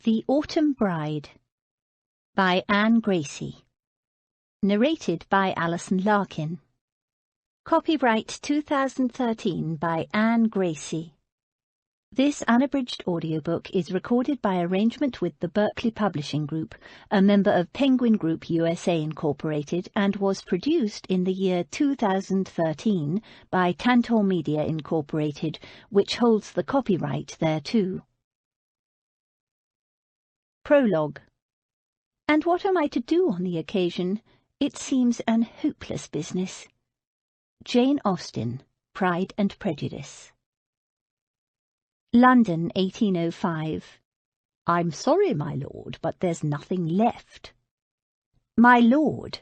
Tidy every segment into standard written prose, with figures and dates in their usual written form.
The Autumn Bride by Anne Gracie. Narrated by Alison Larkin. Copyright 2013 by Anne Gracie. This unabridged audiobook is recorded by arrangement with the Berkeley Publishing Group, a member of Penguin Group USA Incorporated, and was produced in the year 2013 by Tantor Media Incorporated, which holds the copyright thereto. Prologue. And what am I to do on the occasion? It seems an hopeless business. Jane Austen, Pride and Prejudice. London, 1805. I'm sorry, my lord, but there's nothing left. My lord.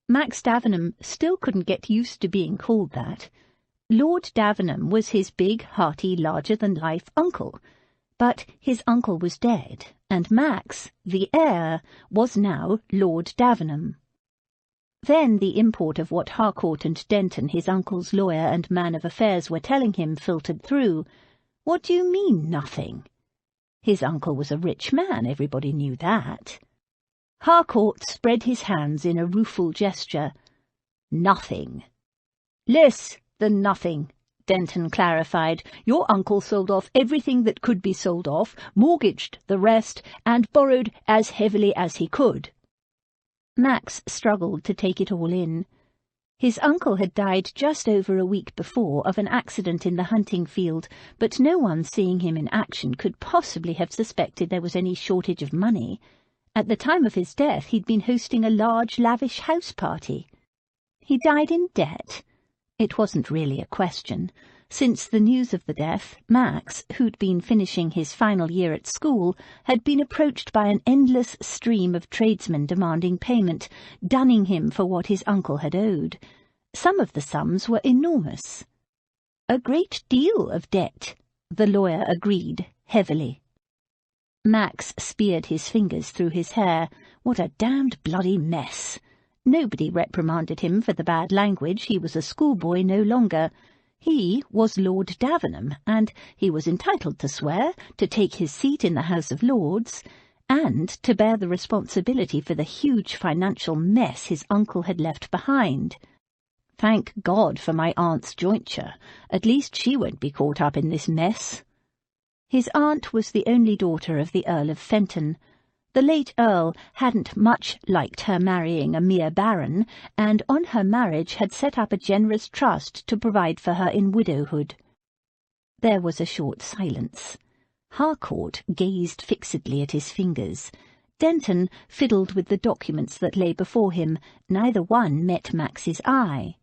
Max Davenham still couldn't get used to being called that. Lord Davenham was his big, hearty, larger-than-life uncle. But his uncle was dead, and Max, the heir, was now Lord Davenham. Then the import of what Harcourt and Denton, his uncle's lawyer and man of affairs, were telling him filtered through. What do you mean, nothing? His uncle was a rich man, everybody knew that. Harcourt spread his hands in a rueful gesture. Nothing. Less than nothing, Denton clarified. Your uncle sold off everything that could be sold off, mortgaged the rest, and borrowed as heavily as he could. Max struggled to take it all in. His uncle had died just over a week before of an accident in the hunting field, but no one seeing him in action could possibly have suspected there was any shortage of money. At the time of his death he'd been hosting a large, lavish house party. He died in debt. It wasn't really a question. Since the news of the death, Max, who'd been finishing his final year at school, had been approached by an endless stream of tradesmen demanding payment, dunning him for what his uncle had owed. Some of the sums were enormous. A great deal of debt, the lawyer agreed, heavily. Max speared his fingers through his hair. What a damned bloody mess! Nobody reprimanded him for the bad language. He was a schoolboy no longer. He was Lord Davenham, and he was entitled to swear, to take his seat in the House of Lords, and to bear the responsibility for the huge financial mess his uncle had left behind. Thank God for my aunt's jointure. At least she won't be caught up in this mess. His aunt was the only daughter of the Earl of Fenton. The late Earl hadn't much liked her marrying a mere baron, and on her marriage had set up a generous trust to provide for her in widowhood. There was a short silence. Harcourt gazed fixedly at his fingers. Denton fiddled with the documents that lay before him. Neither one met Max's eye.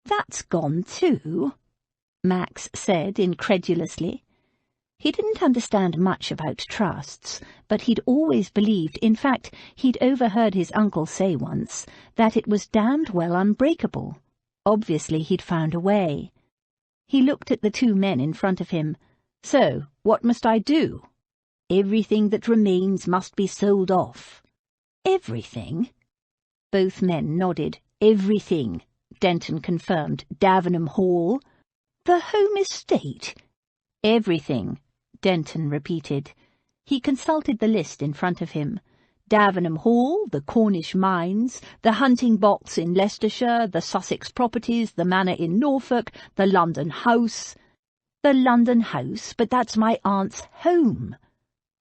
"That's gone too," Max said incredulously. He didn't understand much about trusts, but he'd always believed, in fact, he'd overheard his uncle say once, that it was damned well unbreakable. Obviously he'd found a way. He looked at the two men in front of him. "So, what must I do?" "Everything that remains must be sold off." "Everything?" Both men nodded. "Everything," Denton confirmed. "Davenham Hall." "The home estate?" "Everything," Denton repeated. He consulted the list in front of him. Davenham Hall, the Cornish mines, the hunting box in Leicestershire, the Sussex properties, the manor in Norfolk, the London house. "The London house? But that's my aunt's home."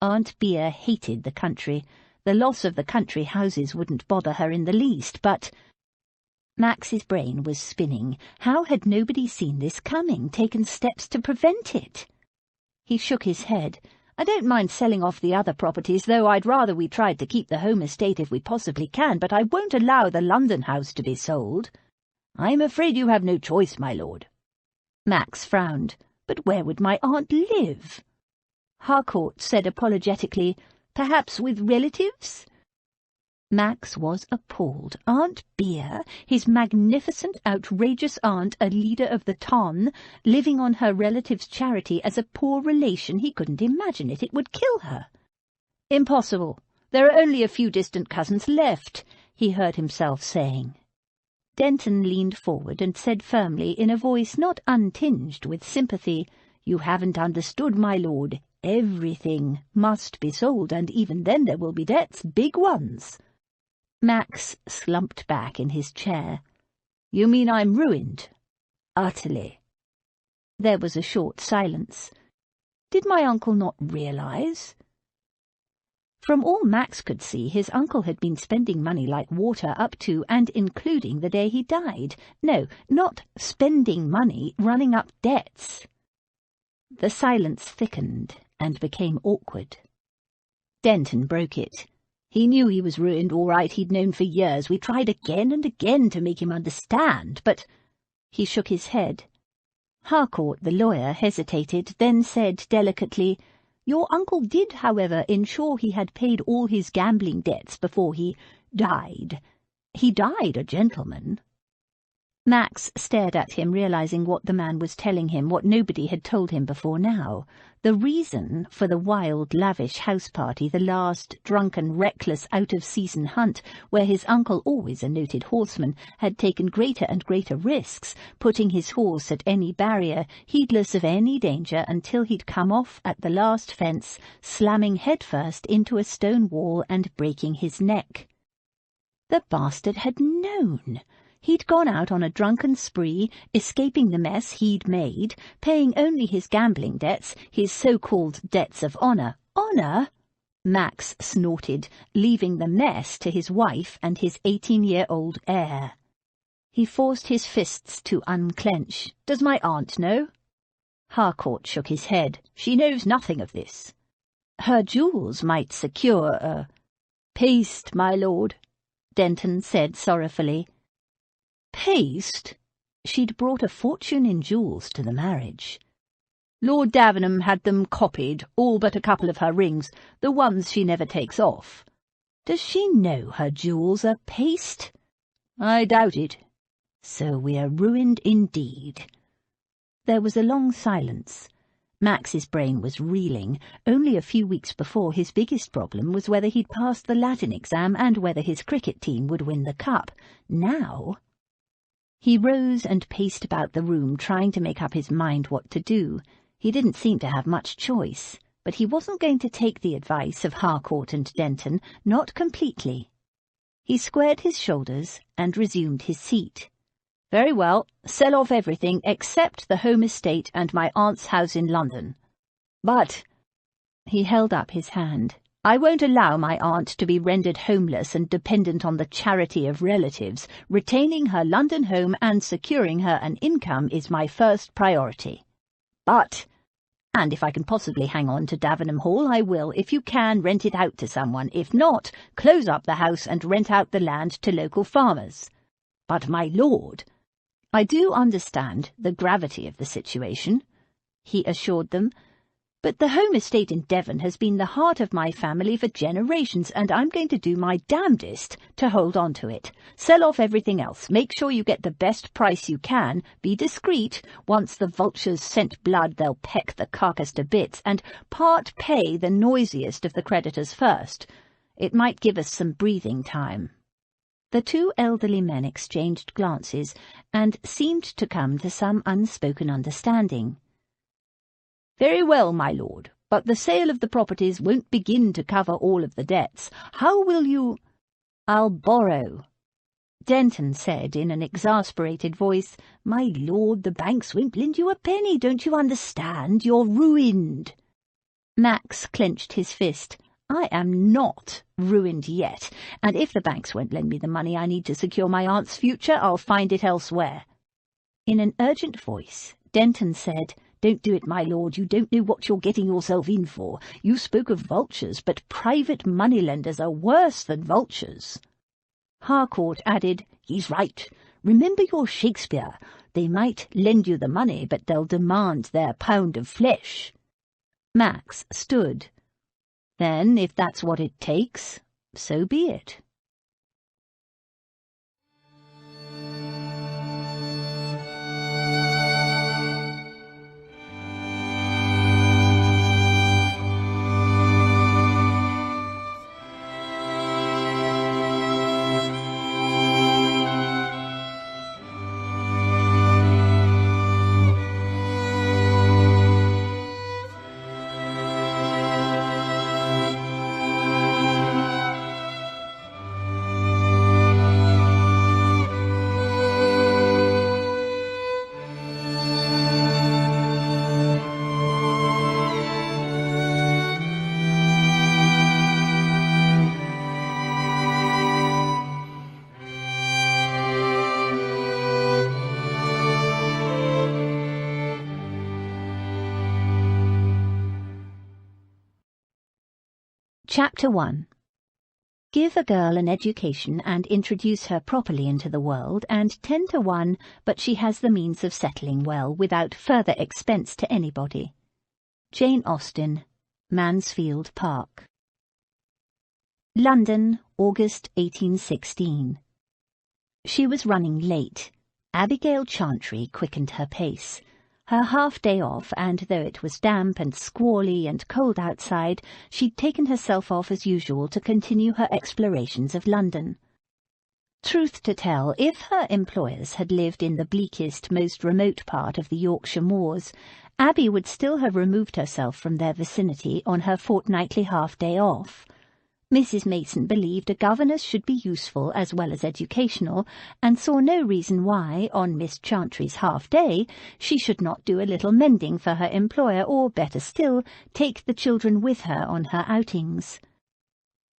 Aunt Bea hated the country. The loss of the country houses wouldn't bother her in the least, but... Max's brain was spinning. How had nobody seen this coming, taken steps to prevent it? He shook his head. "I don't mind selling off the other properties, though I'd rather we tried to keep the home estate if we possibly can, but I won't allow the London house to be sold." "I'm afraid you have no choice, my lord." Max frowned. "But where would my aunt live?" Harcourt said apologetically, "Perhaps with relatives?" Max was appalled. Aunt Bea, his magnificent, outrageous aunt, a leader of the ton, living on her relative's charity as a poor relation. He couldn't imagine it. It would kill her. "Impossible. There are only a few distant cousins left," he heard himself saying. Denton leaned forward and said firmly, in a voice not untinged with sympathy, "You haven't understood, my lord. Everything must be sold, and even then there will be debts, big ones. Max slumped back in his chair. You mean I'm ruined? Utterly. There was a short silence. Did my uncle not realize? From all Max could see, his uncle had been spending money like water up to and including the day he died. No, not spending money, running up debts. The silence thickened and became awkward. Denton broke it. He knew he was ruined, all right, he'd known for years. We tried again and again to make him understand, but... He shook his head. Harcourt, the lawyer, hesitated, then said delicately, Your uncle did, however, ensure he had paid all his gambling debts before he died. He died a gentleman. Max stared at him, realizing what the man was telling him, what nobody had told him before now. The reason for the wild, lavish house party, the last drunken, reckless, out-of-season hunt, where his uncle, always a noted horseman, had taken greater and greater risks, putting his horse at any barrier, heedless of any danger, until he'd come off at the last fence, slamming headfirst into a stone wall and breaking his neck. The bastard had known. He'd gone out on a drunken spree, escaping the mess he'd made, paying only his gambling debts, his so-called debts of honour. Honour? Max snorted, leaving the mess to his wife and his 18-year-old heir. He forced his fists to unclench. Does my aunt know? Harcourt shook his head. She knows nothing of this. Her jewels might secure a... Paste, my lord, Denton said sorrowfully. Paste? She'd brought a fortune in jewels to the marriage. Lord Davenham had them copied, all but a couple of her rings, the ones she never takes off. Does she know her jewels are paste? I doubt it. So we are ruined indeed. There was a long silence. Max's brain was reeling. Only a few weeks before, his biggest problem was whether he'd passed the Latin exam and whether his cricket team would win the cup. Now... He rose and paced about the room, trying to make up his mind what to do. He didn't seem to have much choice, but he wasn't going to take the advice of Harcourt and Denton, not completely. He squared his shoulders and resumed his seat. Very well, sell off everything except the home estate and my aunt's house in London. But, he held up his hand, I won't allow my aunt to be rendered homeless and dependent on the charity of relatives. Retaining her London home and securing her an income is my first priority. But, and if I can possibly hang on to Davenham Hall, I will. If you can, rent it out to someone. If not, close up the house and rent out the land to local farmers. But, my lord, I do understand the gravity of the situation, he assured them. But the home estate in Devon has been the heart of my family for generations, and I'm going to do my damnedest to hold on to it. Sell off everything else. Make sure you get the best price you can. Be discreet. Once the vultures scent blood, they'll peck the carcass to bits, and part pay the noisiest of the creditors first. It might give us some breathing time. The two elderly men exchanged glances, and seemed to come to some unspoken understanding. Very well, my lord, but the sale of the properties won't begin to cover all of the debts. How will you— I'll borrow, Denton said in an exasperated voice. My lord, the banks won't lend you a penny, don't you understand? You're ruined. Max clenched his fist. I am not ruined yet, and if the banks won't lend me the money I need to secure my aunt's future, I'll find it elsewhere. In an urgent voice, Denton said, Don't do it, my lord. You don't know what you're getting yourself in for. You spoke of vultures, but private moneylenders are worse than vultures. Harcourt added, He's right. Remember your Shakespeare. They might lend you the money, but they'll demand their pound of flesh. Max stood. Then, if that's what it takes, so be it. Chapter 1. Give a girl an education and introduce her properly into the world, and 10 to 1, but she has the means of settling well, without further expense to anybody. Jane Austen, Mansfield Park. London, August 1816. She was running late. Abigail Chantry quickened her pace. Her half-day off, and though it was damp and squally and cold outside, she'd taken herself off as usual to continue her explorations of London. Truth to tell, if her employers had lived in the bleakest, most remote part of the Yorkshire moors, Abby would still have removed herself from their vicinity on her fortnightly half-day off. Mrs. Mason believed a governess should be useful as well as educational, and saw no reason why, on Miss Chantry's half-day, she should not do a little mending for her employer, or, better still, take the children with her on her outings.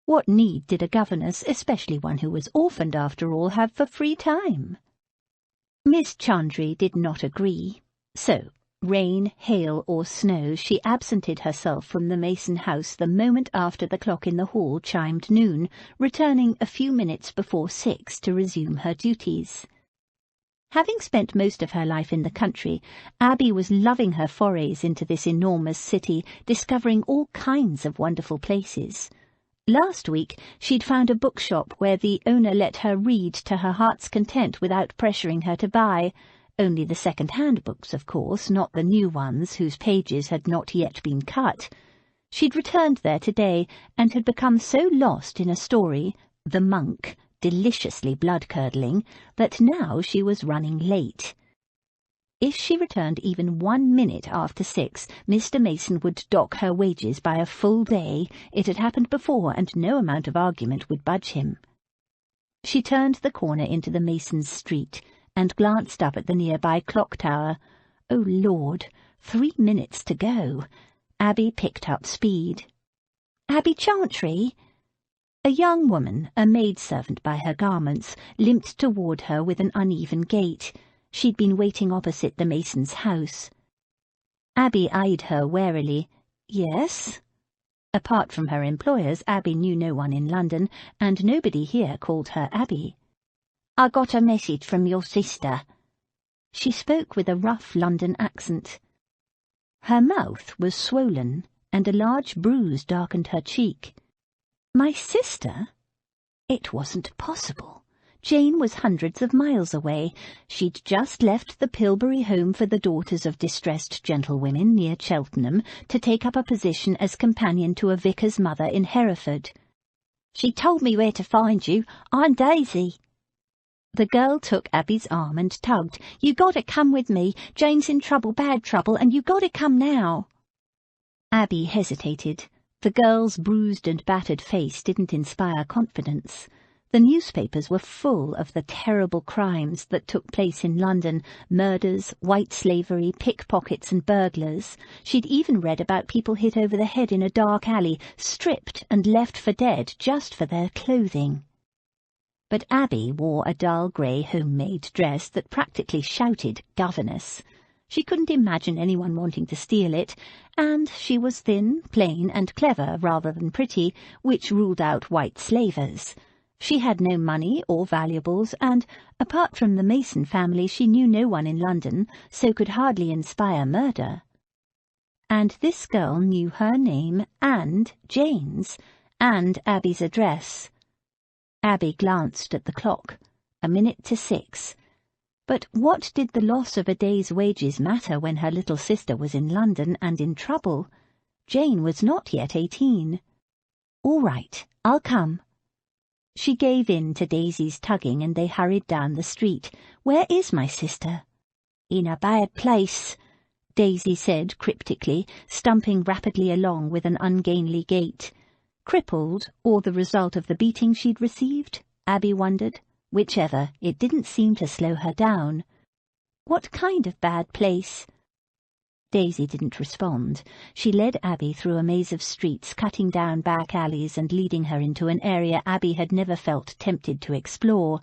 What need did a governess, especially one who was orphaned after all, have for free time? Miss Chantry did not agree, so, rain, hail, or snow, she absented herself from the Mason house the moment after the clock in the hall chimed noon, returning a few minutes before 6 to resume her duties. Having spent most of her life in the country, Abby was loving her forays into this enormous city, discovering all kinds of wonderful places. Last week she'd found a bookshop where the owner let her read to her heart's content without pressuring her to buy. Only the second-hand books, of course, not the new ones whose pages had not yet been cut. She'd returned there today, and had become so lost in a story, The Monk, deliciously blood-curdling, that now she was running late. If she returned even 1 minute after 6, Mr. Mason would dock her wages by a full day. It had happened before, and no amount of argument would budge him. She turned the corner into the Masons' street, and glanced up at the nearby clock tower. Oh, Lord, 3 minutes to go. Abby picked up speed. Abby Chantry? A young woman, a maidservant by her garments, limped toward her with an uneven gait. She'd been waiting opposite the Masons' house. Abby eyed her warily. Yes? Apart from her employers, Abby knew no one in London, and nobody here called her Abby. I got a message from your sister. She spoke with a rough London accent. Her mouth was swollen, and a large bruise darkened her cheek. My sister? It wasn't possible. Jane was hundreds of miles away. She'd just left the Pilbury Home for the Daughters of Distressed Gentlewomen near Cheltenham to take up a position as companion to a vicar's mother in Hereford. She told me where to find you. I'm Daisy. The girl took Abby's arm and tugged. You gotta come with me. Jane's in trouble, bad trouble, and you gotta come now. Abby hesitated. The girl's bruised and battered face didn't inspire confidence. The newspapers were full of the terrible crimes that took place in London, murders, white slavery, pickpockets and burglars. She'd even read about people hit over the head in a dark alley, stripped and left for dead just for their clothing. But Abby wore a dull grey homemade dress that practically shouted governess. She couldn't imagine anyone wanting to steal it, and she was thin, plain, and clever rather than pretty, which ruled out white slavers. She had no money or valuables, and, apart from the Mason family, she knew no one in London, so could hardly inspire murder. And this girl knew her name and Jane's, and Abby's address. Abby glanced at the clock. 1 minute to 6. But what did the loss of a day's wages matter when her little sister was in London and in trouble? Jane was not yet 18. All right, I'll come. She gave in to Daisy's tugging, and they hurried down the street. Where is my sister? In a bad place, Daisy said cryptically, stumping rapidly along with an ungainly gait. Crippled, or the result of the beating she'd received? Abby wondered. Whichever, it didn't seem to slow her down. What kind of bad place? Daisy didn't respond. She led Abby through a maze of streets, cutting down back alleys and leading her into an area Abby had never felt tempted to explore.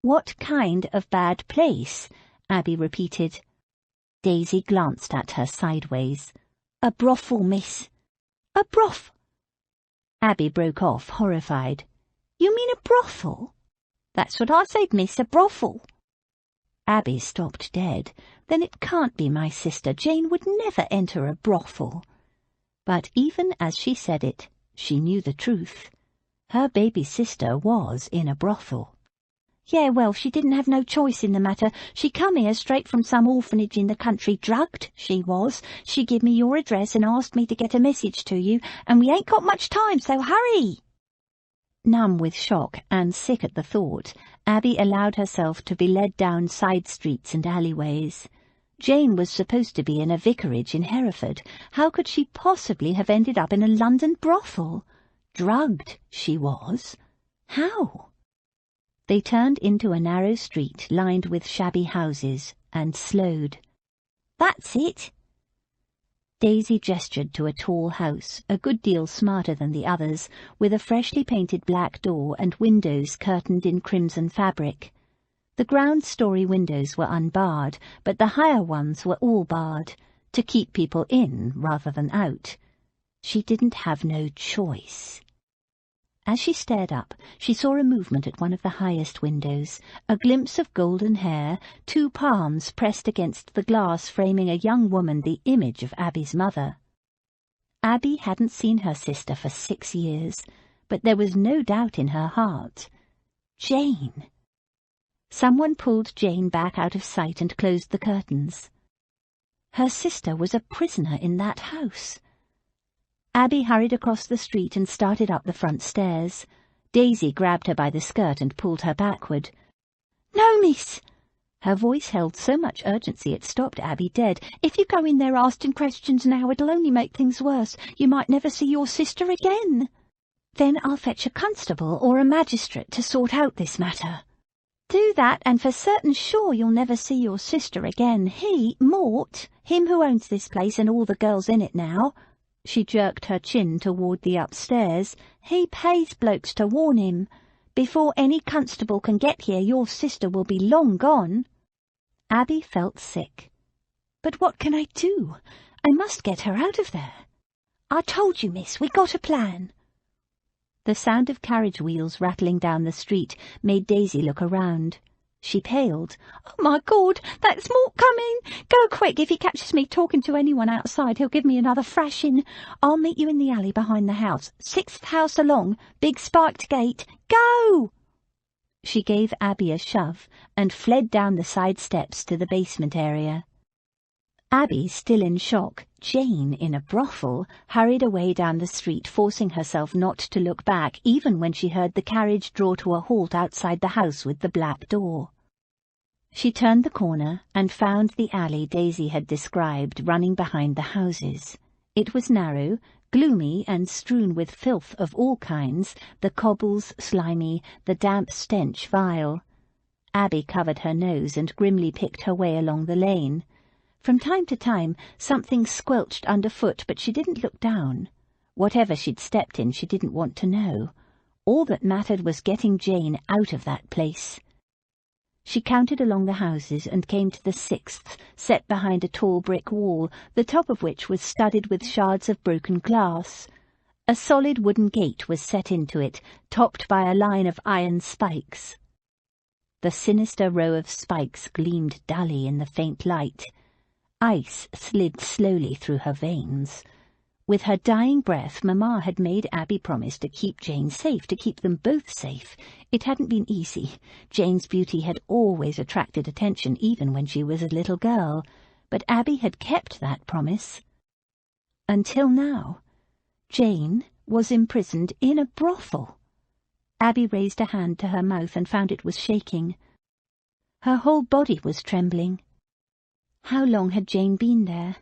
What kind of bad place? Abby repeated. Daisy glanced at her sideways. A brothel, miss. A broth. Abby broke off, horrified. "You mean a brothel?" "That's what I said, miss, a brothel." Abby stopped dead. "Then it can't be my sister. Jane would never enter a brothel." But even as she said it, she knew the truth. Her baby sister was in a brothel. "Yeah, well, she didn't have no choice in the matter. She come here straight from some orphanage in the country, drugged, she was. She give me your address and asked me to get a message to you, and we ain't got much time, so hurry." Numb with shock and sick at the thought, Abby allowed herself to be led down side streets and alleyways. Jane was supposed to be in a vicarage in Hereford. How could she possibly have ended up in a London brothel? Drugged, she was. How? They turned into a narrow street lined with shabby houses and slowed. "That's it." Daisy gestured to a tall house, a good deal smarter than the others, with a freshly painted black door and windows curtained in crimson fabric. The ground-story windows were unbarred, but the higher ones were all barred, to keep people in rather than out. She didn't have no choice. As she stared up, she saw a movement at one of the highest windows, a glimpse of golden hair, 2 palms pressed against the glass framing a young woman the image of Abby's mother. Abby hadn't seen her sister for 6 years, but there was no doubt in her heart. Jane! Someone pulled Jane back out of sight and closed the curtains. Her sister was a prisoner in that house. Abby hurried across the street and started up the front stairs. Daisy grabbed her by the skirt and pulled her backward. "No, miss!" Her voice held so much urgency it stopped Abby dead. "If you go in there asking questions now, it'll only make things worse. You might never see your sister again." "Then I'll fetch a constable or a magistrate to sort out this matter." "Do that, and for certain sure you'll never see your sister again. Mort, him who owns this place and all the girls in it now," she jerked her chin toward the upstairs, "he pays blokes to warn him. Before any constable can get here, your sister will be long gone." Abby felt sick. "But what can I do? I must get her out of there." "I told you, miss, we got a plan." The sound of carriage wheels rattling down the street made Daisy look around. She paled. "Oh, my God, that's Mort coming! Go quick. If he catches me talking to anyone outside, he'll give me another thrashing. I'll meet you in the alley behind the house. 6th house along, big spiked gate. Go!" She gave Abby a shove and fled down the side steps to the basement area. Abby, still in shock, Jane in a brothel, hurried away down the street, forcing herself not to look back even when she heard the carriage draw to a halt outside the house with the black door. She turned the corner and found the alley Daisy had described running behind the houses. It was narrow, gloomy and strewn with filth of all kinds, the cobbles slimy, the damp stench vile. Abby covered her nose and grimly picked her way along the lane. From time to time something squelched underfoot, but she didn't look down. Whatever she'd stepped in, she didn't want to know. All that mattered was getting Jane out of that place. She counted along the houses and came to the 6th, set behind a tall brick wall, the top of which was studded with shards of broken glass. A solid wooden gate was set into it, topped by a line of iron spikes. The sinister row of spikes gleamed dully in the faint light. Ice slid slowly through her veins. With her dying breath, Mamma had made Abby promise to keep Jane safe, to keep them both safe. It hadn't been easy. Jane's beauty had always attracted attention, even when she was a little girl. But Abby had kept that promise. Until now. Jane was imprisoned in a brothel. Abby raised a hand to her mouth and found it was shaking. Her whole body was trembling. How long had Jane been there?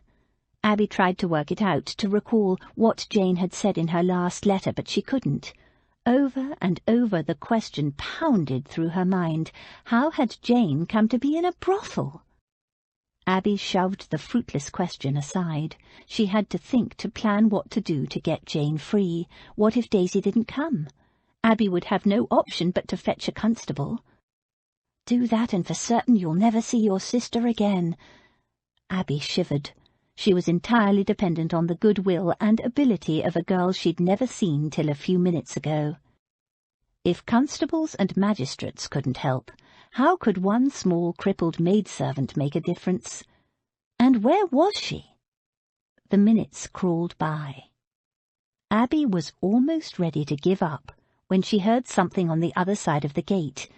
Abby tried to work it out, to recall what Jane had said in her last letter, but she couldn't. Over and over the question pounded through her mind. How had Jane come to be in a brothel? Abby shoved the fruitless question aside. She had to think, to plan what to do to get Jane free. What if Daisy didn't come? Abby would have no option but to fetch a constable. "Do that, and for certain you'll never see your sister again." Abby shivered. She was entirely dependent on the goodwill and ability of a girl she'd never seen till a few minutes ago. If constables and magistrates couldn't help, how could one small crippled maidservant make a difference? And where was she? The minutes crawled by. Abby was almost ready to give up when she heard something on the other side of the gate.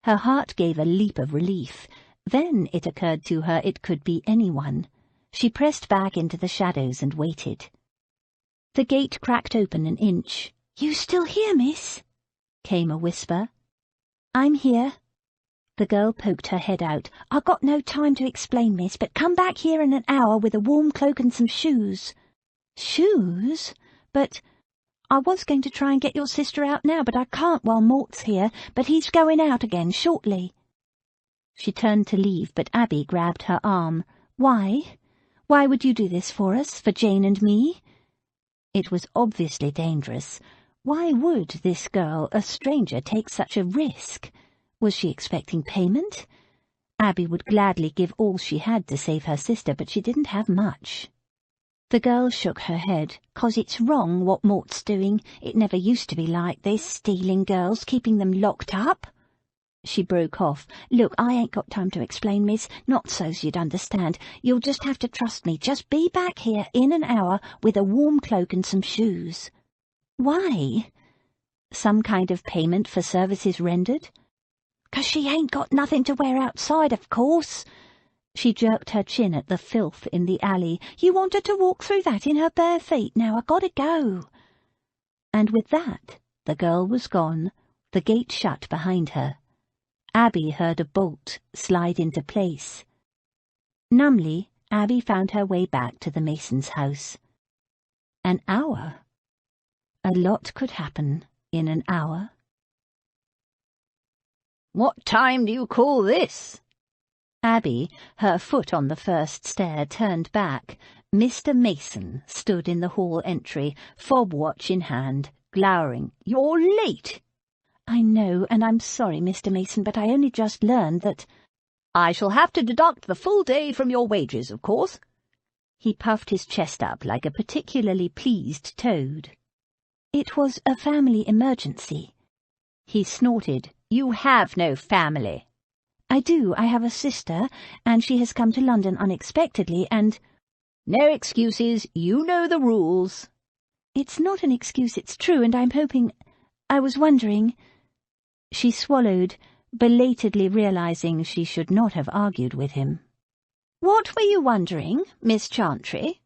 Her heart gave a leap of relief. Then it occurred to her it could be anyone. She pressed back into the shadows and waited. The gate cracked open an inch. "You still here, miss?" came a whisper. "I'm here." The girl poked her head out. "I got no time to explain, miss, but come back here in an hour with a warm cloak and some shoes." "Shoes? But I was going to try and get your sister out now, but I can't while Mort's here, but he's going out again shortly." She turned to leave, but Abby grabbed her arm. "Why? Why would you do this for us, for Jane and me?" It was obviously dangerous. Why would this girl, a stranger, take such a risk? Was she expecting payment? Abby would gladly give all she had to save her sister, but she didn't have much. The girl shook her head. "'Cause it's wrong what Mort's doing. It never used to be like this, stealing girls, keeping them locked up." She broke off. "Look, I ain't got time to explain, miss, not so's you'd understand. You'll just have to trust me. Just be back here in an hour with a warm cloak and some shoes." "Why? Some kind of payment for services rendered?" "'Cause she ain't got nothing to wear outside, of course." She jerked her chin at the filth in the alley. "You want her to walk through that in her bare feet. Now I gotta go." And with that, the girl was gone, the gate shut behind her. Abby heard a bolt slide into place. Numbly, Abby found her way back to the mason's house. An hour. A lot could happen in an hour. "What time do you call this?" Abby, her foot on the first stair, turned back. Mr. Mason stood in the hall entry, fob watch in hand, glowering. "You're late." "I know, and I'm sorry, Mr. Mason, but I only just learned that—" "I shall have to deduct the full day from your wages, of course." He puffed his chest up like a particularly pleased toad. "It was a family emergency." He snorted. "You have no family." "I do. I have a sister, and she has come to London unexpectedly, and—" "No excuses. You know the rules." "It's not an excuse, it's true, and I'm hoping— I was wondering—" She swallowed, belatedly realizing she should not have argued with him. "What were you wondering, Miss Chantry?"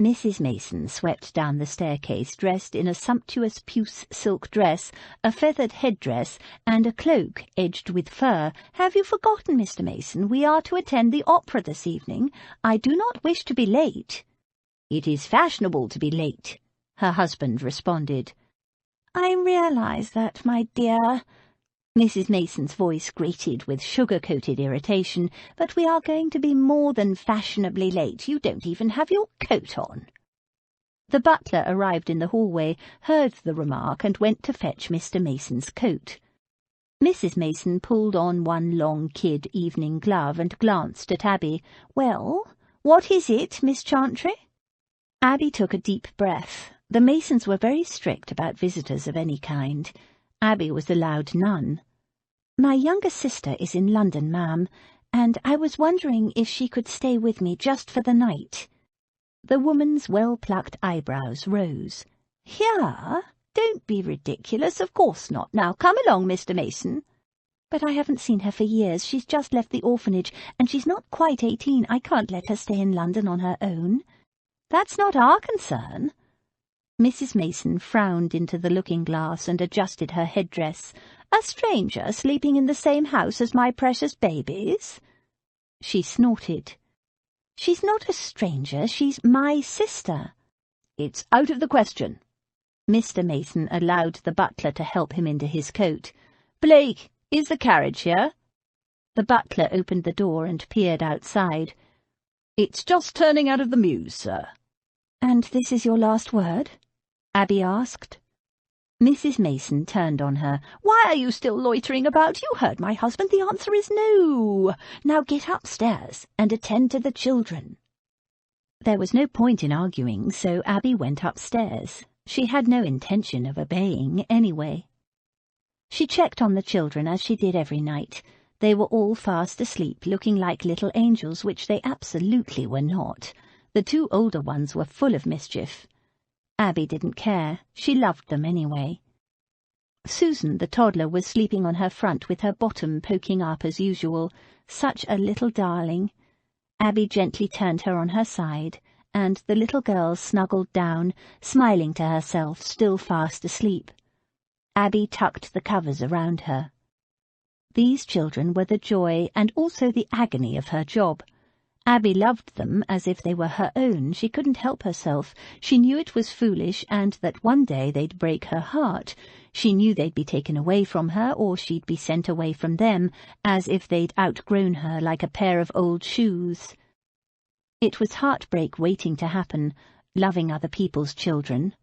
Mrs. Mason swept down the staircase, dressed in a sumptuous puce silk dress, a feathered headdress, and a cloak edged with fur. "Have you forgotten, Mr. Mason? We are to attend the opera this evening. I do not wish to be late." "It is fashionable to be late," her husband responded. "I realize that, my dear." Mrs. Mason's voice grated with sugar-coated irritation. "But we are going to be more than fashionably late. You don't even have your coat on." The butler arrived in the hallway, heard the remark, and went to fetch Mr. Mason's coat. Mrs. Mason pulled on one long kid evening glove and glanced at Abby. "Well, what is it, Miss Chantry?" Abby took a deep breath. The Masons were very strict about visitors of any kind. Abby was allowed none. "My younger sister is in London, ma'am, and I was wondering if she could stay with me just for the night." The woman's well-plucked eyebrows rose. "Here? Don't be ridiculous. Of course not. Now come along, Mr. Mason." "But I haven't seen her for years. She's just left the orphanage, and she's not quite 18. I can't let her stay in London on her own." "That's not our concern." Mrs. Mason frowned into the looking-glass and adjusted her headdress. "A stranger sleeping in the same house as my precious babies?" She snorted. "She's not a stranger. She's my sister." "It's out of the question." Mr. Mason allowed the butler to help him into his coat. "Blake, is the carriage here?" The butler opened the door and peered outside. "It's just turning out of the mews, sir." "And this is your last word?" Abby asked. Mrs. Mason turned on her. "Why are you still loitering about? You heard my husband. The answer is no. Now get upstairs and attend to the children." There was no point in arguing, so Abby went upstairs. She had no intention of obeying anyway. She checked on the children as she did every night. They were all fast asleep, looking like little angels, which they absolutely were not. The two older ones were full of mischief. Abby didn't care. She loved them anyway. Susan, the toddler, was sleeping on her front with her bottom poking up as usual. Such a little darling. Abby gently turned her on her side, and the little girl snuggled down, smiling to herself, still fast asleep. Abby tucked the covers around her. These children were the joy and also the agony of her job. Abby loved them as if they were her own. She couldn't help herself. She knew it was foolish and that one day they'd break her heart. She knew they'd be taken away from her, or she'd be sent away from them, as if they'd outgrown her like a pair of old shoes. It was heartbreak waiting to happen, loving other people's children.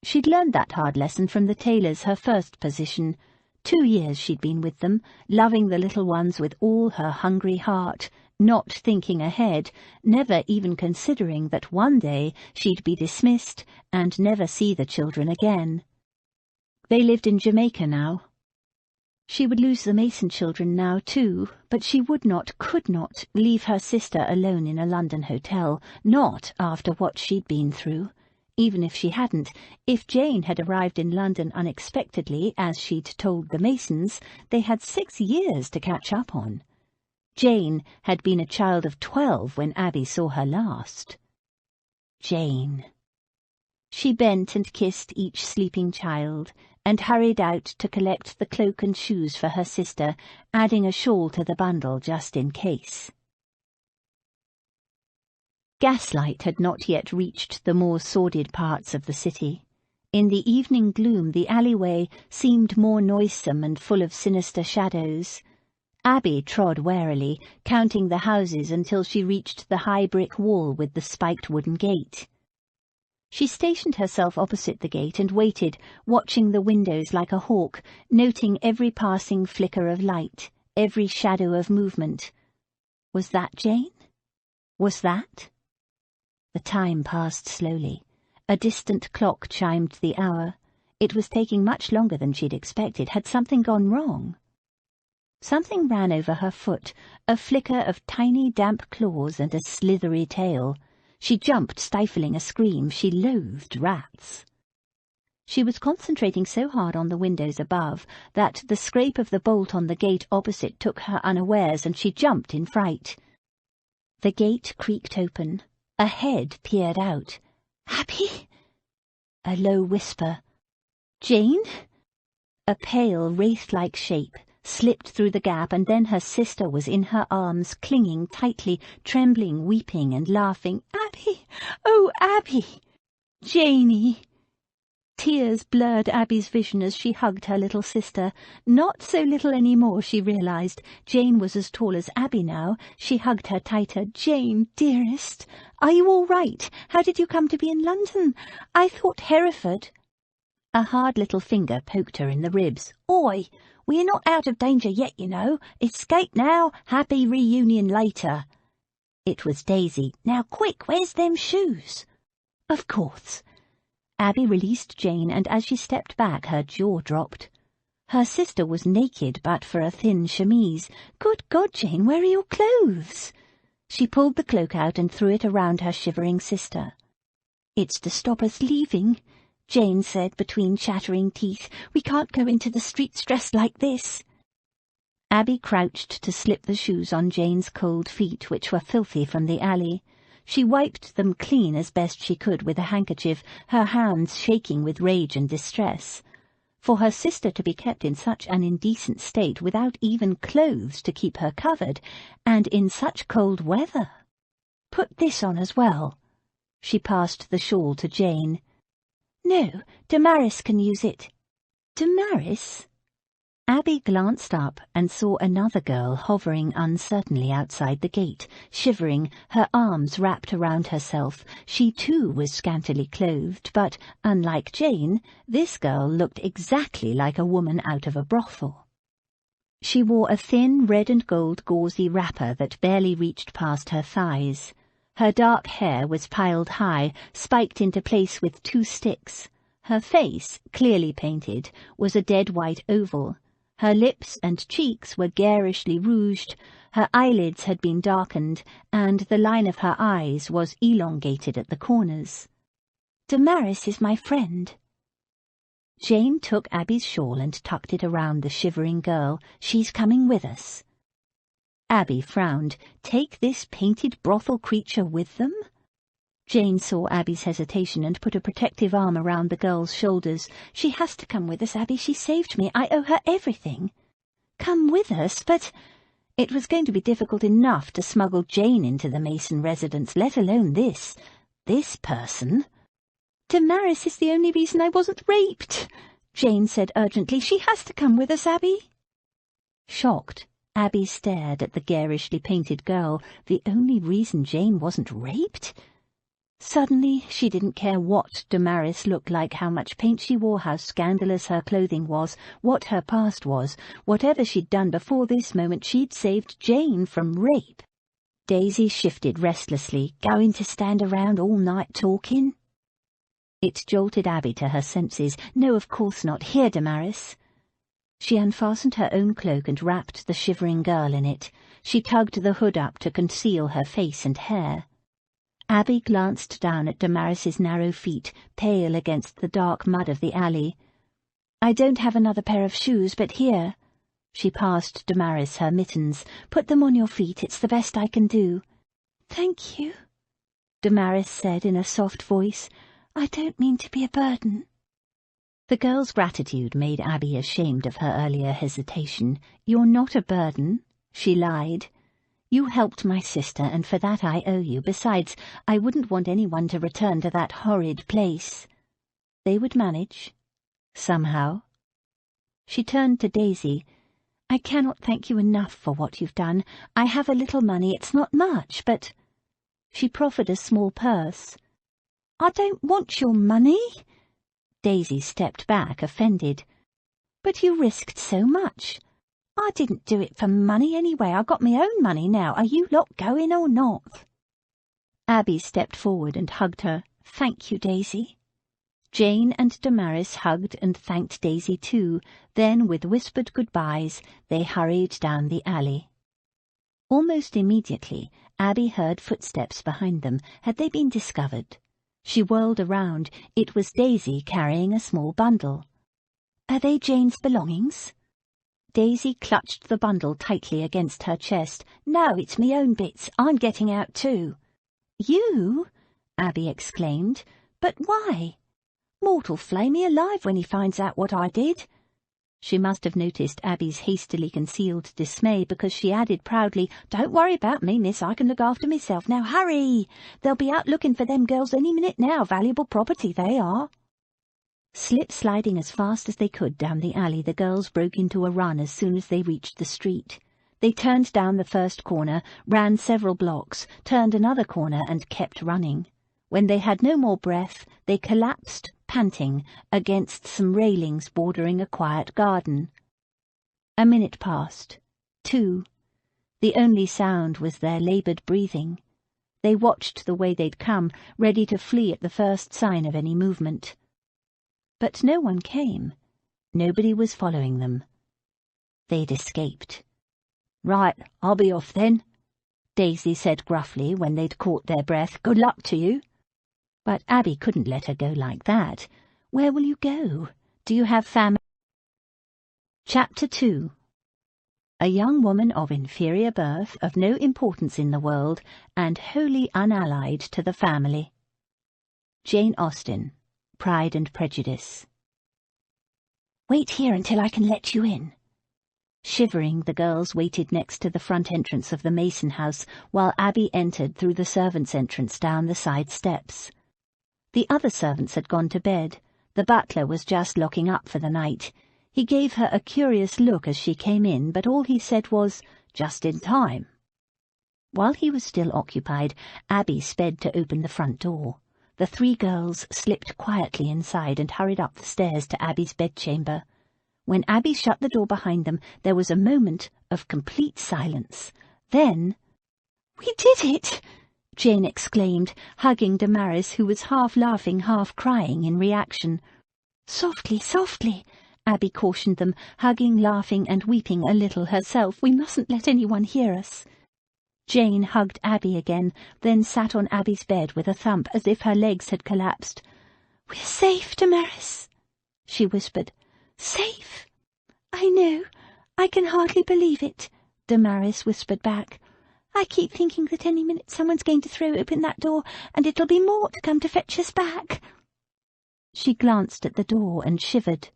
She'd learned that hard lesson from the Taylors, her first position. 2 years she'd been with them, loving the little ones with all her hungry heart, not thinking ahead, never even considering that one day she'd be dismissed and never see the children again. They lived in Jamaica now. She would lose the Mason children now too, but she would not, could not, leave her sister alone in a London hotel, not after what she'd been through. Even if she hadn't, if Jane had arrived in London unexpectedly, as she'd told the Masons, they had 6 years to catch up on. Jane had been a child of 12 when Abby saw her last. Jane. She bent and kissed each sleeping child, and hurried out to collect the cloak and shoes for her sister, adding a shawl to the bundle just in case. Gaslight had not yet reached the more sordid parts of the city. In the evening gloom the alleyway seemed more noisome and full of sinister shadows. Abby trod warily, counting the houses until she reached the high brick wall with the spiked wooden gate. She stationed herself opposite the gate and waited, watching the windows like a hawk, noting every passing flicker of light, every shadow of movement. Was that Jane? Was that? The time passed slowly. A distant clock chimed the hour. It was taking much longer than she'd expected. Had something gone wrong? Something ran over her foot, a flicker of tiny damp claws and a slithery tail. She jumped, stifling a scream. She loathed rats. She was concentrating so hard on the windows above that the scrape of the bolt on the gate opposite took her unawares, and she jumped in fright. The gate creaked open. A head peered out. "Abby?" A low whisper. "Jane?" A pale, wraith-like shape slipped through the gap, and then her sister was in her arms, clinging tightly, trembling, weeping and laughing. "Abby! Oh, Abby! Janey!" Tears blurred Abby's vision as she hugged her little sister. Not so little any more, she realized. Jane was as tall as Abby now. She hugged her tighter. "Jane, dearest, are you all right? How did you come to be in London? I thought Hereford." A hard little finger poked her in the ribs. "Oi! We're not out of danger yet, you know. Escape now, happy reunion later." It was Daisy. "Now quick, where's them shoes?" "Of course." Abby released Jane, and as she stepped back her jaw dropped. Her sister was naked but for a thin chemise. "Good God, Jane, where are your clothes?" She pulled the cloak out and threw it around her shivering sister. "It's to stop us leaving," Jane said between chattering teeth. "We can't go into the streets dressed like this." Abby crouched to slip the shoes on Jane's cold feet, which were filthy from the alley. She wiped them clean as best she could with a handkerchief, her hands shaking with rage and distress. For her sister to be kept in such an indecent state, without even clothes to keep her covered, and in such cold weather. "Put this on as well." She passed the shawl to Jane. "No, Damaris can use it." "Damaris?" Abby glanced up and saw another girl hovering uncertainly outside the gate, shivering, her arms wrapped around herself. She too was scantily clothed, but, unlike Jane, this girl looked exactly like a woman out of a brothel. She wore a thin red and gold gauzy wrapper that barely reached past her thighs. Her dark hair was piled high, spiked into place with 2 sticks. Her face, clearly painted, was a dead white oval. Her lips and cheeks were garishly rouged, her eyelids had been darkened, and the line of her eyes was elongated at the corners. "Damaris is my friend." Jane took Abby's shawl and tucked it around the shivering girl. "She's coming with us." Abby frowned. Take this painted brothel creature with them? Jane saw Abby's hesitation and put a protective arm around the girl's shoulders. "She has to come with us, Abby. She saved me. I owe her everything." "Come with us? But—" It was going to be difficult enough to smuggle Jane into the Mason residence, let alone this person. "Damaris is the only reason I wasn't raped," Jane said urgently. "She has to come with us, Abby." Shocked, Abby stared at the garishly painted girl. The only reason Jane wasn't raped? Suddenly, she didn't care what Damaris looked like, how much paint she wore, how scandalous her clothing was, what her past was. Whatever she'd done before this moment, she'd saved Jane from rape. Daisy shifted restlessly. "Going to stand around all night talking?" It jolted Abby to her senses. "No, of course not. Here, Damaris." She unfastened her own cloak and wrapped the shivering girl in it. She tugged the hood up to conceal her face and hair. Abby glanced down at Damaris's narrow feet, pale against the dark mud of the alley. "I don't have another pair of shoes, but here." She passed Damaris her mittens. "Put them on your feet. It's the best I can do." "Thank you," Damaris said in a soft voice. "I don't mean to be a burden." The girl's gratitude made Abby ashamed of her earlier hesitation. "You're not a burden," she lied. "You helped my sister, and for that I owe you. Besides, I wouldn't want anyone to return to that horrid place." They would manage. Somehow. She turned to Daisy. "I cannot thank you enough for what you've done. I have a little money. It's not much, but—" She proffered a small purse. "I don't want your money." Daisy stepped back, offended. "But you risked so much." "I didn't do it for money anyway. I got my own money now. Are you lot going or not?" Abby stepped forward and hugged her. "Thank you, Daisy." Jane and Damaris hugged and thanked Daisy too. Then, with whispered goodbyes, they hurried down the alley. Almost immediately, Abby heard footsteps behind them. Had they been discovered? She whirled around. It was Daisy carrying a small bundle. "Are they Jane's belongings?" Daisy clutched the bundle tightly against her chest. "No, it's me own bits. I'm getting out too." "You?" Abby exclaimed. "But why?" "Mortal flay me alive when he finds out what I did." She must have noticed Abby's hastily concealed dismay, because she added proudly, "Don't worry about me, miss. I can look after myself. Now hurry! They'll be out looking for them girls any minute now. Valuable property they are." Slip-sliding as fast as they could down the alley, the girls broke into a run as soon as they reached the street. They turned down the first corner, ran several blocks, turned another corner, and kept running. When they had no more breath, they collapsed, panting, against some railings bordering a quiet garden. A minute passed. 2. The only sound was their laboured breathing. They watched the way they'd come, ready to flee at the first sign of any movement. But no one came. Nobody was following them. They'd escaped. "Right, I'll be off then," Daisy said gruffly when they'd caught their breath. "Good luck to you." But Abby couldn't let her go like that. "Where will you go? Do you have family?" Chapter 2. A young woman of inferior birth, of no importance in the world, and wholly unallied to the family. Jane Austen, Pride and Prejudice. "Wait here until I can let you in." Shivering, the girls waited next to the front entrance of the Mason house while Abby entered through the servants' entrance down the side steps. The other servants had gone to bed. The butler was just locking up for the night. He gave her a curious look as she came in, but all he said was, "Just in time." While he was still occupied, Abby sped to open the front door. The 3 girls slipped quietly inside and hurried up the stairs to Abby's bedchamber. When Abby shut the door behind them, there was a moment of complete silence. Then, "We did it!" Jane exclaimed, hugging Damaris, who was half laughing, half crying in reaction. "Softly, softly," Abby cautioned them, hugging, laughing, and weeping a little herself. "We mustn't let anyone hear us." Jane hugged Abby again, then sat on Abby's bed with a thump as if her legs had collapsed. "We're safe, Damaris," she whispered. "Safe." "I know. I can hardly believe it," Damaris whispered back. "I keep thinking that any minute someone's going to throw open that door, and it'll be Mort come to fetch us back." She glanced at the door and shivered.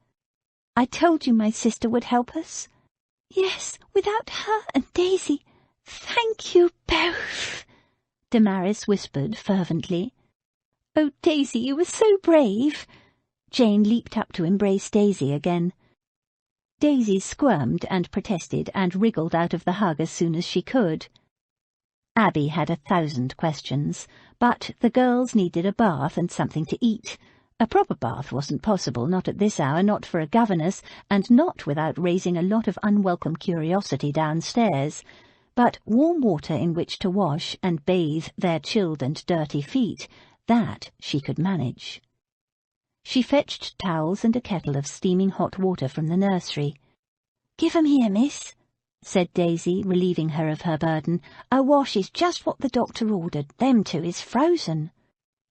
"I told you my sister would help us." "Yes, without her and Daisy. Thank you both," Damaris whispered fervently. "Oh, Daisy, you were so brave." Jane leaped up to embrace Daisy again. Daisy squirmed and protested and wriggled out of the hug as soon as she could. Abby had 1,000 questions, but the girls needed a bath and something to eat. A proper bath wasn't possible, not at this hour, not for a governess, and not without raising a lot of unwelcome curiosity downstairs. But warm water in which to wash and bathe their chilled and dirty feet, that she could manage. She fetched towels and a kettle of steaming hot water from the nursery. "Give 'em here, miss," said Daisy, relieving her of her burden. "A wash is just what the doctor ordered. Them two is frozen."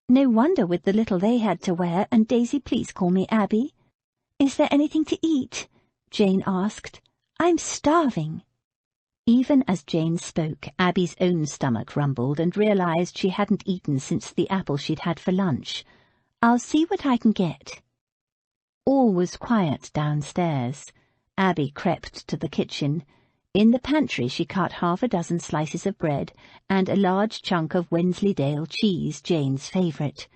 "No wonder with the little they had to wear, and Daisy, please call me Abby." "Is there anything to eat?" Jane asked. "I'm starving." Even as Jane spoke, Abby's own stomach rumbled and realized she hadn't eaten since the apple she'd had for lunch. "I'll see what I can get." All was quiet downstairs. Abby crept to the kitchen. In the pantry she cut 6 slices of bread and a large chunk of Wensleydale cheese, Jane's favourite.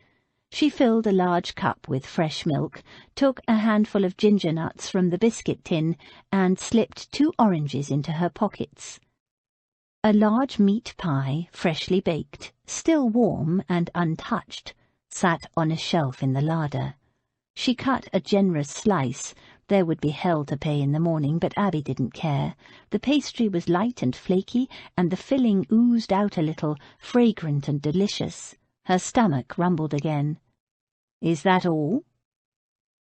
She filled a large cup with fresh milk, took a handful of ginger nuts from the biscuit tin, and slipped 2 oranges into her pockets. A large meat pie, freshly baked, still warm and untouched, sat on a shelf in the larder. She cut a generous slice. There would be hell to pay in the morning, but Abby didn't care. The pastry was light and flaky, and the filling oozed out a little, fragrant and delicious. Her stomach rumbled again. "Is that all?"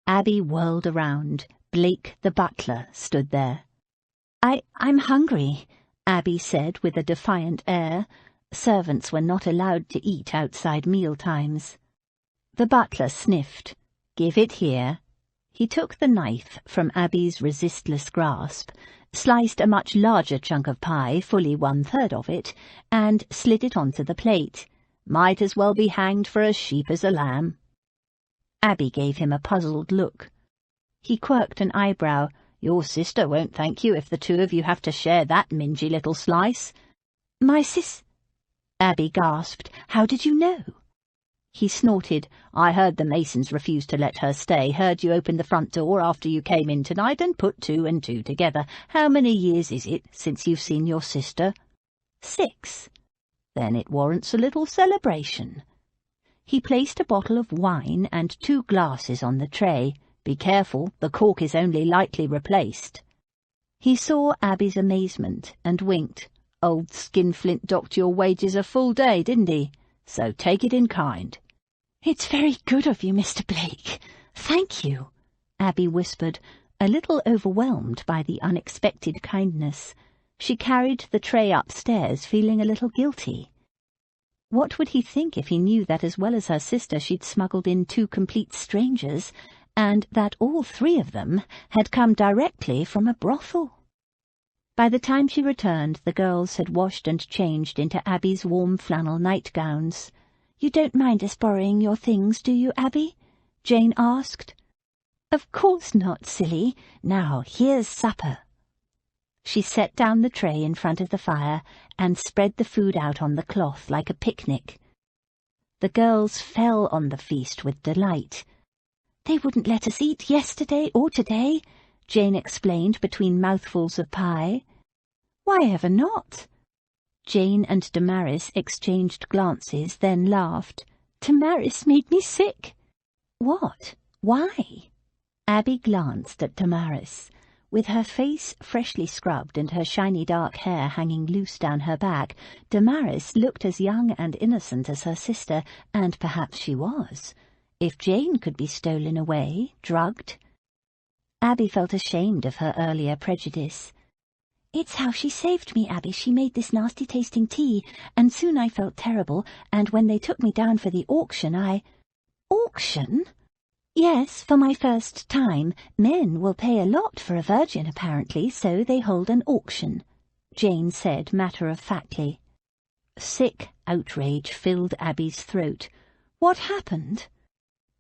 Abby whirled around. Blake the butler stood there. I'm hungry," Abby said with a defiant air. Servants were not allowed to eat outside meal times. The butler sniffed. "Give it here." He took the knife from Abby's resistless grasp, sliced a much larger chunk of pie, fully 1/3 of it, and slid it onto the plate. "Might as well be hanged for a sheep as a lamb." Abby gave him a puzzled look. He quirked an eyebrow. "Your sister won't thank you if the 2 of you have to share that mingy little slice." "My sis—" Abby gasped. "How did you know?" He snorted. "I heard the Masons refused to let her stay, heard you open the front door after you came in tonight, and put 2 and 2 together. How many years is it since you've seen your sister?" 6. "Then it warrants a little celebration." He placed a bottle of wine and 2 glasses on the tray. "Be careful, the cork is only lightly replaced." He saw Abby's amazement and winked. "Old skinflint docked your wages a full day, didn't he? So take it in kind." "It's very good of you, Mr. Blake. Thank you," Abby whispered, a little overwhelmed by the unexpected kindness. She carried the tray upstairs, feeling a little guilty. What would he think if he knew that as well as her sister she'd smuggled in 2 complete strangers, and that all 3 of them had come directly from a brothel? By the time she returned, the girls had washed and changed into Abby's warm flannel nightgowns. "You don't mind us borrowing your things, do you, Abby?" Jane asked. "Of course not, silly. Now, here's supper." She set down the tray in front of the fire and spread the food out on the cloth like a picnic. The girls fell on the feast with delight. "They wouldn't let us eat yesterday or today," Jane explained between mouthfuls of pie. "Why ever not?" Jane and Damaris exchanged glances, then laughed. "Damaris made me sick." "What? Why?" Abby glanced at Damaris. With her face freshly scrubbed and her shiny dark hair hanging loose down her back, Damaris looked as young and innocent as her sister, and perhaps she was. If Jane could be stolen away, drugged... Abby felt ashamed of her earlier prejudice. "It's how she saved me, Abby. She made this nasty-tasting tea, and soon I felt terrible, and when they took me down for the auction, Auction? Yes, for my first time. Men will pay a lot for a virgin, apparently, so they hold an auction," Jane said matter-of-factly. Sick outrage filled Abby's throat. "What happened?"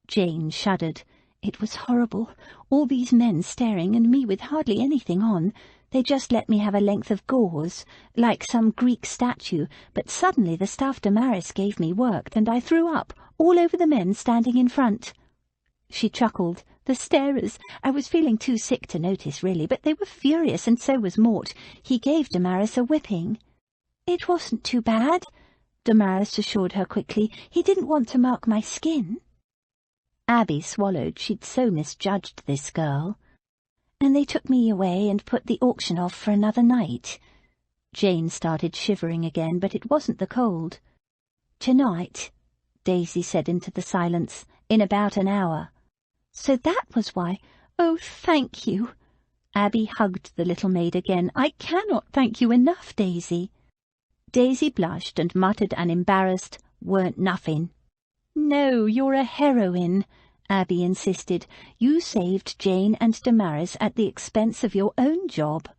Jane shuddered. "It was horrible. All these men staring, and me with hardly anything on. They just let me have a length of gauze, like some Greek statue, but suddenly the staff Damaris gave me worked, and I threw up, all over the men standing in front." She chuckled. "The starers. I was feeling too sick to notice, really, but they were furious, and so was Mort. He gave Damaris a whipping." "It wasn't too bad," Damaris assured her quickly. "He didn't want to mark my skin." Abby swallowed. She'd so misjudged this girl. "And they took me away and put the auction off for another night." Jane started shivering again, but it wasn't the cold. "Tonight," Daisy said into the silence, "in about an hour." "So that was why. Oh, thank you." Abby hugged the little maid again. "I cannot thank you enough, Daisy." Daisy blushed and muttered an embarrassed, "Weren't nothing." "No, you're a heroine," Abby insisted. "You saved Jane and Damaris at the expense of your own job."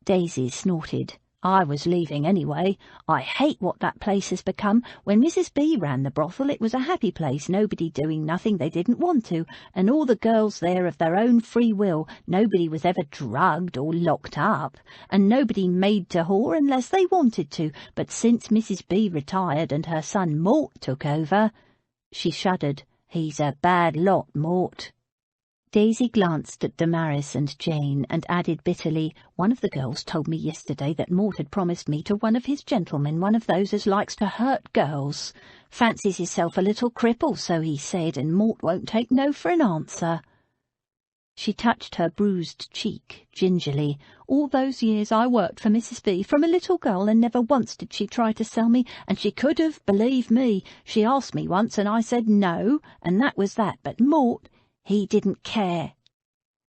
Daisy snorted. "I was leaving anyway. I hate what that place has become. When Mrs. B ran the brothel, it was a happy place, nobody doing nothing they didn't want to, and all the girls there of their own free will. Nobody was ever drugged or locked up, and nobody made to whore unless they wanted to. But since Mrs. B retired and her son Mort took over—" She shuddered. "He's a bad lot, Mort." Daisy glanced at Damaris and Jane and added bitterly, "One of the girls told me yesterday that Mort had promised me to one of his gentlemen, one of those as likes to hurt girls. Fancies himself a little cripple, so he said, and Mort won't take no for an answer." She touched her bruised cheek gingerly. "All those years I worked for Mrs. B, from a little girl, and never once did she try to sell me, and she could have, believe me. She asked me once, and I said no, and that was that. But Mort, he didn't care."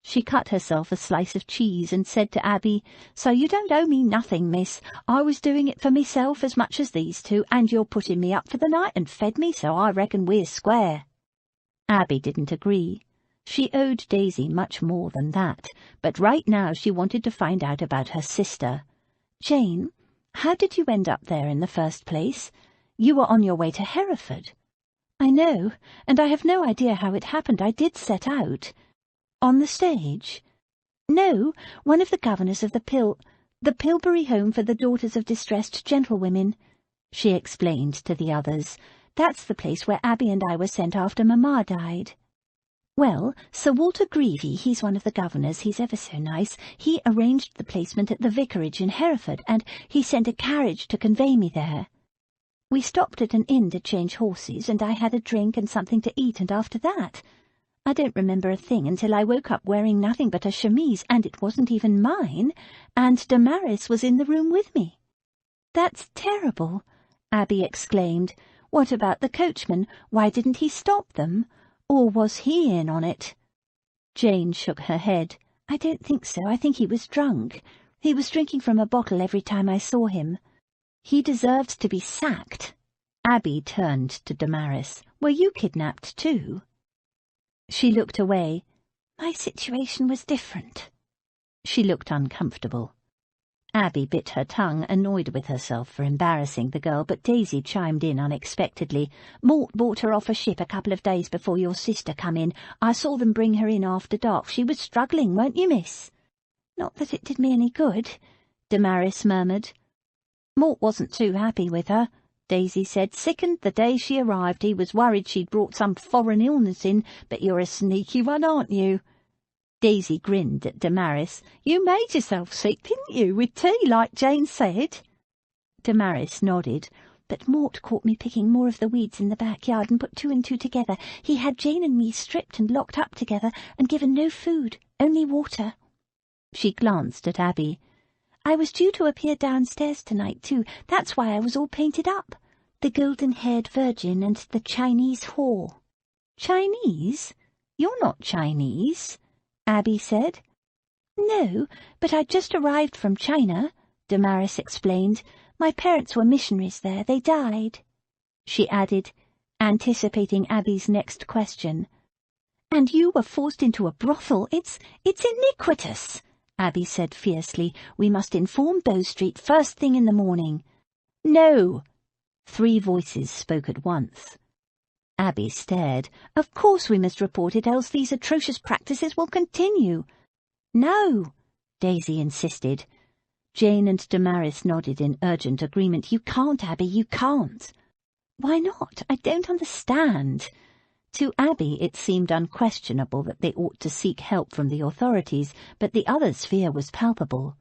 She cut herself a slice of cheese and said to Abby, "So you don't owe me nothing, miss. I was doing it for myself as much as these two, and you're putting me up for the night and fed me, so I reckon we're square." Abby didn't agree. She owed Daisy much more than that, but right now she wanted to find out about her sister. "Jane, how did you end up there in the first place? You were on your way to Hereford." "I know, and I have no idea how it happened. I did set out." "On the stage?" "No, one of the governors of the Pilbury Home for the Daughters of Distressed Gentlewomen," she explained to the others. "That's the place where Abby and I were sent after Mamma died." "Well, Sir Walter Greevy, he's one of the governors, he's ever so nice. He arranged the placement at the vicarage in Hereford, and he sent a carriage to convey me there. We stopped at an inn to change horses, and I had a drink and something to eat, and after that, I don't remember a thing until I woke up wearing nothing but a chemise, and it wasn't even mine, and Damaris was in the room with me." "That's terrible," Abby exclaimed. "What about the coachman? Why didn't he stop them? Or was he in on it?" Jane shook her head. "I don't think so. I think he was drunk. He was drinking from a bottle every time I saw him. He deserves to be sacked." Abby turned to Damaris. "Were you kidnapped too?" She looked away. "My situation was different." She looked uncomfortable. Abby bit her tongue, annoyed with herself for embarrassing the girl, but Daisy chimed in unexpectedly. "Mort bought her off a ship a couple of days before your sister come in. I saw them bring her in after dark. She was struggling, weren't you, miss?" "Not that it did me any good," Damaris murmured. "Mort wasn't too happy with her," Daisy said. "Sickened the day she arrived. He was worried she'd brought some foreign illness in, but you're a sneaky one, aren't you?" Daisy grinned at Damaris. "You made yourself sick, didn't you, with tea, like Jane said?" Damaris nodded. "But Mort caught me picking more of the weeds in the backyard and put two and two together. He had Jane and me stripped and locked up together and given no food, only water." She glanced at Abby. "I was due to appear downstairs tonight, too. That's why I was all painted up. The golden-haired virgin and the Chinese whore." "Chinese? You're not Chinese," Abby said. "No, but I'd just arrived from China," Damaris explained. "My parents were missionaries there. They died." She added, anticipating Abby's next question, "And you were forced into a brothel. It's iniquitous," Abby said fiercely. "We must inform Bow Street first thing in the morning." "No!" 3 voices spoke at once. Abby stared. "Of course we must report it, else these atrocious practices will continue." "No," Daisy insisted. Jane and Damaris nodded in urgent agreement. "You can't, Abby, you can't." "Why not? I don't understand." To Abby it seemed unquestionable that they ought to seek help from the authorities, but the others' fear was palpable.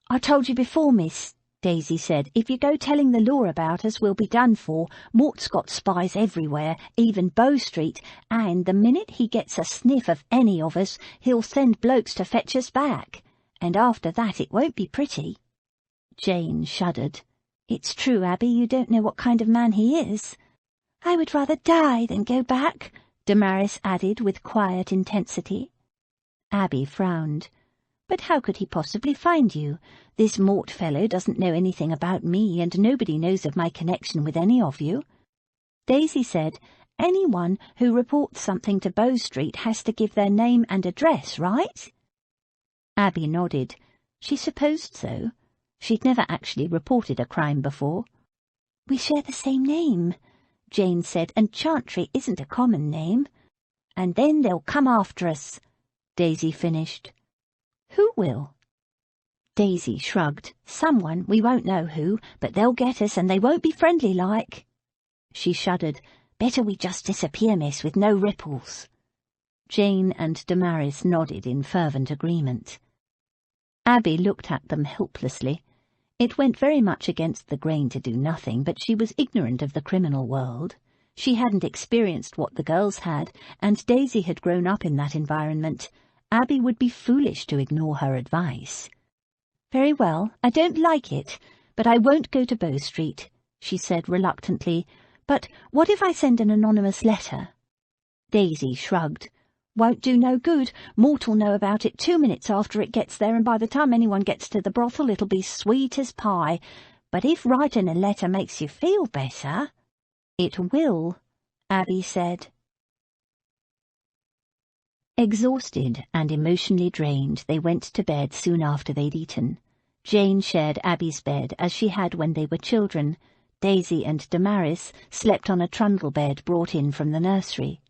"I told you before, miss," Daisy said. "If you go telling the law about us, we'll be done for. Mort's got spies everywhere, even Bow Street, and the minute he gets a sniff of any of us, he'll send blokes to fetch us back. And after that it won't be pretty." Jane shuddered. "It's true, Abby, you don't know what kind of man he is." "I would rather die than go back," Damaris added with quiet intensity. Abby frowned. "But how could he possibly find you? This Mort fellow doesn't know anything about me, and nobody knows of my connection with any of you." Daisy said, "Anyone who reports something to Bow Street has to give their name and address, right?" Abby nodded. She supposed so. She'd never actually reported a crime before. "We share the same name," Jane said, "and Chantry isn't a common name." "And then they'll come after us," Daisy finished. "Who will?" Daisy shrugged. "Someone, we won't know who, but they'll get us, and they won't be friendly like." She shuddered. "Better we just disappear, miss, with no ripples." Jane and Damaris nodded in fervent agreement. Abby looked at them helplessly. It went very much against the grain to do nothing, but she was ignorant of the criminal world. She hadn't experienced what the girls had, and Daisy had grown up in that environment. Abby would be foolish to ignore her advice. "Very well, I don't like it, but I won't go to Bow Street," she said reluctantly. "But what if I send an anonymous letter?" Daisy shrugged. "Won't do no good. Mort'll know about it 2 minutes after it gets there, and by the time anyone gets to the brothel it'll be sweet as pie. But if writing a letter makes you feel better—" "It will," Abby said. Exhausted and emotionally drained, they went to bed soon after they'd eaten. Jane shared Abby's bed as she had when they were children. Daisy and Damaris slept on a trundle bed brought in from the nursery.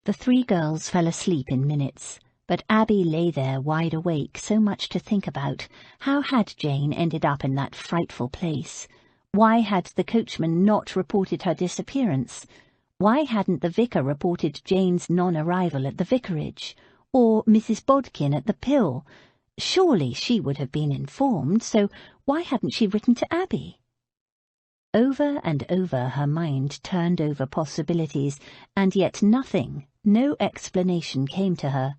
The 3 girls fell asleep in minutes, but Abby lay there wide awake, so much to think about. How had Jane ended up in that frightful place? Why had the coachman not reported her disappearance? Why hadn't the vicar reported Jane's non-arrival at the vicarage? Or Mrs. Bodkin at the Pill? Surely she would have been informed, so why hadn't she written to Abby? Over and over her mind turned over possibilities, and yet nothing, no explanation came to her.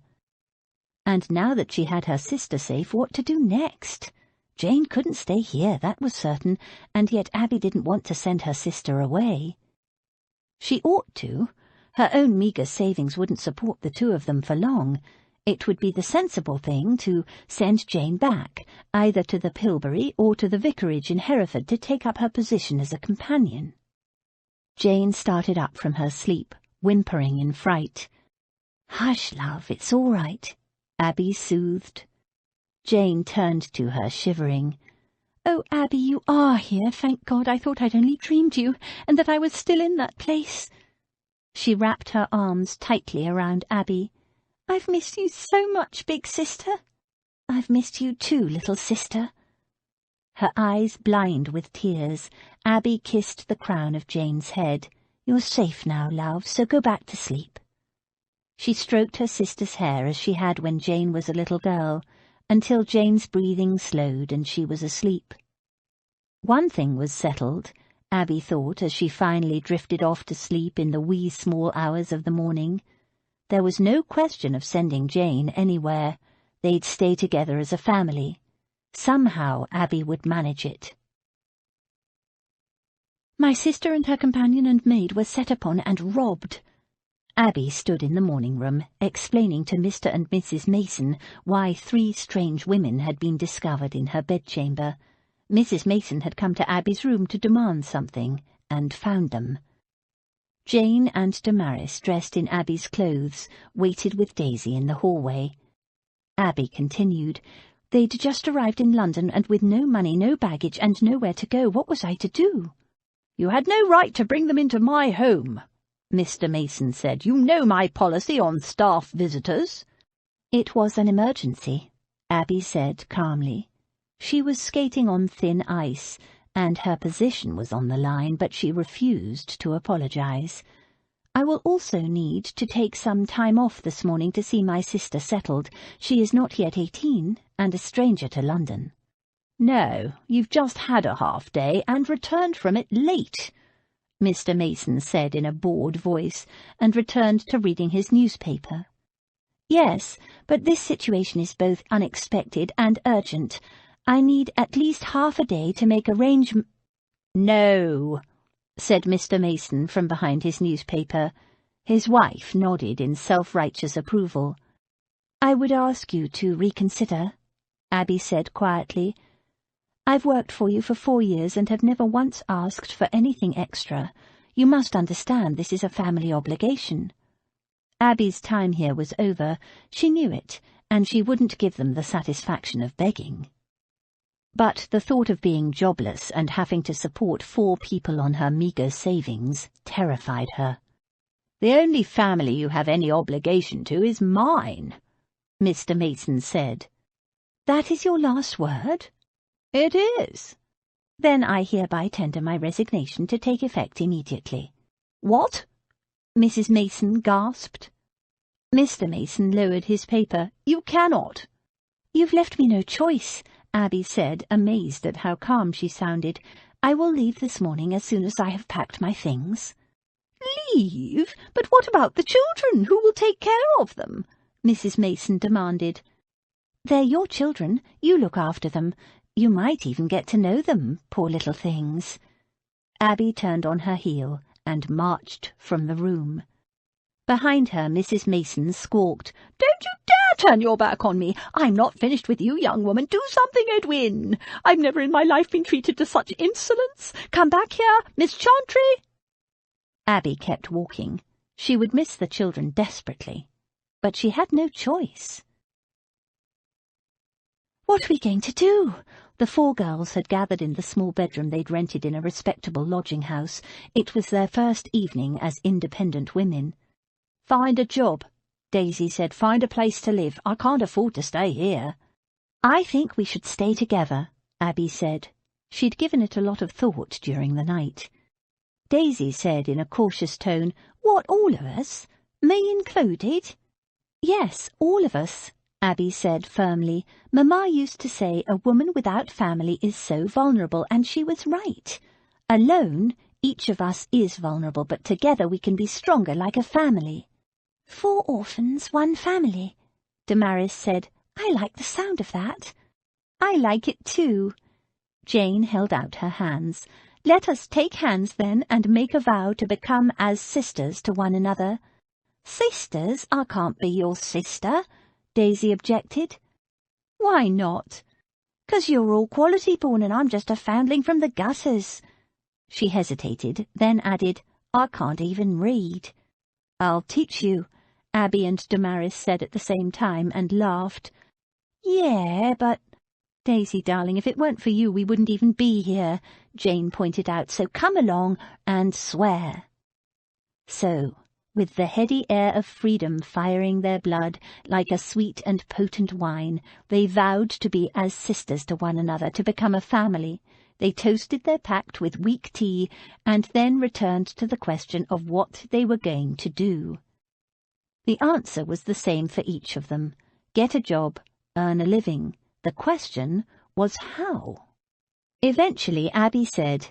And now that she had her sister safe, what to do next? Jane couldn't stay here, that was certain, and yet Abby didn't want to send her sister away. She ought to. Her own meagre savings wouldn't support the 2 of them for long. It would be the sensible thing to send Jane back, either to the Pilbury or to the vicarage in Hereford to take up her position as a companion. Jane started up from her sleep, whimpering in fright. "Hush, love, it's all right," Abby soothed. Jane turned to her, shivering. "Oh, Abby, you are here, thank God. I thought I'd only dreamed you, and that I was still in that place." She wrapped her arms tightly around Abby. "I've missed you so much, big sister." "I've missed you too, little sister." Her eyes blind with tears, Abby kissed the crown of Jane's head. "You're safe now, love, so go back to sleep." She stroked her sister's hair as she had when Jane was a little girl, until Jane's breathing slowed and she was asleep. One thing was settled, Abby thought as she finally drifted off to sleep in the wee small hours of the morning. There was no question of sending Jane anywhere. They'd stay together as a family. Somehow Abby would manage it. My sister and her companion and maid were set upon and robbed. Abby stood in the morning-room, explaining to Mr. and Mrs. Mason why 3 strange women had been discovered in her bedchamber. Mrs. Mason had come to Abby's room to demand something, and found them. Jane and Damaris, dressed in Abby's clothes, waited with Daisy in the hallway. Abby continued, "They'd just arrived in London, and with no money, no baggage, and nowhere to go. What was I to do?" "You had no right to bring them into my home," Mr. Mason said. "You know my policy on staff visitors." "It was an emergency," Abby said calmly. She was skating on thin ice, and her position was on the line, but she refused to apologize. "I will also need to take some time off this morning to see my sister settled. She is not yet 18, and a stranger to London." "No, you've just had a half-day and returned from it late," Mr. Mason said in a bored voice, and returned to reading his newspaper. "Yes, but this situation is both unexpected and urgent. I need at least half a day to make arrangements." "No," said Mr. Mason from behind his newspaper. His wife nodded in self-righteous approval. "I would ask you to reconsider," Abby said quietly. "I've worked for you for 4 years and have never once asked for anything extra. You must understand this is a family obligation." Abby's time here was over. She knew it, and she wouldn't give them the satisfaction of begging. But the thought of being jobless and having to support 4 people on her meagre savings terrified her. "The only family you have any obligation to is mine," Mr. Mason said. "That is your last word?" "It is." "Then I hereby tender my resignation to take effect immediately." "What?" Mrs. Mason gasped. Mr. Mason lowered his paper. "You cannot." "You've left me no choice," Abby said, amazed at how calm she sounded. "I will leave this morning as soon as I have packed my things." "Leave? But what about the children? Who will take care of them?" Mrs. Mason demanded. "They're your children. You look after them. You might even get to know them, poor little things." Abby turned on her heel and marched from the room. Behind her, Mrs. Mason squawked, "Don't you dare turn your back on me! I'm not finished with you, young woman. Do something, Edwin! I've never in my life been treated to such insolence. Come back here, Miss Chantry!" Abby kept walking. She would miss the children desperately, but she had no choice. "What are we going to do?" The 4 girls had gathered in the small bedroom they'd rented in a respectable lodging-house. It was their first evening as independent women. "Find a job," Daisy said. "Find a place to live. I can't afford to stay here." "I think we should stay together," Abby said. She'd given it a lot of thought during the night. Daisy said in a cautious tone, "What, all of us? Me included?" "Yes, all of us," Abby said firmly. "Mamma used to say a woman without family is so vulnerable, and she was right. Alone, each of us is vulnerable, but together we can be stronger like a family." 4 orphans, 1 family, Damaris said. "I like the sound of that." "I like it too." Jane held out her hands. "Let us take hands then and make a vow to become as sisters to one another." "Sisters? I can't be your sister," Daisy objected. "Why not?" "'Cause you're all quality born and I'm just a foundling from the gutters." She hesitated, then added, "I can't even read." "I'll teach you," Abby and Damaris said at the same time, and laughed. "Yeah, but—" "Daisy, darling, if it weren't for you we wouldn't even be here," Jane pointed out, "so come along and swear." So, with the heady air of freedom firing their blood like a sweet and potent wine, they vowed to be as sisters to one another, to become a family. They toasted their pact with weak tea, and then returned to the question of what they were going to do. The answer was the same for each of them. Get a job, earn a living. The question was how. Eventually Abby said,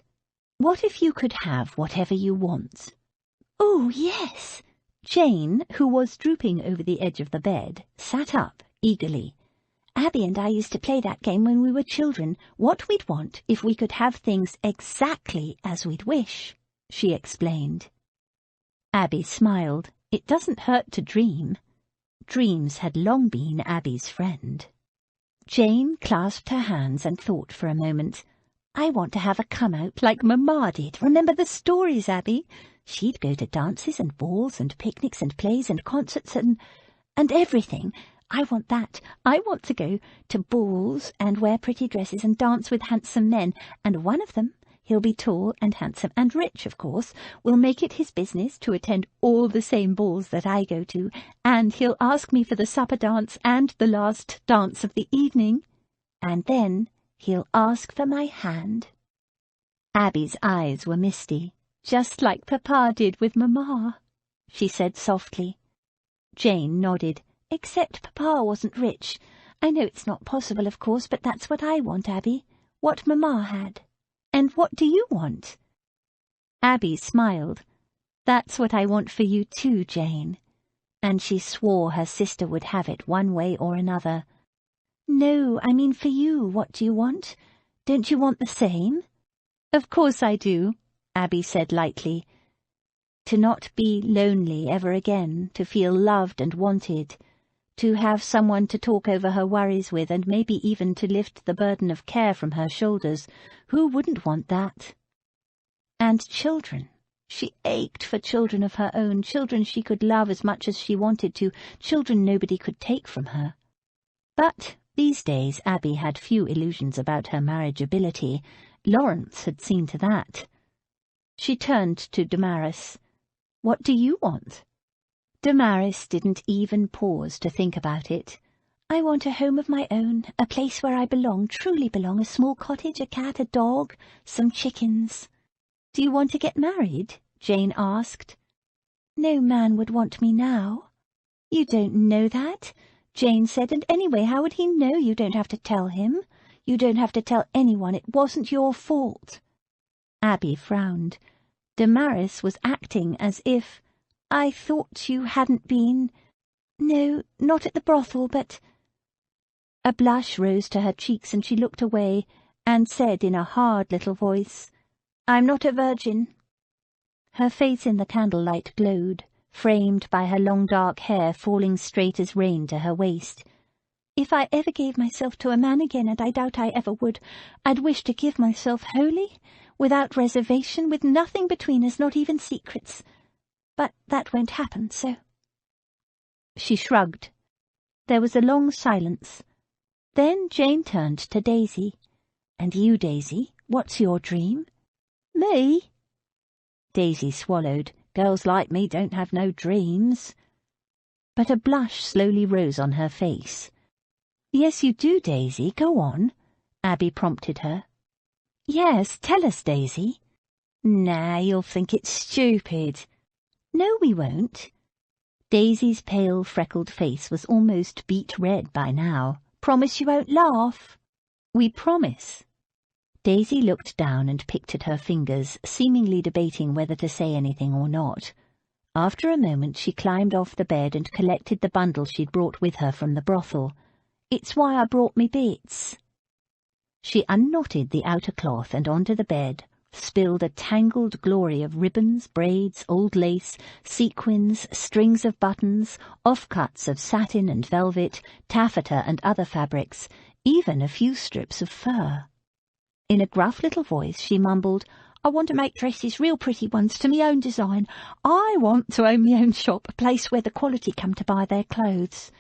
"What if you could have whatever you want?" "Oh, yes." Jane, who was drooping over the edge of the bed, sat up eagerly. Abby and I used to play that game when we were children, what we'd want if we could have things exactly as we'd wish, she explained. Abby smiled. It doesn't hurt to dream. Dreams had long been Abby's friend. Jane clasped her hands and thought for a moment. I want to have a come-out like Mamma did. Remember the stories, Abby? She'd go to dances and balls and picnics and plays and concerts and everything. I want that. I want to go to balls and wear pretty dresses and dance with handsome men, and one of them, he'll be tall and handsome and rich, of course, will make it his business to attend all the same balls that I go to, and he'll ask me for the supper dance and the last dance of the evening, and then he'll ask for my hand. Abby's eyes were misty, just like Papa did with Mamma, she said softly. Jane nodded. Except Papa wasn't rich. I know it's not possible, of course, but that's what I want, Abby. What Mamma had. And what do you want? Abby smiled. That's what I want for you too, Jane. And she swore her sister would have it one way or another. No, I mean for you, what do you want? Don't you want the same? Of course I do, Abby said lightly. To not be lonely ever again, to feel loved and wanted, to have someone to talk over her worries with, and maybe even to lift the burden of care from her shoulders. Who wouldn't want that? And children. She ached for children of her own, children she could love as much as she wanted to, children nobody could take from her. But these days Abby had few illusions about her marriageability. Lawrence had seen to that. She turned to Damaris. What do you want? Damaris didn't even pause to think about it. I want a home of my own, a place where I belong, truly belong, a small cottage, a cat, a dog, some chickens. Do you want to get married? Jane asked. No man would want me now. You don't know that, Jane said, and anyway, how would he know? You don't have to tell him. You don't have to tell anyone. It wasn't your fault. Abby frowned. Damaris was acting as if, I thought you hadn't been. No, not at the brothel, but... A blush rose to her cheeks and she looked away and said in a hard little voice, I'm not a virgin. Her face in the candlelight glowed, framed by her long dark hair falling straight as rain to her waist. If I ever gave myself to a man again, and I doubt I ever would, I'd wish to give myself wholly, without reservation, with nothing between us, not even secrets. But that won't happen, so... She shrugged. There was a long silence. Then Jane turned to Daisy. And you, Daisy, what's your dream? Me? Daisy swallowed. Girls like me don't have no dreams. But a blush slowly rose on her face. Yes, you do, Daisy. Go on, Abby prompted her. Yes, tell us, Daisy. Nah, you'll think it's stupid. No, we won't. Daisy's pale, freckled face was almost beet red by now. Promise you won't laugh? We promise. Daisy looked down and picked at her fingers, seemingly debating whether to say anything or not. After a moment she climbed off the bed and collected the bundle she'd brought with her from the brothel. It's why I brought me bits. She unknotted the outer cloth and onto the bed, spilled a tangled glory of ribbons, braids, old lace, sequins, strings of buttons, offcuts of satin and velvet, taffeta and other fabrics, even a few strips of fur. In a gruff little voice she mumbled, I want to make dresses, real pretty ones, to me own design. I want to own me own shop, a place where the quality come to buy their clothes.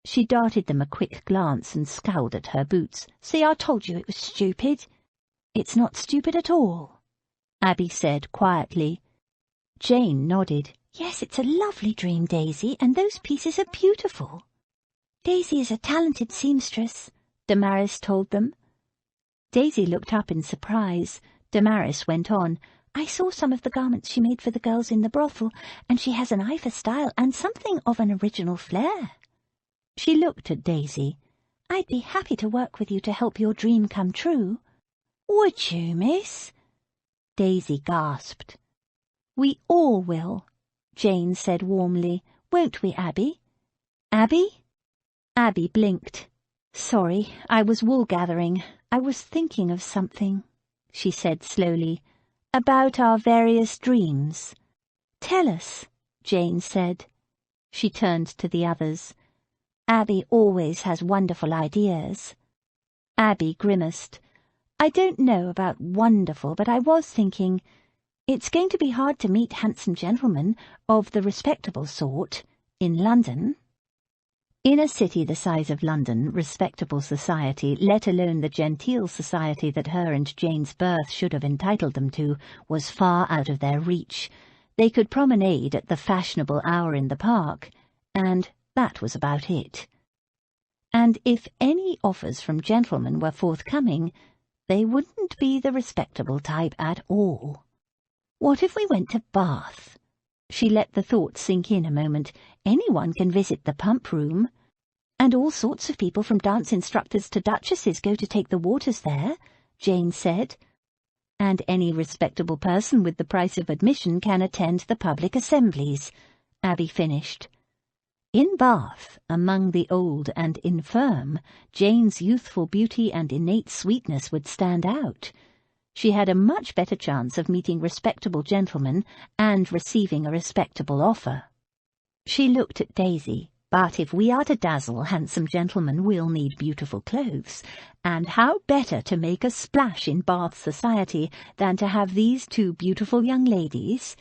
She darted them a quick glance and scowled at her boots. See, I told you it was stupid. It's not stupid at all, Abby said quietly. Jane nodded. Yes, it's a lovely dream, Daisy, and those pieces are beautiful. Daisy is a talented seamstress, Damaris told them. Daisy looked up in surprise. Damaris went on. I saw some of the garments she made for the girls in the brothel, and she has an eye for style and something of an original flair. She looked at Daisy. I'd be happy to work with you to help your dream come true. Would you, miss? Daisy gasped. We all will, Jane said warmly. Won't we, Abby? Abby? Abby blinked. "Sorry, I was wool-gathering. I was thinking of something," she said slowly, "about our various dreams." "Tell us," Jane said. She turned to the others. "Abby always has wonderful ideas." Abby grimaced. "I don't know about wonderful, but I was thinking, it's going to be hard to meet handsome gentlemen of the respectable sort in London." In a city the size of London, respectable society, let alone the genteel society that her and Jane's birth should have entitled them to, was far out of their reach. They could promenade at the fashionable hour in the park, and that was about it. And if any offers from gentlemen were forthcoming, they wouldn't be the respectable type at all. What if we went to Bath? She let the thought sink in a moment. Anyone can visit the pump room. And all sorts of people, from dance instructors to duchesses, go to take the waters there, Jane said. And any respectable person with the price of admission can attend the public assemblies, Abby finished. In Bath, among the old and infirm, Jane's youthful beauty and innate sweetness would stand out. She had a much better chance of meeting respectable gentlemen and receiving a respectable offer. She looked at Daisy. "But if we are to dazzle handsome gentlemen, we'll need beautiful clothes, and how better to make a splash in Bath society than to have these two beautiful young ladies?"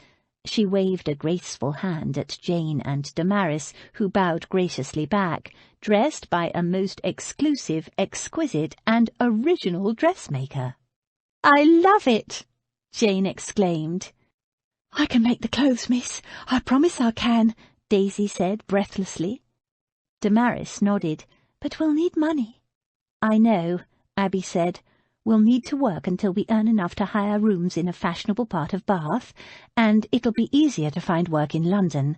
She waved a graceful hand at Jane and Damaris, who bowed graciously back, dressed by a most exclusive, exquisite, and original dressmaker. "I love it!" Jane exclaimed. "I can make the clothes, miss. I promise I can," Daisy said breathlessly. Damaris nodded. "But we'll need money." "I know," Abby said. "We'll need to work until we earn enough to hire rooms in a fashionable part of Bath, and it'll be easier to find work in London.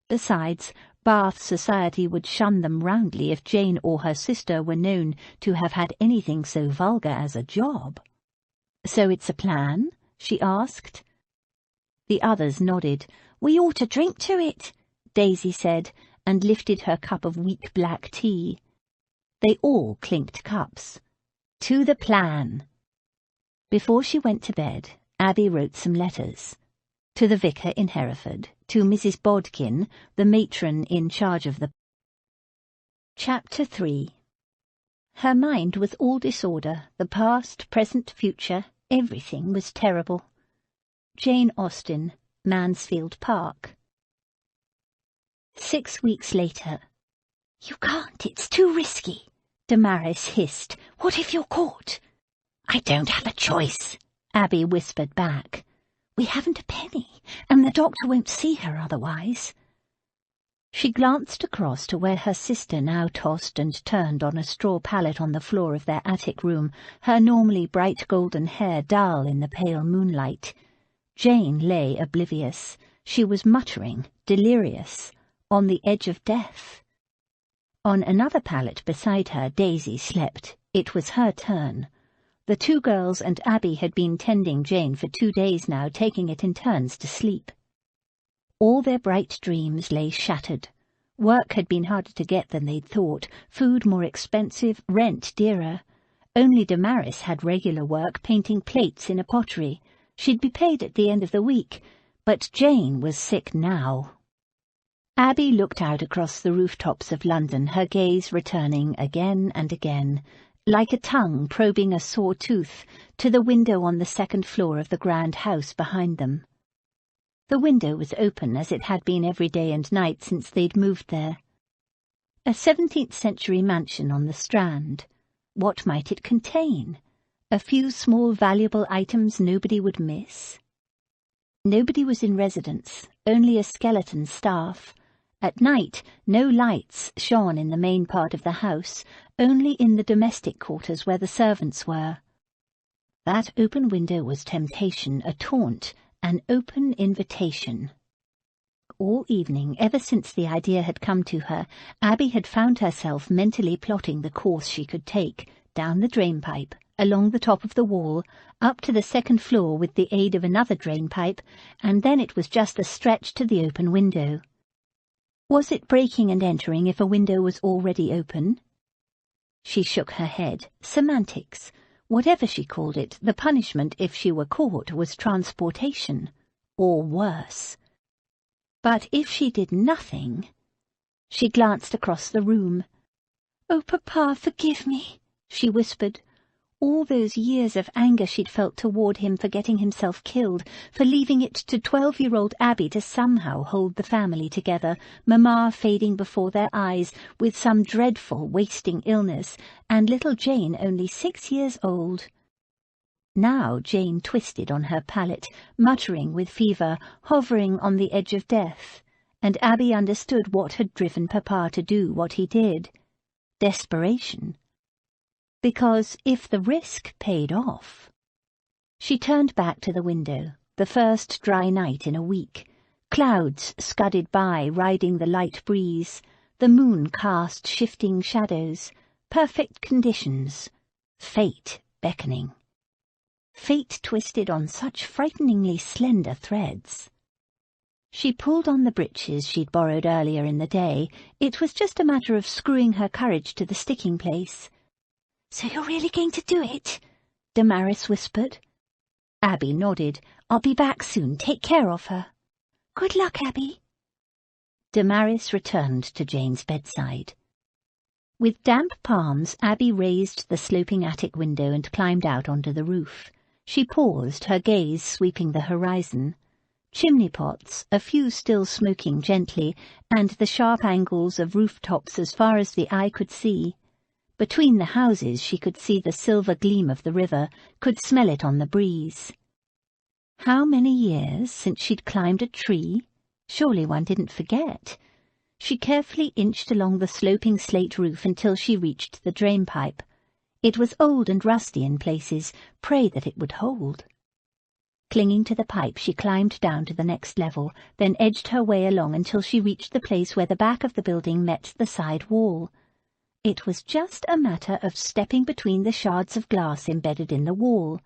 Besides, Bath society would shun them roundly if Jane or her sister were known to have had anything so vulgar as a job." "So it's a plan?" she asked. The others nodded. "We ought to drink to it," Daisy said, and lifted her cup of weak black tea. They all clinked cups. "To the plan." Before she went to bed, Abby wrote some letters. To the vicar in Hereford, to Mrs. Bodkin, the matron in charge of the... Chapter 3. Her mind was all disorder. The past, present, future, everything was terrible. Jane Austen, Mansfield Park. 6 weeks later. "You can't, it's too risky," Damaris hissed. "What if you're caught?" "I don't have a choice," Abby whispered back. "We haven't a penny, and the doctor won't see her otherwise." She glanced across to where her sister now tossed and turned on a straw pallet on the floor of their attic room, her normally bright golden hair dull in the pale moonlight. Jane lay oblivious. She was muttering, delirious, on the edge of death. On another pallet beside her, Daisy slept. It was her turn. The two girls and Abby had been tending Jane for 2 days now, taking it in turns to sleep. All their bright dreams lay shattered. Work had been harder to get than they'd thought, food more expensive, rent dearer. Only Damaris had regular work, painting plates in a pottery. She'd be paid at the end of the week, but Jane was sick now. Abby looked out across the rooftops of London, her gaze returning again and again, like a tongue probing a sore tooth, to the window on the second floor of the grand house behind them. The window was open, as it had been every day and night since they'd moved there. A 17th-century mansion on the Strand. What might it contain? A few small valuable items nobody would miss? Nobody was in residence, only a skeleton staff. At night, no lights shone in the main part of the house, only in the domestic quarters where the servants were. That open window was temptation, a taunt, an open invitation. All evening, ever since the idea had come to her, Abby had found herself mentally plotting the course she could take, down the drainpipe, along the top of the wall, up to the second floor with the aid of another drainpipe, and then it was just a stretch to the open window. Was it breaking and entering if a window was already open? She shook her head. Semantics. Whatever she called it, the punishment if she were caught was transportation, or worse. But if she did nothing... She glanced across the room. "Oh, Papa, forgive me," she whispered. All those years of anger she'd felt toward him for getting himself killed, for leaving it to 12-year-old Abby to somehow hold the family together, Mamma fading before their eyes with some dreadful wasting illness, and little Jane only 6 years old. Now Jane twisted on her pallet, muttering with fever, hovering on the edge of death, and Abby understood what had driven Papa to do what he did. Desperation. Because if the risk paid off... She turned back to the window, the first dry night in a week. Clouds scudded by, riding the light breeze. The moon cast shifting shadows. Perfect conditions. Fate beckoning. Fate twisted on such frighteningly slender threads. She pulled on the breeches she'd borrowed earlier in the day. It was just a matter of screwing her courage to the sticking place. "So you're really going to do it?" Damaris whispered. Abby nodded. "I'll be back soon. Take care of her." "Good luck, Abby." Damaris returned to Jane's bedside. With damp palms, Abby raised the sloping attic window and climbed out onto the roof. She paused, her gaze sweeping the horizon. Chimney pots, a few still smoking gently, and the sharp angles of rooftops as far as the eye could see. Between the houses she could see the silver gleam of the river, could smell it on the breeze. How many years since she'd climbed a tree? Surely one didn't forget. She carefully inched along the sloping slate roof until she reached the drainpipe. It was old and rusty in places. Pray that it would hold. Clinging to the pipe, she climbed down to the next level, then edged her way along until she reached the place where the back of the building met the side wall. It was just a matter of stepping between the shards of glass embedded in the wall.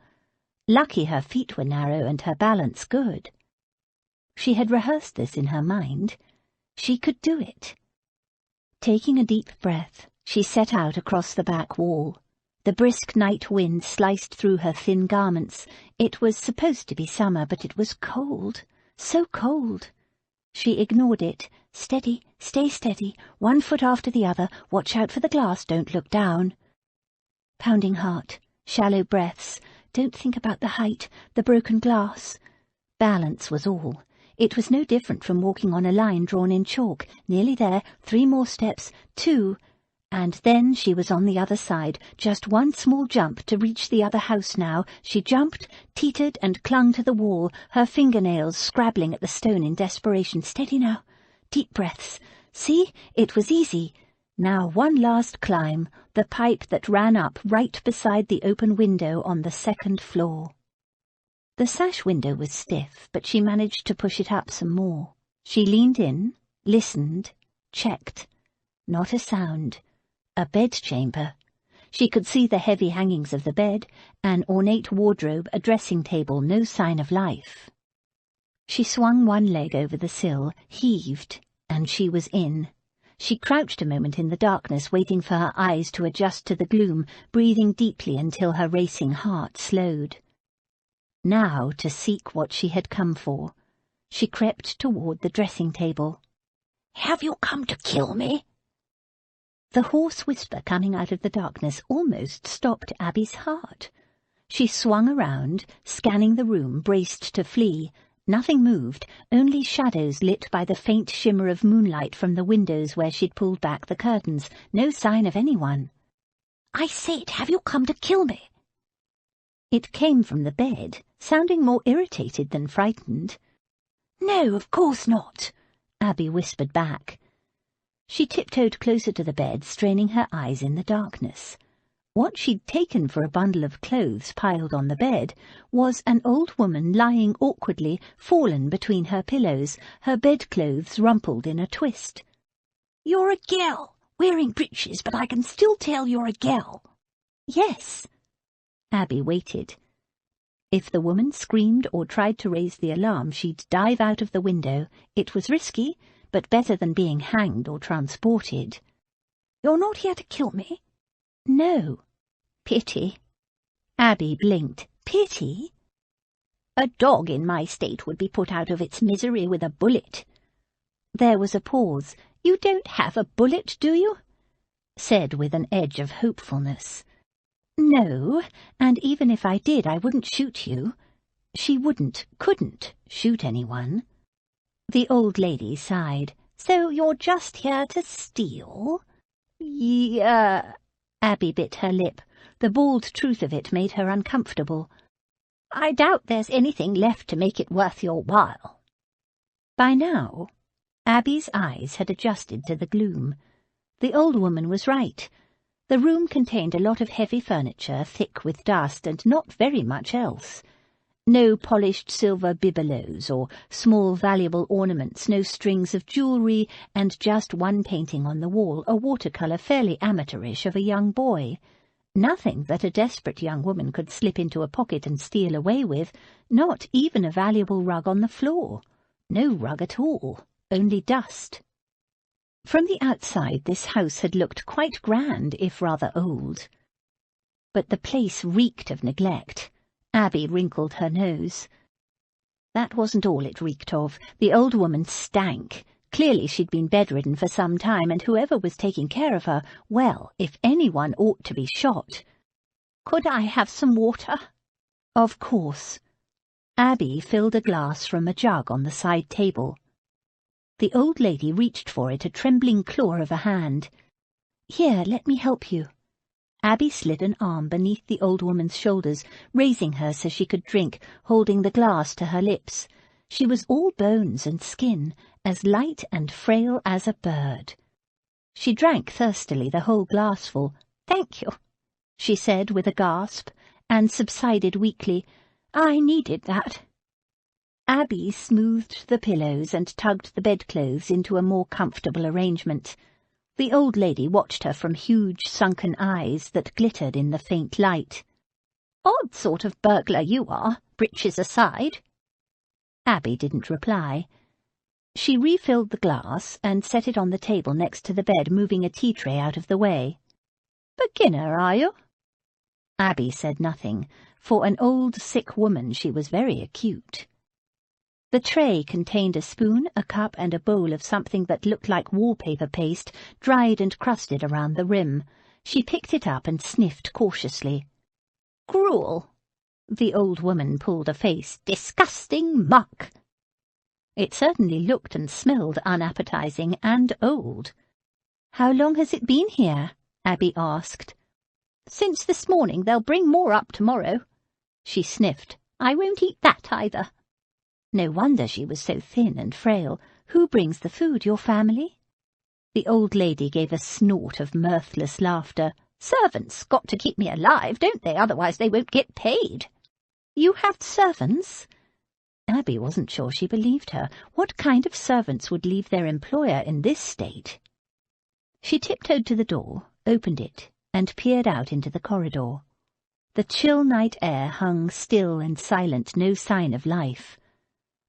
Lucky her feet were narrow and her balance good. She had rehearsed this in her mind. She could do it. Taking a deep breath, she set out across the back wall. The brisk night wind sliced through her thin garments. It was supposed to be summer, but it was cold, so cold. She ignored it. Steady, stay steady, 1 foot after the other, watch out for the glass, don't look down. Pounding heart, shallow breaths, don't think about the height, the broken glass. Balance was all. It was no different from walking on a line drawn in chalk. Nearly there, 3 more steps, 2, and then she was on the other side. Just 1 small jump to reach the other house now. She jumped, teetered, and clung to the wall, her fingernails scrabbling at the stone in desperation. Steady now. Deep breaths. See, it was easy. Now 1 last climb, the pipe that ran up right beside the open window on the 2nd floor. The sash window was stiff, but she managed to push it up some more. She leaned in, listened, checked. Not a sound. A bedchamber. She could see the heavy hangings of the bed, an ornate wardrobe, a dressing table, no sign of life. She swung 1 leg over the sill, heaved, and she was in. She crouched a moment in the darkness, waiting for her eyes to adjust to the gloom, breathing deeply until her racing heart slowed. Now to seek what she had come for. She crept toward the dressing table. "Have you come to kill me?" The hoarse whisper coming out of the darkness almost stopped Abby's heart. She swung around, scanning the room, braced to flee. Nothing moved, only shadows lit by the faint shimmer of moonlight from the windows where she'd pulled back the curtains. No sign of anyone. "I said, have you come to kill me?" It came from the bed, sounding more irritated than frightened. "No, of course not," Abby whispered back. She tiptoed closer to the bed, straining her eyes in the darkness. What she'd taken for a bundle of clothes piled on the bed was an old woman lying awkwardly, fallen between her pillows, her bedclothes rumpled in a twist. "You're a gal, wearing breeches, but I can still tell you're a gal." "Yes." Abby waited. If the woman screamed or tried to raise the alarm, she'd dive out of the window. It was risky, but better than being hanged or transported. "You're not here to kill me?" No. Pity. Abby blinked. Pity? A dog in my state would be put out of its misery with a bullet. There was a pause. You don't have a bullet, do you? Said with an edge of hopefulness. No, and even if I did, I wouldn't shoot you. She couldn't shoot anyone. The old lady sighed. So you're just here to steal? Yeah. Abby bit her lip. The bald truth of it made her uncomfortable. I doubt there's anything left to make it worth your while. By now, Abby's eyes had adjusted to the gloom. The old woman was right. The room contained a lot of heavy furniture, thick with dust, and not very much else. No polished silver bibelots or small valuable ornaments, no strings of jewellery, and just one painting on the wall, a watercolour fairly amateurish of a young boy. Nothing that a desperate young woman could slip into a pocket and steal away with, not even a valuable rug on the floor. No rug at all, only dust. From the outside this house had looked quite grand, if rather old. But the place reeked of neglect. Abby wrinkled her nose. That wasn't all it reeked of. The old woman stank. Clearly she'd been bedridden for some time, and whoever was taking care of her, well, if anyone ought to be shot. Could I have some water? Of course. Abby filled a glass from a jug on the side table. The old lady reached for it, a trembling claw of a hand. Here, let me help you. Abby slid an arm beneath the old woman's shoulders, raising her so she could drink, holding the glass to her lips. She was all bones and skin, as light and frail as a bird. She drank thirstily the whole glassful. "Thank you," she said with a gasp, and subsided weakly. "I needed that." Abby smoothed the pillows and tugged the bedclothes into a more comfortable arrangement. The old lady watched her from huge sunken eyes that glittered in the faint light. "Odd sort of burglar you are, breeches aside." Abby didn't reply. She refilled the glass and set it on the table next to the bed, moving a tea tray out of the way. "Beginner, are you?" Abby said nothing. For an old, sick woman she was very acute. The tray contained a spoon, a cup, and a bowl of something that looked like wallpaper paste, dried and crusted around the rim. She picked it up and sniffed cautiously. "Gruel." The old woman pulled a face. "Disgusting muck." It certainly looked and smelled unappetizing and old. "How long has it been here?" Abby asked. "Since this morning. They'll bring more up tomorrow." She sniffed. "I won't eat that either." No wonder she was so thin and frail. Who brings the food, your family? The old lady gave a snort of mirthless laughter. "Servants got to keep me alive, don't they? Otherwise they won't get paid." "You have servants?" Abby wasn't sure she believed her. What kind of servants would leave their employer in this state? She tiptoed to the door, opened it, and peered out into the corridor. The chill night air hung still and silent, no sign of life.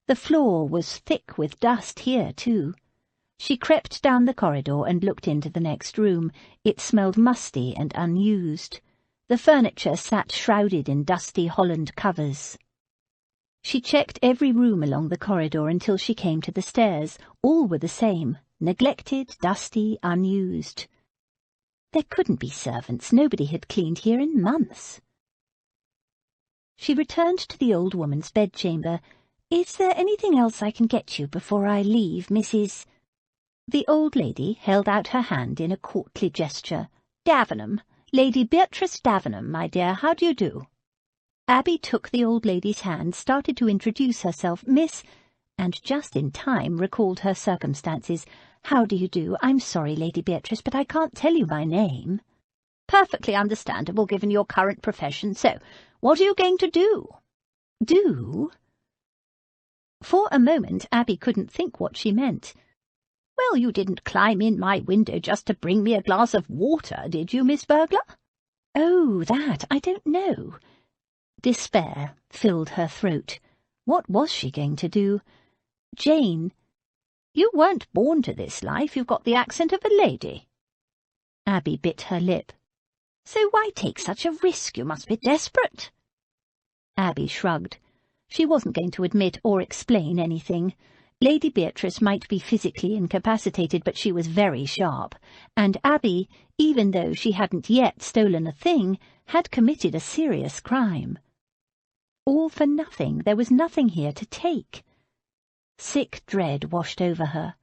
The floor was thick with dust here, too. She crept down the corridor and looked into the next room. It smelled musty and unused. The furniture sat shrouded in dusty Holland covers. She checked every room along the corridor until she came to the stairs. All were the same, neglected, dusty, unused. There couldn't be servants. Nobody had cleaned here in months. She returned to the old woman's bedchamber. "Is there anything else I can get you before I leave, Mrs.?" The old lady held out her hand in a courtly gesture. "Davenham, Lady Beatrice Davenham, my dear, how do you do?" Abby took the old lady's hand, started to introduce herself. "Miss," and just in time recalled her circumstances. "How do you do? I'm sorry, Lady Beatrice, but I can't tell you my name." "Perfectly understandable, given your current profession. So, what are you going to do?" "Do?" For a moment Abby couldn't think what she meant. "Well, you didn't climb in my window just to bring me a glass of water, did you, Miss Burglar?" "Oh, that, I don't know." Despair filled her throat. What was she going to do? "Jane." "You weren't born to this life. You've got the accent of a lady." Abby bit her lip. So why take such a risk? You must be desperate. Abby shrugged. She wasn't going to admit or explain anything. Lady Beatrice might be physically incapacitated, but she was very sharp, and Abby, even though she hadn't yet stolen a thing, had committed a serious crime. All for nothing. There was nothing here to take. Sick dread washed over her.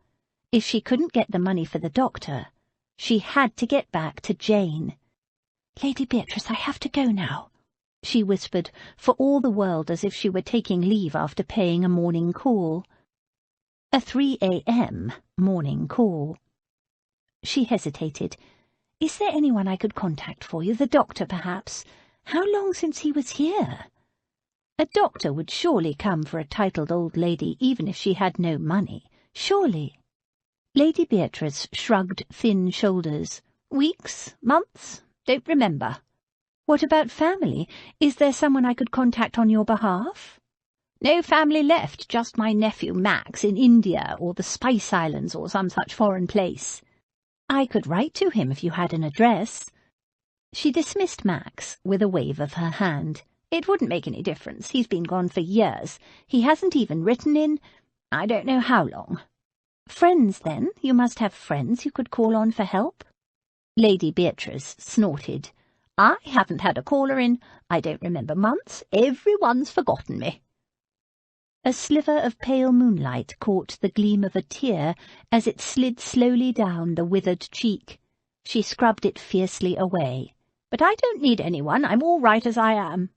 If she couldn't get the money for the doctor, she had to get back to Jane. Lady Beatrice, I have to go now, she whispered, for all the world as if she were taking leave after paying a morning call. A 3 a.m. morning call. She hesitated. Is there anyone I could contact for you? The doctor, perhaps? How long since he was here? A doctor would surely come for a titled old lady, even if she had no money. Surely. Lady Beatrice shrugged thin shoulders. Weeks? Months? Don't remember. What about family? Is there someone I could contact on your behalf? No family left, just my nephew Max in India or the Spice Islands or some such foreign place. I could write to him if you had an address. She dismissed Max with a wave of her hand. It wouldn't make any difference. He's been gone for years. He hasn't even written in I don't know how long. Friends, then? You must have friends you could call on for help? Lady Beatrice snorted. I haven't had a caller in, I don't remember, months. Everyone's forgotten me. A sliver of pale moonlight caught the gleam of a tear as it slid slowly down the withered cheek. She scrubbed it fiercely away. But I don't need anyone. I'm all right as I am.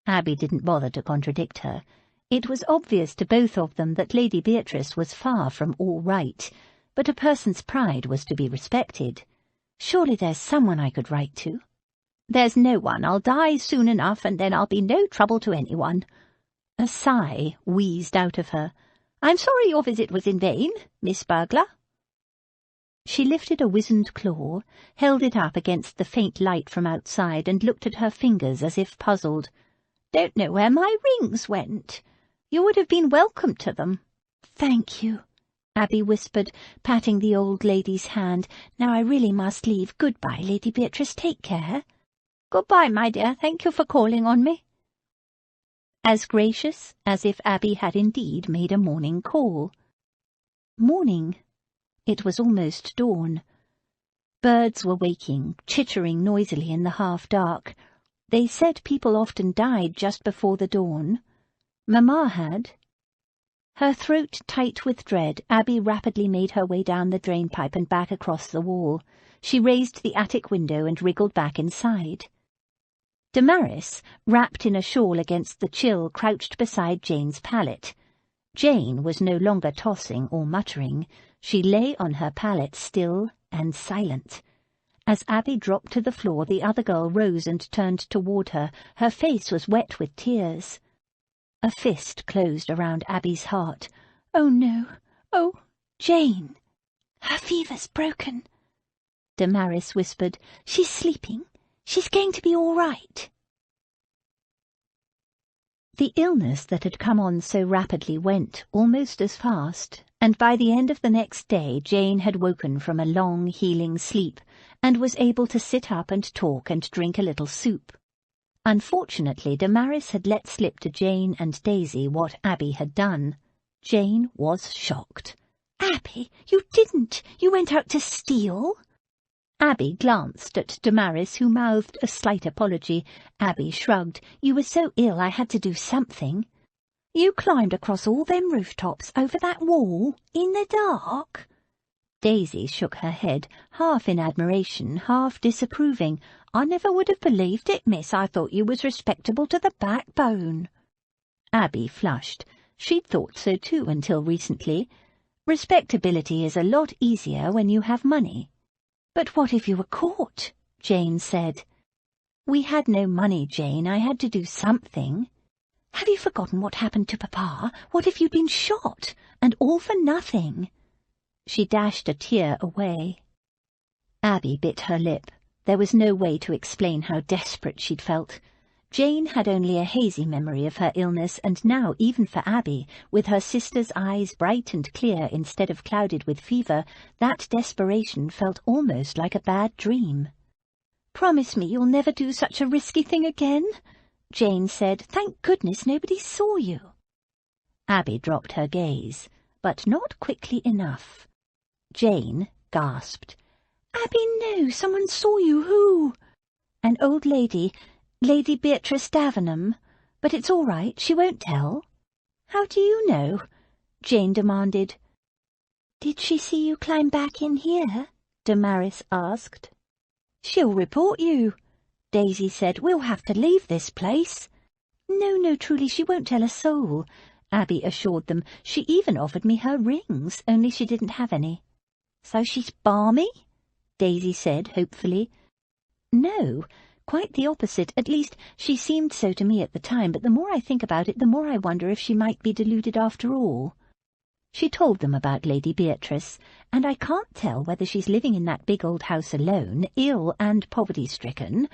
Abby didn't bother to contradict her. It was obvious to both of them that Lady Beatrice was far from all right, but a person's pride was to be respected. Surely there's someone I could write to. There's no one. I'll die soon enough, and then I'll be no trouble to anyone. A sigh wheezed out of her. I'm sorry your visit was in vain, Miss Burglar. She lifted a wizened claw, held it up against the faint light from outside, and looked at her fingers as if puzzled. Don't know where my rings went. You would have been welcome to them. Thank you, Abby whispered, patting the old lady's hand. Now I really must leave. Goodbye, Lady Beatrice. Take care. Goodbye, my dear. Thank you for calling on me. As gracious as if Abby had indeed made a morning call. Morning. It was almost dawn. Birds were waking, chittering noisily in the half-dark. They said people often died just before the dawn. Mamma had. Her throat tight with dread, Abby rapidly made her way down the drain-pipe and back across the wall. She raised the attic window and wriggled back inside. Damaris, wrapped in a shawl against the chill, crouched beside Jane's pallet. Jane was no longer tossing or muttering. She lay on her pallet, still and silent. As Abby dropped to the floor, the other girl rose and turned toward her. Her face was wet with tears. A fist closed around Abby's heart. Oh, no. Oh, Jane. Her fever's broken, Damaris whispered. She's sleeping. She's going to be all right. The illness that had come on so rapidly went almost as fast, and by the end of the next day Jane had woken from a long, healing sleep, and was able to sit up and talk and drink a little soup. Unfortunately, Damaris had let slip to Jane and Daisy what Abby had done. Jane was shocked. Abby, you didn't! You went out to steal? Abby glanced at Damaris, who mouthed a slight apology. Abby shrugged. You were so ill I had to do something. You climbed across all them rooftops, over that wall, in the dark? Daisy shook her head, half in admiration, half disapproving. I never would have believed it, miss. I thought you was respectable to the backbone. Abby flushed. She'd thought so too until recently. Respectability is a lot easier when you have money. But what if you were caught? Jane said. We had no money, Jane. I had to do something. Have you forgotten what happened to Papa? What if you'd been shot? And all for nothing? She dashed a tear away. Abby bit her lip. There was no way to explain how desperate she'd felt. Jane had only a hazy memory of her illness, and now, even for Abby, with her sister's eyes bright and clear instead of clouded with fever, that desperation felt almost like a bad dream. "Promise me you'll never do such a risky thing again," Jane said. "Thank goodness nobody saw you." Abby dropped her gaze, but not quickly enough. Jane gasped. "Abby, no, someone saw you. Who?" "An old lady, Lady Beatrice Davenham. But it's all right, she won't tell." "How do you know?" Jane demanded. "Did she see you climb back in here?" Damaris asked. "She'll report you," Daisy said. "We'll have to leave this place." No, truly, she won't tell a soul," Abby assured them. "She even offered me her rings, only she didn't have any." "So she's balmy?" Daisy said hopefully. "No, quite the opposite. At least, she seemed so to me at the time, but the more I think about it, the more I wonder if she might be deluded after all." She told them about Lady Beatrice, and I can't tell whether she's living in that big old house alone, ill and poverty-stricken,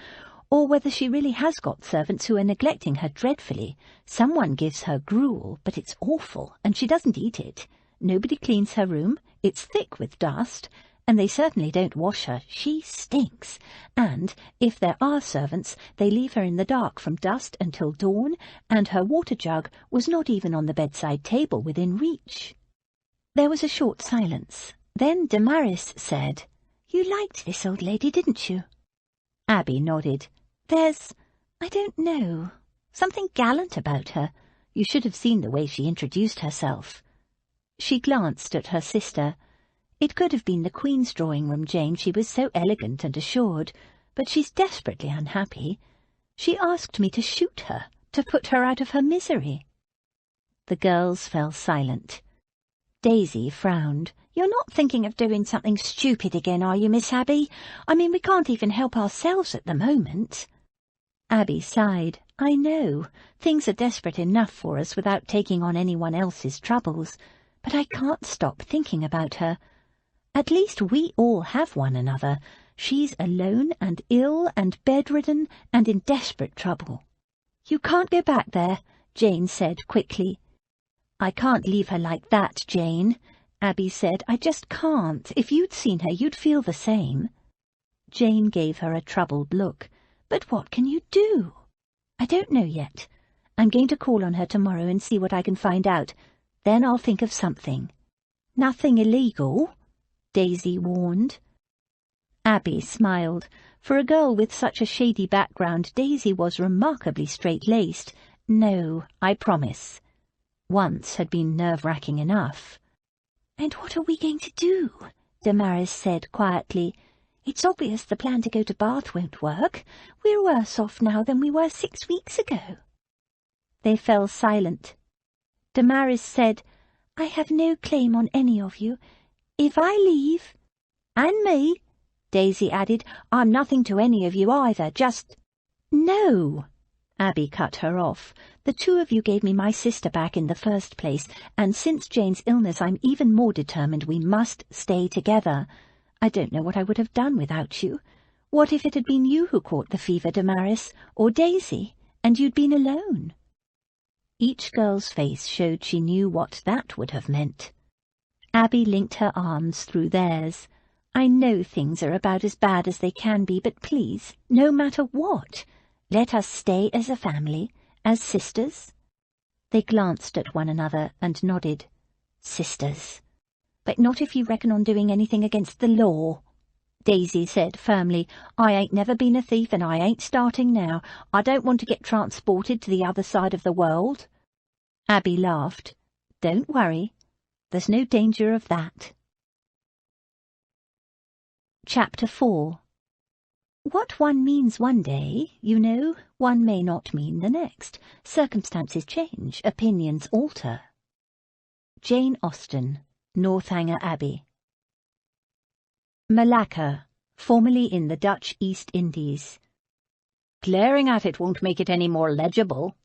or whether she really has got servants who are neglecting her dreadfully. Someone gives her gruel, but it's awful, and she doesn't eat it. Nobody cleans her room, it's thick with dust, and they certainly don't wash her. She stinks, and, if there are servants, they leave her in the dark from dusk until dawn, and her water jug was not even on the bedside table within reach. There was a short silence. Then Damaris said, "You liked this old lady, didn't you?" Abby nodded. I don't know, something gallant about her. You should have seen the way she introduced herself." She glanced at her sister. "It could have been the Queen's drawing-room, Jane. She was so elegant and assured, but she's desperately unhappy. She asked me to shoot her, to put her out of her misery." The girls fell silent. Daisy frowned. "You're not thinking of doing something stupid again, are you, Miss Abby? I mean, we can't even help ourselves at the moment." Abby sighed. "I know. Things are desperate enough for us without taking on anyone else's troubles, but I can't stop thinking about her. At least we all have one another. She's alone and ill and bedridden and in desperate trouble." "You can't go back there," Jane said quickly. "I can't leave her like that, Jane," Abby said. "I just can't. If you'd seen her, you'd feel the same." Jane gave her a troubled look. "But what can you do?" "I don't know yet. I'm going to call on her tomorrow and see what I can find out. Then I'll think of something." "Nothing illegal?" Daisy warned. Abby smiled. For a girl with such a shady background, Daisy was remarkably straight-laced. "No, I promise." Once had been nerve-wracking enough. "And what are we going to do?" Damaris said quietly. "It's obvious the plan to go to Bath won't work. We're worse off now than we were 6 weeks ago." They fell silent. Damaris said, "I have no claim on any of you. If I leave—" "And me," Daisy added. "I'm nothing to any of you either, just—" "No," Abby cut her off. "The two of you gave me my sister back in the first place, and since Jane's illness I'm even more determined we must stay together. I don't know what I would have done without you. What if it had been you who caught the fever, Damaris, or Daisy, and you'd been alone?" Each girl's face showed she knew what that would have meant. Abby linked her arms through theirs. "I know things are about as bad as they can be, but please, no matter what, let us stay as a family, as sisters." They glanced at one another and nodded. "Sisters. But not if you reckon on doing anything against the law," Daisy said firmly. "I ain't never been a thief, and I ain't starting now. I don't want to get transported to the other side of the world." Abby laughed. "Don't worry. There's no danger of that." Chapter 4. What one means one day, you know, one may not mean the next. Circumstances change, opinions alter. Jane Austen, Northanger Abbey. Malacca, formerly in the Dutch East Indies. "Glaring at it won't make it any more legible."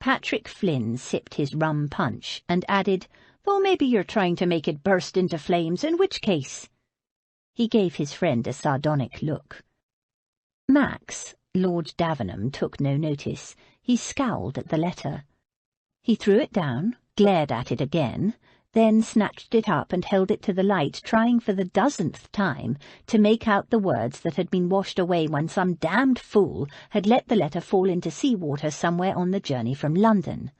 Patrick Flynn sipped his rum punch and added, "Though maybe you're trying to make it burst into flames, in which case—" He gave his friend a sardonic look. Max, Lord Davenham, took no notice. He scowled at the letter. He threw it down, glared at it again, then snatched it up and held it to the light, trying for the 10th time to make out the words that had been washed away when some damned fool had let the letter fall into sea-water somewhere on the journey from London.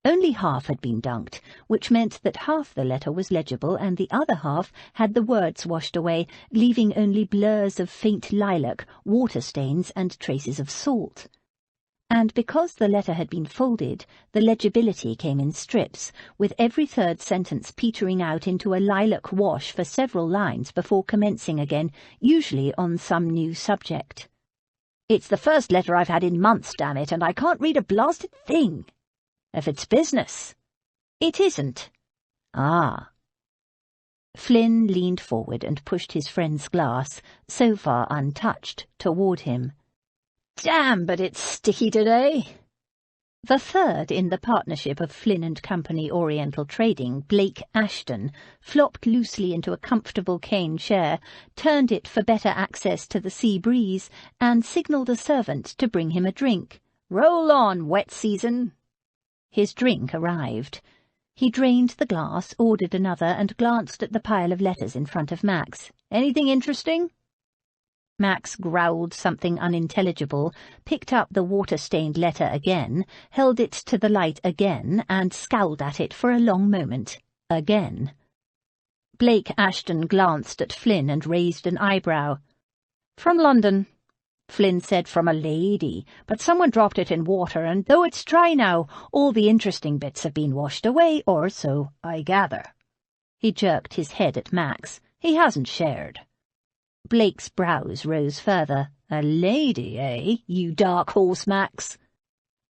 Only half had been dunked, which meant that half the letter was legible and the other half had the words washed away, leaving only blurs of faint lilac, water stains, and traces of salt. And because the letter had been folded, the legibility came in strips, with every third sentence petering out into a lilac wash for several lines before commencing again, usually on some new subject. "It's the first letter I've had in months, damn it, and I can't read a blasted thing. If it's business." "It isn't." "Ah." Flynn leaned forward and pushed his friend's glass, so far untouched, toward him. "Damn, but it's sticky today." The third in the partnership of Flynn and Company Oriental Trading, Blake Ashton, flopped loosely into a comfortable cane chair, turned it for better access to the sea breeze, and signalled a servant to bring him a drink. "Roll on, wet season." His drink arrived. He drained the glass, ordered another, and glanced at the pile of letters in front of Max. "Anything interesting?" Max growled something unintelligible, picked up the water-stained letter again, held it to the light again, and scowled at it for a long moment. Again. Blake Ashton glanced at Flynn and raised an eyebrow. "From London," Flynn said, "from a lady, but someone dropped it in water, and though it's dry now, all the interesting bits have been washed away, or so I gather." He jerked his head at Max. "He hasn't shared." Blake's brows rose further. "A lady, eh, you dark horse, Max?"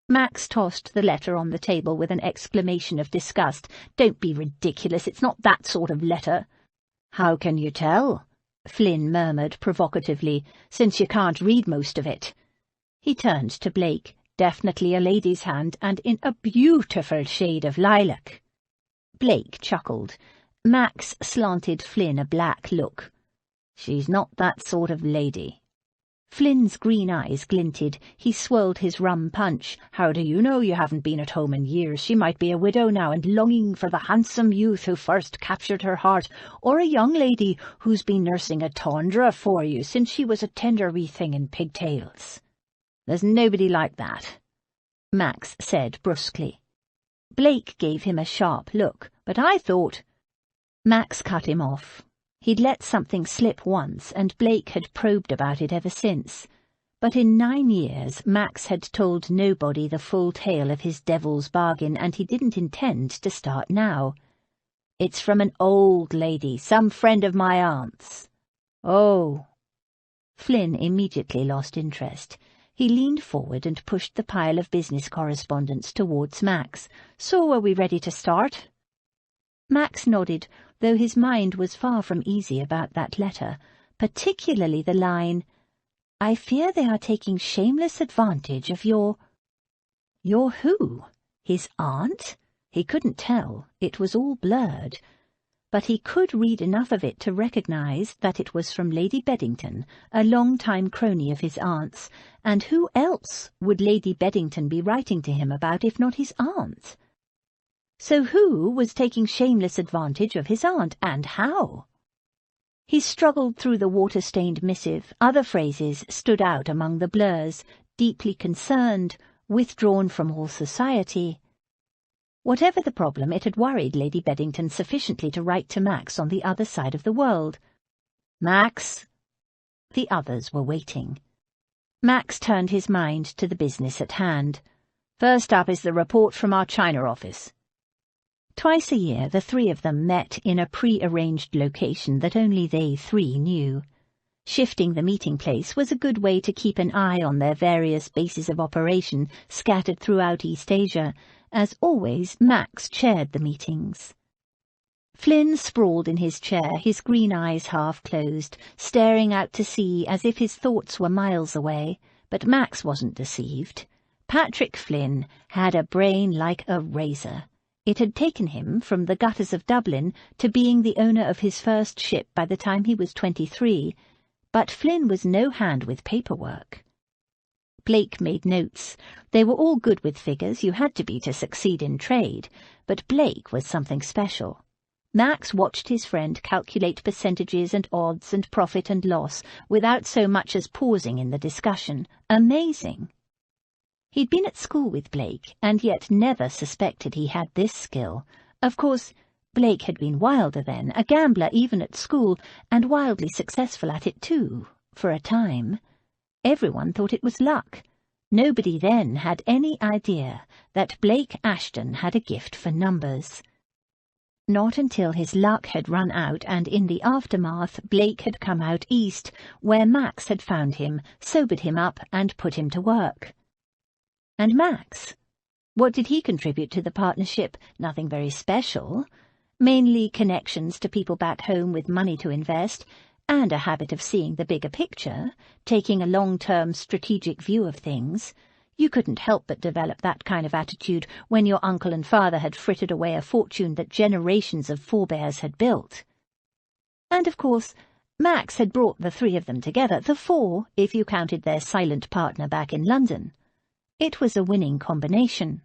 Max tossed the letter on the table with an exclamation of disgust. "Don't be ridiculous, it's not that sort of letter." "How can you tell?" Flynn murmured provocatively, "since you can't read most of it." He turned to Blake. "Definitely a lady's hand, and in a beautiful shade of lilac." Blake chuckled. Max slanted Flynn a black look. "She's not that sort of lady." Flynn's green eyes glinted. He swirled his rum punch. "How do you know? You haven't been at home in years. She might be a widow now and longing for the handsome youth who first captured her heart, or a young lady who's been nursing a tundra for you since she was a tender wee thing in pigtails." "There's nobody like that," Max said brusquely. Blake gave him a sharp look. "But I thought—" Max cut him off. He'd let something slip once, and Blake had probed about it ever since. But in 9 years, Max had told nobody the full tale of his devil's bargain, and he didn't intend to start now. "It's from an old lady, some friend of my aunt's." "Oh." Flynn immediately lost interest. He leaned forward and pushed the pile of business correspondence towards Max. "So are we ready to start?" Max nodded, though his mind was far from easy about that letter, particularly the line, "I fear they are taking shameless advantage of your—" Your who? His aunt? He couldn't tell. It was all blurred. But he could read enough of it to recognize that it was from Lady Beddington, a long-time crony of his aunt's, and who else would Lady Beddington be writing to him about if not his aunt? So who was taking shameless advantage of his aunt, and how? He struggled through the water-stained missive. Other phrases stood out among the blurs: deeply concerned, withdrawn from all society. Whatever the problem, it had worried Lady Beddington sufficiently to write to Max on the other side of the world. "Max!" The others were waiting. Max turned his mind to the business at hand. "First up is the report from our China office." Twice a year the three of them met in a pre-arranged location that only they three knew. Shifting the meeting place was a good way to keep an eye on their various bases of operation scattered throughout East Asia. As always, Max chaired the meetings. Flynn sprawled in his chair, his green eyes half closed, staring out to sea as if his thoughts were miles away, but Max wasn't deceived. Patrick Flynn had a brain like a razor. It had taken him from the gutters of Dublin to being the owner of his first ship by the time he was 23, but Flynn was no hand with paperwork. Blake made notes. They were all good with figures, you had to be to succeed in trade, but Blake was something special. Max watched his friend calculate percentages and odds and profit and loss without so much as pausing in the discussion. Amazing. He'd been at school with Blake, and yet never suspected he had this skill. Of course, Blake had been wilder then, a gambler even at school, and wildly successful at it too, for a time. Everyone thought it was luck. Nobody then had any idea that Blake Ashton had a gift for numbers. Not until his luck had run out and in the aftermath Blake had come out east, where Max had found him, sobered him up and put him to work. And Max? What did he contribute to the partnership? Nothing very special. Mainly connections to people back home with money to invest, and a habit of seeing the bigger picture, taking a long-term strategic view of things. You couldn't help but develop that kind of attitude when your uncle and father had frittered away a fortune that generations of forebears had built. And, of course, Max had brought the three of them together, the four, if you counted their silent partner back in London. It was a winning combination.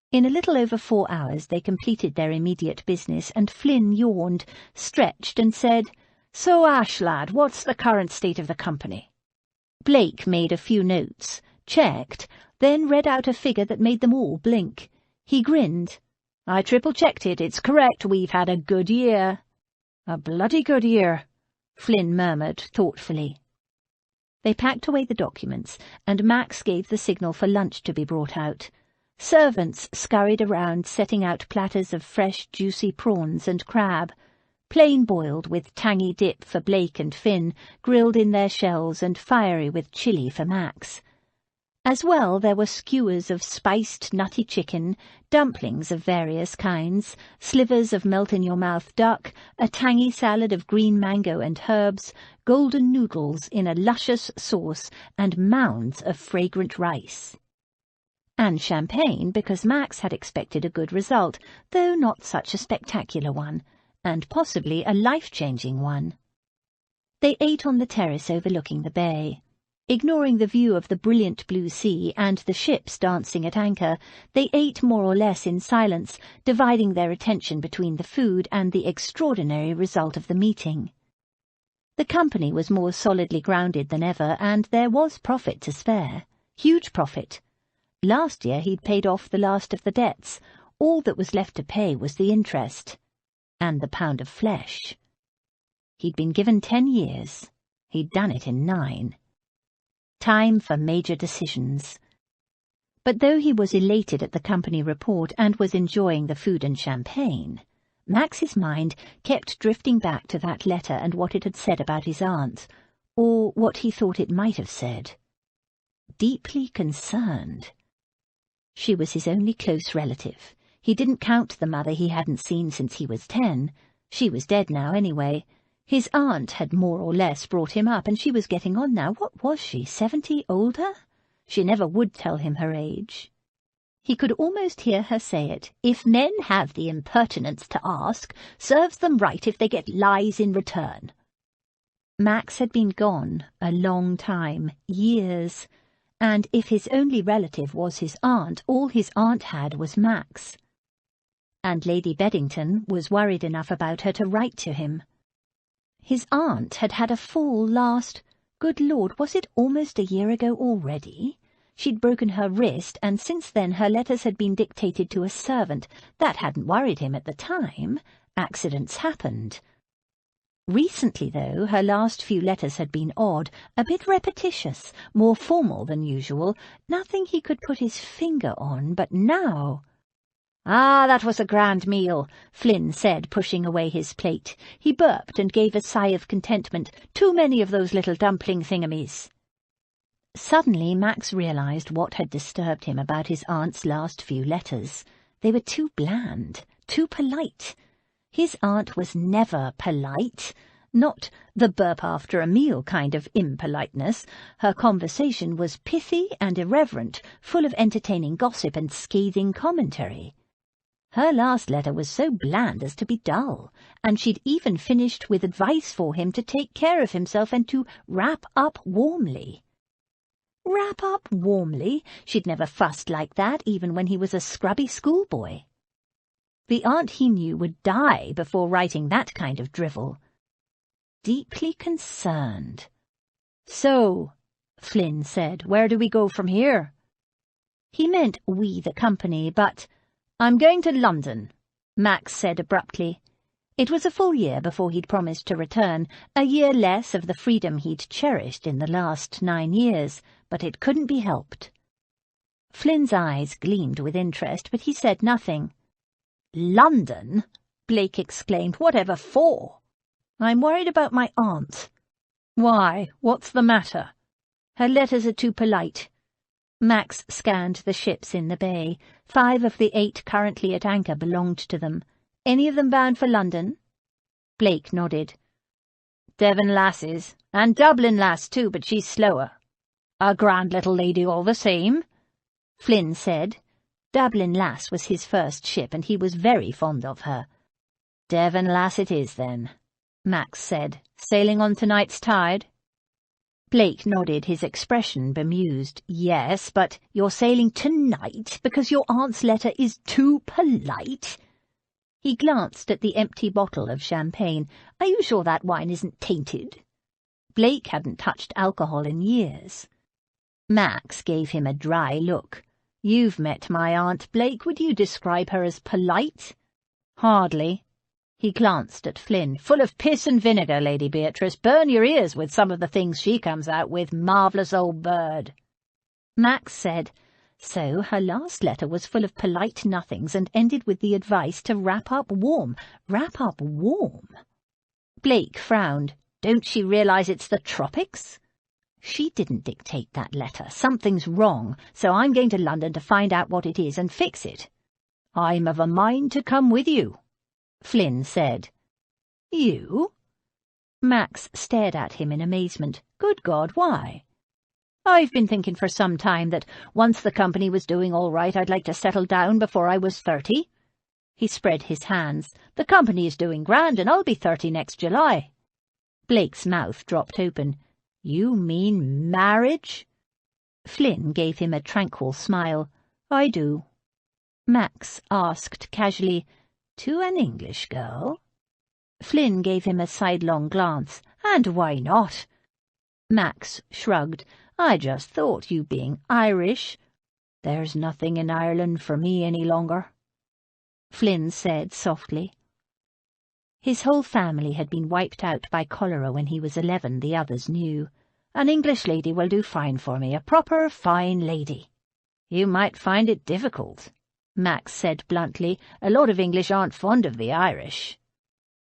In a little over 4 hours they completed their immediate business, and Flynn yawned, stretched, and said, "So, Ash, lad, what's the current state of the company?" Blake made a few notes, checked, then read out a figure that made them all blink. He grinned. "I triple-checked it. It's correct. We've had a good year." "A bloody good year," Flynn murmured thoughtfully. They packed away the documents, and Max gave the signal for lunch to be brought out. Servants scurried around setting out platters of fresh, juicy prawns and crab, plain boiled with tangy dip for Blake and Finn, grilled in their shells and fiery with chili for Max. As well, there were skewers of spiced nutty chicken, dumplings of various kinds, slivers of melt-in-your-mouth duck, a tangy salad of green mango and herbs, golden noodles in a luscious sauce, and mounds of fragrant rice. And champagne, because Max had expected a good result, though not such a spectacular one, and possibly a life-changing one. They ate on the terrace overlooking the bay. Ignoring the view of the brilliant blue sea and the ships dancing at anchor, they ate more or less in silence, dividing their attention between the food and the extraordinary result of the meeting. The company was more solidly grounded than ever, and there was profit to spare. Huge profit. Last year he'd paid off the last of the debts. All that was left to pay was the interest. And the pound of flesh. He'd been given 10 years. He'd done it in 9. Time for major decisions. But though he was elated at the company report and was enjoying the food and champagne, Max's mind kept drifting back to that letter and what it had said about his aunt, or what he thought it might have said. Deeply concerned. She was his only close relative. He didn't count the mother he hadn't seen since he was 10. She was dead now anyway. His aunt had more or less brought him up, and she was getting on now. What was she, 70 older? She never would tell him her age. He could almost hear her say it. If men have the impertinence to ask, serves them right if they get lies in return. Max had been gone a long time, years, and if his only relative was his aunt, all his aunt had was Max. And Lady Beddington was worried enough about her to write to him. His aunt had had a fall good Lord, was it almost a year ago already? She'd broken her wrist, and since then her letters had been dictated to a servant. That hadn't worried him at the time. Accidents happened. Recently, though, her last few letters had been odd, a bit repetitious, more formal than usual, nothing he could put his finger on, but now... "Ah, that was a grand meal," Flynn said, pushing away his plate. He burped and gave a sigh of contentment. "Too many of those little dumpling thingamies." Suddenly Max realized what had disturbed him about his aunt's last few letters. They were too bland, too polite. His aunt was never polite. Not the burp after a meal kind of impoliteness. Her conversation was pithy and irreverent, full of entertaining gossip and scathing commentary. Her last letter was so bland as to be dull, and she'd even finished with advice for him to take care of himself and to wrap up warmly. Wrap up warmly? She'd never fussed like that, even when he was a scrubby schoolboy. The aunt he knew would die before writing that kind of drivel. Deeply concerned. "So," Flynn said, "where do we go from here?" He meant we the company, but "I'm going to London," Max said abruptly. It was a full year before he'd promised to return, a year less of the freedom he'd cherished in the last 9 years, but it couldn't be helped. Flynn's eyes gleamed with interest, but he said nothing. "London?" Blake exclaimed. "Whatever for?" "I'm worried about my aunt." "Why? What's the matter?" "Her letters are too polite." Max scanned the ships in the bay. 5 of the 8 currently at anchor belonged to them. "Any of them bound for London?" Blake nodded. "Devon lasses, and Dublin lass too, but she's slower." "A grand little lady all the same," Flynn said. Dublin lass was his first ship, and he was very fond of her. "Devon lass it is, then," Max said. "Sailing on tonight's tide?" Blake nodded, his expression bemused. "Yes, but you're sailing tonight because your aunt's letter is too polite?" He glanced at the empty bottle of champagne. "Are you sure that wine isn't tainted?" Blake hadn't touched alcohol in years. Max gave him a dry look. "You've met my aunt, Blake. Would you describe her as polite?" "Hardly." He glanced at Flynn. "Full of piss and vinegar, Lady Beatrice. Burn your ears with some of the things she comes out with. Marvellous old bird." Max said, "So her last letter was full of polite nothings and ended with the advice to wrap up warm. Wrap up warm." Blake frowned. "Don't she realise it's the tropics?" "She didn't dictate that letter. Something's wrong, so I'm going to London to find out what it is and fix it." "I'm of a mind to come with you," Flynn said. "You?" Max stared at him in amazement. "Good God, why?" "I've been thinking for some time that once the company was doing all right, I'd like to settle down before I was 30. He spread his hands. "The company is doing grand, and I'll be 30 next July." Blake's mouth dropped open. "You mean marriage?" Flynn gave him a tranquil smile. "I do." Max asked casually, "To an English girl?" Flynn gave him a sidelong glance. "And why not?" Max shrugged. "I just thought, you being Irish—" "There's nothing in Ireland for me any longer," Flynn said softly. His whole family had been wiped out by cholera when he was 11, the others knew. "An English lady will do fine for me, a proper fine lady." "You might find it difficult," Max said bluntly. "A lot of English aren't fond of the Irish."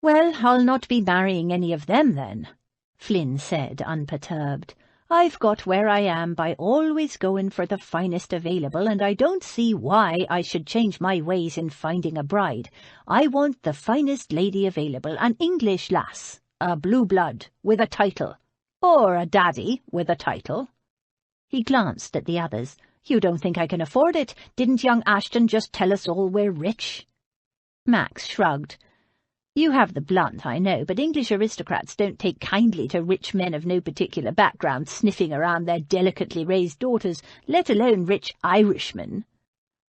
"Well, I'll not be marrying any of them, then," Flynn said, unperturbed. "I've got where I am by always going for the finest available, and I don't see why I should change my ways in finding a bride. I want the finest lady available, an English lass, a blue blood, with a title, or a daddy with a title." He glanced at the others. "You don't think I can afford it? Didn't young Ashton just tell us all we're rich?" Max shrugged. "You have the blunt, I know, but English aristocrats don't take kindly to rich men of no particular background sniffing around their delicately raised daughters, let alone rich Irishmen."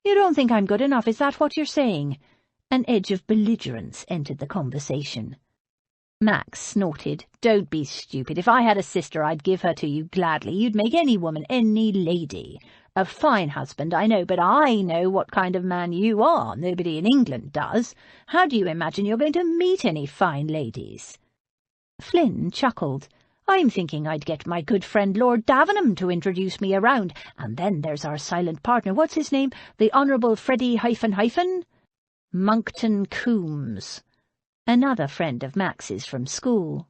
"You don't think I'm good enough, is that what you're saying?" An edge of belligerence entered the conversation. Max snorted. "Don't be stupid. If I had a sister, I'd give her to you gladly. You'd make any woman any lady. A fine husband, I know, but I know what kind of man you are. Nobody in England does. How do you imagine you're going to meet any fine ladies?" Flynn chuckled. "I'm thinking I'd get my good friend Lord Davenham to introduce me around, and then there's our silent partner. What's his name? The Honourable Freddie —— Monckton Coombs. Another friend of Max's from school."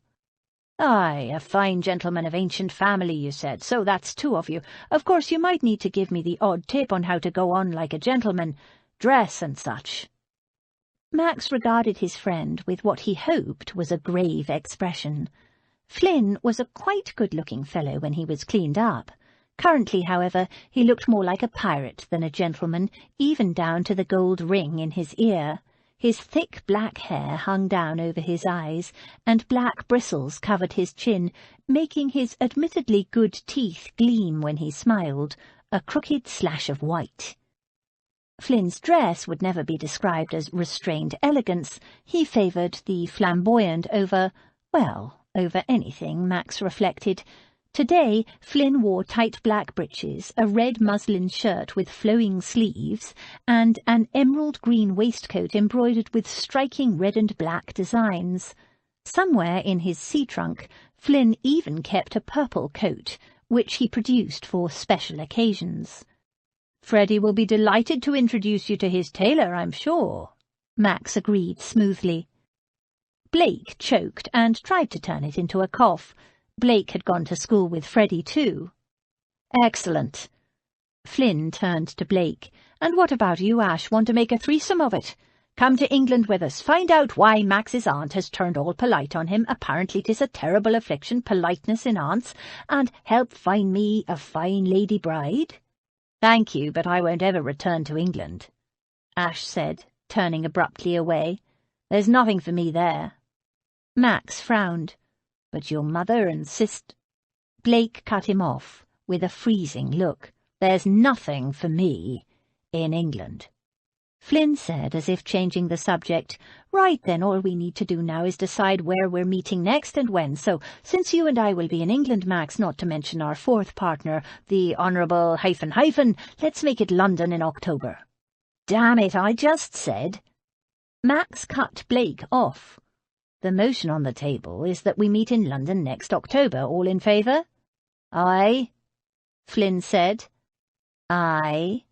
"Aye, a fine gentleman of ancient family, you said, so that's 2 of you. Of course you might need to give me the odd tip on how to go on like a gentleman, dress and such." Max regarded his friend with what he hoped was a grave expression. Flynn was a quite good-looking fellow when he was cleaned up. Currently, however, he looked more like a pirate than a gentleman, even down to the gold ring in his ear. His thick black hair hung down over his eyes, and black bristles covered his chin, making his admittedly good teeth gleam when he smiled, a crooked slash of white. Flynn's dress would never be described as restrained elegance. He favoured the flamboyant over anything, Max reflected. Today, Flynn wore tight black breeches, a red muslin shirt with flowing sleeves, and an emerald-green waistcoat embroidered with striking red and black designs. Somewhere in his sea trunk, Flynn even kept a purple coat, which he produced for special occasions. "Freddie will be delighted to introduce you to his tailor, I'm sure," Max agreed smoothly. Blake choked and tried to turn it into a cough. Blake had gone to school with Freddie too. "Excellent." Flynn turned to Blake. "And what about you, Ash? Want to make a threesome of it? Come to England with us. Find out why Max's aunt has turned all polite on him. Apparently 'tis a terrible affliction, politeness in aunts. And help find me a fine lady bride." "Thank you, but I won't ever return to England," Ash said, turning abruptly away. "There's nothing for me there." Max frowned. "But your mother and Blake cut him off with a freezing look. "There's nothing for me in England." Flynn said, as if changing the subject, "Right then, all we need to do now is decide where we're meeting next and when. So, since you and I will be in England, Max, not to mention our fourth partner, the Honourable ... let's make it London in October." "Damn it, I just said—" Max cut Blake off. "The motion on the table is that we meet in London next October. All in favour?" "Aye," Flynn said. "Aye,"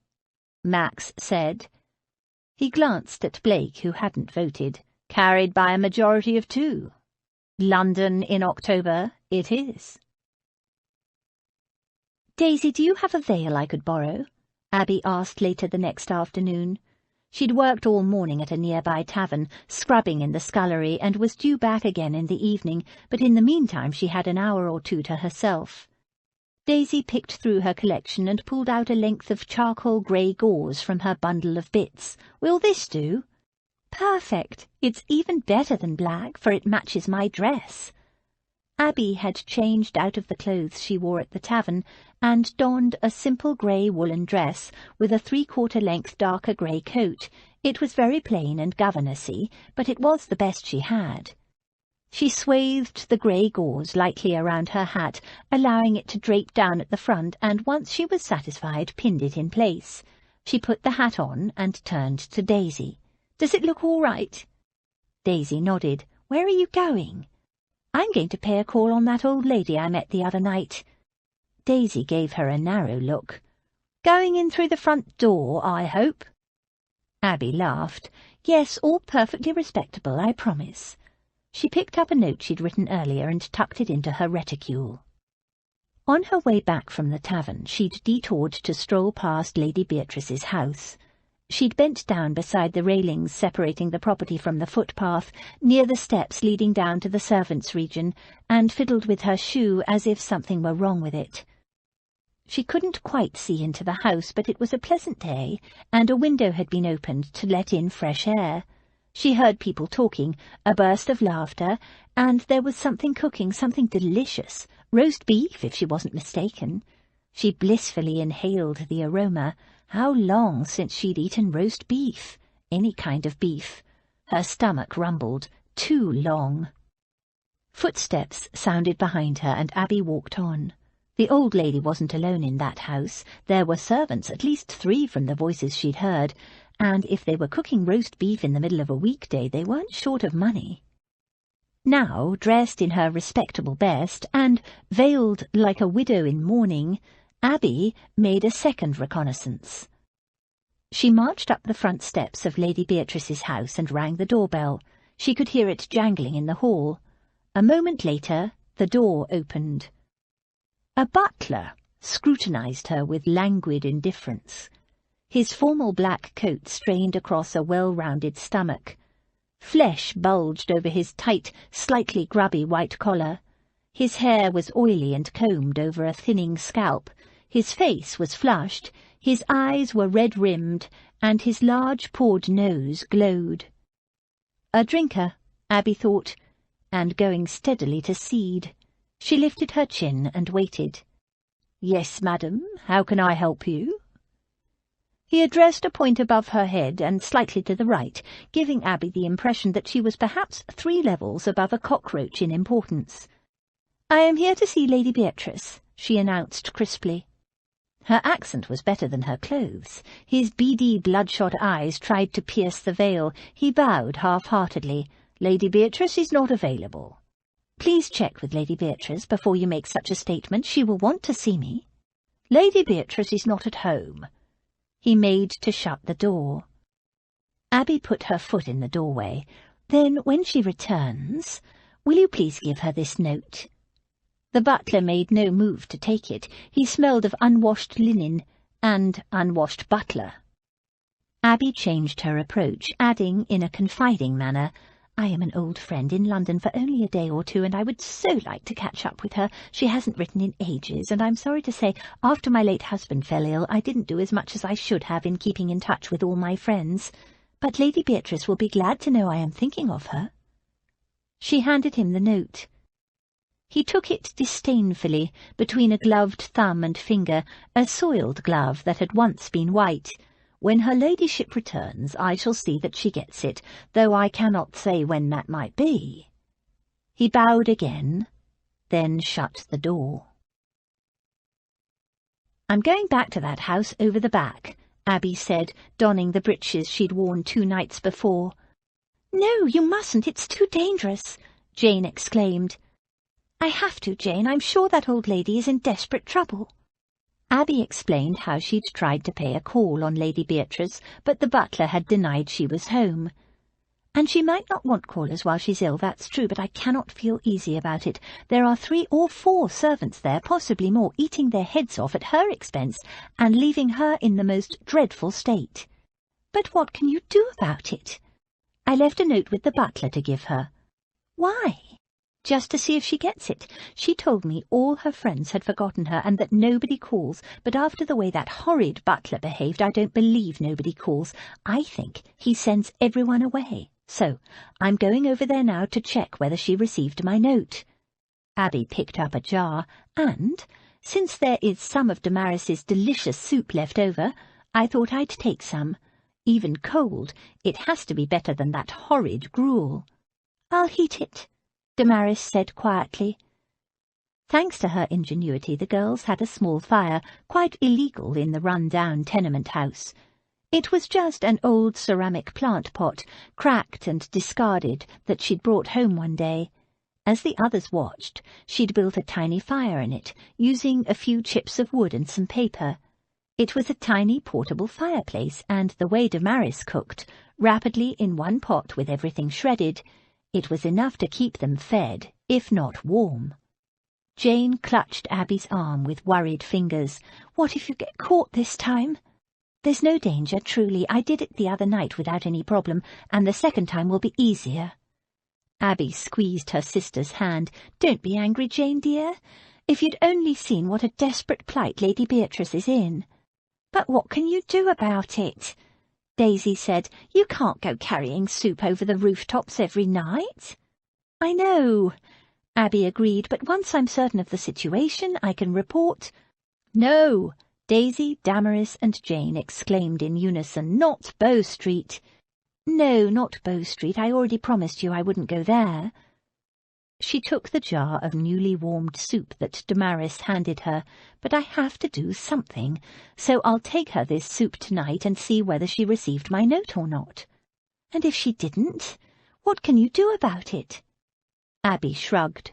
Max said. He glanced at Blake, who hadn't voted. "Carried by a majority of 2. London in October it is." "Daisy, do you have a veil I could borrow?" Abby asked later the next afternoon. She'd worked all morning at a nearby tavern, scrubbing in the scullery, and was due back again in the evening, but in the meantime she had an hour or 2 to herself. Daisy picked through her collection and pulled out a length of charcoal grey gauze from her bundle of bits. "Will this do?" "Perfect. It's even better than black, for it matches my dress." Abby had changed out of the clothes she wore at the tavern and donned a simple grey woolen dress with a 3/4-length darker grey coat. It was very plain and governessy, but it was the best she had. She swathed the grey gauze lightly around her hat, allowing it to drape down at the front, and once she was satisfied, pinned it in place. She put the hat on and turned to Daisy. "Does it look all right?" Daisy nodded. "Where are you going?" "I'm going to pay a call on that old lady I met the other night." Daisy gave her a narrow look. "Going in through the front door, I hope?" Abby laughed. "Yes, all perfectly respectable, I promise." She picked up a note she'd written earlier and tucked it into her reticule. On her way back from the tavern, she'd detoured to stroll past Lady Beatrice's house. She'd bent down beside the railings separating the property from the footpath, near the steps leading down to the servants' region, and fiddled with her shoe as if something were wrong with it. She couldn't quite see into the house, but it was a pleasant day, and a window had been opened to let in fresh air. She heard people talking, a burst of laughter, and there was something cooking, something delicious, roast beef, if she wasn't mistaken. She blissfully inhaled the aroma. How long since she'd eaten roast beef? Any kind of beef. Her stomach rumbled. Too long. Footsteps sounded behind her, and Abby walked on. The old lady wasn't alone in that house. There were servants, at least 3 from the voices she'd heard, and if they were cooking roast beef in the middle of a weekday, they weren't short of money. Now, dressed in her respectable best, and veiled like a widow in mourning, Abby made a second reconnaissance. She marched up the front steps of Lady Beatrice's house and rang the doorbell. She could hear it jangling in the hall. A moment later, the door opened. A butler scrutinized her with languid indifference. His formal black coat strained across a well-rounded stomach. Flesh bulged over his tight, slightly grubby white collar. His hair was oily and combed over a thinning scalp. His face was flushed, his eyes were red-rimmed, and his large pawed nose glowed. A drinker, Abby thought, and going steadily to seed. She lifted her chin and waited. "Yes, madam, how can I help you?" He addressed a point above her head and slightly to the right, giving Abby the impression that she was perhaps 3 levels above a cockroach in importance. "I am here to see Lady Beatrice," she announced crisply. Her accent was better than her clothes. His beady, bloodshot eyes tried to pierce the veil. He bowed half-heartedly. "Lady Beatrice is not available." "Please check with Lady Beatrice before you make such a statement. She will want to see me." "Lady Beatrice is not at home." He made to shut the door. Abby put her foot in the doorway. "Then, when she returns, will you please give her this note?" The butler made no move to take it. He smelled of unwashed linen and unwashed butler. Abby changed her approach, adding in a confiding manner, "I am an old friend in London for only a day or 2, and I would so like to catch up with her. She hasn't written in ages, and I'm sorry to say, after my late husband fell ill, I didn't do as much as I should have in keeping in touch with all my friends. But Lady Beatrice will be glad to know I am thinking of her." She handed him the note. He took it disdainfully, between a gloved thumb and finger, a soiled glove that had once been white. "When her ladyship returns, I shall see that she gets it, though I cannot say when that might be." He bowed again, then shut the door. "I'm going back to that house over the back," Abby said, donning the breeches she'd worn 2 nights before. "No, you mustn't, it's too dangerous," Jane exclaimed. "I have to, Jane. I'm sure that old lady is in desperate trouble." Abby explained how she'd tried to pay a call on Lady Beatrice, but the butler had denied she was home. "And she might not want callers while she's ill, that's true, but I cannot feel easy about it. There are 3 or 4 servants there, possibly more, eating their heads off at her expense and leaving her in the most dreadful state." "But what can you do about it?" "I left a note with the butler to give her." "Why?" "Just to see if she gets it. She told me all her friends had forgotten her and that nobody calls, but after the way that horrid butler behaved, I don't believe nobody calls. I think he sends everyone away. So I'm going over there now to check whether she received my note." Abby picked up a jar, and, since there is some of Damaris's delicious soup left over, I thought I'd take some. Even cold, it has to be better than that horrid gruel. "I'll heat it," Damaris said quietly. Thanks to her ingenuity, the girls had a small fire, quite illegal in the run-down tenement house. It was just an old ceramic plant pot, cracked and discarded, that she'd brought home one day. As the others watched, she'd built a tiny fire in it, using a few chips of wood and some paper. It was a tiny portable fireplace, and the way Damaris cooked, rapidly in one pot with everything shredded, it was enough to keep them fed, if not warm. Jane clutched Abby's arm with worried fingers. "What if you get caught this time?" "There's no danger, truly. I did it the other night without any problem, and the second time will be easier." Abby squeezed her sister's hand. "Don't be angry, Jane, dear. If you'd only seen what a desperate plight Lady Beatrice is in." "But what can you do about it?" Daisy said. "You can't go carrying soup over the rooftops every night." "I know," Abby agreed, "but once I'm certain of the situation, I can report—" "No!" Daisy, Damaris, and Jane exclaimed in unison. "Not Bow Street." "No, not Bow Street. I already promised you I wouldn't go there." She took the jar of newly warmed soup that Damaris handed her. "But I have to do something, so I'll take her this soup tonight and see whether she received my note or not." "And if she didn't, what can you do about it?" Abby shrugged.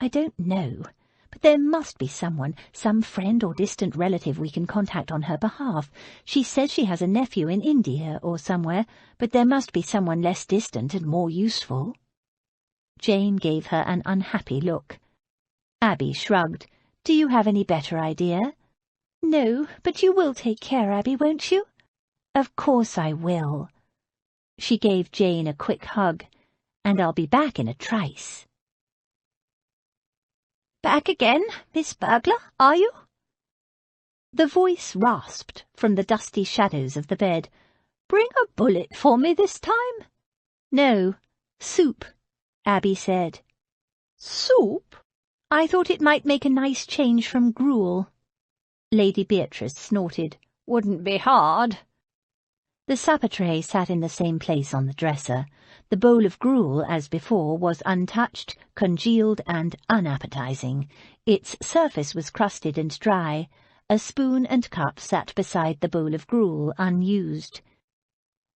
"I don't know, but there must be someone, some friend or distant relative we can contact on her behalf. She says she has a nephew in India or somewhere, but there must be someone less distant and more useful." Jane gave her an unhappy look. Abby shrugged. "Do you have any better idea?" "No, but you will take care, Abby, won't you?" "Of course I will." She gave Jane a quick hug. "And I'll be back in a trice." "Back again, Miss Burglar, are you?" The voice rasped from the dusty shadows of the bed. "Bring a bullet for me this time?" "No," "Soup," Abby said. "Soup? I thought it might make a nice change from gruel." Lady Beatrice snorted. "Wouldn't be hard." The supper tray sat in the same place on the dresser. The bowl of gruel, as before, was untouched, congealed, and unappetizing. Its surface was crusted and dry. A spoon and cup sat beside the bowl of gruel, unused.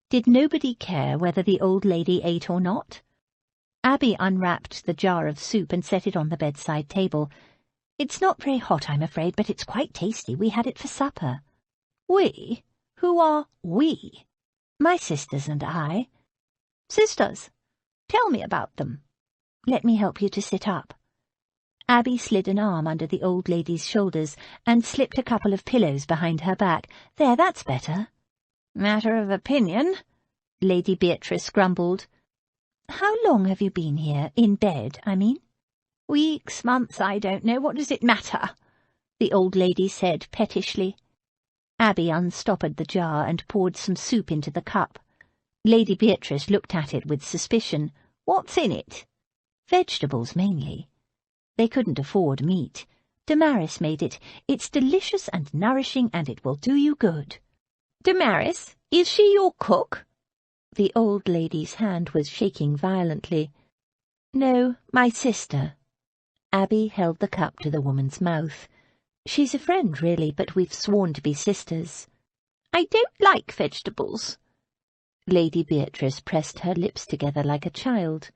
Did nobody care whether the old lady ate or not? Abby unwrapped the jar of soup and set it on the bedside table. "It's not very hot, I'm afraid, but it's quite tasty. We had it for supper." "We? Who are we?" "My sisters and I." "Sisters? Tell me about them." "Let me help you to sit up." Abby slid an arm under the old lady's shoulders and slipped a couple of pillows behind her back. "There, that's better." "Matter of opinion," Lady Beatrice grumbled. "How long have you been here? In bed, I mean?" "Weeks, months, I don't know. What does it matter?" the old lady said pettishly. Abby unstoppered the jar and poured some soup into the cup. Lady Beatrice looked at it with suspicion. "What's in it?" "Vegetables, mainly. They couldn't afford meat. Damaris made it. It's delicious and nourishing, and it will do you good." "Damaris? Is she your cook?" The old lady's hand was shaking violently. "No, my sister." Abby held the cup to the woman's mouth. "She's a friend, really, but we've sworn to be sisters." "I don't like vegetables." Lady Beatrice pressed her lips together like a child.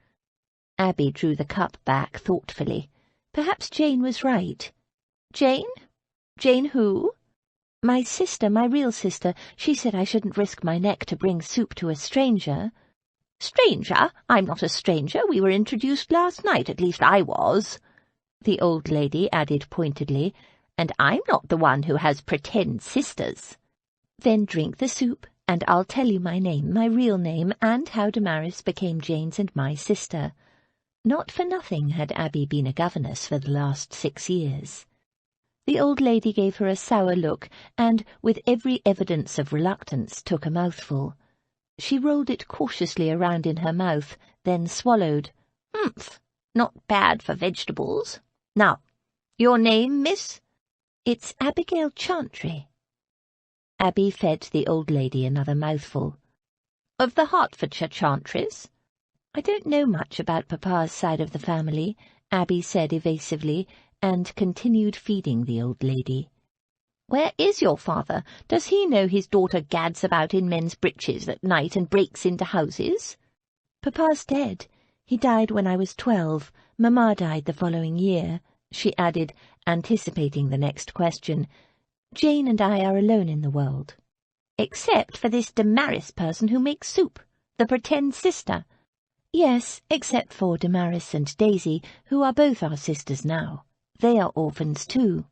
Abby drew the cup back thoughtfully. Perhaps Jane was right. "Jane? Jane who?" "My sister, my real sister. She said I shouldn't risk my neck to bring soup to a stranger." "Stranger? I'm not a stranger. We were introduced last night, at least I was," the old lady added pointedly, "and I'm not the one who has pretend sisters." "Then drink the soup, and I'll tell you my name, my real name, and how Damaris became Jane's and my sister." Not for nothing had Abby been a governess for the last 6 years. The old lady gave her a sour look, and, with every evidence of reluctance, took a mouthful. She rolled it cautiously around in her mouth, then swallowed. "Humph! Not bad for vegetables. Now, your name, miss?" "It's Abigail Chantry." Abby fed the old lady another mouthful. "Of the Hertfordshire Chantrys?" "I don't know much about Papa's side of the family," Abby said evasively, and continued feeding the old lady. "Where is your father? Does he know his daughter gads about in men's breeches at night and breaks into houses?" "Papa's dead. He died when I was 12. Mamma died the following year," she added, anticipating the next question. "Jane and I are alone in the world." "Except for this Damaris person who makes soup, the pretend sister?" "Yes, except for Damaris and Daisy, who are both our sisters now. They are orphans too."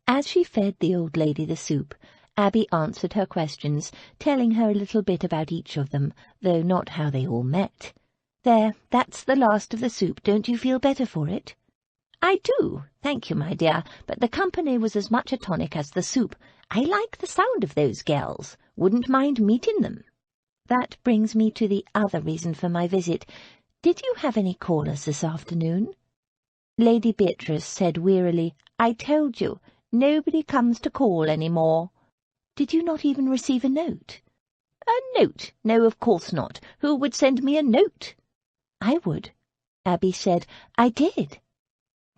As she fed the old lady the soup, Abby answered her questions, telling her a little bit about each of them, though not how they all met. "There, that's the last of the soup. Don't you feel better for it?" "I do, thank you, my dear, but the company was as much a tonic as the soup. I like the sound of those girls. Wouldn't mind meeting them." "That brings me to the other reason for my visit. Did you have any callers this afternoon?" Lady Beatrice said wearily, "I told you, nobody comes to call any more." "Did you not even receive a note?" "A note? No, of course not. Who would send me a note?" "I would," Abby said. "I did."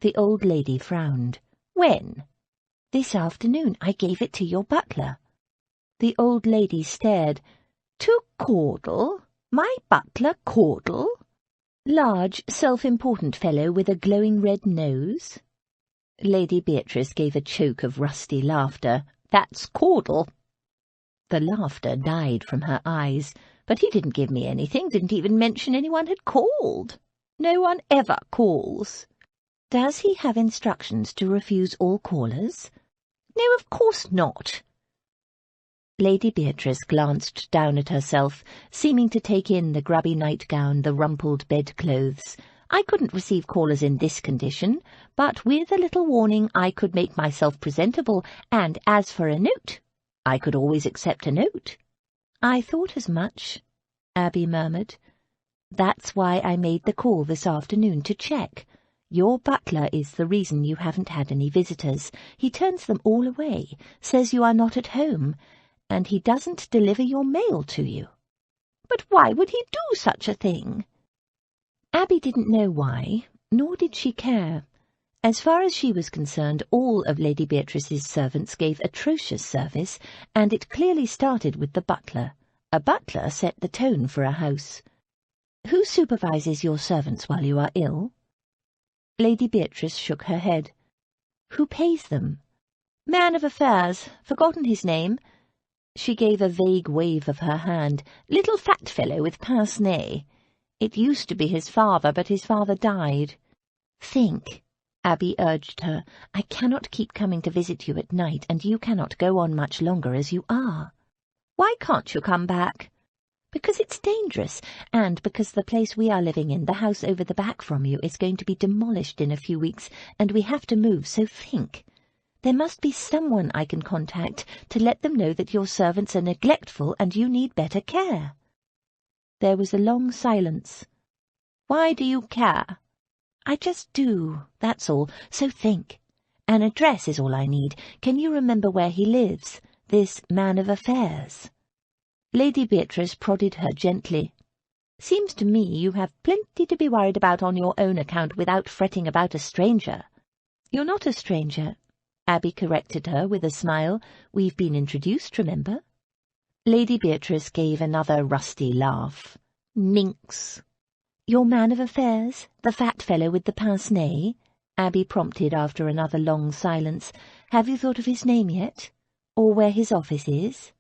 The old lady frowned. "When?" "This afternoon. I gave it to your butler." The old lady stared. "To Caudle? My butler Caudle?" "Large, self-important fellow with a glowing red nose." Lady Beatrice gave a choke of rusty laughter. "That's Caudle." The laughter died from her eyes. "But he didn't give me anything, didn't even mention anyone had called. No one ever calls." "Does he have instructions to refuse all callers?" "No, of course not." Lady Beatrice glanced down at herself, seeming to take in the grubby nightgown, the rumpled bedclothes. "I couldn't receive callers in this condition, but with a little warning I could make myself presentable, and as for a note, I could always accept a note." "I thought as much," Abby murmured. That's why I made the call this afternoon to check. Your butler is the reason you haven't had any visitors. He turns them all away, says you are not at home, and he doesn't deliver your mail to you." "But why would he do such a thing?" Abby didn't know why, nor did she care. As far as she was concerned, all of Lady Beatrice's servants gave atrocious service, and it clearly started with the butler. A butler set the tone for a house. "Who supervises your servants while you are ill?" Lady Beatrice shook her head. "Who pays them?" "Man of affairs. Forgotten his name." She gave a vague wave of her hand. "Little fat fellow with pince-nez. It used to be his father, but his father died." "Think," Abby urged her. "I cannot keep coming to visit you at night, and you cannot go on much longer as you are." "Why can't you come back?" "Because it's dangerous, and because the place we are living in, the house over the back from you, is going to be demolished in a few weeks, and we have to move, so think. There must be someone I can contact to let them know that your servants are neglectful and you need better care." There was a long silence. "Why do you care?" "I just do, that's all, so think. An address is all I need. Can you remember where he lives, this man of affairs?" Lady Beatrice prodded her gently. "Seems to me you have plenty to be worried about on your own account without fretting about a stranger." "You're not a stranger," Abby corrected her with a smile. "We've been introduced, remember?" Lady Beatrice gave another rusty laugh. "Minx." "Your man of affairs, the fat fellow with the pince-nez?" Abby prompted after another long silence. "Have you thought of his name yet? Or where his office is?"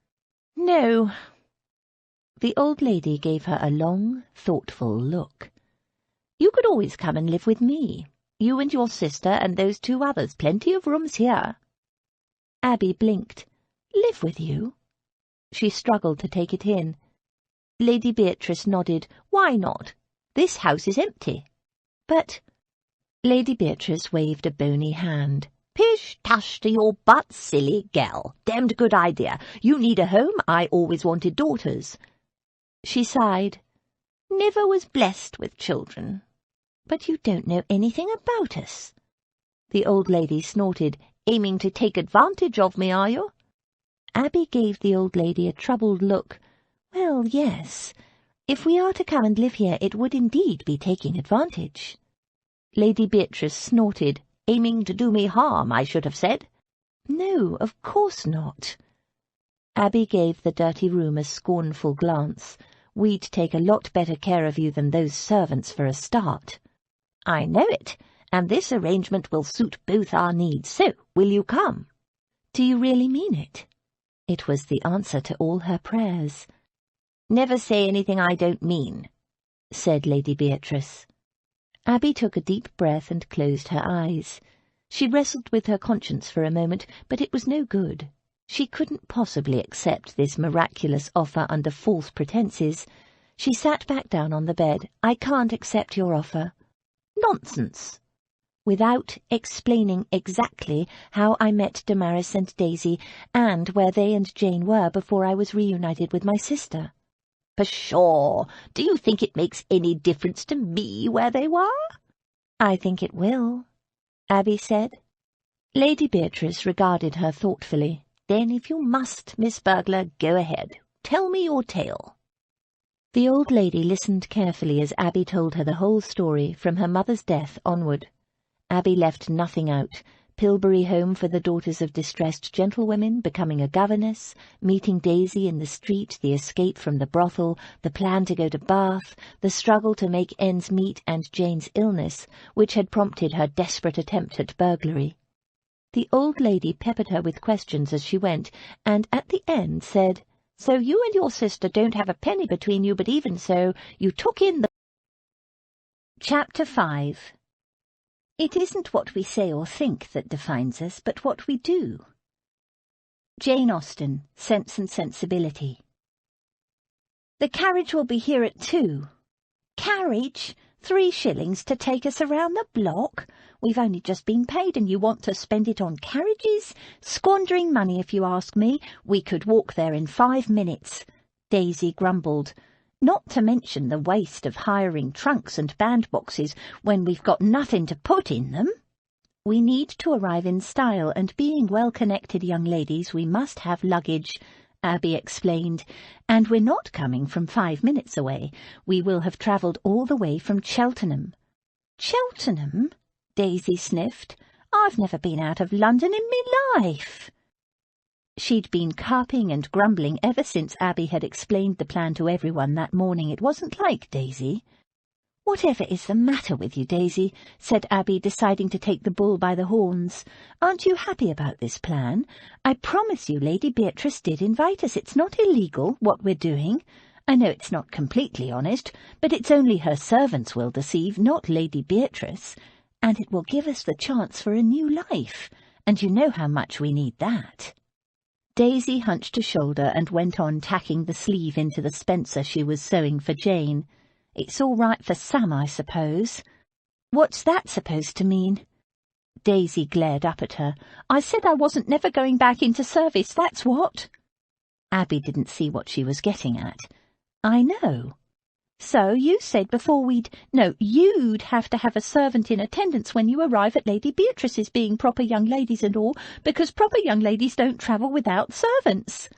"No." The old lady gave her a long, thoughtful look. "You could always come and live with me. You and your sister and those 2 others. Plenty of rooms here." Abby blinked. "Live with you?" She struggled to take it in. Lady Beatrice nodded. "Why not? This house is empty." "But—" Lady Beatrice waved a bony hand. "Pish-tush to your butt, silly gal. Damned good idea. You need a home. I always wanted daughters." She sighed. "Never was blessed with children." "But you don't know anything about us." The old lady snorted. "Aiming to take advantage of me, are you?" Abby gave the old lady a troubled look. "Well, yes. If we are to come and live here, it would indeed be taking advantage." Lady Beatrice snorted. "Aiming to do me harm, I should have said." "No, of course not." Abby gave the dirty room a scornful glance. "We'd take a lot better care of you than those servants for a start." "I know it, and this arrangement will suit both our needs. So, will you come?" "Do you really mean it?" It was the answer to all her prayers. "Never say anything I don't mean," said Lady Beatrice. Abby took a deep breath and closed her eyes. She wrestled with her conscience for a moment, but it was no good. She couldn't possibly accept this miraculous offer under false pretenses. She sat back down on the bed. "I can't accept your offer." "Nonsense." "Without explaining exactly how I met Damaris and Daisy, and where they and Jane were before I was reunited with my sister." "Pshaw! Do you think it makes any difference to me where they were?" "I think it will," Abby said. Lady Beatrice regarded her thoughtfully. "Then if you must, Miss Burglar, go ahead. Tell me your tale." The old lady listened carefully as Abby told her the whole story, from her mother's death onward. Abby left nothing out. Pilbury Home for the daughters of distressed gentlewomen, becoming a governess, meeting Daisy in the street, the escape from the brothel, the plan to go to Bath, the struggle to make ends meet, and Jane's illness, which had prompted her desperate attempt at burglary. The old lady peppered her with questions as she went, and at the end said, "So you and your sister don't have a penny between you, but even so, you took in the—" Chapter 5. It isn't what we say or think that defines us, but what we do. Jane Austen, Sense and Sensibility. "The carriage will be here at 2. "Carriage? 3 shillings to take us around the block? We've only just been paid and you want to spend it on carriages? Squandering money, if you ask me. We could walk there in 5 minutes." Daisy grumbled. Not to mention the waste of hiring trunks and bandboxes when we've got nothing to put in them. We need to arrive in style, and being well-connected young ladies, we must have luggage, Abby explained, and we're not coming from 5 minutes away. We will have travelled all the way from Cheltenham. Cheltenham? Daisy sniffed. I've never been out of London in me life. She'd been carping and grumbling ever since Abby had explained the plan to everyone that morning. It wasn't like Daisy. "Whatever is the matter with you, Daisy?" said Abby, deciding to take the bull by the horns. "Aren't you happy about this plan? I promise you Lady Beatrice did invite us. It's not illegal, what we're doing. I know it's not completely honest, but it's only her servants we'll deceive, not Lady Beatrice. And it will give us the chance for a new life, and you know how much we need that." Daisy hunched a shoulder and went on tacking the sleeve into the spencer she was sewing for Jane. "It's all right for some, I suppose." "What's that supposed to mean?" Daisy glared up at her. "I said I wasn't never going back into service, that's what." Abby didn't see what she was getting at. "I know. So you said before you'd have to have a servant in attendance when you arrive at Lady Beatrice's, being proper young ladies and all, because proper young ladies don't travel without servants."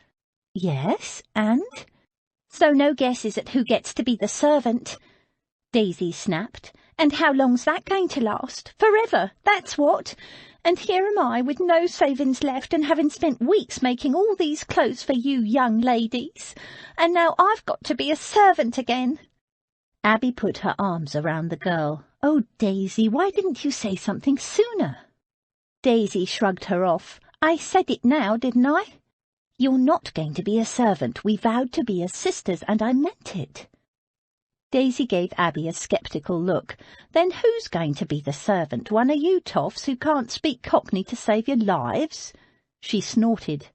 "Yes, and?" "So no guesses at who gets to be the servant," Daisy snapped. "And how long's that going to last? Forever, that's what. And here am I with no savings left, and having spent weeks making all these clothes for you young ladies. And now I've got to be a servant again." Abby put her arms around the girl. "Oh, Daisy, why didn't you say something sooner?" Daisy shrugged her off. "I said it now, didn't I? You're not going to be a servant. We vowed to be as sisters, and I meant it." Daisy gave Abby a sceptical look. "Then who's going to be the servant? One of you toffs who can't speak Cockney to save your lives?" She snorted.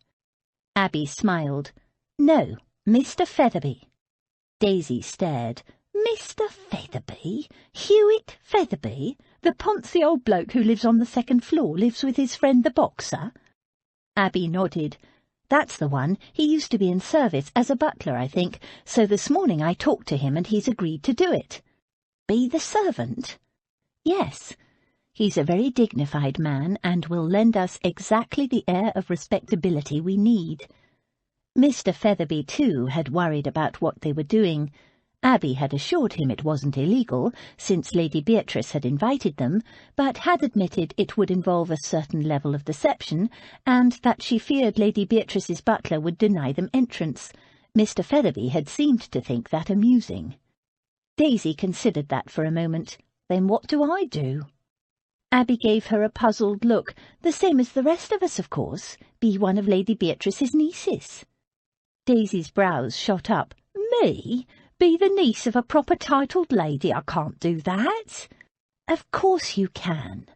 Abby smiled. "No, Mr. Featherby." Daisy stared. "Mr. Featherby? Hewitt Featherby? The poncy old bloke who lives on the second floor, lives with his friend the boxer?" Abby nodded. "That's the one. He used to be in service as a butler, I think, so this morning I talked to him and he's agreed to do it." "Be the servant?" "Yes. He's a very dignified man and will lend us exactly the air of respectability we need." Mr. Featherby, too, had worried about what they were doing. Abby had assured him it wasn't illegal, since Lady Beatrice had invited them, but had admitted it would involve a certain level of deception, and that she feared Lady Beatrice's butler would deny them entrance. Mr. Featherby had seemed to think that amusing. Daisy considered that for a moment. "Then what do I do?" Abby gave her a puzzled look. "The same as the rest of us, of course. Be one of Lady Beatrice's nieces." Daisy's brows shot up. "Me? Be the niece of a proper titled lady? I can't do that." "Of course you can."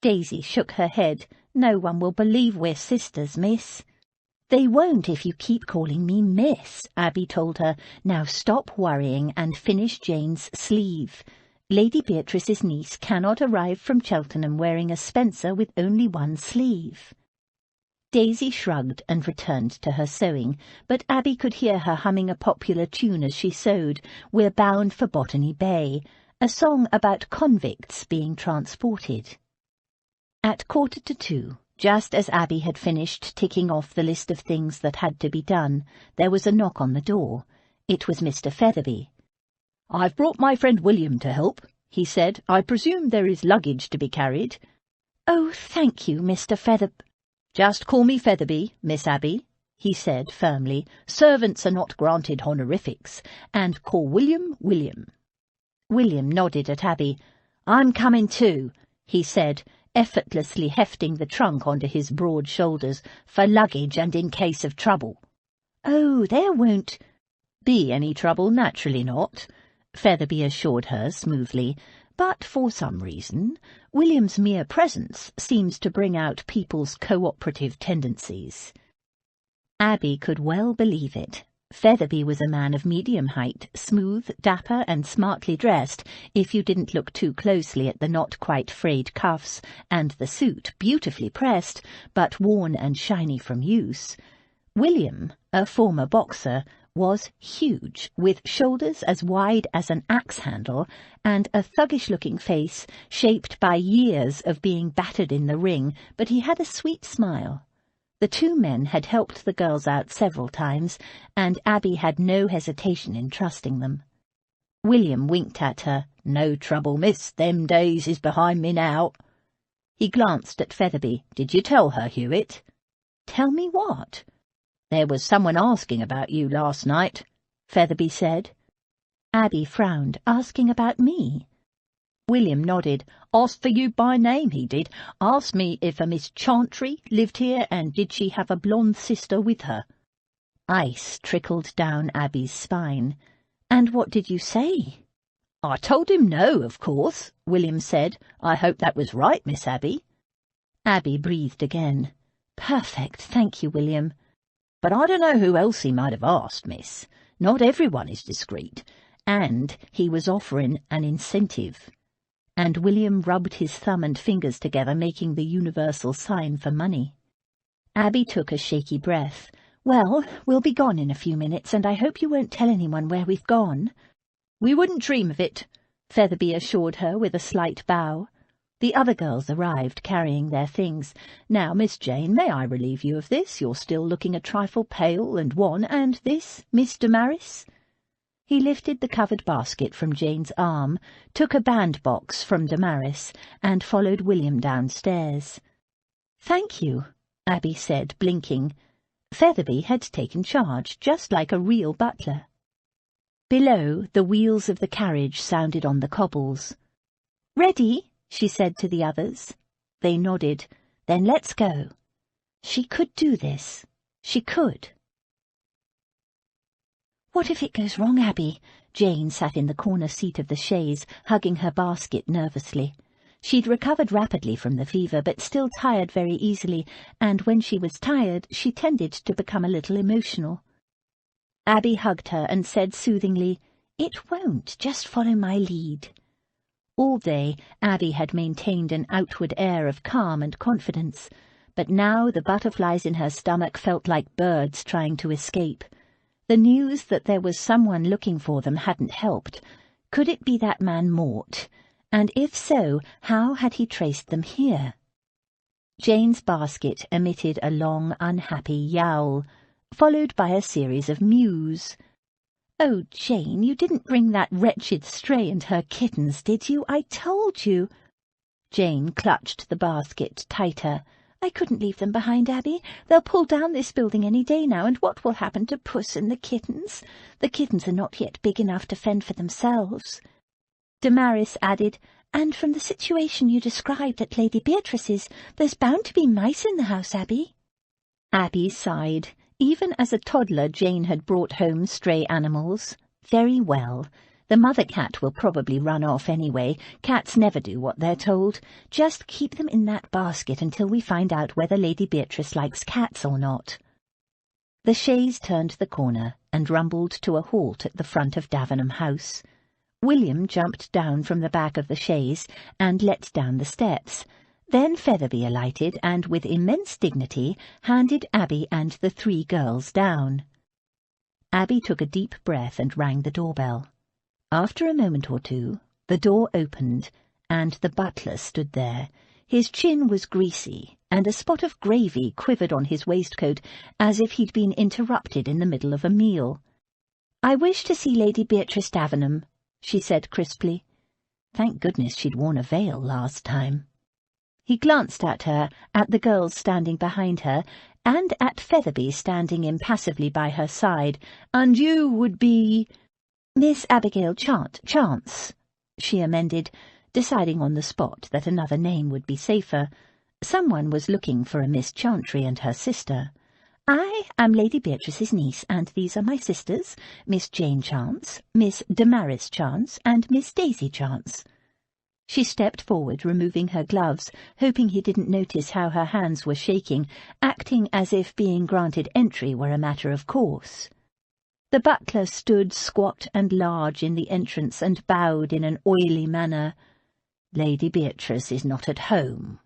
Daisy shook her head. "No one will believe we're sisters, miss." "They won't if you keep calling me miss," Abby told her. "Now stop worrying and finish Jane's sleeve. Lady Beatrice's niece cannot arrive from Cheltenham wearing a spencer with only one sleeve." Daisy shrugged and returned to her sewing, but Abby could hear her humming a popular tune as she sewed, "We're Bound for Botany Bay," a song about convicts being transported. At 1:45, just as Abby had finished ticking off the list of things that had to be done, there was a knock on the door. It was Mr. Featherby. "I've brought my friend William to help," he said. "I presume there is luggage to be carried." "Oh, thank you, Mr. Featherby." "Just call me Featherby, Miss Abby," he said firmly. "Servants are not granted honorifics. And call William, William." William nodded at Abby. "I'm coming too," he said, effortlessly hefting the trunk onto his broad shoulders, "for luggage and in case of trouble." "Oh, there won't be any trouble, naturally not," Featherby assured her smoothly. "But for some reason, William's mere presence seems to bring out people's cooperative tendencies." Abby could well believe it. Featherby was a man of medium height, smooth, dapper, and smartly dressed, if you didn't look too closely at the not-quite-frayed cuffs, and the suit, beautifully pressed, but worn and shiny from use. William, a former boxer, was huge, with shoulders as wide as an axe handle and a thuggish-looking face shaped by years of being battered in the ring, but he had a sweet smile. The two men had helped the girls out several times, and Abby had no hesitation in trusting them. William winked at her. "No trouble, miss. Them days is behind me now." He glanced at Featherby. "Did you tell her, Hewitt?" "Tell me what?" "There was someone asking about you last night," Featherby said. Abby frowned. "Asking about me?" William nodded. "Asked for you by name, he did. Asked me if a Miss Chantry lived here, and did she have a blonde sister with her." Ice trickled down Abby's spine. "And what did you say?" "I told him no, of course," William said. "I hope that was right, Miss Abby." Abby breathed again. "Perfect, thank you, William." "But I don't know who else he might have asked, miss. Not everyone is discreet. And he was offering an incentive." And William rubbed his thumb and fingers together, making the universal sign for money. Abby took a shaky breath. "Well, we'll be gone in a few minutes, and I hope you won't tell anyone where we've gone." "We wouldn't dream of it," Featherby assured her with a slight bow. The other girls arrived, carrying their things. "Now, Miss Jane, may I relieve you of this? You're still looking a trifle pale and wan. And this, Miss Damaris?" He lifted the covered basket from Jane's arm, took a bandbox from Damaris, and followed William downstairs. "Thank you," Abby said, blinking. Featherby had taken charge, just like a real butler. Below, the wheels of the carriage sounded on the cobbles. "Ready?" she said to the others. They nodded. "Then let's go." She could do this. She could. "What if it goes wrong, Abby?" Jane sat in the corner seat of the chaise, hugging her basket nervously. She'd recovered rapidly from the fever, but still tired very easily, and when she was tired, she tended to become a little emotional. Abby hugged her and said soothingly, "It won't. Just follow my lead." All day, Abby had maintained an outward air of calm and confidence, but now the butterflies in her stomach felt like birds trying to escape. The news that there was someone looking for them hadn't helped. Could it be that man Mort? And if so, how had he traced them here? Jane's basket emitted a long, unhappy yowl, followed by a series of mews. "Oh, Jane, you didn't bring that wretched stray and her kittens, did you? I told you." Jane clutched the basket tighter. "I couldn't leave them behind, Abby. They'll pull down this building any day now, and what will happen to Puss and the kittens? The kittens are not yet big enough to fend for themselves." Damaris added, "And from the situation you described at Lady Beatrice's, there's bound to be mice in the house, Abby." Abby sighed. Even as a toddler, Jane had brought home stray animals. Very well. The mother cat will probably run off anyway. Cats never do what they're told. Just keep them in that basket until we find out whether Lady Beatrice likes cats or not. The chaise turned the corner and rumbled to a halt at the front of Davenham House. William jumped down from the back of the chaise and let down the steps. Then Featherby alighted and, with immense dignity, handed Abby and the three girls down. Abby took a deep breath and rang the doorbell. After a moment or two, the door opened, and the butler stood there. His chin was greasy, and a spot of gravy quivered on his waistcoat, as if he'd been interrupted in the middle of a meal. "I wish to see Lady Beatrice Davenham," she said crisply. Thank goodness she'd worn a veil last time. He glanced at her, at the girls standing behind her, and at Featherby standing impassively by her side. "And you would be—" "Miss Abigail Chance," she amended, deciding on the spot that another name would be safer. Someone was looking for a Miss Chantry and her sister. "I am Lady Beatrice's niece, and these are my sisters, Miss Jane Chance, Miss Damaris Chance, and Miss Daisy Chance." She stepped forward, removing her gloves, hoping he didn't notice how her hands were shaking, acting as if being granted entry were a matter of course. The butler stood squat and large in the entrance and bowed in an oily manner. "Lady Beatrice is not at home."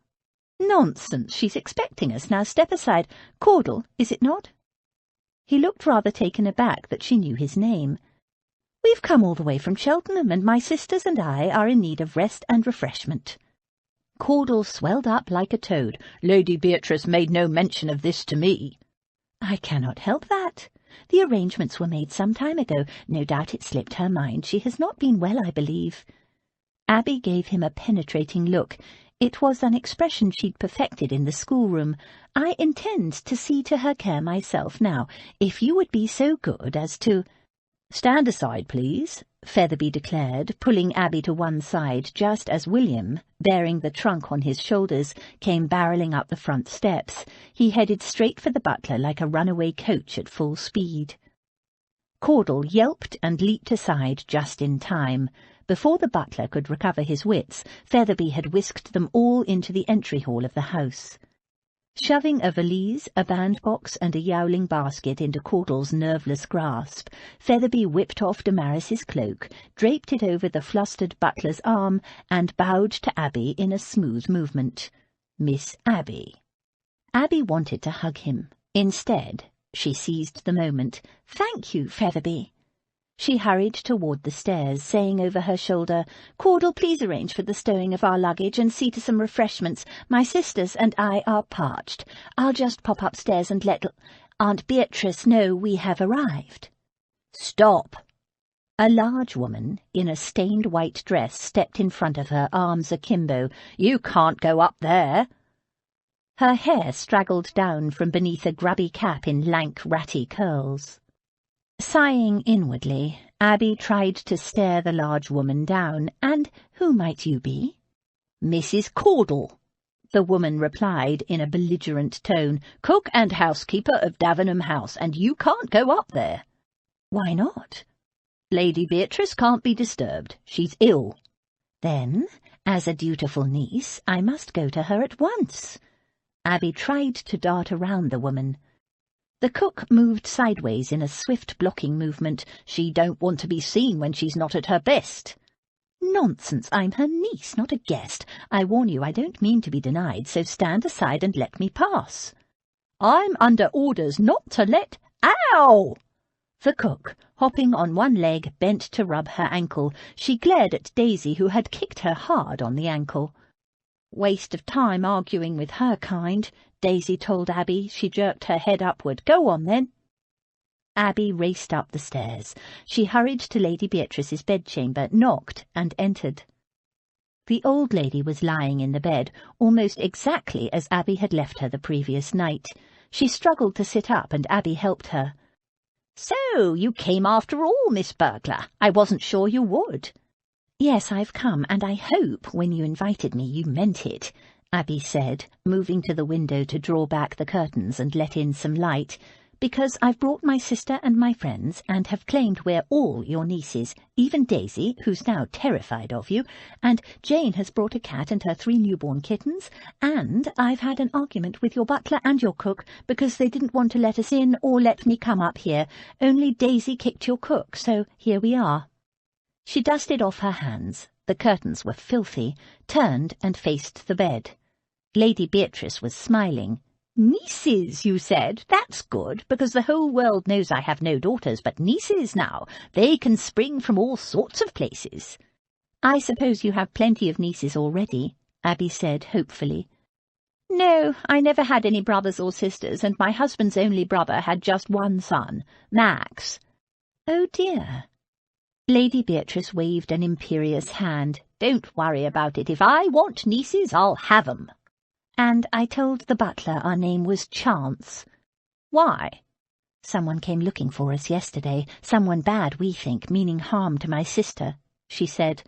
"Nonsense, she's expecting us. Now step aside. Caudle, is it not?" He looked rather taken aback that she knew his name. "We've come all the way from Cheltenham, and my sisters and I are in need of rest and refreshment." Caudle swelled up like a toad. "Lady Beatrice made no mention of this to me." "I cannot help that. The arrangements were made some time ago. No doubt it slipped her mind. She has not been well, I believe." Abby gave him a penetrating look. It was an expression she'd perfected in the schoolroom. "I intend to see to her care myself now, if you would be so good as to—" "Stand aside, please," Featherby declared, pulling Abby to one side just as William, bearing the trunk on his shoulders, came barrelling up the front steps. He headed straight for the butler like a runaway coach at full speed. Caudle yelped and leaped aside just in time. Before the butler could recover his wits, Featherby had whisked them all into the entry hall of the house. Shoving a valise, a bandbox, and a yowling basket into Caudle's nerveless grasp, Featherby whipped off Damaris's cloak, draped it over the flustered butler's arm, and bowed to Abby in a smooth movement. "Miss Abby." Abby wanted to hug him. Instead, she seized the moment. "Thank you, Featherby." She hurried toward the stairs, saying over her shoulder, "Caudle, please arrange for the stowing of our luggage and see to some refreshments. My sisters and I are parched. I'll just pop upstairs and let Aunt Beatrice know we have arrived." "Stop!" A large woman in a stained white dress stepped in front of her, arms akimbo. "You can't go up there." Her hair straggled down from beneath a grubby cap in lank, ratty curls. Sighing inwardly, Abby tried to stare the large woman down. "And who might you be?" "Mrs. Caudle," the woman replied in a belligerent tone. "Cook and housekeeper of Davenham House, and you can't go up there." "Why not?" "Lady Beatrice can't be disturbed. She's ill." "Then, as a dutiful niece, I must go to her at once." Abby tried to dart around the woman. The cook moved sideways in a swift blocking movement. "She don't want to be seen when she's not at her best." "Nonsense, I'm her niece, not a guest. I warn you I don't mean to be denied, so stand aside and let me pass." "I'm under orders not to let—" "Ow!" The cook, hopping on one leg, bent to rub her ankle. She glared at Daisy, who had kicked her hard on the ankle. "Waste of time arguing with her kind," Daisy told Abby. She jerked her head upward. "Go on, then." Abby raced up the stairs. She hurried to Lady Beatrice's bedchamber, knocked, and entered. The old lady was lying in the bed, almost exactly as Abby had left her the previous night. She struggled to sit up, and Abby helped her. "So, you came after all, Miss Burglar. I wasn't sure you would." "Yes, I've come, and I hope when you invited me you meant it," Abby said, moving to the window to draw back the curtains and let in some light, "because I've brought my sister and my friends, and have claimed we're all your nieces, even Daisy, who's now terrified of you, and Jane has brought a cat and her 3 newborn kittens, and I've had an argument with your butler and your cook because they didn't want to let us in or let me come up here. Only Daisy kicked your cook, so here we are." She dusted off her hands. The curtains were filthy, turned and faced the bed. Lady Beatrice was smiling. "Nieces, you said? That's good, because the whole world knows I have no daughters but nieces now. They can spring from all sorts of places." "I suppose you have plenty of nieces already," Abby said hopefully. "No, I never had any brothers or sisters, and my husband's only brother had just one son, Max." "Oh dear." Lady Beatrice waved an imperious hand. "Don't worry about it. If I want nieces, I'll have 'em." "And I told the butler our name was Chance." "Why?" "Someone came looking for us yesterday. Someone bad, we think, meaning harm to my sister," she said.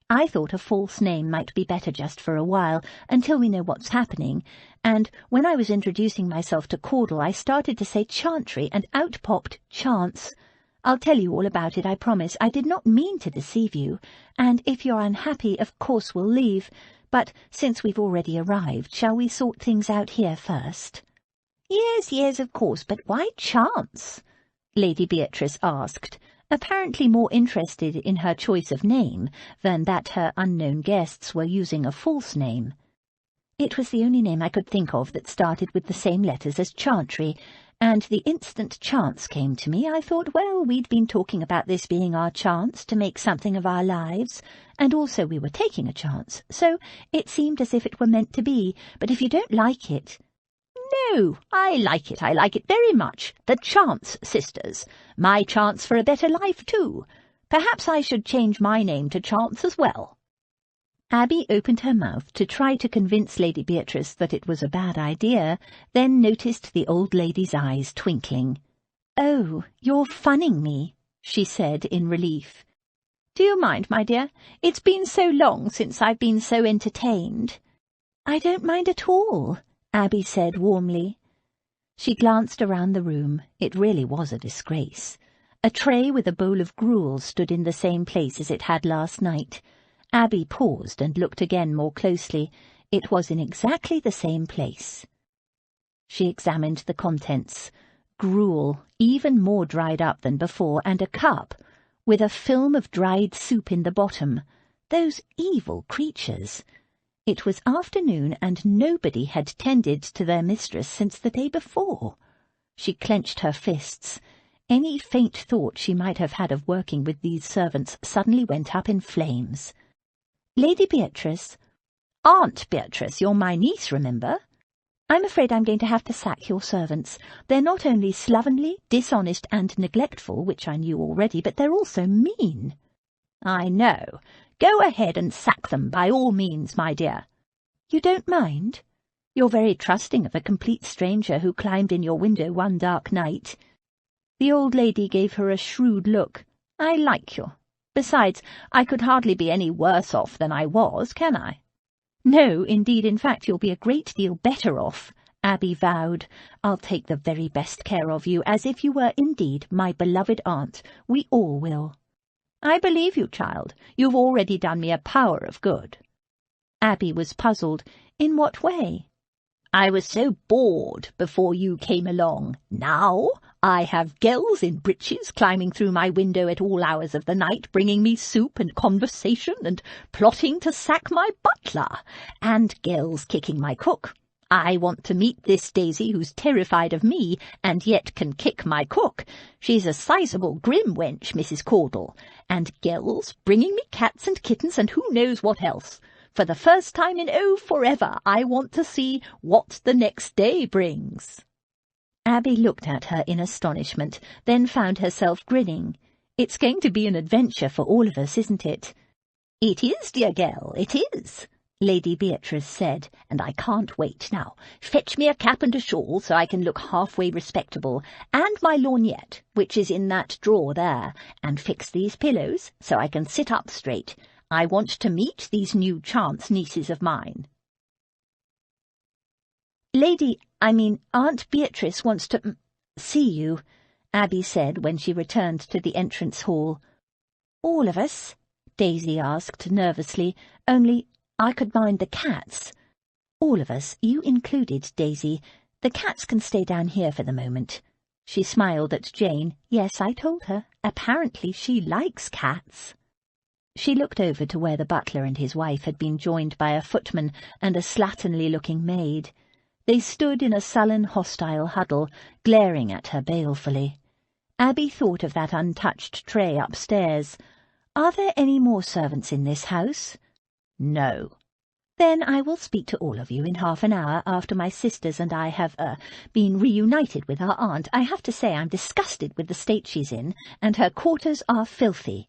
"I thought a false name might be better just for a while, until we know what's happening, and when I was introducing myself to Caudle I started to say Chantry, and out popped Chance. I'll tell you all about it, I promise. I did not mean to deceive you, and if you're unhappy, of course we'll leave. But since we've already arrived, shall we sort things out here first?" Yes, of course, but why Chance?" Lady Beatrice asked, apparently more interested in her choice of name than that her unknown guests were using a false name. "It was the only name I could think of that started with the same letters as Chantry, And the instant chance came to me, I thought, well, we'd been talking about this being our chance to make something of our lives, and also we were taking a chance, so it seemed as if it were meant to be. But if you don't like it— No, I like it very much. The Chance Sisters. My chance for a better life, too. Perhaps I should change my name to Chance as well. Abby opened her mouth to try to convince Lady Beatrice that it was a bad idea, then noticed the old lady's eyes twinkling. "Oh, you're funning me," she said in relief. "Do you mind, my dear? It's been so long since I've been so entertained." "I don't mind at all," Abby said warmly. She glanced around the room. It really was a disgrace. A tray with a bowl of gruel stood in the same place as it had last night. Abby paused and looked again more closely. It was in exactly the same place. She examined the contents. Gruel, even more dried up than before, and a cup, with a film of dried soup in the bottom. Those evil creatures! It was afternoon, and nobody had tended to their mistress since the day before. She clenched her fists. Any faint thought she might have had of working with these servants suddenly went up in flames. "Lady Beatrice." "Aunt Beatrice, you're my niece, remember?" "I'm afraid I'm going to have to sack your servants. They're not only slovenly, dishonest, and neglectful, which I knew already, but they're also mean." "I know. Go ahead and sack them by all means, my dear." "You don't mind? You're very trusting of a complete stranger who climbed in your window one dark night." The old lady gave her a shrewd look. "I like you. Besides, I could hardly be any worse off than I was, can I?" "No, indeed, in fact, you'll be a great deal better off," Abby vowed. "I'll take the very best care of you, as if you were indeed my beloved aunt. We all will." "I believe you, child. You've already done me a power of good." Abby was puzzled. In what way? "I was so bored before you came along. Now I have girls in breeches climbing through my window at all hours of the night, bringing me soup and conversation and plotting to sack my butler, and girls kicking my cook. I want to meet this Daisy who's terrified of me and yet can kick my cook. She's a sizable grim wench, Mrs. Caudle, and girls bringing me cats and kittens and who knows what else. For the first time in forever, I want to see what the next day brings." Abby looked at her in astonishment, then found herself grinning. "It's going to be an adventure for all of us, isn't it?" "It is, dear girl, it is," Lady Beatrice said, "and I can't wait. Now, fetch me a cap and a shawl so I can look halfway respectable, and my lorgnette, which is in that drawer there, and fix these pillows so I can sit up straight. I want to meet these new Chance nieces of mine." Aunt Beatrice wants to see you," Abby said when she returned to the entrance hall. "All of us?" Daisy asked nervously. "Only I could mind the cats." "All of us, you included, Daisy. The cats can stay down here for the moment." She smiled at Jane. "Yes, I told her. Apparently she likes cats." She looked over to where the butler and his wife had been joined by a footman and a slatternly-looking maid. They stood in a sullen, hostile huddle, glaring at her balefully. Abby thought of that untouched tray upstairs. "Are there any more servants in this house?" "No." "Then I will speak to all of you in half an hour after my sisters and I have, been reunited with our aunt. I have to say I'm disgusted with the state she's in, and her quarters are filthy."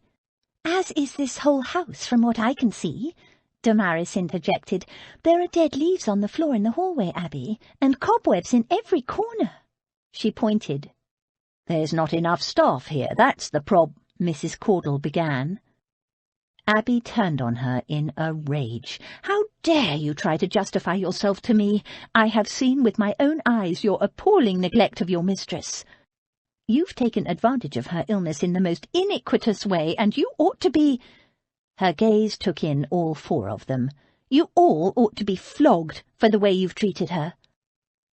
"As is this whole house, from what I can see," Damaris interjected. "There are dead leaves on the floor in the hallway, Abby, and cobwebs in every corner." She pointed. "There's not enough staff here, that's the Mrs. Caudle began. Abby turned on her in a rage. "How dare you try to justify yourself to me? I have seen with my own eyes your appalling neglect of your mistress. You've taken advantage of her illness in the most iniquitous way, and you ought to be—" Her gaze took in all four of them. "You all ought to be flogged for the way you've treated her.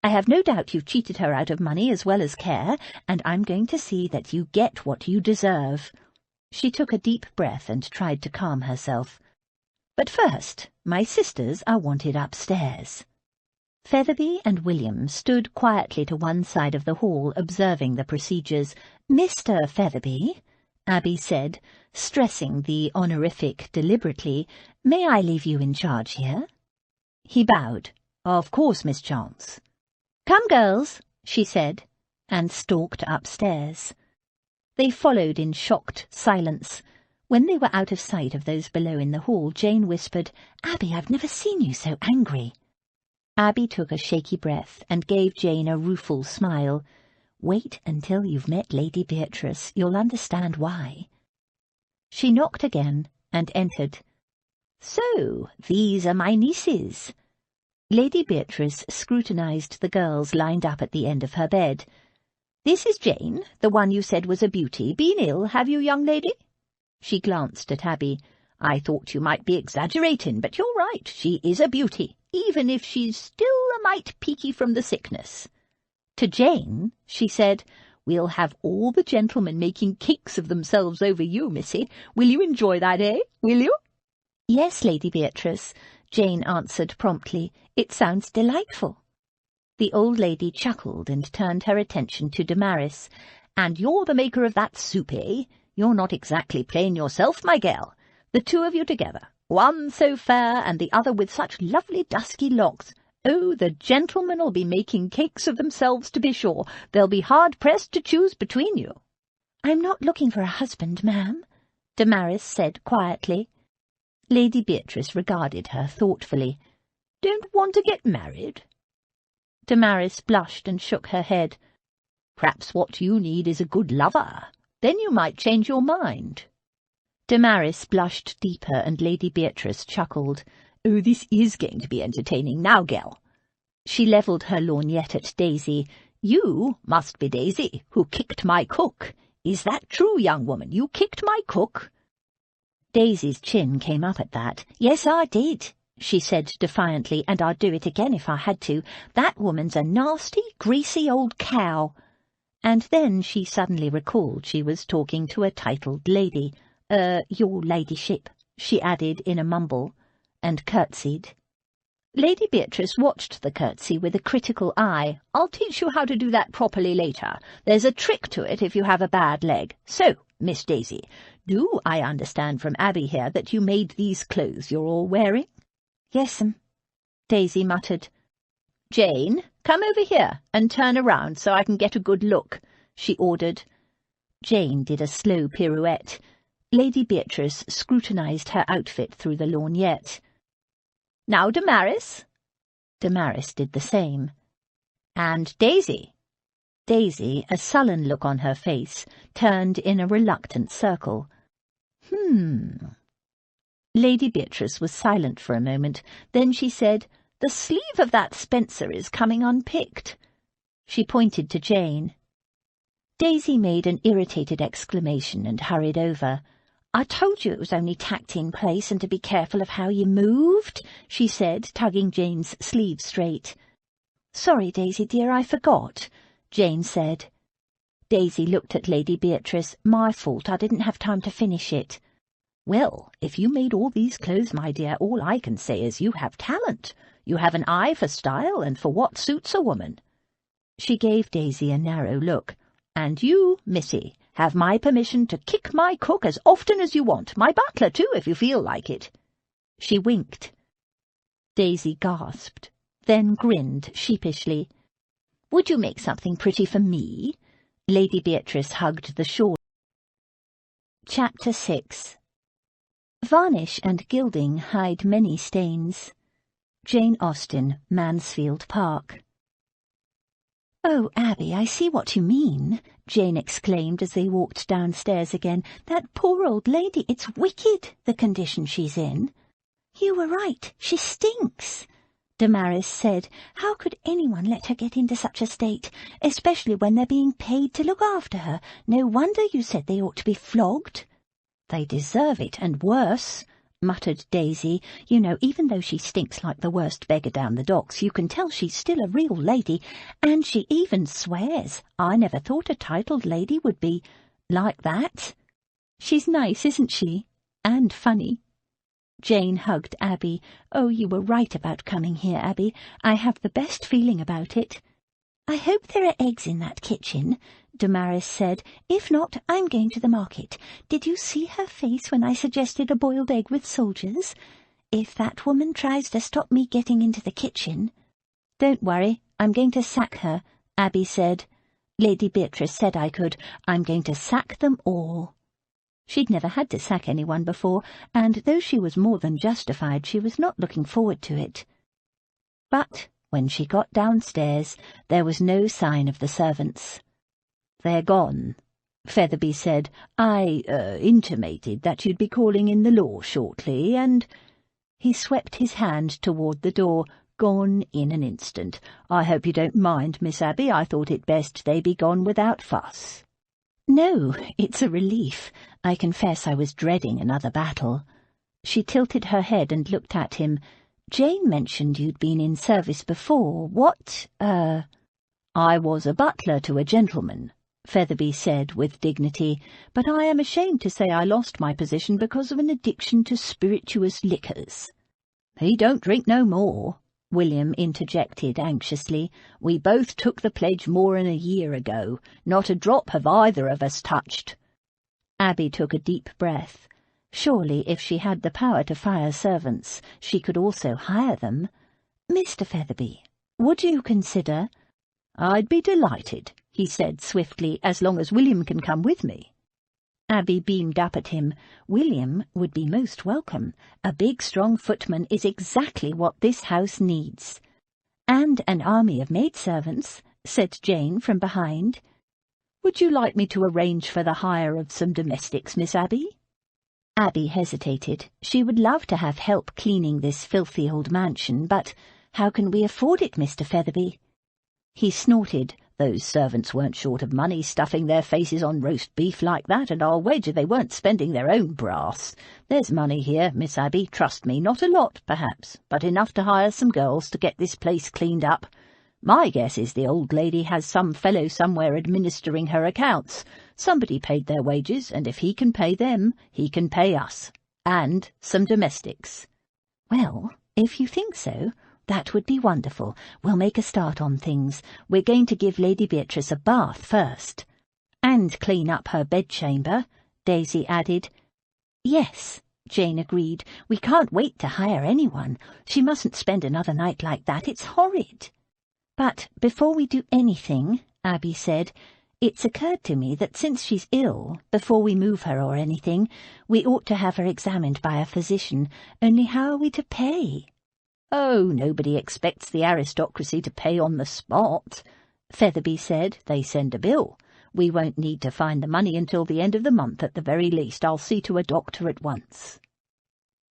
I have no doubt you've cheated her out of money as well as care, and I'm going to see that you get what you deserve." She took a deep breath and tried to calm herself. "But first, my sisters are wanted upstairs." Featherby and William stood quietly to one side of the hall, observing the procedures. "Mr. Featherby," Abby said, stressing the honorific deliberately, "may I leave you in charge here?" He bowed. "Of course, Miss Chance." "Come, girls," she said, and stalked upstairs. They followed in shocked silence. When they were out of sight of those below in the hall, Jane whispered, "Abby, I've never seen you so angry." Abby took a shaky breath and gave Jane a rueful smile. "Wait until you've met Lady Beatrice. You'll understand why." She knocked again and entered. "So, these are my nieces." Lady Beatrice scrutinized the girls lined up at the end of her bed. "This is Jane, the one you said was a beauty. Been ill, have you, young lady?" She glanced at Abby. "I thought you might be exaggerating, but you're right. She is a beauty, even if she's still a mite peaky from the sickness." To Jane, she said, "We'll have all the gentlemen making cakes of themselves over you, missy. Will you enjoy that, eh? Will you?" "Yes, Lady Beatrice," Jane answered promptly. "It sounds delightful." The old lady chuckled and turned her attention to Damaris. "And you're the maker of that soup, eh? You're not exactly plain yourself, my girl. The two of you together, one so fair and the other with such lovely dusky locks. Oh, the gentlemen'll be making cakes of themselves, to be sure. They'll be hard-pressed to choose between you." "I'm not looking for a husband, ma'am," Damaris said quietly. Lady Beatrice regarded her thoughtfully. "Don't want to get married?" Damaris blushed and shook her head. "Perhaps what you need is a good lover. Then you might change your mind." Damaris blushed deeper, and Lady Beatrice chuckled. "Oh, this is going to be entertaining now, gal." She levelled her lorgnette at Daisy. "You must be Daisy, who kicked my cook. Is that true, young woman? You kicked my cook?" Daisy's chin came up at that. "Yes, I did," she said defiantly, "and I'd do it again if I had to. That woman's a nasty, greasy old cow." And then she suddenly recalled she was talking to a titled lady. Your ladyship," she added in a mumble, and curtsied. Lady Beatrice watched the curtsy with a critical eye. "I'll teach you how to do that properly later. There's a trick to it if you have a bad leg. So, Miss Daisy, do I understand from Abby here that you made these clothes you're all wearing?" "Yes'm," Daisy muttered. "Jane, come over here and turn around so I can get a good look," she ordered. Jane did a slow pirouette. Lady Beatrice scrutinized her outfit through the lorgnette. "Now, Damaris." Damaris did the same. "And Daisy." Daisy, a sullen look on her face, turned in a reluctant circle. Lady Beatrice was silent for a moment. Then she said, "The sleeve of that Spencer is coming unpicked." She pointed to Jane. Daisy made an irritated exclamation and hurried over. "I told you it was only tacked in place and to be careful of how you moved," she said, tugging Jane's sleeve straight. "Sorry, Daisy dear, I forgot," Jane said. Daisy looked at Lady Beatrice. "My fault, I didn't have time to finish it." "Well, if you made all these clothes, my dear, all I can say is you have talent. You have an eye for style and for what suits a woman." She gave Daisy a narrow look. "And you, missy, have my permission to kick my cook as often as you want, my butler too, if you feel like it." She winked. Daisy gasped, then grinned sheepishly. "Would you make something pretty for me?" Lady Beatrice hugged the shawl. Chapter 6. Varnish and gilding hide many stains. Jane Austen, Mansfield Park. "Oh, Abby, I see what you mean," Jane exclaimed as they walked downstairs again. "That poor old lady, it's wicked, the condition she's in." "You were right, she stinks," Damaris said. "How could anyone let her get into such a state, especially when they're being paid to look after her? No wonder you said they ought to be flogged." "They deserve it, and worse," muttered Daisy. "You know, even though she stinks like the worst beggar down the docks, you can tell she's still a real lady, and she even swears. I never thought a titled lady would be like that." "She's nice, isn't she? And funny." Jane hugged Abby. "Oh, you were right about coming here, Abby. I have the best feeling about it." "I hope there are eggs in that kitchen," Damaris said. "If not, I'm going to the market. Did you see her face when I suggested a boiled egg with soldiers? If that woman tries to stop me getting into the kitchen—" "Don't worry, I'm going to sack her," Abby said. "Lady Beatrice said I could. I'm going to sack them all." She'd never had to sack anyone before, and though she was more than justified, she was not looking forward to it. But when she got downstairs, there was no sign of the servants. "They're gone," Featherby said. "I intimated that you'd be calling in the law shortly, and—" He swept his hand toward the door. "Gone in an instant. I hope you don't mind, Miss Abby. I thought it best they be gone without fuss." "No, it's a relief. I confess I was dreading another battle." She tilted her head and looked at him. "Jane mentioned you'd been in service before. What, "I was a butler to a gentleman," Featherby said with dignity, "but I am ashamed to say I lost my position because of an addiction to spirituous liquors." "He don't drink no more," William interjected anxiously. "We both took the pledge more'n a year ago. Not a drop have either of us touched." Abby took a deep breath. Surely, if she had the power to fire servants, she could also hire them. "Mr. Featherby, would you consider—" "I'd be delighted," he said swiftly, "as long as William can come with me." Abby beamed up at him. William would be most welcome. A big, strong footman is exactly what this house needs. "And an army of maidservants," said Jane from behind. "Would you like me to arrange for the hire of some domestics, Miss Abby?" Abby hesitated. She would love to have help cleaning this filthy old mansion, but how can we afford it, Mr. Featherby? He snorted. "Those servants weren't short of money stuffing their faces on roast beef like that, and I'll wager they weren't spending their own brass. There's money here, Miss Abby, trust me, not a lot, perhaps, but enough to hire some girls to get this place cleaned up. My guess is the old lady has some fellow somewhere administering her accounts. Somebody paid their wages, and if he can pay them, he can pay us. And some domestics." "Well, if you think so, that would be wonderful. We'll make a start on things. We're going to give Lady Beatrice a bath first." "And clean up her bedchamber," Daisy added. "Yes," Jane agreed. "We can't wait to hire anyone. She mustn't spend another night like that. It's horrid." "But before we do anything," Abby said, "it's occurred to me that since she's ill, before we move her or anything, we ought to have her examined by a physician. Only how are we to pay?" "Oh, nobody expects the aristocracy to pay on the spot," Featherby said. "They send a bill. We won't need to find the money until the end of the month at the very least. I'll see to a doctor at once."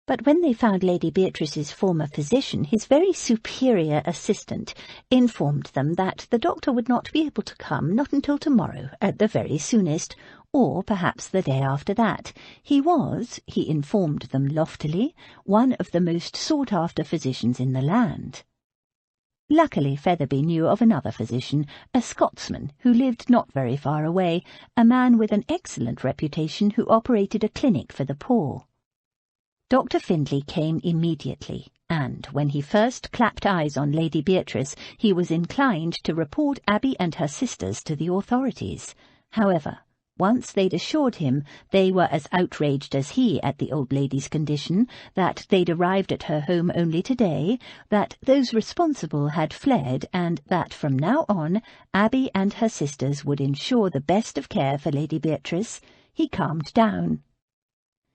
But when they found Lady Beatrice's former physician, his very superior assistant, informed them that the doctor would not be able to come, not until tomorrow at the very soonest, or perhaps the day after that. He was, he informed them loftily, one of the most sought-after physicians in the land. Luckily Featherby knew of another physician, a Scotsman, who lived not very far away, a man with an excellent reputation who operated a clinic for the poor. Dr. Findlay came immediately, and when he first clapped eyes on Lady Beatrice, he was inclined to report Abby and her sisters to the authorities. However, once they'd assured him they were as outraged as he at the old lady's condition, that they'd arrived at her home only today, that those responsible had fled, and that from now on Abby and her sisters would ensure the best of care for Lady Beatrice, he calmed down.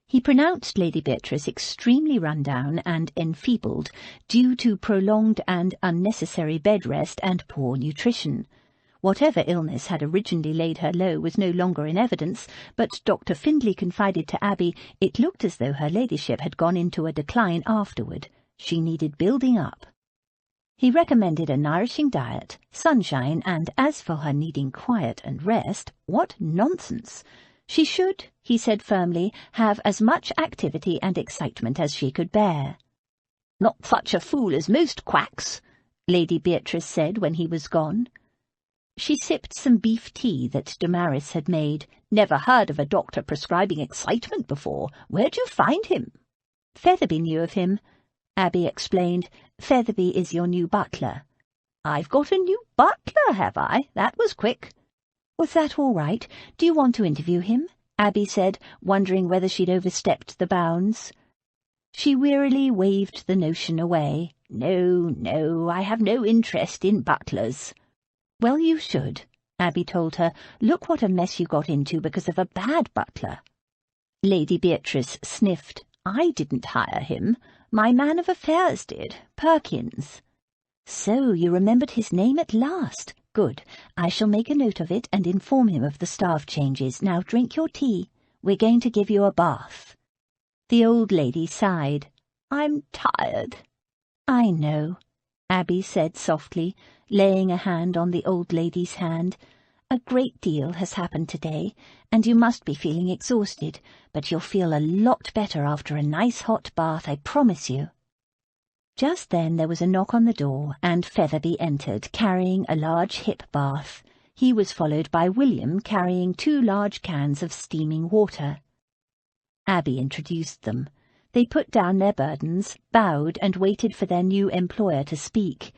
He pronounced Lady Beatrice extremely run down and enfeebled, due to prolonged and unnecessary bed rest and poor nutrition. Whatever illness had originally laid her low was no longer in evidence, but Dr. Findlay confided to Abby it looked as though her ladyship had gone into a decline afterward. She needed building up. He recommended a nourishing diet, sunshine, and as for her needing quiet and rest, what nonsense! She should, he said firmly, have as much activity and excitement as she could bear. "Not such a fool as most quacks," Lady Beatrice said when he was gone. She sipped some beef tea that Damaris had made. "Never heard of a doctor prescribing excitement before. Where'd you find him?" Featherby knew of him. Abby explained. Featherby is your new butler. I've got a new butler, have I? That was quick. Was that all right? Do you want to interview him? Abby said, wondering whether she'd overstepped the bounds. She wearily waved the notion away. No, I have no interest in butlers. Well, you should, Abby told her. Look what a mess you got into because of a bad butler. Lady Beatrice sniffed. I didn't hire him. My man of affairs did, Perkins. So you remembered his name at last. Good. I shall make a note of it and inform him of the staff changes. Now drink your tea. We're going to give you a bath. The old lady sighed. I'm tired. I know, Abby said softly, laying a hand on the old lady's hand. A great deal has happened today, and you must be feeling exhausted, but you'll feel a lot better after a nice hot bath, I promise you. Just then there was a knock on the door, and Featherby entered, carrying a large hip bath. He was followed by William, carrying 2 large cans of steaming water. Abby introduced them. They put down their burdens, bowed, and waited for their new employer to speak.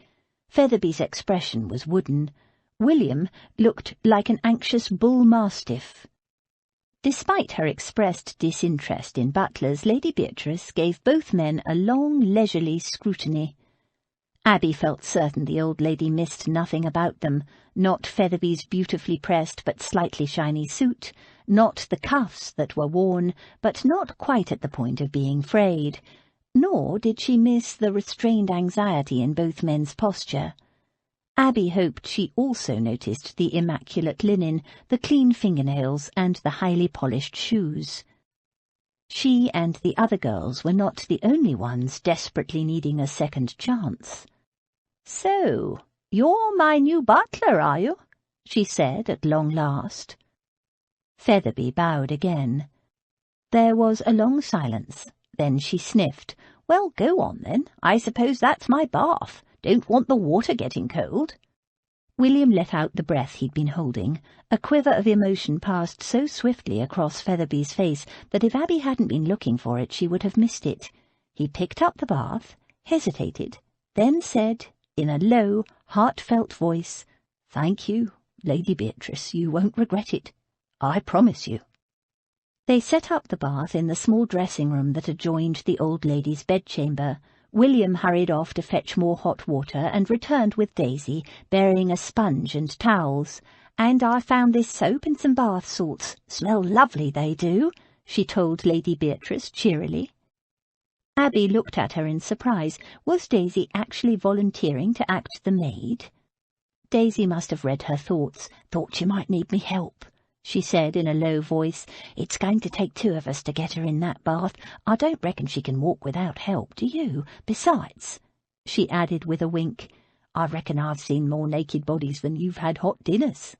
Featherby's expression was wooden. William looked like an anxious bull-mastiff. Despite her expressed disinterest in butlers, Lady Beatrice gave both men a long, leisurely scrutiny. Abby felt certain the old lady missed nothing about them, not Featherby's beautifully pressed but slightly shiny suit, not the cuffs that were worn, but not quite at the point of being frayed, nor did she miss the restrained anxiety in both men's posture. Abby hoped she also noticed the immaculate linen, the clean fingernails, and the highly polished shoes. She and the other girls were not the only ones desperately needing a second chance. So, you're my new butler, are you? She said at long last. Featherby bowed again. There was a long silence. Then she sniffed. Well, go on then. I suppose that's my bath. Don't want the water getting cold. William let out the breath he'd been holding. A quiver of emotion passed so swiftly across Featherby's face that if Abby hadn't been looking for it, she would have missed it. He picked up the bath, hesitated, then said, in a low, heartfelt voice, "Thank you, Lady Beatrice. You won't regret it. I promise you." They set up the bath in the small dressing-room that adjoined the old lady's bedchamber. William hurried off to fetch more hot water and returned with Daisy, bearing a sponge and towels. "And I found this soap and some bath salts. Smell lovely, they do," she told Lady Beatrice cheerily. Abby looked at her in surprise. Was Daisy actually volunteering to act the maid? Daisy must have read her thoughts. "Thought you might need me help," she said in a low voice. "It's going to take 2 of us to get her in that bath. I don't reckon she can walk without help, do you? Besides," she added with a wink, "I reckon I've seen more naked bodies than you've had hot dinners."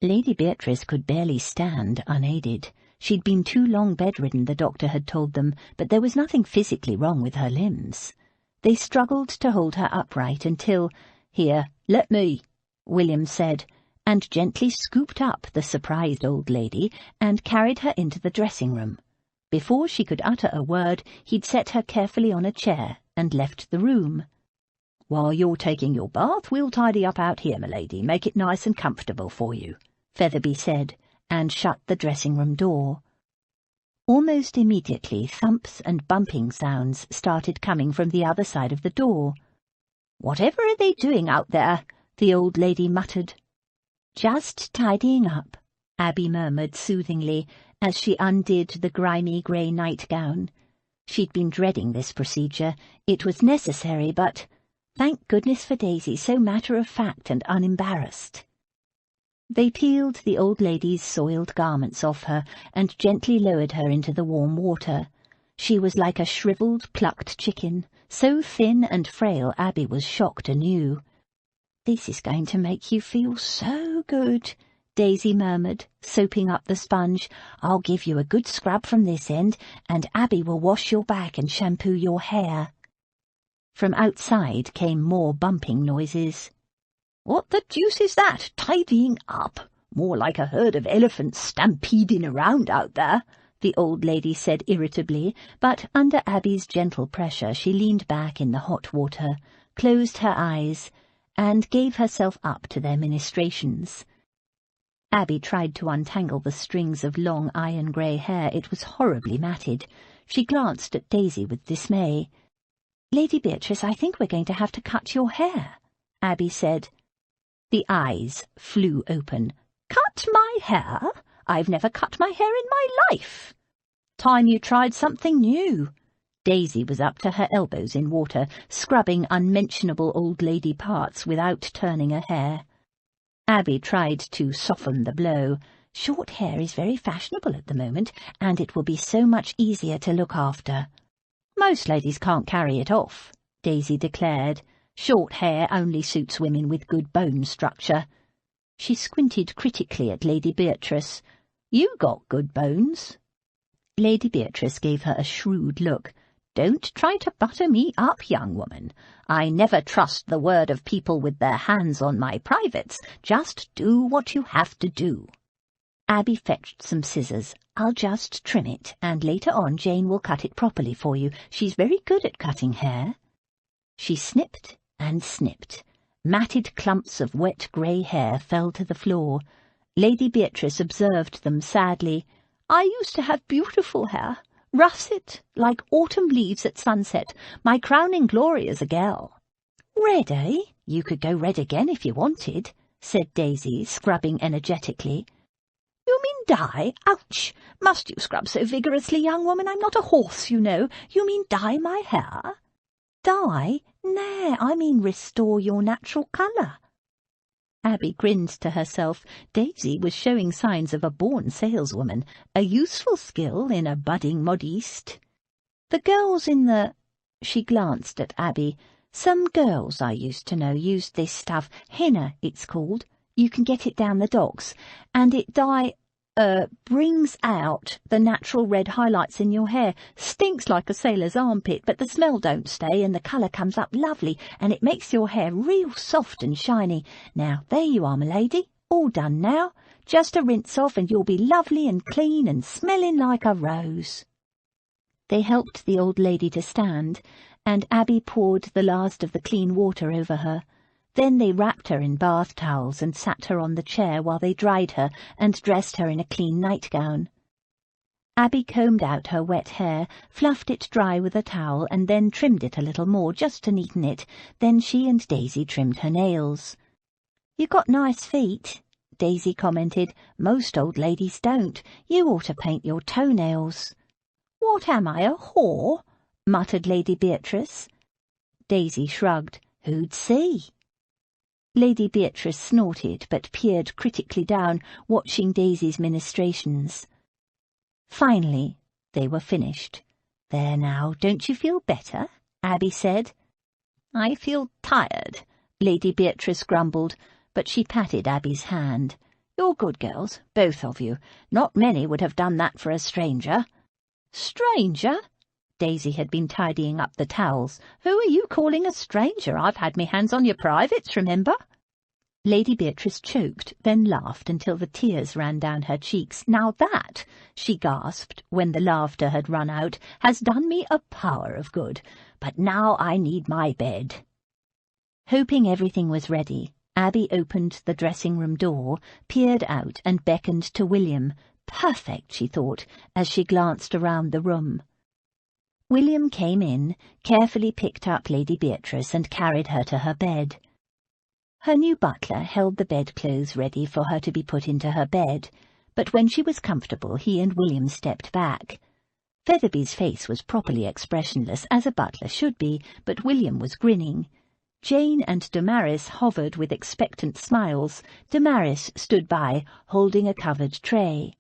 Lady Beatrice could barely stand unaided. She'd been too long bedridden, the doctor had told them, but there was nothing physically wrong with her limbs. They struggled to hold her upright until, "Here, let me," William said, and gently scooped up the surprised old lady and carried her into the dressing-room. Before she could utter a word, he'd set her carefully on a chair and left the room. "While you're taking your bath, we'll tidy up out here, my lady, make it nice and comfortable for you," Featherby said, and shut the dressing-room door. Almost immediately, thumps and bumping sounds started coming from the other side of the door. "Whatever are they doing out there?" the old lady muttered. "Just tidying up," Abby murmured soothingly as she undid the grimy grey nightgown. She'd been dreading this procedure. It was necessary, but thank goodness for Daisy, so matter-of-fact and unembarrassed. They peeled the old lady's soiled garments off her and gently lowered her into the warm water. She was like a shriveled, plucked chicken, so thin and frail Abby was shocked anew. "This is going to make you feel so good," Daisy murmured, soaping up the sponge. "I'll give you a good scrub from this end, and Abby will wash your back and shampoo your hair." From outside came more bumping noises. "What the deuce is that? Tidying up? More like a herd of elephants stampeding around out there," the old lady said irritably, but under Abby's gentle pressure she leaned back in the hot water, closed her eyes, and gave herself up to their ministrations. Abby tried to untangle the strings of long iron-grey hair. It was horribly matted. She glanced at Daisy with dismay. "Lady Beatrice, I think we're going to have to cut your hair," Abby said. The eyes flew open. "Cut my hair? I've never cut my hair in my life." "Time you tried something new." Daisy was up to her elbows in water, scrubbing unmentionable old lady parts without turning a hair. Abby tried to soften the blow. "Short hair is very fashionable at the moment, and it will be so much easier to look after." "Most ladies can't carry it off," Daisy declared. "Short hair only suits women with good bone structure." She squinted critically at Lady Beatrice. "You got good bones." Lady Beatrice gave her a shrewd look. "Don't try to butter me up, young woman. I never trust the word of people with their hands on my privates. Just do what you have to do." Abby fetched some scissors. "I'll just trim it, and later on Jane will cut it properly for you. She's very good at cutting hair." She snipped and snipped. Matted clumps of wet grey hair fell to the floor. Lady Beatrice observed them sadly. "I used to have beautiful hair. Russet, like autumn leaves at sunset, my crowning glory as a girl." "Red, eh? You could go red again if you wanted," said Daisy, scrubbing energetically. "You mean dye? Ouch! Must you scrub so vigorously, young woman? I'm not a horse, you know. You mean dye my hair?" "Dye? Nay, I mean restore your natural colour." Abby grinned to herself. Daisy was showing signs of a born saleswoman, a useful skill in a budding modiste. "The girls in the—" She glanced at Abby. "Some girls I used to know used this stuff. Henna, it's called. You can get it down the docks, and it brings out the natural red highlights in your hair. Stinks like a sailor's armpit, but the smell don't stay and the colour comes up lovely, and it makes your hair real soft and shiny. Now, there you are, my lady, all done now. Just a rinse off and you'll be lovely and clean and smelling like a rose." They helped the old lady to stand, and Abby poured the last of the clean water over her. Then they wrapped her in bath towels and sat her on the chair while they dried her and dressed her in a clean nightgown. Abby combed out her wet hair, fluffed it dry with a towel, and then trimmed it a little more, just to neaten it. Then she and Daisy trimmed her nails. "You got nice feet," Daisy commented. "Most old ladies don't. You ought to paint your toenails." "What am I, a whore?" muttered Lady Beatrice. Daisy shrugged. "Who'd see?" Lady Beatrice snorted, but peered critically down, watching Daisy's ministrations. Finally, they were finished. "There now, don't you feel better?" Abby said. "I feel tired," Lady Beatrice grumbled, but she patted Abby's hand. "You're good girls, both of you. Not many would have done that for a stranger." "Stranger?" Daisy had been tidying up the towels. "Who are you calling a stranger? I've had me hands on your privates, remember?" Lady Beatrice choked, then laughed until the tears ran down her cheeks. "Now that," she gasped, when the laughter had run out, "has done me a power of good. But now I need my bed." Hoping everything was ready, Abby opened the dressing-room door, peered out, and beckoned to William. Perfect, she thought, as she glanced around the room. William came in, carefully picked up Lady Beatrice and carried her to her bed. Her new butler held the bedclothes ready for her to be put into her bed, but when she was comfortable he and William stepped back. Featherby's face was properly expressionless, as a butler should be, but William was grinning. Jane and Damaris hovered with expectant smiles. Damaris stood by, holding a covered tray.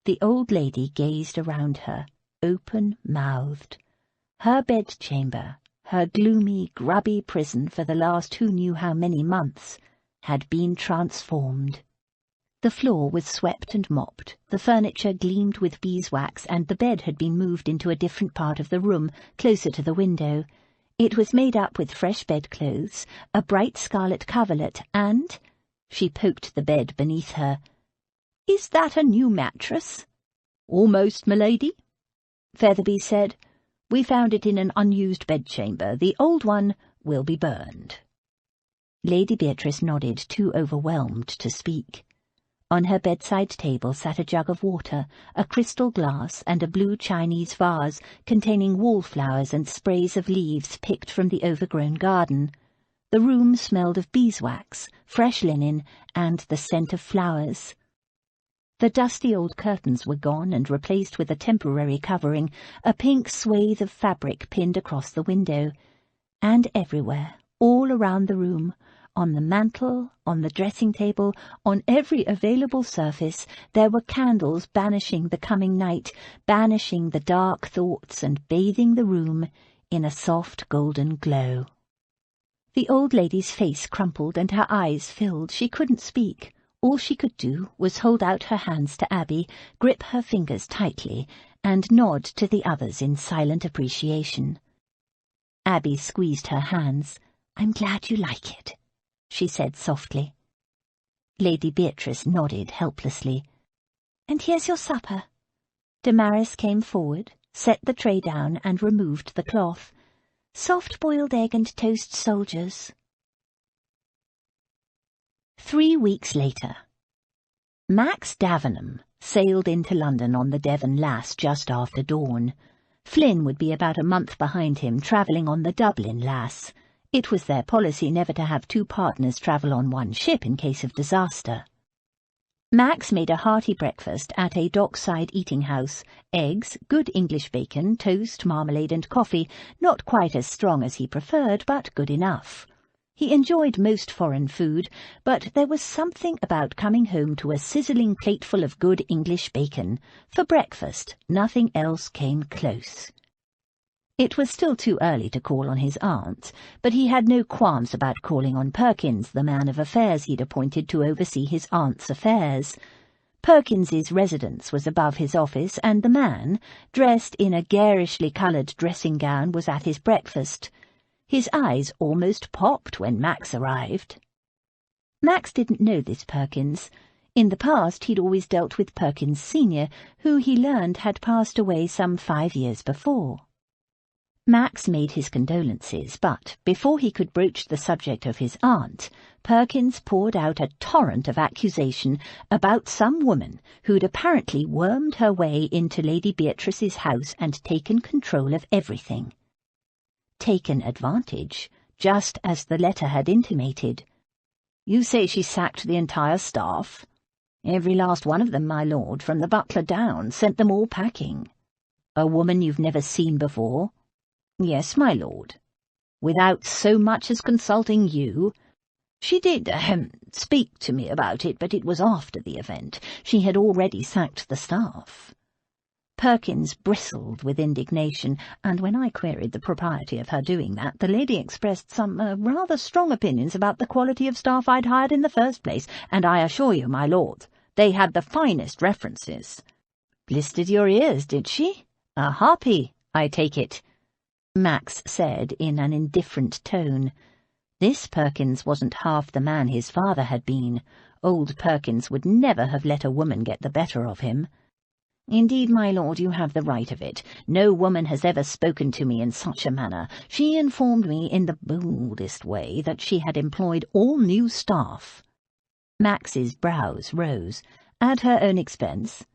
The old lady gazed around her, open-mouthed. Her bedchamber, her gloomy, grubby prison for the last who knew how many months, had been transformed. The floor was swept and mopped, the furniture gleamed with beeswax, and the bed had been moved into a different part of the room, closer to the window. It was made up with fresh bedclothes, a bright scarlet coverlet, and— She poked the bed beneath her. "Is that a new mattress?" "Almost, m'lady," Featherby said. "We found it in an unused bedchamber. The old one will be burned." Lady Beatrice nodded, too overwhelmed to speak. On her bedside table sat a jug of water, a crystal glass, and a blue Chinese vase containing wallflowers and sprays of leaves picked from the overgrown garden. The room smelled of beeswax, fresh linen, and the scent of flowers. The dusty old curtains were gone and replaced with a temporary covering, a pink swathe of fabric pinned across the window. And everywhere, all around the room, on the mantel, on the dressing-table, on every available surface, there were candles banishing the coming night, banishing the dark thoughts and bathing the room in a soft golden glow. The old lady's face crumpled and her eyes filled. She couldn't speak. All she could do was hold out her hands to Abby, grip her fingers tightly, and nod to the others in silent appreciation. Abby squeezed her hands. "I'm glad you like it," she said softly. Lady Beatrice nodded helplessly. "And here's your supper." Damaris came forward, set the tray down, and removed the cloth. "Soft-boiled egg and toast, soldiers." 3 weeks later. Max Davenham sailed into London on the Devon Lass just after dawn. Flynn would be about a month behind him, travelling on the Dublin Lass. It was their policy never to have 2 partners travel on one ship in case of disaster. Max made a hearty breakfast at a dockside eating-house: eggs, good English bacon, toast, marmalade and coffee, not quite as strong as he preferred, but good enough. He enjoyed most foreign food, but there was something about coming home to a sizzling plateful of good English bacon. For breakfast, nothing else came close. It was still too early to call on his aunt, but he had no qualms about calling on Perkins, the man of affairs he'd appointed to oversee his aunt's affairs. Perkins's residence was above his office, and the man, dressed in a garishly coloured dressing-gown, was at his breakfast. His eyes almost popped when Max arrived. Max didn't know this Perkins. In the past he'd always dealt with Perkins Senior, who he learned had passed away some 5 years before. Max made his condolences, but before he could broach the subject of his aunt, Perkins poured out a torrent of accusation about some woman who'd apparently wormed her way into Lady Beatrice's house and taken control of everything. Taken advantage, just as the letter had intimated. "You say she sacked the entire staff?" "Every last one of them, my lord, from the butler down, sent them all packing." "A woman you've never seen before?" "Yes, my lord." "Without so much as consulting you?" "She did, speak to me about it, but it was after the event. She had already sacked the staff." Perkins bristled with indignation, and when I queried the propriety of her doing that, the lady expressed some rather strong opinions about the quality of staff I'd hired in the first place, and I assure you, my lord, they had the finest references." "Blistered your ears, did she? A harpy, I take it," Max said in an indifferent tone. This Perkins wasn't half the man his father had been. Old Perkins would never have let a woman get the better of him. "Indeed, my lord, you have the right of it. No woman has ever spoken to me in such a manner. She informed me in the boldest way that she had employed all new staff." Max's brows rose. "At her own expense?"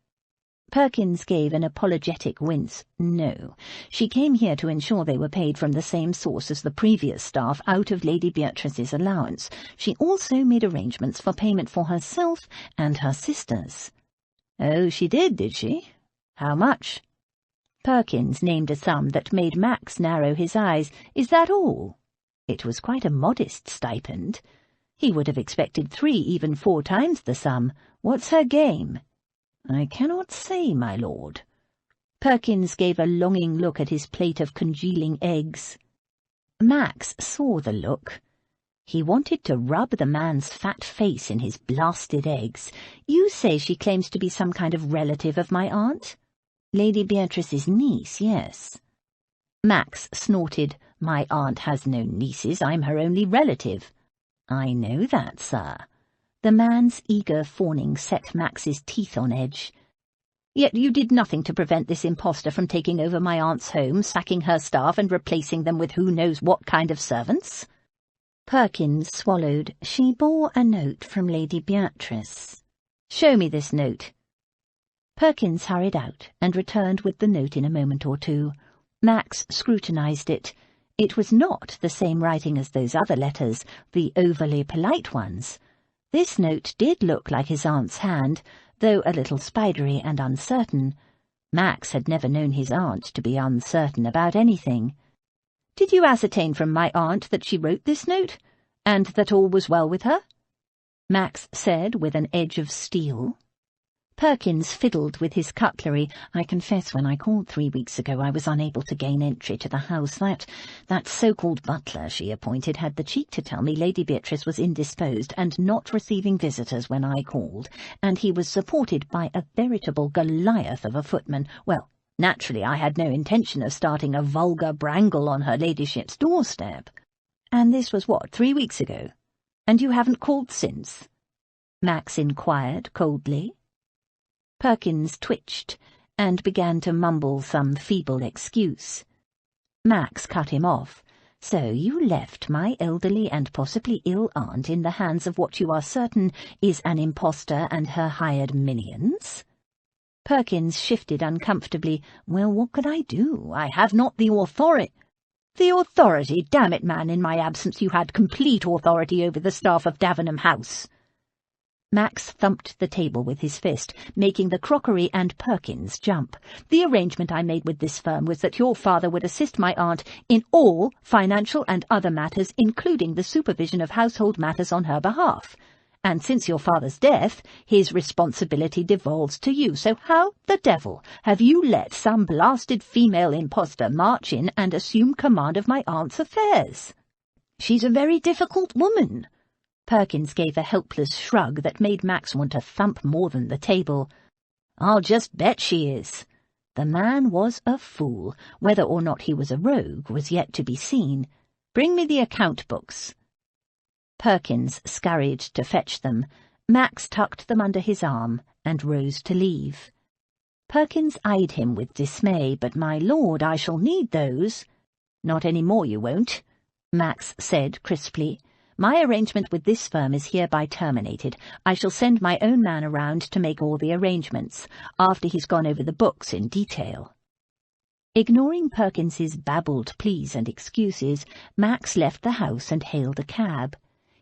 Perkins gave an apologetic wince. "No. She came here to ensure they were paid from the same source as the previous staff, out of Lady Beatrice's allowance. She also made arrangements for payment for herself and her sisters." "Oh, she did she? How much?" Perkins named a sum that made Max narrow his eyes. "Is that all?" It was quite a modest stipend. He would have expected 3, even 4 times the sum. "What's her game?" "I cannot say, my lord." Perkins gave a longing look at his plate of congealing eggs. Max saw the look. He wanted to rub the man's fat face in his blasted eggs. "You say she claims to be some kind of relative of my aunt?" "Lady Beatrice's niece, yes." Max snorted. "My aunt has no nieces. I'm her only relative." "I know that, sir." The man's eager fawning set Max's teeth on edge. Yet you did nothing to prevent this impostor from taking over my aunt's home, sacking her staff and replacing them with who knows what kind of servants." Perkins swallowed. "She bore a note from Lady Beatrice." "Show me this note." Perkins hurried out and returned with the note in a moment or two. Max scrutinized it. It was not the same writing as those other letters, the overly polite ones. This note did look like his aunt's hand, though a little spidery and uncertain. Max had never known his aunt to be uncertain about anything. "Did you ascertain from my aunt that she wrote this note, and that all was well with her?" Max said with an edge of steel. Perkins fiddled with his cutlery. "I confess when I called 3 weeks ago I was unable to gain entry to the house. That so-called butler she appointed had the cheek to tell me Lady Beatrice was indisposed and not receiving visitors when I called, and he was supported by a veritable Goliath of a footman. Well, naturally I had no intention of starting a vulgar brangle on her ladyship's doorstep." "And this was what, 3 weeks ago? And you haven't called since?" Max inquired coldly. Perkins twitched and began to mumble some feeble excuse. Max cut him off. "So you left my elderly and possibly ill aunt in the hands of what you are certain is an impostor and her hired minions?" Perkins shifted uncomfortably. "Well, what could I do? I have not the authority." "The authority? Damn it, man, in my absence you had complete authority over the staff of Davenham House." Max thumped the table with his fist, making the crockery and Perkins jump. "The arrangement I made with this firm was that your father would assist my aunt in all financial and other matters, including the supervision of household matters on her behalf. And since your father's death, his responsibility devolves to you. So how the devil have you let some blasted female impostor march in and assume command of my aunt's affairs?" "She's a very difficult woman." Perkins gave a helpless shrug that made Max want to thump more than the table. "I'll just bet she is." The man was a fool. Whether or not he was a rogue was yet to be seen. "Bring me the account books." Perkins scurried to fetch them. Max tucked them under his arm and rose to leave. Perkins eyed him with dismay. "But, my lord, I shall need those." "Not any more you won't," Max said crisply. "My arrangement with this firm is hereby terminated. I shall send my own man around to make all the arrangements, after he's gone over the books in detail." Ignoring Perkins's babbled pleas and excuses, Max left the house and hailed a cab.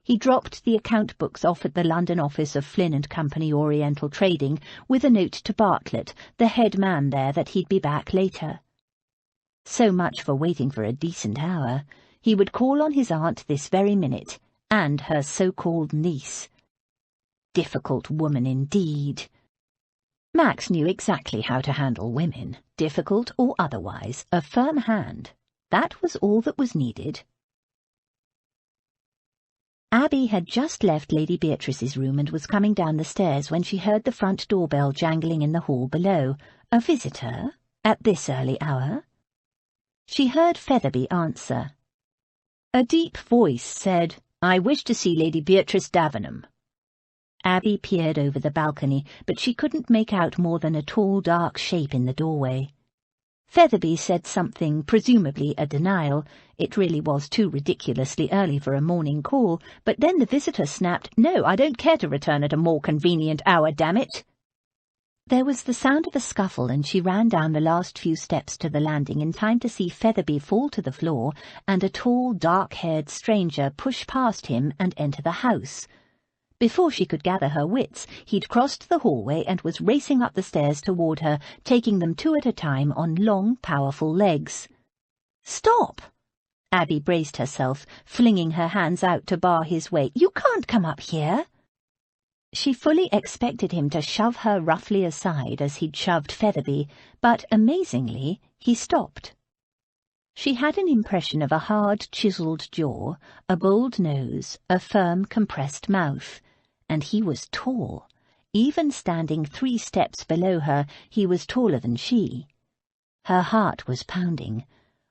He dropped the account books off at the London office of Flynn & Company Oriental Trading, with a note to Bartlett, the head man there, that he'd be back later. So much for waiting for a decent hour. He would call on his aunt this very minute, and her so-called niece. Difficult woman indeed. Max knew exactly how to handle women, difficult or otherwise, a firm hand. That was all that was needed. Abby had just left Lady Beatrice's room and was coming down the stairs when she heard the front doorbell jangling in the hall below. A visitor? At this early hour? She heard Featherby answer. A deep voice said, "I wish to see Lady Beatrice Davenham." Abby peered over the balcony, but she couldn't make out more than a tall, dark shape in the doorway. Featherby said something, presumably a denial. It really was too ridiculously early for a morning call, but then the visitor snapped, "No, I don't care to return at a more convenient hour, damn it." There was the sound of a scuffle, and she ran down the last few steps to the landing in time to see Featherby fall to the floor and a tall, dark-haired stranger push past him and enter the house. Before she could gather her wits, he'd crossed the hallway and was racing up the stairs toward her, taking them 2 at a time on long, powerful legs. "Stop!" Abby braced herself, flinging her hands out to bar his way. "You can't come up here." She fully expected him to shove her roughly aside as he'd shoved Featherby, but, amazingly, he stopped. She had an impression of a hard, chiselled jaw, a bold nose, a firm, compressed mouth. And he was tall. Even standing 3 steps below her, he was taller than she. Her heart was pounding.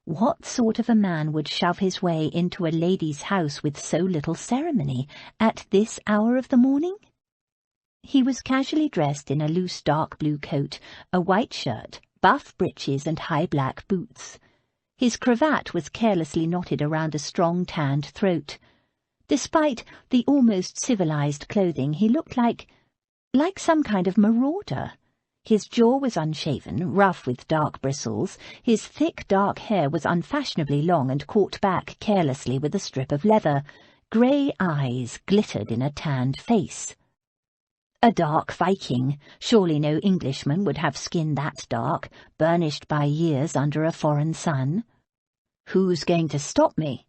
What sort of a man would shove his way into a lady's house with so little ceremony, at this hour of the morning? He was casually dressed in a loose dark blue coat, a white shirt, buff breeches and high black boots. His cravat was carelessly knotted around a strong tanned throat. Despite the almost civilized clothing, he looked like some kind of marauder. His jaw was unshaven, rough with dark bristles. His thick dark hair was unfashionably long and caught back carelessly with a strip of leather. Grey eyes glittered in a tanned face. A dark Viking. Surely no Englishman would have skin that dark, burnished by years under a foreign sun. "Who's going to stop me?"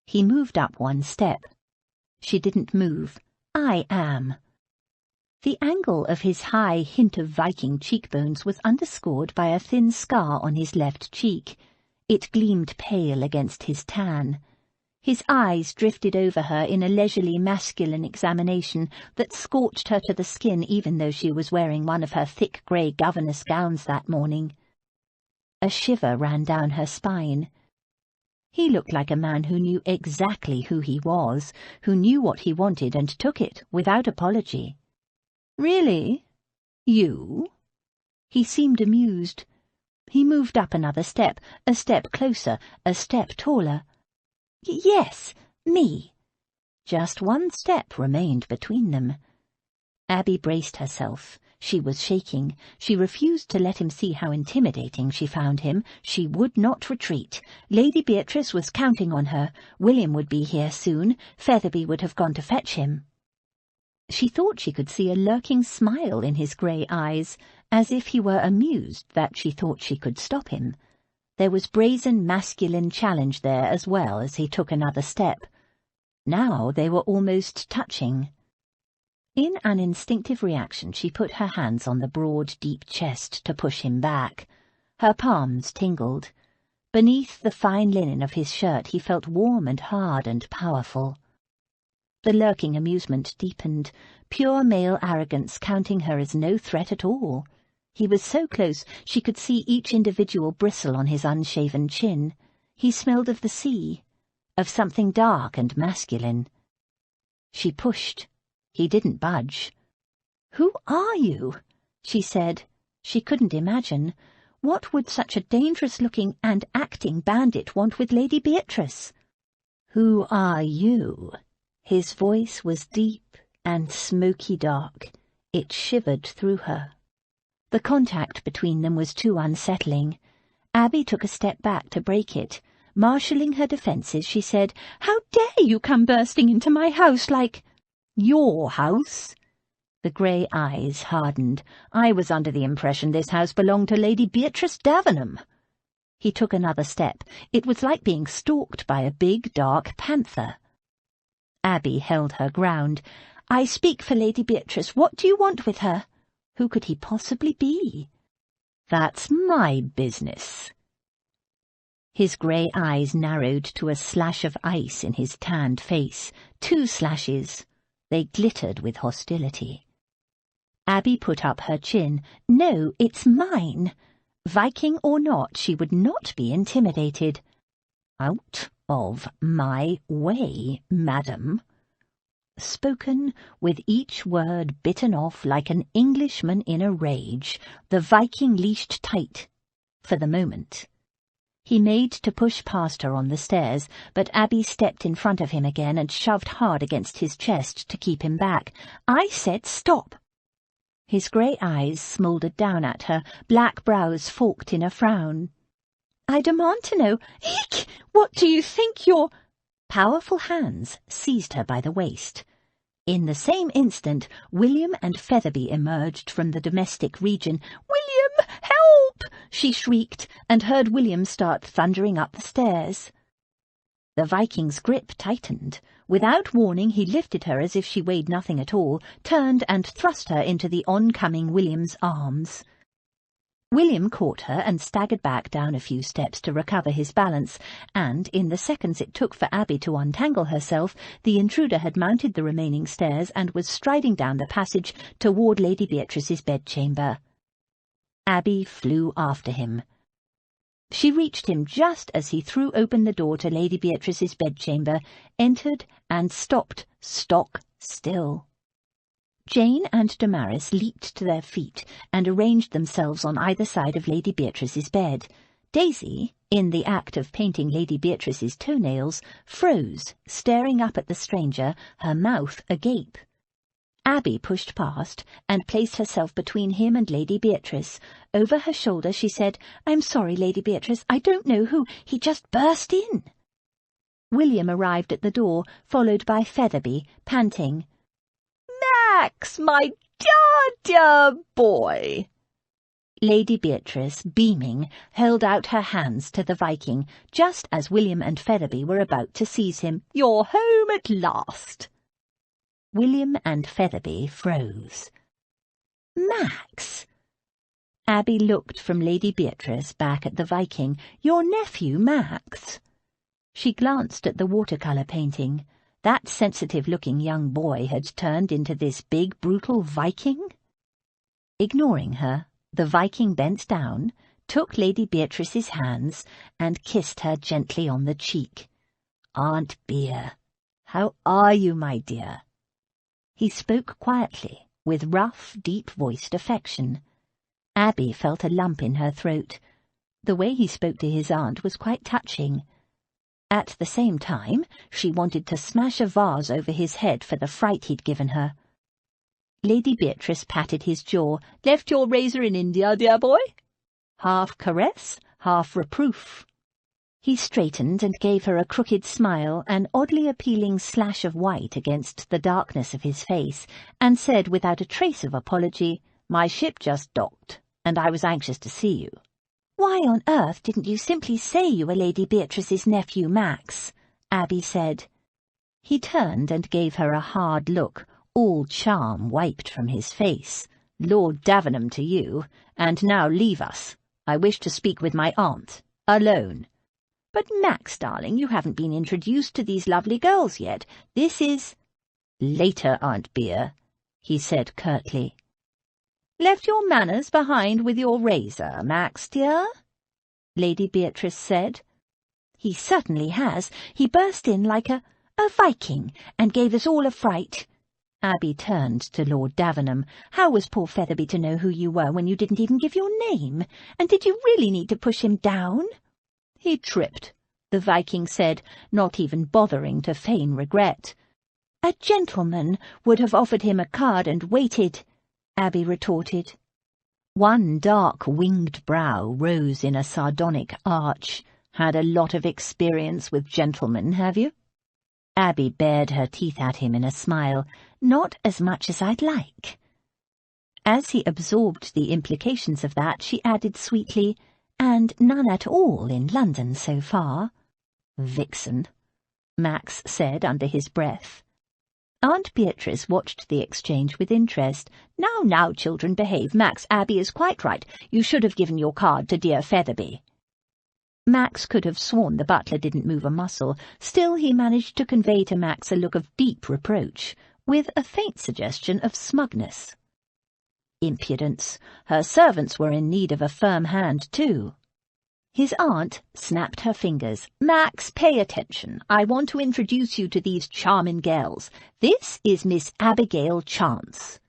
He moved up one step. She didn't move. "I am." The angle of his high hint of Viking cheekbones was underscored by a thin scar on his left cheek. It gleamed pale against his tan. His eyes drifted over her in a leisurely masculine examination that scorched her to the skin even though she was wearing one of her thick grey governess gowns that morning. A shiver ran down her spine. He looked like a man who knew exactly who he was, who knew what he wanted and took it without apology. "Really? You?" He seemed amused. He moved up another step, a step closer, a step taller. "Yes, me." Just one step remained between them. Abby braced herself. She was shaking. She refused to let him see how intimidating she found him. She would not retreat. Lady Beatrice was counting on her. William would be here soon. Featherby would have gone to fetch him. She thought she could see a lurking smile in his grey eyes, as if he were amused that she thought she could stop him. There was brazen masculine challenge there as well as he took another step. Now they were almost touching. In an instinctive reaction she put her hands on the broad, deep chest to push him back. Her palms tingled. Beneath the fine linen of his shirt he felt warm and hard and powerful. The lurking amusement deepened, pure male arrogance counting her as no threat at all. He was so close she could see each individual bristle on his unshaven chin. He smelled of the sea, of something dark and masculine. She pushed. He didn't budge. "Who are you?" she said. She couldn't imagine. What would such a dangerous-looking and acting bandit want with Lady Beatrice? "Who are you?" His voice was deep and smoky dark. It shivered through her. The contact between them was too unsettling. Abby took a step back to break it. Marshalling her defences, she said, "How dare you come bursting into my house like—" "Your house?" The grey eyes hardened. "I was under the impression this house belonged to Lady Beatrice Davenham." He took another step. It was like being stalked by a big, dark panther. Abby held her ground. "I speak for Lady Beatrice. What do you want with her? Who could he possibly be?" "That's my business." His grey eyes narrowed to a slash of ice in his tanned face. 2 slashes. They glittered with hostility. Abby put up her chin. "No, it's mine." Viking or not, she would not be intimidated. "Out of my way, madam." Spoken with each word bitten off like an Englishman in a rage, the Viking leashed tight, for the moment. He made to push past her on the stairs, but Abby stepped in front of him again and shoved hard against his chest to keep him back. "I said stop." His grey eyes smouldered down at her, black brows forked in a frown. "I demand to know, eek! What do you think you're—" Powerful hands seized her by the waist. In the same instant, William and Featherby emerged from the domestic region. "William, help!" she shrieked, and heard William start thundering up the stairs. The Viking's grip tightened. Without warning, he lifted her as if she weighed nothing at all, turned and thrust her into the oncoming William's arms. William caught her and staggered back down a few steps to recover his balance, and, in the seconds it took for Abby to untangle herself, the intruder had mounted the remaining stairs and was striding down the passage toward Lady Beatrice's bedchamber. Abby flew after him. She reached him just as he threw open the door to Lady Beatrice's bedchamber, entered, and stopped stock still. Jane and Damaris leaped to their feet and arranged themselves on either side of Lady Beatrice's bed. Daisy, in the act of painting Lady Beatrice's toenails, froze, staring up at the stranger, her mouth agape. Abby pushed past and placed herself between him and Lady Beatrice. Over her shoulder she said, "I'm sorry, Lady Beatrice, I don't know who. He just burst in." William arrived at the door, followed by Featherby, panting. "Max, my dear boy!" Lady Beatrice, beaming, held out her hands to the Viking, just as William and Featherby were about to seize him. "You're home at last." William and Featherby froze. "Max!" Abby looked from Lady Beatrice back at the Viking. "Your nephew, Max?" She glanced at the watercolour painting. That sensitive-looking young boy had turned into this big, brutal Viking? Ignoring her, the Viking bent down, took Lady Beatrice's hands, and kissed her gently on the cheek. "Aunt Bea, how are you, my dear?" He spoke quietly, with rough, deep-voiced affection. Abby felt a lump in her throat. The way he spoke to his aunt was quite touching. At the same time, she wanted to smash a vase over his head for the fright he'd given her. Lady Beatrice patted his jaw. "Left your razor in India, dear boy?" Half caress, half reproof. He straightened and gave her a crooked smile, an oddly appealing slash of white against the darkness of his face, and said without a trace of apology, "My ship just docked, and I was anxious to see you." "Why on earth didn't you simply say you were Lady Beatrice's nephew, Max?" Abby said. He turned and gave her a hard look, all charm wiped from his face. "Lord Davenham to you, and now leave us. I wish to speak with my aunt, alone." "But, Max, darling, you haven't been introduced to these lovely girls yet. This is—" "Later, Aunt Bea," he said curtly. "Left your manners behind with your razor, Max, dear?" Lady Beatrice said. "He certainly has. He burst in like a Viking, and gave us all a fright." Abby turned to Lord Davenham. "How was poor Featherby to know who you were when you didn't even give your name? And did you really need to push him down?" "He tripped," the Viking said, not even bothering to feign regret. "A gentleman would have offered him a card and waited," Abby retorted. One dark, winged brow rose in a sardonic arch. "Had a lot of experience with gentlemen, have you?" Abby bared her teeth at him in a smile. "Not as much as I'd like." As he absorbed the implications of that, she added sweetly, "And none at all in London so far." "Vixen," Max said under his breath. Aunt Beatrice watched the exchange with interest. Now, children, behave. Max, Abby is quite right. You should have given your card to dear Featherby." Max could have sworn the butler didn't move a muscle. Still, he managed to convey to Max a look of deep reproach, with a faint suggestion of smugness. Impudence. Her servants were in need of a firm hand, too. His aunt snapped her fingers. "Max, pay attention. I want to introduce you to these charming girls. This is Miss Abigail Chantry."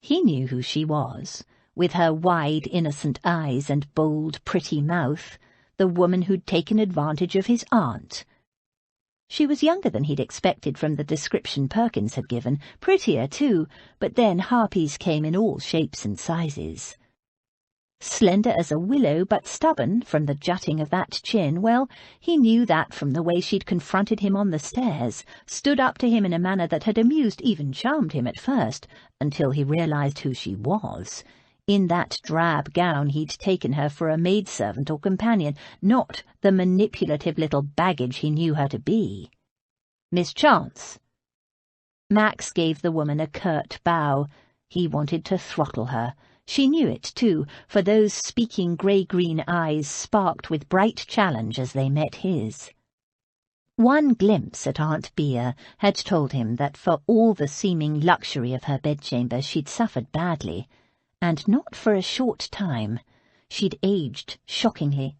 He knew who she was, with her wide, innocent eyes and bold, pretty mouth, the woman who'd taken advantage of his aunt. She was younger than he'd expected from the description Perkins had given, prettier too, but then harpies came in all shapes and sizes. Slender as a willow, but stubborn from the jutting of that chin, well, he knew that from the way she'd confronted him on the stairs, stood up to him in a manner that had amused, even charmed him at first, until he realized who she was. In that drab gown he'd taken her for a maidservant or companion, not the manipulative little baggage he knew her to be. "Miss Chance." Max gave the woman a curt bow. He wanted to throttle her. She knew it, too, for those speaking grey-green eyes sparked with bright challenge as they met his. One glimpse at Aunt Bea had told him that for all the seeming luxury of her bedchamber she'd suffered badly, and not for a short time. She'd aged shockingly.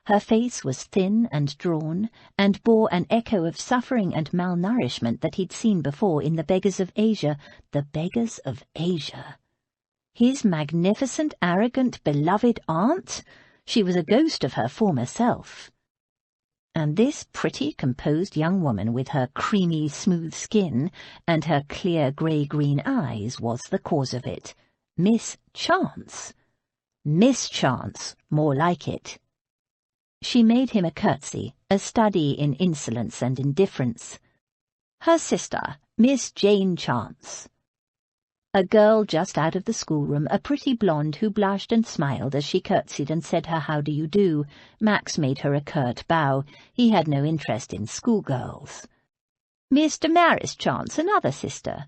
Her face was thin and drawn, and bore an echo of suffering and malnourishment that he'd seen before in the beggars of Asia. The beggars of Asia. His magnificent, arrogant, beloved aunt? She was a ghost of her former self. And this pretty, composed young woman with her creamy, smooth skin and her clear grey-green eyes was the cause of it. Miss Chance. Miss Chance, more like it. She made him a curtsy, a study in insolence and indifference. Her sister, Miss Jane Chance. A girl just out of the schoolroom, a pretty blonde who blushed and smiled as she curtsied and said her how do you do. Max made her a curt bow. He had no interest in schoolgirls. Miss Damaris Chance, another sister.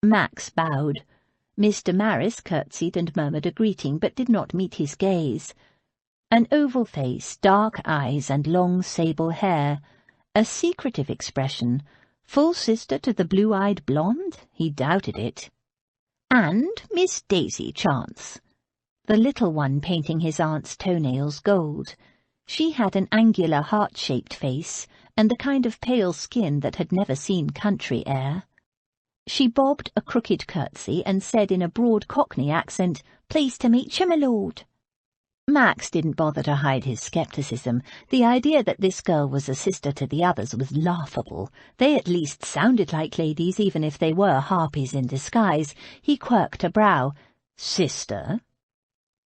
Max bowed. Miss Damaris curtsied and murmured a greeting, but did not meet his gaze. An oval face, dark eyes, and long sable hair. A secretive expression. Full sister to the blue-eyed blonde? He doubted it. And Miss Daisy Chance. The little one painting his aunt's toenails gold. She had an angular heart-shaped face, and the kind of pale skin that had never seen country air. She bobbed a crooked curtsy and said in a broad Cockney accent, "Pleased to meet you, my lord." Max didn't bother to hide his scepticism. The idea that this girl was a sister to the others was laughable. They at least sounded like ladies, even if they were harpies in disguise. He quirked a brow. "Sister?"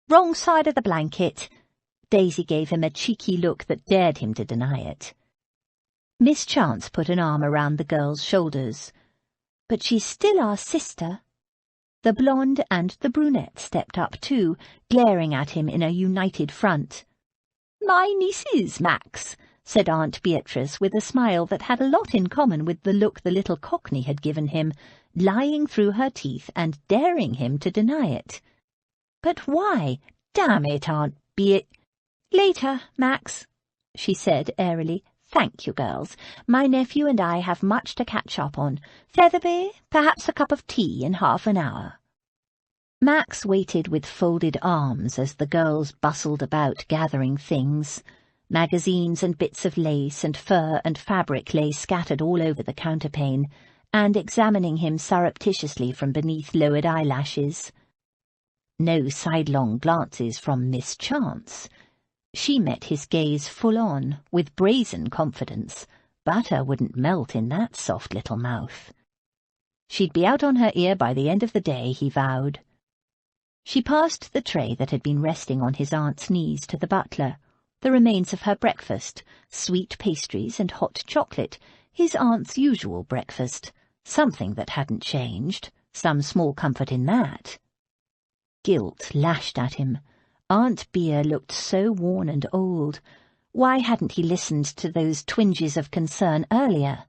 "Wrong side of the blanket." Daisy gave him a cheeky look that dared him to deny it. Miss Chance put an arm around the girl's shoulders. "But she's still our sister." The blonde and the brunette stepped up too, glaring at him in a united front. "My nieces, Max," said Aunt Beatrice with a smile that had a lot in common with the look the little Cockney had given him, lying through her teeth and daring him to deny it. "But why? Damn it, Aunt Beat—" "Later, Max," she said airily. "Thank you, girls. My nephew and I have much to catch up on. Featherby, perhaps a cup of tea in half an hour." Max waited with folded arms as the girls bustled about gathering things. Magazines and bits of lace and fur and fabric lay scattered all over the counterpane, and examining him surreptitiously from beneath lowered eyelashes. No sidelong glances from Miss Chance. She met his gaze full on, with brazen confidence. Butter wouldn't melt in that soft little mouth. She'd be out on her ear by the end of the day, he vowed. She passed the tray that had been resting on his aunt's knees to the butler, the remains of her breakfast, sweet pastries and hot chocolate, his aunt's usual breakfast, something that hadn't changed, some small comfort in that. Guilt lashed at him. Aunt Bea looked so worn and old. Why hadn't he listened to those twinges of concern earlier?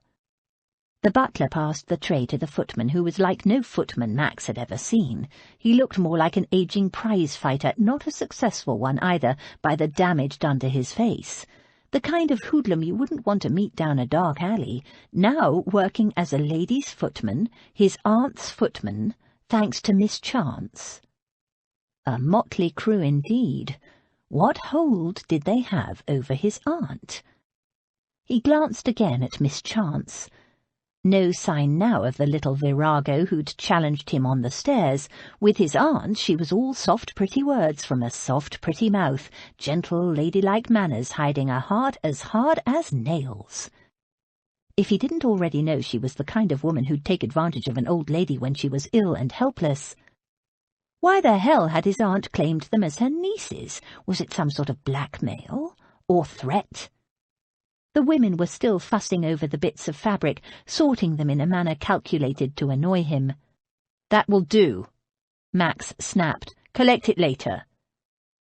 The butler passed the tray to the footman, who was like no footman Max had ever seen. He looked more like an aging prize-fighter, not a successful one either, by the damage done to his face. The kind of hoodlum you wouldn't want to meet down a dark alley, now working as a lady's footman, his aunt's footman, thanks to Miss Chance. A motley crew indeed. What hold did they have over his aunt? He glanced again at Miss Chance. No sign now of the little virago who'd challenged him on the stairs. With his aunt she was all soft pretty words from a soft pretty mouth, gentle ladylike manners hiding a heart as hard as nails. If he didn't already know she was the kind of woman who'd take advantage of an old lady when she was ill and helpless. Why the hell had his aunt claimed them as her nieces? Was it some sort of blackmail? Or threat? The women were still fussing over the bits of fabric, sorting them in a manner calculated to annoy him. "That will do," Max snapped. "Collect it later."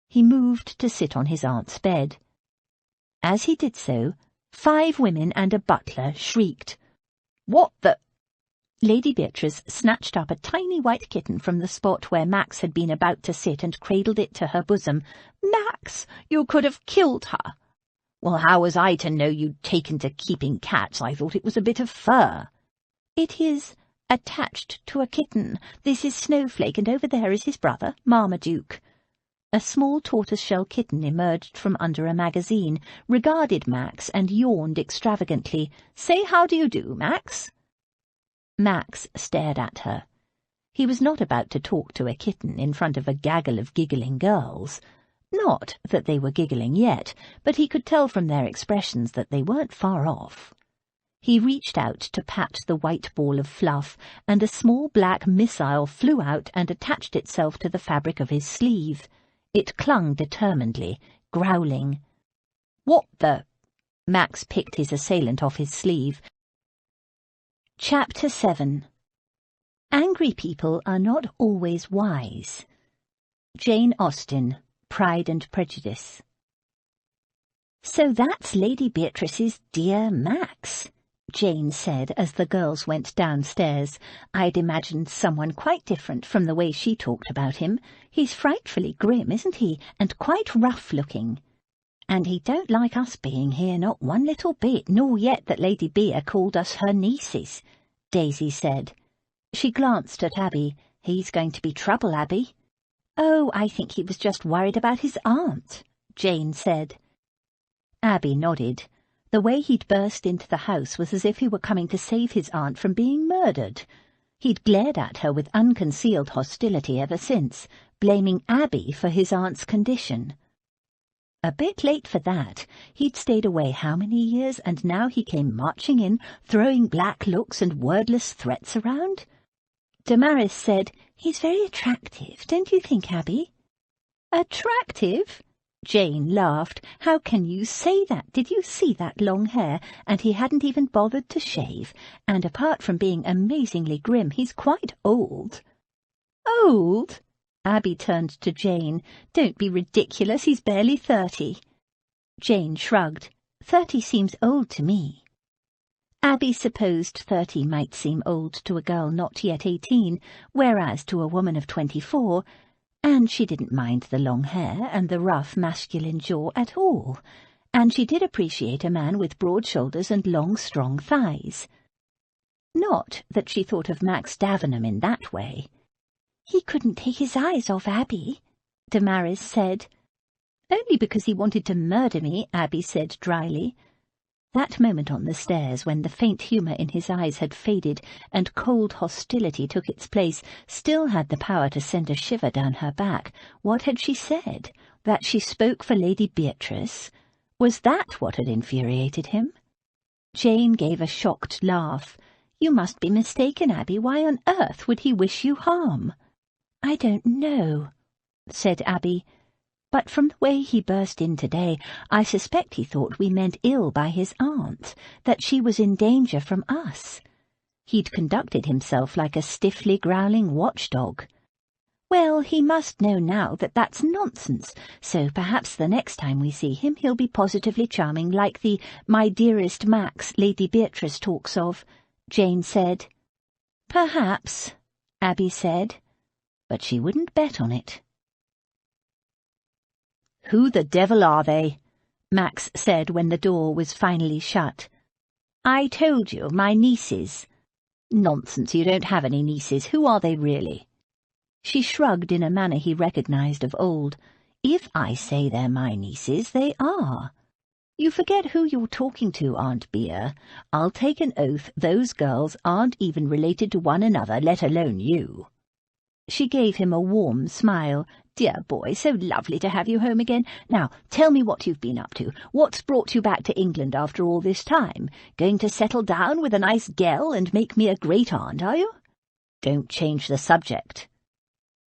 He moved to sit on his aunt's bed. As he did so, 5 women and a butler shrieked. "What the—" Lady Beatrice snatched up a tiny white kitten from the spot where Max had been about to sit and cradled it to her bosom. "Max, you could have killed her." "Well, how was I to know you'd taken to keeping cats? I thought it was a bit of fur." "It is attached to a kitten. This is Snowflake, and over there is his brother, Marmaduke." A small tortoiseshell kitten emerged from under a magazine, regarded Max, and yawned extravagantly. "Say how do you do, Max?" Max stared at her. He was not about to talk to a kitten in front of a gaggle of giggling girls. Not that they were giggling yet, but he could tell from their expressions that they weren't far off. He reached out to pat the white ball of fluff, and a small black missile flew out and attached itself to the fabric of his sleeve. It clung determinedly, growling. "What the—" Max picked his assailant off his sleeve. Chapter 7. Angry people are not always wise. Jane Austen, Pride and Prejudice. "So that's Lady Beatrice's dear Max," Jane said as the girls went downstairs. "I'd imagined someone quite different from the way she talked about him. He's frightfully grim, isn't he, and quite rough-looking. And he don't like us being here, not one little bit, nor yet that Lady Bea called us her nieces," Daisy said. She glanced at Abby. "He's going to be trouble, Abby." "Oh, I think he was just worried about his aunt," Jane said. Abby nodded. The way he'd burst into the house was as if he were coming to save his aunt from being murdered. He'd glared at her with unconcealed hostility ever since, blaming Abby for his aunt's condition. A bit late for that. He'd stayed away how many years, and now he came marching in, throwing black looks and wordless threats around? Damaris said, "He's very attractive, don't you think, Abby?" "Attractive?" Jane laughed. "How can you say that? Did you see that long hair? And he hadn't even bothered to shave. And apart from being amazingly grim, he's quite old." "Old?" Abby turned to Jane. "Don't be ridiculous, he's barely 30. Jane shrugged. 30 seems old to me. Abby supposed 30 might seem old to a girl not yet 18, whereas to a woman of 24, and she didn't mind the long hair and the rough masculine jaw at all, and she did appreciate a man with broad shoulders and long, strong thighs. Not that she thought of Max Davenham in that way. "He couldn't take his eyes off Abby," Damaris said. "Only because he wanted to murder me," Abby said dryly. That moment on the stairs, when the faint humour in his eyes had faded and cold hostility took its place, still had the power to send a shiver down her back. What had she said? That she spoke for Lady Beatrice? Was that what had infuriated him? Jane gave a shocked laugh. "You must be mistaken, Abby. Why on earth would he wish you harm?" "I don't know," said Abby. "But from the way he burst in today, I suspect he thought we meant ill by his aunt, that she was in danger from us. He'd conducted himself like a stiffly growling watchdog. Well, he must know now that that's nonsense, so perhaps the next time we see him he'll be positively charming, like the 'my dearest Max' Lady Beatrice talks of," Jane said. "Perhaps," Abby said, but she wouldn't bet on it. "Who the devil are they?" Max said when the door was finally shut. "I told you, my nieces." "Nonsense, you don't have any nieces. Who are they really?" She shrugged in a manner he recognized of old. "If I say they're my nieces, they are. You forget who you're talking to, Aunt Bea. I'll take an oath those girls aren't even related to one another, let alone you." She gave him a warm smile. "Dear boy, so lovely to have you home again. Now, tell me what you've been up to. What's brought you back to England after all this time? Going to settle down with a nice gel and make me a great aunt, are you? Don't change the subject."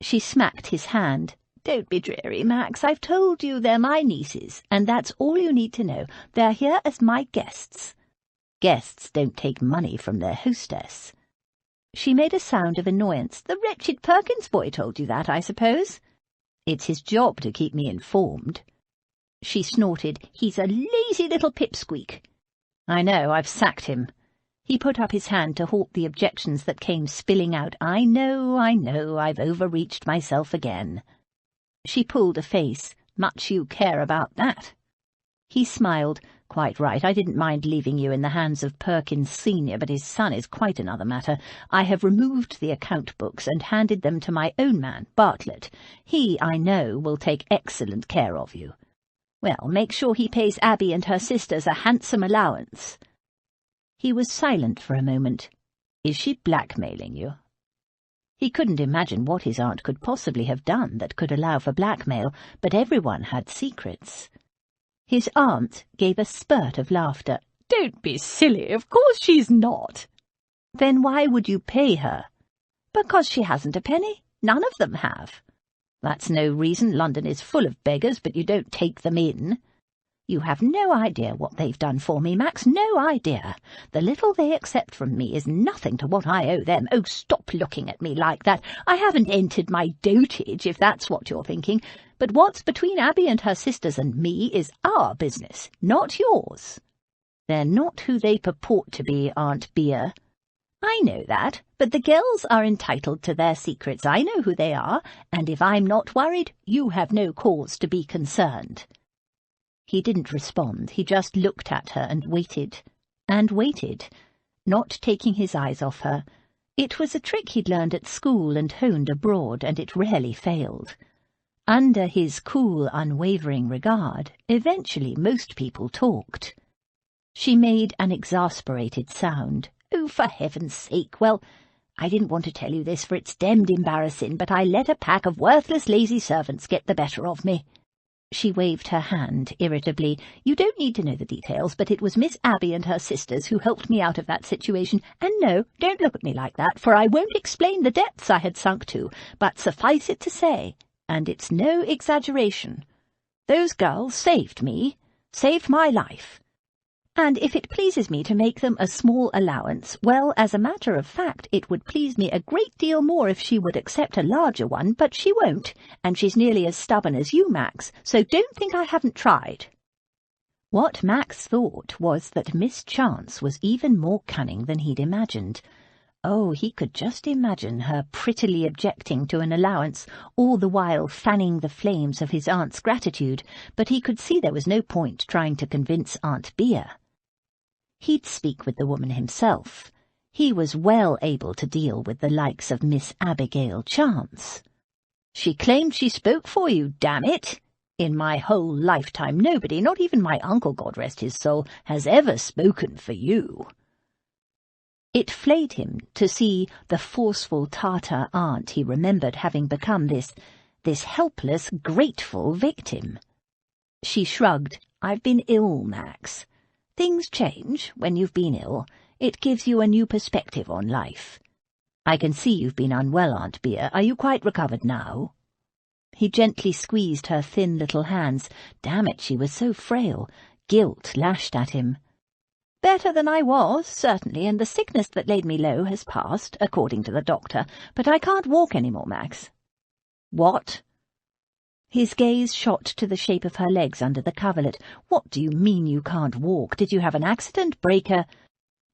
She smacked his hand. "Don't be dreary, Max. I've told you they're my nieces, and that's all you need to know. They're here as my guests. Guests don't take money from their hostess." She made a sound of annoyance. "The wretched Perkins boy told you that, I suppose?" "It's his job to keep me informed." She snorted. "He's a lazy little pipsqueak." "I know, I've sacked him." He put up his hand to halt the objections that came spilling out. I know, I've overreached myself again." She pulled a face. "Much you care about that." He smiled. Quite right. I didn't mind leaving you in the hands of Perkins Senior, but his son is quite another matter. I have removed the account books and handed them to my own man, Bartlett. He, I know, will take excellent care of you. Well, make sure he pays Abby and her sisters a handsome allowance. He was silent for a moment. Is she blackmailing you? He couldn't imagine what his aunt could possibly have done that could allow for blackmail, but everyone had secrets. His aunt gave a spurt of laughter. Don't be silly, of course she's not. Then why would you pay her? Because she hasn't a penny. None of them have. That's no reason. London is full of beggars, but you don't take them in. You have no idea what they've done for me, Max, no idea. The little they accept from me is nothing to what I owe them. Oh, stop looking at me like that. I haven't entered my dotage, if that's what you're thinking. But what's between Abby and her sisters and me is our business, not yours. They're not who they purport to be, Aunt Bea. I know that, but the girls are entitled to their secrets. I know who they are, and if I'm not worried, you have no cause to be concerned. He didn't respond. He just looked at her and waited, not taking his eyes off her. It was a trick he'd learned at school and honed abroad, and it rarely failed. Under his cool, unwavering regard, eventually most people talked. She made an exasperated sound. Oh, for heaven's sake, well, I didn't want to tell you this, for it's demmed embarrassing, but I let a pack of worthless, lazy servants get the better of me. She waved her hand irritably. You don't need to know the details, but it was Miss Abby and her sisters who helped me out of that situation. And no, don't look at me like that, for I won't explain the depths I had sunk to, but suffice it to say, and it's no exaggeration, those girls saved me, saved my life. And if it pleases me to make them a small allowance, well, as a matter of fact, it would please me a great deal more if she would accept a larger one, but she won't, and she's nearly as stubborn as you, Max, so don't think I haven't tried. What Max thought was that Miss Chance was even more cunning than he'd imagined. Oh, he could just imagine her prettily objecting to an allowance, all the while fanning the flames of his aunt's gratitude, but he could see there was no point trying to convince Aunt Bea. He'd speak with the woman himself. He was well able to deal with the likes of Miss Abigail Chance. She claimed she spoke for you, damn it! In my whole lifetime nobody, not even my uncle, God rest his soul, has ever spoken for you. It flayed him to see the forceful Tartar aunt he remembered having become this helpless, grateful victim. She shrugged. I've been ill, Max. Things change when you've been ill. It gives you a new perspective on life. I can see you've been unwell, Aunt Bea. Are you quite recovered now? He gently squeezed her thin little hands. Damn it, she was so frail. Guilt lashed at him. Better than I was, certainly, and the sickness that laid me low has passed, according to the doctor, but I can't walk any more, Max. What? His gaze shot to the shape of her legs under the coverlet. What do you mean you can't walk? Did you have an accident, break a—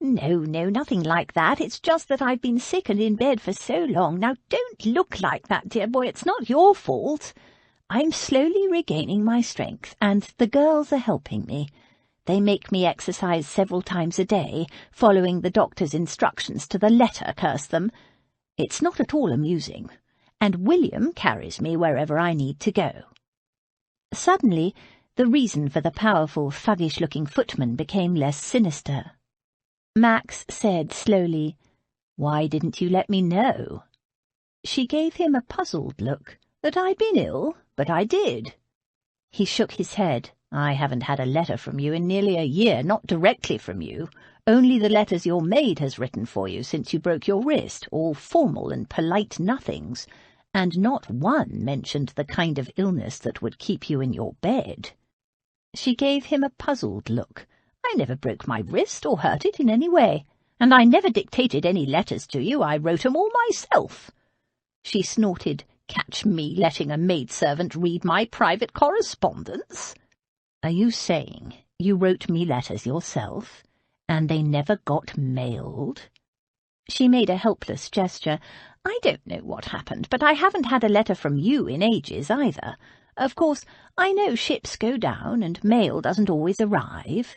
No, nothing like that. It's just that I've been sick and in bed for so long. Now don't look like that, dear boy. It's not your fault. I'm slowly regaining my strength, and the girls are helping me. They make me exercise several times a day, following the doctor's instructions to the letter, curse them. It's not at all amusing. And William carries me wherever I need to go. Suddenly, the reason for the powerful, thuggish-looking footman became less sinister. Max said slowly, Why didn't you let me know? She gave him a puzzled look. That I'd been ill, but I did. He shook his head. I haven't had a letter from you in nearly a year, not directly from you. Only the letters your maid has written for you since you broke your wrist, all formal and polite nothings, and not one mentioned the kind of illness that would keep you in your bed. She gave him a puzzled look. I never broke my wrist or hurt it in any way, and I never dictated any letters to you. I wrote 'em all myself. She snorted. Catch me letting a maidservant read my private correspondence. Are you saying you wrote me letters yourself, and they never got mailed? She made a helpless gesture. I don't know what happened, but I haven't had a letter from you in ages either. Of course, I know ships go down and mail doesn't always arrive.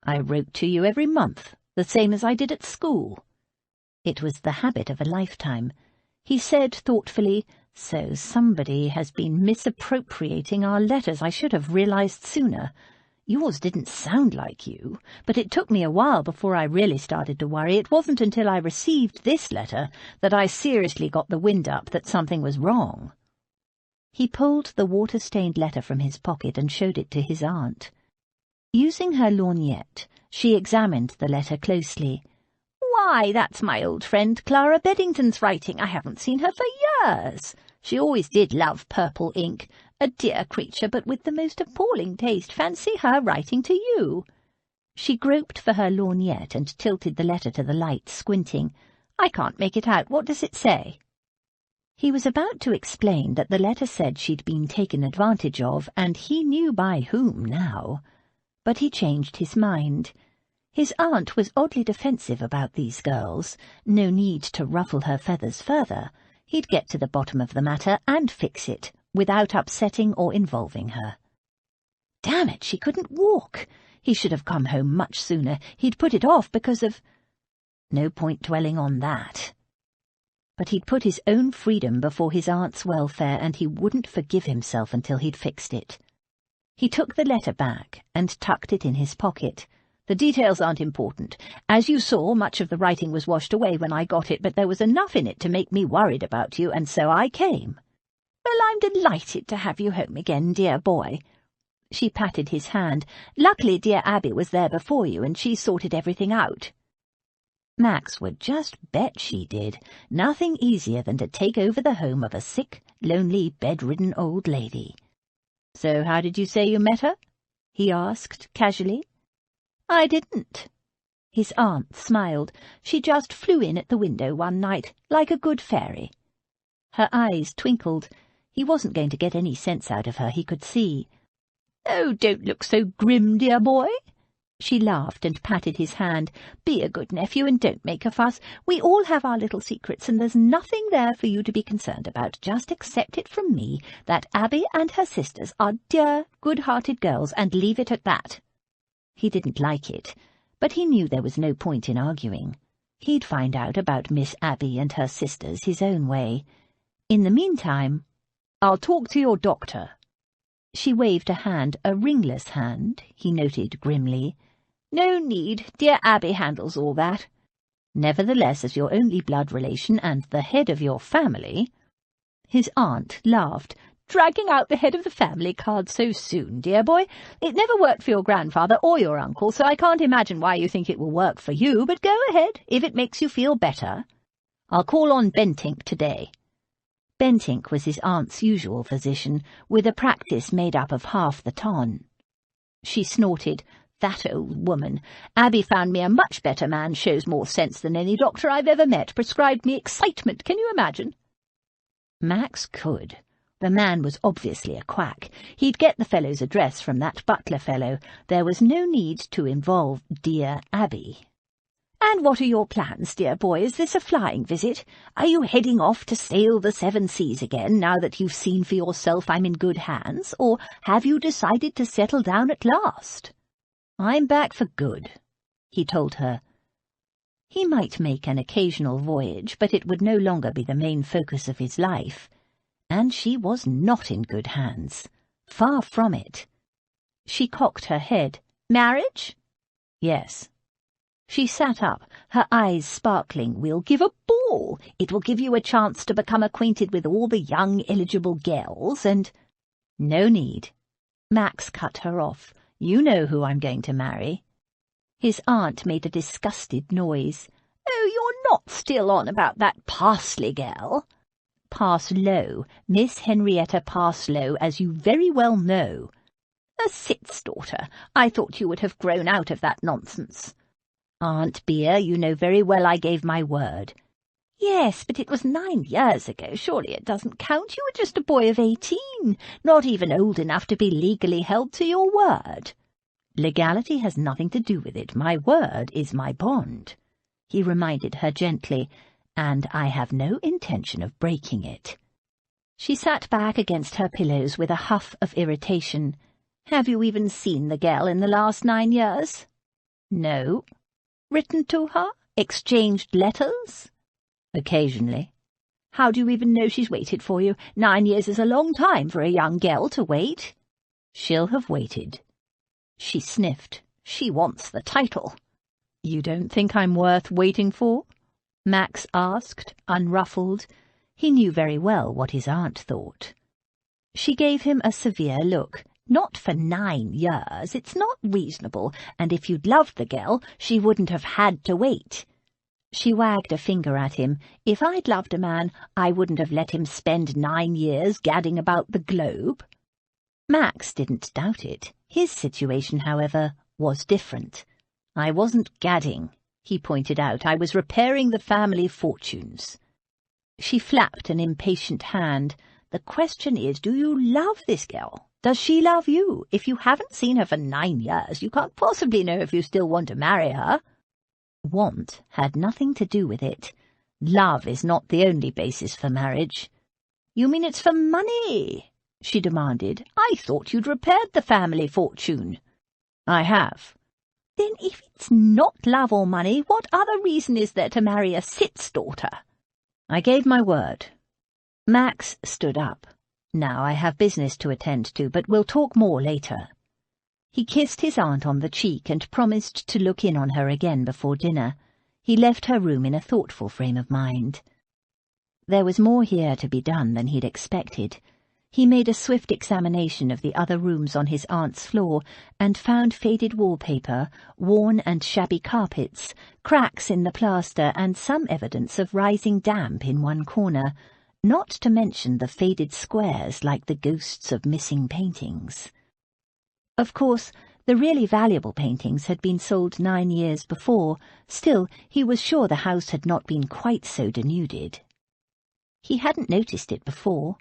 I wrote to you every month, the same as I did at school." It was the habit of a lifetime. He said thoughtfully, "So somebody has been misappropriating our letters. I should have realized sooner. Yours didn't sound like you, but it took me a while before I really started to worry. It wasn't until I received this letter that I seriously got the wind up that something was wrong." He pulled the water-stained letter from his pocket and showed it to his aunt. Using her lorgnette, she examined the letter closely. "Why, that's my old friend Clara Beddington's writing. I haven't seen her for years. She always did love purple ink. A dear creature, but with the most appalling taste. Fancy her writing to you." She groped for her lorgnette and tilted the letter to the light, squinting. "I can't make it out. What does it say?" He was about to explain that the letter said she'd been taken advantage of, and he knew by whom now. But he changed his mind. His aunt was oddly defensive about these girls. No need to ruffle her feathers further. He'd get to the bottom of the matter and fix it, without upsetting or involving her. Damn it, she couldn't walk. He should have come home much sooner. He'd put it off because of... No point dwelling on that. But he'd put his own freedom before his aunt's welfare, and he wouldn't forgive himself until he'd fixed it. He took the letter back and tucked it in his pocket. "The details aren't important. As you saw, much of the writing was washed away when I got it, but there was enough in it to make me worried about you, and so I came." "Well, I'm delighted to have you home again, dear boy." She patted his hand. "Luckily dear Abby was there before you, and she sorted everything out." Max would just bet she did. Nothing easier than to take over the home of a sick, lonely, bedridden old lady. "So how did you say you met her?" he asked casually. "I didn't." His aunt smiled. "She just flew in at the window one night, like a good fairy." Her eyes twinkled. He wasn't going to get any sense out of her, he could see. "Oh, don't look so grim, dear boy." She laughed and patted his hand. "Be a good nephew and don't make a fuss. We all have our little secrets, and there's nothing there for you to be concerned about. Just accept it from me that Abby and her sisters are dear, good-hearted girls, and leave it at that." He didn't like it, but he knew there was no point in arguing. He'd find out about Miss Abby and her sisters his own way. In the meantime, "I'll talk to your doctor." She waved a hand, a ringless hand, he noted grimly. "No need. Dear Abby handles all that." "Nevertheless, as your only blood relation and the head of your family—" His aunt laughed. "Dragging out the head of the family card so soon, dear boy. It never worked for your grandfather or your uncle, so I can't imagine why you think it will work for you, but go ahead, if it makes you feel better. I'll call on Bentinck today." Bentinck was his aunt's usual physician, with a practice made up of half the ton. She snorted. "That old woman. Abby found me a much better man, shows more sense than any doctor I've ever met, prescribed me excitement, can you imagine?" Max could. The man was obviously a quack. He'd get the fellow's address from that butler fellow. There was no need to involve dear Abby. "And what are your plans, dear boy? Is this a flying visit? Are you heading off to sail the 7 seas again, now that you've seen for yourself I'm in good hands? Or have you decided to settle down at last?" "I'm back for good," he told her. He might make an occasional voyage, but it would no longer be the main focus of his life. And she was not in good hands. Far from it. She cocked her head. "Marriage?" "Yes." She sat up, her eyes sparkling. "We'll give a ball. It will give you a chance to become acquainted with all the young, eligible girls, and—" "No need." Max cut her off. "You know who I'm going to marry." His aunt made a disgusted noise. "Oh, you're not still on about that Parsley girl?" "Parslow. Miss Henrietta Parslow, as you very well know." "A Cit's daughter. I thought you would have grown out of that nonsense." "Aunt Beer, you know very well I gave my word." "Yes, but it was 9 years ago. Surely it doesn't count. You were just a boy of 18, not even old enough to be legally held to your word." "Legality has nothing to do with it. My word is my bond," he reminded her gently, "and I have no intention of breaking it." She sat back against her pillows with a huff of irritation. "Have you even seen the girl in the last 9 years?" No. Written to her? Exchanged letters? Occasionally. How do you even know she's waited for you? 9 years is a long time for a young girl to wait. She'll have waited. She sniffed. She wants the title. You don't think I'm worth waiting for? Max asked, unruffled. He knew very well what his aunt thought. She gave him a severe look. Not for 9 years. It's not reasonable, and if you'd loved the girl, she wouldn't have had to wait. She wagged a finger at him. If I'd loved a man, I wouldn't have let him spend 9 years gadding about the globe. Max didn't doubt it. His situation, however, was different. I wasn't gadding, he pointed out. I was repairing the family fortunes. She flapped an impatient hand. The question is, do you love this girl? Does she love you? If you haven't seen her for 9 years, you can't possibly know if you still want to marry her. Want had nothing to do with it. Love is not the only basis for marriage. You mean it's for money? She demanded. I thought you'd repaired the family fortune. I have. Then if it's not love or money, what other reason is there to marry a Sit's daughter? I gave my word. Max stood up. Now I have business to attend to, but we'll talk more later. He kissed his aunt on the cheek and promised to look in on her again before dinner. He left her room in a thoughtful frame of mind. There was more here to be done than he'd expected. He made a swift examination of the other rooms on his aunt's floor and found faded wallpaper, worn and shabby carpets, cracks in the plaster and some evidence of rising damp in one corner, not to mention the faded squares like the ghosts of missing paintings. Of course, the really valuable paintings had been sold 9 years before. Still, he was sure the house had not been quite so denuded. He hadn't noticed it before.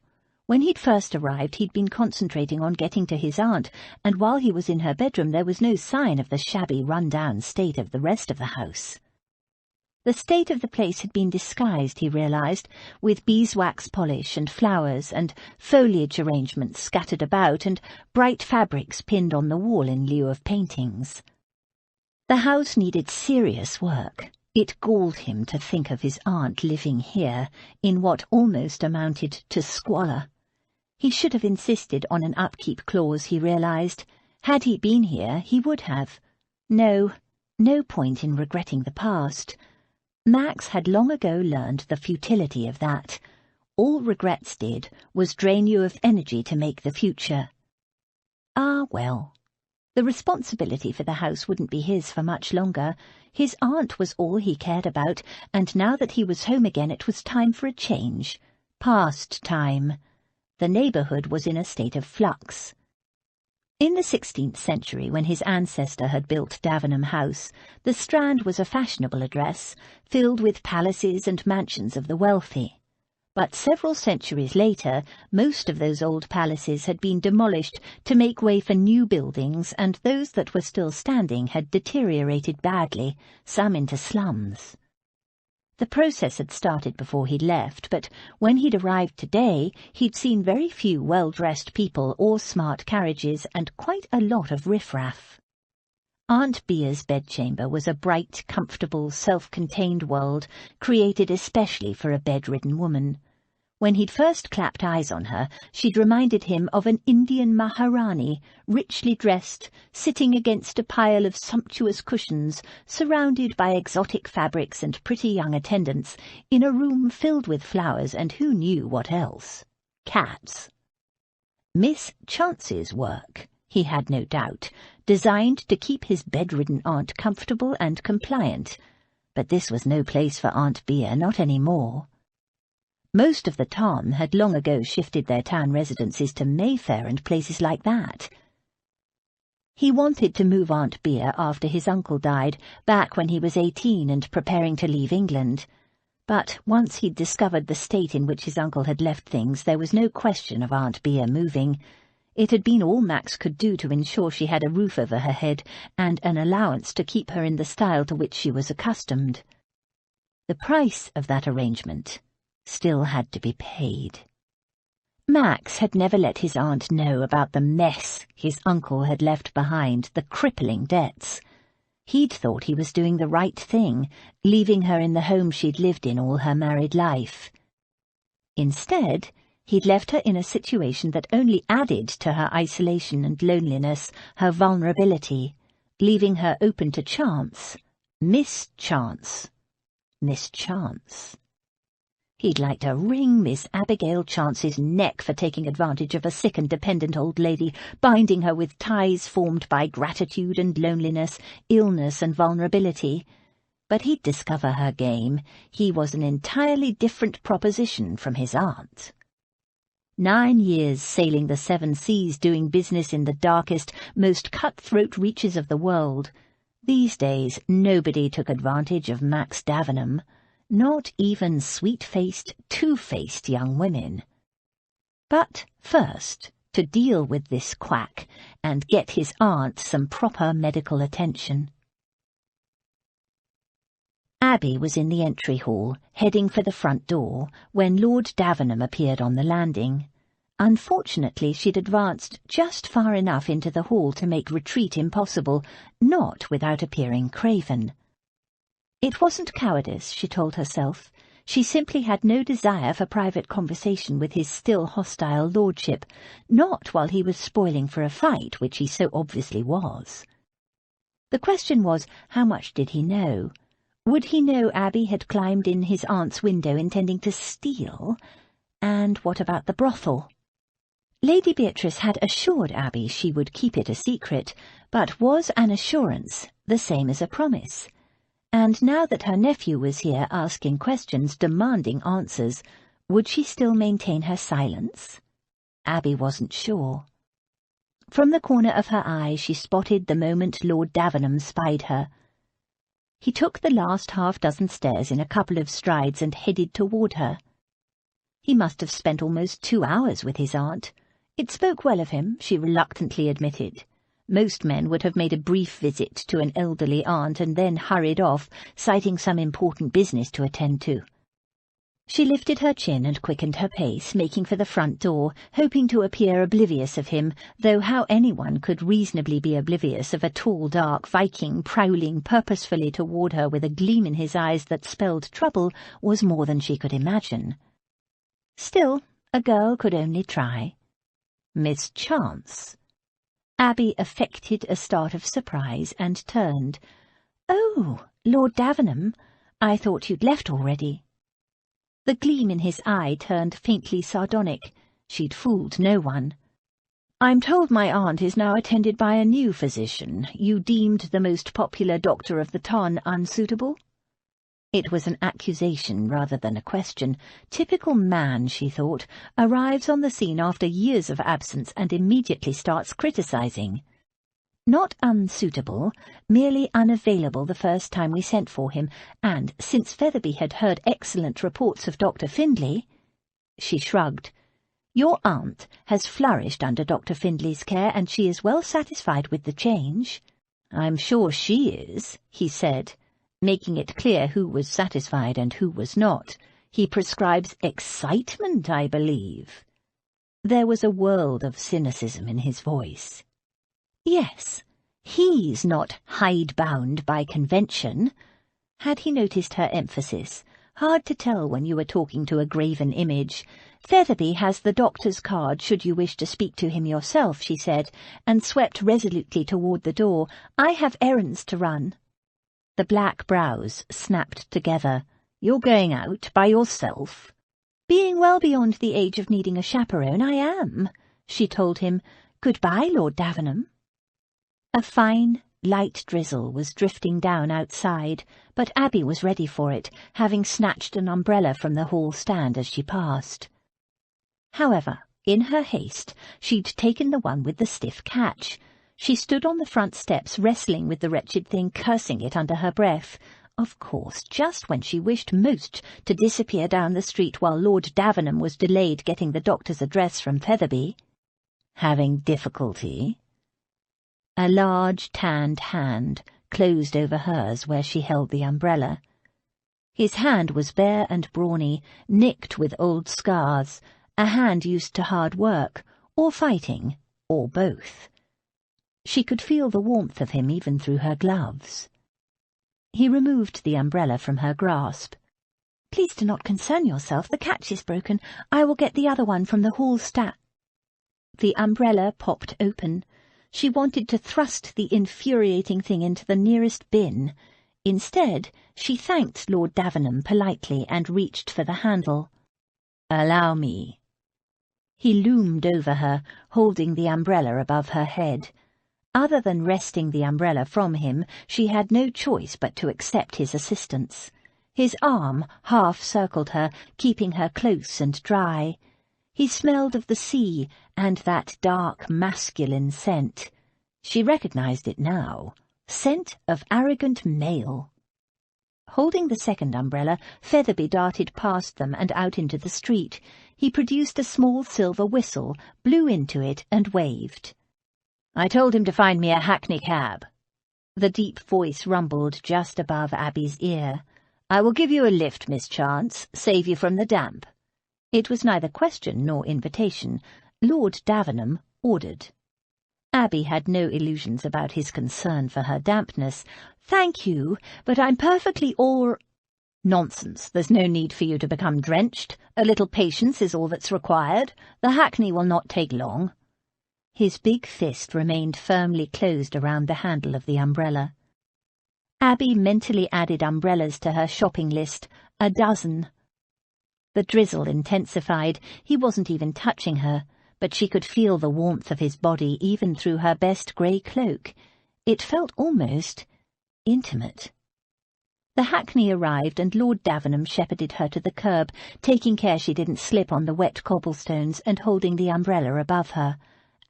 When he'd first arrived, he'd been concentrating on getting to his aunt, and while he was in her bedroom there was no sign of the shabby, run-down state of the rest of the house. The state of the place had been disguised, he realized, with beeswax polish and flowers and foliage arrangements scattered about and bright fabrics pinned on the wall in lieu of paintings. The house needed serious work. It galled him to think of his aunt living here, in what almost amounted to squalor. He should have insisted on an upkeep clause, he realized. Had he been here, he would have. No point in regretting the past. Max had long ago learned the futility of that. All regrets did was drain you of energy to make the future. Ah, well. The responsibility for the house wouldn't be his for much longer. His aunt was all he cared about, and now that he was home again it was time for a change. Past time. The neighbourhood was in a state of flux. In the 16th century, when his ancestor had built Davenham House, the Strand was a fashionable address, filled with palaces and mansions of the wealthy. But several centuries later, most of those old palaces had been demolished to make way for new buildings, and those that were still standing had deteriorated badly, some into slums. The process had started before he'd left, but when he'd arrived today, he'd seen very few well-dressed people or smart carriages and quite a lot of riffraff. Aunt Bea's bedchamber was a bright, comfortable, self-contained world, created especially for a bedridden woman. When he'd first clapped eyes on her, she'd reminded him of an Indian Maharani, richly dressed, sitting against a pile of sumptuous cushions, surrounded by exotic fabrics and pretty young attendants, in a room filled with flowers and who knew what else. Cats. Miss Chance's work, he had no doubt, designed to keep his bedridden aunt comfortable and compliant. But this was no place for Aunt Bea, not any more. Most of the town had long ago shifted their town residences to Mayfair and places like that. He wanted to move Aunt Bea after his uncle died, back when he was 18 and preparing to leave England. But once he'd discovered the state in which his uncle had left things, there was no question of Aunt Bea moving. It had been all Max could do to ensure she had a roof over her head and an allowance to keep her in the style to which she was accustomed. The price of that arrangement still had to be paid. Max had never let his aunt know about the mess his uncle had left behind, the crippling debts. He'd thought he was doing the right thing, leaving her in the home she'd lived in all her married life. Instead, he'd left her in a situation that only added to her isolation and loneliness, her vulnerability, leaving her open to chance, mischance. Mischance. He'd like to wring Miss Abigail Chance's neck for taking advantage of a sick and dependent old lady, binding her with ties formed by gratitude and loneliness, illness and vulnerability. But he'd discover her game. He was an entirely different proposition from his aunt. 9 years sailing the 7 seas, doing business in the darkest, most cutthroat reaches of the world. These days nobody took advantage of Max Davenham. Not even sweet-faced, two-faced young women. But first, to deal with this quack and get his aunt some proper medical attention. Abby was in the entry hall, heading for the front door, when Lord Davenham appeared on the landing. Unfortunately, she'd advanced just far enough into the hall to make retreat impossible, not without appearing craven. It wasn't cowardice, she told herself. She simply had no desire for private conversation with his still hostile lordship, not while he was spoiling for a fight, which he so obviously was. The question was, how much did he know? Would he know Abby had climbed in his aunt's window intending to steal? And what about the brothel? Lady Beatrice had assured Abby she would keep it a secret, but was an assurance the same as a promise? And now that her nephew was here asking questions, demanding answers, would she still maintain her silence? Abby wasn't sure. From the corner of her eye she spotted the moment Lord Davenham spied her. He took the last half-dozen stairs in a couple of strides and headed toward her. He must have spent almost 2 hours with his aunt. It spoke well of him, she reluctantly admitted. Most men would have made a brief visit to an elderly aunt and then hurried off, citing some important business to attend to. She lifted her chin and quickened her pace, making for the front door, hoping to appear oblivious of him, though how anyone could reasonably be oblivious of a tall, dark Viking prowling purposefully toward her with a gleam in his eyes that spelled trouble was more than she could imagine. Still, a girl could only try. Mischance. Abby affected a start of surprise and turned. "Oh, Lord Davenham, I thought you'd left already." The gleam in his eye turned faintly sardonic. She'd fooled no one. "I'm told my aunt is now attended by a new physician. You deemed the most popular doctor of the ton unsuitable?" It was an accusation rather than a question. Typical man, she thought, arrives on the scene after years of absence and immediately starts criticizing. Not unsuitable, merely unavailable the first time we sent for him, and since Featherby had heard excellent reports of Dr. Findlay... She shrugged. "Your aunt has flourished under Dr. Findlay's care, and she is well satisfied with the change." "I'm sure she is," he said, making it clear who was satisfied and who was not. "He prescribes excitement, I believe." There was a world of cynicism in his voice. "Yes, he's not hidebound by convention." Had he noticed her emphasis? Hard to tell when you were talking to a graven image. "Featherby has the doctor's card should you wish to speak to him yourself," she said, and swept resolutely toward the door. "I have errands to run." The black brows snapped together. "You're going out by yourself?" "Being well beyond the age of needing a chaperone, I am," she told him. "Goodbye, Lord Davenham." A fine, light drizzle was drifting down outside, but Abby was ready for it, having snatched an umbrella from the hall stand as she passed. However, in her haste, she'd taken the one with the stiff catch. She stood on the front steps, wrestling with the wretched thing, cursing it under her breath. Of course, just when she wished most to disappear down the street while Lord Davenham was delayed getting the doctor's address from Featherby. "Having difficulty?" A large, tanned hand closed over hers where she held the umbrella. His hand was bare and brawny, nicked with old scars, a hand used to hard work, or fighting, or both. She could feel the warmth of him even through her gloves. He removed the umbrella from her grasp. "Please do not concern yourself. The catch is broken. I will get the other one from the hall The umbrella popped open. She wanted to thrust the infuriating thing into the nearest bin. Instead, she thanked Lord Davenham politely and reached for the handle. "Allow me." He loomed over her, holding the umbrella above her head. Other than wresting the umbrella from him, she had no choice but to accept his assistance. His arm half-circled her, keeping her close and dry. He smelled of the sea and that dark masculine scent. She recognized it now. Scent of arrogant male. Holding the second umbrella, Featherby darted past them and out into the street. He produced a small silver whistle, blew into it, and waved. "I told him to find me a hackney cab." The deep voice rumbled just above Abby's ear. "I will give you a lift, Miss Chance, save you from the damp." It was neither question nor invitation. Lord Davenham ordered. Abby had no illusions about his concern for her dampness. "Thank you, but I'm perfectly "Nonsense. There's no need for you to become drenched. A little patience is all that's required. The hackney will not take long." His big fist remained firmly closed around the handle of the umbrella. Abby mentally added umbrellas to her shopping list, 12. The drizzle intensified. He wasn't even touching her, but she could feel the warmth of his body even through her best grey cloak. It felt almost intimate. The hackney arrived, and Lord Davenham shepherded her to the curb, taking care she didn't slip on the wet cobblestones and holding the umbrella above her.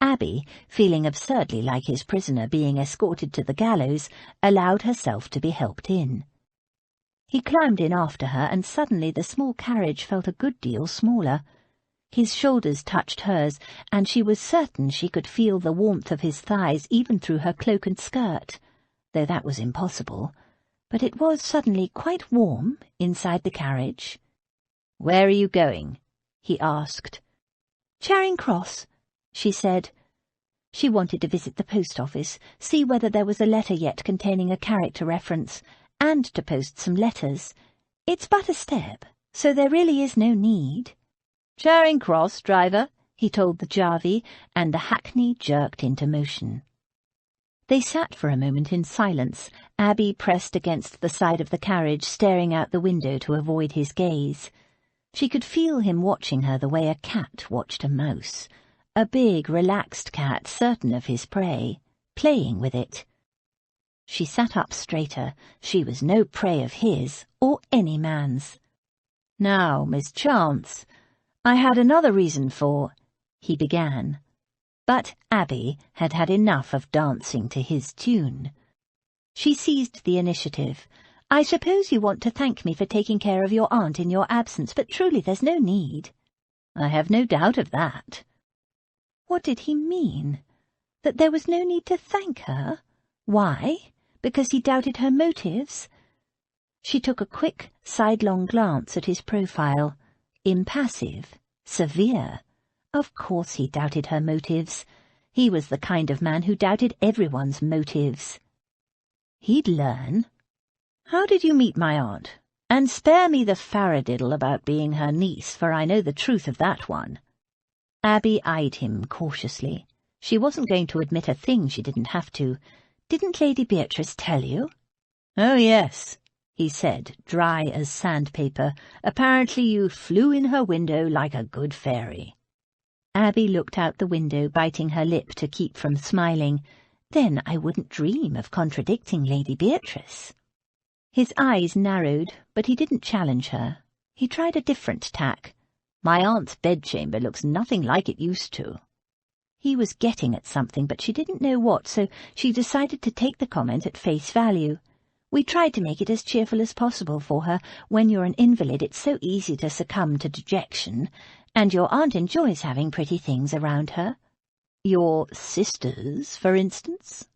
Abby, feeling absurdly like his prisoner being escorted to the gallows, allowed herself to be helped in. He climbed in after her, and suddenly the small carriage felt a good deal smaller. His shoulders touched hers, and she was certain she could feel the warmth of his thighs even through her cloak and skirt, though that was impossible. But it was suddenly quite warm inside the carriage. "Where are you going?" he asked. "Charing Cross," she said. She wanted to visit the post office, see whether there was a letter yet containing a character reference, and to post some letters. It's but a step, so there really is no need. "Charing Cross, driver," he told the jarvey, and the hackney jerked into motion. They sat for a moment in silence, Abby pressed against the side of the carriage, staring out the window to avoid his gaze. She could feel him watching her the way a cat watched a mouse, a big, relaxed cat, certain of his prey, playing with it. She sat up straighter. She was no prey of his, or any man's. "Now, Miss Chance, I had another reason for—" he began. But Abby had had enough of dancing to his tune. She seized the initiative. "I suppose you want to thank me for taking care of your aunt in your absence, but truly there's no need." "I have no doubt of that." What did he mean? That there was no need to thank her? Why? Because he doubted her motives? She took a quick, sidelong glance at his profile. Impassive, severe. Of course he doubted her motives. He was the kind of man who doubted everyone's motives. He'd learn. "How did you meet my aunt? And spare me the faradiddle about being her niece, for I know the truth of that one." Abby eyed him cautiously. She wasn't going to admit a thing she didn't have to. "Didn't Lady Beatrice tell you?" "Oh, yes," he said, dry as sandpaper. "Apparently you flew in her window like a good fairy." Abby looked out the window, biting her lip to keep from smiling. "Then I wouldn't dream of contradicting Lady Beatrice." His eyes narrowed, but he didn't challenge her. He tried a different tack. "My aunt's bedchamber looks nothing like it used to." He was getting at something, but she didn't know what, so she decided to take the comment at face value. "We tried to make it as cheerful as possible for her. When you're an invalid, it's so easy to succumb to dejection, and your aunt enjoys having pretty things around her." "Your sisters, for instance?"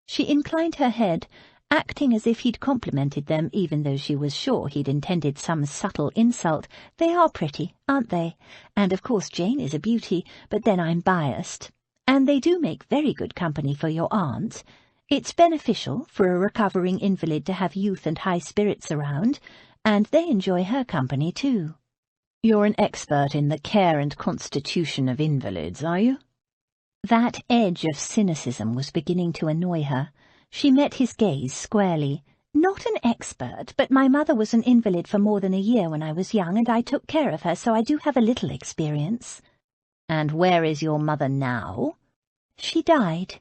She inclined her head, acting as if he'd complimented them, even though she was sure he'd intended some subtle insult. "They are pretty, aren't they? And of course Jane is a beauty, but then I'm biased. And they do make very good company for your aunt. It's beneficial for a recovering invalid to have youth and high spirits around, and they enjoy her company too. You're an expert in the care and constitution of invalids, are you? That edge of cynicism was beginning to annoy her. She met his gaze squarely. Not an expert, but my mother was an invalid for more than a year when I was young, and I took care of her, so I do have a little experience. And where is your mother now? She died.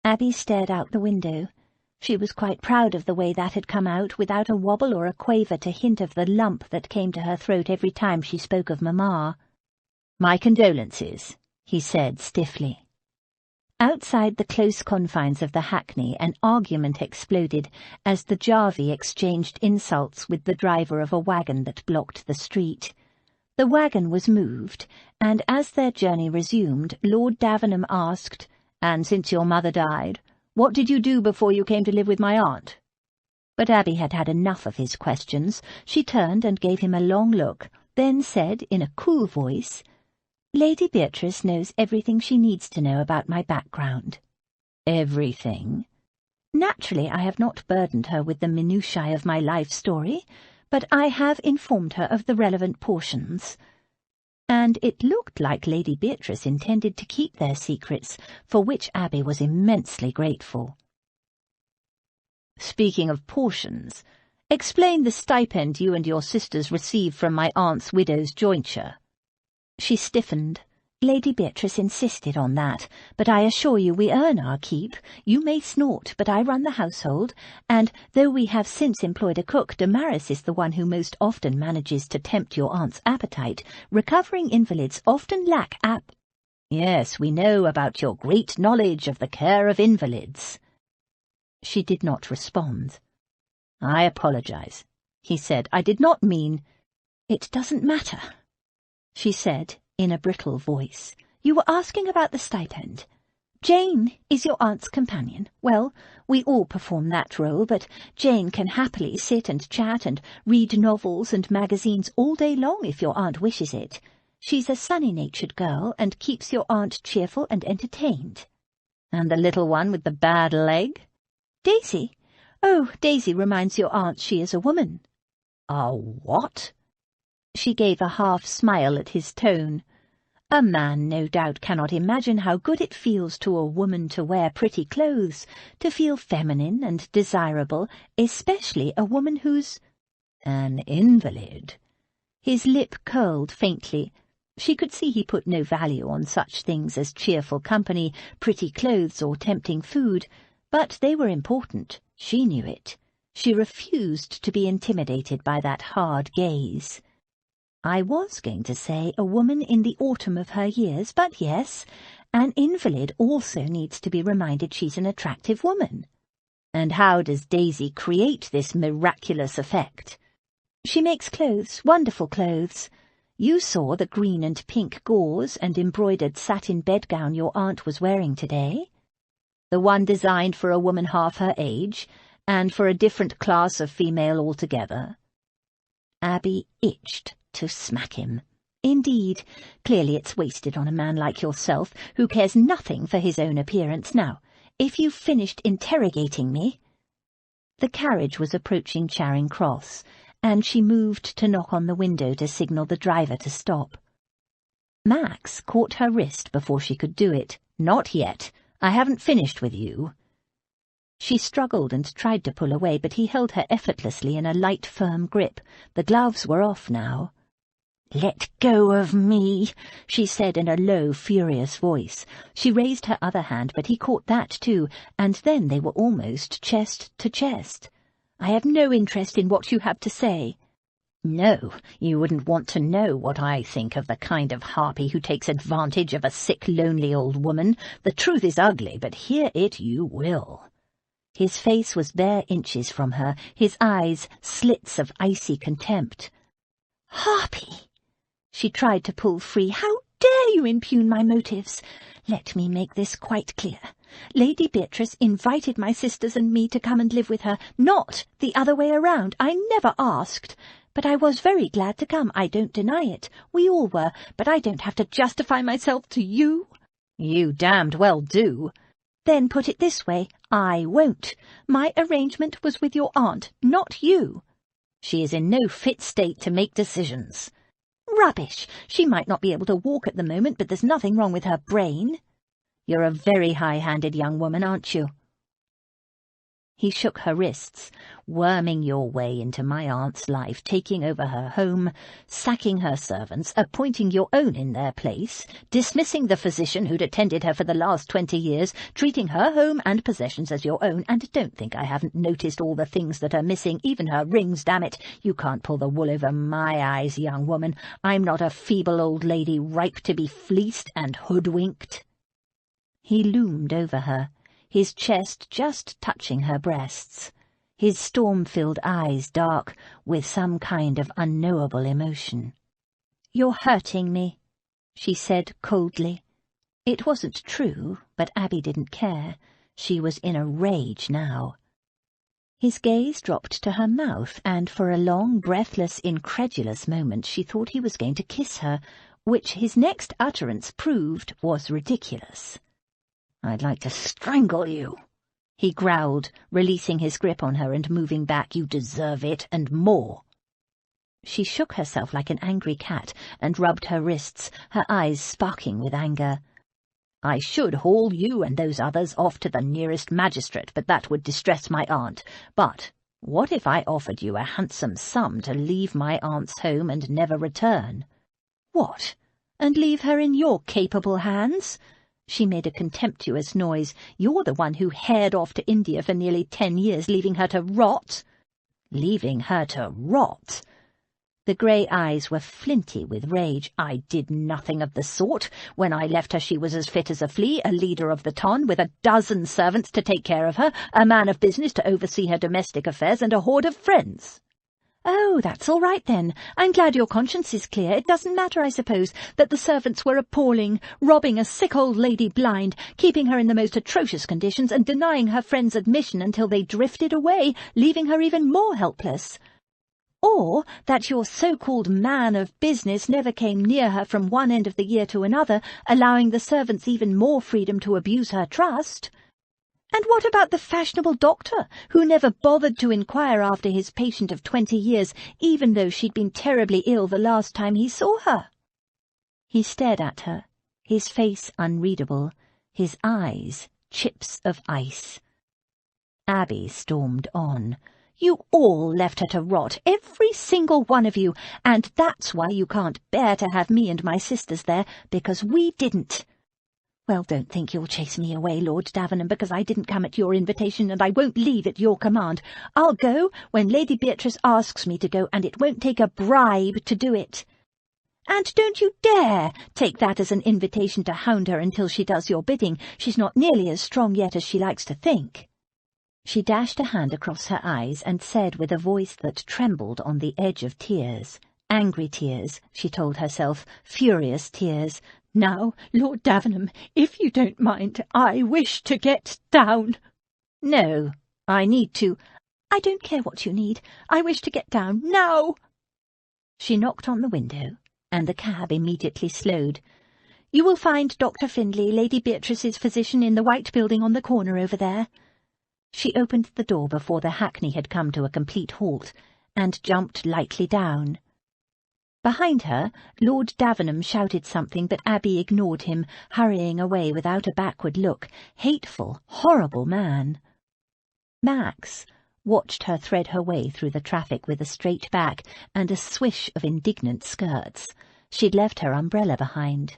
Abby stared out the window. She was quite proud of the way that had come out, without a wobble or a quaver to hint of the lump that came to her throat every time she spoke of Mamma. My condolences, he said stiffly. Outside the close confines of the hackney, an argument exploded as the Jarvey exchanged insults with the driver of a wagon that blocked the street. The wagon was moved, and as their journey resumed, Lord Davenham asked, "And since your mother died, what did you do before you came to live with my aunt?" But Abby had had enough of his questions. She turned and gave him a long look, then said in a cool voice, "Lady Beatrice knows everything she needs to know about my background." "Everything?" "Naturally, I have not burdened her with the minutiae of my life story, but I have informed her of the relevant portions." And it looked like Lady Beatrice intended to keep their secrets, for which Abby was immensely grateful. "Speaking of portions, explain the stipend you and your sisters receive from my aunt's widow's jointure." She stiffened. Lady Beatrice insisted on that, but I assure you we earn our keep. You may snort, but I run the household, and though we have since employed a cook, Damaris is the one who most often manages to tempt your aunt's appetite. Recovering invalids often lack Yes, we know about your great knowledge of the care of invalids. She did not respond. "I apologize," he said. "I did not mean—" "It doesn't matter," she said in a brittle voice. "You were asking about the stipend. Jane is your aunt's companion. Well, we all perform that role, but Jane can happily sit and chat and read novels and magazines all day long if your aunt wishes it. She's a sunny-natured girl and keeps your aunt cheerful and entertained." "And the little one with the bad leg?" "Daisy? Oh, Daisy reminds your aunt she is a woman." "A what?" She gave a half-smile at his tone. "A man, no doubt, cannot imagine how good it feels to a woman to wear pretty clothes, to feel feminine and desirable, especially a woman who's—" "An invalid." His lip curled faintly. She could see he put no value on such things as cheerful company, pretty clothes, or tempting food, but they were important. She knew it. She refused to be intimidated by that hard gaze. "I was going to say a woman in the autumn of her years, but yes, an invalid also needs to be reminded she's an attractive woman." "And how does Daisy create this miraculous effect?" "She makes clothes, wonderful clothes. You saw the green and pink gauze and embroidered satin bedgown your aunt was wearing today." "The one designed for a woman half her age, and for a different class of female altogether?" Abby itched to smack him. "Indeed, clearly it's wasted on a man like yourself, who cares nothing for his own appearance. Now, if you've finished interrogating me—" The carriage was approaching Charing Cross, and she moved to knock on the window to signal the driver to stop. Max caught her wrist before she could do it. "Not yet. I haven't finished with you." She struggled and tried to pull away, but he held her effortlessly in a light, firm grip. The gloves were off now. "Let go of me," she said in a low, furious voice. She raised her other hand, but he caught that too, and then they were almost chest to chest. "I have no interest in what you have to say." "No, you wouldn't want to know what I think of the kind of harpy who takes advantage of a sick, lonely old woman. The truth is ugly, but hear it you will." His face was bare inches from her, his eyes slits of icy contempt. "Harpy!" She tried to pull free. "How dare you impugn my motives? Let me make this quite clear. Lady Beatrice invited my sisters and me to come and live with her, not the other way around. I never asked, but I was very glad to come. I don't deny it. We all were, but I don't have to justify myself to you." "You damned well do." Then put it this way, I won't. My arrangement was with your aunt, not you. She is in no fit state to make decisions. Rubbish! She might not be able to walk at the moment, but there's nothing wrong with her brain. You're a very high-handed young woman, aren't you? He shook her wrists. Worming your way into my aunt's life, taking over her home, sacking her servants, appointing your own in their place, dismissing the physician who'd attended her for the last 20 years, treating her home and possessions as your own, and don't think I haven't noticed all the things that are missing, even her rings, damn it. You can't pull the wool over my eyes, young woman. I'm not a feeble old lady ripe to be fleeced and hoodwinked. He loomed over her, his chest just touching her breasts, his storm-filled eyes dark with some kind of unknowable emotion. "You're hurting me," she said coldly. It wasn't true, but Abby didn't care. She was in a rage now. His gaze dropped to her mouth, and for a long, breathless, incredulous moment she thought he was going to kiss her, which his next utterance proved was ridiculous. "I'd like to strangle you," he growled, releasing his grip on her and moving back. "You deserve it, and more." She shook herself like an angry cat and rubbed her wrists, her eyes sparkling with anger. "I should haul you and those others off to the nearest magistrate, but that would distress my aunt. But what if I offered you a handsome sum to leave my aunt's home and never return?" "What, and leave her in your capable hands?" She made a contemptuous noise. "You're the one who hared off to India for nearly 10 years, leaving her to rot." "Leaving her to rot?" The grey eyes were flinty with rage. "I did nothing of the sort. When I left her she was as fit as a flea, a leader of the ton, with a dozen servants to take care of her, a man of business to oversee her domestic affairs, and a horde of friends." "Oh, that's all right then. I'm glad your conscience is clear. It doesn't matter, I suppose, that the servants were appalling, robbing a sick old lady blind, keeping her in the most atrocious conditions, and denying her friends admission until they drifted away, leaving her even more helpless. Or that your so-called man of business never came near her from one end of the year to another, allowing the servants even more freedom to abuse her trust. And what about the fashionable doctor, who never bothered to inquire after his patient of 20 years, even though she'd been terribly ill the last time he saw her?" He stared at her, his face unreadable, his eyes chips of ice. Abby stormed on. "You all left her to rot, every single one of you, and that's why you can't bear to have me and my sisters there, because we didn't. Well, don't think you'll chase me away, Lord Davenham, because I didn't come at your invitation, and I won't leave at your command. I'll go when Lady Beatrice asks me to go, and it won't take a bribe to do it. And don't you dare take that as an invitation to hound her until she does your bidding. She's not nearly as strong yet as she likes to think." She dashed a hand across her eyes and said with a voice that trembled on the edge of tears, angry tears, she told herself, furious tears, "Now, Lord Davenham, if you don't mind, I wish to get down." "No, I need to—" "I don't care what you need. I wish to get down now." She knocked on the window, and the cab immediately slowed. "You will find Dr. Findlay, Lady Beatrice's physician, in the white building on the corner over there." She opened the door before the hackney had come to a complete halt, and jumped lightly down. Behind her, Lord Davenham shouted something, but Abby ignored him, hurrying away without a backward look. Hateful, horrible man. Max watched her thread her way through the traffic with a straight back and a swish of indignant skirts. She'd left her umbrella behind.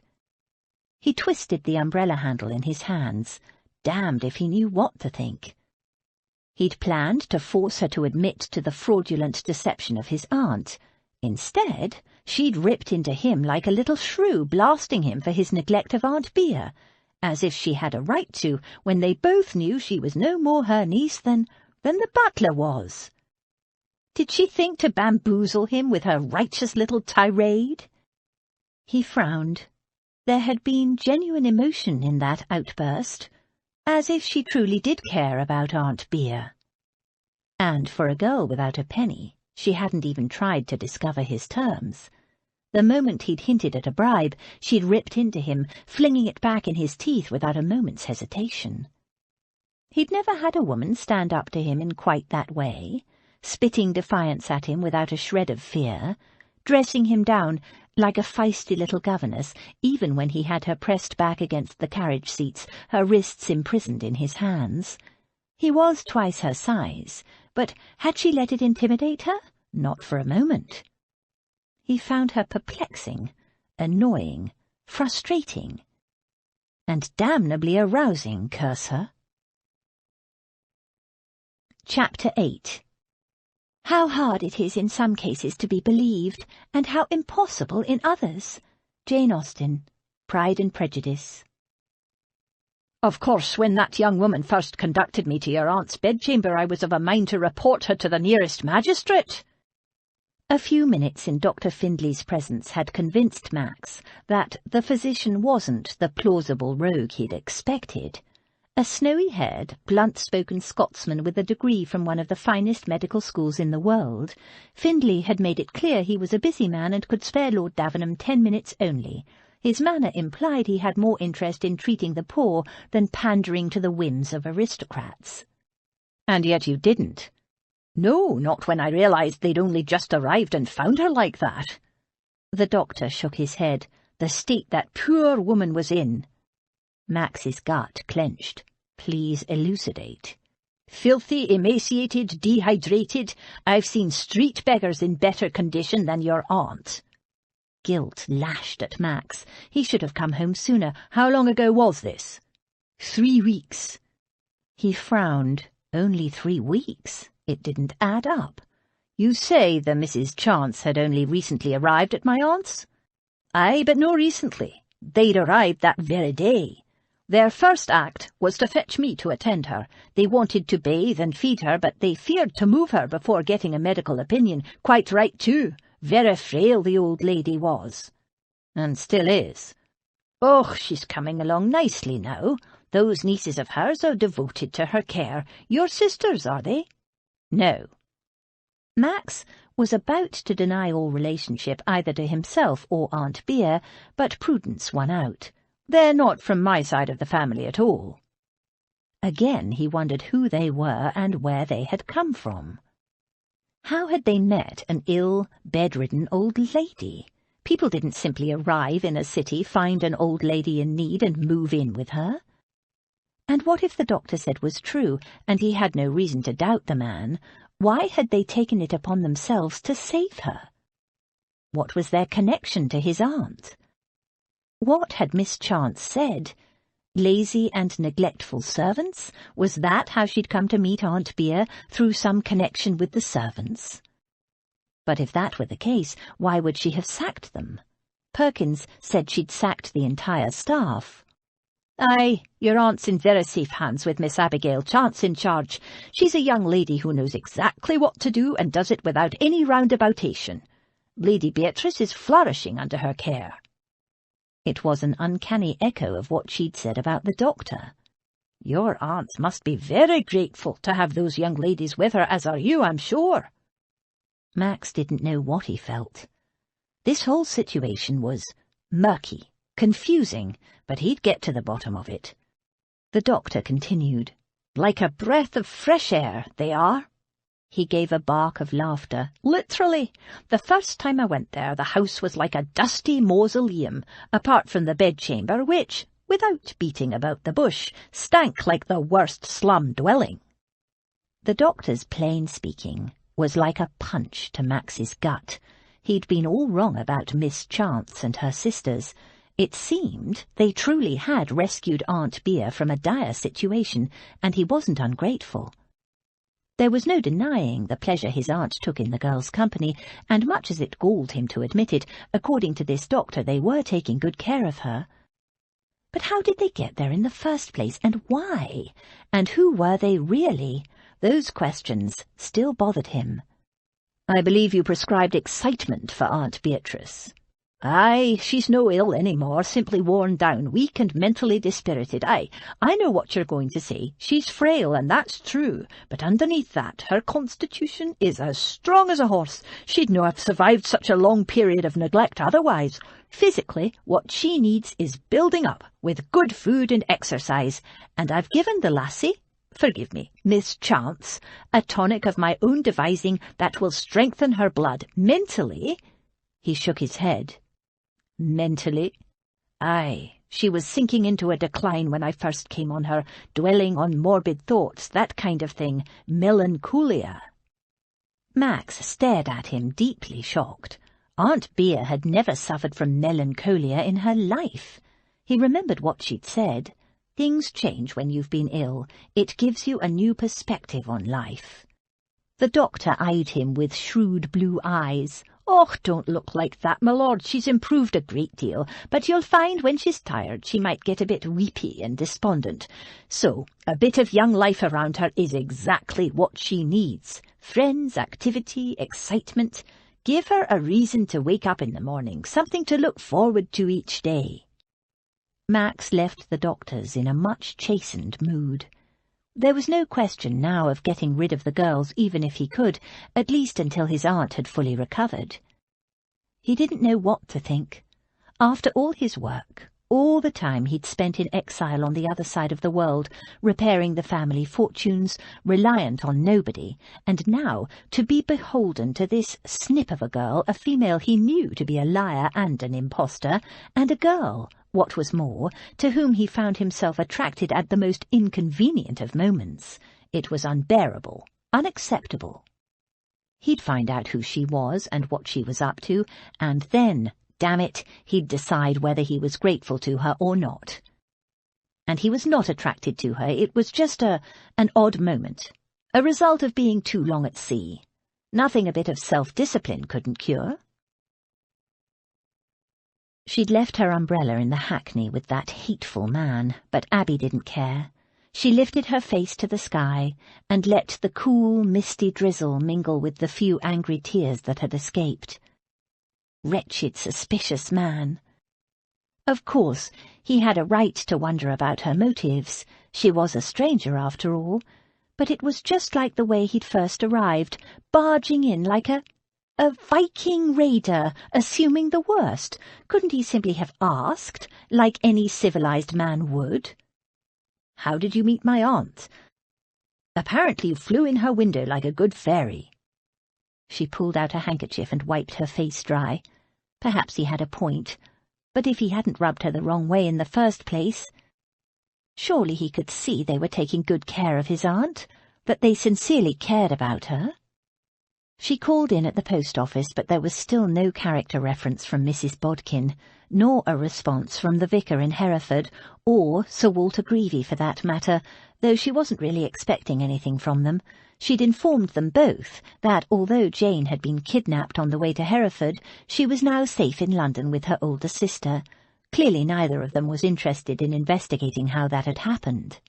He twisted the umbrella handle in his hands, damned if he knew what to think. He'd planned to force her to admit to the fraudulent deception of his aunt. Instead, she'd ripped into him like a little shrew, blasting him for his neglect of Aunt Bea, as if she had a right to, when they both knew she was no more her niece than the butler was. Did she think to bamboozle him with her righteous little tirade? He frowned. There had been genuine emotion in that outburst, as if she truly did care about Aunt Bea. And for a girl without a penny, she hadn't even tried to discover his terms. The moment he'd hinted at a bribe, she'd ripped into him, flinging it back in his teeth without a moment's hesitation. He'd never had a woman stand up to him in quite that way, spitting defiance at him without a shred of fear, dressing him down like a feisty little governess, even when he had her pressed back against the carriage seats, her wrists imprisoned in his hands. He was twice her size, but had she let it intimidate her? Not for a moment. He found her perplexing, annoying, frustrating, and damnably arousing, curse her. Chapter 8. How hard it is in some cases to be believed, and how impossible in others. Jane Austen, Pride and Prejudice. Of course, when that young woman first conducted me to your aunt's bedchamber, I was of a mind to report her to the nearest magistrate. A few minutes in Dr. Findlay's presence had convinced Max that the physician wasn't the plausible rogue he'd expected. A snowy-haired, blunt-spoken Scotsman with a degree from one of the finest medical schools in the world, Findlay had made it clear he was a busy man and could spare Lord Davenham 10 minutes only. His manner implied he had more interest in treating the poor than pandering to the whims of aristocrats. And yet you didn't. No, not when I realised they'd only just arrived and found her like that. The doctor shook his head. The state that poor woman was in. Max's gut clenched. Please elucidate. Filthy, emaciated, dehydrated. I've seen street beggars in better condition than your aunt. Guilt lashed at Max. He should have come home sooner. How long ago was this? 3 weeks. He frowned. Only 3 weeks. It didn't add up. You say the Mrs. Chance had only recently arrived at my aunt's? Aye, but no recently. They'd arrived that very day. Their first act was to fetch me to attend her. They wanted to bathe and feed her, but they feared to move her before getting a medical opinion. Quite right, too. Very frail the old lady was. And still is. Oh, she's coming along nicely now. Those nieces of hers are devoted to her care. Your sisters, are they? No. Max was about to deny all relationship either to himself or Aunt Bea, but prudence won out. They're not from my side of the family at all. Again he wondered who they were and where they had come from. How had they met an ill, bedridden old lady? People didn't simply arrive in a city, find an old lady in need, and move in with her. And what if the doctor said was true, and he had no reason to doubt the man? Why had they taken it upon themselves to save her? What was their connection to his aunt? What had Miss Chance said? Lazy and neglectful servants? Was that how she'd come to meet Aunt Bea, through some connection with the servants? But if that were the case, why would she have sacked them? Perkins said she'd sacked the entire staff. Aye, your aunt's in very safe hands with Miss Abigail Chantry in charge. She's a young lady who knows exactly what to do and does it without any roundaboutation. Lady Beatrice is flourishing under her care. It was an uncanny echo of what she'd said about the doctor. Your aunt must be very grateful to have those young ladies with her, as are you, I'm sure. Max didn't know what he felt. This whole situation was murky, confusing, but he'd get to the bottom of it. The doctor continued. Like a breath of fresh air, they are. He gave a bark of laughter. Literally. The first time I went there, the house was like a dusty mausoleum, apart from the bedchamber, which, without beating about the bush, stank like the worst slum dwelling. The doctor's plain speaking was like a punch to Max's gut. He'd been all wrong about Miss Chance and her sisters. It seemed they truly had rescued Aunt Bea from a dire situation, and he wasn't ungrateful. There was no denying the pleasure his aunt took in the girl's company, and much as it galled him to admit it, according to this doctor they were taking good care of her. But how did they get there in the first place, and why? And who were they really? Those questions still bothered him. I believe you prescribed excitement for Aunt Beatrice. Aye, she's no ill any more, simply worn down, weak and mentally dispirited. Aye, I know what you're going to say. She's frail, and that's true, but underneath that, her constitution is as strong as a horse. She'd no have survived such a long period of neglect otherwise. Physically, what she needs is building up, with good food and exercise, and I've given the lassie forgive me, mischance, a tonic of my own devising that will strengthen her blood. Mentally—" he shook his head. "Mentally? Aye, she was sinking into a decline when I first came on her, dwelling on morbid thoughts, that kind of thing, melancholia." Max stared at him, deeply shocked. Aunt Bea had never suffered from melancholia in her life. He remembered what she'd said. Things change when you've been ill. It gives you a new perspective on life. The doctor eyed him with shrewd blue eyes. "Oh, don't look like that, my lord. She's improved a great deal, but you'll find when she's tired she might get a bit weepy and despondent. So, a bit of young life around her is exactly what she needs. Friends, activity, excitement. Give her a reason to wake up in the morning, something to look forward to each day." Max left the doctor's in a much chastened mood. There was no question now of getting rid of the girls, even if he could, at least until his aunt had fully recovered. He didn't know what to think. After all his work, all the time he'd spent in exile on the other side of the world, repairing the family fortunes, reliant on nobody, and now to be beholden to this snip of a girl, a female he knew to be a liar and an impostor, and a girl, what was more, to whom he found himself attracted at the most inconvenient of moments. It was unbearable, unacceptable. He'd find out who she was and what she was up to, and then, damn it, he'd decide whether he was grateful to her or not. And he was not attracted to her. It was just an odd moment, a result of being too long at sea. Nothing a bit of self-discipline couldn't cure. She'd left her umbrella in the hackney with that hateful man, but Abby didn't care. She lifted her face to the sky and let the cool, misty drizzle mingle with the few angry tears that had escaped. Wretched, suspicious man. Of course, he had a right to wonder about her motives. She was a stranger, after all. But it was just like the way he'd first arrived, barging in like a Viking raider, assuming the worst. Couldn't he simply have asked, like any civilized man would? "How did you meet my aunt?" "Apparently you flew in her window like a good fairy." She pulled out a handkerchief and wiped her face dry. Perhaps he had a point, but if he hadn't rubbed her the wrong way in the first place, surely he could see they were taking good care of his aunt, that they sincerely cared about her. She called in at the post office, but there was still no character reference from Mrs. Bodkin, nor a response from the vicar in Hereford, or Sir Walter Greevy for that matter, though she wasn't really expecting anything from them. She'd informed them both that although Jane had been kidnapped on the way to Hereford, she was now safe in London with her older sister. Clearly neither of them was interested in investigating how that had happened.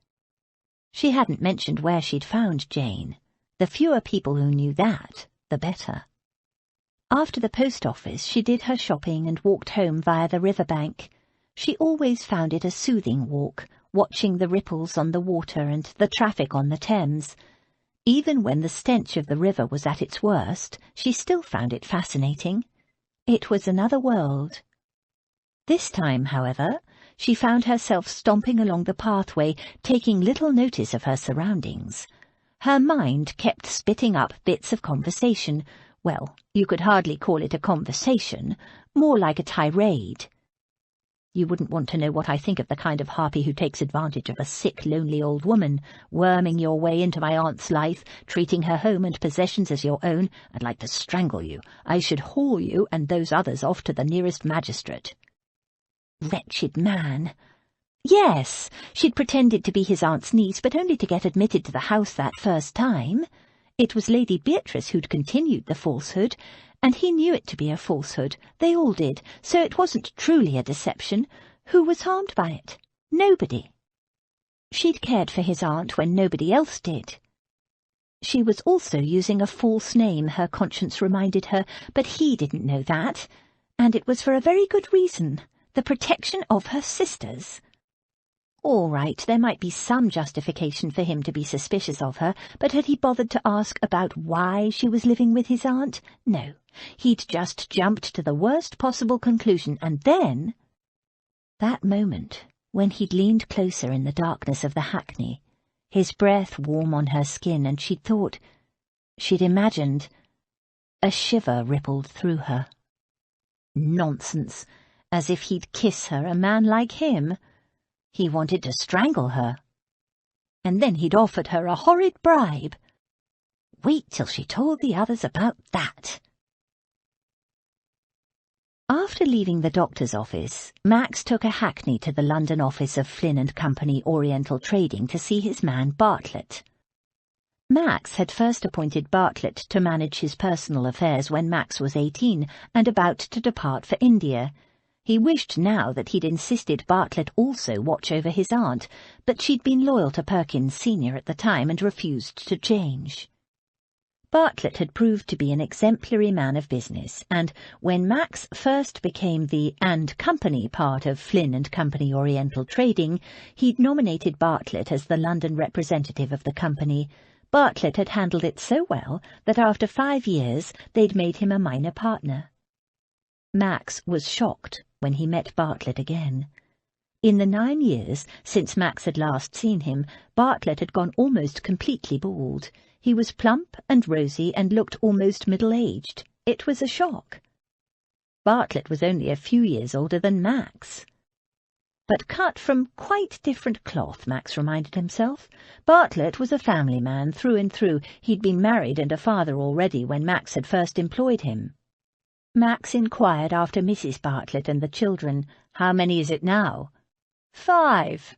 She hadn't mentioned where she'd found Jane. The fewer people who knew that, the better. After the post office, she did her shopping and walked home via the river bank. She always found it a soothing walk, watching the ripples on the water and the traffic on the Thames. Even when the stench of the river was at its worst, she still found it fascinating. It was another world. This time, however, she found herself stomping along the pathway, taking little notice of her surroundings. Her mind kept spitting up bits of conversation. Well, you could hardly call it a conversation, more like a tirade. You wouldn't want to know what I think of the kind of harpy who takes advantage of a sick, lonely old woman, worming your way into my aunt's life, treating her home and possessions as your own. I'd like to strangle you. I should haul you and those others off to the nearest magistrate. Wretched man. Yes, she'd pretended to be his aunt's niece, but only to get admitted to the house that first time. It was Lady Beatrice who'd continued the falsehood, and he knew it to be a falsehood. They all did, so it wasn't truly a deception. Who was harmed by it? Nobody. She'd cared for his aunt when nobody else did. She was also using a false name, her conscience reminded her, but he didn't know that, and it was for a very good reason, the protection of her sisters. All right, there might be some justification for him to be suspicious of her, but had he bothered to ask about why she was living with his aunt? No, he'd just jumped to the worst possible conclusion, and then— that moment, when he'd leaned closer in the darkness of the hackney, his breath warm on her skin, and she'd imagined. A shiver rippled through her. Nonsense! As if he'd kiss her, a man like him. He wanted to strangle her. And then he'd offered her a horrid bribe. Wait till she told the others about that. After leaving the doctor's office, Max took a hackney to the London office of Flynn & Company Oriental Trading to see his man Bartlett. Max had first appointed Bartlett to manage his personal affairs when Max was 18 and about to depart for India. He wished now that he'd insisted Bartlett also watch over his aunt, but she'd been loyal to Perkins Sr. at the time and refused to change. Bartlett had proved to be an exemplary man of business, and when Max first became the & Company part of Flynn & Company Oriental Trading, he'd nominated Bartlett as the London representative of the company. Bartlett had handled it so well that after 5 years they'd made him a minor partner. Max was shocked when he met Bartlett again. In the 9 years since Max had last seen him, Bartlett had gone almost completely bald. He was plump and rosy and looked almost middle-aged. It was a shock. Bartlett was only a few years older than Max. But cut from quite different cloth, Max reminded himself. Bartlett was a family man through and through. He'd been married and a father already when Max had first employed him. Max inquired after Mrs. Bartlett and the children. "How many is it now?" "5,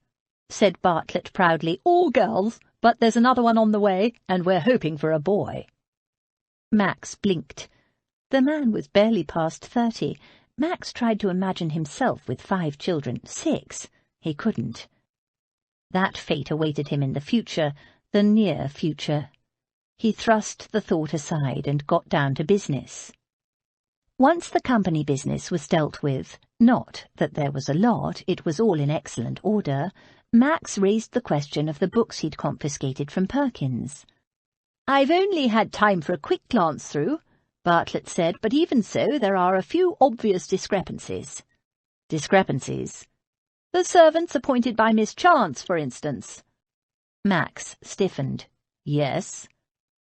said Bartlett proudly. "All girls, but there's another one on the way, and we're hoping for a boy." Max blinked. The man was barely past 30. Max tried to imagine himself with 5 children. 6. He couldn't. That fate awaited him in the future, the near future. He thrust the thought aside and got down to business. Once the company business was dealt with, not that there was a lot, it was all in excellent order, Max raised the question of the books he'd confiscated from Perkins. "I've only had time for a quick glance through," Bartlett said, "but even so there are a few obvious discrepancies." "Discrepancies?" "The servants appointed by Miss Chance, for instance." Max stiffened. "Yes?"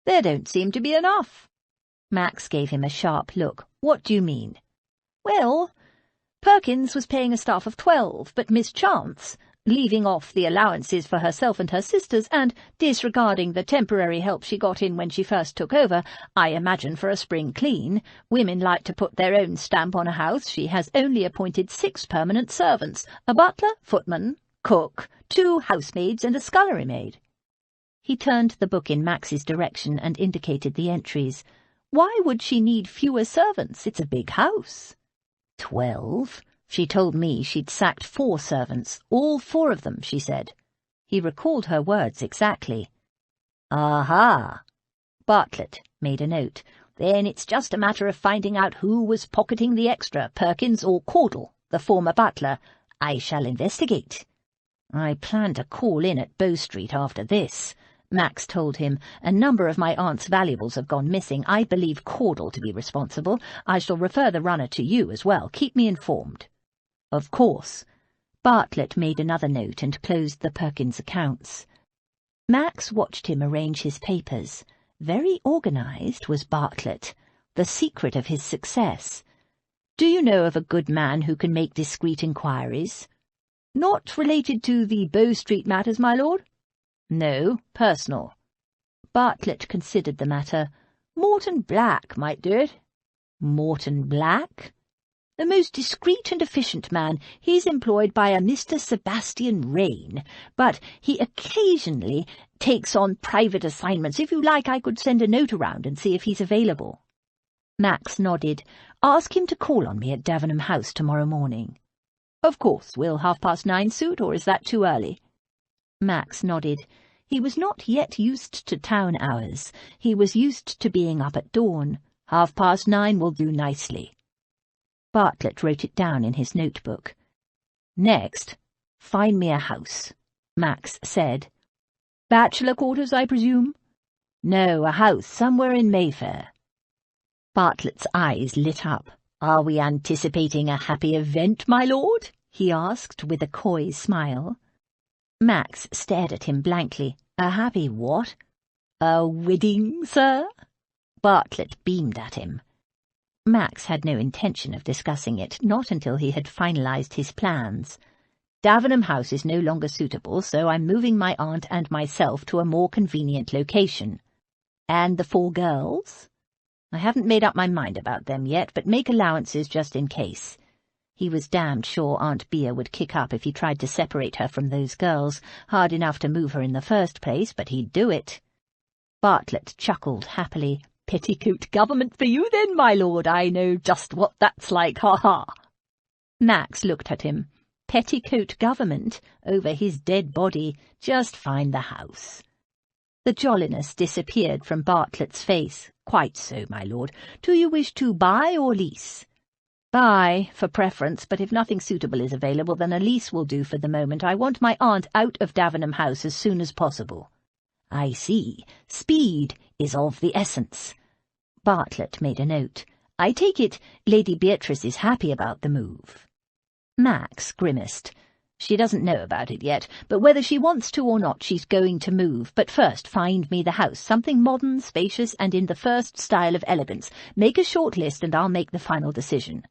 "There don't seem to be enough." Max gave him a sharp look. "What do you mean?" "Well, Perkins was paying a staff of 12, but Miss Chance, leaving off the allowances for herself and her sisters, and disregarding the temporary help she got in when she first took over, I imagine for a spring clean, women like to put their own stamp on a house, she has only appointed 6 permanent servants, a butler, footman, cook, 2 housemaids, and a scullery maid." He turned the book in Max's direction and indicated the entries. "Why would she need fewer servants? It's a big house." 12? She told me she'd sacked 4 servants, all 4 of them, she said. He recalled her words exactly. "Aha!" Bartlett made a note. "Then it's just a matter of finding out who was pocketing the extra, Perkins or Caudle, the former butler. I shall investigate." "I plan to call in at Bow Street after this," Max told him. "A number of my aunt's valuables have gone missing. I believe Caudle to be responsible. I shall refer the runner to you as well. Keep me informed." "Of course." Bartlett made another note and closed the Perkins accounts. Max watched him arrange his papers. Very organised was Bartlett, the secret of his success. "Do you know of a good man who can make discreet inquiries?" "Not related to the Bow Street matters, my lord?" "No, personal." Bartlett considered the matter. "Morton Black might do it." "Morton Black?" "The most discreet and efficient man. He's employed by a Mr. Sebastian Rain, but he occasionally takes on private assignments. If you like, I could send a note around and see if he's available." Max nodded. "Ask him to call on me at Davenham House tomorrow morning." "Of course. Will 9:30 suit, or is that too early?" Max nodded. He was not yet used to town hours. He was used to being up at dawn. 9:30 will do nicely. Bartlett wrote it down in his notebook. "Next, find me a house," Max said. "Bachelor quarters, I presume?" "No, a house somewhere in Mayfair." Bartlett's eyes lit up. "Are we anticipating a happy event, my lord?" he asked with a coy smile. Max stared at him blankly. A happy what? A wedding, sir? Bartlett beamed at him. Max had no intention of discussing it, not until he had finalised his plans. Davenham House is no longer suitable, so I'm moving my aunt and myself to a more convenient location. And the 4 girls? I haven't made up my mind about them yet, but make allowances just in case. He was damned sure Aunt Bea would kick up if he tried to separate her from those girls, hard enough to move her in the first place, but he'd do it. Bartlett chuckled happily. Petticoat government for you then, my lord. I know just what that's like, ha-ha. Max looked at him. Petticoat government over his dead body. Just find the house. The jolliness disappeared from Bartlett's face. Quite so, my lord. Do you wish to buy or lease? Buy, for preference, but if nothing suitable is available, then a lease will do for the moment. I want my aunt out of Davenham House as soon as possible. I see. Speed is of the essence. Bartlett made a note. I take it Lady Beatrice is happy about the move. Max grimaced. She doesn't know about it yet, but whether she wants to or not, she's going to move. But first, find me the house, something modern, spacious, and in the first style of elegance. Make a short list, and I'll make the final decision.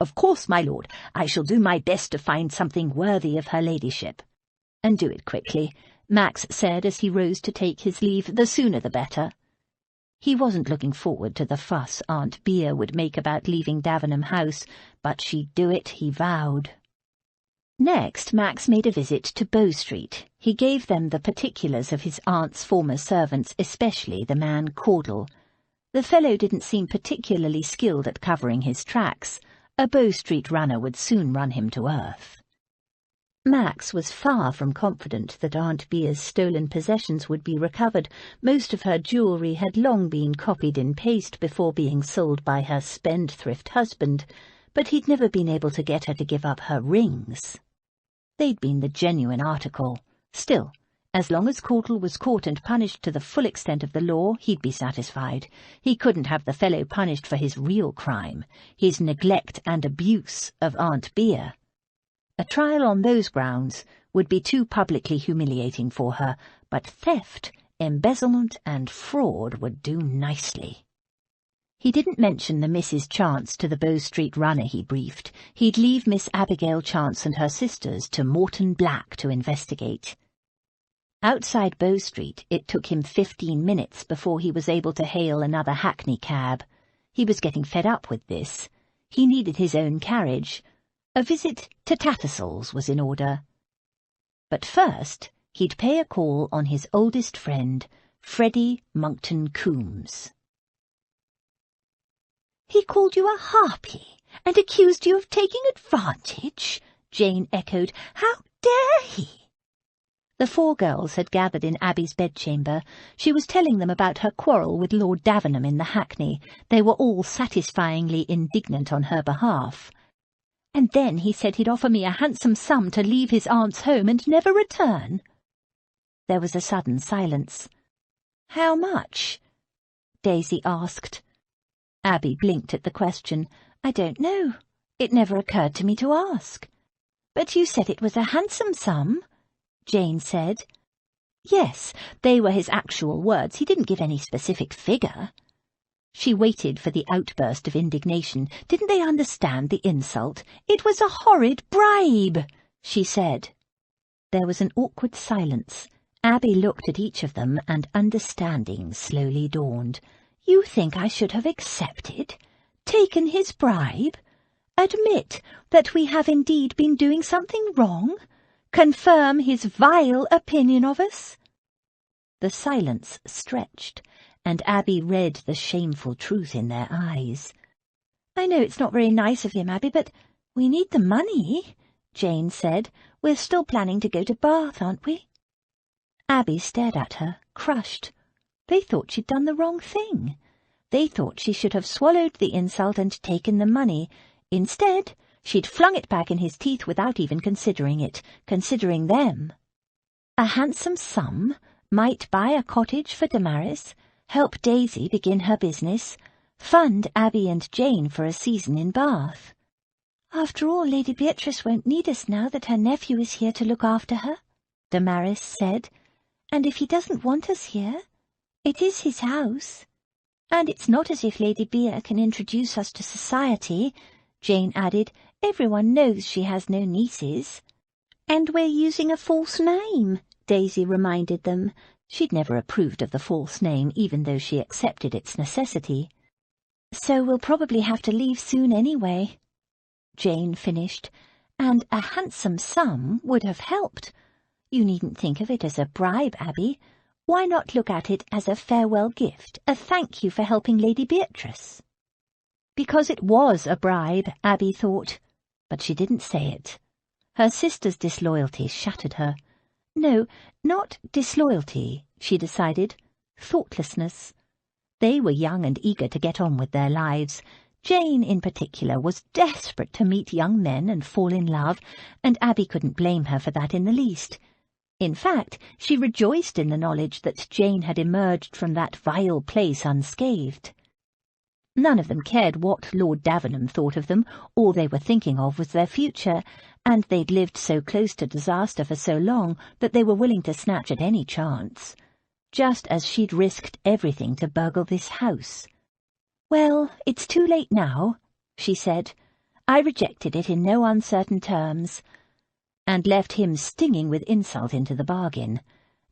Of course, my lord, I shall do my best to find something worthy of her ladyship. And do it quickly, Max said as he rose to take his leave. The sooner the better. He wasn't looking forward to the fuss Aunt Bea would make about leaving Davenham House, but she'd do it, he vowed. Next, Max made a visit to Bow Street. He gave them the particulars of his aunt's former servants, especially the man Caudle. The fellow didn't seem particularly skilled at covering his tracks. A Bow Street runner would soon run him to earth. Max was far from confident that Aunt Bea's stolen possessions would be recovered. Most of her jewellery had long been copied in paste before being sold by her spendthrift husband, but he'd never been able to get her to give up her rings. They'd been the genuine article. Still, as long as Caudle was caught and punished to the full extent of the law, he'd be satisfied. He couldn't have the fellow punished for his real crime, his neglect and abuse of Aunt Bea. A trial on those grounds would be too publicly humiliating for her, but theft, embezzlement, and fraud would do nicely. He didn't mention the Mrs. Chance to the Bow Street runner he briefed. He'd leave Miss Abigail Chance and her sisters to Morton Black to investigate. Outside Bow Street, it took him 15 minutes before he was able to hail another hackney cab. He was getting fed up with this. He needed his own carriage. A visit to Tattersall's was in order. But first, he'd pay a call on his oldest friend, Freddie Monckton Coombs. He called you a harpy and accused you of taking advantage? Jane echoed. How dare he? The 4 girls had gathered in Abby's bedchamber. She was telling them about her quarrel with Lord Davenham in the hackney. They were all satisfyingly indignant on her behalf. And then he said he'd offer me a handsome sum to leave his aunt's home and never return. There was a sudden silence. How much? Daisy asked. Abby blinked at the question. I don't know. It never occurred to me to ask. But you said it was a handsome sum, Jane said. Yes, they were his actual words. He didn't give any specific figure. She waited for the outburst of indignation. Didn't they understand the insult? It was a horrid bribe, she said. There was an awkward silence. Abby looked at each of them, and understanding slowly dawned. You think I should have accepted? Taken his bribe? Admit that we have indeed been doing something wrong? Confirm his vile opinion of us? The silence stretched, and Abby read the shameful truth in their eyes. I know it's not very nice of him, Abby, but we need the money, Jane said. We're still planning to go to Bath, aren't we? Abby stared at her, crushed. They thought she'd done the wrong thing. They thought she should have swallowed the insult and taken the money. Instead, she'd flung it back in his teeth without even considering it, considering them. A handsome sum might buy a cottage for Damaris, help Daisy begin her business, fund Abby and Jane for a season in Bath. After all, Lady Beatrice won't need us now that her nephew is here to look after her, Damaris said, And if he doesn't want us here, it is his house. And it's not as if Lady Bea can introduce us to society," Jane added. "Everyone knows she has no nieces." "And we're using a false name," Daisy reminded them. She'd never approved of the false name, even though she accepted its necessity. "So we'll probably have to leave soon anyway," Jane finished. "And a handsome sum would have helped. You needn't think of it as a bribe, Abby. Why not look at it as a farewell gift, a thank you for helping Lady Beatrice?" Because it was a bribe, Abby thought, but she didn't say it. Her sister's disloyalty shattered her. No, not disloyalty, she decided. Thoughtlessness. They were young and eager to get on with their lives. Jane, in particular, was desperate to meet young men and fall in love, and Abby couldn't blame her for that in the least. In fact, she rejoiced in the knowledge that Jane had emerged from that vile place unscathed. None of them cared what Lord Davenham thought of them. All they were thinking of was their future, and they'd lived so close to disaster for so long that they were willing to snatch at any chance, just as she'd risked everything to burgle this house. "Well, it's too late now," she said. "I rejected it in no uncertain terms," and left him stinging with insult into the bargain.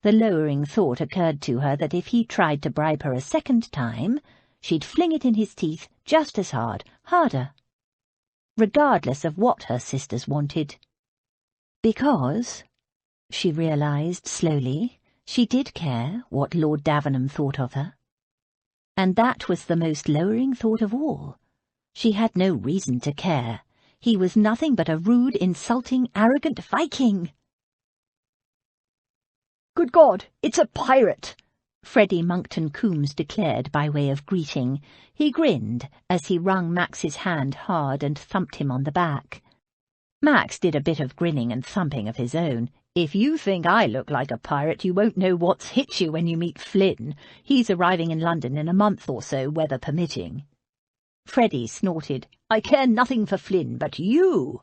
The lowering thought occurred to her that if he tried to bribe her a second time, she'd fling it in his teeth just as hard, harder, regardless of what her sisters wanted. Because, she realized slowly, she did care what Lord Davenham thought of her. And that was the most lowering thought of all. She had no reason to care. He was nothing but a rude, insulting, arrogant Viking. "Good God, it's a pirate!" Freddie Monckton Coombs declared by way of greeting. He grinned as he wrung Max's hand hard and thumped him on the back. Max did a bit of grinning and thumping of his own. "If you think I look like a pirate, you won't know what's hit you when you meet Flynn. He's arriving in London in a month or so, weather permitting." Freddie snorted. "I care nothing for Flynn, but you."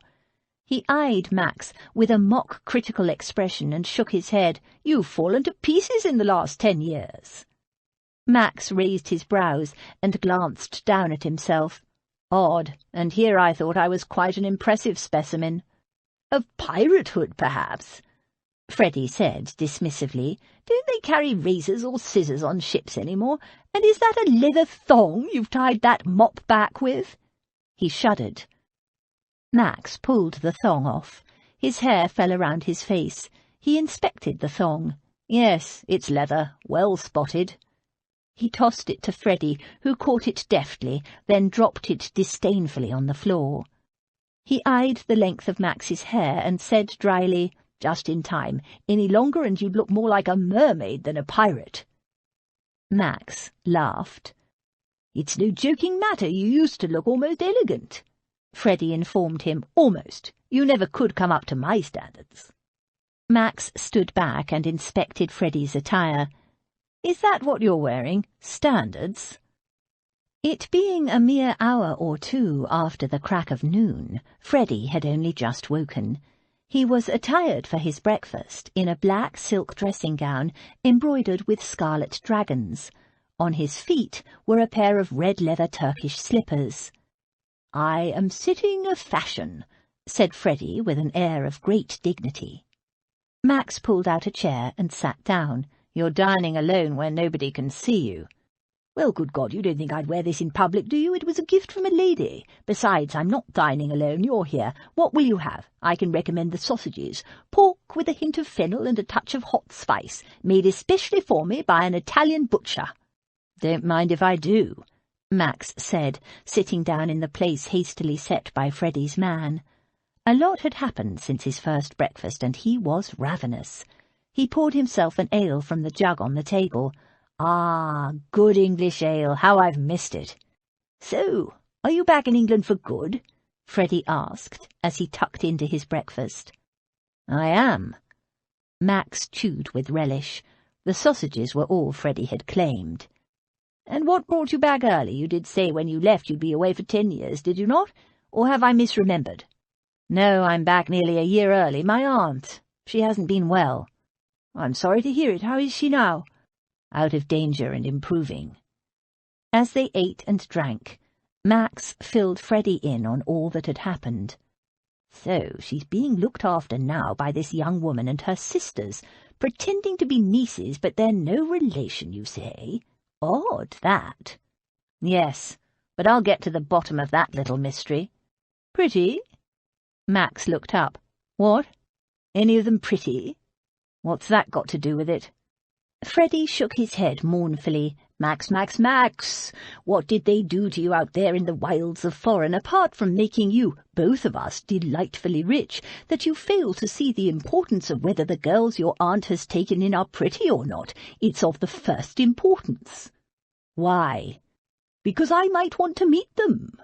He eyed Max with a mock-critical expression and shook his head. "You've fallen to pieces in the last 10 years. Max raised his brows and glanced down at himself. Odd, and here I thought I was quite an impressive specimen. "Of piratehood, perhaps," Freddie said dismissively. "Don't they carry razors or scissors on ships any more? And is that a leather thong you've tied that mop back with?" He shuddered. Max pulled the thong off. His hair fell around his face. He inspected the thong. "Yes, it's leather. Well spotted." He tossed it to Freddie, who caught it deftly, then dropped it disdainfully on the floor. He eyed the length of Max's hair and said dryly, "Just in time. Any longer and you'd look more like a mermaid than a pirate." Max laughed. "It's no joking matter. You used to look almost elegant," Freddie informed him. "Almost. You never could come up to my standards." Max stood back and inspected Freddie's attire. "Is that what you're wearing? Standards?" It being a mere hour or two after the crack of noon, Freddie had only just woken. He was attired for his breakfast in a black silk dressing-gown embroidered with scarlet dragons. On his feet were a pair of red-leather Turkish slippers. "I am sitting a fashion," said Freddie with an air of great dignity. Max pulled out a chair and sat down. "You're dining alone where nobody can see you." "Well, good God, you don't think I'd wear this in public, do you? It was a gift from a lady. Besides, I'm not dining alone, you're here. What will you have? I can recommend the sausages. Pork with a hint of fennel and a touch of hot spice, made especially for me by an Italian butcher." "Don't mind if I do," Max said, sitting down in the place hastily set by Freddie's man. A lot had happened since his first breakfast, and he was ravenous. He poured himself an ale from the jug on the table. "Ah, good English ale, how I've missed it." "So, are you back in England for good?" Freddie asked, as he tucked into his breakfast. "I am." Max chewed with relish. The sausages were all Freddie had claimed. "And what brought you back early? You did say when you left you'd be away for 10 years, did you not? Or have I misremembered?" "No, I'm back nearly a year early. My aunt. She hasn't been well." I'm sorry to hear it. How is she now? Out of danger and improving. As they ate and drank, Max filled Freddie in on all that had happened. So she's being looked after now by this young woman and her sisters, pretending to be nieces, but they're no relation, you say? Odd, that. Yes, but I'll get to the bottom of that little mystery. Pretty? Max looked up. What? Any of them pretty? What's that got to do with it? Freddie shook his head mournfully. Max, Max, Max! What did they do to you out there in the wilds of foreign, apart from making you, both of us, delightfully rich, that you fail to see the importance of whether the girls your aunt has taken in are pretty or not? It's of the first importance. Why? Because I might want to meet them.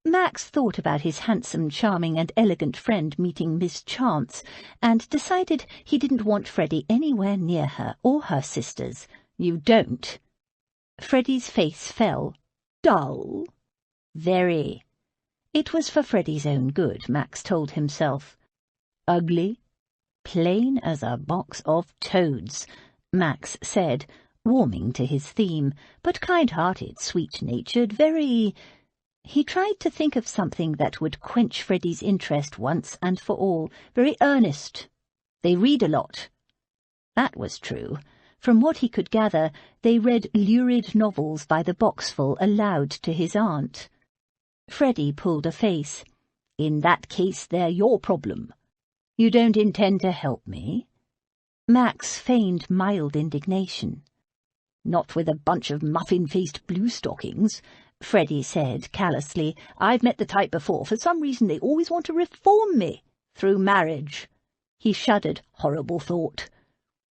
Max thought about his handsome, charming and elegant friend meeting Miss Chance, and decided he didn't want Freddie anywhere near her or her sisters. You don't? Freddie's face fell. Dull? Very. It was for Freddie's own good, Max told himself. Ugly? Plain as a box of toads, Max said, warming to his theme, but kind-hearted, sweet-natured, very... He tried to think of something that would quench Freddie's interest once and for all. Very earnest. They read a lot. That was true. From what he could gather, they read lurid novels by the boxful aloud to his aunt. Freddie pulled a face. In that case, they're your problem. You don't intend to help me? Max feigned mild indignation. Not with a bunch of muffin-faced blue-stockings, Freddie said callously. I've met the type before. For some reason they always want to reform me. Through marriage. He shuddered. Horrible thought.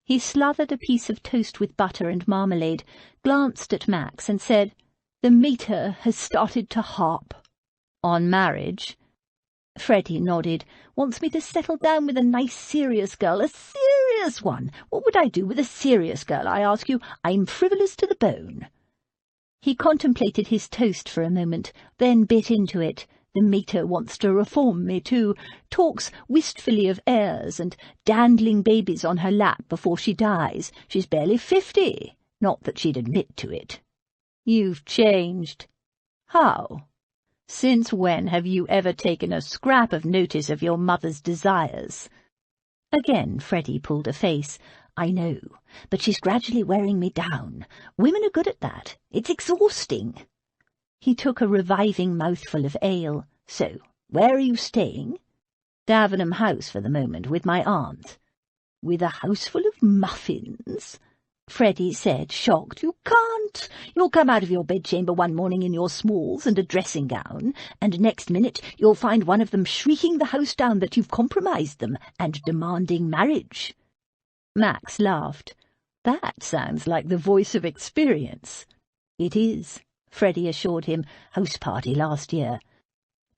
He slathered a piece of toast with butter and marmalade, glanced at Max and said, The mater has started to harp. On marriage? Freddie nodded. Wants me to settle down with a nice serious girl. A serious one. What would I do with a serious girl, I ask you? I'm frivolous to the bone. He contemplated his toast for a moment, then bit into it. The mater wants to reform me, too. Talks wistfully of heirs and dandling babies on her lap before she dies. She's barely 50. Not that she'd admit to it. You've changed. How? Since when have you ever taken a scrap of notice of your mother's desires? Again Freddie pulled a face. I know, but she's gradually wearing me down. Women are good at that. It's exhausting. He took a reviving mouthful of ale. So, where are you staying? Davenham House for the moment, with my aunt. With a house full of muffins? Freddie said, shocked. You can't. You'll come out of your bedchamber one morning in your smalls and a dressing gown, and next minute you'll find one of them shrieking the house down that you've compromised them and demanding marriage. Max laughed. That sounds like the voice of experience. It is, Freddie assured him. House party last year.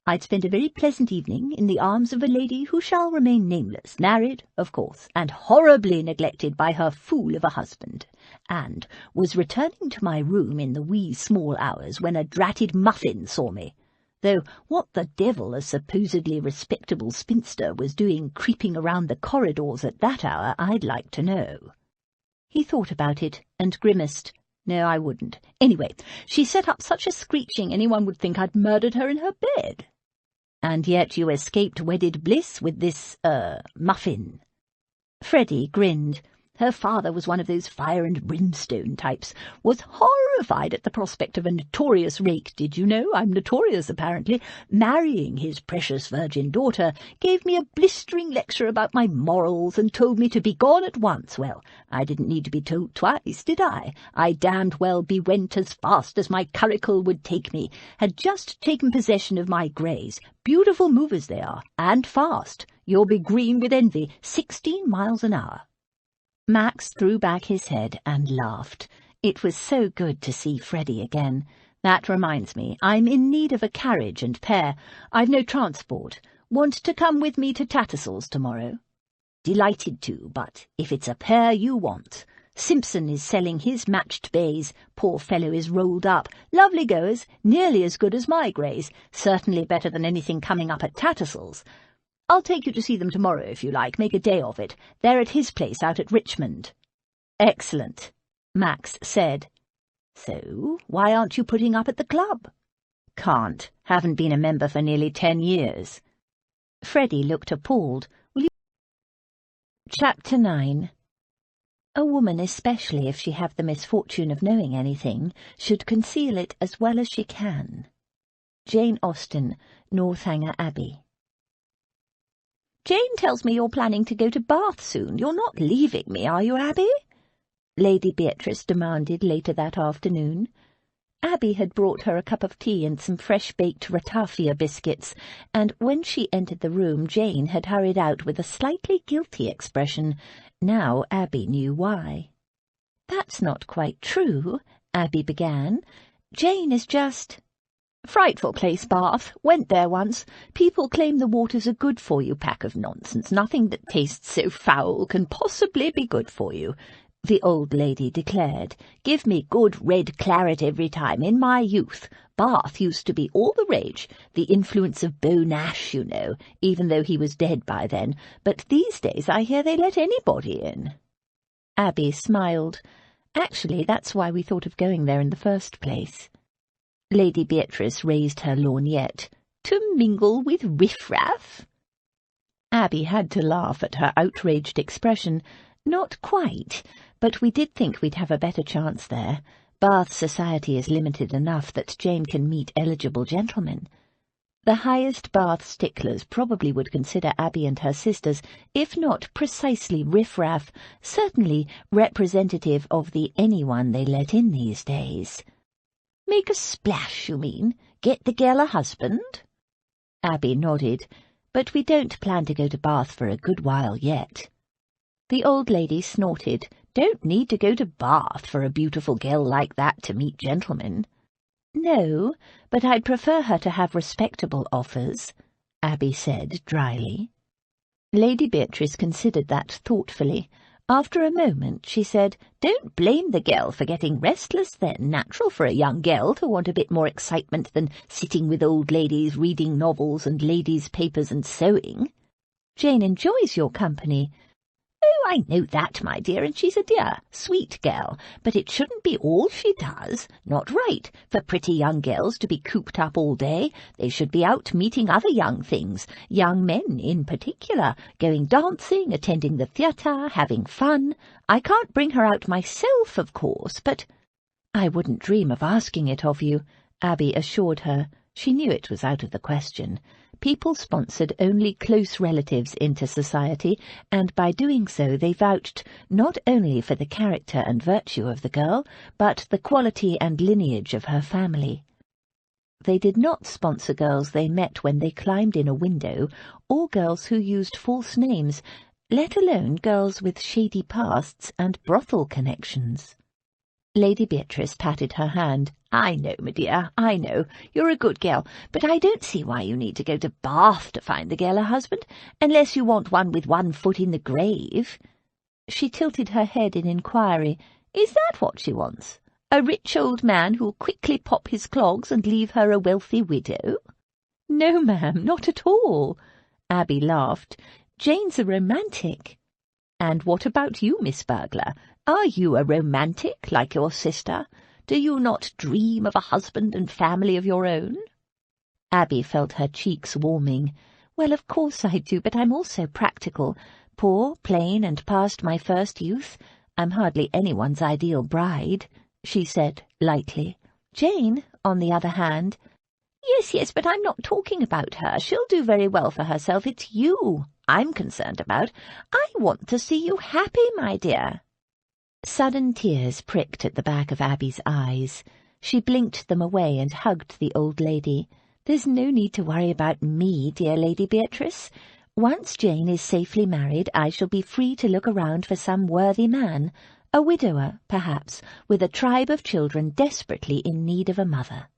I'd spent a very pleasant evening in the arms of a lady who shall remain nameless, married, of course, and horribly neglected by her fool of a husband, and was returning to my room in the wee small hours when a dratted muffin saw me. Though what the devil a supposedly respectable spinster was doing creeping around the corridors at that hour, I'd like to know. He thought about it and grimaced. No, I wouldn't. Anyway, she set up such a screeching anyone would think I'd murdered her in her bed. And yet you escaped wedded bliss with this, muffin. Freddie grinned. Her father was one of those fire and brimstone types, was horrified at the prospect of a notorious rake, did you know, I'm notorious apparently, marrying his precious virgin daughter, gave me a blistering lecture about my morals and told me to be gone at once. Well, I didn't need to be told twice, did I? I damned well went as fast as my curricle would take me, had just taken possession of my greys. Beautiful movers they are, and fast. You'll be green with envy, 16 miles an hour. Max threw back his head and laughed. It was so good to see Freddie again. That reminds me, I'm in need of a carriage and pair. I've no transport. Want to come with me to Tattersall's tomorrow? Delighted to, but if it's a pair you want. Simpson is selling his matched bays. Poor fellow is rolled up. Lovely goers, nearly as good as my greys. Certainly better than anything coming up at Tattersall's. I'll take you to see them tomorrow if you like. Make a day of it. They're at his place out at Richmond." "Excellent," Max said. "So, why aren't you putting up at the club?" "Can't. Haven't been a member for nearly 10 years. Freddie looked appalled. "Will you—" Chapter 9. A woman, especially if she have the misfortune of knowing anything, should conceal it as well as she can. Jane Austen, Northanger Abbey. "Jane tells me you're planning to go to Bath soon. You're not leaving me, are you, Abby?" Lady Beatrice demanded later that afternoon. Abby had brought her a cup of tea and some fresh-baked ratafia biscuits, and when she entered the room Jane had hurried out with a slightly guilty expression. Now Abby knew why. "That's not quite true," Abby began. "Jane is just—" "Frightful place, Bath. Went there once. People claim the water's a good-for-you pack of nonsense. Nothing that tastes so foul can possibly be good for you," the old lady declared. "Give me good red claret every time. In my youth, Bath used to be all the rage. The influence of Beau Nash, you know, even though he was dead by then. But these days I hear they let anybody in." Abby smiled. "Actually, that's why we thought of going there in the first place." Lady Beatrice raised her lorgnette. "To mingle with riffraff?" Abby had to laugh at her outraged expression. "Not quite, but we did think we'd have a better chance there. Bath society is limited enough that Jane can meet eligible gentlemen. The highest Bath sticklers probably would consider Abby and her sisters, if not precisely riffraff, certainly representative of the anyone they let in these days." "Make a splash, you mean? Get the girl a husband?" Abby nodded. "But we don't plan to go to Bath for a good while yet." The old lady snorted. "Don't need to go to Bath for a beautiful girl like that to meet gentlemen." "No, but I'd prefer her to have respectable offers," Abby said dryly. Lady Beatrice considered that thoughtfully. After a moment she said, "Don't blame the girl for getting restless then. Natural for a young girl to want a bit more excitement than sitting with old ladies reading novels and ladies' papers and sewing." "Jane enjoys your company." "Oh, I know that, my dear, and she's a dear, sweet girl, but it shouldn't be all she does. Not right, for pretty young girls to be cooped up all day. They should be out meeting other young things, young men in particular, going dancing, attending the theatre, having fun. I can't bring her out myself, of course, but—" "I wouldn't dream of asking it of you," Abby assured her. She knew it was out of the question. People sponsored only close relatives into society, and by doing so they vouched not only for the character and virtue of the girl, but the quality and lineage of her family. They did not sponsor girls they met when they climbed in a window, or girls who used false names, let alone girls with shady pasts and brothel connections. Lady Beatrice patted her hand. "I know, my dear, I know. You're a good girl, but I don't see why you need to go to Bath to find the girl a husband, unless you want one with one foot in the grave." She tilted her head in inquiry. "Is that what she wants? A rich old man who'll quickly pop his clogs and leave her a wealthy widow?" "No, ma'am, not at all." Abby laughed. "Jane's a romantic." "And what about you, Miss Burglar? Are you a romantic like your sister? Do you not dream of a husband and family of your own?" Abby felt her cheeks warming. "Well, of course I do, but I'm also practical. Poor, plain, and past my first youth. I'm hardly anyone's ideal bride," she said lightly. "Jane, on the other hand—" Yes, but I'm not talking about her. She'll do very well for herself. It's you I'm concerned about. I want to see you happy, my dear." Sudden tears pricked at the back of Abby's eyes. She blinked them away and hugged the old lady. "There's no need to worry about me, dear Lady Beatrice. Once Jane is safely married, I shall be free to look around for some worthy man, a widower, perhaps, with a tribe of children desperately in need of a mother."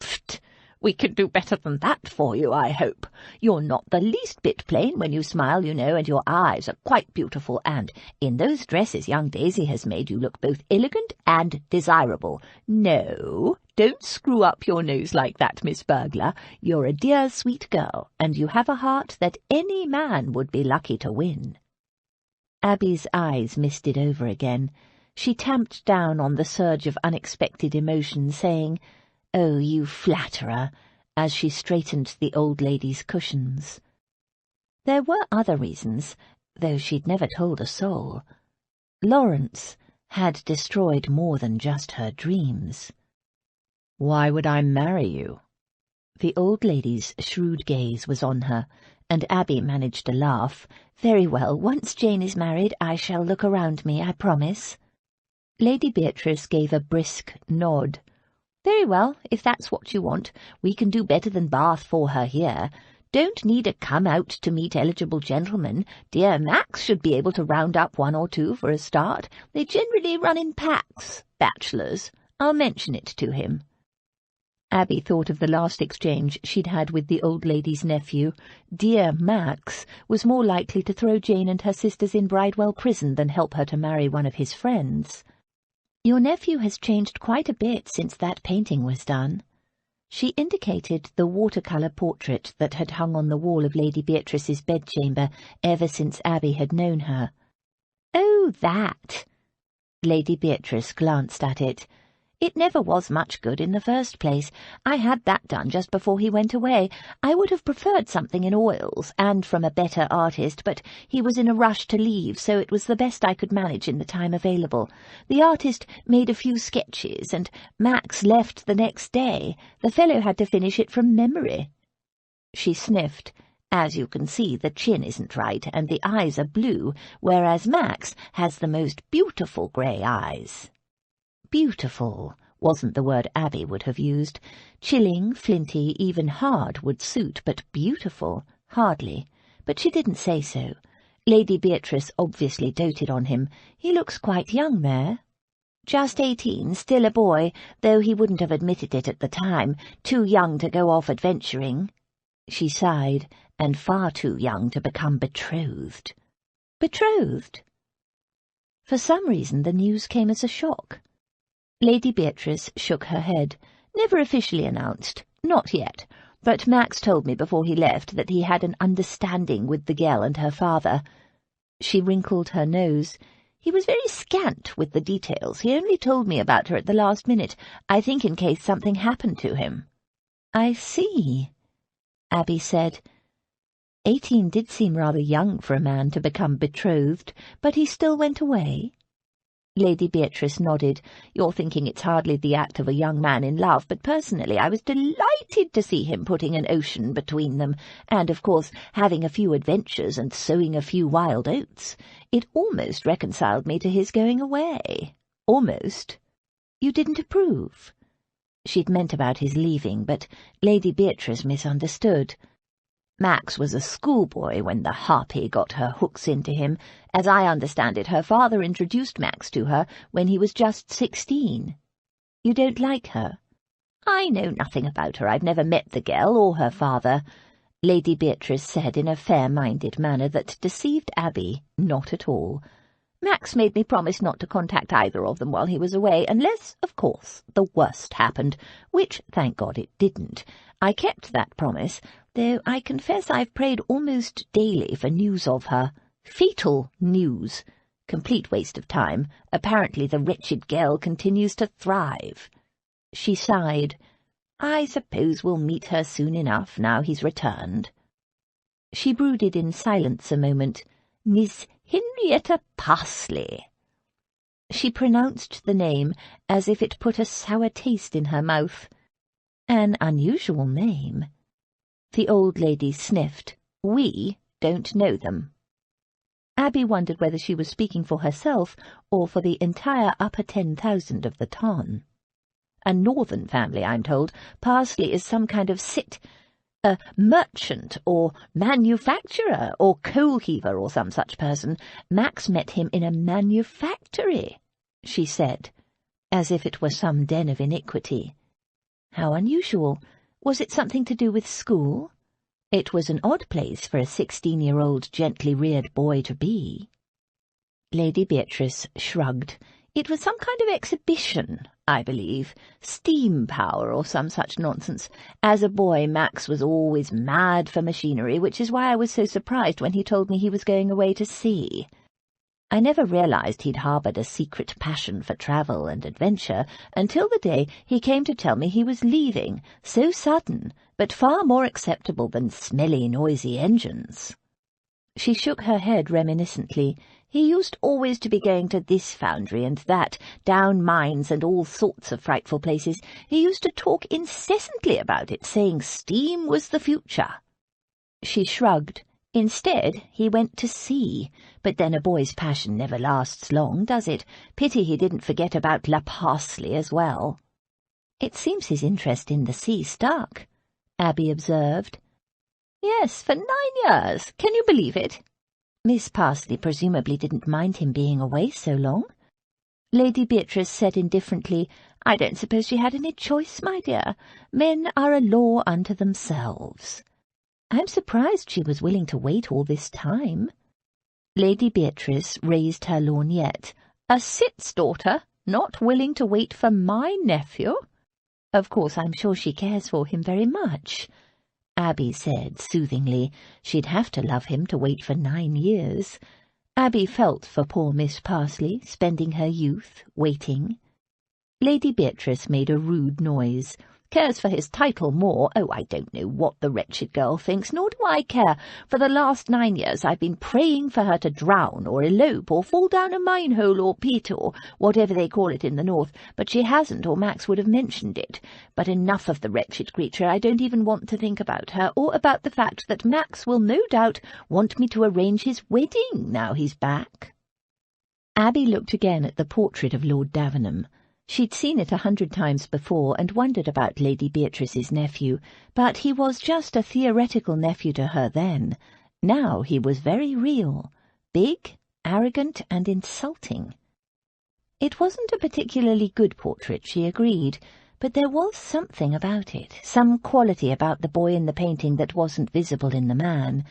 "Pfft! We can do better than that for you, I hope. You're not the least bit plain when you smile, you know, and your eyes are quite beautiful, and in those dresses young Daisy has made you look both elegant and desirable. No, don't screw up your nose like that, Miss Burglar. You're a dear, sweet girl, and you have a heart that any man would be lucky to win." Abby's eyes misted over again. She tamped down on the surge of unexpected emotion, saying, "Oh, you flatterer," as she straightened the old lady's cushions. There were other reasons, though she'd never told a soul. Lawrence had destroyed more than just her dreams. "Why would I marry you?" The old lady's shrewd gaze was on her, and Abby managed to laugh. "Very well, once Jane is married, I shall look around me, I promise." Lady Beatrice gave a brisk nod. "Very well, if that's what you want. We can do better than Bath for her here. Don't need a come-out to meet eligible gentlemen. Dear Max should be able to round up one or two for a start. They generally run in packs, bachelors. I'll mention it to him." Abby thought of the last exchange she'd had with the old lady's nephew. Dear Max was more likely to throw Jane and her sisters in Bridewell prison than help her to marry one of his friends. "Your nephew has changed quite a bit since that painting was done." She indicated the watercolour portrait that had hung on the wall of Lady Beatrice's bedchamber ever since Abby had known her. "Oh, that!" Lady Beatrice glanced at it. "It never was much good in the first place. I had that done just before he went away. I would have preferred something in oils, and from a better artist, but he was in a rush to leave, so it was the best I could manage in the time available. The artist made a few sketches, and Max left the next day. The fellow had to finish it from memory." She sniffed. "As you can see, the chin isn't right, and the eyes are blue, whereas Max has the most beautiful grey eyes." Beautiful wasn't the word Abby would have used. Chilling, flinty, even hard would suit, but beautiful, hardly. But she didn't say so. Lady Beatrice obviously doted on him. "He looks quite young there." "Just 18, still a boy, though he wouldn't have admitted it at the time. Too young to go off adventuring." She sighed, "and far too young to become betrothed." Betrothed? For some reason the news came as a shock. Lady Beatrice shook her head. "Never officially announced. Not yet. But Max told me before he left that he had an understanding with the girl and her father." She wrinkled her nose. "He was very scant with the details. He only told me about her at the last minute, I think in case something happened to him." "I see," Abby said. 18 did seem rather young for a man to become betrothed, but he still went away. Lady Beatrice nodded. "You're thinking it's hardly the act of a young man in love, but personally I was delighted to see him putting an ocean between them, and, of course, having a few adventures and sowing a few wild oats. It almost reconciled me to his going away. Almost. You didn't approve?" She'd meant about his leaving, but Lady Beatrice misunderstood. "Max was a schoolboy when the harpy got her hooks into him. As I understand it, her father introduced Max to her when he was just 16. You don't like her?" "I know nothing about her. I've never met the girl or her father," Lady Beatrice said in a fair-minded manner that deceived Abby not at all. "Max made me promise not to contact either of them while he was away, unless, of course, the worst happened, which, thank God, it didn't. I kept that promise, though I confess I've prayed almost daily for news of her. Fatal news. Complete waste of time. Apparently the wretched girl continues to thrive." She sighed. "I suppose we'll meet her soon enough, now he's returned." She brooded in silence a moment. "Miss Henrietta Parsley." She pronounced the name as if it put a sour taste in her mouth. An unusual name. The old lady sniffed. "We don't know them." Abby wondered whether she was speaking for herself or for the entire upper 10,000 of the Tarn. "A northern family, I'm told. Parsley is some kind of a merchant or manufacturer or coal heaver or some such person. Max met him in a manufactory," she said, as if it were some den of iniquity. How unusual. Was it something to do with school? It was an odd place for a 16-year-old gently reared boy to be. Lady Beatrice shrugged. "It was some kind of exhibition, I believe, steam power or some such nonsense. As a boy, Max was always mad for machinery, which is why I was so surprised when he told me he was going away to sea. I never realized he'd harbored a secret passion for travel and adventure until the day he came to tell me he was leaving, so sudden, but far more acceptable than smelly, noisy engines. She shook her head reminiscently. He used always to be going to this foundry and that, down mines and all sorts of frightful places. He used to talk incessantly about it, saying steam was the future. She shrugged. Instead, he went to sea. But then a boy's passion never lasts long, does it? Pity he didn't forget about La Parsley as well. It seems his interest in the sea stuck, Abby observed. Yes, for 9 years. Can you believe it? Miss Parsley presumably didn't mind him being away so long. Lady Beatrice said indifferently, I don't suppose she had any choice, my dear. Men are a law unto themselves. I'm surprised she was willing to wait all this time. Lady Beatrice raised her lorgnette. A cit's daughter, not willing to wait for my nephew? Of course, I'm sure she cares for him very much, Abby said soothingly. She'd have to love him to wait for 9 years. Abby felt for poor Miss Parsley, spending her youth waiting. Lady Beatrice made a rude noise. Cares for his title more. Oh, I don't know what the wretched girl thinks, nor do I care. For the last 9 years I've been praying for her to drown or elope or fall down a mine-hole or pit or whatever they call it in the north, but she hasn't, or Max would have mentioned it. But enough of the wretched creature. I don't even want to think about her, or about the fact that Max will no doubt want me to arrange his wedding now he's back. Abby looked again at the portrait of Lord Davenham. She'd seen it 100 times before and wondered about Lady Beatrice's nephew, but he was just a theoretical nephew to her then. Now he was very real, big, arrogant, and insulting. It wasn't a particularly good portrait, she agreed, but there was something about it, some quality about the boy in the painting that wasn't visible in the man,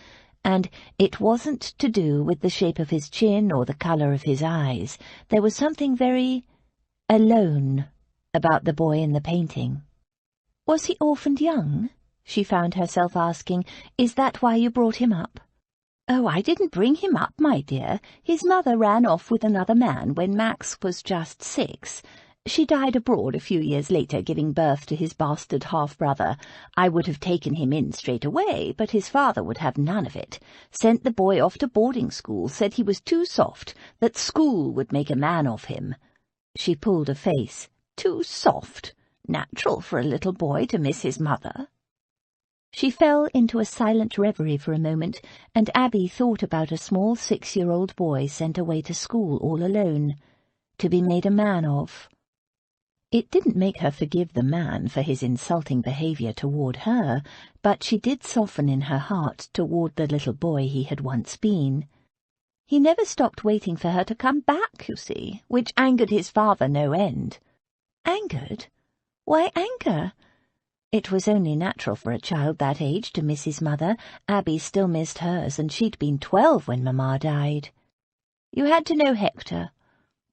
and it wasn't to do with the shape of his chin or the colour of his eyes. There was something very alone about the boy in the painting. Was he orphaned young? She found herself asking. Is that why you brought him up? Oh, I didn't bring him up, my dear. His mother ran off with another man when Max was just 6. She died abroad a few years later, giving birth to his bastard half-brother. I would have taken him in straight away, but his father would have none of it. Sent the boy off to boarding school, said he was too soft, that school would make a man of him. She pulled a face. Too soft. Natural for a little boy to miss his mother. She fell into a silent reverie for a moment, and Abby thought about a small 6-year-old boy sent away to school all alone, to be made a man of. It didn't make her forgive the man for his insulting behaviour toward her, but she did soften in her heart toward the little boy he had once been. He never stopped waiting for her to come back, you see, which angered his father no end. Angered? Why anger? It was only natural for a child that age to miss his mother. Abby still missed hers, and she'd been 12 when Mamma died. You had to know Hector.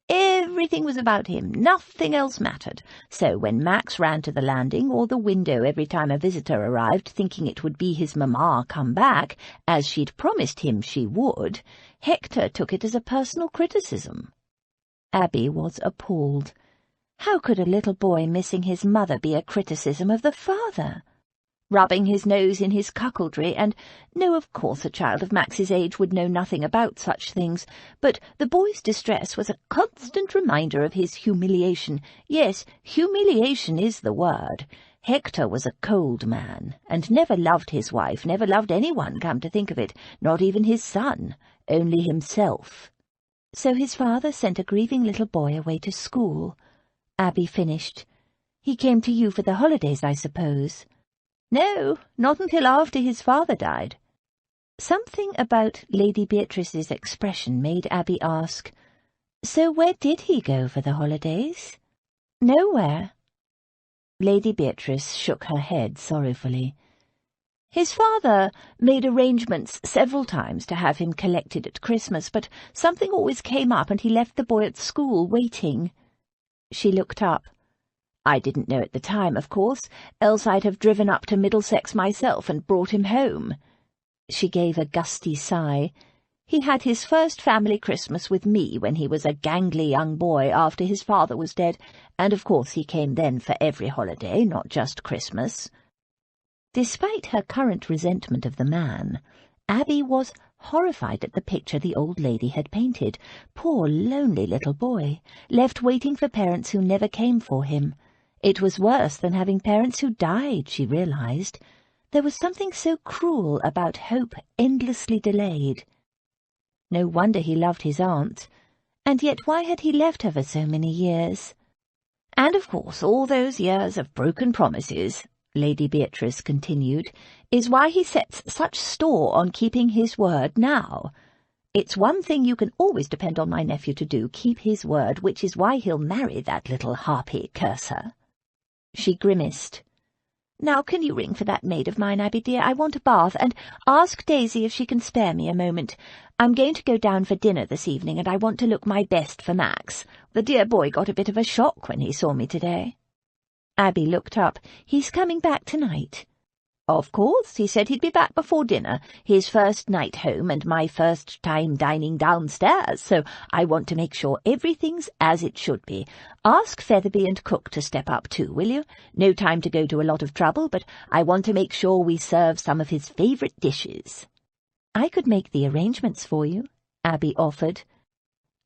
Everything was about him. Nothing else mattered. So when Max ran to the landing or the window every time a visitor arrived, thinking it would be his mamma come back, as she'd promised him she would, Hector took it as a personal criticism. Abby was appalled. How could a little boy missing his mother be a criticism of the father? Rubbing his nose in his cuckoldry, and no, of course a child of Max's age would know nothing about such things, but the boy's distress was a constant reminder of his humiliation. Yes, humiliation is the word. Hector was a cold man, and never loved his wife, never loved anyone, come to think of it, not even his son, only himself. So his father sent a grieving little boy away to school. Abby finished. He came to you for the holidays, I suppose. No, not until after his father died. Something about Lady Beatrice's expression made Abby ask, So where did he go for the holidays? Nowhere. Lady Beatrice shook her head sorrowfully. His father made arrangements several times to have him collected at Christmas, but something always came up and he left the boy at school waiting. She looked up. I didn't know at the time, of course, else I'd have driven up to Middlesex myself and brought him home." She gave a gusty sigh. "He had his first family Christmas with me when he was a gangly young boy after his father was dead, and of course he came then for every holiday, not just Christmas." Despite her current resentment of the man, Abby was horrified at the picture the old lady had painted. Poor lonely little boy, left waiting for parents who never came for him. It was worse than having parents who died, she realized. There was something so cruel about hope endlessly delayed. No wonder he loved his aunt. And yet why had he left her for so many years? "And of course all those years of broken promises," Lady Beatrice continued, "is why he sets such store on keeping his word now. It's one thing you can always depend on my nephew to do, keep his word, which is why he'll marry that little harpy, curse her." She grimaced. "Now can you ring for that maid of mine, Abby dear? I want a bath, and ask Daisy if she can spare me a moment. I'm going to go down for dinner this evening, and I want to look my best for Max. The dear boy got a bit of a shock when he saw me today." Abby looked up. "He's coming back tonight?" "Of course, he said he'd be back before dinner, his first night home and my first time dining downstairs, so I want to make sure everything's as it should be. Ask Featherby and cook to step up too, will you? No time to go to a lot of trouble, but I want to make sure we serve some of his favourite dishes." "I could make the arrangements for you," Abby offered.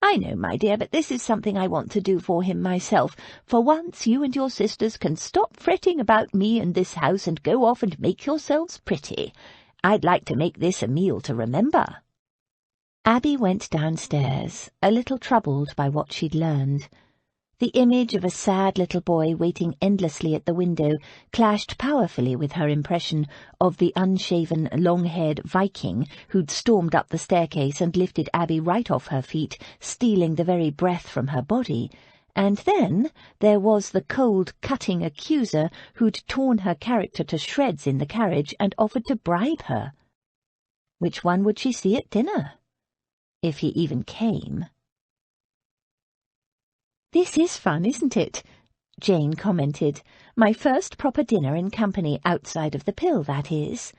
"I know, my dear, but this is something I want to do for him myself. For once you and your sisters can stop fretting about me and this house and go off and make yourselves pretty. I'd like to make this a meal to remember." Abby went downstairs, a little troubled by what she'd learned. The image of a sad little boy waiting endlessly at the window clashed powerfully with her impression of the unshaven, long-haired Viking who'd stormed up the staircase and lifted Abby right off her feet, stealing the very breath from her body. And then there was the cold, cutting accuser who'd torn her character to shreds in the carriage and offered to bribe her. Which one would she see at dinner? If he even came. "This is fun, isn't it?" Jane commented. "My first proper dinner in company outside of the Pill, that is."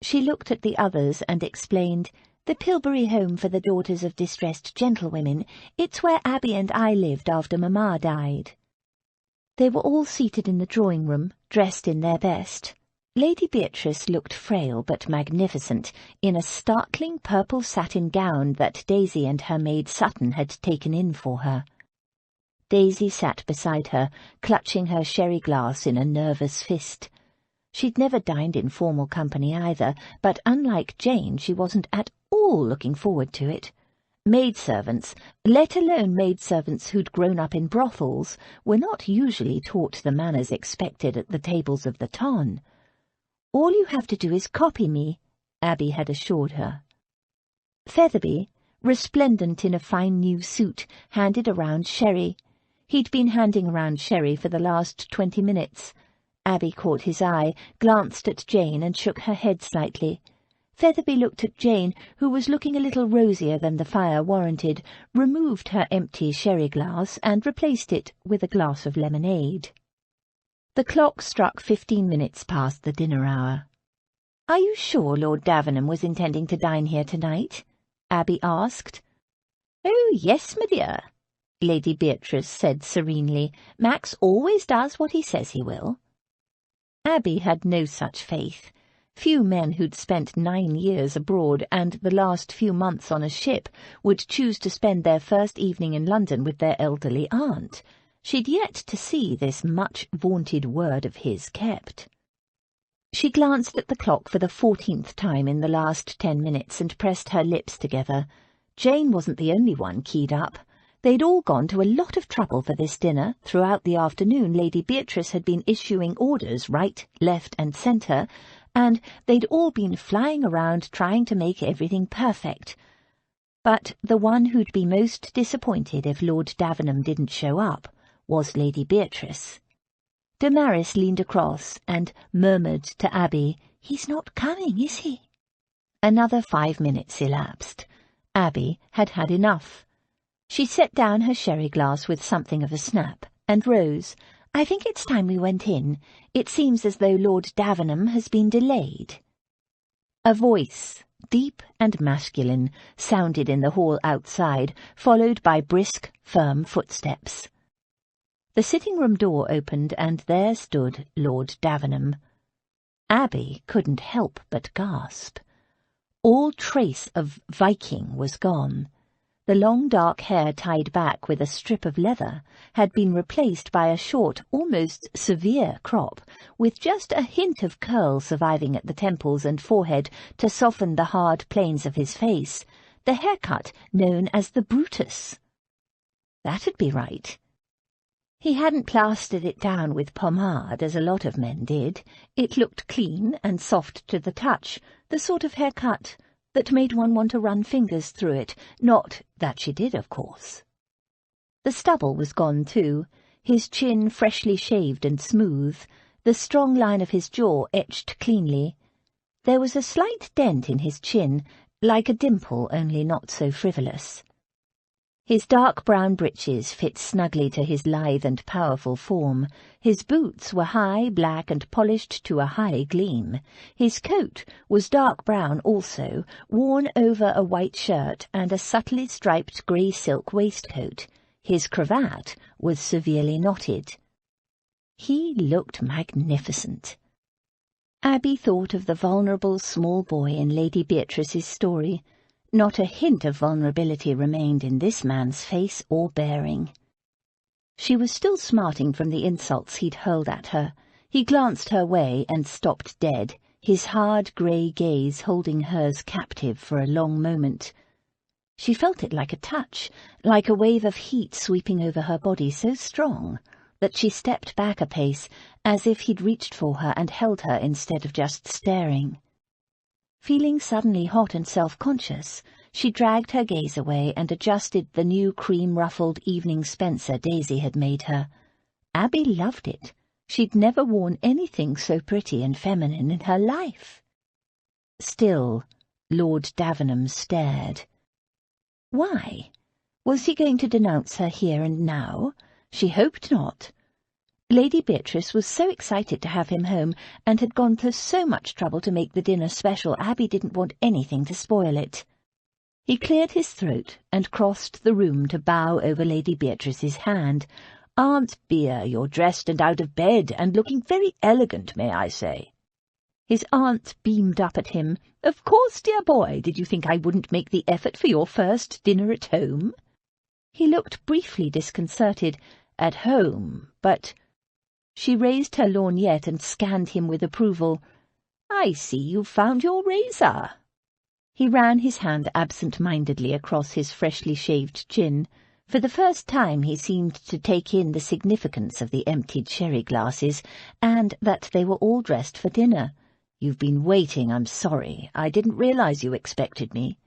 She looked at the others and explained, "The Pilbury Home for the Daughters of Distressed Gentlewomen. It's where Abby and I lived after Mamma died." They were all seated in the drawing-room, dressed in their best. Lady Beatrice looked frail but magnificent, in a startling purple satin gown that Daisy and her maid Sutton had taken in for her. Daisy sat beside her, clutching her sherry glass in a nervous fist. She'd never dined in formal company either, but unlike Jane, she wasn't at all looking forward to it. Maidservants, let alone maidservants who'd grown up in brothels, were not usually taught the manners expected at the tables of the ton. "All you have to do is copy me," Abby had assured her. Featherby, resplendent in a fine new suit, handed around sherry. He'd been handing around sherry for the last 20 minutes. Abby caught his eye, glanced at Jane and shook her head slightly. Featherby looked at Jane, who was looking a little rosier than the fire warranted, removed her empty sherry glass and replaced it with a glass of lemonade. The clock struck 15 minutes past the dinner hour. "Are you sure Lord Davenham was intending to dine here tonight?" Abby asked. "Oh, yes, my dear," Lady Beatrice said serenely. "Max always does what he says he will." Abby had no such faith. Few men who'd spent 9 years abroad and the last few months on a ship would choose to spend their first evening in London with their elderly aunt. She'd yet to see this much-vaunted word of his kept. She glanced at the clock for the 14th time in the last 10 minutes and pressed her lips together. Jane wasn't the only one keyed up. They'd all gone to a lot of trouble for this dinner. Throughout the afternoon, Lady Beatrice had been issuing orders right, left, and centre, and they'd all been flying around trying to make everything perfect. But the one who'd be most disappointed if Lord Davenham didn't show up was Lady Beatrice. Damaris leaned across and murmured to Abby, "He's not coming, is he?" Another 5 minutes elapsed. Abby had had enough. She set down her sherry glass with something of a snap, and rose. I think it's time we went in. It seems as though Lord Davenham has been delayed." A voice, deep and masculine, sounded in the hall outside, followed by brisk, firm footsteps. The sitting-room door opened, and there stood Lord Davenham. Abby couldn't help but gasp. All trace of Viking was gone. The long dark hair tied back with a strip of leather had been replaced by a short, almost severe crop, with just a hint of curl surviving at the temples and forehead to soften the hard planes of his face, the haircut known as the Brutus. That'd be right. He hadn't plastered it down with pomade, as a lot of men did. It looked clean and soft to the touch, the sort of haircut that made one want to run fingers through it, not that she did, of course. The stubble was gone, too, his chin freshly shaved and smooth, the strong line of his jaw etched cleanly. There was a slight dent in his chin, like a dimple, only not so frivolous. His dark brown breeches fit snugly to his lithe and powerful form. His boots were high, black, and polished to a high gleam. His coat was dark brown also, worn over a white shirt and a subtly striped grey silk waistcoat. His cravat was severely knotted. He looked magnificent. Abby thought of the vulnerable small boy in Lady Beatrice's story. Not a hint of vulnerability remained in this man's face or bearing. She was still smarting from the insults he'd hurled at her. He glanced her way and stopped dead, his hard grey gaze holding hers captive for a long moment. She felt it like a touch, like a wave of heat sweeping over her body so strong that she stepped back a pace, as if he'd reached for her and held her instead of just staring. Feeling suddenly hot and self-conscious, she dragged her gaze away and adjusted the new cream-ruffled evening spencer Daisy had made her. Abby loved it. She'd never worn anything so pretty and feminine in her life. Still, Lord Davenham stared. Why? Was he going to denounce her here and now? She hoped not. Lady Beatrice was so excited to have him home, and had gone to so much trouble to make the dinner special, Abby didn't want anything to spoil it. He cleared his throat and crossed the room to bow over Lady Beatrice's hand. "Aunt Bea, you're dressed and out of bed, and looking very elegant, may I say?" His aunt beamed up at him. "Of course, dear boy. Did you think I wouldn't make the effort for your first dinner at home?" He looked briefly disconcerted. At home, but... She raised her lorgnette and scanned him with approval. "I see you've found your razor." He ran his hand absent-mindedly across his freshly shaved chin. For the first time he seemed to take in the significance of the emptied sherry glasses, and that they were all dressed for dinner. "You've been waiting, I'm sorry. I didn't realize you expected me."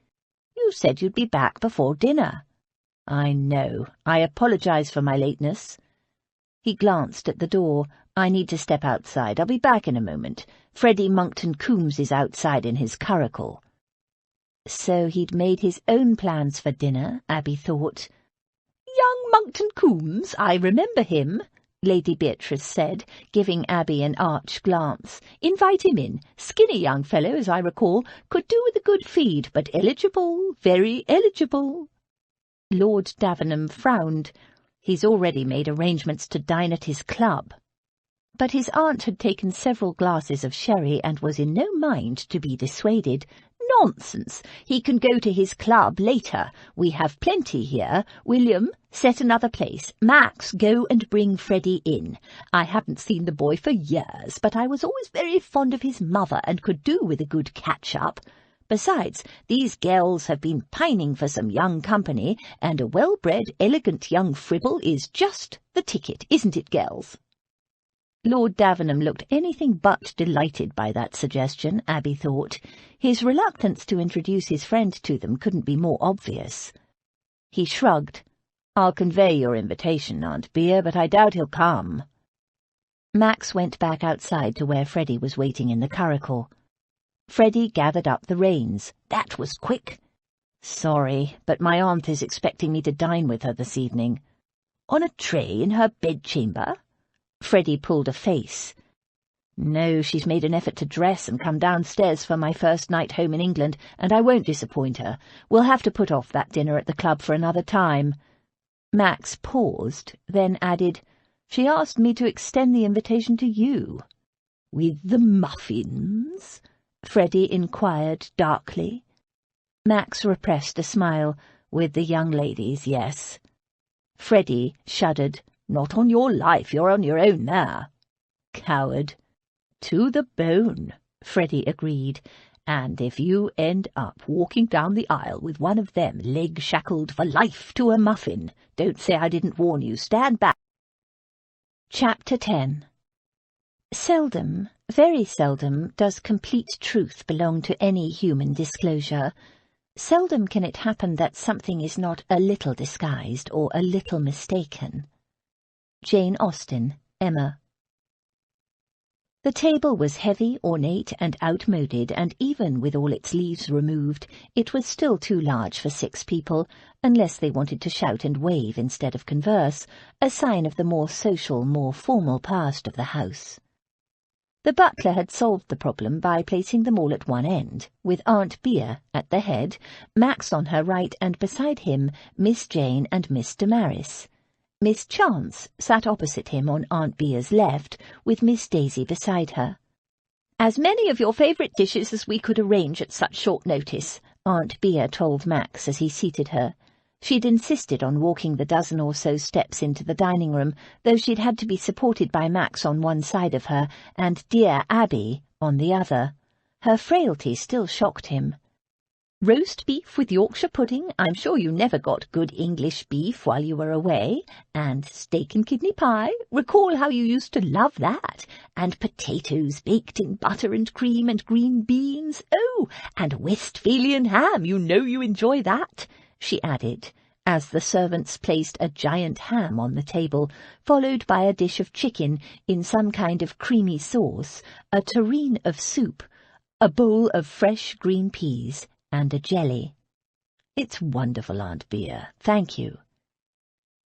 "You said you'd be back before dinner." "I know. I apologize for my lateness." He glanced at the door. "I need to step outside. I'll be back in a moment. Freddie Monckton Coombs is outside in his curricle." So he'd made his own plans for dinner, Abby thought. "Young Monckton Coombs, I remember him," Lady Beatrice said, giving Abby an arch glance. "Invite him in. Skinny young fellow, as I recall. Could do with a good feed, but eligible, very eligible." Lord Davenham frowned. He's already made arrangements to dine at his club. But his aunt had taken several glasses of sherry and was in no mind to be dissuaded. "Nonsense! He can go to his club later. We have plenty here. William, set another place. Max, go and bring Freddie in. I haven't seen the boy for years, but I was always very fond of his mother and could do with a good catch-up. Besides, these girls have been pining for some young company, and a well-bred, elegant young fribble is just the ticket, isn't it, girls?" Lord Davenham looked anything but delighted by that suggestion, Abby thought. His reluctance to introduce his friend to them couldn't be more obvious. He shrugged. "I'll convey your invitation, Aunt Bea, but I doubt he'll come." Max went back outside to where Freddie was waiting in the curricle. Freddie gathered up the reins. "That was quick." "Sorry, but my aunt is expecting me to dine with her this evening." "On a tray in her bedchamber?" Freddie pulled a face. "No, she's made an effort to dress and come downstairs for my first night home in England, and I won't disappoint her. We'll have to put off that dinner at the club for another time." Max paused, then added, "She asked me to extend the invitation to you." "With the muffins?" Freddie inquired darkly. Max repressed a smile. "With the young ladies, yes." Freddie shuddered. "Not on your life, you're on your own there." "Coward." "To the bone," Freddie agreed. "And if you end up walking down the aisle with one of them leg-shackled for life to a muffin, don't say I didn't warn you. Stand back." Chapter 10. Seldom, very seldom, does complete truth belong to any human disclosure. Seldom can it happen that something is not a little disguised or a little mistaken. Jane Austen, Emma. The table was heavy, ornate, and outmoded, and even with all its leaves removed, it was still too large for 6 people, unless they wanted to shout and wave instead of converse, a sign of the more social, more formal past of the house. The butler had solved the problem by placing them all at one end, with Aunt Bea at the head, Max on her right, and beside him Miss Jane and Miss Damaris. Miss Chance sat opposite him on Aunt Bea's left, with Miss Daisy beside her. "As many of your favourite dishes as we could arrange at such short notice," Aunt Bea told Max as he seated her. She'd insisted on walking the dozen or so steps into the dining room, though she'd had to be supported by Max on one side of her and dear Abby on the other. Her frailty still shocked him. "Roast beef with Yorkshire pudding, I'm sure you never got good English beef while you were away, and steak and kidney pie, recall how you used to love that, and potatoes baked in butter and cream and green beans, oh, and Westphalian ham, you know you enjoy that," she added, as the servants placed a giant ham on the table, followed by a dish of chicken in some kind of creamy sauce, a tureen of soup, a bowl of fresh green peas, and a jelly. "It's wonderful, Aunt Bea, thank you."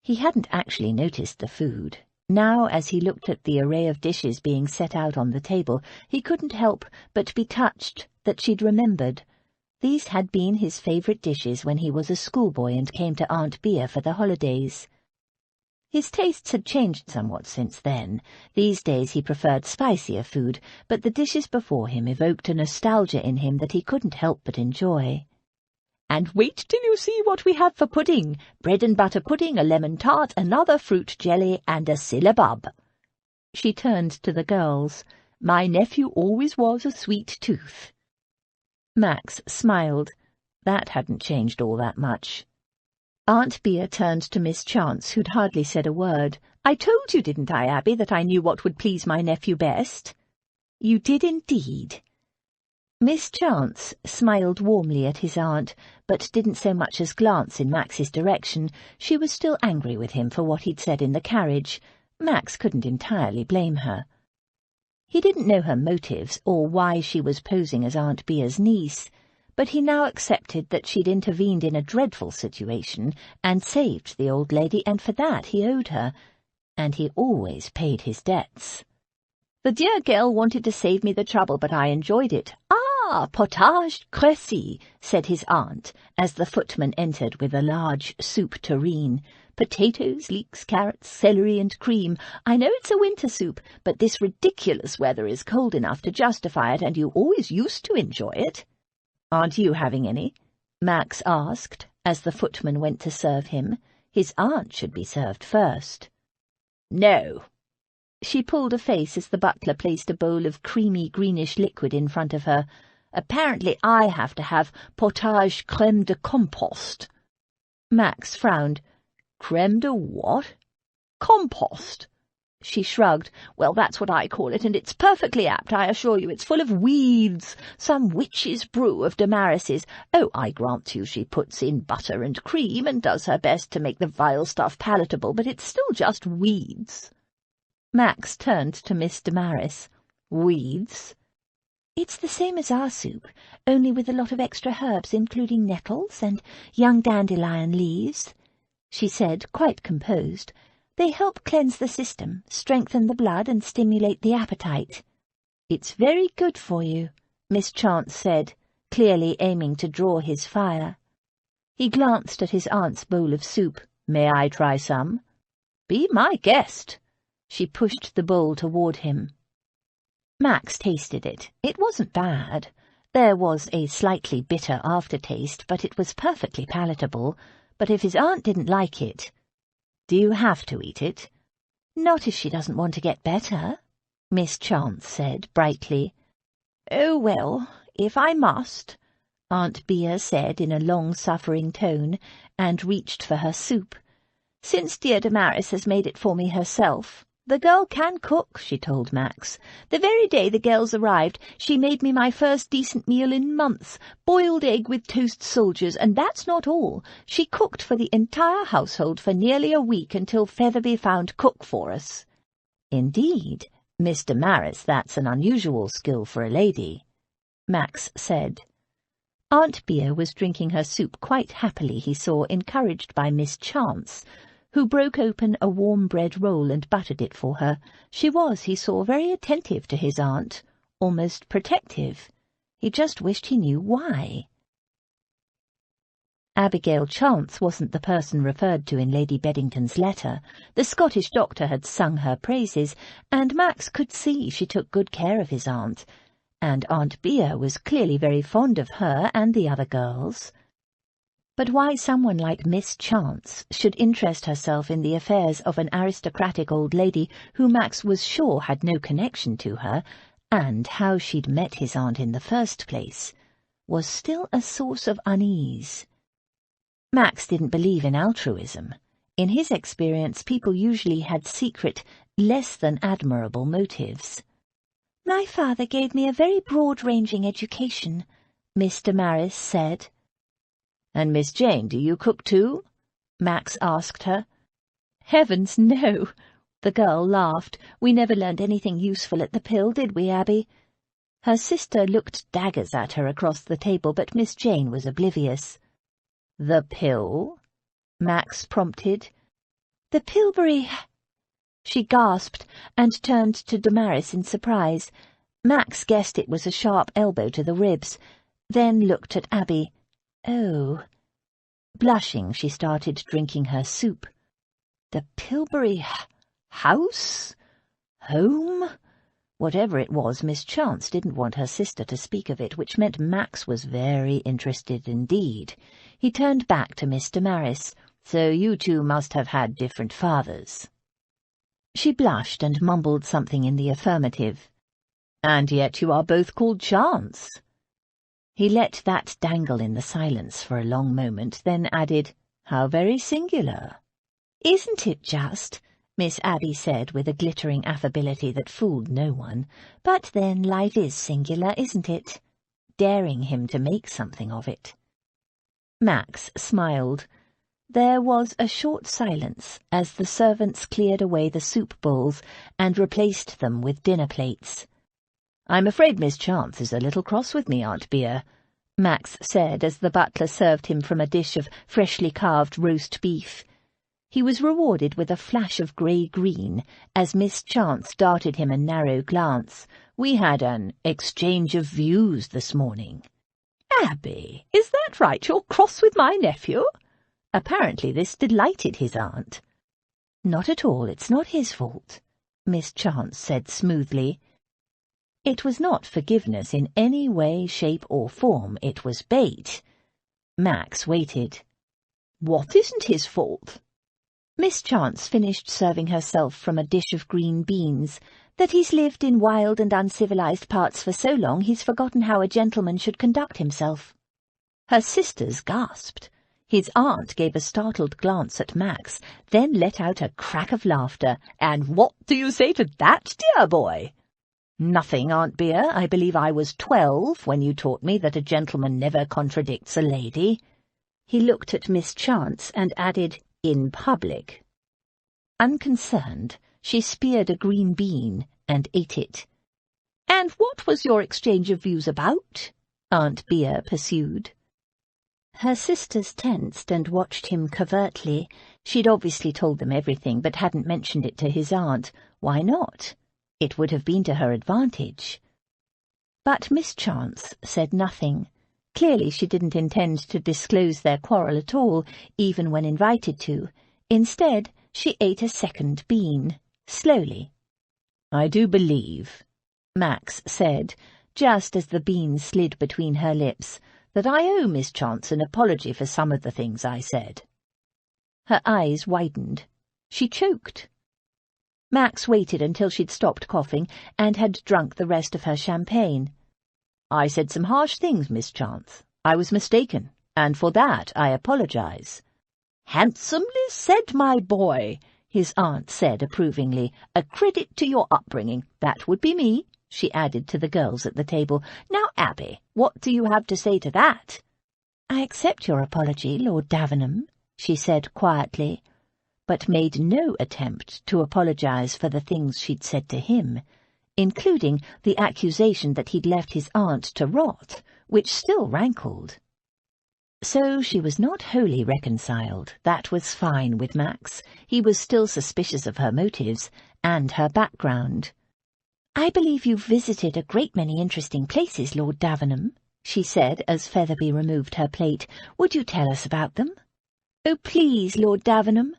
He hadn't actually noticed the food. Now, as he looked at the array of dishes being set out on the table, he couldn't help but be touched that she'd remembered. These had been his favourite dishes when he was a schoolboy and came to Aunt Bea for the holidays. His tastes had changed somewhat since then. These days he preferred spicier food, but the dishes before him evoked a nostalgia in him that he couldn't help but enjoy. "And wait till you see what we have for pudding. Bread and butter pudding, a lemon tart, another fruit jelly, and a syllabub." She turned to the girls. "My nephew always was a sweet tooth." Max smiled. That hadn't changed all that much. Aunt Bea turned to Miss Chance, who'd hardly said a word. "I told you, didn't I, Abby, that I knew what would please my nephew best?" "You did indeed." Miss Chance smiled warmly at his aunt, but didn't so much as glance in Max's direction. She was still angry with him for what he'd said in the carriage. Max couldn't entirely blame her. He didn't know her motives, or why she was posing as Aunt Bea's niece, but he now accepted that she'd intervened in a dreadful situation and saved the old lady, and for that he owed her, and he always paid his debts. "The dear girl wanted to save me the trouble, but I enjoyed it." "Ah, potage Gracie," said his aunt, as the footman entered with a large soup tureen. "Potatoes, leeks, carrots, celery, and cream. I know it's a winter soup, but this ridiculous weather is cold enough to justify it, and you always used to enjoy it." "Aren't you having any?" Max asked, as the footman went to serve him. His aunt should be served first. "No." She pulled a face as the butler placed a bowl of creamy greenish liquid in front of her. "Apparently I have to have potage crème de compost." Max frowned. "Crème de what?" "Compost." She shrugged. "Well, that's what I call it, and it's perfectly apt, I assure you. It's full of weeds, some witch's brew of Damaris's. Oh, I grant you she puts in butter and cream and does her best to make the vile stuff palatable, but it's still just weeds." Max turned to Miss Damaris. "Weeds?" "It's the same as our soup, only with a lot of extra herbs, including nettles and young dandelion leaves," she said, quite composed. They help cleanse the system, strengthen the blood, and stimulate the appetite. It's very good for you, Miss Chance said, clearly aiming to draw his fire. He glanced at his aunt's bowl of soup. May I try some? Be my guest. She pushed the bowl toward him. Max tasted it. It wasn't bad. There was a slightly bitter aftertaste, but it was perfectly palatable. But if his aunt didn't like it— Do you have to eat it? Not if she doesn't want to get better, Miss Chance said brightly. Oh, well, if I must, Aunt Bea said in a long-suffering tone, and reached for her soup. Since dear Damaris has made it for me herself. The girl can cook, she told Max. The very day the girls arrived, she made me my first decent meal in months, boiled egg with toast soldiers, and that's not all. She cooked for the entire household for nearly a week until Featherby found cook for us. Indeed, Miss Damaris, that's an unusual skill for a lady, Max said. Aunt Bea was drinking her soup quite happily, he saw, encouraged by Miss Chance, who broke open a warm bread roll and buttered it for her. She was, he saw, very attentive to his aunt, almost protective. He just wished he knew why. Abigail Chance wasn't the person referred to in Lady Beddington's letter. The Scottish doctor had sung her praises, and Max could see she took good care of his aunt, and Aunt Bea was clearly very fond of her and the other girls. But why someone like Miss Chance should interest herself in the affairs of an aristocratic old lady who Max was sure had no connection to her, and how she'd met his aunt in the first place, was still a source of unease. Max didn't believe in altruism. In his experience, people usually had secret, less than admirable motives. My father gave me a very broad-ranging education, Miss Damaris said. And Miss Jane, do you cook too? Max asked her. Heavens, no, the girl laughed. We never learned anything useful at the Pill, did we, Abby? Her sister looked daggers at her across the table, but Miss Jane was oblivious. The Pill? Max prompted. The Pilbury— She gasped and turned to Damaris in surprise. Max guessed it was a sharp elbow to the ribs, then looked at Abby. Oh. Blushing, she started drinking her soup. The Pilbury house? Home? Whatever it was, Miss Chance didn't want her sister to speak of it, which meant Max was very interested indeed. He turned back to Miss Damaris. So you two must have had different fathers. She blushed and mumbled something in the affirmative. And yet you are both called Chance. He let that dangle in the silence for a long moment, then added, How very singular. Isn't it just? Miss Abby said with a glittering affability that fooled no one. But then life is singular, isn't it? Daring him to make something of it. Max smiled. There was a short silence as the servants cleared away the soup bowls and replaced them with dinner plates. I'm afraid Miss Chance is a little cross with me, Aunt Bea, Max said as the butler served him from a dish of freshly carved roast beef. He was rewarded with a flash of grey-green as Miss Chance darted him a narrow glance. We had an exchange of views this morning. Abby, is that right? You're cross with my nephew? Apparently this delighted his aunt. Not at all, it's not his fault, Miss Chance said smoothly. It was not forgiveness in any way, shape, or form. It was bait. Max waited. What isn't his fault? Miss Chance finished serving herself from a dish of green beans. That he's lived in wild and uncivilized parts for so long he's forgotten how a gentleman should conduct himself. Her sisters gasped. His aunt gave a startled glance at Max, then let out a crack of laughter. And what do you say to that, dear boy? Nothing, Aunt Bea. I believe I was 12 when you taught me that a gentleman never contradicts a lady. He looked at Miss Chance and added, in public. Unconcerned, she speared a green bean and ate it. And what was your exchange of views about? Aunt Bea pursued. Her sisters tensed and watched him covertly. She'd obviously told them everything, but hadn't mentioned it to his aunt. Why not? It would have been to her advantage. But Miss Chance said nothing. Clearly she didn't intend to disclose their quarrel at all, even when invited to. Instead, she ate a second bean, slowly. "I do believe," Max said, just as the bean slid between her lips, "that I owe Miss Chance an apology for some of the things I said." Her eyes widened. She choked. Max waited until she'd stopped coughing and had drunk the rest of her champagne. "I said some harsh things, Miss Chance. I was mistaken, and for that I apologize." "Handsomely said, my boy," his aunt said approvingly. "A credit to your upbringing. That would be me," she added to the girls at the table. "Now, Abby, what do you have to say to that?" "I accept your apology, Lord Davenham," she said quietly, but made no attempt to apologize for the things she'd said to him, including the accusation that he'd left his aunt to rot, which still rankled. So she was not wholly reconciled. That was fine with Max. He was still suspicious of her motives and her background. "I believe you've visited a great many interesting places, Lord Davenham," she said as Featherby removed her plate. "Would you tell us about them?" "Oh, please, Lord Davenham,"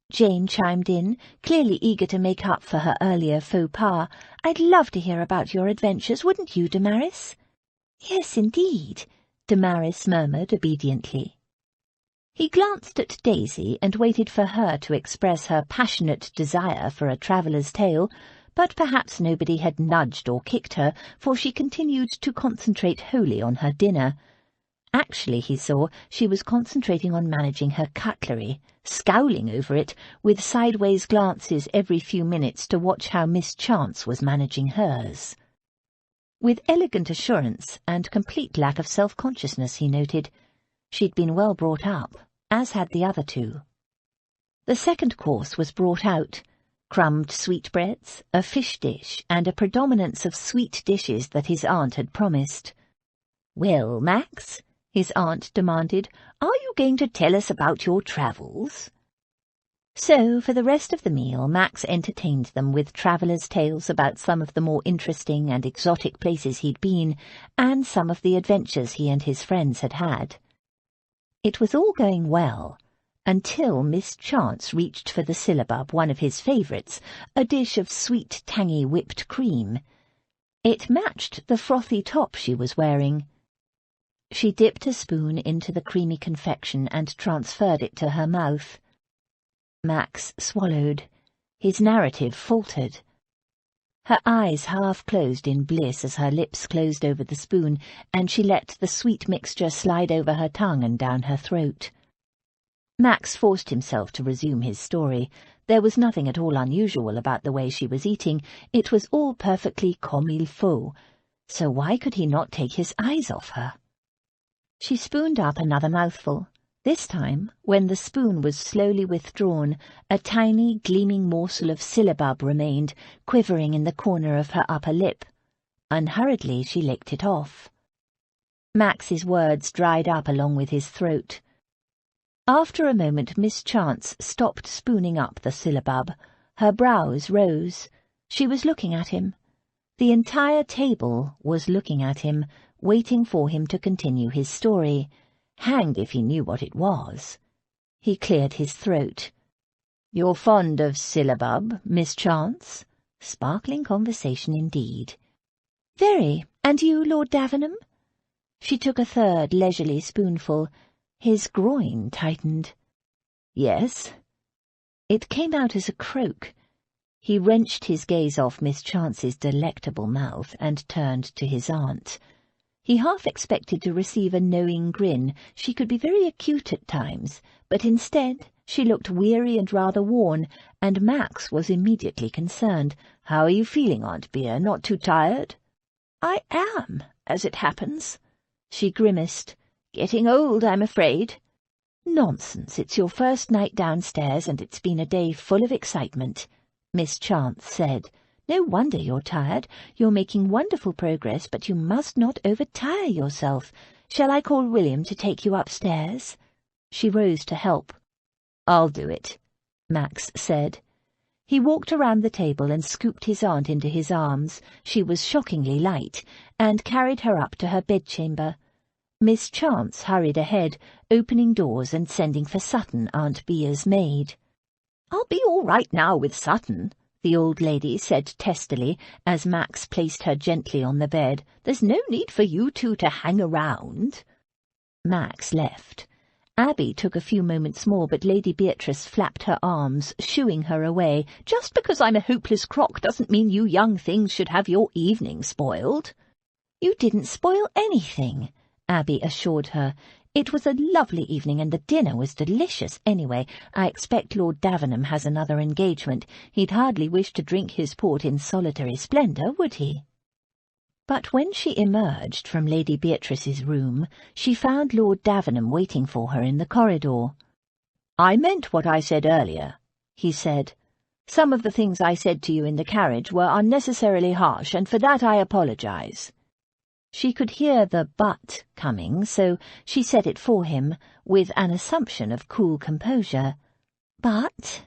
Jane chimed in, clearly eager to make up for her earlier faux pas. "I'd love to hear about your adventures, wouldn't you, Damaris?" "Yes, indeed," Damaris murmured obediently. He glanced at Daisy and waited for her to express her passionate desire for a traveller's tale, but perhaps nobody had nudged or kicked her, for she continued to concentrate wholly on her dinner. Actually, he saw, she was concentrating on managing her cutlery, scowling over it, with sideways glances every few minutes to watch how Miss Chance was managing hers. With elegant assurance and complete lack of self-consciousness, he noted. She'd been well brought up, as had the other two. The second course was brought out. Crumbed sweetbreads, a fish dish, and a predominance of sweet dishes that his aunt had promised. "Well, Max," his aunt demanded, "are you going to tell us about your travels?" So, for the rest of the meal, Max entertained them with travellers' tales about some of the more interesting and exotic places he'd been, and some of the adventures he and his friends had had. It was all going well, until Miss Chance reached for the syllabub, one of his favourites, a dish of sweet, tangy whipped cream. It matched the frothy top she was wearing. She dipped a spoon into the creamy confection and transferred it to her mouth. Max swallowed. His narrative faltered. Her eyes half closed in bliss as her lips closed over the spoon, and she let the sweet mixture slide over her tongue and down her throat. Max forced himself to resume his story. There was nothing at all unusual about the way she was eating. It was all perfectly comme il faut. So why could he not take his eyes off her? She spooned up another mouthful. This time, when the spoon was slowly withdrawn, a tiny, gleaming morsel of syllabub remained, quivering in the corner of her upper lip. Unhurriedly, she licked it off. Max's words dried up along with his throat. After a moment, Miss Chance stopped spooning up the syllabub. Her brows rose. She was looking at him. The entire table was looking at him, waiting for him to continue his story. Hanged if he knew what it was. He cleared his throat. "You're fond of syllabub, Miss Chance?" Sparkling conversation indeed. "Very. And you, Lord Davenham?" She took a third leisurely spoonful. His groin tightened. "Yes." It came out as a croak. He wrenched his gaze off Miss Chance's delectable mouth and turned to his aunt. He half expected to receive a knowing grin. She could be very acute at times, but instead she looked weary and rather worn, and Max was immediately concerned. "How are you feeling, Aunt Bea? Not too tired?" "I am, as it happens." She grimaced. "Getting old, I'm afraid." "Nonsense, it's your first night downstairs, and it's been a day full of excitement," Miss Chance said. "No wonder you're tired. You're making wonderful progress, but you must not overtire yourself. Shall I call William to take you upstairs?" She rose to help. "I'll do it," Max said. He walked around the table and scooped his aunt into his arms. She was shockingly light, and carried her up to her bedchamber. Miss Chance hurried ahead, opening doors and sending for Sutton, Aunt Bea's maid. "I'll be all right now with Sutton," the old lady said testily, as Max placed her gently on the bed. "There's no need for you two to hang around." Max left. Abby took a few moments more, but Lady Beatrice flapped her arms, shooing her away. "Just because I'm a hopeless crock doesn't mean you young things should have your evening spoiled." "You didn't spoil anything," Abby assured her. "It was a lovely evening, and the dinner was delicious anyway. I expect Lord Davenham has another engagement. He'd hardly wish to drink his port in solitary splendour, would he?" But when she emerged from Lady Beatrice's room, she found Lord Davenham waiting for her in the corridor. "I meant what I said earlier," he said. "Some of the things I said to you in the carriage were unnecessarily harsh, and for that I apologize." She could hear the "but" coming, so she said it for him, with an assumption of cool composure. "But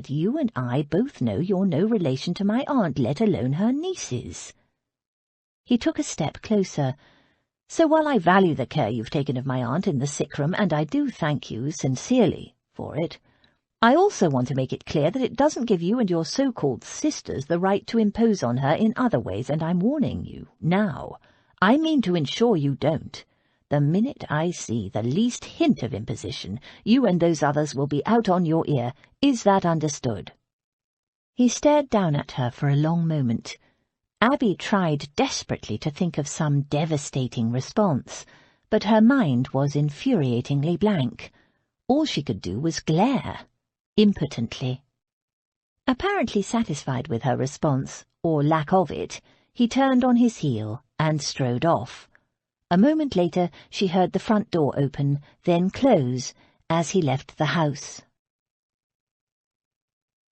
you and I both know you're no relation to my aunt, let alone her nieces." He took a step closer. "So while I value the care you've taken of my aunt in the sick-room, and I do thank you sincerely for it, I also want to make it clear that it doesn't give you and your so-called sisters the right to impose on her in other ways, and I'm warning you now. I mean to ensure you don't. The minute I see the least hint of imposition, you and those others will be out on your ear. Is that understood?" He stared down at her for a long moment. Abby tried desperately to think of some devastating response, but her mind was infuriatingly blank. All she could do was glare, impotently. Apparently satisfied with her response, or lack of it, he turned on his heel and strode off. A moment later she heard the front door open, then close, as he left the house.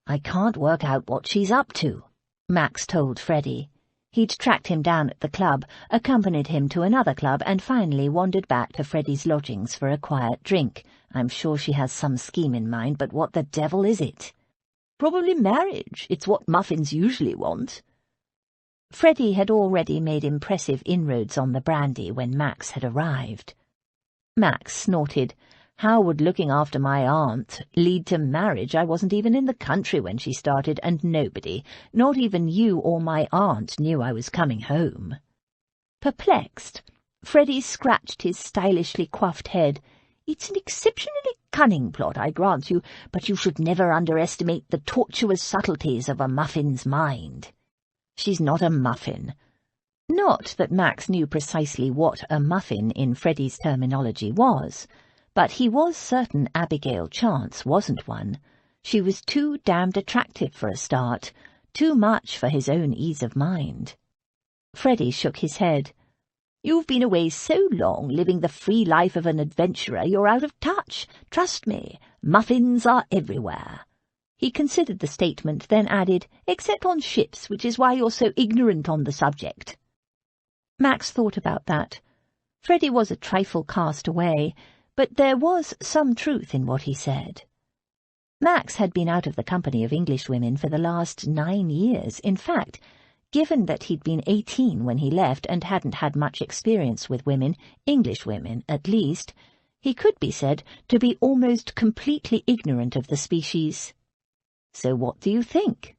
"I can't work out what she's up to," Max told Freddie. He'd tracked him down at the club, accompanied him to another club, and finally wandered back to Freddie's lodgings for a quiet drink. "I'm sure she has some scheme in mind, but what the devil is it?" "Probably marriage. It's what muffins usually want." Freddie had already made impressive inroads on the brandy when Max had arrived. Max snorted. "How would looking after my aunt lead to marriage? I wasn't even in the country when she started, and nobody, not even you or my aunt, knew I was coming home." Perplexed, Freddie scratched his stylishly coiffed head. "It's an exceptionally cunning plot, I grant you, but you should never underestimate the tortuous subtleties of a muffin's mind." "She's not a muffin." Not that Max knew precisely what a muffin in Freddie's terminology was, but he was certain Abigail Chance wasn't one. She was too damned attractive for a start, too much for his own ease of mind. Freddie shook his head. "You've been away so long, living the free life of an adventurer, you're out of touch. Trust me, muffins are everywhere." He considered the statement, then added, "except on ships, which is why you're so ignorant on the subject." Max thought about that. Freddie was a trifle cast away, but there was some truth in what he said. Max had been out of the company of Englishwomen for the last 9 years. In fact, given that he'd been 18 when he left and hadn't had much experience with women, Englishwomen at least, he could be said to be almost completely ignorant of the species. "So what do you think?"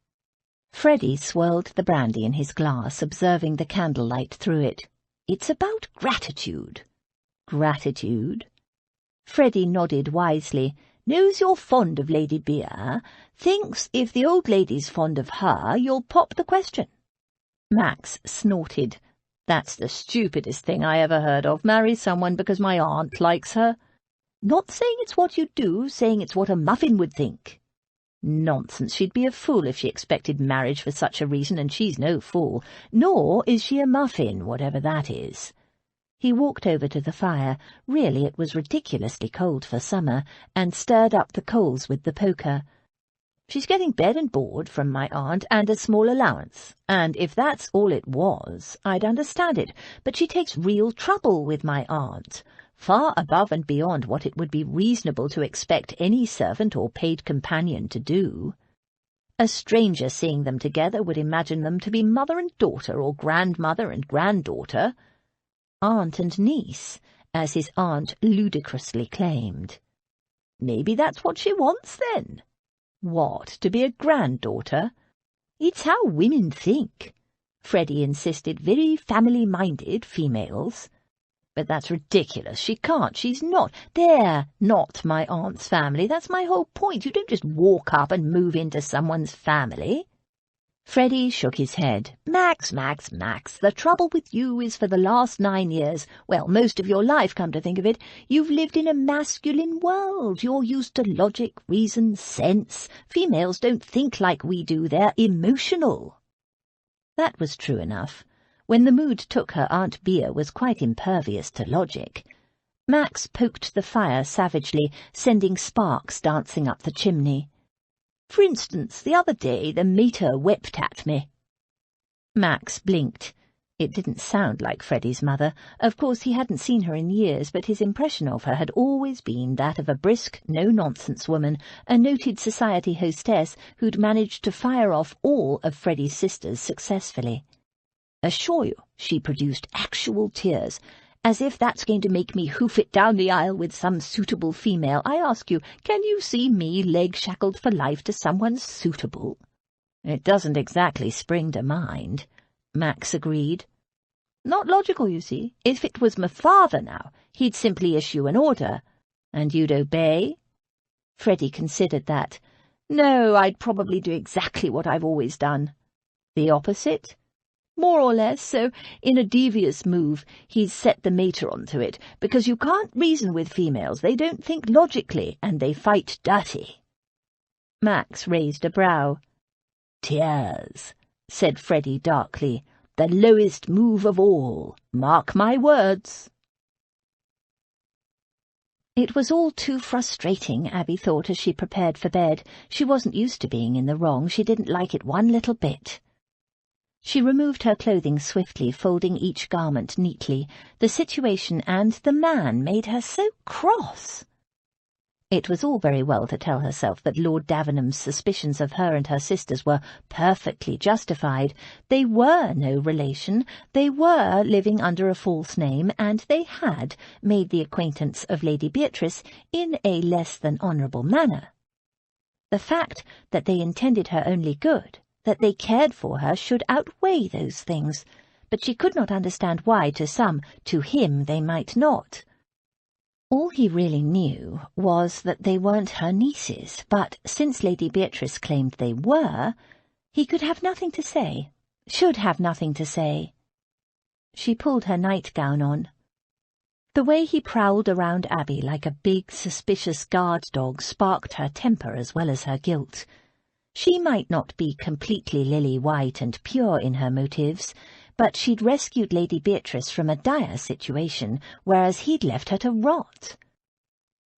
Freddie swirled the brandy in his glass, observing the candlelight through it. "It's about gratitude." "Gratitude?" Freddie nodded wisely. "Knows you're fond of Lady Bea. Thinks if the old lady's fond of her, you'll pop the question." Max snorted. "That's the stupidest thing I ever heard of. Marry someone because my aunt likes her. Not saying it's what you'd do, saying it's what a muffin would think." "Nonsense. She'd be a fool if she expected marriage for such a reason, and she's no fool. Nor is she a muffin, whatever that is." He walked over to the fire, really it was ridiculously cold for summer, and stirred up the coals with the poker. She's getting bed and board from my aunt and a small allowance, and if that's all it was, I'd understand it, but she takes real trouble with my aunt, far above and beyond what it would be reasonable to expect any servant or paid companion to do. A stranger seeing them together would imagine them to be mother and daughter, or grandmother and granddaughter. Aunt and niece, as his aunt ludicrously claimed. Maybe that's what she wants, then. What, to be a granddaughter? It's how women think. Freddie insisted, very family-minded females. But that's ridiculous. She can't. She's not. They're not my aunt's family. That's my whole point. You don't just walk up and move into someone's family. Freddie shook his head. Max, the trouble with you is for the last 9 years, well, most of your life, come to think of it, you've lived in a masculine world. You're used to logic, reason, sense. Females don't think like we do. They're emotional. That was true enough. When the mood took her, Aunt Bea was quite impervious to logic. Max poked the fire savagely, sending sparks dancing up the chimney. For instance, the other day the mater wept at me. Max blinked. It didn't sound like Freddie's mother. Of course, he hadn't seen her in years, but his impression of her had always been that of a brisk, no-nonsense woman, a noted society hostess who'd managed to fire off all of Freddie's sisters successfully. Assure you, she produced actual tears. As if that's going to make me hoof it down the aisle with some suitable female. I ask you, can you see me leg-shackled for life to someone suitable? It doesn't exactly spring to mind, Max agreed. Not logical, you see. If it was my father now, he'd simply issue an order. And you'd obey? Freddie considered that. No, I'd probably do exactly what I've always done. The opposite? More or less, so in a devious move he's set the mater onto it, because you can't reason with females. They don't think logically, and they fight dirty. Max raised a brow. Tears, said Freddie darkly, the lowest move of all. Mark my words. It was all too frustrating, Abby thought as she prepared for bed. She wasn't used to being in the wrong. She didn't like it one little bit. She removed her clothing swiftly, folding each garment neatly. The situation and the man made her so cross. It was all very well to tell herself that Lord Davenham's suspicions of her and her sisters were perfectly justified. They were no relation, they were living under a false name, and they had made the acquaintance of Lady Beatrice in a less than honourable manner. The fact that they intended her only good, that they cared for her, should outweigh those things, but she could not understand why to some, to him they might not. All he really knew was that they weren't her nieces, but since Lady Beatrice claimed they were, he could have nothing to say, should have nothing to say. She pulled her nightgown on. The way he prowled around Abby like a big, suspicious guard dog sparked her temper as well as her guilt. She might not be completely lily-white and pure in her motives, but she'd rescued Lady Beatrice from a dire situation, whereas he'd left her to rot.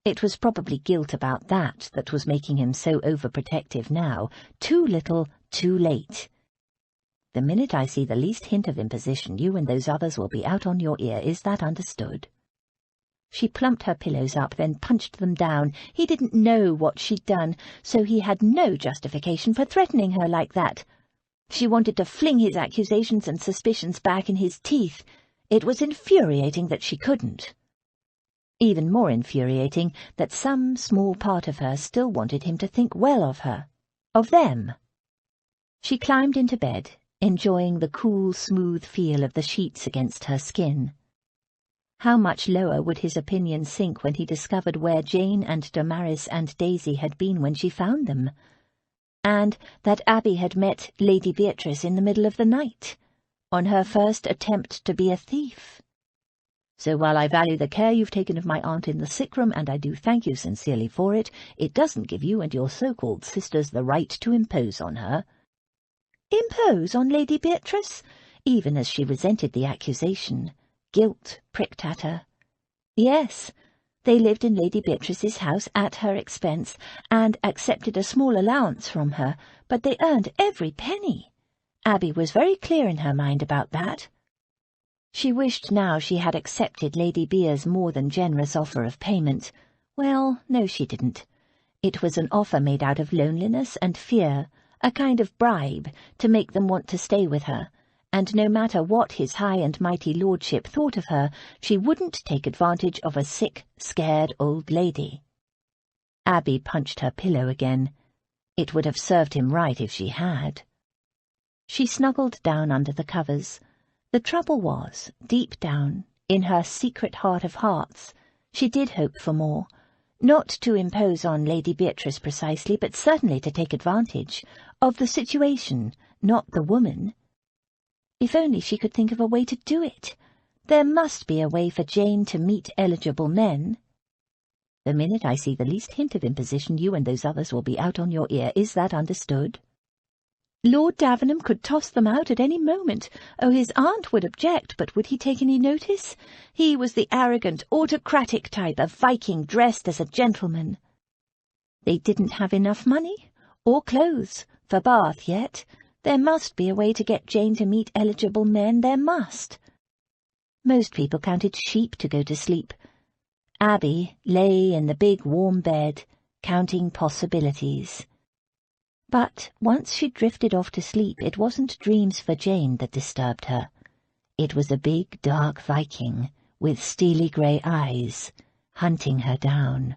It was probably guilt about that that was making him so overprotective now. Too little, too late. The minute I see the least hint of imposition, you and those others will be out on your ear. Is that understood? She plumped her pillows up, then punched them down. He didn't know what she'd done, so he had no justification for threatening her like that. She wanted to fling his accusations and suspicions back in his teeth. It was infuriating that she couldn't. Even more infuriating that some small part of her still wanted him to think well of her, of them. She climbed into bed, enjoying the cool, smooth feel of the sheets against her skin. How much lower would his opinion sink when he discovered where Jane and Damaris and Daisy had been when she found them, and that Abby had met Lady Beatrice in the middle of the night, on her first attempt to be a thief. So while I value the care you've taken of my aunt in the sick-room, and I do thank you sincerely for it, it doesn't give you and your so-called sisters the right to impose on her. Impose on Lady Beatrice? Even as she resented the accusation, guilt pricked at her. Yes, They lived in Lady Beatrice's house at her expense, and accepted a small allowance from her, but they earned every penny. Abby was very clear in her mind about that. She wished now she had accepted Lady Bea's more than generous offer of payment. Well, no, she didn't. It was an offer made out of loneliness and fear, a kind of bribe to make them want to stay with her, and no matter what his high and mighty lordship thought of her, she wouldn't take advantage of a sick, scared old lady. Abby punched her pillow again. It would have served him right if she had. She snuggled down under the covers. The trouble was, deep down, in her secret heart of hearts, she did hope for more. Not to impose on Lady Beatrice precisely, but certainly to take advantage of the situation, not the woman. If only she could think of a way to do it. There must be a way for Jane to meet eligible men. The minute I see the least hint of imposition, you and those others will be out on your ear. Is that understood? Lord Davenham could toss them out at any moment. Oh, his aunt would object, but would he take any notice? He was the arrogant, autocratic type, a Viking dressed as a gentleman. They didn't have enough money, or clothes, for Bath yet. There must be a way to get Jane to meet eligible men, there must. Most people counted sheep to go to sleep. Abby lay in the big warm bed, counting possibilities. But once she drifted off to sleep, it wasn't dreams for Jane that disturbed her. It was a big, dark Viking, with steely grey eyes, hunting her down.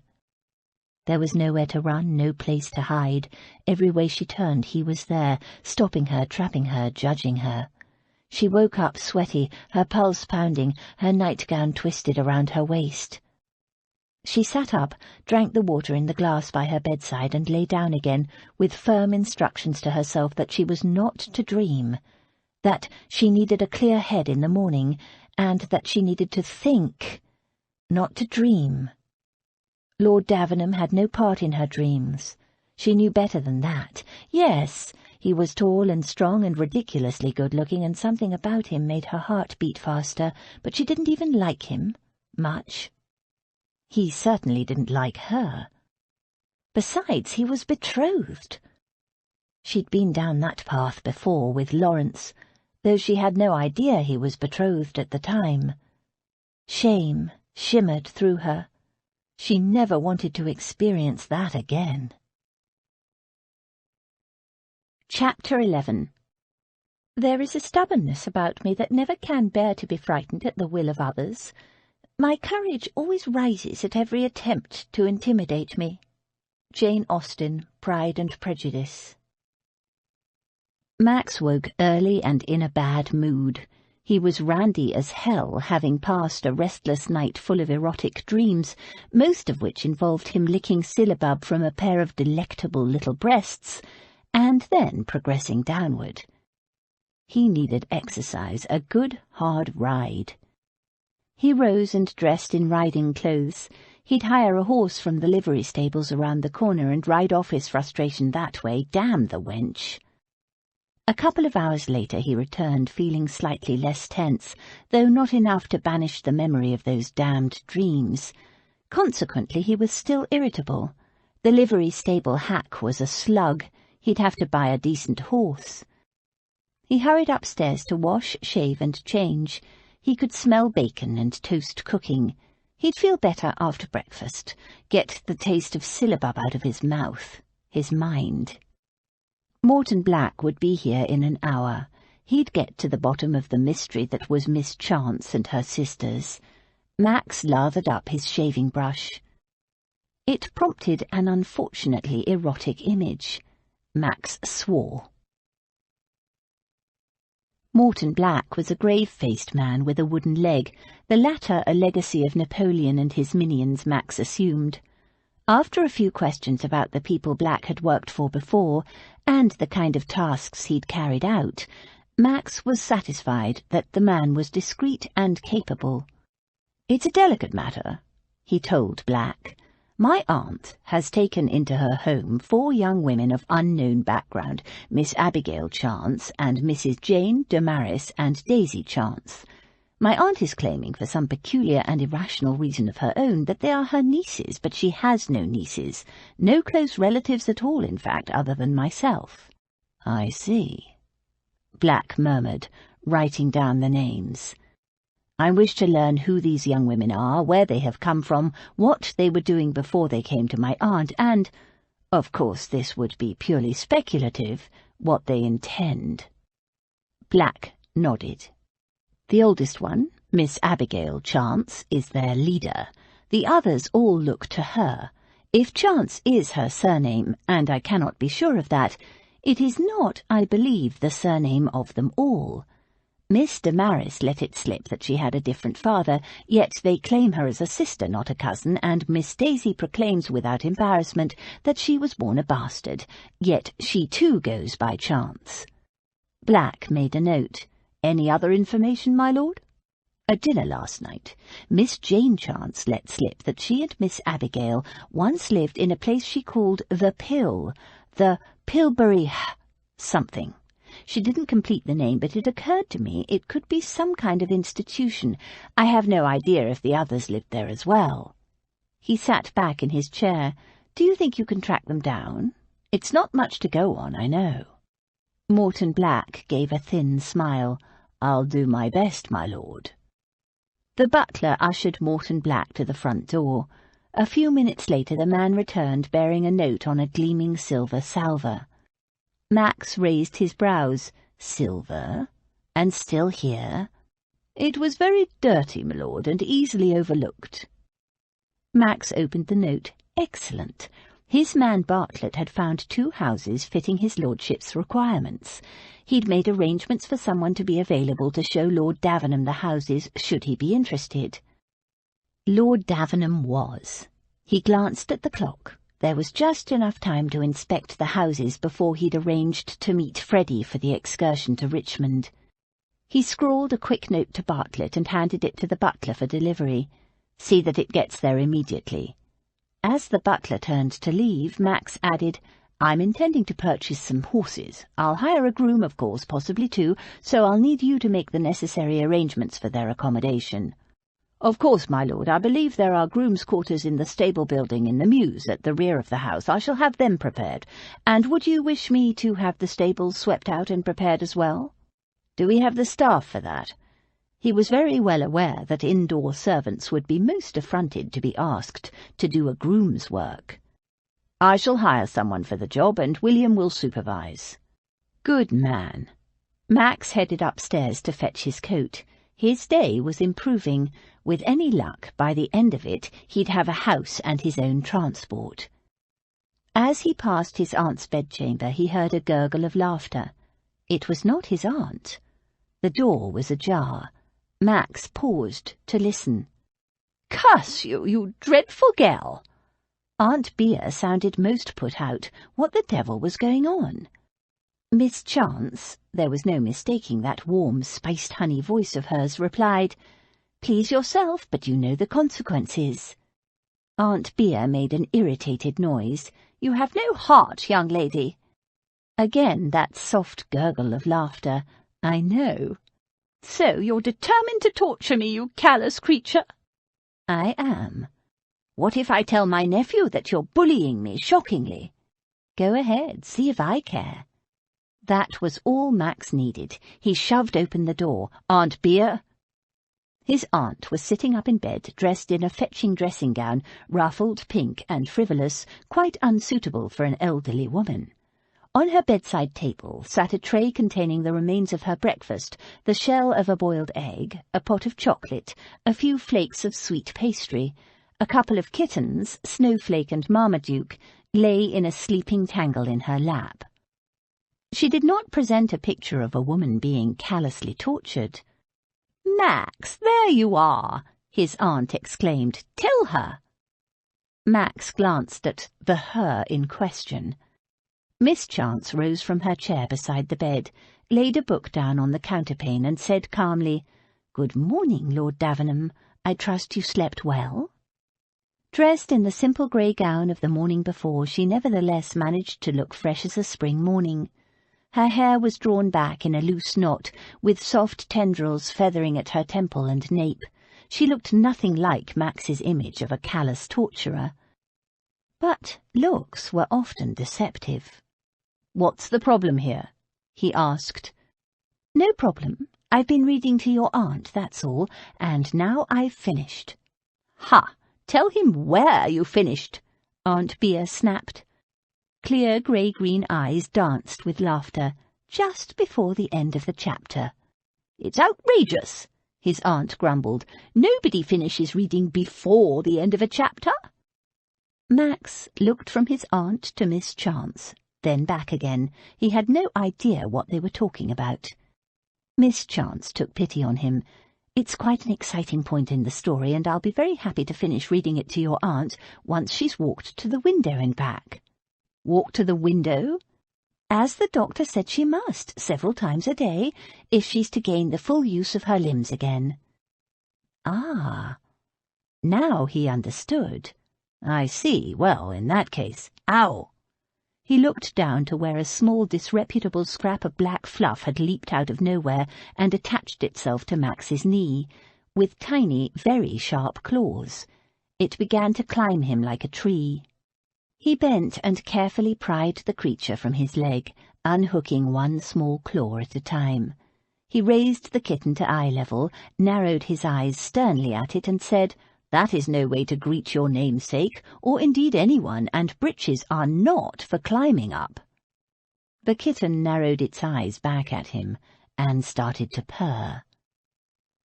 There was nowhere to run, no place to hide. Every way she turned, he was there, stopping her, trapping her, judging her. She woke up sweaty, her pulse pounding, her nightgown twisted around her waist. She sat up, drank the water in the glass by her bedside, and lay down again, with firm instructions to herself that she was not to dream, that she needed a clear head in the morning, and that she needed to think, not to dream. Lord Davenham had no part in her dreams. She knew better than that. Yes, he was tall and strong and ridiculously good-looking, and something about him made her heart beat faster, but she didn't even like him much. He certainly didn't like her. Besides, he was betrothed. She'd been down that path before with Lawrence, though she had no idea he was betrothed at the time. Shame shimmered through her. She never wanted to experience that again. Chapter 11. There is a stubbornness about me that never can bear to be frightened at the will of others. My courage always rises at every attempt to intimidate me. Jane Austen, Pride and Prejudice. Max woke early and in a bad mood. He was randy as hell, having passed a restless night full of erotic dreams, most of which involved him licking syllabub from a pair of delectable little breasts, and then progressing downward. He needed exercise, a good hard ride. He rose and dressed in riding clothes. He'd hire a horse from the livery stables around the corner and ride off his frustration that way. Damn the wench. A couple of hours later he returned, feeling slightly less tense, though not enough to banish the memory of those damned dreams. Consequently, he was still irritable. The livery stable hack was a slug. He'd have to buy a decent horse. He hurried upstairs to wash, shave, and change. He could smell bacon and toast cooking. He'd feel better after breakfast, get the taste of syllabub out of his mouth, his mind. Morton Black would be here in an hour. He'd get to the bottom of the mystery that was Miss Chance and her sisters. Max lathered up his shaving brush. It prompted an unfortunately erotic image. Max swore. Morton Black was a grave-faced man with a wooden leg, the latter a legacy of Napoleon and his minions, Max assumed. After a few questions about the people Black had worked for before, and the kind of tasks he'd carried out, Max was satisfied that the man was discreet and capable. "It's a delicate matter," he told Black. "My aunt has taken into her home 4 young women of unknown background, Miss Abigail Chance and Mrs. Jane Damaris and Daisy Chance. My aunt is claiming, for some peculiar and irrational reason of her own, that they are her nieces, but she has no nieces. No close relatives at all, in fact, other than myself." "I see," Black murmured, writing down the names. "I wish to learn who these young women are, where they have come from, what they were doing before they came to my aunt, and, of course this would be purely speculative, what they intend." Black nodded. "The oldest one, Miss Abigail Chance, is their leader. The others all look to her. If Chance is her surname, and I cannot be sure of that, it is not, I believe, the surname of them all. Miss Damaris let it slip that she had a different father, yet they claim her as a sister, not a cousin, and Miss Daisy proclaims without embarrassment that she was born a bastard, yet she too goes by Chance." Black made a note. "Any other information, my lord?" "At dinner last night, Miss Jane Chance let slip that she and Miss Abigail once lived in a place she called the Pill, the Pilbury something. She didn't complete the name, but it occurred to me it could be some kind of institution. I have no idea if the others lived there as well." He sat back in his chair. "Do you think you can track them down? It's not much to go on, I know." Morton Black gave a thin smile. "I'll do my best, my lord." The butler ushered Morton Black to the front door. A few minutes later the man returned bearing a note on a gleaming silver salver. Max raised his brows. "Silver? And still here?" "It was very dirty, my lord, and easily overlooked." Max opened the note. Excellent. His man Bartlett had found 2 houses fitting his lordship's requirements. He'd made arrangements for someone to be available to show Lord Davenham the houses, should he be interested. Lord Davenham was. He glanced at the clock. There was just enough time to inspect the houses before he'd arranged to meet Freddie for the excursion to Richmond. He scrawled a quick note to Bartlett and handed it to the butler for delivery. "See that it gets there immediately." As the butler turned to leave, Max added, "I'm intending to purchase some horses. I'll hire a groom, of course, possibly 2, so I'll need you to make the necessary arrangements for their accommodation." "Of course, my lord. I believe there are grooms' quarters in the stable building in the mews at the rear of the house. I shall have them prepared. And would you wish me to have the stables swept out and prepared as well?" "Do we have the staff for that?" He was very well aware that indoor servants would be most affronted to be asked to do a groom's work. "I shall hire someone for the job, and William will supervise." "Good man." Max headed upstairs to fetch his coat. His day was improving. With any luck, by the end of it, he'd have a house and his own transport. As he passed his aunt's bedchamber, he heard a gurgle of laughter. It was not his aunt. The door was ajar. Max paused to listen. "Curse you, you dreadful girl!" Aunt Bea sounded most put out. What the devil was going on? Miss Chance, there was no mistaking that warm, spiced honey voice of hers, replied, "Please yourself, but you know the consequences." Aunt Bea made an irritated noise. "You have no heart, young lady." Again that soft gurgle of laughter. "I know." "So you're determined to torture me, you callous creature?" "I am." "What if I tell my nephew that you're bullying me shockingly?" "Go ahead, see if I care." That was all Max needed. He shoved open the door. "Aunt Bea?" His aunt was sitting up in bed, dressed in a fetching dressing-gown, ruffled, pink, and frivolous, quite unsuitable for an elderly woman. On her bedside table sat a tray containing the remains of her breakfast, the shell of a boiled egg, a pot of chocolate, a few flakes of sweet pastry. A couple of kittens, Snowflake and Marmaduke, lay in a sleeping tangle in her lap. She did not present a picture of a woman being callously tortured. "Max, there you are!" his aunt exclaimed. "Tell her!" Max glanced at the her in question. Miss Chance rose from her chair beside the bed, laid a book down on the counterpane, and said calmly, "Good morning, Lord Davenham. I trust you slept well?" Dressed in the simple grey gown of the morning before, she nevertheless managed to look fresh as a spring morning. Her hair was drawn back in a loose knot, with soft tendrils feathering at her temple and nape. She looked nothing like Max's image of a callous torturer. But looks were often deceptive. "What's the problem here?" he asked. "No problem. I've been reading to your aunt, that's all, and now I've finished." "Ha! Tell him where you finished," Aunt Bea snapped. Clear grey-green eyes danced with laughter, just before the end of the chapter. "It's outrageous," his aunt grumbled. "Nobody finishes reading before the end of a chapter." Max looked from his aunt to Miss Chance, then back again. He had no idea what they were talking about. Miss Chance took pity on him. "It's quite an exciting point in the story, and I'll be very happy to finish reading it to your aunt once she's walked to the window and back." "Walk to the window?" "As the doctor said she must, several times a day, if she's to gain the full use of her limbs again." Ah, now he understood. "I see. Well, in that case, ow!" He looked down to where a small, disreputable scrap of black fluff had leaped out of nowhere and attached itself to Max's knee, with tiny, very sharp claws. It began to climb him like a tree. He bent and carefully pried the creature from his leg, unhooking one small claw at a time. He raised the kitten to eye level, narrowed his eyes sternly at it, and said, "That is no way to greet your namesake, or indeed anyone, and breeches are not for climbing up." The kitten narrowed its eyes back at him, and started to purr.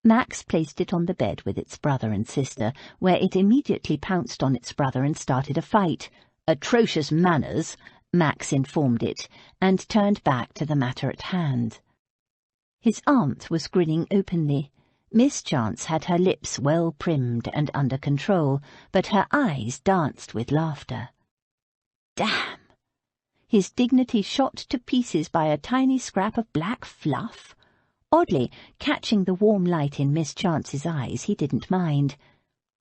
Max placed it on the bed with its brother and sister, where it immediately pounced on its brother and started a fight. "Atrocious manners," Max informed it, and turned back to the matter at hand. His aunt was grinning openly. Miss Chance had her lips well primmed and under control, but her eyes danced with laughter. "Damn!" His dignity shot to pieces by a tiny scrap of black fluff. Oddly, catching the warm light in Miss Chance's eyes, he didn't mind.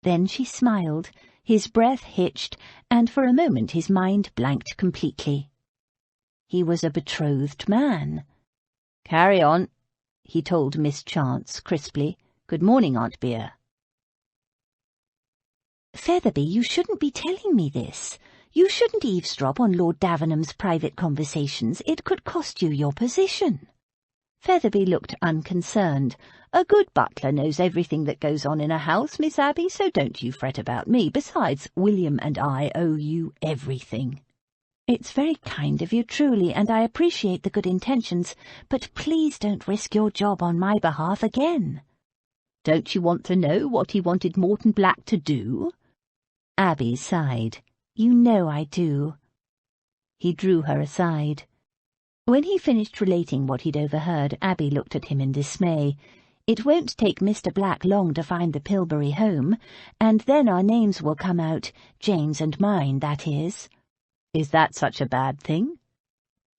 Then she smiled, his breath hitched, and for a moment his mind blanked completely. He was a betrothed man. "Carry on," he told Miss Chance crisply. "Good morning, Aunt Bea." "Featherby, you shouldn't be telling me this. You shouldn't eavesdrop on Lord Davenham's private conversations. It could cost you your position." Featherby looked unconcerned. "A good butler knows everything that goes on in a house, Miss Abby, so don't you fret about me. Besides, William and I owe you everything." "It's very kind of you, truly, and I appreciate the good intentions, but please don't risk your job on my behalf again." "Don't you want to know what he wanted Morton Black to do?" Abby sighed. "You know I do." He drew her aside. When he finished relating what he'd overheard, Abby looked at him in dismay. "It won't take Mr. Black long to find the Pilbury home, and then our names will come out, Jane's and mine, that is." "Is that such a bad thing?"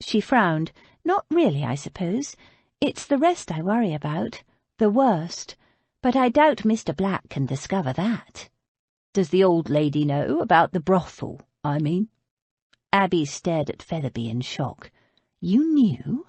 She frowned. "Not really, I suppose. It's the rest I worry about. The worst. But I doubt Mr. Black can discover that." "Does the old lady know about the brothel, I mean?" Abby stared at Featherby in shock. "You knew?"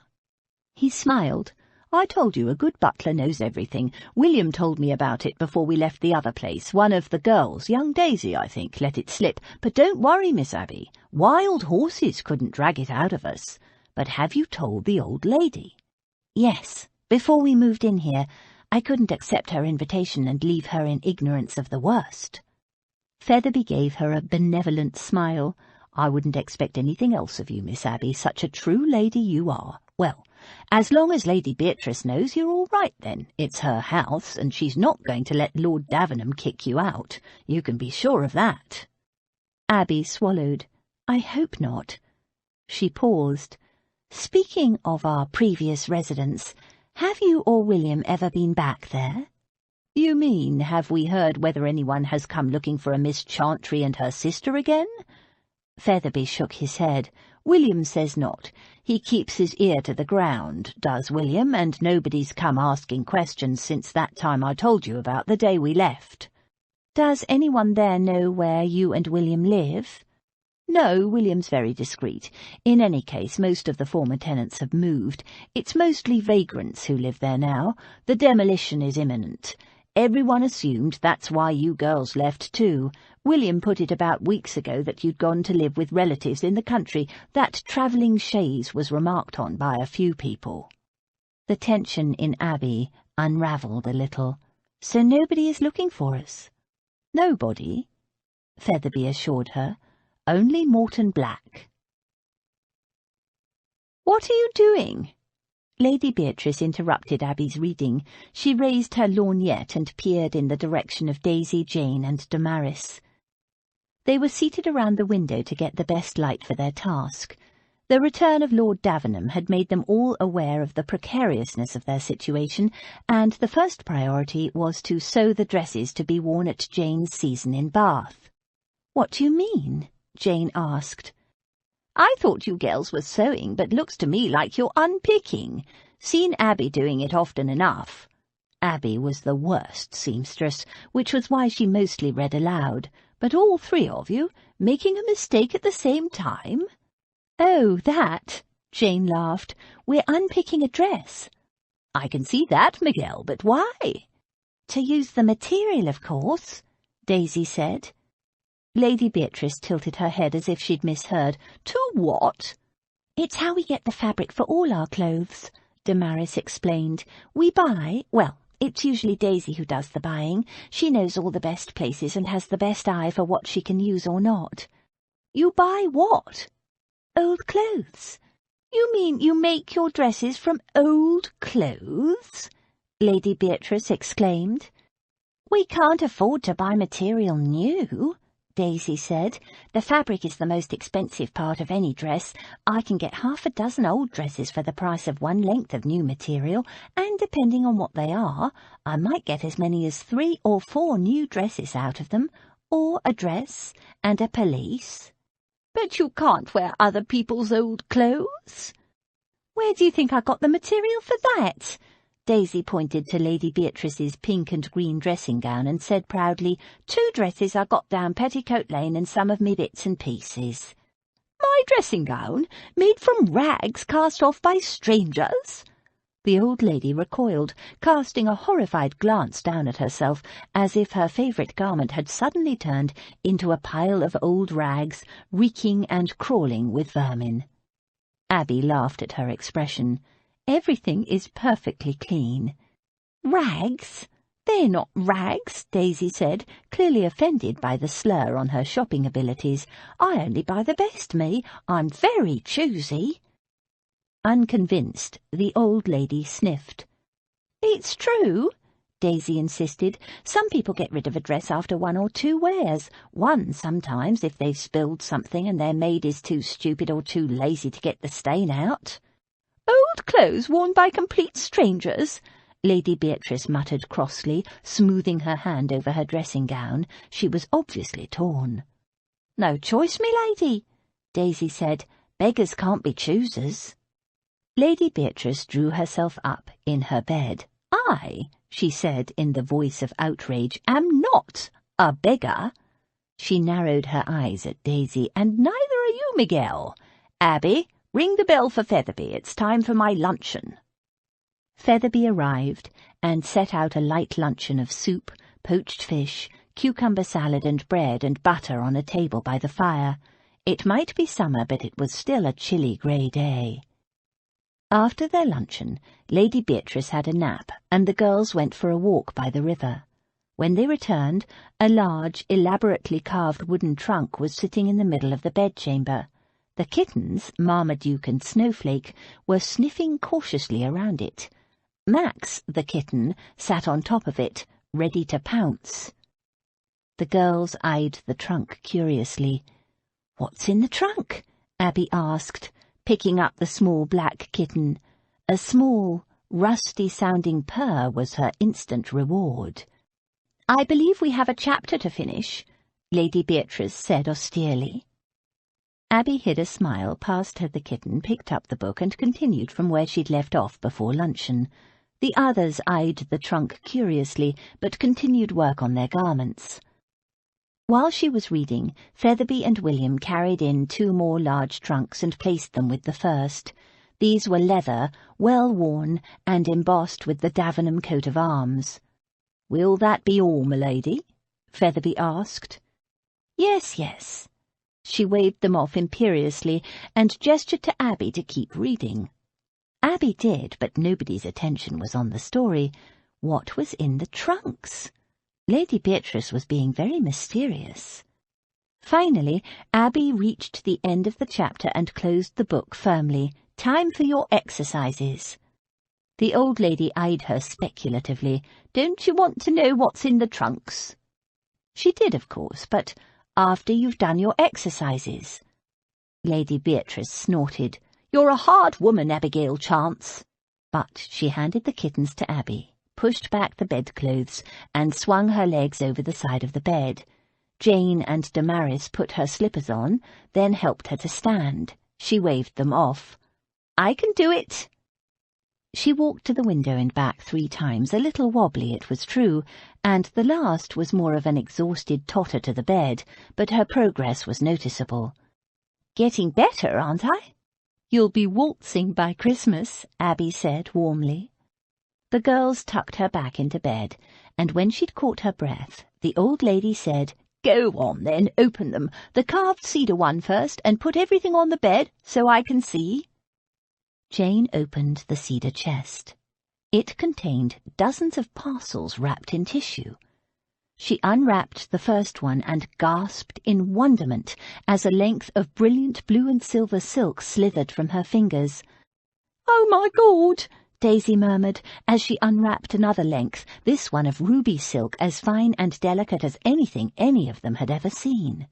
He smiled. "I told you, a good butler knows everything. William told me about it before we left the other place. One of the girls, young Daisy, I think, let it slip. But don't worry, Miss Abby. Wild horses couldn't drag it out of us. But have you told the old lady?" "Yes, before we moved in here. I couldn't accept her invitation and leave her in ignorance of the worst." Featherby gave her a benevolent smile. "I wouldn't expect anything else of you, Miss Abby, such a true lady you are. Well, as long as Lady Beatrice knows, you're all right then. It's her house, and she's not going to let Lord Davenham kick you out. You can be sure of that." Abby swallowed. "I hope not." She paused. "Speaking of our previous residence, have you or William ever been back there?" "You mean, have we heard whether anyone has come looking for a Miss Chantry and her sister again?" Featherby shook his head. "William says not. He keeps his ear to the ground, does William, and nobody's come asking questions since that time I told you about the day we left." "Does anyone there know where you and William live?" No, William's very discreet. In any case, most of the former tenants have moved. It's mostly vagrants who live there now. The demolition is imminent. Everyone assumed that's why you girls left too. William put it about weeks ago that you'd gone to live with relatives in the country. That travelling chaise was remarked on by a few people. The tension in Abby unravelled a little. So nobody is looking for us? Nobody, Featherby assured her. Only Morton Black. What are you doing? Lady Beatrice interrupted Abby's reading. She raised her lorgnette and peered in the direction of Daisy, Jane, and Damaris. They were seated around the window to get the best light for their task. The return of Lord Davenham had made them all aware of the precariousness of their situation, and the first priority was to sew the dresses to be worn at Jane's season in Bath. "What do you mean?" Jane asked. "I thought you girls were sewing, but looks to me like you're unpicking. Seen Abby doing it often enough." Abby was the worst seamstress, which was why she mostly read aloud. "But all three of you, making a mistake at the same time?" "Oh, that," Jane laughed. "We're unpicking a dress." "I can see that, Miguel, but why?" "To use the material, of course," Daisy said. Lady Beatrice tilted her head as if she'd misheard. "To what?" "It's how we get the fabric for all our clothes," Damaris explained. "We buy, well, it's usually Daisy who does the buying. She knows all the best places and has the best eye for what she can use or not." "You buy what?" "Old clothes." "You mean you make your dresses from old clothes?" Lady Beatrice exclaimed. "We can't afford to buy material new," Daisy said. "The fabric is the most expensive part of any dress. I can get half a dozen old dresses for the price of one length of new material, and depending on what they are, I might get as many as 3 or 4 new dresses out of them, or a dress and a pelisse." "But you can't wear other people's old clothes." "Where do you think I got the material for that?" Daisy pointed to Lady Beatrice's pink and green dressing gown and said proudly, "2 dresses I got down Petticoat Lane and some of me bits and pieces." "My dressing gown, made from rags cast off by strangers?" The old lady recoiled, casting a horrified glance down at herself, as if her favourite garment had suddenly turned into a pile of old rags, reeking and crawling with vermin. Abby laughed at her expression. "Everything is perfectly clean." "Rags? They're not rags," Daisy said, clearly offended by the slur on her shopping abilities. "I only buy the best, me. I'm very choosy." Unconvinced, the old lady sniffed. "It's true," Daisy insisted. "Some people get rid of a dress after 1 or 2 wears. 1 sometimes, if they've spilled something and their maid is too stupid or too lazy to get the stain out." "Old clothes worn by complete strangers," Lady Beatrice muttered crossly, smoothing her hand over her dressing gown. She was obviously torn. "No choice, me lady," Daisy said. "Beggars can't be choosers." Lady Beatrice drew herself up in her bed. "I," she said in the voice of outrage, "am not a beggar." She narrowed her eyes at Daisy. "And neither are you, Miguel. Abby, ring the bell for Featherby. It's time for my luncheon." Featherby arrived and set out a light luncheon of soup, poached fish, cucumber salad and bread and butter on a table by the fire. It might be summer, but it was still a chilly grey day. After their luncheon, Lady Beatrice had a nap, and the girls went for a walk by the river. When they returned, a large, elaborately carved wooden trunk was sitting in the middle of the bedchamber. The kittens, Marmaduke and Snowflake, were sniffing cautiously around it. Max, the kitten, sat on top of it, ready to pounce. The girls eyed the trunk curiously. "What's in the trunk?" Abby asked, picking up the small black kitten. A small, rusty-sounding purr was her instant reward. "I believe we have a chapter to finish," Lady Beatrice said austerely. Abby hid a smile, passed her the kitten, picked up the book, and continued from where she'd left off before luncheon. The others eyed the trunk curiously, but continued work on their garments. While she was reading, Featherby and William carried in 2 more large trunks and placed them with the first. These were leather, well worn, and embossed with the Davenham coat of arms. "Will that be all, m'lady?" Featherby asked. "Yes, yes." She waved them off imperiously and gestured to Abby to keep reading. Abby did, but nobody's attention was on the story. What was in the trunks? Lady Beatrice was being very mysterious. Finally, Abby reached the end of the chapter and closed the book firmly. "Time for your exercises." The old lady eyed her speculatively. "Don't you want to know what's in the trunks?" She did, of course, but after you've done your exercises. Lady Beatrice snorted. "You're a hard woman, Abigail Chantry." But she handed the kittens to Abby, pushed back the bedclothes, and swung her legs over the side of the bed. Jane and Damaris put her slippers on, then helped her to stand. She waved them off. "I can do it." She walked to the window and back 3 times, a little wobbly, it was true, and the last was more of an exhausted totter to the bed, but her progress was noticeable. "Getting better, aren't I?" "You'll be waltzing by Christmas," Abby said warmly. The girls tucked her back into bed, and when she'd caught her breath, the old lady said, "Go on, then, open them. The carved cedar one first, and put everything on the bed so I can see." Jane opened the cedar chest. It contained dozens of parcels wrapped in tissue. She unwrapped the first one and gasped in wonderment as a length of brilliant blue and silver silk slithered from her fingers. "Oh, my God!" Daisy murmured as she unwrapped another length, this one of ruby silk as fine and delicate as anything any of them had ever seen.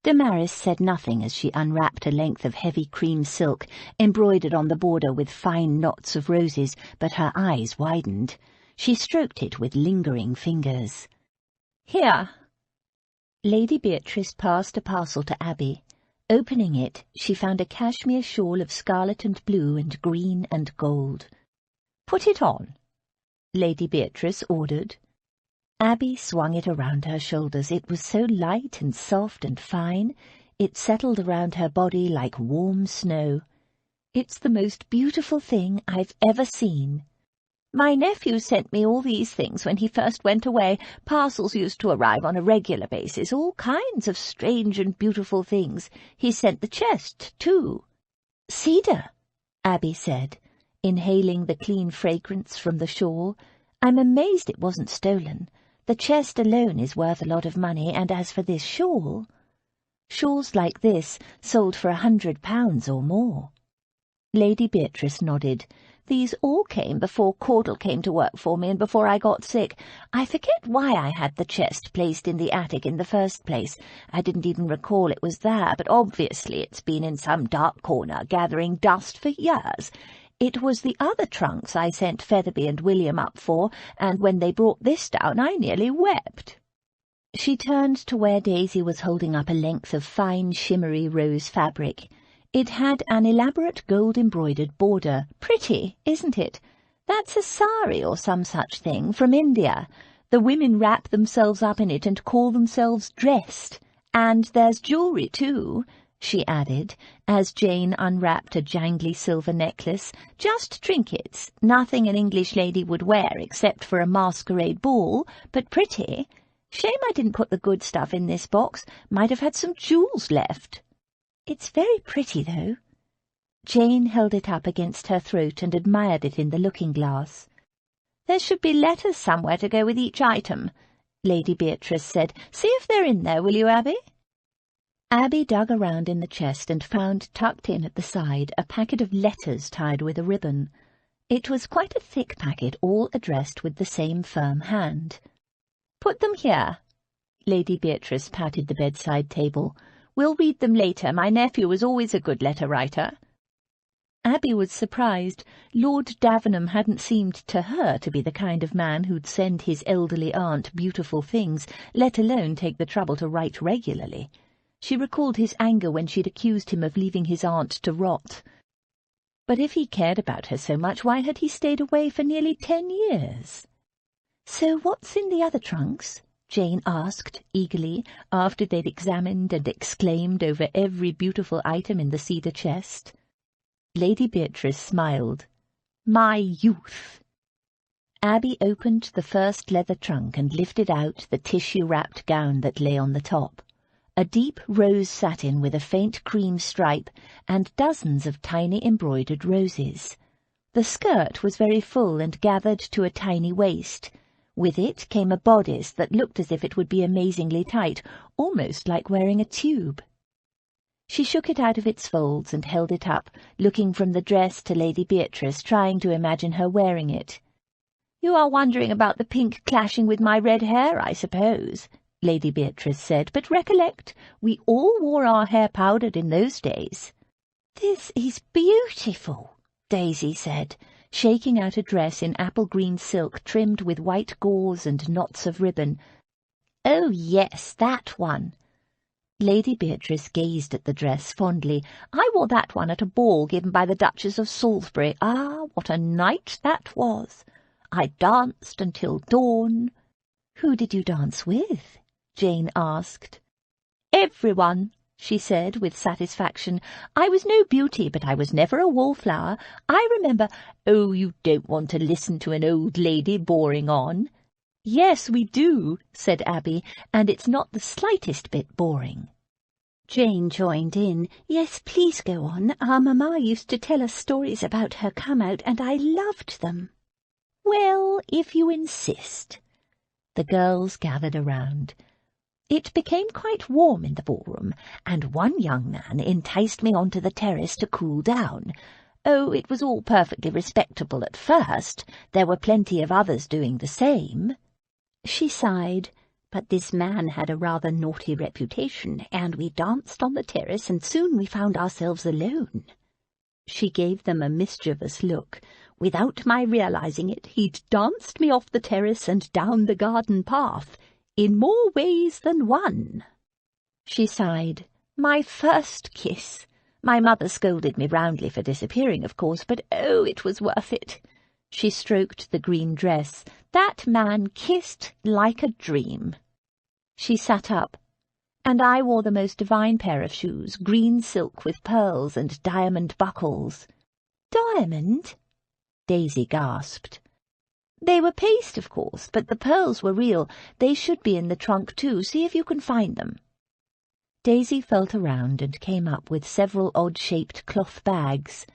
Damaris said nothing as she unwrapped a length of heavy cream silk, embroidered on the border with fine knots of roses, but her eyes widened. She stroked it with lingering fingers. "Here." Lady Beatrice passed a parcel to Abby. Opening it, she found a cashmere shawl of scarlet and blue and green and gold. "Put it on," Lady Beatrice ordered. Abby swung it around her shoulders. It was so light and soft and fine. It settled around her body like warm snow. "It's the most beautiful thing I've ever seen. My nephew sent me all these things when he first went away. Parcels used to arrive on a regular basis, all kinds of strange and beautiful things. He sent the chest, too." "Cedar," Abby said, inhaling the clean fragrance from the shawl. "I'm amazed it wasn't stolen. The chest alone is worth a lot of money, and as for this shawl—" "Shawls like this sold for £100 or more." Lady Beatrice nodded. "These all came before Caudle came to work for me and before I got sick. I forget why I had the chest placed in the attic in the first place. I didn't even recall it was there, but obviously it's been in some dark corner gathering dust for years. It was the other trunks I sent Featherby and William up for, and when they brought this down I nearly wept." She turned to where Daisy was holding up a length of fine shimmery rose fabric. It had an elaborate gold-embroidered border. "Pretty, isn't it? That's a sari or some such thing from India. The women wrap themselves up in it and call themselves dressed. And there's jewellery too," she added, as Jane unwrapped a jangly silver necklace. "Just trinkets, nothing an English lady would wear except for a masquerade ball, but pretty. Shame I didn't put the good stuff in this box. Might have had some jewels left." "It's very pretty, though." Jane held it up against her throat and admired it in the looking-glass. "There should be letters somewhere to go with each item," Lady Beatrice said. "See if they're in there, will you, Abby?" Abby dug around in the chest and found tucked in at the side a packet of letters tied with a ribbon. It was quite a thick packet, all addressed with the same firm hand. "Put them here." Lady Beatrice patted the bedside table. "We'll read them later. My nephew was always a good letter-writer." Abby was surprised. Lord Davenham hadn't seemed to her to be the kind of man who'd send his elderly aunt beautiful things, let alone take the trouble to write regularly. She recalled his anger when she'd accused him of leaving his aunt to rot. But if he cared about her so much, why had he stayed away for nearly 10 years? "So what's in the other trunks?" Jane asked eagerly, after they'd examined and exclaimed over every beautiful item in the cedar chest. Lady Beatrice smiled. My youth. Abby opened the first leather trunk and lifted out the tissue-wrapped gown that lay on the top. A deep rose satin with a faint cream stripe and dozens of tiny embroidered roses. The skirt was very full and gathered to a tiny waist. With it came a bodice that looked as if it would be amazingly tight, almost like wearing a tube. She shook it out of its folds and held it up, looking from the dress to Lady Beatrice, trying to imagine her wearing it. "You are wondering about the pink clashing with my red hair, I suppose," Lady Beatrice said, "but recollect, we all wore our hair powdered in those days." "This is beautiful," Daisy said, shaking out a dress in apple-green silk trimmed with white gauze and knots of ribbon. "Oh, yes, that one." Lady Beatrice gazed at the dress fondly. "I wore that one at a ball given by the Duchess of Salisbury. Ah, what a night that was! I danced until dawn." "Who did you dance with?" Jane asked. "Everyone," she said with satisfaction. "I was no beauty, but I was never a wallflower. I remember—" "Oh, you don't want to listen to an old lady boring on." "Yes, we do," said Abby, "and it's not the slightest bit boring." Jane joined in. "Yes, please go on. Our mamma used to tell us stories about her come-out, and I loved them." "Well, if you insist." The girls gathered around. It became quite warm in the ballroom, and one young man enticed me onto the terrace to cool down. Oh, it was all perfectly respectable at first. There were plenty of others doing the same. She sighed, but this man had a rather naughty reputation, and we danced on the terrace, and soon we found ourselves alone. She gave them a mischievous look. Without my realizing it, he'd danced me off the terrace and down the garden path, in more ways than one. She sighed. My first kiss. My mother scolded me roundly for disappearing, of course, but oh, it was worth it. She stroked the green dress. That man kissed like a dream. She sat up. And I wore the most divine pair of shoes, green silk with pearls and diamond buckles. "Diamond?" Daisy gasped. "They were paste, of course, but the pearls were real. They should be in the trunk, too. See if you can find them." Daisy felt around and came up with several odd-shaped cloth bags.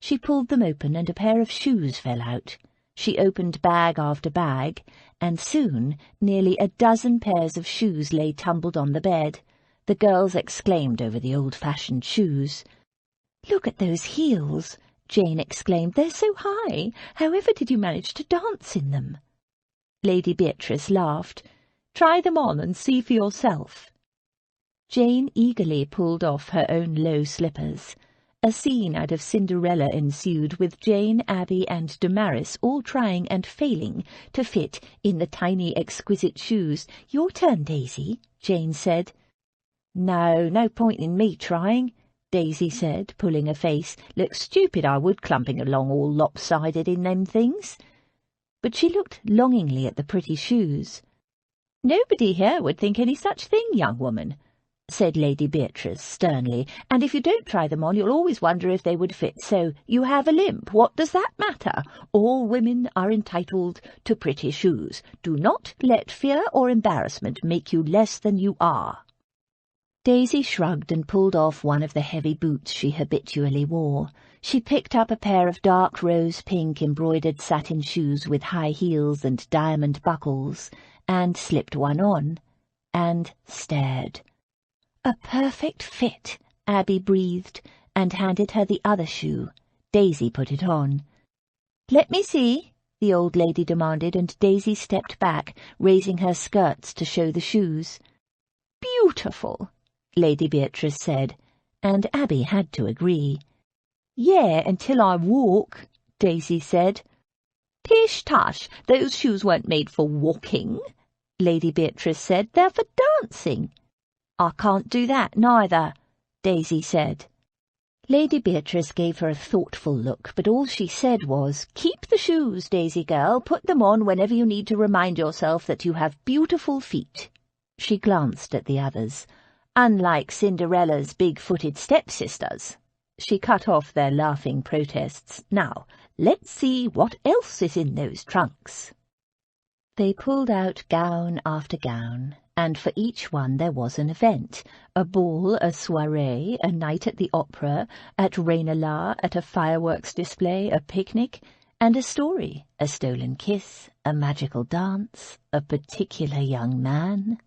She pulled them open, and a pair of shoes fell out. She opened bag after bag, and soon nearly a dozen pairs of shoes lay tumbled on the bed. The girls exclaimed over the old-fashioned shoes. "Look at those heels!" Jane exclaimed. "They're so high. However did you manage to dance in them?" Lady Beatrice laughed. "Try them on and see for yourself." Jane eagerly pulled off her own low slippers. A scene out of Cinderella ensued, with Jane, Abby, and Damaris all trying and failing to fit in the tiny, exquisite shoes. "Your turn, Daisy," Jane said. No point in me trying," Daisy said, pulling a face. "Look stupid I would, clumping along all lopsided in them things." But she looked longingly at the pretty shoes. "Nobody here would think any such thing, young woman," said Lady Beatrice sternly, "and if you don't try them on you'll always wonder if they would fit. So you have a limp. What does that matter? All women are entitled to pretty shoes. Do not let fear or embarrassment make you less than you are." Daisy shrugged and pulled off one of the heavy boots she habitually wore. She picked up a pair of dark rose-pink embroidered satin shoes with high heels and diamond buckles, and slipped one on, and stared. "A perfect fit," Abby breathed, and handed her the other shoe. Daisy put it on. "Let me see," the old lady demanded, and Daisy stepped back, raising her skirts to show the shoes. "Beautiful," Lady Beatrice said, and Abby had to agree. "Yeah, until I walk," Daisy said. "Pish-tush, those shoes weren't made for walking," Lady Beatrice said. "They're for dancing." "I can't do that, neither," Daisy said. Lady Beatrice gave her a thoughtful look, but all she said was, "Keep the shoes, Daisy girl. Put them on whenever you need to remind yourself that you have beautiful feet." She glanced at the others. "Unlike Cinderella's big-footed stepsisters." She cut off their laughing protests. "Now, let's see what else is in those trunks." They pulled out gown after gown, and for each one there was an event: a ball, a soirée, a night at the opera, at Ranelagh, at a fireworks display, a picnic, and a story: a stolen kiss, a magical dance, a particular young man.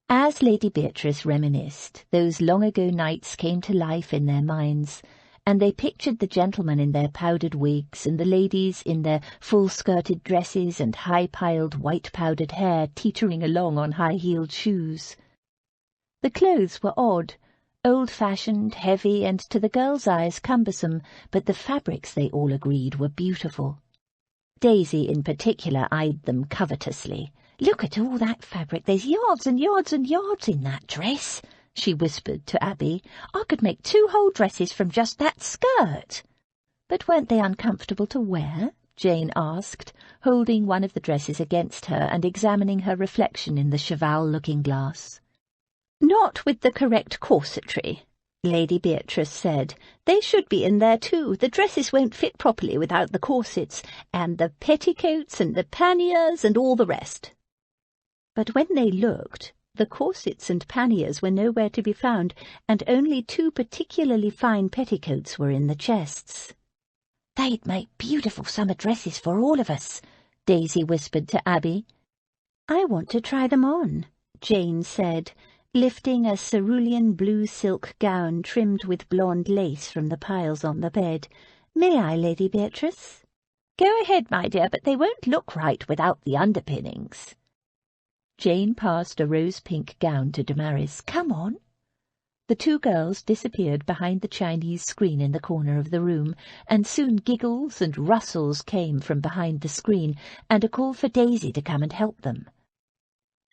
As Lady Beatrice reminisced, those long-ago nights came to life in their minds, and they pictured the gentlemen in their powdered wigs and the ladies in their full-skirted dresses and high-piled white-powdered hair teetering along on high-heeled shoes. The clothes were odd, old-fashioned, heavy, and to the girls' eyes cumbersome, but the fabrics, they all agreed, were beautiful. Daisy in particular eyed them covetously. "Look at all that fabric. There's yards and yards and yards in that dress," she whispered to Abby. "I could make 2 whole dresses from just that skirt." "But weren't they uncomfortable to wear?" Jane asked, holding one of the dresses against her and examining her reflection in the cheval looking-glass. "Not with the correct corsetry," Lady Beatrice said. "They should be in there too. The dresses won't fit properly without the corsets, and the petticoats and the panniers and all the rest." But when they looked, the corsets and panniers were nowhere to be found, and only 2 particularly fine petticoats were in the chests. "They'd make beautiful summer dresses for all of us," Daisy whispered to Abby. "I want to try them on," Jane said, lifting a cerulean blue silk gown trimmed with blonde lace from the piles on the bed. "May I, Lady Beatrice?" "Go ahead, my dear, but they won't look right without the underpinnings." Jane passed a rose-pink gown to Damaris. "Come on." The 2 girls disappeared behind the Chinese screen in the corner of the room, and soon giggles and rustles came from behind the screen, and a call for Daisy to come and help them.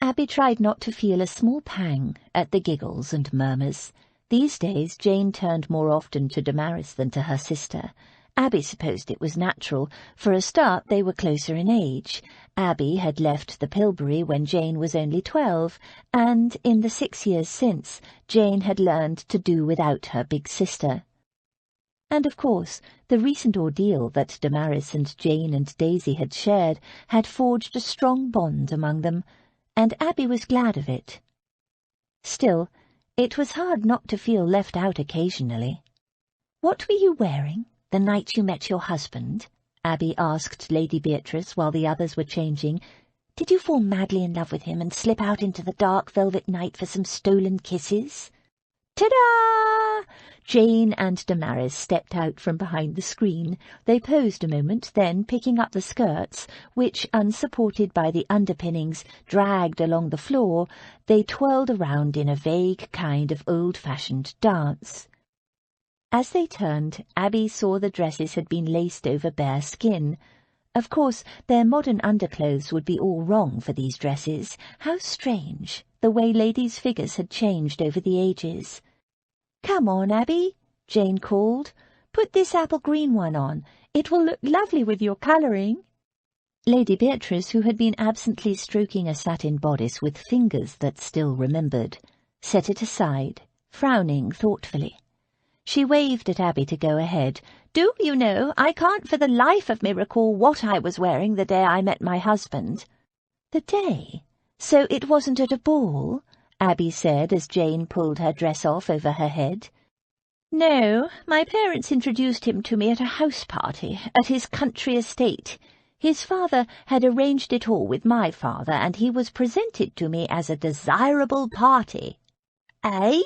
Abby tried not to feel a small pang at the giggles and murmurs. These days Jane turned more often to Damaris than to her sister. Abby supposed it was natural. For a start, they were closer in age. Abby had left the Pilbury when Jane was only 12, and in the 6 years since, Jane had learned to do without her big sister. And of course, the recent ordeal that Damaris and Jane and Daisy had shared had forged a strong bond among them, and Abby was glad of it. Still, it was hard not to feel left out occasionally. "What were you wearing the night you met your husband?" Abby asked Lady Beatrice while the others were changing. "Did you fall madly in love with him and slip out into the dark velvet night for some stolen kisses?" "Ta-da!" Jane and Damaris stepped out from behind the screen. They posed a moment, then, picking up the skirts, which, unsupported by the underpinnings, dragged along the floor, they twirled around in a vague kind of old-fashioned dance. As they turned, Abby saw the dresses had been laced over bare skin. Of course, their modern underclothes would be all wrong for these dresses. How strange, the way ladies' figures had changed over the ages. "Come on, Abby," Jane called. "Put this apple green one on. It will look lovely with your colouring." Lady Beatrice, who had been absently stroking a satin bodice with fingers that still remembered, set it aside, frowning thoughtfully. She waved at Abby to go ahead. "Do you know, I can't for the life of me recall what I was wearing the day I met my husband." "The day? So it wasn't at a ball?" Abby said as Jane pulled her dress off over her head. "No, my parents introduced him to me at a house party at his country estate. His father had arranged it all with my father, and he was presented to me as a desirable party." "Eh?"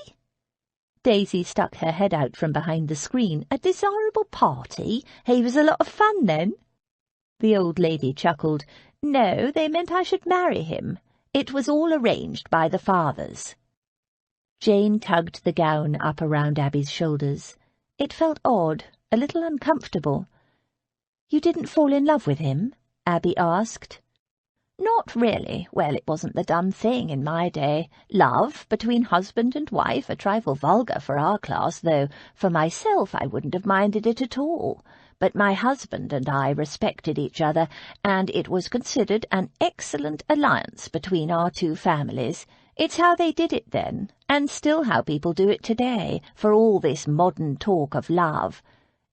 Daisy stuck her head out from behind the screen. "A desirable party? He was a lot of fun, then?" The old lady chuckled. "No, they meant I should marry him. It was all arranged by the fathers." Jane tugged the gown up around Abby's shoulders. It felt odd, a little uncomfortable. "You didn't fall in love with him?" Abby asked. Not really. Well, it wasn't the done thing in my day. Love between husband and wife, a trifle vulgar for our class, though for myself I wouldn't have minded it at all. But my husband and I respected each other, and it was considered an excellent alliance between our two families. It's how they did it then, and still how people do it today, for all this modern talk of love.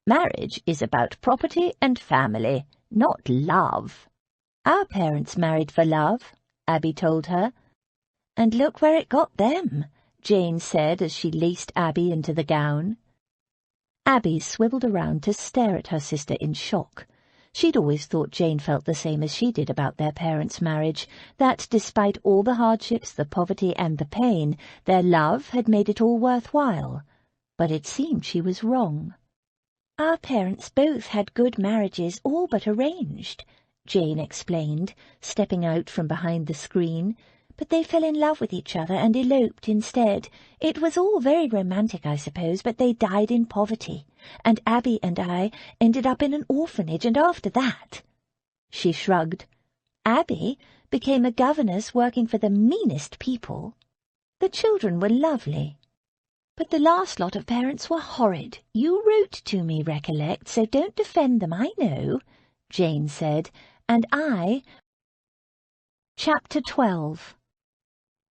Marriage is about property and family, not love. Our parents married for love, Abby told her. And look where it got them, Jane said as she laced Abby into the gown. Abby swiveled around to stare at her sister in shock. She'd always thought Jane felt the same as she did about their parents' marriage, that despite all the hardships, the poverty and the pain, their love had made it all worthwhile. But it seemed she was wrong. Our parents both had good marriages, all but arranged, Jane explained, stepping out from behind the screen. But they fell in love with each other and eloped instead. It was all very romantic, I suppose, but they died in poverty, and Abby and I ended up in an orphanage, and after that—" She shrugged. "Abby became a governess working for the meanest people. The children were lovely, but the last lot of parents were horrid. You wrote to me, recollect, so don't defend them, I know," Jane said, "and I—" Chapter 12.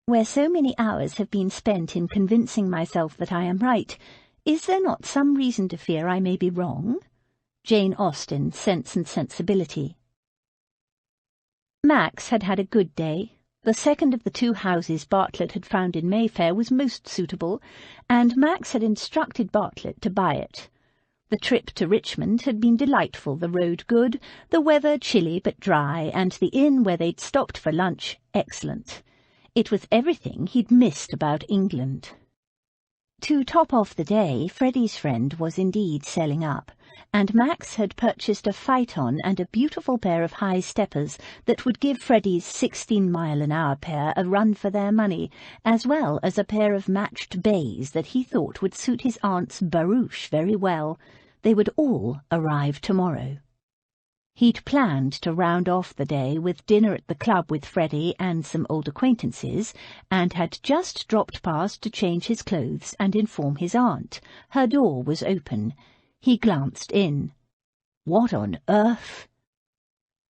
Where so many hours have been spent in convincing myself that I am right, is there not some reason to fear I may be wrong? Jane Austen, Sense and Sensibility. Max had had a good day. The second of the two houses Bartlett had found in Mayfair was most suitable, and Max had instructed Bartlett to buy it. The trip to Richmond had been delightful, the road good, the weather chilly but dry, and the inn where they'd stopped for lunch excellent. It was everything he'd missed about England. To top off the day, Freddie's friend was indeed selling up, and Max had purchased a phaeton and a beautiful pair of high steppers that would give Freddie's 16-mile-an-hour pair a run for their money, as well as a pair of matched bays that he thought would suit his aunt's barouche very well. They would all arrive tomorrow. He'd planned to round off the day with dinner at the club with Freddie and some old acquaintances, and had just dropped past to change his clothes and inform his aunt. Her door was open. He glanced in. What on earth?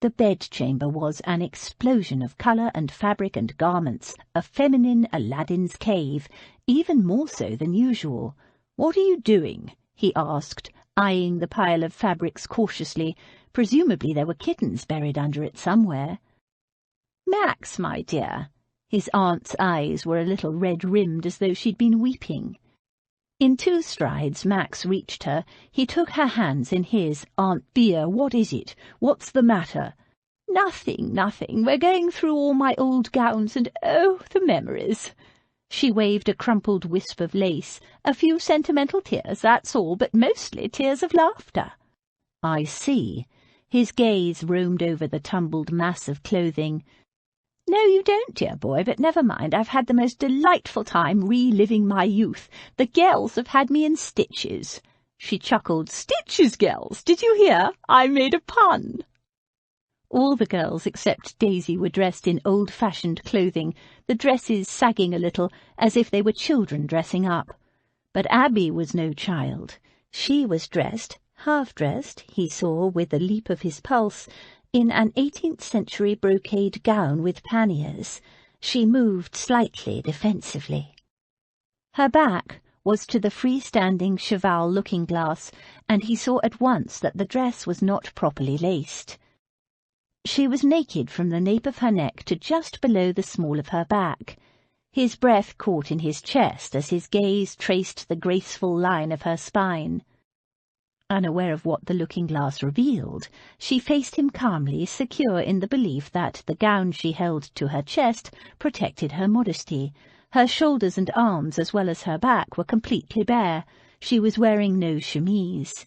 The bedchamber was an explosion of colour and fabric and garments, a feminine Aladdin's cave, even more so than usual. "What are you doing?" he asked, eyeing the pile of fabrics cautiously. Presumably there were kittens buried under it somewhere. "Max, my dear." His aunt's eyes were a little red-rimmed, as though she'd been weeping. In 2 strides Max reached her. He took her hands in his. "Aunt Bea, what is it? What's the matter?" "Nothing, nothing. We're going through all my old gowns, and oh, the memories." She waved a crumpled wisp of lace. "A few sentimental tears, that's all, but mostly tears of laughter." "I see." His gaze roamed over the tumbled mass of clothing. "No, you don't, dear boy, but never mind. I've had the most delightful time reliving my youth. The girls have had me in stitches." She chuckled. "Stitches, girls! Did you hear? I made a pun." All the girls except Daisy were dressed in old-fashioned clothing, the dresses sagging a little, as if they were children dressing up. But Abby was no child. She was dressed, half-dressed, he saw with a leap of his pulse, in an 18th-century brocade gown with panniers. She moved slightly defensively. Her back was to the free-standing cheval looking-glass, and he saw at once that the dress was not properly laced. She was naked from the nape of her neck to just below the small of her back. His breath caught in his chest as his gaze traced the graceful line of her spine. Unaware of what the looking-glass revealed, she faced him calmly, secure in the belief that the gown she held to her chest protected her modesty. Her shoulders and arms, as well as her back, were completely bare. She was wearing no chemise.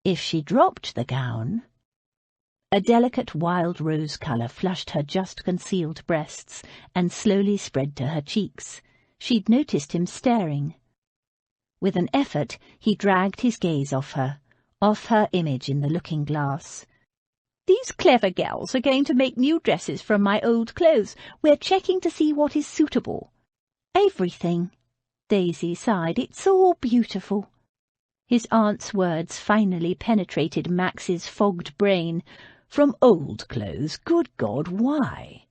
If she dropped the gown... A delicate wild rose colour flushed her just-concealed breasts and slowly spread to her cheeks. She'd noticed him staring. With an effort, he dragged his gaze off her image in the looking-glass. These clever gals are going to make new dresses from my old clothes. We're checking to see what is suitable." "Everything," Daisy sighed. "It's all beautiful." His aunt's words finally penetrated Max's fogged brain. "From old clothes? Good God, why?"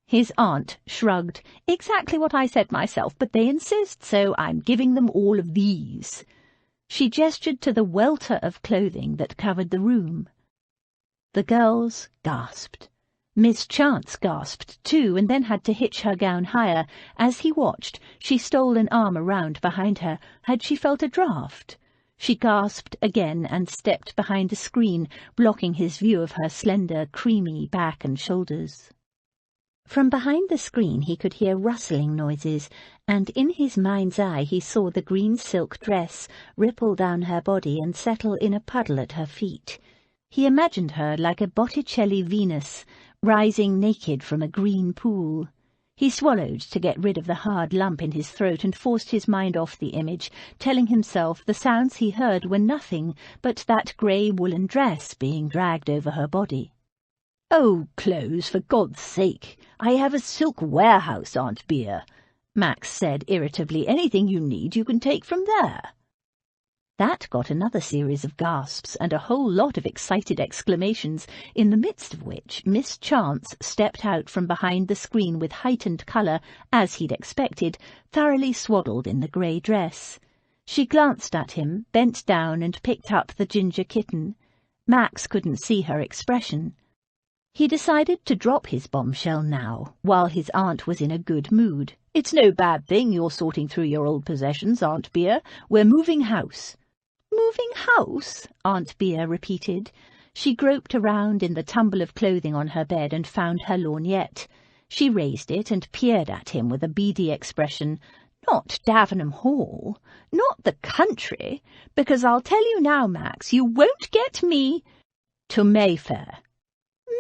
His aunt shrugged. "Exactly what I said myself, but they insist, so I'm giving them all of these." She gestured to the welter of clothing that covered the room. The girls gasped. Miss Chance gasped too, and then had to hitch her gown higher. As he watched, she stole an arm around behind her. Had she felt a draught? She gasped again and stepped behind the screen, blocking his view of her slender, creamy back and shoulders. From behind the screen he could hear rustling noises, and in his mind's eye he saw the green silk dress ripple down her body and settle in a puddle at her feet. He imagined her like a Botticelli Venus, rising naked from a green pool. He swallowed to get rid of the hard lump in his throat and forced his mind off the image, telling himself the sounds he heard were nothing but that grey woolen dress being dragged over her body. "Oh, clothes, for God's sake! I have a silk warehouse, Aunt Beer," Max said irritably. "Anything you need you can take from there." That got another series of gasps and a whole lot of excited exclamations, in the midst of which Miss Chance stepped out from behind the screen with heightened colour, as he'd expected, thoroughly swaddled in the grey dress. She glanced at him, bent down and picked up the ginger kitten. Max couldn't see her expression. He decided to drop his bombshell now, while his aunt was in a good mood. "It's no bad thing you're sorting through your old possessions, Aunt Beer. We're moving house." "Moving house?" Aunt Beer repeated. She groped around in the tumble of clothing on her bed and found her lorgnette. She raised it and peered at him with a beady expression. "Not Davenham Hall? Not the country? Because I'll tell you now, Max, you won't get me—" "To Mayfair."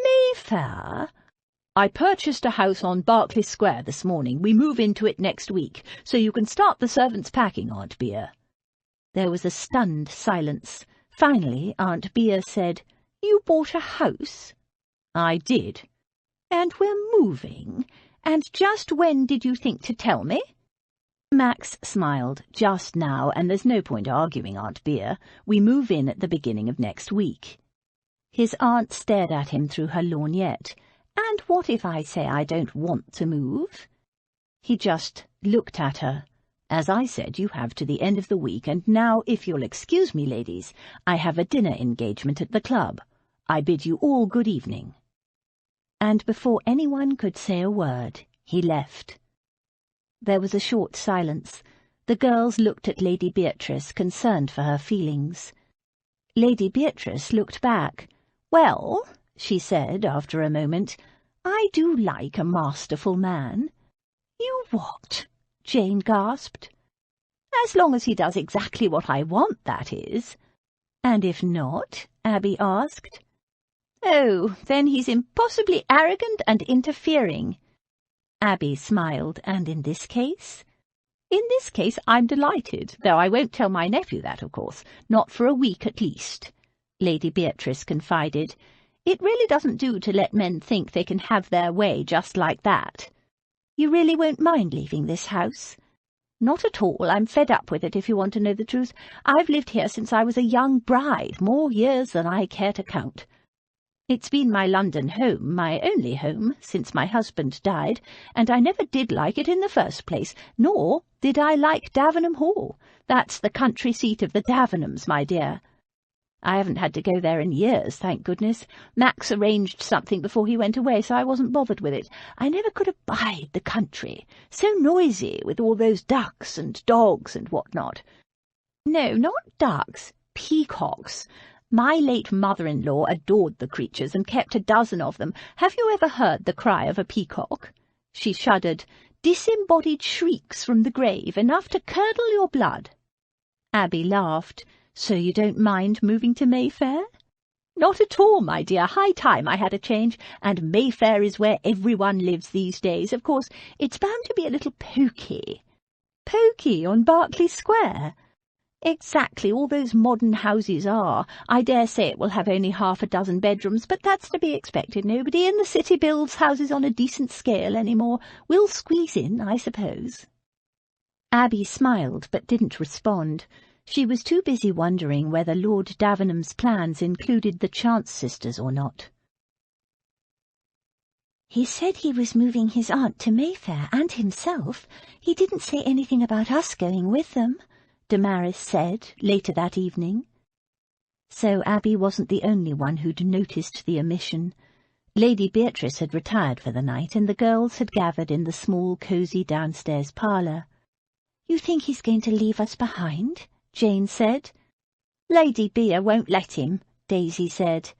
"Mayfair?" "I purchased a house on Berkeley Square this morning. We move into it next week, so you can start the servants packing, Aunt Beer." There was a stunned silence. Finally, Aunt Beer said, "You bought a house?" "I did." "And we're moving? And just when did you think to tell me?" Max smiled. "Just now, and there's no point arguing, Aunt Beer. We move in at the beginning of next week." His aunt stared at him through her lorgnette. "And what if I say I don't want to move?" He just looked at her. "As I said, you have to the end of the week, and now, if you'll excuse me, ladies, I have a dinner engagement at the club. I bid you all good evening." And before anyone could say a word, he left. There was a short silence. The girls looked at Lady Beatrice, concerned for her feelings. Lady Beatrice looked back. "Well," she said after a moment, "I do like a masterful man." "You what?" Jane gasped. "As long as he does exactly what I want, that is." "And if not?" Abby asked. "Oh, then he's impossibly arrogant and interfering." Abby smiled. "And in this case?" "In this case I'm delighted, though I won't tell my nephew that, of course, not for a week at least," Lady Beatrice confided. "It really doesn't do to let men think they can have their way just like that." "You really won't mind leaving this house?" "Not at all. I'm fed up with it, if you want to know the truth. I've lived here since I was a young bride, more years than I care to count. It's been my London home, my only home, since my husband died, and I never did like it in the first place, nor did I like Davenham Hall. That's the country seat of the Davenhams, my dear. I haven't had to go there in years, thank goodness. Max arranged something before he went away, so I wasn't bothered with it. I never could abide the country. So noisy, with all those ducks and dogs and what-not. No, not ducks, peacocks. My late mother-in-law adored the creatures and kept a dozen of them. Have you ever heard the cry of a peacock?" She shuddered. "Disembodied shrieks from the grave, enough to curdle your blood." Abby laughed. "So you don't mind moving to Mayfair?" "Not at all, my dear. High time I had a change, and Mayfair is where everyone lives these days. Of course, it's bound to be a little poky." "Poky on Berkeley Square?" Exactly, all those modern houses are. I dare say it will have only half a dozen bedrooms, but that's to be expected. Nobody in the city builds houses on a decent scale any more. We'll squeeze in, I suppose." Abby smiled, but didn't respond. She was too busy wondering whether Lord Davenham's plans included the Chance sisters or not. "He said he was moving his aunt to Mayfair, and himself. He didn't say anything about us going with them," Damaris said, later that evening. So Abby wasn't the only one who'd noticed the omission. Lady Beatrice had retired for the night, and the girls had gathered in the small, cosy downstairs parlour. "You think he's going to leave us behind?" Jane said. "Lady Bea won't let him," Daisy said.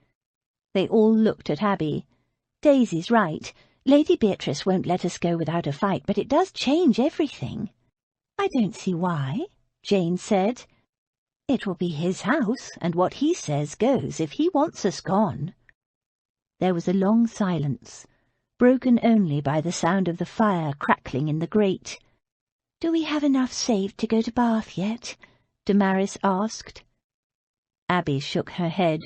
They all looked at Abby. "Daisy's right. Lady Beatrice won't let us go without a fight, but it does change everything." "I don't see why," Jane said. "It will be his house, and what he says goes if he wants us gone." There was a long silence, broken only by the sound of the fire crackling in the grate. "Do we have enough saved to go to Bath yet?" Damaris asked. Abby shook her head.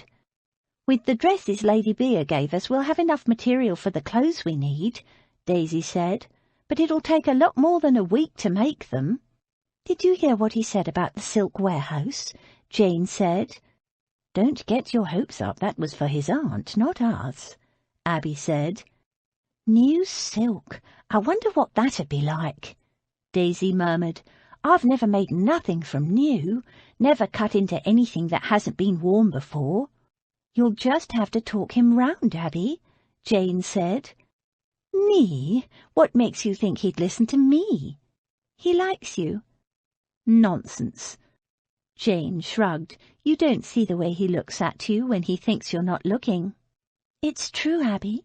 "With the dresses Lady Bea gave us, we'll have enough material for the clothes we need," Daisy said, "but it'll take a lot more than a week to make them." "Did you hear what he said about the silk warehouse?" Jane said. "Don't get your hopes up. That was for his aunt, not us," Abby said. "New silk. I wonder what that'd be like," Daisy murmured. "I've never made nothing from new, never cut into anything that hasn't been worn before." "You'll just have to talk him round, Abby," Jane said. "Me? What makes you think he'd listen to me?" "He likes you." "Nonsense." Jane shrugged. "You don't see the way he looks at you when he thinks you're not looking." "It's true, Abby,"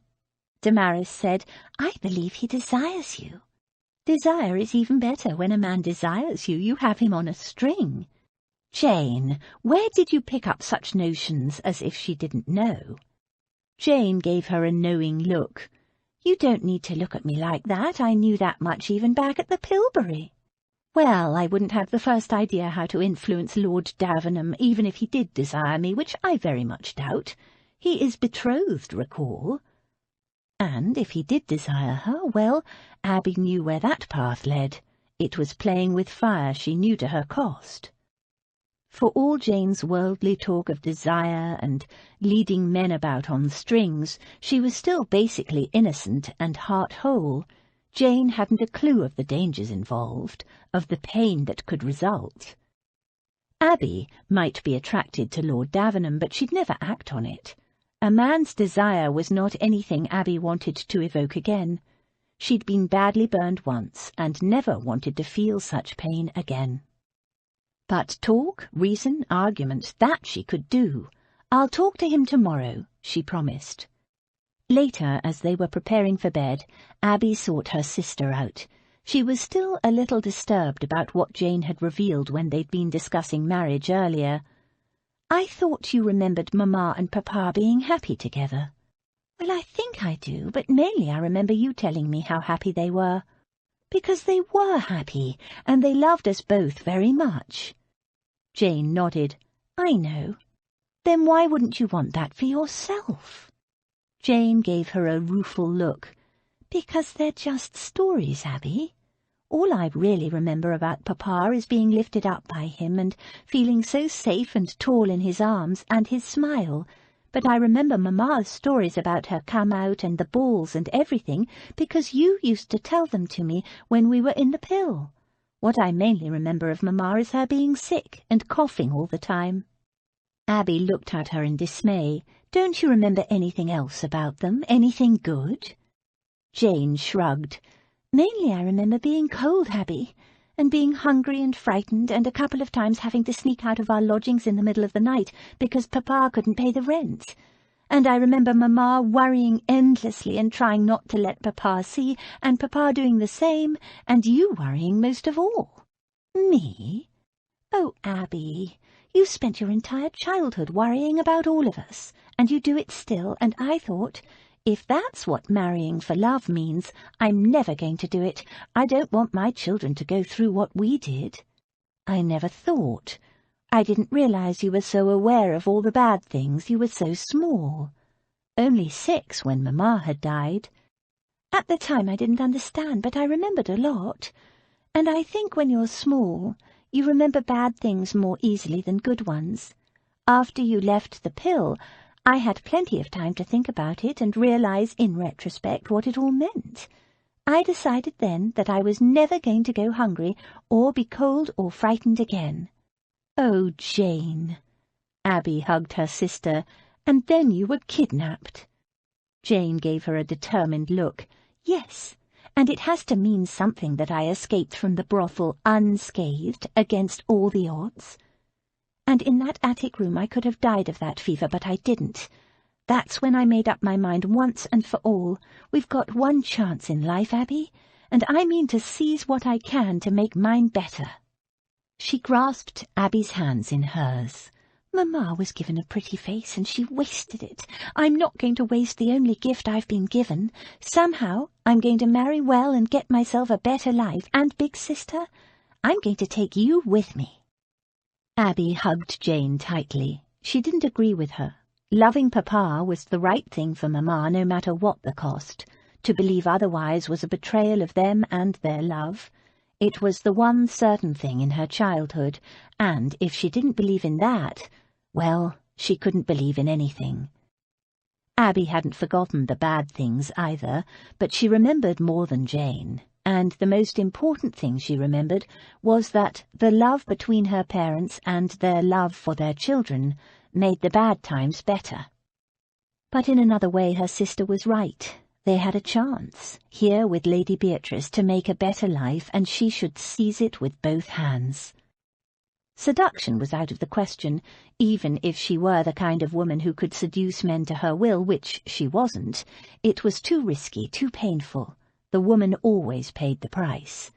Damaris said. "I believe he desires you." "Desire is even better. When a man desires you, you have him on a string." "Jane, where did you pick up such notions?" As if she didn't know. Jane gave her a knowing look. "You don't need to look at me like that. I knew that much even back at the Pilbury." "Well, I wouldn't have the first idea how to influence Lord Davenham, even if he did desire me, which I very much doubt. He is betrothed, recall. And if he did desire her, well, Abby knew where that path led. It was playing with fire she knew to her cost. For all Jane's worldly talk of desire and leading men about on strings, she was still basically innocent and heart-whole. Jane hadn't a clue of the dangers involved, of the pain that could result. Abby might be attracted to Lord Davenham, but she'd never act on it. A man's desire was not anything Abby wanted to evoke again. She'd been badly burned once, and never wanted to feel such pain again. But talk, reason, argument, that she could do. "I'll talk to him tomorrow," she promised. Later, as they were preparing for bed, Abby sought her sister out. She was still a little disturbed about what Jane had revealed when they'd been discussing marriage earlier. "I thought you remembered Mamma and Papa being happy together." "Well, I think I do, but mainly I remember you telling me how happy they were." "Because they were happy, and they loved us both very much." Jane nodded. "I know." "Then why wouldn't you want that for yourself?" Jane gave her a rueful look. "Because they're just stories, Abby. All I really remember about Papa is being lifted up by him and feeling so safe and tall in his arms, and his smile. But I remember Mamma's stories about her come out and the balls and everything, because you used to tell them to me when we were in the pill. What I mainly remember of Mamma is her being sick and coughing all the time." Abby looked at her in dismay. "Don't you remember anything else about them? Anything good?" Jane shrugged. "Mainly I remember being cold, Abby, and being hungry and frightened, and a couple of times having to sneak out of our lodgings in the middle of the night because Papa couldn't pay the rent. And I remember Mamma worrying endlessly and trying not to let Papa see, and Papa doing the same, and you worrying most of all." "Me? Oh, Abby, you spent your entire childhood worrying about all of us, and you do it still, and I thought, if that's what marrying for love means, I'm never going to do it. I don't want my children to go through what we did." "I never thought." I didn't realize you were so aware of all the bad things. You were so small. Only 6 when Mamma had died. At the time I didn't understand, but I remembered a lot. And I think when you're small, you remember bad things more easily than good ones. After you left the pill, I had plenty of time to think about it and realize in retrospect what it all meant. I decided then that I was never going to go hungry or be cold or frightened again. Oh, Jane. Abby hugged her sister. And then you were kidnapped. Jane gave her a determined look. Yes, and it has to mean something that I escaped from the brothel unscathed against all the odds. And in that attic room I could have died of that fever, but I didn't. That's when I made up my mind once and for all. We've got one chance in life, Abby, and I mean to seize what I can to make mine better. She grasped Abby's hands in hers. Mamma was given a pretty face, and she wasted it. I'm not going to waste the only gift I've been given. Somehow I'm going to marry well and get myself a better life. And, big sister, I'm going to take you with me. Abby hugged Jane tightly. She didn't agree with her. Loving Papa was the right thing for Mamma, no matter what the cost. To believe otherwise was a betrayal of them and their love. It was the one certain thing in her childhood, and if she didn't believe in that, well, she couldn't believe in anything. Abby hadn't forgotten the bad things either, but she remembered more than Jane, and the most important thing she remembered was that the love between her parents and their love for their children made the bad times better. But in another way her sister was right. They had a chance, here with Lady Beatrice, to make a better life, and she should seize it with both hands. Seduction was out of the question, even if she were the kind of woman who could seduce men to her will, which she wasn't. It was too risky, too painful. The woman always paid the price.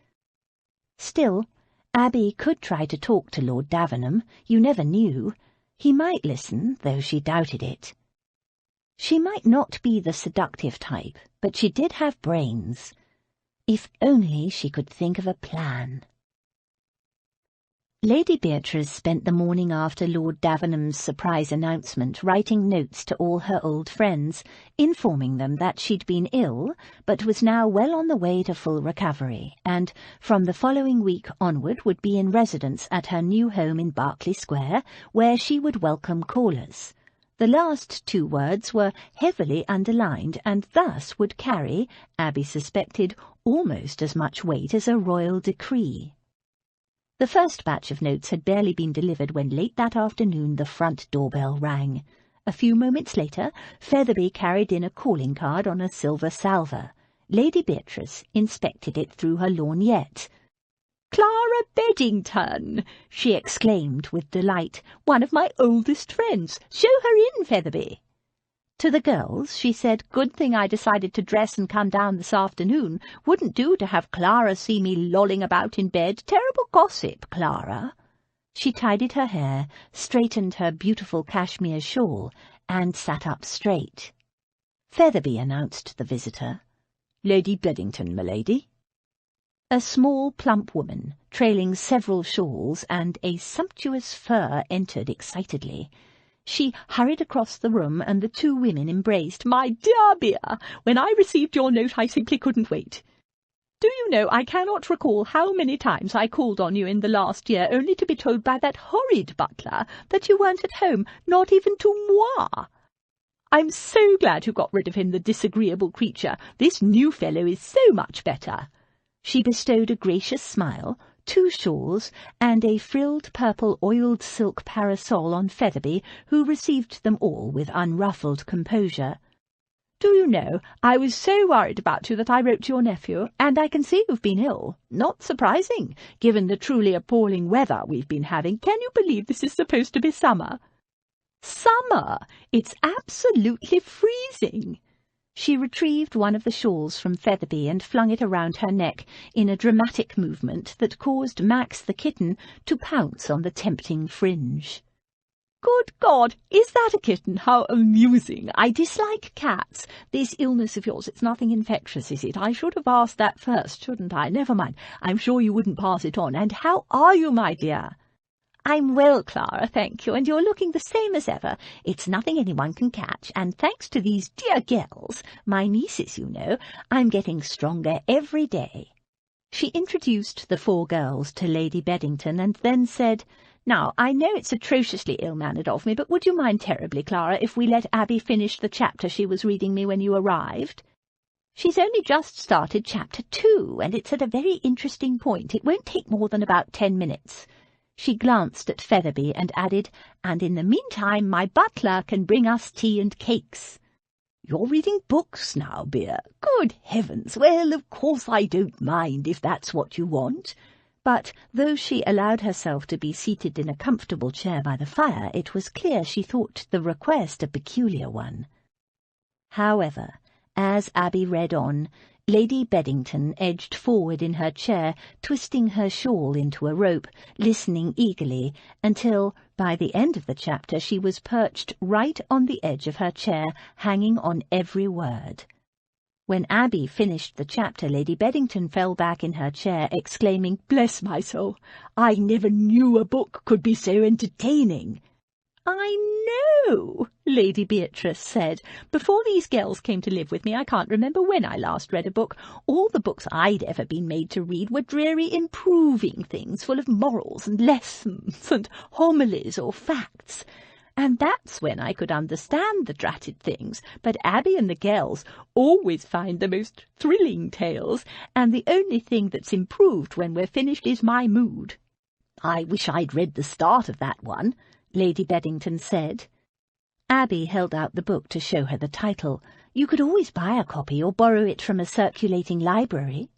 Still, Abby could try to talk to Lord Davenham. You never knew. He might listen, though she doubted it. She might not be the seductive type, but she did have brains. If only she could think of a plan. Lady Beatrice spent the morning after Lord Davenham's surprise announcement writing notes to all her old friends, informing them that she'd been ill, but was now well on the way to full recovery, and from the following week onward would be in residence at her new home in Berkeley Square, where she would welcome callers. The last 2 words were heavily underlined, and thus would carry, Abby suspected, almost as much weight as a royal decree. The first batch of notes had barely been delivered when late that afternoon the front doorbell rang. A few moments later, Featherby carried in a calling card on a silver salver. Lady Beatrice inspected it through her lorgnette. "Clara Beddington!" she exclaimed with delight. "One of my oldest friends. Show her in, Featherby." To the girls she said, "Good thing I decided to dress and come down this afternoon. Wouldn't do to have Clara see me lolling about in bed. Terrible gossip, Clara." She tidied her hair, straightened her beautiful cashmere shawl, and sat up straight. Featherby announced the visitor. "Lady Beddington, m'lady." A small, plump woman, trailing several shawls and a sumptuous fur, entered excitedly. She hurried across the room, and the 2 women embraced. "My dear Bea, when I received your note I simply couldn't wait. Do you know, I cannot recall how many times I called on you in the last year, only to be told by that horrid butler that you weren't at home, not even to moi. I'm so glad you got rid of him, the disagreeable creature. This new fellow is so much better." She bestowed a gracious smile, 2 shawls, and a frilled purple oiled silk parasol on Featherby, who received them all with unruffled composure. "Do you know, I was so worried about you that I wrote to your nephew, and I can see you've been ill. Not surprising, given the truly appalling weather we've been having. Can you believe this is supposed to be summer?" "Summer! It's absolutely freezing." She retrieved one of the shawls from Featherby and flung it around her neck in a dramatic movement that caused Max the kitten to pounce on the tempting fringe. "Good God, is that a kitten? How amusing! I dislike cats. This illness of yours, it's nothing infectious, is it? I should have asked that first, shouldn't I? Never mind. I'm sure you wouldn't pass it on. And how are you, my dear?" "I'm well, Clara, thank you, and you're looking the same as ever. It's nothing anyone can catch, and thanks to these dear girls, my nieces, you know, I'm getting stronger every day." She introduced the 4 girls to Lady Beddington and then said, "Now, I know it's atrociously ill-mannered of me, but would you mind terribly, Clara, if we let Abby finish the chapter she was reading me when you arrived? She's only just started chapter 2, and it's at a very interesting point. It won't take more than about 10 minutes. She glanced at Featherby and added, "And in the meantime my butler can bring us tea and cakes." "You're reading books now, Bear? Good heavens! Well, of course I don't mind if that's what you want." But though she allowed herself to be seated in a comfortable chair by the fire, it was clear she thought the request a peculiar one. However, as Abby read on, Lady Beddington edged forward in her chair, twisting her shawl into a rope, listening eagerly, until, by the end of the chapter, she was perched right on the edge of her chair, hanging on every word. When Abby finished the chapter, Lady Beddington fell back in her chair, exclaiming, "Bless my soul! I never knew a book could be so entertaining." "I know," Lady Beatrice said. "Before these girls came to live with me, I can't remember when I last read a book. All the books I'd ever been made to read were dreary improving things, full of morals and lessons and homilies or facts. And that's when I could understand the dratted things. But Abby and the girls always find the most thrilling tales, and the only thing that's improved when we're finished is my mood." "I wish I'd read the start of that one," Lady Beddington said. Abby held out the book to show her the title. "You could always buy a copy or borrow it from a circulating library."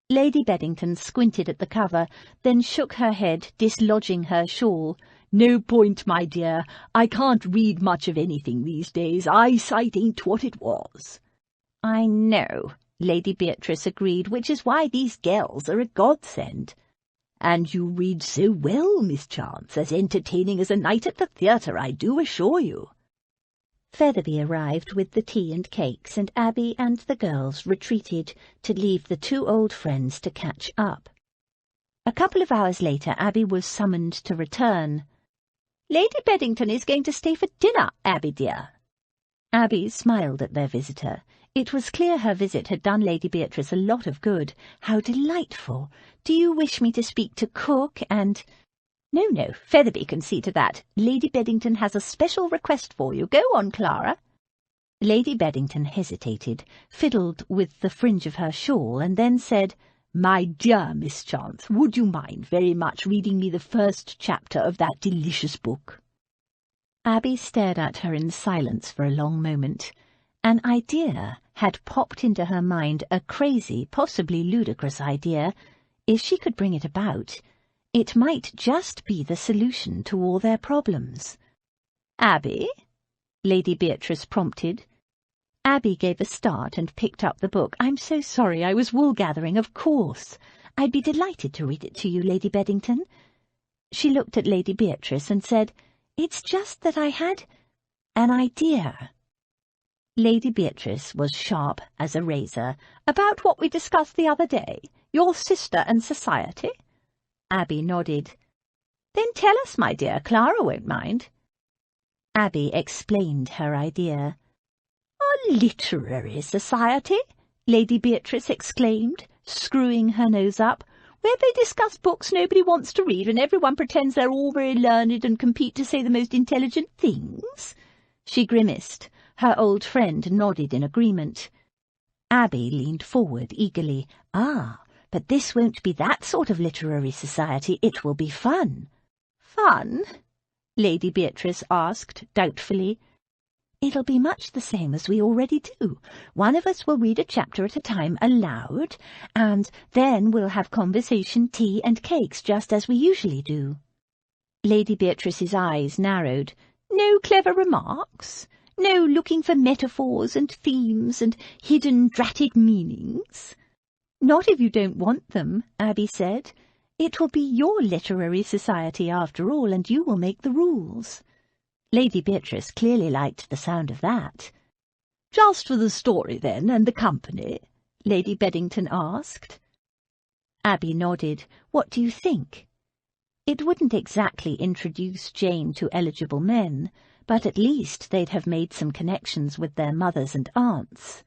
Lady Beddington squinted at the cover, then shook her head, dislodging her shawl. "No point, my dear. I can't read much of anything these days. Eyesight ain't what it was." "I know," Lady Beatrice agreed, "which is why these girls are a godsend." "And you read so well, Miss Chance, as entertaining as a night at the theatre, I do assure you." Featherby arrived with the tea and cakes, and Abby and the girls retreated to leave the 2 old friends to catch up. A couple of hours later, Abby was summoned to return. "Lady Beddington is going to stay for dinner, Abby dear." Abby smiled at their visitor. It was clear her visit had done Lady Beatrice a lot of good. "How delightful! Do you wish me to speak to cook and—" No, Featherby can see to that. Lady Beddington has a special request for you. Go on, Clara." Lady Beddington hesitated, fiddled with the fringe of her shawl, and then said, "My dear Miss Chance, would you mind very much reading me the first chapter of that delicious book?" Abby stared at her in silence for a long moment. An idea had popped into her mind, a crazy, possibly ludicrous idea. If she could bring it about, it might just be the solution to all their problems. "Abby?" Lady Beatrice prompted. Abby gave a start and picked up the book. "I'm so sorry, I was wool-gathering, of course. I'd be delighted to read it to you, Lady Beddington." She looked at Lady Beatrice and said, "It's just that I had an idea." Lady Beatrice was sharp as a razor. "About what we discussed the other day? Your sister and society?" Abby nodded. "Then tell us, my dear. Clara won't mind." Abby explained her idea. "A literary society?" Lady Beatrice exclaimed, screwing her nose up. "Where they discuss books nobody wants to read and everyone pretends they're all very learned and compete to say the most intelligent things?" She grimaced. Her old friend nodded in agreement. Abby leaned forward eagerly. "Ah, but this won't be that sort of literary society. It will be fun." "Fun?" Lady Beatrice asked doubtfully. "It'll be much the same as we already do. One of us will read a chapter at a time aloud, and then we'll have conversation, tea and cakes, just as we usually do." Lady Beatrice's eyes narrowed. "No clever remarks? No looking for metaphors and themes and hidden dratted meanings?" "Not if you don't want them," Abby said. "It will be your literary society after all, and you will make the rules." Lady Beatrice clearly liked the sound of that. "Just for the story, then, and the company?" Lady Beddington asked. Abby nodded. "What do you think?" It wouldn't exactly introduce Jane to eligible men, but at least they'd have made some connections with their mothers and aunts.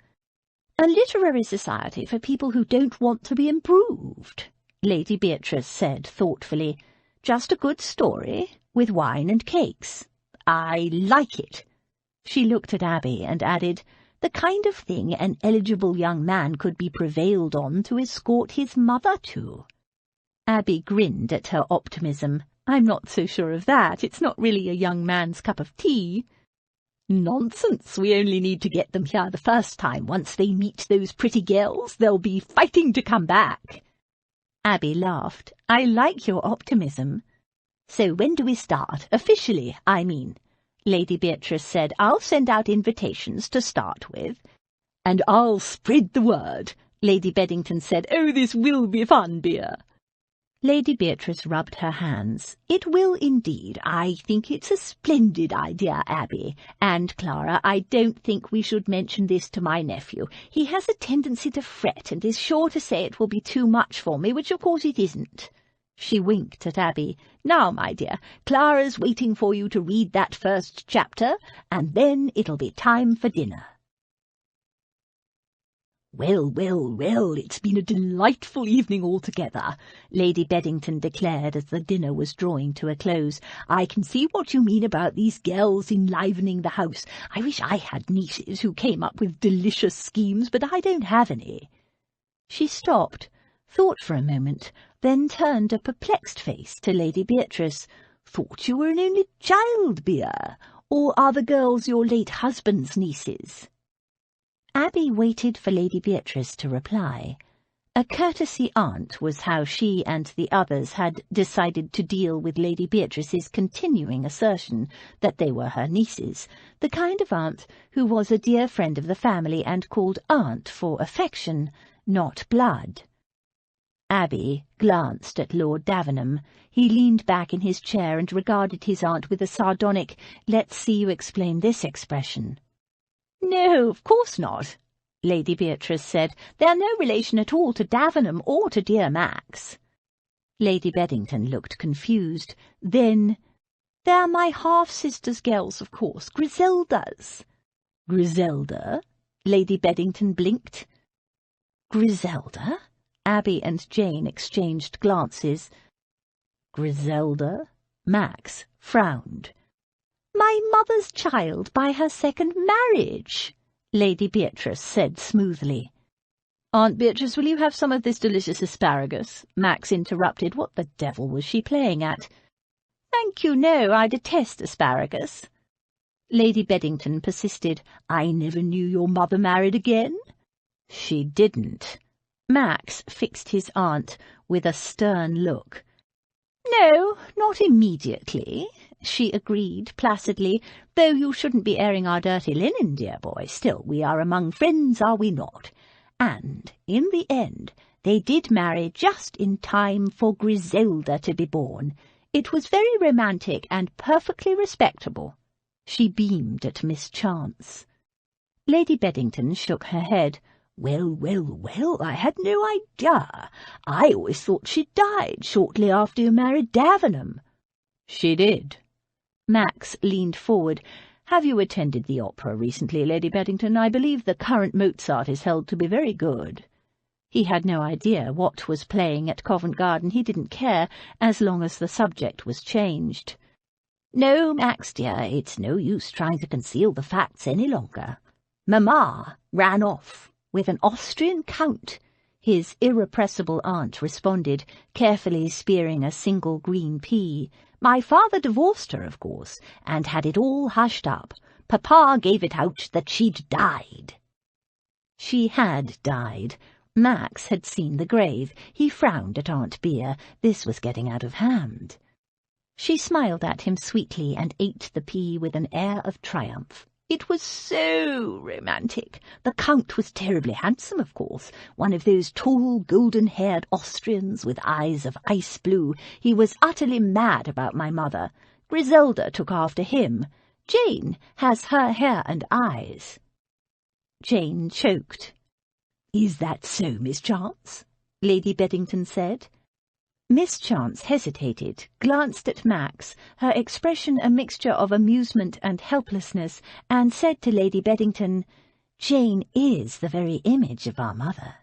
"A literary society for people who don't want to be improved," Lady Beatrice said thoughtfully. "Just a good story, with wine and cakes. I like it." She looked at Abby and added, "The kind of thing an eligible young man could be prevailed on to escort his mother to." Abby grinned at her optimism. "I'm not so sure of that. It's not really a young man's cup of tea." "Nonsense. We only need to get them here the first time. Once they meet those pretty girls, they'll be fighting to come back." Abby laughed. "I like your optimism." "So when do we start? Officially, I mean," Lady Beatrice said. "I'll send out invitations to start with." "And I'll spread the word," Lady Beddington said. "Oh, this will be fun, dear." Lady Beatrice rubbed her hands. "It will indeed. I think it's a splendid idea, Abby. And, Clara, I don't think we should mention this to my nephew. He has a tendency to fret and is sure to say it will be too much for me, which of course it isn't." She winked at Abby. "Now, my dear, Clara's waiting for you to read that first chapter, and then it'll be time for dinner." "Well, well, well, it's been a delightful evening altogether," Lady Beddington declared as the dinner was drawing to a close. "I can see what you mean about these girls enlivening the house. I wish I had nieces who came up with delicious schemes, but I don't have any." She stopped, thought for a moment, then turned a perplexed face to Lady Beatrice. "Thought you were an only child, Bea, or are the girls your late husband's nieces?" Abby waited for Lady Beatrice to reply. A courtesy aunt was how she and the others had decided to deal with Lady Beatrice's continuing assertion that they were her nieces, the kind of aunt who was a dear friend of the family and called aunt for affection, not blood. Abby glanced at Lord Davenham. He leaned back in his chair and regarded his aunt with a sardonic, "Let's see you explain this" expression. "No, of course not," Lady Beatrice said. "They're no relation at all to Davenham or to dear Max." Lady Beddington looked confused. "Then, they're my half-sister's girls, of course, Griselda's." "Griselda?" Lady Beddington blinked. "Griselda?" Abby and Jane exchanged glances. "Griselda?" Max frowned. "My mother's child by her second marriage," Lady Beatrice said smoothly. "Aunt Beatrice, will you have some of this delicious asparagus?" Max interrupted. What the devil was she playing at? "Thank you, no, I detest asparagus." Lady Beddington persisted. "I never knew your mother married again." "She didn't." Max fixed his aunt with a stern look. "No, not immediately," she agreed placidly, "though you shouldn't be airing our dirty linen, dear boy. Still, we are among friends, are we not? And, in the end, they did marry just in time for Griselda to be born. It was very romantic and perfectly respectable." She beamed at Miss Chance. Lady Beddington shook her head. "Well, well, well, I had no idea. I always thought she died shortly after you married Davenham." "She did." Max leaned forward. "Have you attended the opera recently, Lady Beddington? I believe the current Mozart is held to be very good." He had no idea what was playing at Covent Garden. He didn't care, as long as the subject was changed. "No, Max, dear, it's no use trying to conceal the facts any longer. Mamma ran off with an Austrian count," his irrepressible aunt responded, carefully spearing a single green pea. "My father divorced her, of course, and had it all hushed up. Papa gave it out that she'd died." She had died. Max had seen the grave. He frowned at Aunt Bea. This was getting out of hand. She smiled at him sweetly and ate the pea with an air of triumph. "It was so romantic. The Count was terribly handsome, of course, one of those tall, golden-haired Austrians with eyes of ice blue. He was utterly mad about my mother. Griselda took after him. Jane has her hair and eyes." Jane choked. "Is that so, Miss Chance?" Lady Beddington said. Miss Chance hesitated, glanced at Max, her expression a mixture of amusement and helplessness, and said to Lady Beddington, "Jane is the very image of our mother."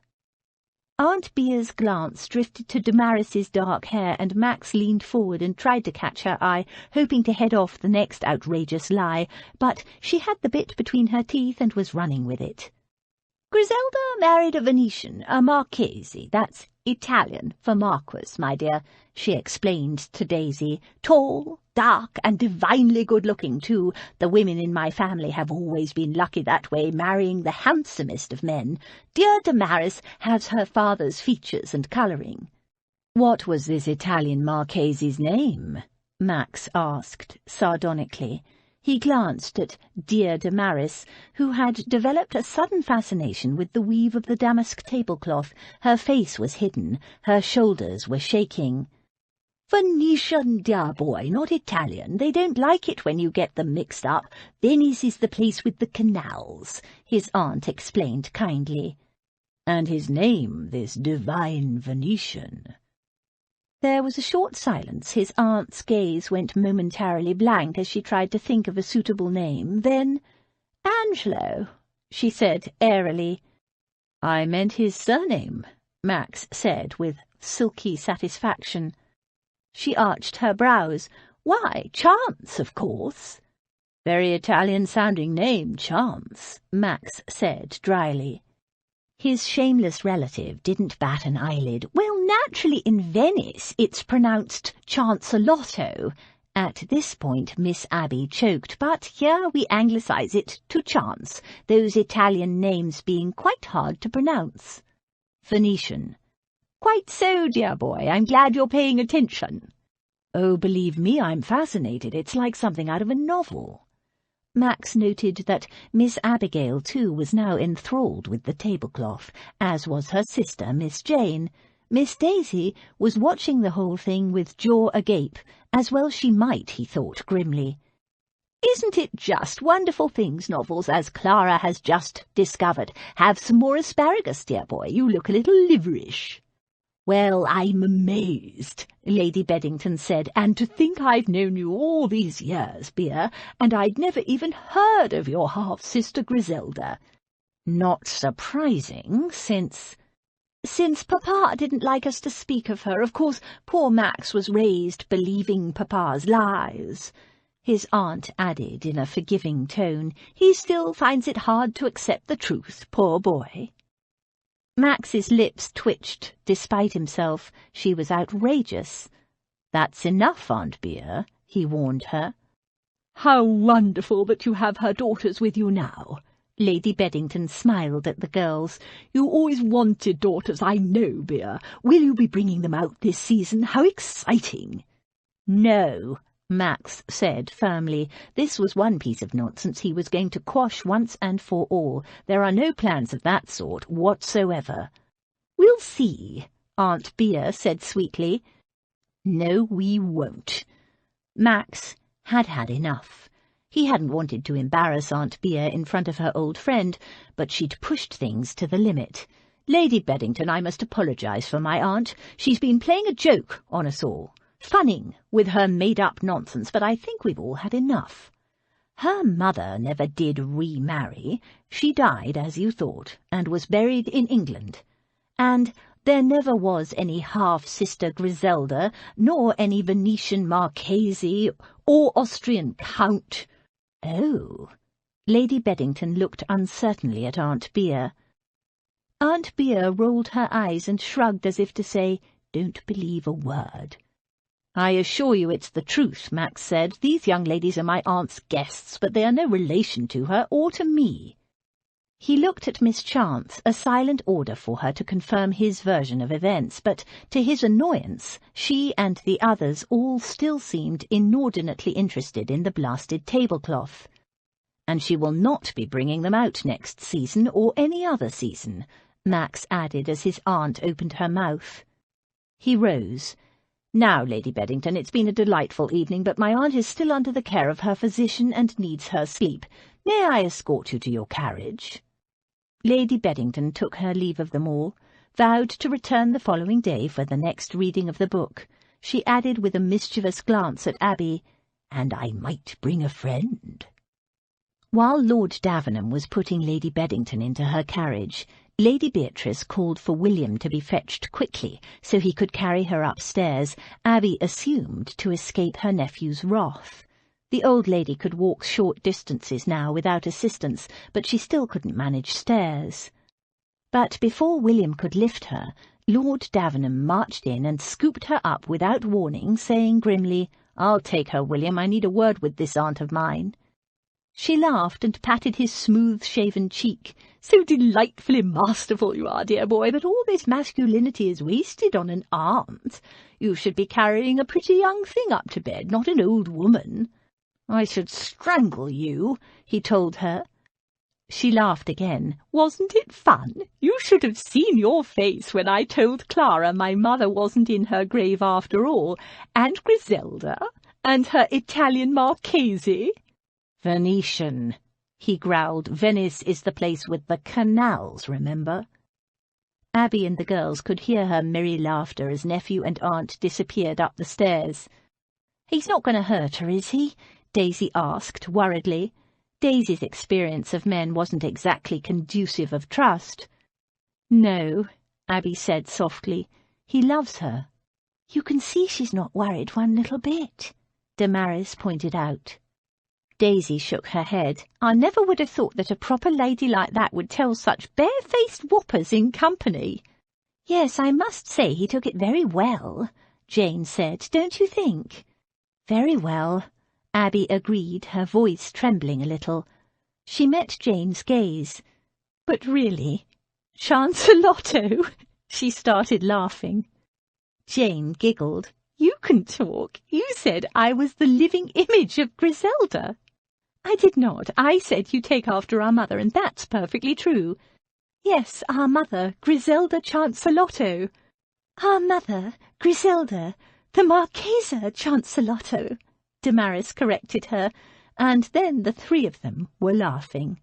Aunt Bea's glance drifted to Damaris's dark hair, and Max leaned forward and tried to catch her eye, hoping to head off the next outrageous lie, but she had the bit between her teeth and was running with it. "Griselda married a Venetian, a Marchese. That's Italian for Marquis, my dear," she explained to Daisy. "Tall, dark, and divinely good-looking, too. The women in my family have always been lucky that way, marrying the handsomest of men. Dear Damaris has her father's features and colouring." "What was this Italian Marchese's name?" Max asked sardonically. He glanced at dear Damaris, who had developed a sudden fascination with the weave of the damask tablecloth. Her face was hidden, her shoulders were shaking. "Venetian, dear boy, not Italian. They don't like it when you get them mixed up. Venice is the place with the canals," his aunt explained kindly. "And his name, this divine Venetian?" There was a short silence. His aunt's gaze went momentarily blank as she tried to think of a suitable name. Then, "Angelo," she said airily. "I meant his surname," Max said with silky satisfaction. She arched her brows. "Why, Chance, of course." "Very Italian-sounding name, Chance," Max said dryly. His shameless relative didn't bat an eyelid. "Well, naturally in Venice it's pronounced Chancelotto." At this point Miss Abby choked, "But here we anglicise it to Chance, those Italian names being quite hard to pronounce." "Venetian." "Quite so, dear boy. I'm glad you're paying attention." "Oh, believe me, I'm fascinated. It's like something out of a novel." Max noted that Miss Abigail, too, was now enthralled with the tablecloth, as was her sister, Miss Jane. Miss Daisy was watching the whole thing with jaw agape, as well she might, he thought grimly. "Isn't it just wonderful things, novels, as Clara has just discovered? Have some more asparagus, dear boy. You look a little liverish." "Well, I'm amazed," Lady Beddington said, "and to think I've known you all these years, Bea, and I'd never even heard of your half-sister Griselda." "Not surprising, since Papa didn't like us to speak of her. Of course, poor Max was raised believing Papa's lies," his aunt added in a forgiving tone. "He still finds it hard to accept the truth, poor boy." Max's lips twitched despite himself. She was outrageous. "That's enough, Aunt Bea," he warned her. "How wonderful that you have her daughters with you now." Lady Beddington smiled at the girls. "You always wanted daughters, I know, Bea. Will you be bringing them out this season? How exciting!" "No," Max said firmly. This was one piece of nonsense he was going to quash once and for all. There are no plans of that sort whatsoever. "We'll see," Aunt Bea said sweetly. "No, we won't." Max had had enough. He hadn't wanted to embarrass Aunt Bea in front of her old friend, but she'd pushed things to the limit. "Lady Beddington, I must apologise for my aunt. She's been playing a joke on us all. Funning with her made-up nonsense, but I think we've all had enough. Her mother never did remarry. She died, as you thought, and was buried in England. And there never was any half-sister Griselda, nor any Venetian Marchese, or Austrian Count." "Oh." Lady Beddington looked uncertainly at Aunt Bea. Aunt Bea rolled her eyes and shrugged as if to say, "Don't believe a word." "I assure you it's the truth," Max said. "These young ladies are my aunt's guests, but they are no relation to her or to me." He looked at Miss Chance, a silent order for her to confirm his version of events, but to his annoyance she and the others all still seemed inordinately interested in the blasted tablecloth. "And she will not be bringing them out next season or any other season," Max added as his aunt opened her mouth. He rose. "Now, Lady Beddington, it's been a delightful evening, but my aunt is still under the care of her physician and needs her sleep. May I escort you to your carriage?" Lady Beddington took her leave of them all. vowed to return the following day for the next reading of the book. She added with a mischievous glance at Abby, "And I might bring a friend." While Lord Davenham was putting Lady Beddington into her carriage, Lady Beatrice called for William to be fetched quickly so he could carry her upstairs, Abby assumed to escape her nephew's wrath. The old lady could walk short distances now without assistance, but she still couldn't manage stairs. But before William could lift her, Lord Davenham marched in and scooped her up without warning, saying grimly, "I'll take her, William. I need a word with this aunt of mine." She laughed and patted his smooth-shaven cheek. "So delightfully masterful you are, dear boy, but all this masculinity is wasted on an aunt. You should be carrying a pretty young thing up to bed, not an old woman." "I should strangle you," he told her. She laughed again. "Wasn't it fun? You should have seen your face when I told Clara my mother wasn't in her grave after all, and Griselda, and her Italian Marchese." "Venetian," he growled. "Venice is the place with the canals, remember?" Abby and the girls could hear her merry laughter as nephew and aunt disappeared up the stairs. "He's not going to hurt her, is he?" Daisy asked worriedly. Daisy's experience of men wasn't exactly conducive of trust. "No," Abby said softly. "He loves her." "You can see she's not worried one little bit," Damaris pointed out. Daisy shook her head. "I never would have thought that a proper lady like that would tell such bare-faced whoppers in company." "Yes, I must say he took it very well," Jane said, "don't you think?" "Very well," Abby agreed, her voice trembling a little. She met Jane's gaze. "But really, Chancelotto!" She started laughing. Jane giggled. "You can talk. You said I was the living image of Griselda." "I did not. I said you take after our mother, and that's perfectly true." "Yes, our mother, Griselda Chancelotto." "Our mother, Griselda, the Marchesa Chancelotto," Damaris corrected her, and then the three of them were laughing.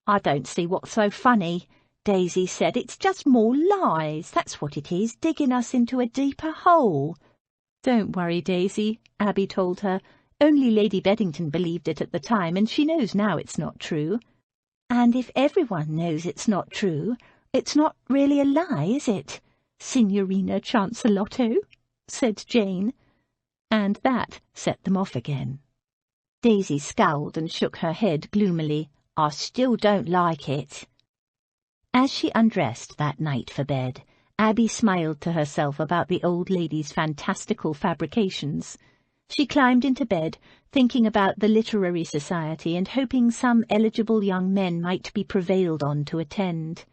"I don't see what's so funny," Daisy said. "It's just more lies, that's what it is, digging us into a deeper hole." "Don't worry, Daisy," Abby told her. "Only Lady Beddington believed it at the time, and she knows now it's not true." "And if everyone knows it's not true, it's not really a lie, is it, Signorina Chancelotto?" said Jane. And that set them off again. Daisy scowled and shook her head gloomily. "I still don't like it." As she undressed that night for bed, Abby smiled to herself about the old lady's fantastical fabrications. She climbed into bed, thinking about the literary society and hoping some eligible young men might be prevailed on to attend.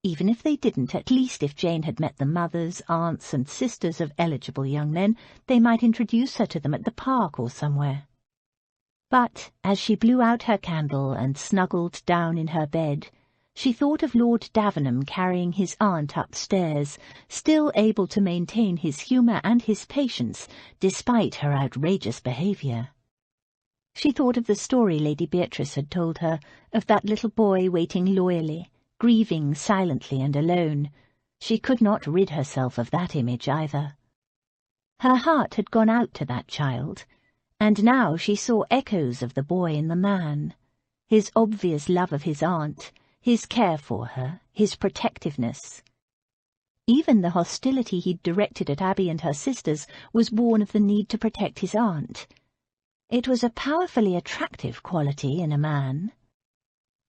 Even if they didn't, at least if Jane had met the mothers, aunts, and sisters of eligible young men, they might introduce her to them at the park or somewhere. But as she blew out her candle and snuggled down in her bed, she thought of Lord Davenham carrying his aunt upstairs, still able to maintain his humour and his patience despite her outrageous behaviour. She thought of the story Lady Beatrice had told her, of that little boy waiting loyally, grieving silently and alone. She could not rid herself of that image either. Her heart had gone out to that child, and now she saw echoes of the boy in the man, his obvious love of his aunt, his care for her, his protectiveness. Even the hostility he'd directed at Abby and her sisters was born of the need to protect his aunt. It was a powerfully attractive quality in a man.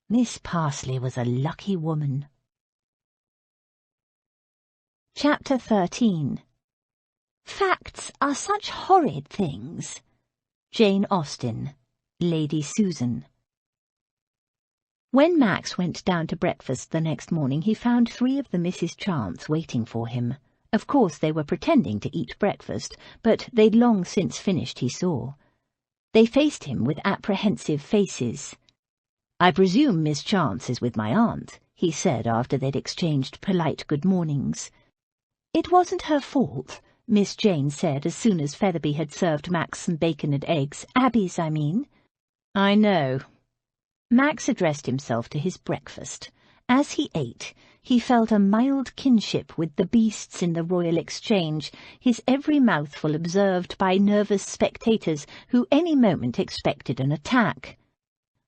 Miss Parsley was a lucky woman. Chapter 13. Facts are such horrid things. Jane Austen, Lady Susan. When Max went down to breakfast the next morning, he found 3 of the Mrs. Chants waiting for him. Of course they were pretending to eat breakfast, but they'd long since finished, he saw. They faced him with apprehensive faces. "I presume Miss Chance is with my aunt," he said after they'd exchanged polite good mornings. "It wasn't her fault," Miss Jane said as soon as Featherby had served Max some bacon and eggs. "Abby's, I mean." "I know." Max addressed himself to his breakfast, As he ate, he felt a mild kinship with the beasts in the Royal Exchange, his every mouthful observed by nervous spectators who any moment expected an attack.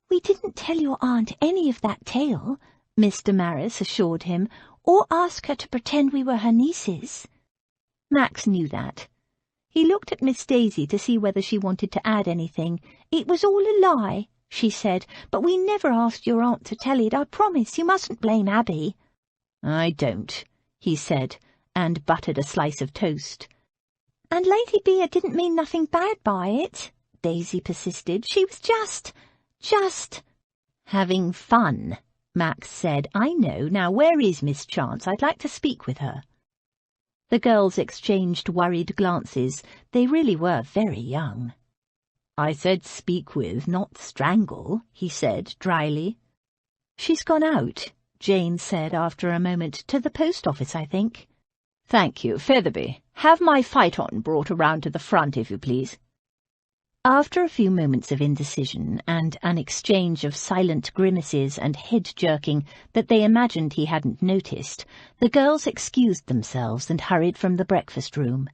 "We didn't tell your aunt any of that tale," Miss Damaris assured him, "or ask her to pretend we were her nieces." Max knew that. He looked at Miss Daisy to see whether she wanted to add anything. "It was all a lie," she said, "but we never asked your aunt to tell it, I promise. You mustn't blame Abby." "I don't," he said, and buttered a slice of toast. "And Lady Bea didn't mean nothing bad by it," Daisy persisted. "She was just... "Having fun," Max said. "I know. Now where is Miss Chance? I'd like to speak with her." The girls exchanged worried glances. They really were very young. "I said speak with, not strangle," he said dryly. "She's gone out," Jane said after a moment. "To the post office, I think." "Thank you, Featherby. Have my phaeton brought around to the front, if you please." After a few moments of indecision and an exchange of silent grimaces and head-jerking that they imagined he hadn't noticed, the girls excused themselves and hurried from the breakfast-room.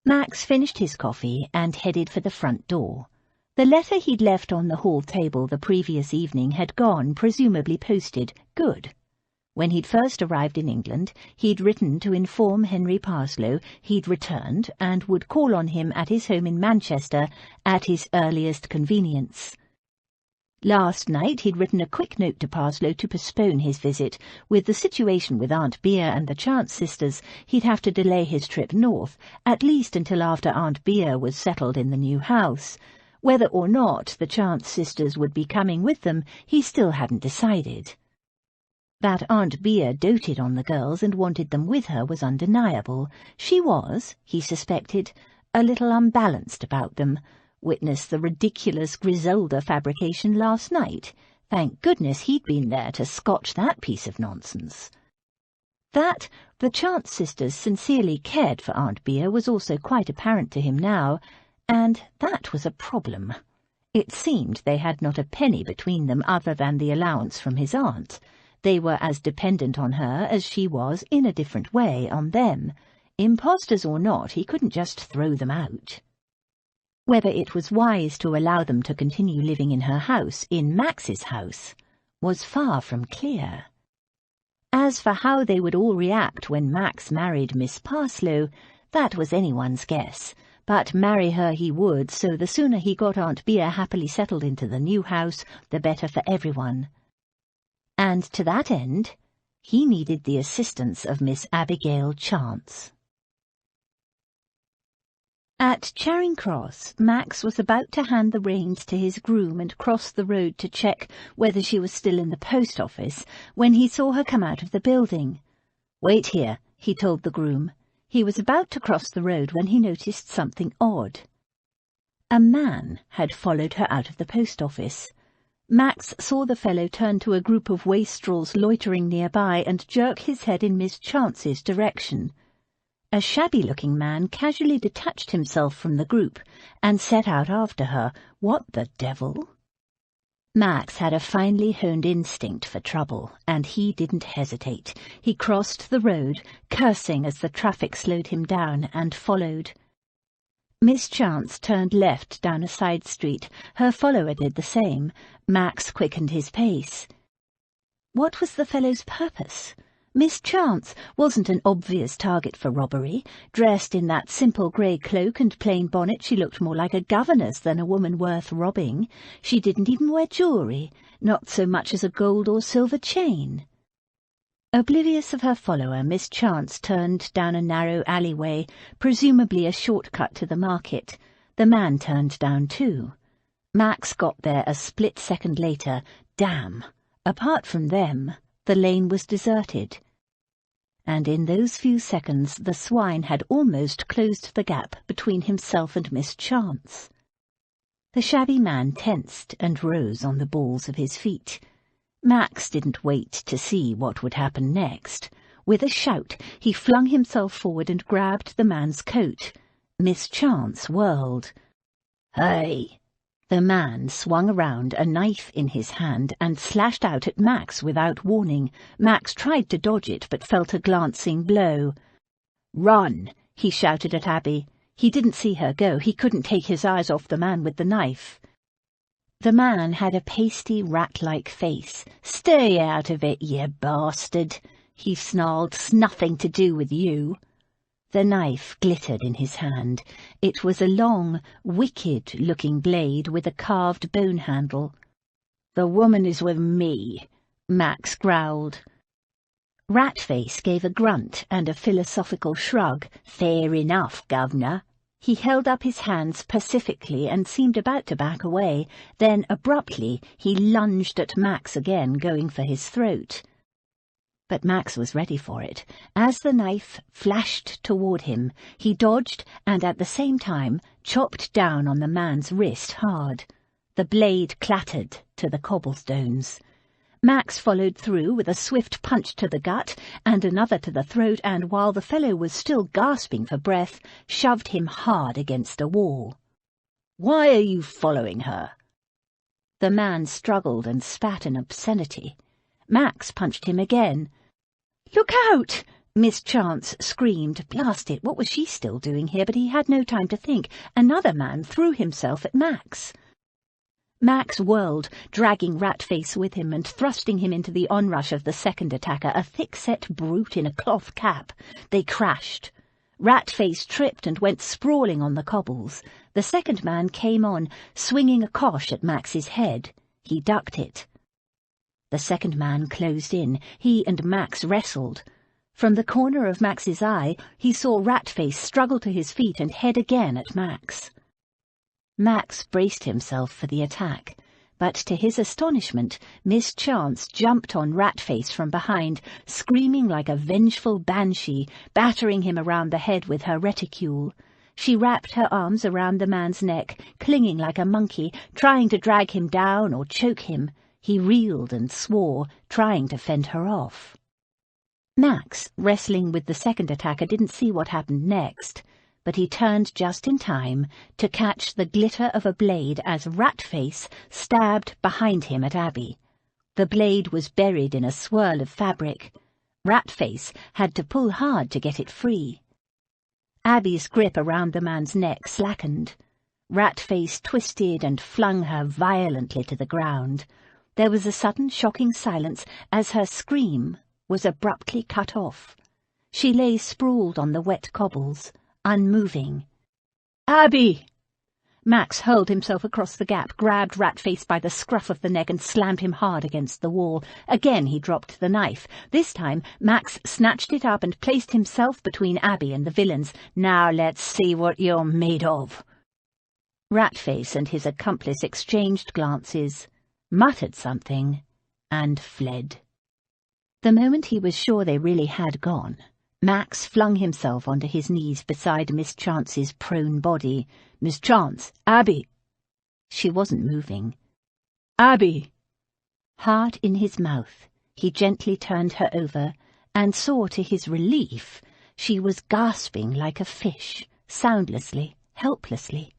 Max finished his coffee and headed for the front door. The letter he'd left on the hall table the previous evening had gone, presumably posted. Good. When he'd first arrived in England, he'd written to inform Henry Parslow he'd returned and would call on him at his home in Manchester at his earliest convenience. Last night he'd written a quick note to Parslow to postpone his visit. With the situation with Aunt Bea and the Chance sisters, he'd have to delay his trip north, at least until after Aunt Bea was settled in the new house. Whether or not the Chance sisters would be coming with them, he still hadn't decided. That Aunt Bea doted on the girls and wanted them with her was undeniable. She was, he suspected, a little unbalanced about them. Witness the ridiculous Griselda fabrication last night. Thank goodness he'd been there to scotch that piece of nonsense. That the Chance sisters sincerely cared for Aunt Bea was also quite apparent to him now, and that was a problem. It seemed they had not a penny between them other than the allowance from his aunt. They were as dependent on her as she was, in a different way, on them. Impostors or not, he couldn't just throw them out. Whether it was wise to allow them to continue living in her house, in Max's house, was far from clear. As for how they would all react when Max married Miss Parslow, that was anyone's guess, but marry her he would, so the sooner he got Aunt Bea happily settled into the new house, the better for everyone. And to that end, he needed the assistance of Miss Abigail Chance. At Charing Cross, Max was about to hand the reins to his groom and cross the road to check whether she was still in the post office, when he saw her come out of the building. "Wait here," he told the groom. He was about to cross the road when he noticed something odd. A man had followed her out of the post office. Max saw the fellow turn to a group of wastrels loitering nearby and jerk his head in Miss Chance's direction. A shabby-looking man casually detached himself from the group and set out after her. What the devil? Max had a finely honed instinct for trouble, and he didn't hesitate. He crossed the road, cursing as the traffic slowed him down, and followed. Miss Chance turned left down a side street. Her follower did the same. Max quickened his pace. What was the fellow's purpose? Miss Chance wasn't an obvious target for robbery. Dressed in that simple grey cloak and plain bonnet, she looked more like a governess than a woman worth robbing. She didn't even wear jewellery, not so much as a gold or silver chain. Oblivious of her follower, Miss Chance turned down a narrow alleyway, presumably a shortcut to the market. The man turned down too. Max got there a split second later. Damn! Apart from them, the lane was deserted. And in those few seconds the swine had almost closed the gap between himself and Miss Chance. The shabby man tensed and rose on the balls of his feet. Max didn't wait to see what would happen next. With a shout, he flung himself forward and grabbed the man's coat. Miss Chance whirled. "Hey!" The man swung around, a knife in his hand, and slashed out at Max without warning. Max tried to dodge it, but felt a glancing blow. "Run!" he shouted at Abby. He didn't see her go. He couldn't take his eyes off the man with the knife. The man had a pasty, rat-like face. "Stay out of it, you bastard," he snarled. "'S nothing to do with you." The knife glittered in his hand. It was a long, wicked-looking blade with a carved bone handle. "The woman is with me," Max growled. Ratface gave a grunt and a philosophical shrug. "Fair enough, Governor." He held up his hands pacifically and seemed about to back away. Then, abruptly, he lunged at Max again, going for his throat. But Max was ready for it. As the knife flashed toward him, he dodged and at the same time chopped down on the man's wrist hard. The blade clattered to the cobblestones. Max followed through with a swift punch to the gut and another to the throat, and while the fellow was still gasping for breath, shoved him hard against a wall. "Why are you following her?" The man struggled and spat an obscenity. Max punched him again. "Look out!" Miss Chance screamed. Blast it, what was she still doing here? But he had no time to think. Another man threw himself at Max. Max whirled, dragging Ratface with him and thrusting him into the onrush of the second attacker, a thick-set brute in a cloth cap. They crashed. Ratface tripped and went sprawling on the cobbles. The second man came on, swinging a cosh at Max's head. He ducked it. The second man closed in. He and Max wrestled. From the corner of Max's eye, he saw Ratface struggle to his feet and head again at Max. Max braced himself for the attack, but to his astonishment, Miss Chance jumped on Ratface from behind, screaming like a vengeful banshee, battering him around the head with her reticule. She wrapped her arms around the man's neck, clinging like a monkey, trying to drag him down or choke him. He reeled and swore, trying to fend her off. Max, wrestling with the second attacker, didn't see what happened next, but he turned just in time to catch the glitter of a blade as Ratface stabbed behind him at Abby. The blade was buried in a swirl of fabric. Ratface had to pull hard to get it free. Abby's grip around the man's neck slackened. Ratface twisted and flung her violently to the ground. There was a sudden, shocking silence as her scream was abruptly cut off. She lay sprawled on the wet cobbles, unmoving. "Abby!" Max hurled himself across the gap, grabbed Ratface by the scruff of the neck and slammed him hard against the wall. Again he dropped the knife. This time Max snatched it up and placed himself between Abby and the villains. "Now let's see what you're made of." Ratface and his accomplice exchanged glances, muttered something, and fled. The moment he was sure they really had gone, Max flung himself onto his knees beside Miss Chance's prone body. "Miss Chance! Abby!" She wasn't moving. "Abby!" Heart in his mouth, he gently turned her over and saw, to his relief, she was gasping like a fish, soundlessly, helplessly.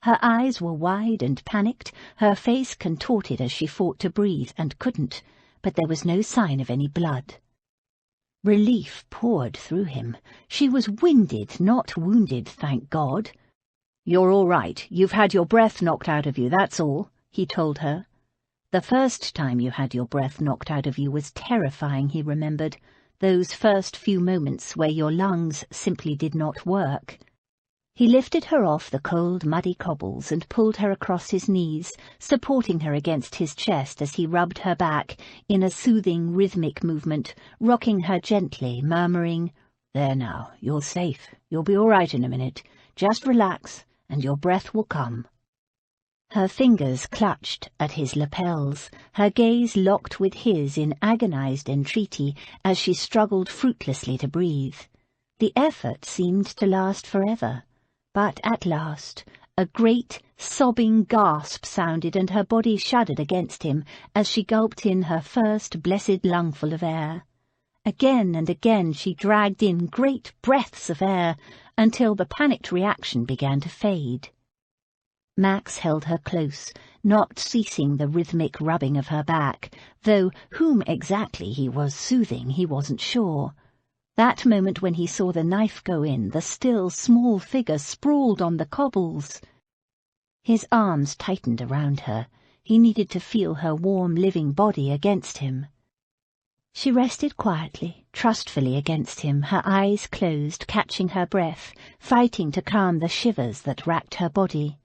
Her eyes were wide and panicked, her face contorted as she fought to breathe and couldn't, but there was no sign of any blood. Relief poured through him. She was winded, not wounded, thank God. "You're all right. You've had your breath knocked out of you, that's all," he told her. The first time you had your breath knocked out of you was terrifying, he remembered. Those first few moments where your lungs simply did not work. He lifted her off the cold, muddy cobbles and pulled her across his knees, supporting her against his chest as he rubbed her back in a soothing, rhythmic movement, rocking her gently, murmuring, "There now, you're safe. You'll be all right in a minute. Just relax, and your breath will come." Her fingers clutched at his lapels, her gaze locked with his in agonized entreaty as she struggled fruitlessly to breathe. The effort seemed to last forever. But at last, a great, sobbing gasp sounded and her body shuddered against him as she gulped in her first blessed lungful of air. Again and again she dragged in great breaths of air until the panicked reaction began to fade. Max held her close, not ceasing the rhythmic rubbing of her back, though whom exactly he was soothing he wasn't sure. That moment when he saw the knife go in, the still, small figure sprawled on the cobbles. His arms tightened around her. He needed to feel her warm, living body against him. She rested quietly, trustfully against him, her eyes closed, catching her breath, fighting to calm the shivers that racked her body.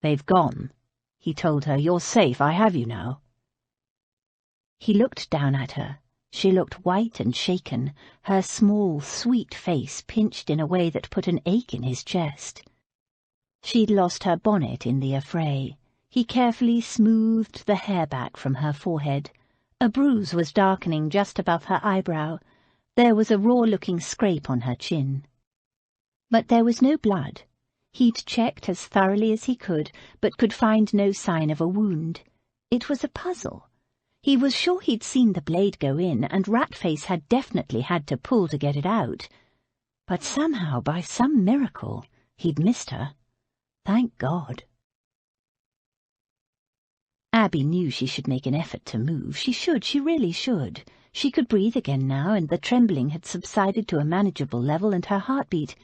"They've gone," he told her. "You're safe, I have you now." He looked down at her. She looked white and shaken, her small, sweet face pinched in a way that put an ache in his chest. She'd lost her bonnet in the affray. He carefully smoothed the hair back from her forehead. A bruise was darkening just above her eyebrow. There was a raw-looking scrape on her chin. But there was no blood. He'd checked as thoroughly as he could, but could find no sign of a wound. It was a puzzle. He was sure he'd seen the blade go in, and Ratface had definitely had to pull to get it out. But somehow, by some miracle, he'd missed her. Thank God. Abby knew she should make an effort to move. She really should. She could breathe again now, and the trembling had subsided to a manageable level, and her heartbeat...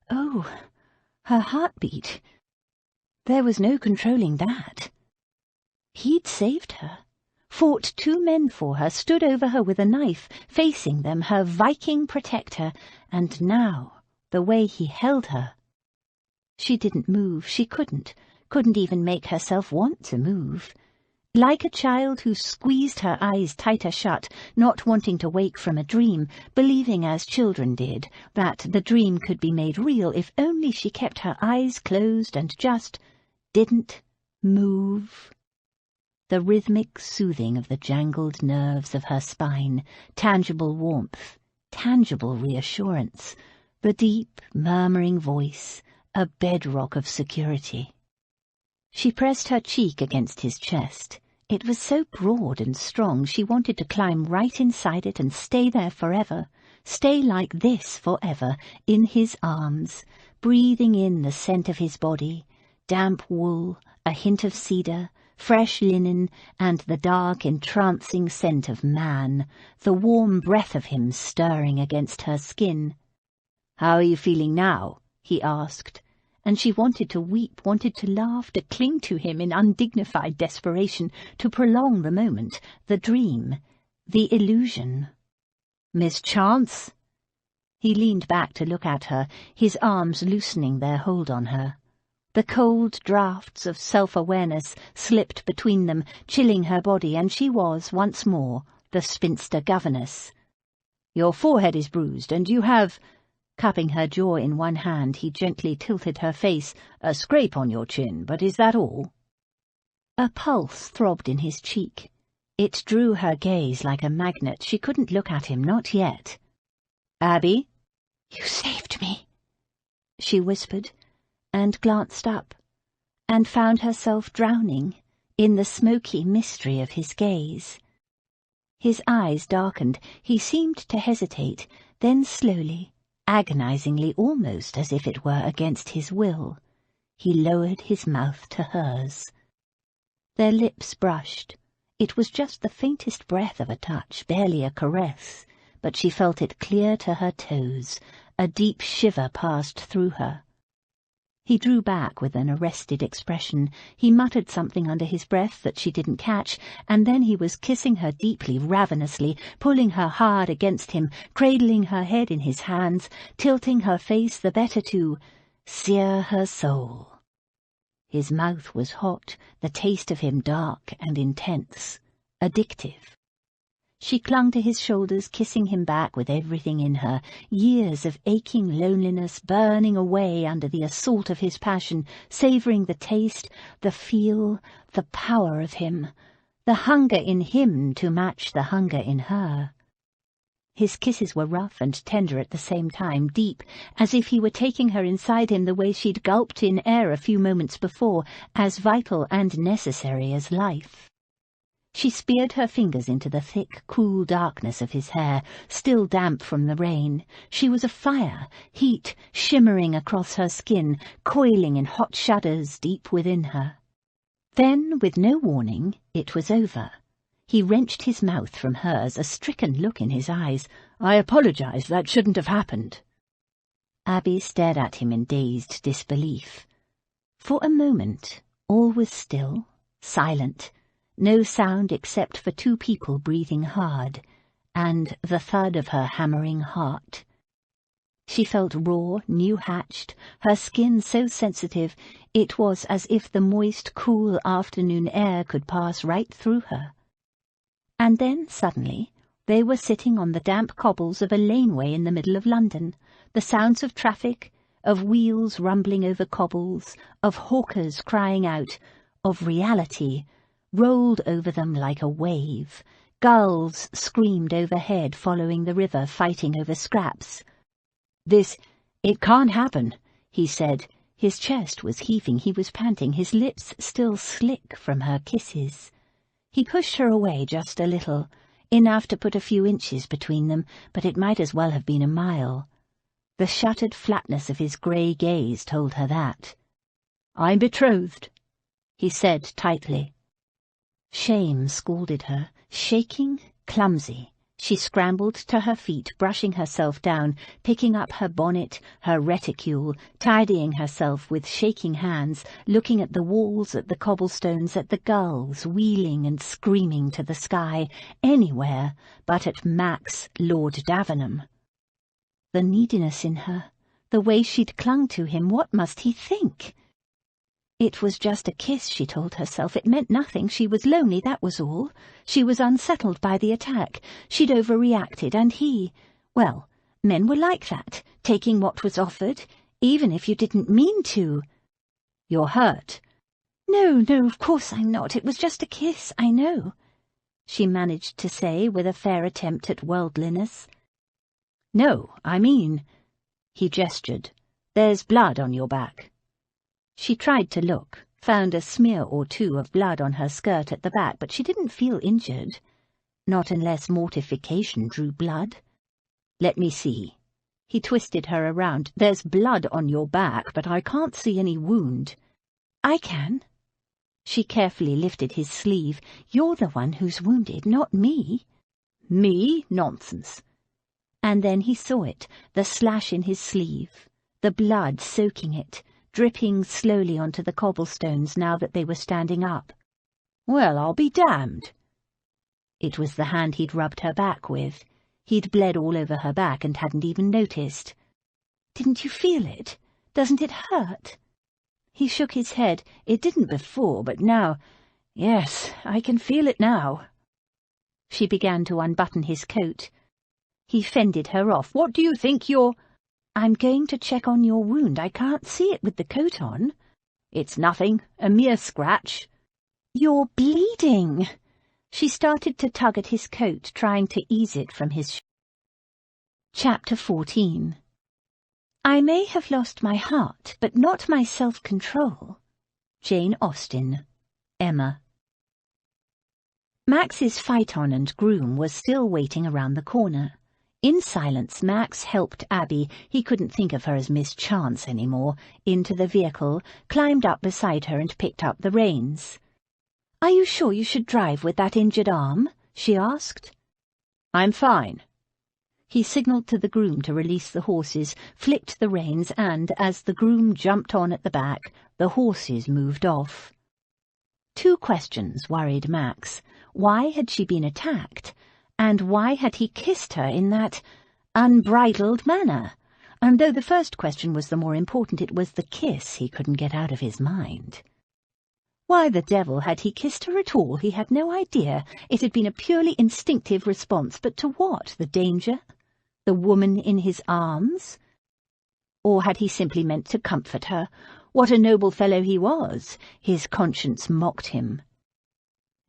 Oh, her heartbeat. There was no controlling that. He'd saved her, fought 2 men for her, stood over her with a knife, facing them, her Viking protector, and now, the way he held her. She didn't move. She couldn't even make herself want to move. Like a child who squeezed her eyes tighter shut, not wanting to wake from a dream, believing as children did that the dream could be made real if only she kept her eyes closed and just didn't move. The rhythmic soothing of the jangled nerves of her spine, tangible warmth, tangible reassurance, the deep, murmuring voice, a bedrock of security. She pressed her cheek against his chest. It was so broad and strong she wanted to climb right inside it and stay there forever, stay like this forever, in his arms, breathing in the scent of his body, damp wool, a hint of cedar, fresh linen, and the dark, entrancing scent of man, the warm breath of him stirring against her skin. "How are you feeling now?" he asked, and she wanted to weep, wanted to laugh, to cling to him in undignified desperation, to prolong the moment, the dream, the illusion. "Miss Chance?" He leaned back to look at her, his arms loosening their hold on her. The cold draughts of self-awareness slipped between them, chilling her body, and she was, once more, the spinster governess. "Your forehead is bruised, and you have..." Cupping her jaw in one hand, he gently tilted her face. "A scrape on your chin, but is that all?" A pulse throbbed in his cheek. It drew her gaze like a magnet. She couldn't look at him, not yet. "Abby?" "You saved me," she whispered, and glanced up, and found herself drowning in the smoky mystery of his gaze. His eyes darkened. He seemed to hesitate, then slowly, agonizingly, almost as if it were against his will, he lowered his mouth to hers. Their lips brushed. It was just the faintest breath of a touch, barely a caress, but she felt it clear to her toes. A deep shiver passed through her. He drew back with an arrested expression. He muttered something under his breath that she didn't catch, and then he was kissing her deeply, ravenously, pulling her hard against him, cradling her head in his hands, tilting her face the better to sear her soul. His mouth was hot, the taste of him dark and intense, addictive. She clung to his shoulders, kissing him back with everything in her, years of aching loneliness burning away under the assault of his passion, savouring the taste, the feel, the power of him, the hunger in him to match the hunger in her. His kisses were rough and tender at the same time, deep, as if he were taking her inside him the way she'd gulped in air a few moments before, as vital and necessary as life. She speared her fingers into the thick, cool darkness of his hair, still damp from the rain. She was afire, heat shimmering across her skin, coiling in hot shudders deep within her. Then, with no warning, it was over. He wrenched his mouth from hers, a stricken look in his eyes. "I apologize, that shouldn't have happened." Abby stared at him in dazed disbelief. For a moment, all was still, silent, no sound except for two people breathing hard, and the thud of her hammering heart. She felt raw, new-hatched, her skin so sensitive it was as if the moist, cool afternoon air could pass right through her. And then, suddenly, they were sitting on the damp cobbles of a laneway in the middle of London, the sounds of traffic, of wheels rumbling over cobbles, of hawkers crying out, of reality, rolled over them like a wave. Gulls screamed overhead, following the river, fighting over scraps. It can't happen," he said. His chest was heaving, he was panting, his lips still slick from her kisses. He pushed her away just a little, enough to put a few inches between them, but it might as well have been a mile. The shuttered flatness of his grey gaze told her that. "I'm betrothed," he said tightly. Shame scalded her, shaking, clumsy. She scrambled to her feet, brushing herself down, picking up her bonnet, her reticule, tidying herself with shaking hands, looking at the walls, at the cobblestones, at the gulls wheeling and screaming to the sky, anywhere but at Max Lord Davenham. The neediness in her, the way she'd clung to him, what must he think? It was just a kiss, she told herself. It meant nothing. She was lonely, that was all. She was unsettled by the attack. She'd overreacted, and he... Well, men were like that, taking what was offered, even if you didn't mean to. "You're hurt." No, of course I'm not. It was just a kiss, I know," she managed to say with a fair attempt at worldliness. "No, I mean," he gestured, "there's blood on your back." She tried to look, found a smear or two of blood on her skirt at the back, but she didn't feel injured. Not unless mortification drew blood. "Let me see." He twisted her around. "There's blood on your back, but I can't see any wound." "I can." She carefully lifted his sleeve. "You're the one who's wounded, not me." "Me? Nonsense." And then he saw it, the slash in his sleeve, the blood soaking it, dripping slowly onto the cobblestones now that they were standing up. "Well, I'll be damned." It was the hand he'd rubbed her back with. He'd bled all over her back and hadn't even noticed. "Didn't you feel it? Doesn't it hurt?" He shook his head. "It didn't before, but now... Yes, I can feel it now." She began to unbutton his coat. He fended her off. "What do you think you're—" "I'm going to check on your wound. I can't see it with the coat on." "It's nothing. A mere scratch." "You're bleeding." She started to tug at his coat, trying to ease it from his Chapter 14. I may have lost my heart, but not my self-control. Jane Austen. Emma. Max's phaeton and groom was still waiting around the corner. In silence, Max helped Abby, he couldn't think of her as Miss Chance any more, into the vehicle, climbed up beside her and picked up the reins. "Are you sure you should drive with that injured arm?" she asked. "I'm fine." He signalled to the groom to release the horses, flicked the reins, and, as the groom jumped on at the back, the horses moved off. Two questions worried Max. Why had she been attacked? And why had he kissed her in that unbridled manner? And though the first question was the more important, it was the kiss he couldn't get out of his mind. Why the devil had he kissed her at all? He had no idea. It had been a purely instinctive response, but to what? The danger? The woman in his arms? Or had he simply meant to comfort her? What a noble fellow he was! His conscience mocked him.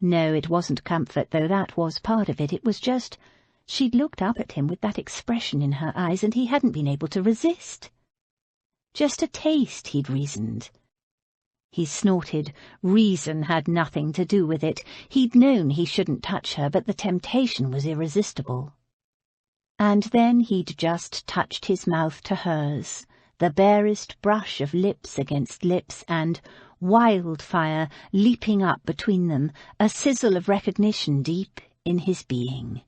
No, it wasn't comfort, though that was part of it. It was just, she'd looked up at him with that expression in her eyes, and he hadn't been able to resist. Just a taste, he'd reasoned. he snorted. Reason had nothing to do with it. He'd known he shouldn't touch her, but the temptation was irresistible. And then he'd just touched his mouth to hers, the barest brush of lips against lips, and wildfire leaping up between them, a sizzle of recognition deep in his being.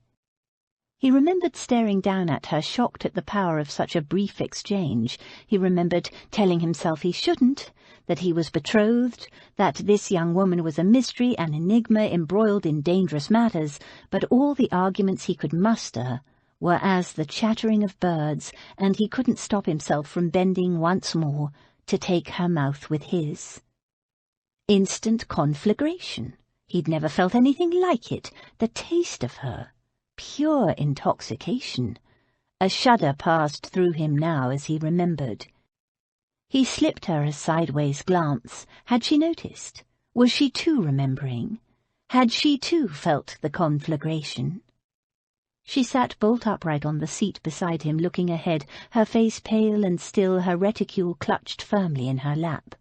He remembered staring down at her, shocked at the power of such a brief exchange. He remembered telling himself he shouldn't, that he was betrothed, that this young woman was a mystery, an enigma embroiled in dangerous matters, but all the arguments he could muster were as the chattering of birds, and he couldn't stop himself from bending once more to take her mouth with his. Instant conflagration. He'd never felt anything like it. The taste of her. Pure intoxication. A shudder passed through him now as he remembered. He slipped her a sideways glance. Had she noticed? Was she too remembering? Had she too felt the conflagration? She sat bolt upright on the seat beside him, looking ahead, her face pale and still, her reticule clutched firmly in her lap.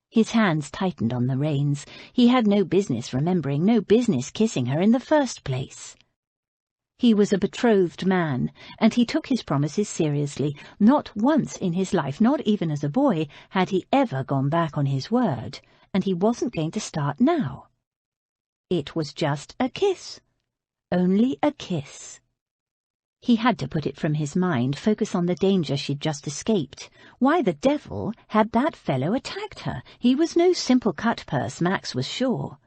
His hands tightened on the reins. He had no business remembering, no business kissing her in the first place. He was a betrothed man, and he took his promises seriously. Not once in his life, not even as a boy, had he ever gone back on his word, and he wasn't going to start now. It was just a kiss. Only a kiss. He had to put it from his mind, focus on the danger she'd just escaped. Why the devil had that fellow attacked her? He was no simple cut-purse, Max was sure.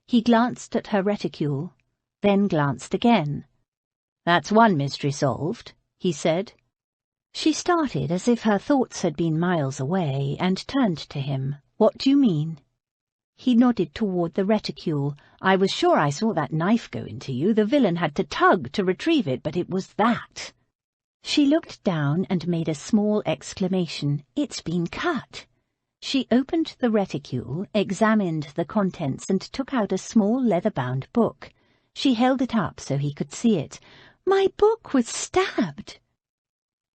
He glanced at her reticule, then glanced again. "That's one mystery solved," he said. She started as if her thoughts had been miles away, and turned to him. "What do you mean?" He nodded toward the reticule. "I was sure I saw that knife go into you. The villain had to tug to retrieve it, but it was that." She looked down and made a small exclamation. "It's been cut." She opened the reticule, examined the contents, and took out a small leather-bound book. She held it up so he could see it. "My book was stabbed."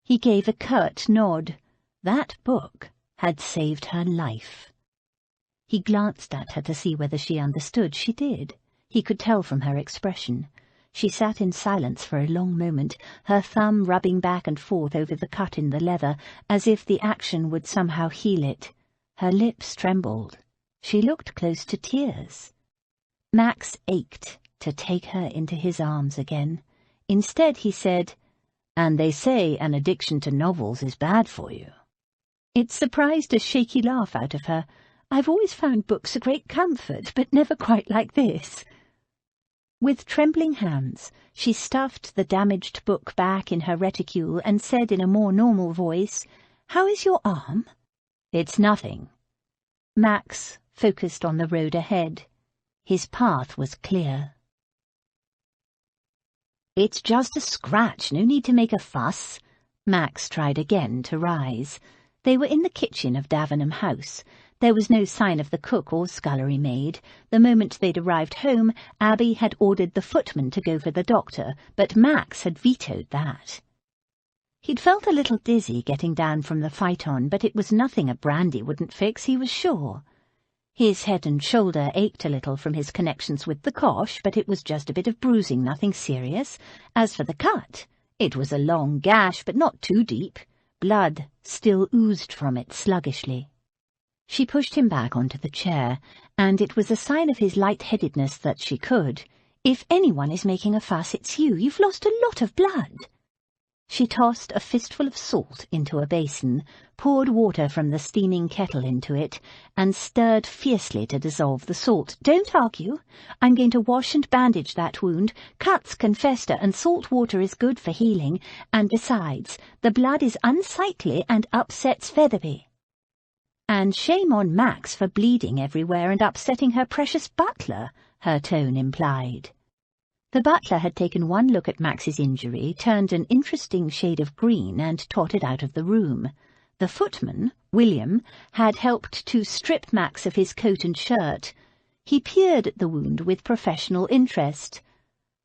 He gave a curt nod. That book had saved her life. He glanced at her to see whether she understood. She did. He could tell from her expression. She sat in silence for a long moment, her thumb rubbing back and forth over the cut in the leather, as if the action would somehow heal it. Her lips trembled. She looked close to tears. Max ached to take her into his arms again. Instead he said, "And they say an addiction to novels is bad for you." It surprised a shaky laugh out of her. "I've always found books a great comfort, but never quite like this." With trembling hands, she stuffed the damaged book back in her reticule and said in a more normal voice, "How is your arm?" "It's nothing." Max focused on the road ahead. His path was clear. "It's just a scratch, no need to make a fuss." Max tried again to rise. They were in the kitchen of Davenham House. There was no sign of the cook or scullery maid. The moment they'd arrived home, Abby had ordered the footman to go for the doctor, but Max had vetoed that. He'd felt a little dizzy getting down from the phaeton, but it was nothing a brandy wouldn't fix, he was sure. His head and shoulder ached a little from his connections with the cosh, but it was just a bit of bruising, nothing serious. As for the cut, it was a long gash, but not too deep. Blood still oozed from it sluggishly. She pushed him back onto the chair, and it was a sign of his light-headedness that she could. "If anyone is making a fuss, it's you. You've lost a lot of blood." She tossed a fistful of salt into a basin, poured water from the steaming kettle into it, and stirred fiercely to dissolve the salt. "Don't argue. I'm going to wash and bandage that wound. Cuts can fester, and salt water is good for healing. And besides, the blood is unsightly and upsets Featherby. And shame on Max for bleeding everywhere and upsetting her precious butler," her tone implied. The butler had taken one look at Max's injury, turned an interesting shade of green, and tottered out of the room. The footman, William, had helped to strip Max of his coat and shirt. He peered at the wound with professional interest.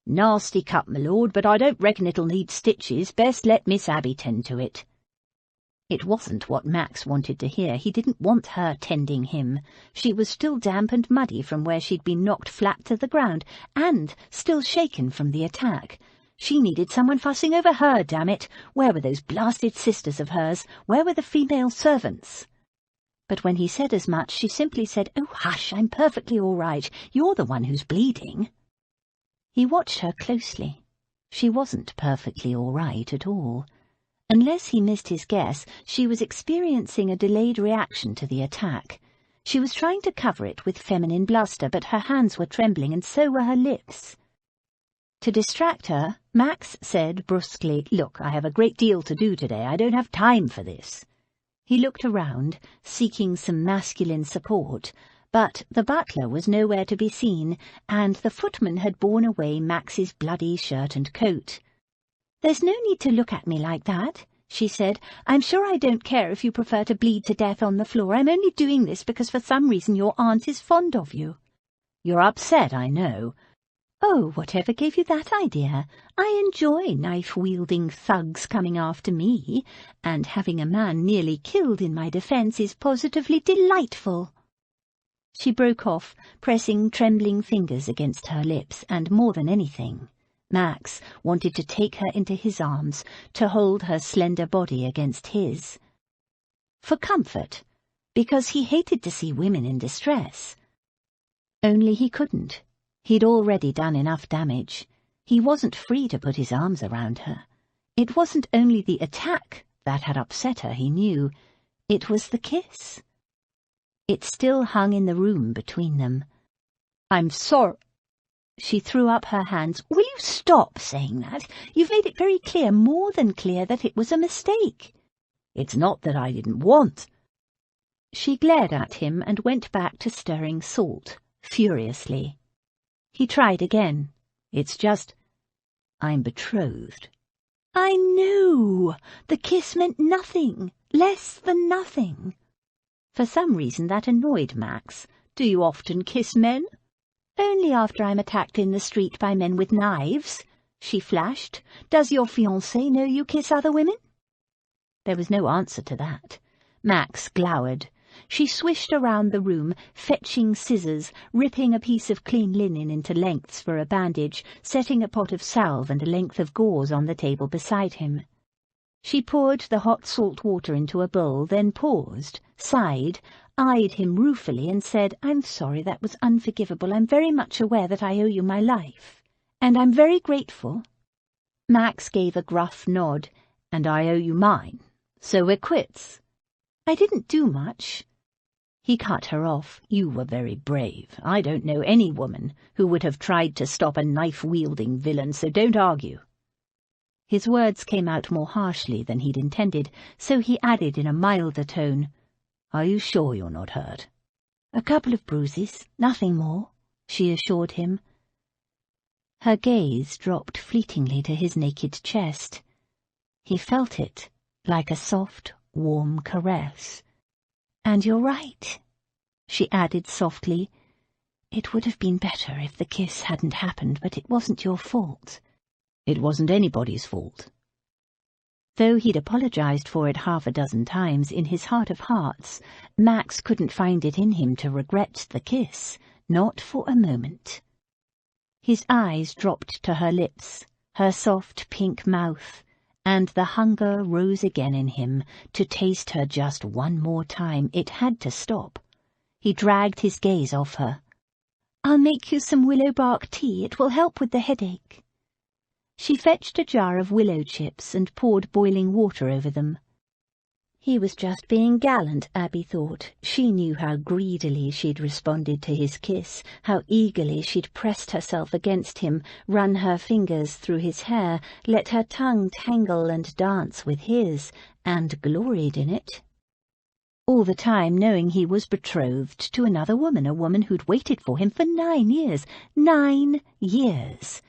"Nasty cut, my lord, but I don't reckon it'll need stitches. Best let Miss Abby tend to it." It wasn't what Max wanted to hear. He didn't want her tending him. She was still damp and muddy from where she'd been knocked flat to the ground, and still shaken from the attack. She needed someone fussing over her, damn it. Where were those blasted sisters of hers? Where were the female servants? But when he said as much, she simply said, "Oh, hush, I'm perfectly all right. You're the one who's bleeding." He watched her closely. She wasn't perfectly all right at all. Unless he missed his guess, she was experiencing a delayed reaction to the attack. She was trying to cover it with feminine bluster, but her hands were trembling, and so were her lips. To distract her, Max said brusquely, "Look, I have a great deal to do today. I don't have time for this." He looked around, seeking some masculine support, but the butler was nowhere to be seen, and the footman had borne away Max's bloody shirt and coat. "There's no need to look at me like that," she said. "I'm sure I don't care if you prefer to bleed to death on the floor. I'm only doing this because for some reason your aunt is fond of you." "You're upset, I know." "Oh, whatever gave you that idea? I enjoy knife-wielding thugs coming after me, and having a man nearly killed in my defence is positively delightful." She broke off, pressing trembling fingers against her lips, and more than anything, Max wanted to take her into his arms, to hold her slender body against his. For comfort, because he hated to see women in distress. Only he couldn't. He'd already done enough damage. He wasn't free to put his arms around her. It wasn't only the attack that had upset her, he knew. It was the kiss. It still hung in the room between them. "I'm sorry." She threw up her hands. "Will you stop saying that? You've made it very clear, more than clear, that it was a mistake." "It's not that I didn't want." She glared at him and went back to stirring salt, furiously. He tried again. "It's just, I'm betrothed." "I know. The kiss meant nothing, less than nothing." For some reason that annoyed Max. "Do you often kiss men?" "Only after I'm attacked in the street by men with knives," she flashed. "Does your fiancé know you kiss other women?" There was no answer to that. Max glowered. She swished around the room, fetching scissors, ripping a piece of clean linen into lengths for a bandage, setting a pot of salve and a length of gauze on the table beside him. She poured the hot salt water into a bowl, then paused, sighed, eyed him ruefully and said, "I'm sorry, that was unforgivable. I'm very much aware that I owe you my life, and I'm very grateful." Max gave a gruff nod. "And I owe you mine, so we're quits." "I didn't do much." He cut her off. "You were very brave. I don't know any woman who would have tried to stop a knife-wielding villain, so don't argue." His words came out more harshly than he'd intended, so he added in a milder tone, "Are you sure you're not hurt?" "A couple of bruises, nothing more," she assured him. Her gaze dropped fleetingly to his naked chest. He felt it, like a soft, warm caress. "And you're right," she added softly. "It would have been better if the kiss hadn't happened, but it wasn't your fault." "It wasn't anybody's fault." Though he'd apologized for it half a dozen times, in his heart of hearts, Max couldn't find it in him to regret the kiss, not for a moment. His eyes dropped to her lips, her soft pink mouth, and the hunger rose again in him to taste her just one more time. It had to stop. He dragged his gaze off her. "I'll make you some willow bark tea. It will help with the headache." She fetched a jar of willow chips and poured boiling water over them. He was just being gallant, Abby thought. She knew how greedily she'd responded to his kiss, how eagerly she'd pressed herself against him, run her fingers through his hair, let her tongue tangle and dance with his, and gloried in it. All the time knowing he was betrothed to another woman, a woman who'd waited for him for 9 years. 9 years!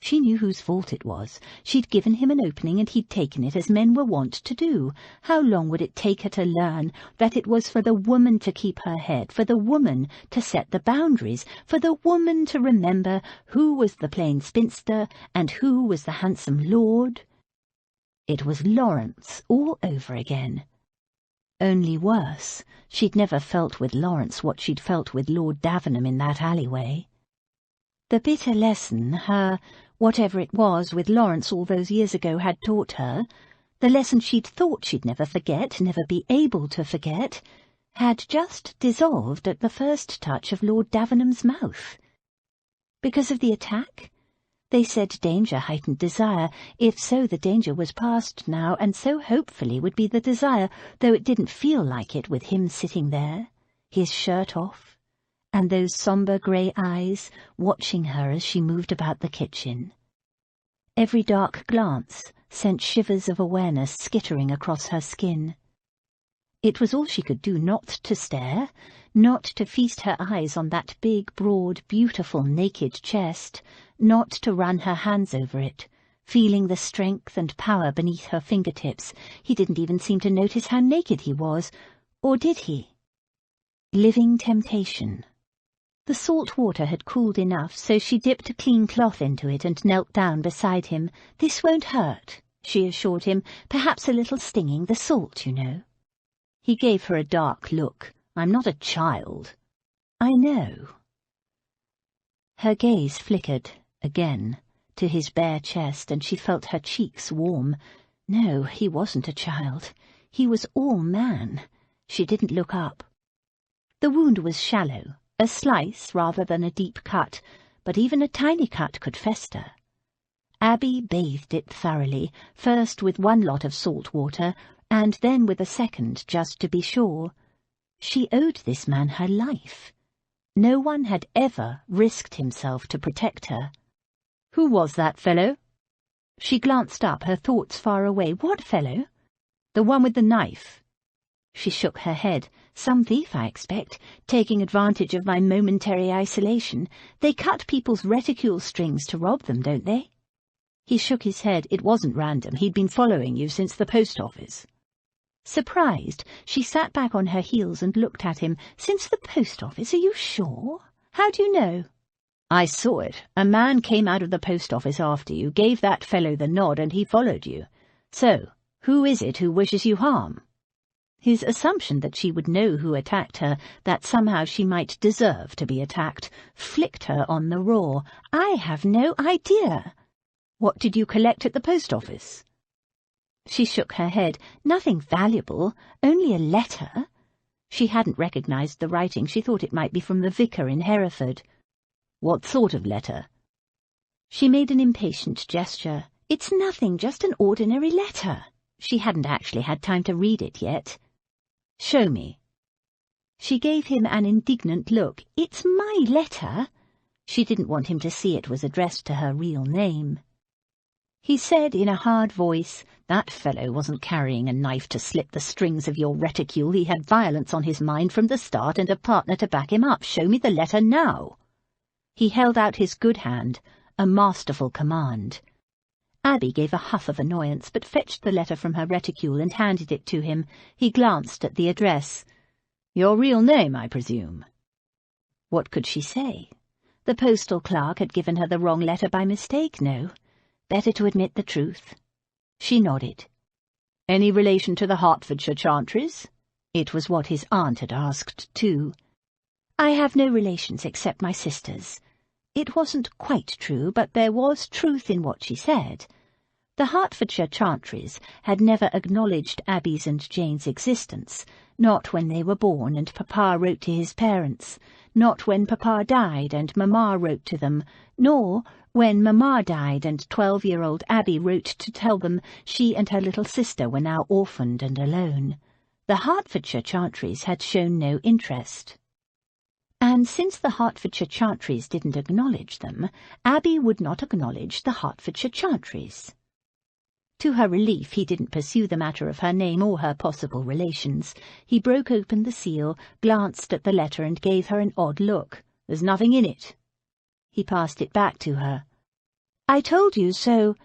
She knew whose fault it was. She'd given him an opening and he'd taken it, as men were wont to do. How long would it take her to learn that it was for the woman to keep her head, for the woman to set the boundaries, for the woman to remember who was the plain spinster and who was the handsome lord? It was Lawrence all over again. Only worse. She'd never felt with Lawrence what she'd felt with Lord Davenham in that alleyway. The bitter lesson whatever it was with Lawrence all those years ago had taught her, the lesson she'd thought she'd never forget, never be able to forget, had just dissolved at the first touch of Lord Davenham's mouth. Because of the attack? They said danger heightened desire. If so, the danger was past now, and so hopefully would be the desire, though it didn't feel like it with him sitting there, his shirt off, and those sombre grey eyes watching her as she moved about the kitchen. Every dark glance sent shivers of awareness skittering across her skin. It was all she could do not to stare, not to feast her eyes on that big, broad, beautiful, naked chest, not to run her hands over it, feeling the strength and power beneath her fingertips. He didn't even seem to notice how naked he was, or did he? Living temptation. The salt water had cooled enough, so she dipped a clean cloth into it and knelt down beside him. "This won't hurt," she assured him, "perhaps a little stinging, the salt, you know." He gave her a dark look. "I'm not a child." "I know." Her gaze flickered, again, to his bare chest, and she felt her cheeks warm. No, he wasn't a child. He was all man. She didn't look up. The wound was shallow, a slice rather than a deep cut, but even a tiny cut could fester. Abby bathed it thoroughly, first with one lot of salt water, and then with a second, just to be sure. She owed this man her life. No one had ever risked himself to protect her. "Who was that fellow?" She glanced up, her thoughts far away. "What fellow?" "The one with the knife." She shook her head. "Some thief, I expect, taking advantage of my momentary isolation. They cut people's reticule strings to rob them, don't they?" He shook his head. "It wasn't random. He'd been following you since the post office." Surprised, she sat back on her heels and looked at him. "Since the post office? Are you sure? How do you know?" "I saw it. A man came out of the post office after you, gave that fellow the nod, and he followed you. So, who is it who wishes you harm?" His assumption that she would know who attacked her, that somehow she might deserve to be attacked, flicked her on the raw. "I have no idea." "What did you collect at the post office?" She shook her head. "Nothing valuable, only a letter." She hadn't recognized the writing. She thought it might be from the vicar in Hereford. "What sort of letter?" She made an impatient gesture. "It's nothing, just an ordinary letter." She hadn't actually had time to read it yet. "Show me." She gave him an indignant look. "It's my letter." She didn't want him to see it was addressed to her real name. He said in a hard voice, "That fellow wasn't carrying a knife to slit the strings of your reticule. He had violence on his mind from the start and a partner to back him up. Show me the letter now." He held out his good hand, a masterful command. Abby gave a huff of annoyance, but fetched the letter from her reticule and handed it to him. He glanced at the address. "Your real name, I presume?" What could she say? The postal clerk had given her the wrong letter by mistake, no. Better to admit the truth. She nodded. "Any relation to the Hertfordshire Chantrys?" It was what his aunt had asked, too. "I have no relations except my sisters." It wasn't quite true, but there was truth in what she said. The Hertfordshire Chantrys had never acknowledged Abby's and Jane's existence, not when they were born and Papa wrote to his parents, not when Papa died and Mamma wrote to them, nor when Mamma died and 12-year-old Abby wrote to tell them she and her little sister were now orphaned and alone. The Hertfordshire Chantrys had shown no interest. And since the Hertfordshire Chantrys didn't acknowledge them, Abby would not acknowledge the Hertfordshire Chantrys. To her relief, he didn't pursue the matter of her name or her possible relations. He broke open the seal, glanced at the letter, and gave her an odd look. "There's nothing in it." He passed it back to her. "I told you so."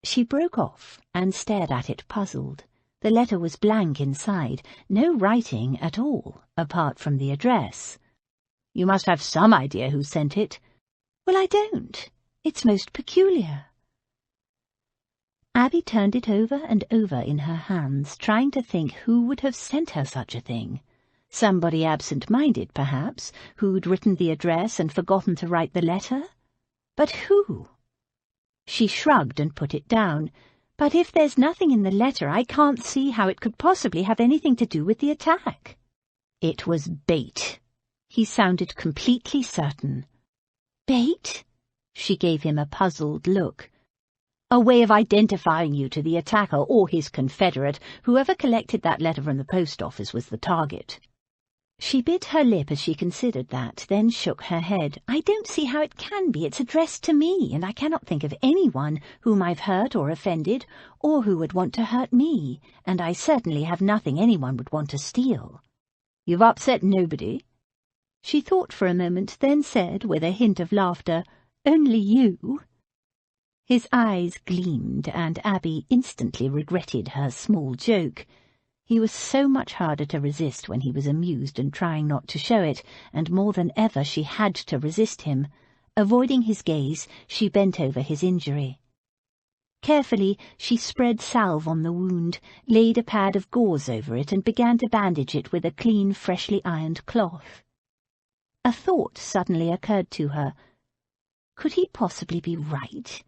She broke off and stared at it, puzzled. The letter was blank inside, no writing at all, apart from the address. "You must have some idea who sent it." "Well, I don't. It's most peculiar." Abby Abby turned it over and over in her hands, trying to think who would have sent her such a thing. Somebody absent-minded, perhaps, who'd written the address and forgotten to write the letter? But who? She shrugged and put it down. But if there's nothing in the letter, I can't see how it could possibly have anything to do with the attack. It was bait. He sounded completely certain. Bait? She gave him a puzzled look. A way of identifying you to the attacker or his confederate. Whoever collected that letter from the post office was the target. She bit her lip as she considered that, then shook her head. I don't see how it can be. It's addressed to me, and I cannot think of anyone whom I've hurt or offended, or who would want to hurt me, and I certainly have nothing anyone would want to steal. You've upset nobody? She thought for a moment, then said, with a hint of laughter, Only you? His eyes gleamed, and Abby instantly regretted her small joke. He was so much harder to resist when he was amused and trying not to show it, and more than ever she had to resist him. Avoiding his gaze, she bent over his injury. Carefully, she spread salve on the wound, laid a pad of gauze over it, and began to bandage it with a clean, freshly ironed cloth. A thought suddenly occurred to her. Could he possibly be right?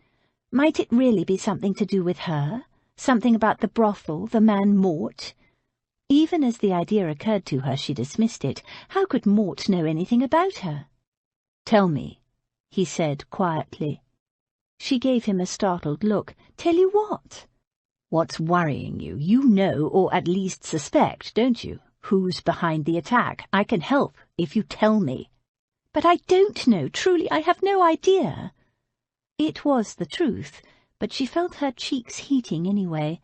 Might it really be something to do with her? Something about the brothel, the man Mort? Even as the idea occurred to her, she dismissed it. How could Mort know anything about her? Tell me, he said quietly. She gave him a startled look. Tell you what? What's worrying you? You know, or at least suspect, don't you? Who's behind the attack? I can help, if you tell me. But I don't know. Truly, I have no idea. It was the truth, but she felt her cheeks heating anyway.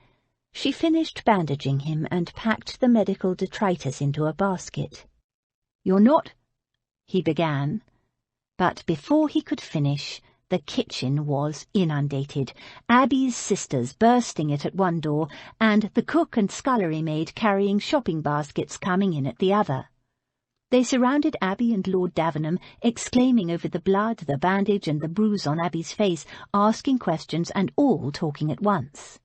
She finished bandaging him and packed the medical detritus into a basket. You're not... he began. But before he could finish, the kitchen was inundated, Abby's sisters bursting it at one door, and the cook and scullery maid carrying shopping baskets coming in at the other. They surrounded Abby and Lord Davenham, exclaiming over the blood, the bandage, and the bruise on Abby's face, asking questions and all talking at once.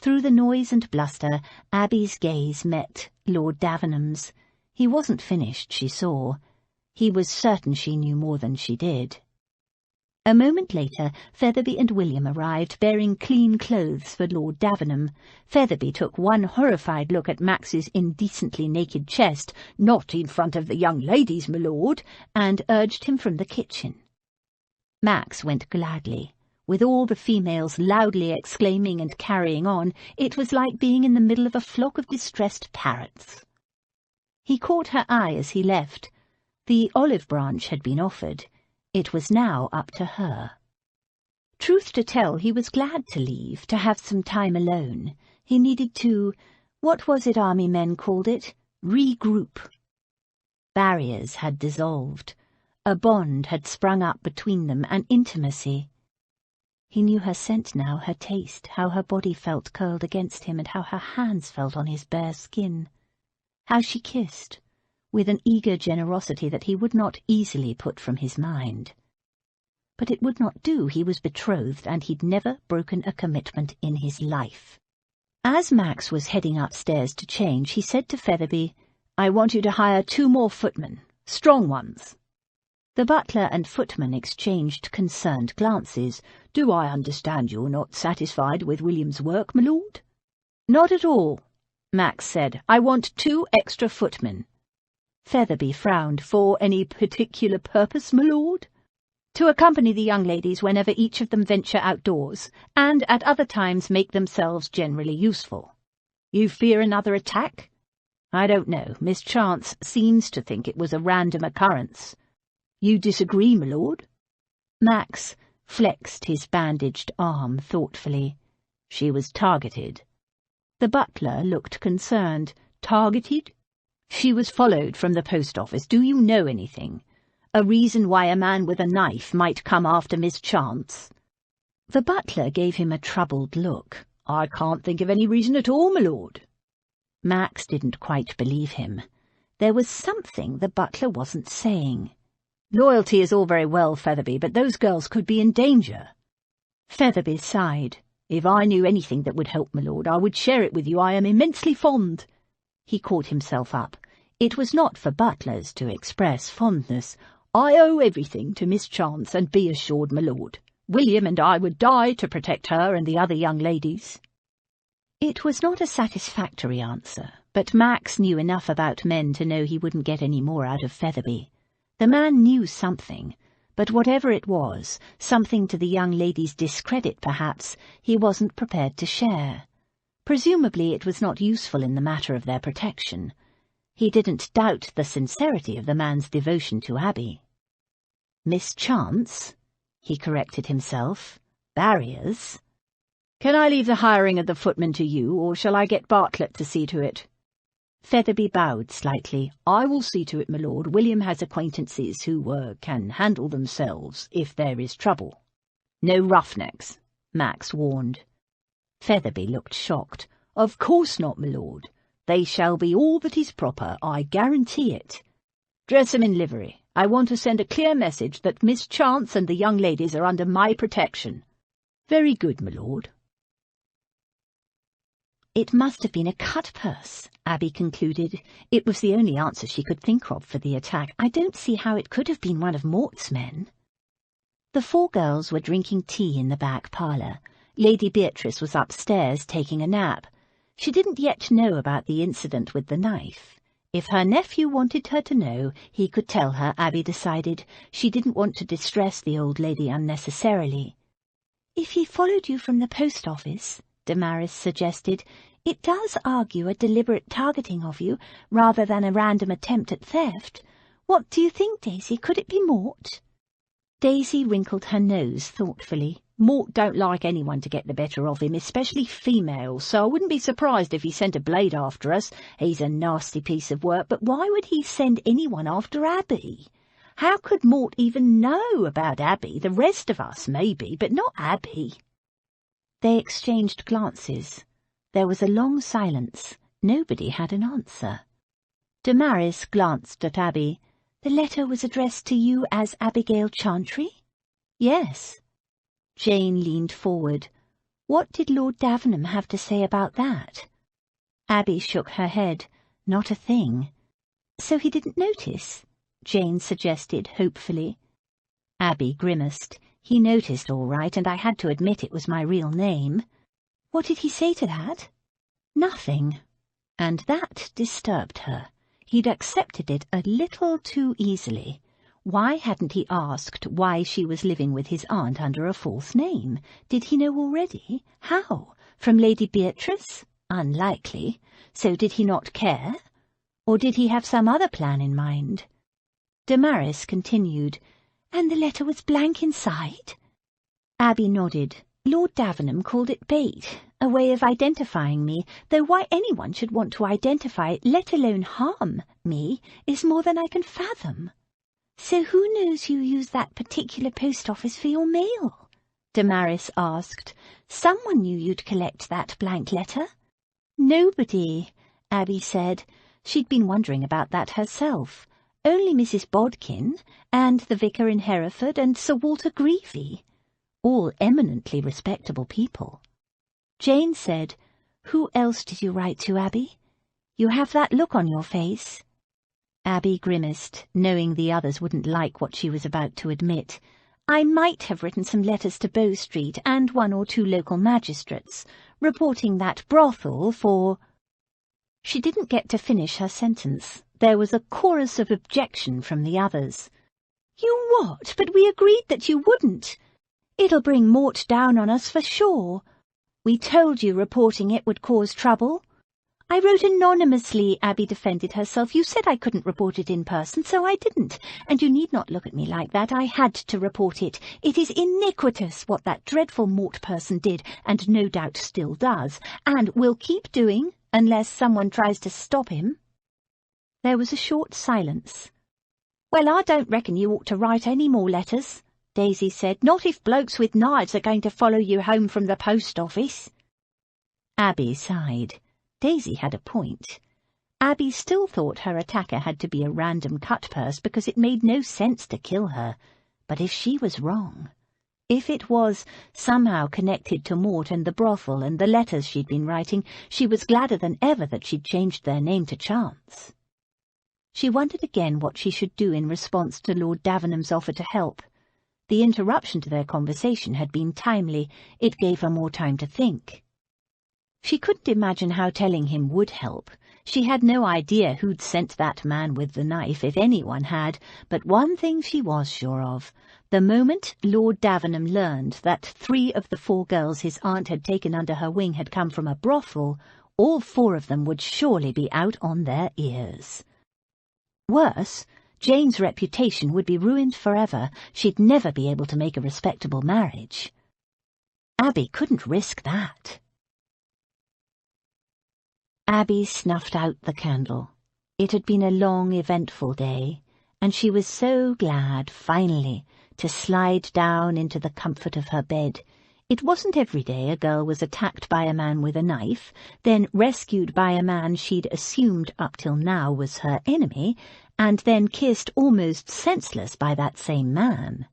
Through the noise and bluster, Abby's gaze met Lord Davenham's. He wasn't finished, she saw. He was certain she knew more than she did. A moment later, Featherby and William arrived, bearing clean clothes for Lord Davenham. Featherby took one horrified look at Max's indecently naked chest, not in front of the young ladies, my lord, and urged him from the kitchen. Max went gladly. With all the females loudly exclaiming and carrying on, it was like being in the middle of a flock of distressed parrots. He caught her eye as he left. The olive branch had been offered. It was now up to her. Truth to tell, he was glad to leave, to have some time alone. He needed to, what was it army men called it? Regroup. Barriers had dissolved. A bond had sprung up between them, an intimacy. He knew her scent now, her taste, how her body felt curled against him, and how her hands felt on his bare skin. How she kissed, with an eager generosity that he would not easily put from his mind. But it would not do. He was betrothed, and he'd never broken a commitment in his life. As Max was heading upstairs to change, he said to Featherby, I want you to hire 2 more footmen, strong ones. The butler and footman exchanged concerned glances. Do I understand you're not satisfied with William's work, my lord? Not at all, Max said. I want 2 extra footmen. Featherby frowned. For any particular purpose, my lord? To accompany the young ladies whenever each of them venture outdoors, and at other times make themselves generally useful. You fear another attack? I don't know. Miss Chance seems to think it was a random occurrence. You disagree, my lord? Max flexed his bandaged arm thoughtfully. She was targeted. The butler looked concerned. Targeted? She was followed from the post office. Do you know anything? A reason why a man with a knife might come after Miss Chance? The butler gave him a troubled look. I can't think of any reason at all, my lord. Max didn't quite believe him. There was something the butler wasn't saying. Loyalty is all very well, Featherby, but those girls could be in danger. Featherby sighed. If I knew anything that would help, my lord, I would share it with you. I am immensely fond—" He caught himself up. It was not for butlers to express fondness. "I owe everything to Miss Chance, and be assured, my lord, William and I would die to protect her and the other young ladies." It was not a satisfactory answer, but Max knew enough about men to know he wouldn't get any more out of Featherby. The man knew something, but whatever it was, something to the young lady's discredit perhaps, he wasn't prepared to share. Presumably it was not useful in the matter of their protection. He didn't doubt the sincerity of the man's devotion to Abby. "Miss Chance," he corrected himself. "Barriers. Can I leave the hiring of the footman to you, or shall I get Bartlett to see to it?" Featherby bowed slightly. "I will see to it, my lord. William has acquaintances who can handle themselves if there is trouble." "No roughnecks," Max warned. Featherby looked shocked. "Of course not, my lord. They shall be all that is proper, I guarantee it. Dress 'em in livery. I want to send a clear message that Miss Chance and the young ladies are under my protection." "Very good, my lord." "It must have been a cut-purse," Abby concluded. It was the only answer she could think of for the attack. "I don't see how it could have been one of Mort's men." The four girls were drinking tea in the back parlour. Lady Beatrice was upstairs taking a nap. She didn't yet know about the incident with the knife. If her nephew wanted her to know, he could tell her, Abby decided. She didn't want to distress the old lady unnecessarily. "If he followed you from the post office," Damaris suggested, "it does argue a deliberate targeting of you, rather than a random attempt at theft. What do you think, Daisy? Could it be Mort?" Daisy wrinkled her nose thoughtfully. "Mort don't like anyone to get the better of him, especially females, so I wouldn't be surprised if he sent a blade after us. He's a nasty piece of work, but why would he send anyone after Abby? How could Mort even know about Abby? The rest of us, maybe, but not Abby." They exchanged glances. There was a long silence. Nobody had an answer. Damaris glanced at Abby. "The letter was addressed to you as Abigail Chantry?" "Yes." Jane leaned forward. "What did Lord Davenham have to say about that?" Abby shook her head. "Not a thing." "So he didn't notice?" Jane suggested hopefully. Abby grimaced. "He noticed all right, and I had to admit it was my real name." "What did he say to that?" "Nothing." And that disturbed her. He'd accepted it a little too easily. Why hadn't he asked why she was living with his aunt under a false name? Did he know already? How? From Lady Beatrice? Unlikely. So did he not care? Or did he have some other plan in mind? Damaris continued. "And the letter was blank inside?" Abby nodded. "Lord Davenham called it bait, a way of identifying me, though why anyone should want to identify, let alone harm, me, is more than I can fathom." "So who knows you use that particular post office for your mail?" Damaris asked. "Someone knew you'd collect that blank letter." "Nobody," Abby said. She'd been wondering about that herself. Only Mrs. Bodkin, and the vicar in Hereford, and Sir Walter Greevy. All eminently respectable people. Jane said, "Who else did you write to, Abby? You have that look on your face." Abby grimaced, knowing the others wouldn't like what she was about to admit. "I might have written some letters to Bow Street and one or two local magistrates, reporting that brothel for—" She didn't get to finish her sentence. There was a chorus of objection from the others. "You what? But we agreed that you wouldn't. It'll bring Mort down on us for sure. We told you reporting it would cause trouble." "I wrote anonymously," Abby defended herself. "You said I couldn't report it in person, so I didn't. And you need not look at me like that. I had to report it. It is iniquitous what that dreadful Mort person did, and no doubt still does, and will keep doing, unless someone tries to stop him." There was a short silence. "Well, I don't reckon you ought to write any more letters," Daisy said. "Not if blokes with knives are going to follow you home from the post office." Abby sighed. Daisy had a point. Abby still thought her attacker had to be a random cut-purse because it made no sense to kill her. But if she was wrong... If it was somehow connected to Mort and the brothel and the letters she'd been writing, she was gladder than ever that she'd changed their name to Chance. She wondered again what she should do in response to Lord Davenham's offer to help. The interruption to their conversation had been timely. It gave her more time to think. She couldn't imagine how telling him would help. She had no idea who'd sent that man with the knife, if anyone had, but one thing she was sure of. The moment Lord Davenham learned that 3 of the 4 girls his aunt had taken under her wing had come from a brothel, all 4 of them would surely be out on their ears. Worse, Jane's reputation would be ruined forever. She'd never be able to make a respectable marriage. Abby couldn't risk that. Abby snuffed out the candle. It had been a long, eventful day, and she was so glad, finally, to slide down into the comfort of her bed. It wasn't every day a girl was attacked by a man with a knife, then rescued by a man she'd assumed up till now was her enemy, and then kissed almost senseless by that same man.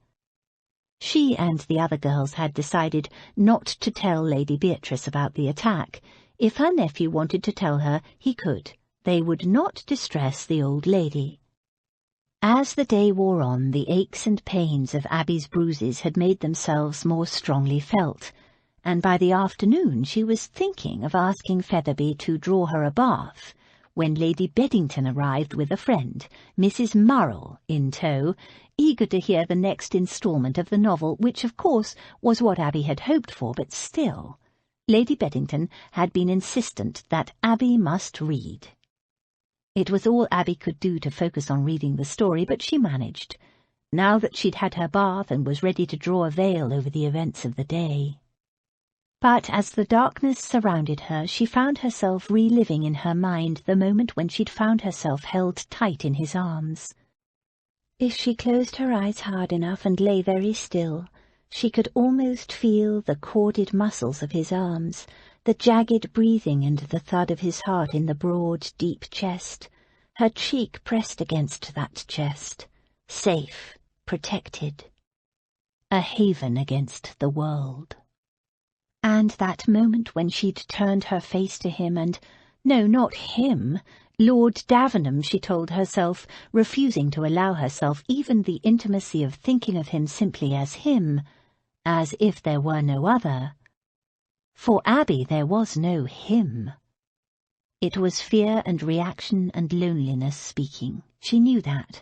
She and the other girls had decided not to tell Lady Beatrice about the attack. If her nephew wanted to tell her, he could. They would not distress the old lady. As the day wore on, the aches and pains of Abby's bruises had made themselves more strongly felt, and by the afternoon she was thinking of asking Featherby to draw her a bath, when Lady Beddington arrived with a friend, Mrs. Murrell, in tow, eager to hear the next instalment of the novel, which, of course, was what Abby had hoped for, but still, Lady Beddington had been insistent that Abby must read. It was all Abby could do to focus on reading the story, but she managed, now that she'd had her bath and was ready to draw a veil over the events of the day. But as the darkness surrounded her, she found herself reliving in her mind the moment when she'd found herself held tight in his arms. If she closed her eyes hard enough and lay very still, she could almost feel the corded muscles of his arms, the jagged breathing and the thud of his heart in the broad, deep chest, her cheek pressed against that chest, safe, protected, a haven against the world. And that moment when she'd turned her face to him and, no, not him, Lord Davenham, she told herself, refusing to allow herself even the intimacy of thinking of him simply as him, as if there were no other. For Abby there was no him. It was fear and reaction and loneliness speaking. She knew that.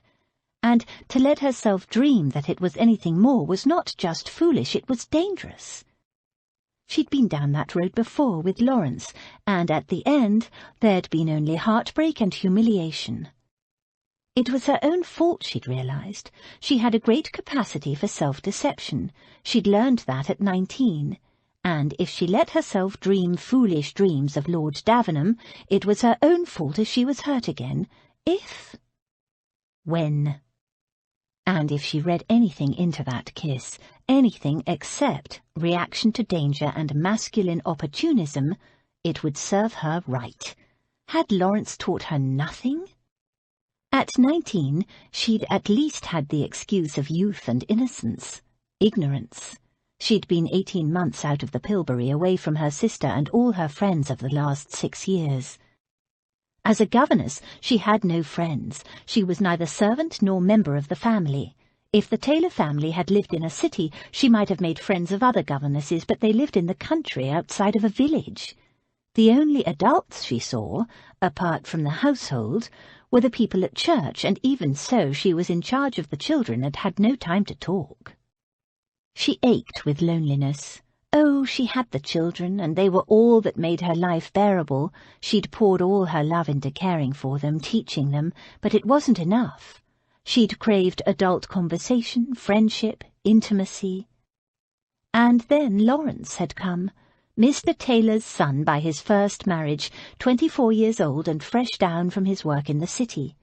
And to let herself dream that it was anything more was not just foolish, it was dangerous. She'd been down that road before with Lawrence, and at the end there'd been only heartbreak and humiliation. It was her own fault, she'd realized. She had a great capacity for self-deception. She'd learned that at 19. And if she let herself dream foolish dreams of Lord Davenham, it was her own fault if she was hurt again. When? And if she read anything into that kiss, anything except reaction to danger and masculine opportunism, it would serve her right. Had Lawrence taught her nothing? At 19, she'd at least had the excuse of youth and innocence, ignorance. She'd been 18 months out of the Pilbury, away from her sister and all her friends of the last 6 years. As a governess, she had no friends. She was neither servant nor member of the family. If the Taylor family had lived in a city, she might have made friends of other governesses, but they lived in the country outside of a village. The only adults she saw, apart from the household, were the people at church, and even so she was in charge of the children and had no time to talk. She ached with loneliness. Oh, she had the children, and they were all that made her life bearable. She'd poured all her love into caring for them, teaching them, but it wasn't enough. She'd craved adult conversation, friendship, intimacy. And then Lawrence had come. Mr. Taylor's son by his first marriage, 24 years old and fresh down from his work in the city.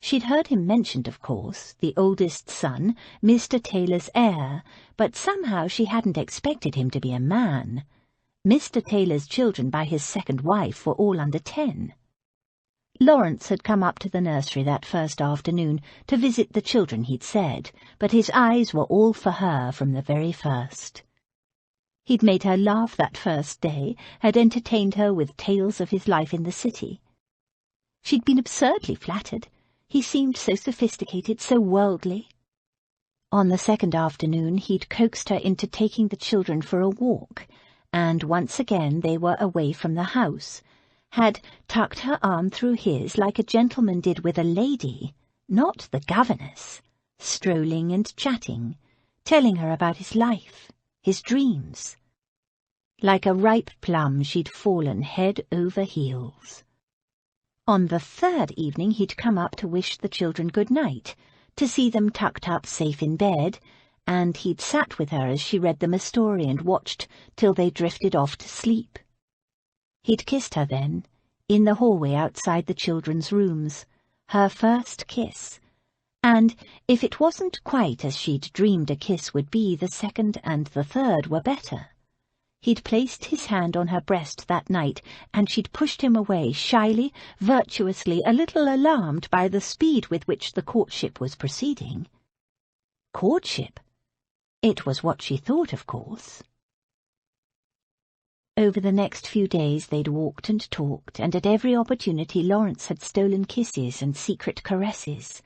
She'd heard him mentioned, of course, the oldest son, Mr. Taylor's heir, but somehow she hadn't expected him to be a man. Mr. Taylor's children by his second wife were all under 10. Lawrence had come up to the nursery that first afternoon to visit the children, he'd said, but his eyes were all for her from the very first. He'd made her laugh that first day, had entertained her with tales of his life in the city. She'd been absurdly flattered. He seemed so sophisticated, so worldly. On the second afternoon he'd coaxed her into taking the children for a walk, and once again they were away from the house, had tucked her arm through his like a gentleman did with a lady, not the governess, strolling and chatting, telling her about his life, his dreams. Like a ripe plum she'd fallen head over heels. On the third evening he'd come up to wish the children good night, to see them tucked up safe in bed, and he'd sat with her as she read them a story and watched till they drifted off to sleep. He'd kissed her then, in the hallway outside the children's rooms, her first kiss, and if it wasn't quite as she'd dreamed a kiss would be, the second and the third were better. He'd placed his hand on her breast that night, and she'd pushed him away, shyly, virtuously, a little alarmed by the speed with which the courtship was proceeding. Courtship? It was what she thought, of course. Over the next few days they'd walked and talked, and at every opportunity Lawrence had stolen kisses and secret caresses.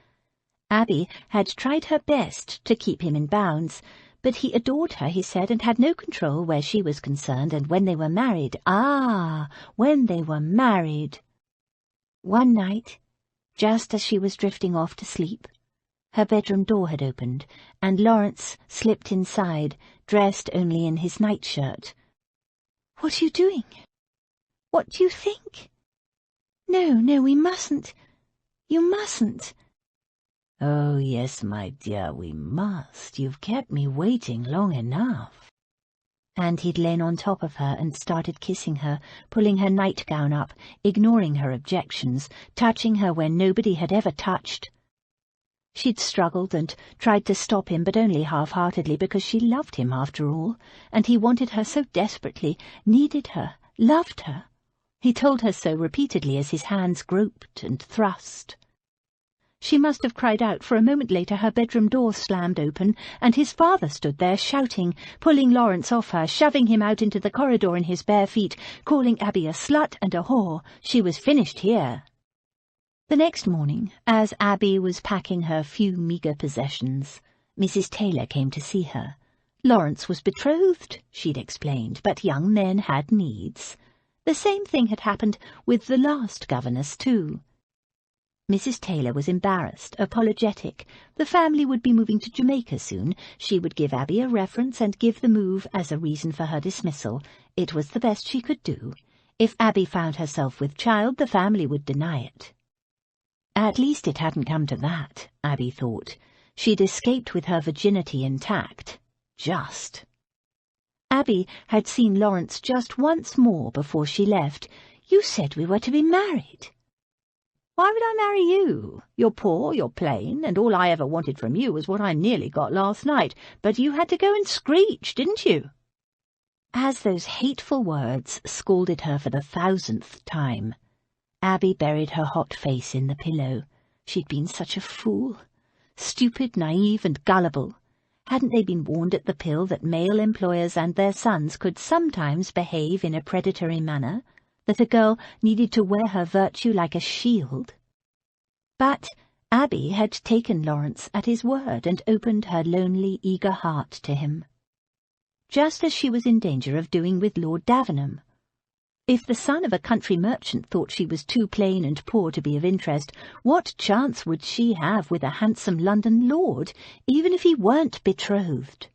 Abby had tried her best to keep him in bounds, but he adored her, he said, and had no control where she was concerned, and when they were married, when they were married. One night, just as she was drifting off to sleep, her bedroom door had opened, and Lawrence slipped inside, dressed only in his nightshirt. "What are you doing? What do you think? No, we mustn't. You mustn't." "Oh, yes, my dear, we must. You've kept me waiting long enough." And he'd lain on top of her and started kissing her, pulling her nightgown up, ignoring her objections, touching her where nobody had ever touched. She'd struggled and tried to stop him, but only half-heartedly, because she loved him after all, and he wanted her so desperately, needed her, loved her. He told her so repeatedly as his hands groped and thrust. She must have cried out, for a moment later her bedroom door slammed open, and his father stood there shouting, pulling Lawrence off her, shoving him out into the corridor in his bare feet, calling Abby a slut and a whore. She was finished here. The next morning, as Abby was packing her few meagre possessions, Mrs. Taylor came to see her. Lawrence was betrothed, she'd explained, but young men had needs. The same thing had happened with the last governess, too. Mrs. Taylor was embarrassed, apologetic. The family would be moving to Jamaica soon. She would give Abby a reference and give the move as a reason for her dismissal. It was the best she could do. If Abby found herself with child, the family would deny it. At least it hadn't come to that, Abby thought. She'd escaped with her virginity intact. Just. Abby had seen Lawrence just once more before she left. "You said we were to be married." "Why would I marry you? You're poor, you're plain, and all I ever wanted from you was what I nearly got last night. But you had to go and screech, didn't you?" As those hateful words scalded her for the 1,000th time, Abby buried her hot face in the pillow. She'd been such a fool. Stupid, naive, and gullible. Hadn't they been warned at the Pill that male employers and their sons could sometimes behave in a predatory manner, that a girl needed to wear her virtue like a shield? But Abby had taken Lawrence at his word and opened her lonely, eager heart to him, just as she was in danger of doing with Lord Davenham. If the son of a country merchant thought she was too plain and poor to be of interest, what chance would she have with a handsome London lord, even if he weren't betrothed?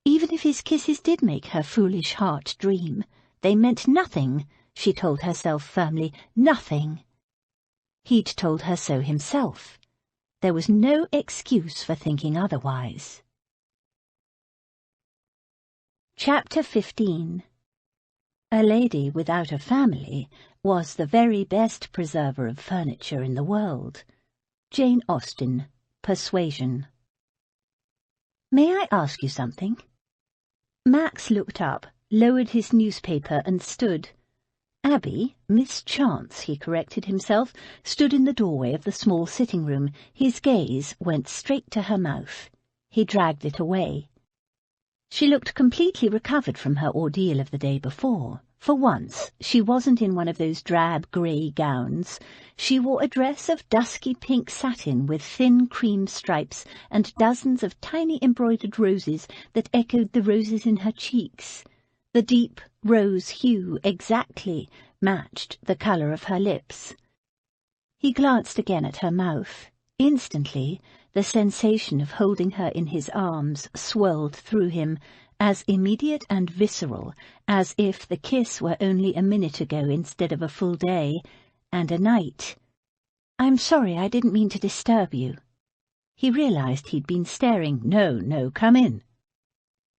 Even if his kisses did make her foolish heart dream, they meant nothing, she told herself firmly, nothing. He'd told her so himself. There was no excuse for thinking otherwise. Chapter 15. A lady without a family was the very best preserver of furniture in the world. Jane Austen, Persuasion. "May I ask you something?" Max looked up, lowered his newspaper and stood. Abby, Miss Chance, he corrected himself, stood in the doorway of the small sitting-room. His gaze went straight to her mouth. He dragged it away. She looked completely recovered from her ordeal of the day before. For once, she wasn't in one of those drab grey gowns. She wore a dress of dusky pink satin with thin cream stripes and dozens of tiny embroidered roses that echoed the roses in her cheeks. The deep rose hue exactly matched the colour of her lips. He glanced again at her mouth. Instantly, the sensation of holding her in his arms swirled through him, as immediate and visceral as if the kiss were only a minute ago instead of a full day, and a night. "I'm sorry, I didn't mean to disturb you." He realized he'd been staring. No, come in."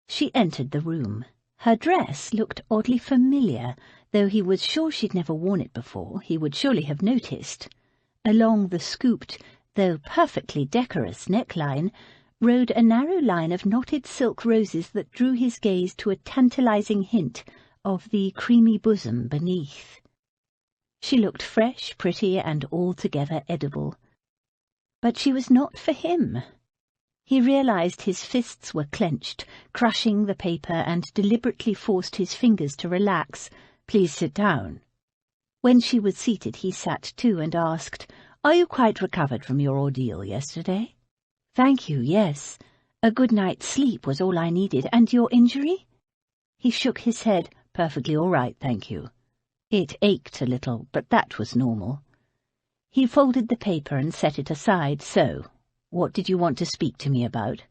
She entered the room. Her dress looked oddly familiar, though he was sure she'd never worn it before. He would surely have noticed. Along the scooped, though perfectly decorous neckline, rode a narrow line of knotted silk roses that drew his gaze to a tantalizing hint of the creamy bosom beneath. She looked fresh, pretty, and altogether edible. But she was not for him. He realized his fists were clenched, crushing the paper, and deliberately forced his fingers to relax. "Please sit down." When she was seated, he sat too and asked, "Are you quite recovered from your ordeal yesterday?" "Thank you, yes. A good night's sleep was all I needed. And your injury?" He shook his head. "Perfectly all right, thank you. It ached a little, but that was normal." He folded the paper and set it aside. "So, what did you want to speak to me about?"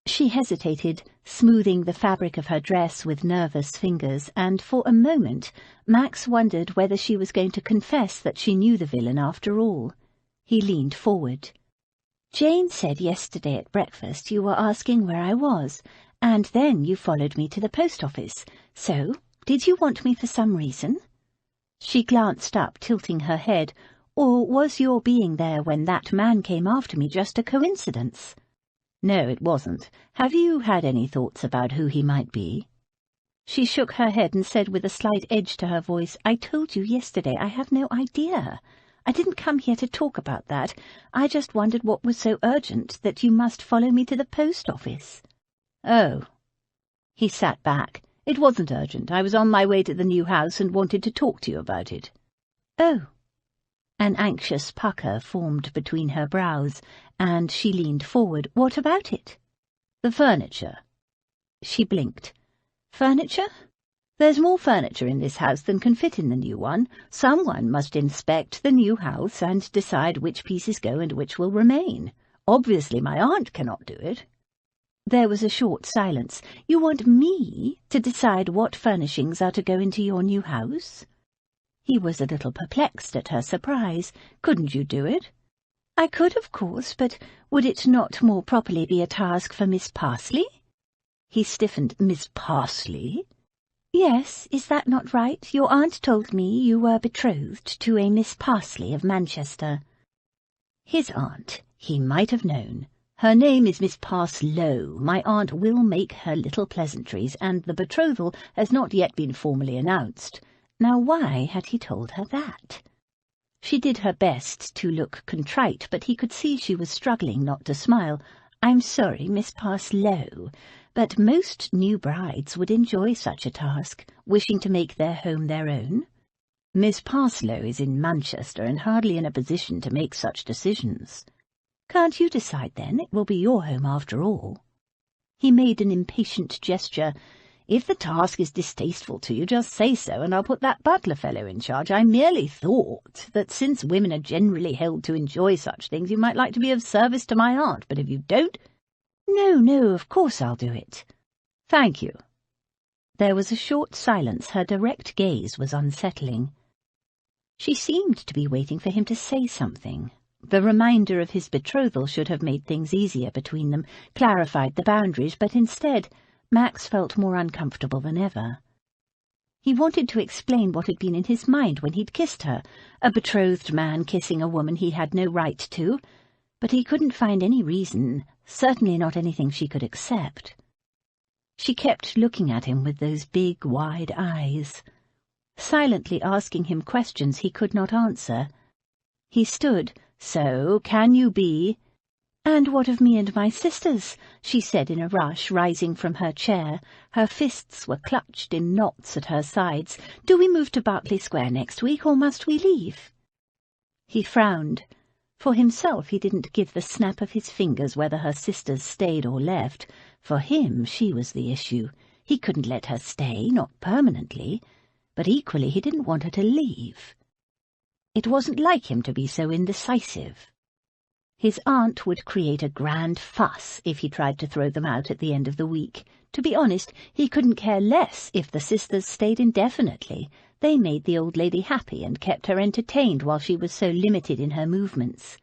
She hesitated, smoothing the fabric of her dress with nervous fingers, and for a moment Max wondered whether she was going to confess that she knew the villain after all. He leaned forward. "Jane said yesterday at breakfast you were asking where I was, and then you followed me to the post office. So, did you want me for some reason?" She glanced up, tilting her head. "Or was your being there when that man came after me just a coincidence?" "No, it wasn't. Have you had any thoughts about who he might be?" She shook her head and said with a slight edge to her voice, "I told you yesterday I have no idea. I didn't come here to talk about that. I just wondered what was so urgent that you must follow me to the post office." "Oh." He sat back. "It wasn't urgent. I was on my way to the new house and wanted to talk to you about it." "Oh." An anxious pucker formed between her brows, and she leaned forward. "What about it?" "The furniture." She blinked. "Furniture? There's more furniture in this house than can fit in the new one. Someone must inspect the new house and decide which pieces go and which will remain. Obviously my aunt cannot do it." There was a short silence. "You want me to decide what furnishings are to go into your new house?" He was a little perplexed at her surprise. "Couldn't you do it?" "I could, of course, but would it not more properly be a task for Miss Parsley?" He stiffened. "Miss Parsley?" "Yes, is that not right? Your aunt told me you were betrothed to a Miss Parsley of Manchester." His aunt, he might have known. "Her name is Miss Parslow. My aunt will make her little pleasantries, and the betrothal has not yet been formally announced." Now why had he told her that? She did her best to look contrite, but he could see she was struggling not to smile. "I'm sorry, Miss Parslow, but most new brides would enjoy such a task, wishing to make their home their own." "Miss Parslow is in Manchester and hardly in a position to make such decisions." "Can't you decide, then? It will be your home after all." He made an impatient gesture. "If the task is distasteful to you, just say so, and I'll put that butler fellow in charge. I merely thought that since women are generally held to enjoy such things, you might like to be of service to my aunt, but if you don't—" No, of course I'll do it." "Thank you." There was a short silence. Her direct gaze was unsettling. She seemed to be waiting for him to say something. The reminder of his betrothal should have made things easier between them, clarified the boundaries, but instead Max felt more uncomfortable than ever. He wanted to explain what had been in his mind when he'd kissed her, a betrothed man kissing a woman he had no right to, but he couldn't find any reason, certainly not anything she could accept. She kept looking at him with those big, wide eyes. silently asking him questions he could not answer. He stood. "So, can you be—" "And what of me and my sisters?" she said in a rush, rising from her chair. Her fists were clutched in knots at her sides. "Do we move to Berkeley Square next week, or must we leave?" He frowned. For himself, he didn't give the snap of his fingers whether her sisters stayed or left. For him, she was the issue. He couldn't let her stay, not permanently. But equally, he didn't want her to leave. It wasn't like him to be so indecisive. His aunt would create a grand fuss if he tried to throw them out at the end of the week. To be honest, he couldn't care less if the sisters stayed indefinitely. They made the old lady happy and kept her entertained while she was so limited in her movements.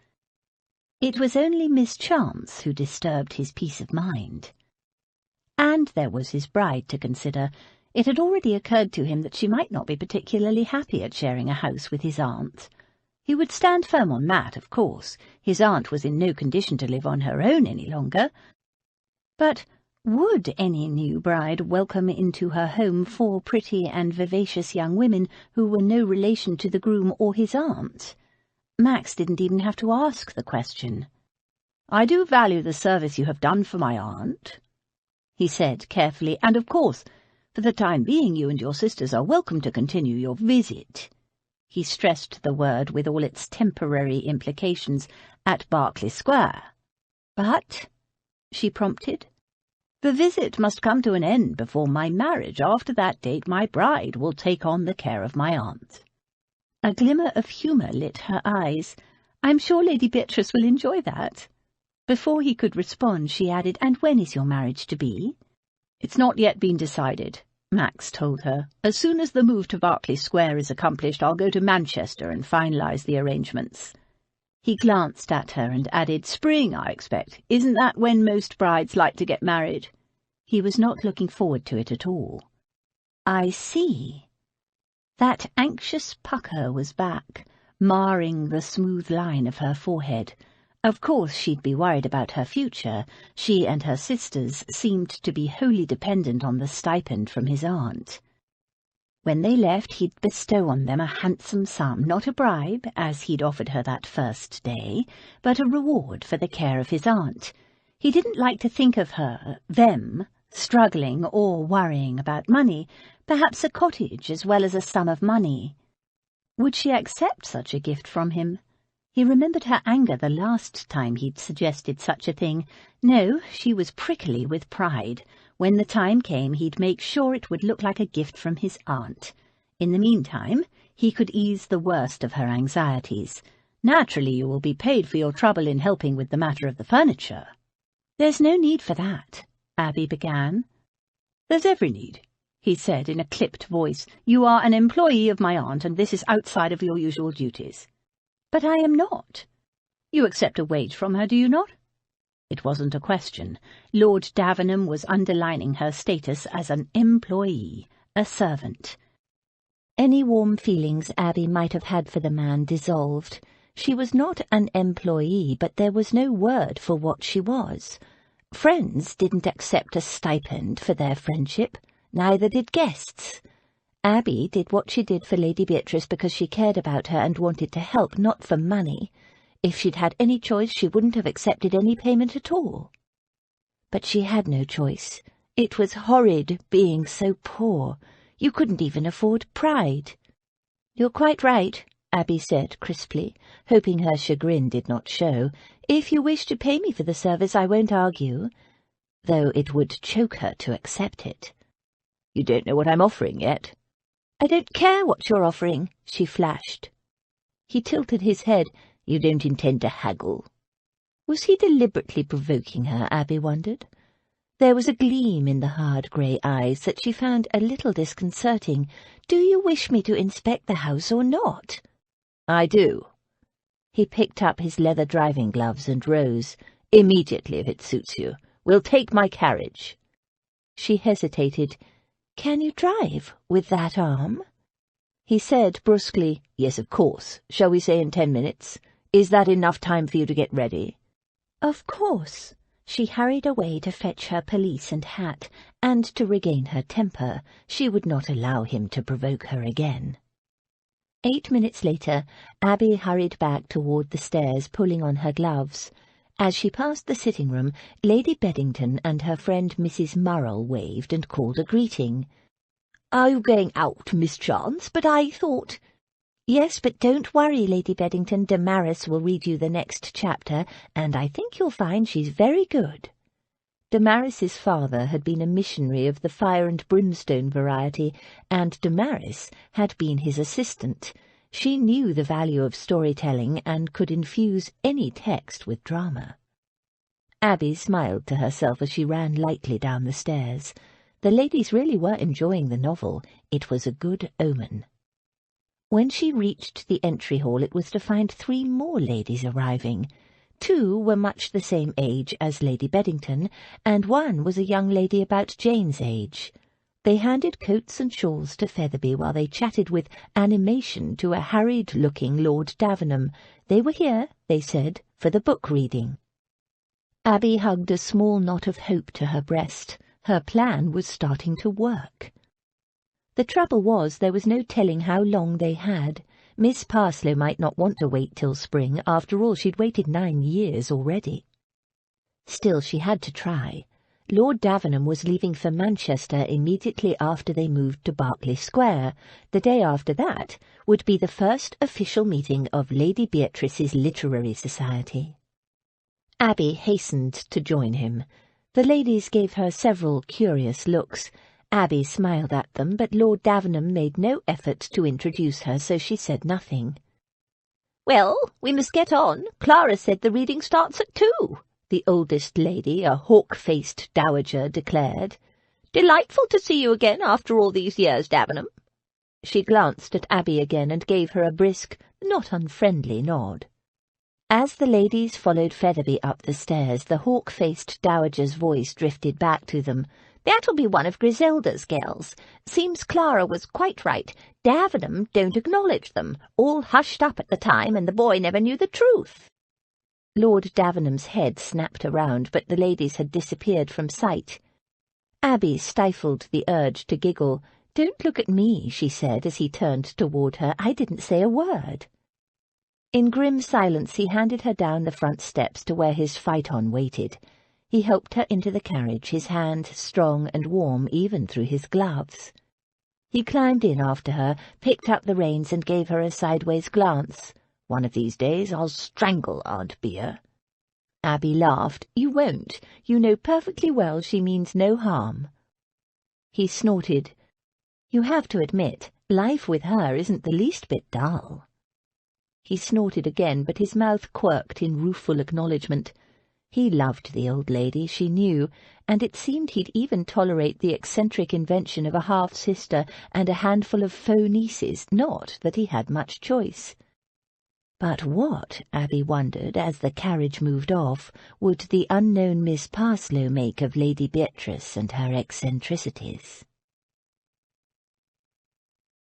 It was only mischance who disturbed his peace of mind. And there was his bride to consider. It had already occurred to him that she might not be particularly happy at sharing a house with his aunt. He would stand firm on that, of course. His aunt was in no condition to live on her own any longer. But would any new bride welcome into her home 4 pretty and vivacious young women who were no relation to the groom or his aunt? Max didn't even have to ask the question. "I do value the service you have done for my aunt," he said carefully, "and of course, for the time being you and your sisters are welcome to continue your visit." He stressed the word with all its temporary implications, "at Berkeley Square." "But," she prompted, "the visit must come to an end before my marriage. After that date my bride will take on the care of my aunt." A glimmer of humour lit her eyes. "I'm sure Lady Beatrice will enjoy that." Before he could respond, she added, "And when is your marriage to be?" "It's not yet been decided," Max told her. "As soon as the move to Berkeley Square is accomplished, I'll go to Manchester and finalise the arrangements." He glanced at her and added, "Spring, I expect. Isn't that when most brides like to get married?" He was not looking forward to it at all. "I see." That anxious pucker was back, marring the smooth line of her forehead. Of course she'd be worried about her future. She and her sisters seemed to be wholly dependent on the stipend from his aunt. When they left, he'd bestow on them a handsome sum, not a bribe, as he'd offered her that first day, but a reward for the care of his aunt. He didn't like to think of her, them, struggling or worrying about money, perhaps a cottage as well as a sum of money. Would she accept such a gift from him? He remembered her anger the last time he'd suggested such a thing. No, she was prickly with pride. When the time came, he'd make sure it would look like a gift from his aunt. In the meantime, he could ease the worst of her anxieties. "Naturally, you will be paid for your trouble in helping with the matter of the furniture." "There's no need for that," Abby began. "There's every need," he said in a clipped voice. "You are an employee of my aunt, and this is outside of your usual duties." "But I am not." "You accept a wage from her, do you not?" It wasn't a question. Lord Davenham was underlining her status as an employee, a servant. Any warm feelings Abby might have had for the man dissolved. She was not an employee, but there was no word for what she was. Friends didn't accept a stipend for their friendship. Neither did guests. Abby did what she did for Lady Beatrice because she cared about her and wanted to help, not for money. If she'd had any choice, she wouldn't have accepted any payment at all. But she had no choice. It was horrid being so poor. You couldn't even afford pride. "You're quite right," Abby said crisply, hoping her chagrin did not show. "If you wish to pay me for the service, I won't argue," though it would choke her to accept it. "You don't know what I'm offering yet." "I don't care what you're offering," she flashed. He tilted his head. "You don't intend to haggle?" Was he deliberately provoking her, Abby wondered. There was a gleam in the hard grey eyes that she found a little disconcerting. "Do you wish me to inspect the house or not?" "I do." He picked up his leather driving gloves and rose. "Immediately, if it suits you. We'll take my carriage." She hesitated. "Can you drive with that arm?" He said brusquely, "Yes, of course. Shall we say in 10 minutes? Is that enough time for you to get ready?" "Of course." She hurried away to fetch her pelisse and hat, and to regain her temper. She would not allow him to provoke her again. 8 minutes later, Abby hurried back toward the stairs, pulling on her gloves. As she passed the sitting-room, Lady Beddington and her friend Mrs. Murrell waved and called a greeting. "Are you going out, Miss Chance? But I thought—" "Yes, but don't worry, Lady Beddington. Damaris will read you the next chapter, and I think you'll find she's very good." Damaris's father had been a missionary of the fire and brimstone variety, and Damaris had been his assistant. She knew the value of storytelling and could infuse any text with drama. Abby smiled to herself as she ran lightly down the stairs. The ladies really were enjoying the novel. It was a good omen. When she reached the entry hall, it was to find 3 more ladies arriving. 2 were much the same age as Lady Beddington, and 1 was a young lady about Jane's age. They handed coats and shawls to Featherby while they chatted with animation to a harried-looking Lord Davenham. They were here, they said, for the book reading. Abby hugged a small knot of hope to her breast. Her plan was starting to work. The trouble was there was no telling how long they had. Miss Parslow might not want to wait till spring. After all, she'd waited 9 years already. Still, she had to try. Lord Davenham was leaving for Manchester immediately after they moved to Berkeley Square. The day after that would be the first official meeting of Lady Beatrice's Literary Society. Abby hastened to join him. The ladies gave her several curious looks. Abby smiled at them, but Lord Davenham made no effort to introduce her, so she said nothing. "Well, we must get on. Clara said the reading starts at 2, the oldest lady, a hawk-faced dowager, declared. "Delightful to see you again after all these years, Davenham." She glanced at Abby again and gave her a brisk, not unfriendly nod. As the ladies followed Featherby up the stairs, the hawk-faced dowager's voice drifted back to them. "That'll be one of Griselda's girls. Seems Clara was quite right. Davenham don't acknowledge them. All hushed up at the time, and the boy never knew the truth." Lord Davenham's head snapped around, but the ladies had disappeared from sight. Abby stifled the urge to giggle. "Don't look at me," she said as he turned toward her. "I didn't say a word." In grim silence he handed her down the front steps to where his phaeton waited. He helped her into the carriage, his hand strong and warm even through his gloves. He climbed in after her, picked up the reins and gave her a sideways glance. "One of these days I'll strangle Aunt Bea." Abby laughed. "You won't. You know perfectly well she means no harm." He snorted. "You have to admit, life with her isn't the least bit dull." He snorted again, but his mouth quirked in rueful acknowledgment. He loved the old lady, she knew, and it seemed he'd even tolerate the eccentric invention of a half-sister and a handful of faux nieces, not that he had much choice. But what, Abby wondered, as the carriage moved off, would the unknown Miss Parslow make of Lady Beatrice and her eccentricities?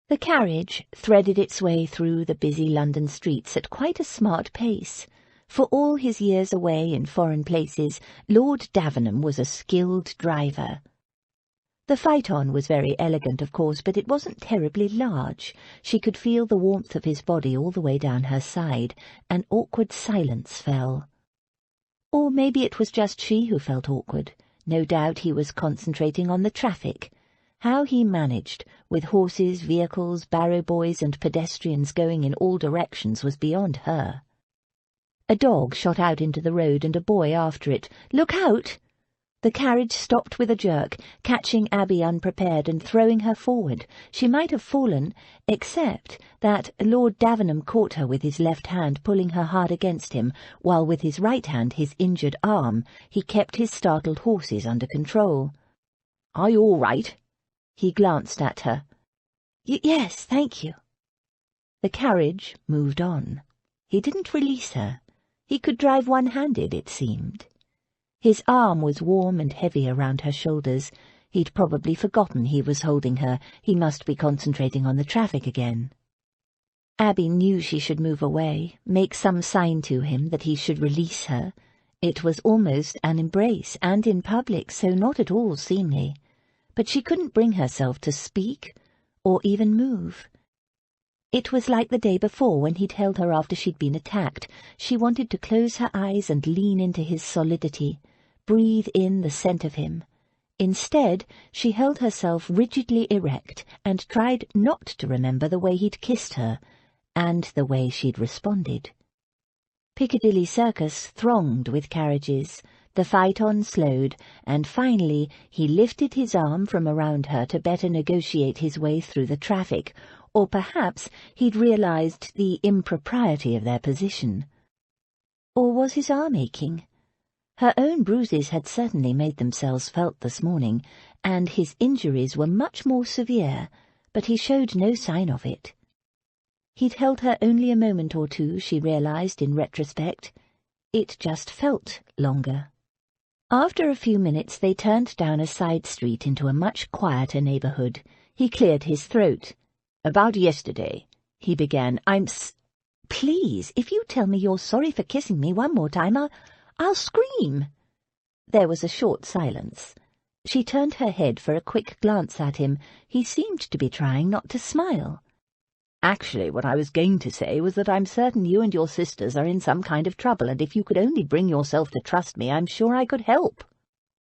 The carriage threaded its way through the busy London streets at quite a smart pace. For all his years away in foreign places, Lord Davenham was a skilled driver. The phaeton was very elegant, of course, but it wasn't terribly large. She could feel the warmth of his body all the way down her side. An awkward silence fell. Or maybe it was just she who felt awkward. No doubt he was concentrating on the traffic. How he managed, with horses, vehicles, barrow boys and pedestrians going in all directions, was beyond her. A dog shot out into the road and a boy after it. "Look out!" The carriage stopped with a jerk, catching Abby unprepared and throwing her forward. She might have fallen, except that Lord Davenham caught her with his left hand, pulling her hard against him, while with his right hand, his injured arm, he kept his startled horses under control. "Are you all right?" He glanced at her. Yes, thank you." The carriage moved on. He didn't release her. He could drive one-handed, it seemed. His arm was warm and heavy around her shoulders. He'd probably forgotten he was holding her. He must be concentrating on the traffic again. Abby knew she should move away, make some sign to him that he should release her. It was almost an embrace, and in public, so not at all seemly. But she couldn't bring herself to speak, or even move. It was like the day before when he'd held her after she'd been attacked. She wanted to close her eyes and lean into his solidity, breathe in the scent of him. Instead, she held herself rigidly erect and tried not to remember the way he'd kissed her, and the way she'd responded. Piccadilly Circus thronged with carriages. The phaeton slowed, and finally he lifted his arm from around her to better negotiate his way through the traffic, or perhaps he'd realized the impropriety of their position. Or was his arm aching? Her own bruises had certainly made themselves felt this morning, and his injuries were much more severe, but he showed no sign of it. He'd held her only a moment or two, she realized in retrospect. It just felt longer. After a few minutes they turned down a side street into a much quieter neighborhood. He cleared his throat. "About yesterday," he began, "Please, if you tell me you're sorry for kissing me one more time, I'll scream." There was a short silence. She turned her head for a quick glance at him. He seemed to be trying not to smile. "Actually, what I was going to say was that I'm certain you and your sisters are in some kind of trouble, and if you could only bring yourself to trust me, I'm sure I could help."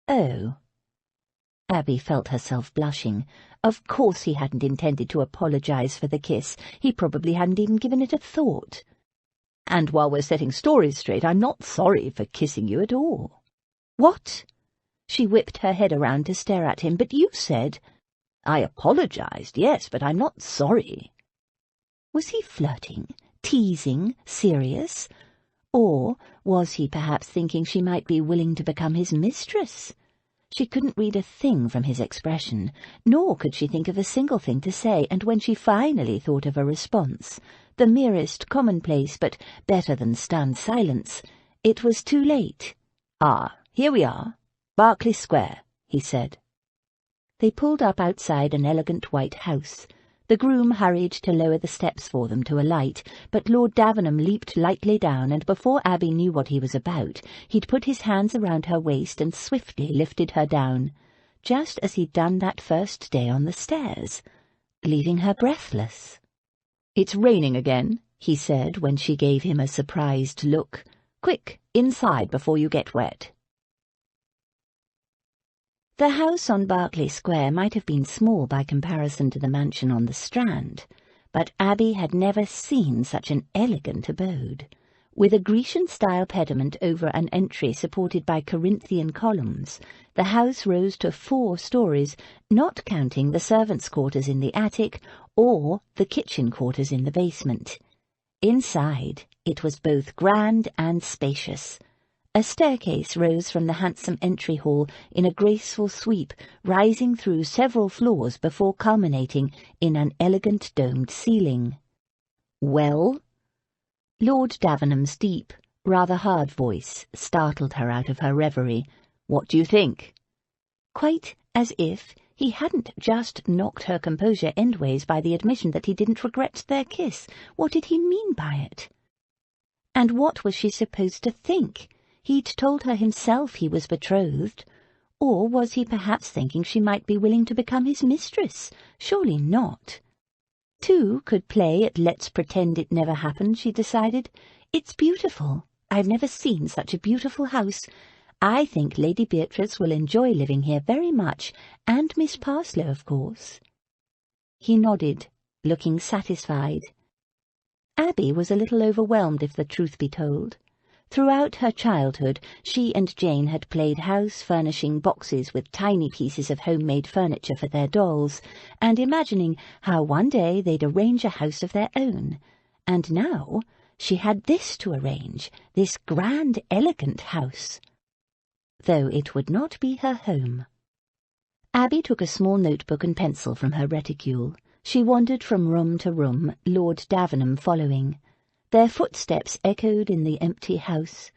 "Oh." Abby felt herself blushing. Of course he hadn't intended to apologize for the kiss. He probably hadn't even given it a thought. "And while we're setting stories straight, I'm not sorry for kissing you at all." "What?" She whipped her head around to stare at him. "But you said—" "I apologized, yes, but I'm not sorry." Was he flirting, teasing, serious? Or was he perhaps thinking she might be willing to become his mistress? She couldn't read a thing from his expression, nor could she think of a single thing to say, and when she finally thought of a response, the merest commonplace but better than stunned silence, it was too late. "Ah, here we are. Berkeley Square," he said. They pulled up outside an elegant white house. The groom hurried to lower the steps for them to alight, but Lord Davenham leaped lightly down, and before Abby knew what he was about, he'd put his hands around her waist and swiftly lifted her down, just as he'd done that first day on the stairs, leaving her breathless. "It's raining again," he said when she gave him a surprised look. "Quick, inside before you get wet." The house on Berkeley Square might have been small by comparison to the mansion on the Strand, but Abby had never seen such an elegant abode. With a Grecian-style pediment over an entry supported by Corinthian columns, the house rose to 4 stories, not counting the servants' quarters in the attic or the kitchen quarters in the basement. Inside, it was both grand and spacious. A staircase rose from the handsome entry hall in a graceful sweep, rising through several floors before culminating in an elegant domed ceiling. "Well?" Lord Davenham's deep, rather hard voice startled her out of her reverie. "What do you think?" Quite as if he hadn't just knocked her composure endways by the admission that he didn't regret their kiss. What did he mean by it? And what was she supposed to think? He'd told her himself he was betrothed. Or was he perhaps thinking she might be willing to become his mistress? Surely not. 2 could play at let's pretend it never happened, she decided. It's beautiful. I've never seen such a beautiful house. I think Lady Beatrice will enjoy living here very much, and Miss Parslow, of course. He nodded, looking satisfied. Abby was a little overwhelmed, if the truth be told. Throughout her childhood, she and Jane had played house furnishing boxes with tiny pieces of homemade furniture for their dolls, and imagining how one day they'd arrange a house of their own. And now she had this to arrange, this grand, elegant house. Though it would not be her home. Abby took a small notebook and pencil from her reticule. She wandered from room to room, Lord Davenham following. Their footsteps echoed in the empty house.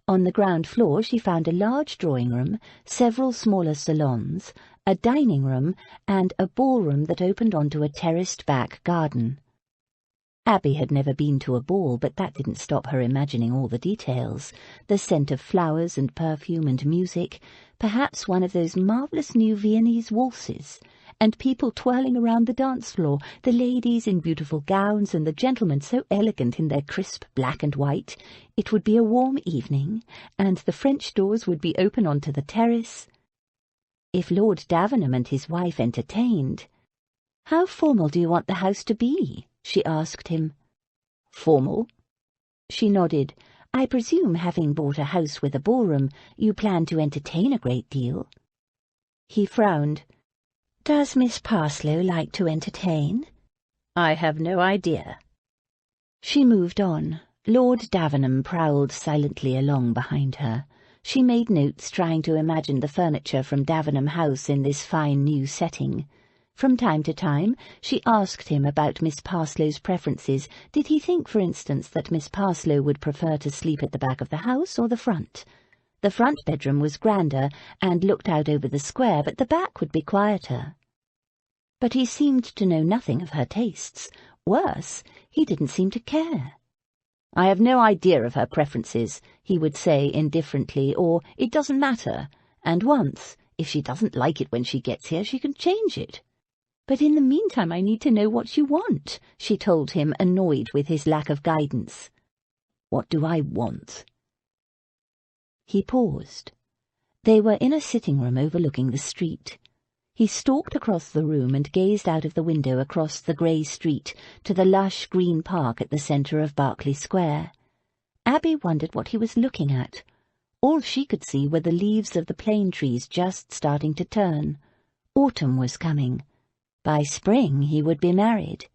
On the ground floor she found a large drawing-room, several smaller salons, a dining-room, and a ballroom that opened onto a terraced back garden. Abby had never been to a ball, but that didn't stop her imagining all the details. The scent of flowers and perfume and music, perhaps one of those marvellous new Viennese waltzes, and people twirling around the dance floor, the ladies in beautiful gowns and the gentlemen so elegant in their crisp black and white. It would be a warm evening, and the French doors would be open onto the terrace. If Lord Davenham and his wife entertained— "How formal do you want the house to be?" she asked him. "Formal?" She nodded. "I presume, having bought a house with a ballroom, you plan to entertain a great deal." He frowned. "Does Miss Parslow like to entertain?" "I have no idea." She moved on. Lord Davenham prowled silently along behind her. She made notes, trying to imagine the furniture from Davenham House in this fine new setting. From time to time, she asked him about Miss Parslow's preferences. Did he think, for instance, that Miss Parslow would prefer to sleep at the back of the house or the front? The front bedroom was grander and looked out over the square, but the back would be quieter. But he seemed to know nothing of her tastes. Worse, he didn't seem to care. "I have no idea of her preferences," he would say indifferently, or "it doesn't matter," and once, "if she doesn't like it when she gets here, she can change it." "But in the meantime I need to know what you want," she told him, annoyed with his lack of guidance. "What do I want?" He paused. They were in a sitting-room overlooking the street. He stalked across the room and gazed out of the window across the grey street to the lush green park at the centre of Berkeley Square. Abby wondered what he was looking at. All she could see were the leaves of the plane trees just starting to turn. Autumn was coming. By spring he would be married.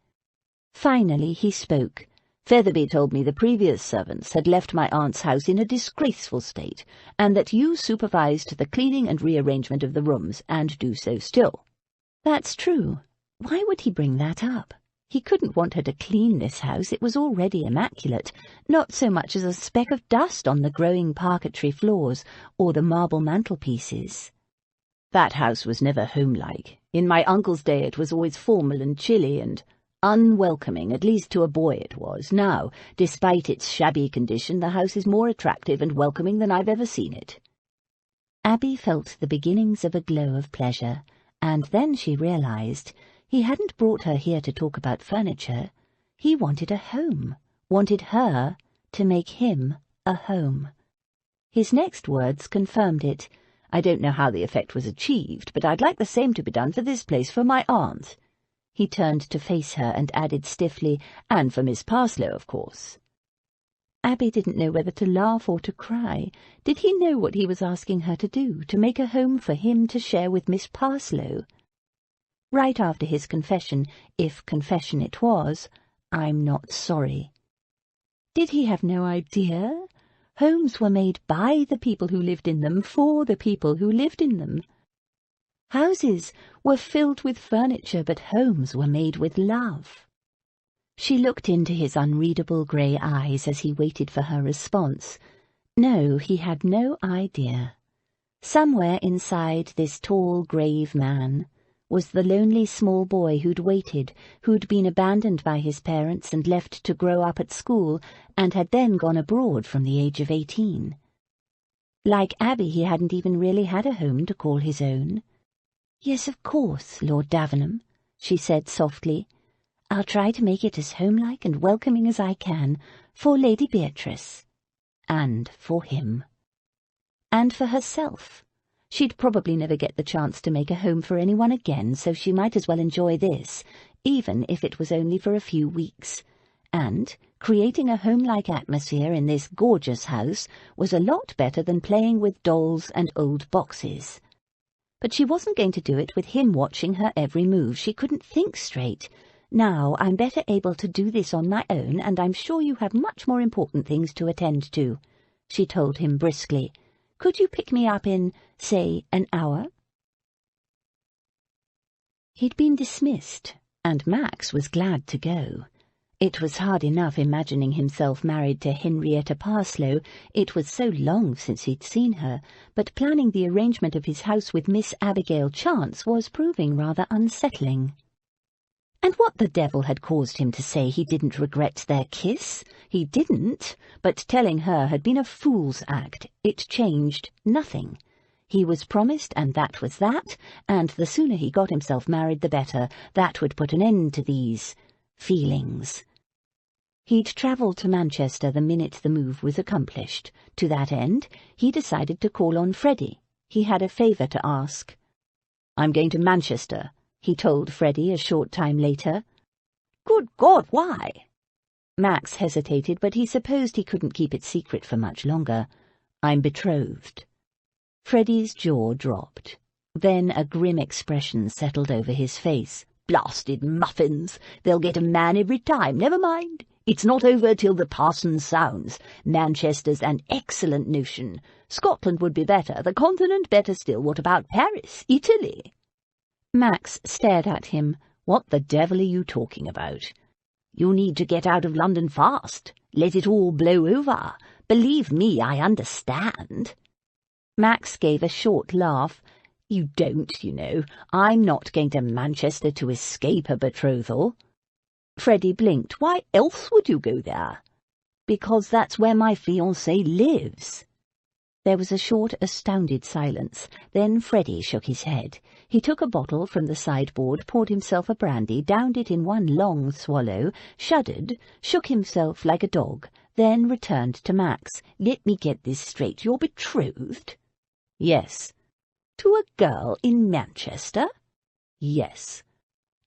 Finally he spoke. "Featherby told me the previous servants had left my aunt's house in a disgraceful state, and that you supervised the cleaning and rearrangement of the rooms, and do so still." "That's true. Why would he bring that up? He couldn't want her to clean this house. It was already immaculate, not so much as a speck of dust on the growing parquetry floors or the marble mantelpieces. "That house was never homelike. In my uncle's day it was always formal and chilly and unwelcoming, at least to a boy it was. Now, despite its shabby condition, the house is more attractive and welcoming than I've ever seen it." Abby felt the beginnings of a glow of pleasure, and then she realized he hadn't brought her here to talk about furniture. He wanted a home, wanted her to make him a home. His next words confirmed it. "I don't know how the effect was achieved, but I'd like the same to be done for this place for my aunt." He turned to face her and added stiffly, "And for Miss Parslow, of course." Abby didn't know whether to laugh or to cry. Did he know what he was asking her to do, to make a home for him to share with Miss Parslow? Right after his confession, if confession it was, "I'm not sorry." Did he have no idea? Homes were made by the people who lived in them, for the people who lived in them. Houses were filled with furniture, but homes were made with love. She looked into his unreadable grey eyes as he waited for her response. No, he had no idea. Somewhere inside this tall, grave man was the lonely small boy who'd waited, who'd been abandoned by his parents and left to grow up at school, and had then gone abroad from the age of 18. Like Abby, he hadn't even really had a home to call his own. "Yes, of course, Lord Davenham," she said softly. "I'll try to make it as homelike and welcoming as I can, for Lady Beatrice. And for him. And for herself. She'd probably never get the chance to make a home for anyone again, so she might as well enjoy this, even if it was only for a few weeks. And creating a home-like atmosphere in this gorgeous house was a lot better than playing with dolls and old boxes. But she wasn't going to do it with him watching her every move. She couldn't think straight. "Now, I'm better able to do this on my own, and I'm sure you have much more important things to attend to," she told him briskly. "Could you pick me up in, say, an hour?" He'd been dismissed, and Max was glad to go. It was hard enough imagining himself married to Henrietta Parslow. It was so long since he'd seen her, but planning the arrangement of his house with Miss Abigail Chance was proving rather unsettling. And what the devil had caused him to say he didn't regret their kiss? He didn't, but telling her had been a fool's act. It changed nothing. He was promised, and that was that, and the sooner he got himself married the better. That would put an end to these feelings. He'd travelled to Manchester the minute the move was accomplished. To that end, he decided to call on Freddie. He had a favour to ask. "I'm going to Manchester," he told Freddie a short time later. "Good God, why?" Max hesitated, but he supposed he couldn't keep it secret for much longer. "I'm betrothed." Freddie's jaw dropped. Then a grim expression settled over his face. "Blasted muffins! They'll get a man every time. Never mind. It's not over till the parson sounds. Manchester's an excellent notion. Scotland would be better, the continent better still. What about Paris, Italy?" Max stared at him. "What the devil are you talking about?" "You need to get out of London fast. Let it all blow over. Believe me, I understand." Max gave a short laugh. "You don't, you know. I'm not going to Manchester to escape a betrothal." Freddie blinked. "Why else would you go there?" "Because that's where my fiancé lives." There was a short, astounded silence. Then Freddie shook his head. He took a bottle from the sideboard, poured himself a brandy, downed it in one long swallow, shuddered, shook himself like a dog, then returned to Max. "Let me get this straight. You're betrothed?" "Yes." "To a girl in Manchester?" "Yes."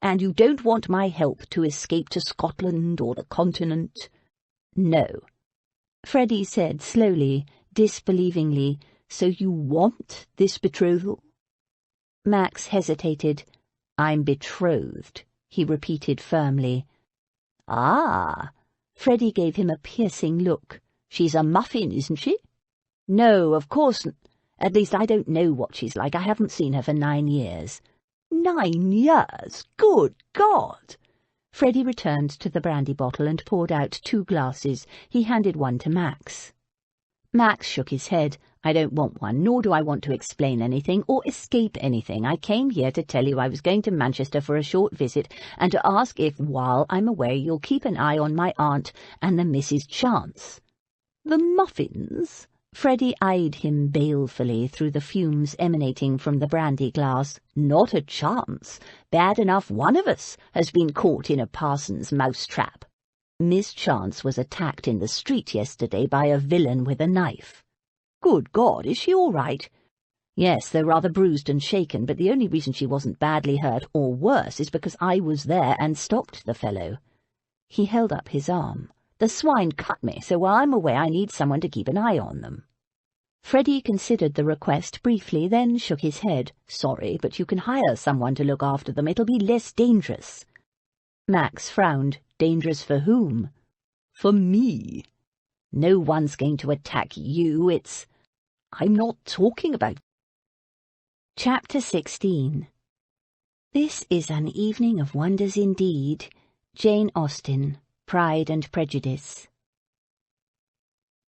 "And you don't want my help to escape to Scotland or the continent?" "No." Freddie said slowly, disbelievingly, "So you want this betrothal?" Max hesitated. "I'm betrothed," he repeated firmly. "Ah!" Freddie gave him a piercing look. "She's a muffin, isn't she?" "No, of course not. At least, I don't know what she's like. I haven't seen her for 9 years. 9 years? Good God!" Freddie returned to the brandy bottle and poured out 2 glasses. He handed one to Max. Max shook his head. "I don't want one, nor do I want to explain anything or escape anything. I came here to tell you I was going to Manchester for a short visit and to ask if, while I'm away, you'll keep an eye on my aunt and the Mrs. Chance." "The muffins?" Freddie eyed him balefully through the fumes emanating from the brandy glass. "Not a chance. Bad enough one of us has been caught in a parson's mousetrap. Miss Chance was attacked in the street yesterday by a villain with a knife." "Good God, is she all right?" "Yes, though rather bruised and shaken, but the only reason she wasn't badly hurt or worse is because I was there and stopped the fellow." He held up his arm. "The swine cut me, so while I'm away I need someone to keep an eye on them." Freddie considered the request briefly, then shook his head. "Sorry, but you can hire someone to look after them. It'll be less dangerous." Max frowned. "Dangerous for whom?" "For me." "No one's going to attack you. I'm not talking about—" Chapter 16. This is an evening of wonders indeed. Jane Austen, Pride and Prejudice.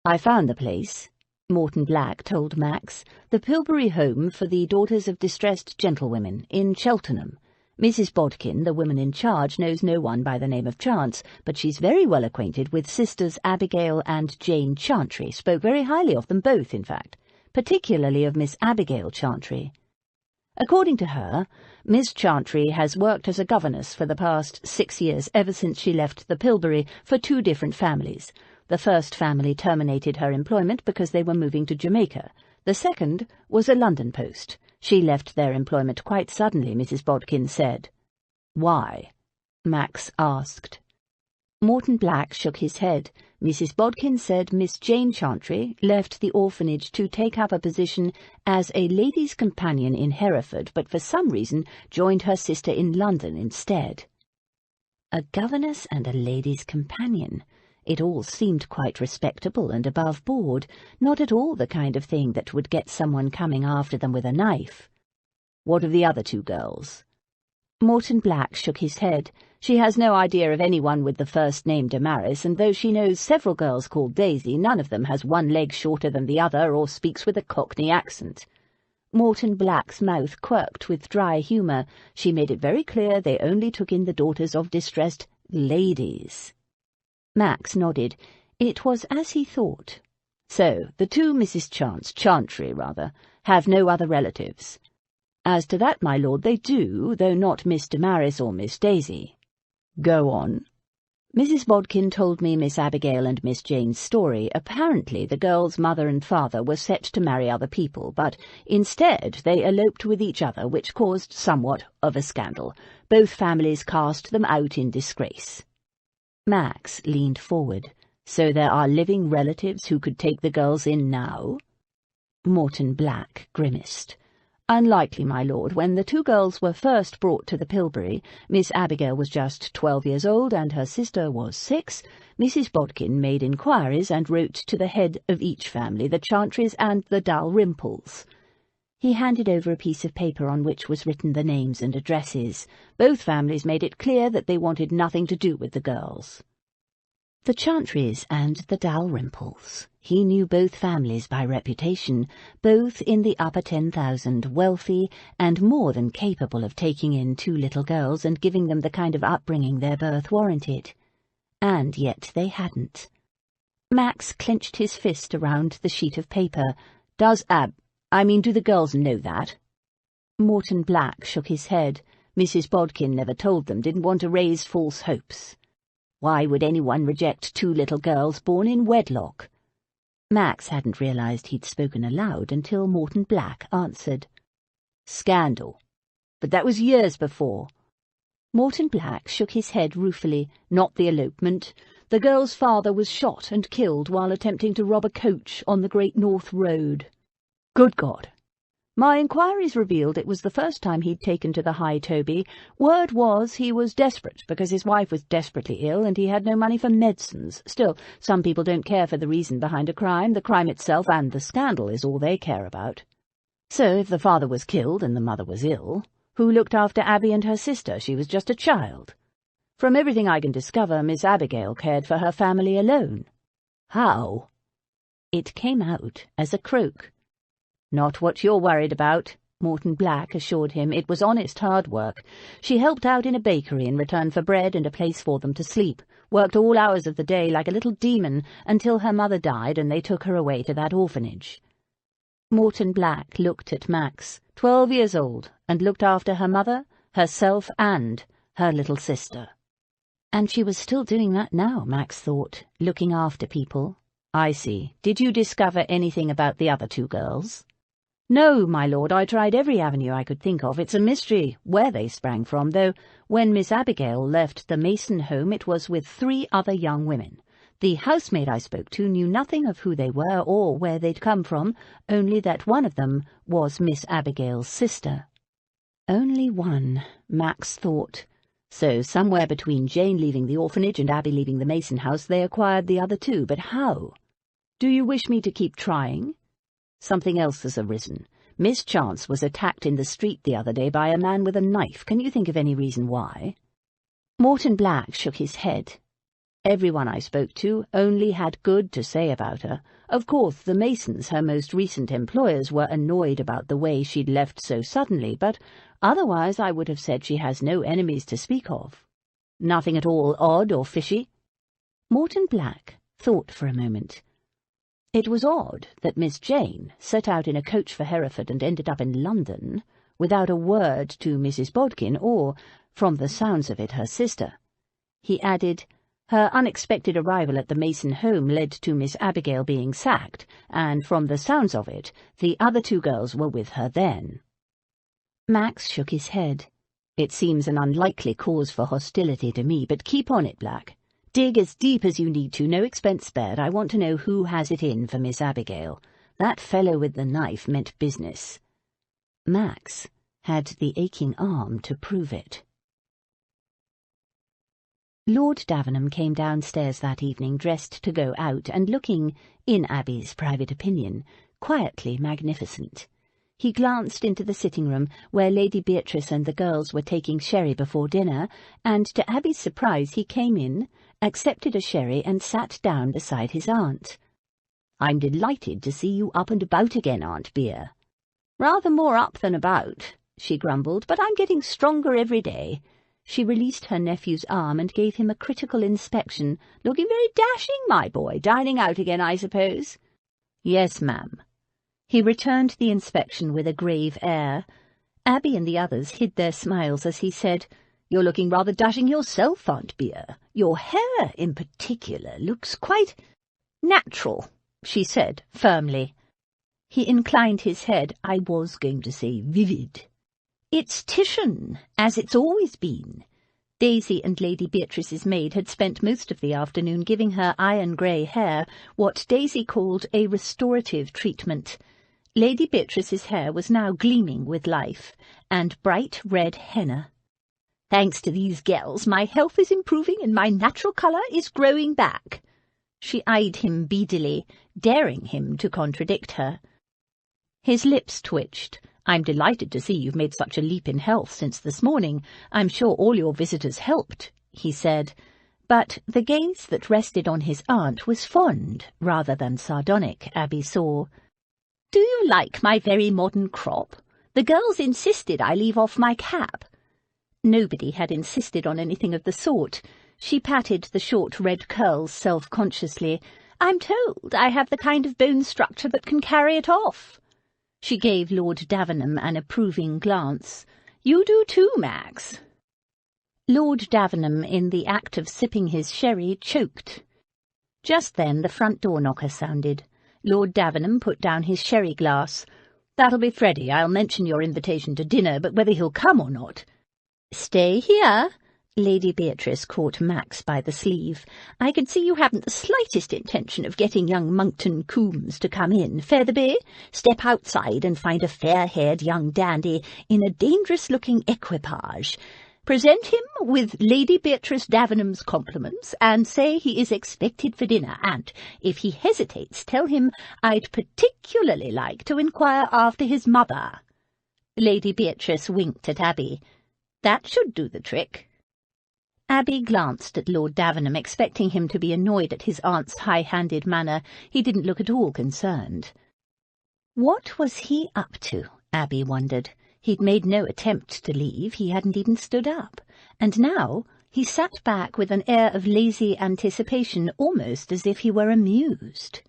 "I found the place," Morton Black told Max, "the Pilbury Home for the Daughters of Distressed Gentlewomen, in Cheltenham. Mrs. Bodkin, the woman in charge, knows no one by the name of Chance, but she's very well acquainted with Sisters Abigail and Jane Chantry, spoke very highly of them both, in fact, particularly of Miss Abigail Chantry. According to her, Miss Chantry has worked as a governess for the past 6 years, ever since she left the Pilbury, for 2 different families. The first family terminated her employment because they were moving to Jamaica. The second was a London post. She left their employment quite suddenly, Mrs. Bodkin said." "Why?" Max asked. Morton Black shook his head. "Mrs. Bodkin said Miss Jane Chantry left the orphanage to take up a position as a lady's companion in Hereford, but for some reason joined her sister in London instead." A governess and a lady's companion. It all seemed quite respectable and above board, not at all the kind of thing that would get someone coming after them with a knife. "What of the other 2 girls?" Morton Black shook his head. "She has no idea of anyone with the first name Damaris, and though she knows several girls called Daisy, none of them has one leg shorter than the other or speaks with a Cockney accent." Morton Black's mouth quirked with dry humour. She made it very clear they only took in the daughters of distressed ladies. Max nodded. It was as he thought. So, the two Mrs. Chantry, have no other relatives. As to that, my lord, they do, though not Miss Damaris or Miss Daisy. Go on. Mrs. Bodkin told me Miss Abigail and Miss Jane's story. Apparently the girls' mother and father were set to marry other people, but instead they eloped with each other, which caused somewhat of a scandal. Both families cast them out in disgrace. Max leaned forward. So there are living relatives who could take the girls in now? Morton Black grimaced. Unlikely, my lord. When the two girls were first brought to the Pilbury, Miss Abigail was just 12 years old and her sister was 6. Mrs. Bodkin made inquiries and wrote to the head of each family, the Chantrys and the Dalrymples. He handed over a piece of paper on which was written the names and addresses. Both families made it clear that they wanted nothing to do with the girls. The Chantrys and the Dalrymples. He knew both families by reputation, both in the upper 10,000, wealthy and more than capable of taking in two little girls and giving them the kind of upbringing their birth warranted. And yet they hadn't. Max clenched his fist around the sheet of paper. Do the girls know that? Morton Black shook his head. Mrs. Bodkin never told them, didn't want to raise false hopes. Why would anyone reject two little girls born in wedlock? Max hadn't realized he'd spoken aloud until Morton Black answered. Scandal. But that was years before. Morton Black shook his head ruefully. Not the elopement. The girl's father was shot and killed while attempting to rob a coach on the Great North Road. Good God! My inquiries revealed it was the first time he'd taken to the High Toby. Word was he was desperate because his wife was desperately ill and he had no money for medicines. Still, some people don't care for the reason behind a crime. The crime itself and the scandal is all they care about. So if the father was killed and the mother was ill, who looked after Abby and her sister? She was just a child. From everything I can discover, Miss Abigail cared for her family alone. How? It came out as a croak. Not what you're worried about, Morton Black assured him. It was honest hard work. She helped out in a bakery in return for bread and a place for them to sleep, worked all hours of the day like a little demon until her mother died and they took her away to that orphanage. Morton Black looked at Max, 12 years old, and looked after her mother, herself, and her little sister. And she was still doing that now, Max thought, looking after people. I see. Did you discover anything about the other two girls? No, my lord, I tried every avenue I could think of. It's a mystery where they sprang from, though when Miss Abigail left the Mason home it was with 3 other young women. The housemaid I spoke to knew nothing of who they were or where they'd come from, only that one of them was Miss Abigail's sister. Only one, Max thought. So somewhere between Jane leaving the orphanage and Abby leaving the Mason house they acquired the other 2, but how? Do you wish me to keep trying? Something else has arisen. Miss Chance was attacked in the street the other day by a man with a knife. Can you think of any reason why? Morton Black shook his head. Everyone I spoke to only had good to say about her. Of course, the Masons, her most recent employers, were annoyed about the way she'd left so suddenly, but otherwise I would have said she has no enemies to speak of. Nothing at all odd or fishy? Morton Black thought for a moment. It was odd that Miss Jane set out in a coach for Hereford and ended up in London without a word to Mrs. Bodkin or, from the sounds of it, her sister. He added, her unexpected arrival at the Mason home led to Miss Abigail being sacked, and from the sounds of it, the other 2 girls were with her then. Max shook his head. It seems an unlikely cause for hostility to me, but keep on it, Black. Dig as deep as you need to, no expense spared. I want to know who has it in for Miss Abigail. That fellow with the knife meant business. Max had the aching arm to prove it. Lord Davenham came downstairs that evening dressed to go out and looking, in Abby's private opinion, quietly magnificent. He glanced into the sitting-room where Lady Beatrice and the girls were taking sherry before dinner, and to Abby's surprise he came in, accepted a sherry and sat down beside his aunt. "I'm delighted to see you up and about again, Aunt Beer." "Rather more up than about," she grumbled, "but I'm getting stronger every day." She released her nephew's arm and gave him a critical inspection. "Looking very dashing, my boy. Dining out again, I suppose?" "Yes, ma'am." He returned the inspection with a grave air. Abby and the others hid their smiles as he said, "You're looking rather dashing yourself, Aunt Bea. Your hair, in particular, looks quite natural," she said firmly. He inclined his head. "I was going to say vivid." "It's Titian, as it's always been." Daisy and Lady Beatrice's maid had spent most of the afternoon giving her iron-grey hair what Daisy called a restorative treatment. Lady Beatrice's hair was now gleaming with life, and bright red henna. "Thanks to these gels, my health is improving and my natural colour is growing back." She eyed him beadily, daring him to contradict her. His lips twitched. "I'm delighted to see you've made such a leap in health since this morning. I'm sure all your visitors helped," he said. But the gaze that rested on his aunt was fond rather than sardonic, Abby saw. "Do you like my very modern crop? The girls insisted I leave off my cap." Nobody had insisted on anything of the sort. She patted the short red curls self-consciously. "I'm told I have the kind of bone structure that can carry it off." She gave Lord Davenham an approving glance. "You do too, Max." Lord Davenham, in the act of sipping his sherry, choked. Just then the front door knocker sounded. Lord Davenham put down his sherry glass. "That'll be Freddie. I'll mention your invitation to dinner, but whether he'll come or not—" "Stay here." Lady Beatrice caught Max by the sleeve. "I can see you haven't the slightest intention of getting young Monkton Coombs to come in. Featherby, step outside and find a fair-haired young dandy in a dangerous-looking equipage. Present him with Lady Beatrice Davenham's compliments, and say he is expected for dinner, and, if he hesitates, tell him I'd particularly like to inquire after his mother." Lady Beatrice winked at Abby. "That should do the trick." Abby glanced at Lord Davenham, expecting him to be annoyed at his aunt's high-handed manner. He didn't look at all concerned. What was he up to, Abby wondered. He'd made no attempt to leave, he hadn't even stood up, and now he sat back with an air of lazy anticipation, almost as if he were amused.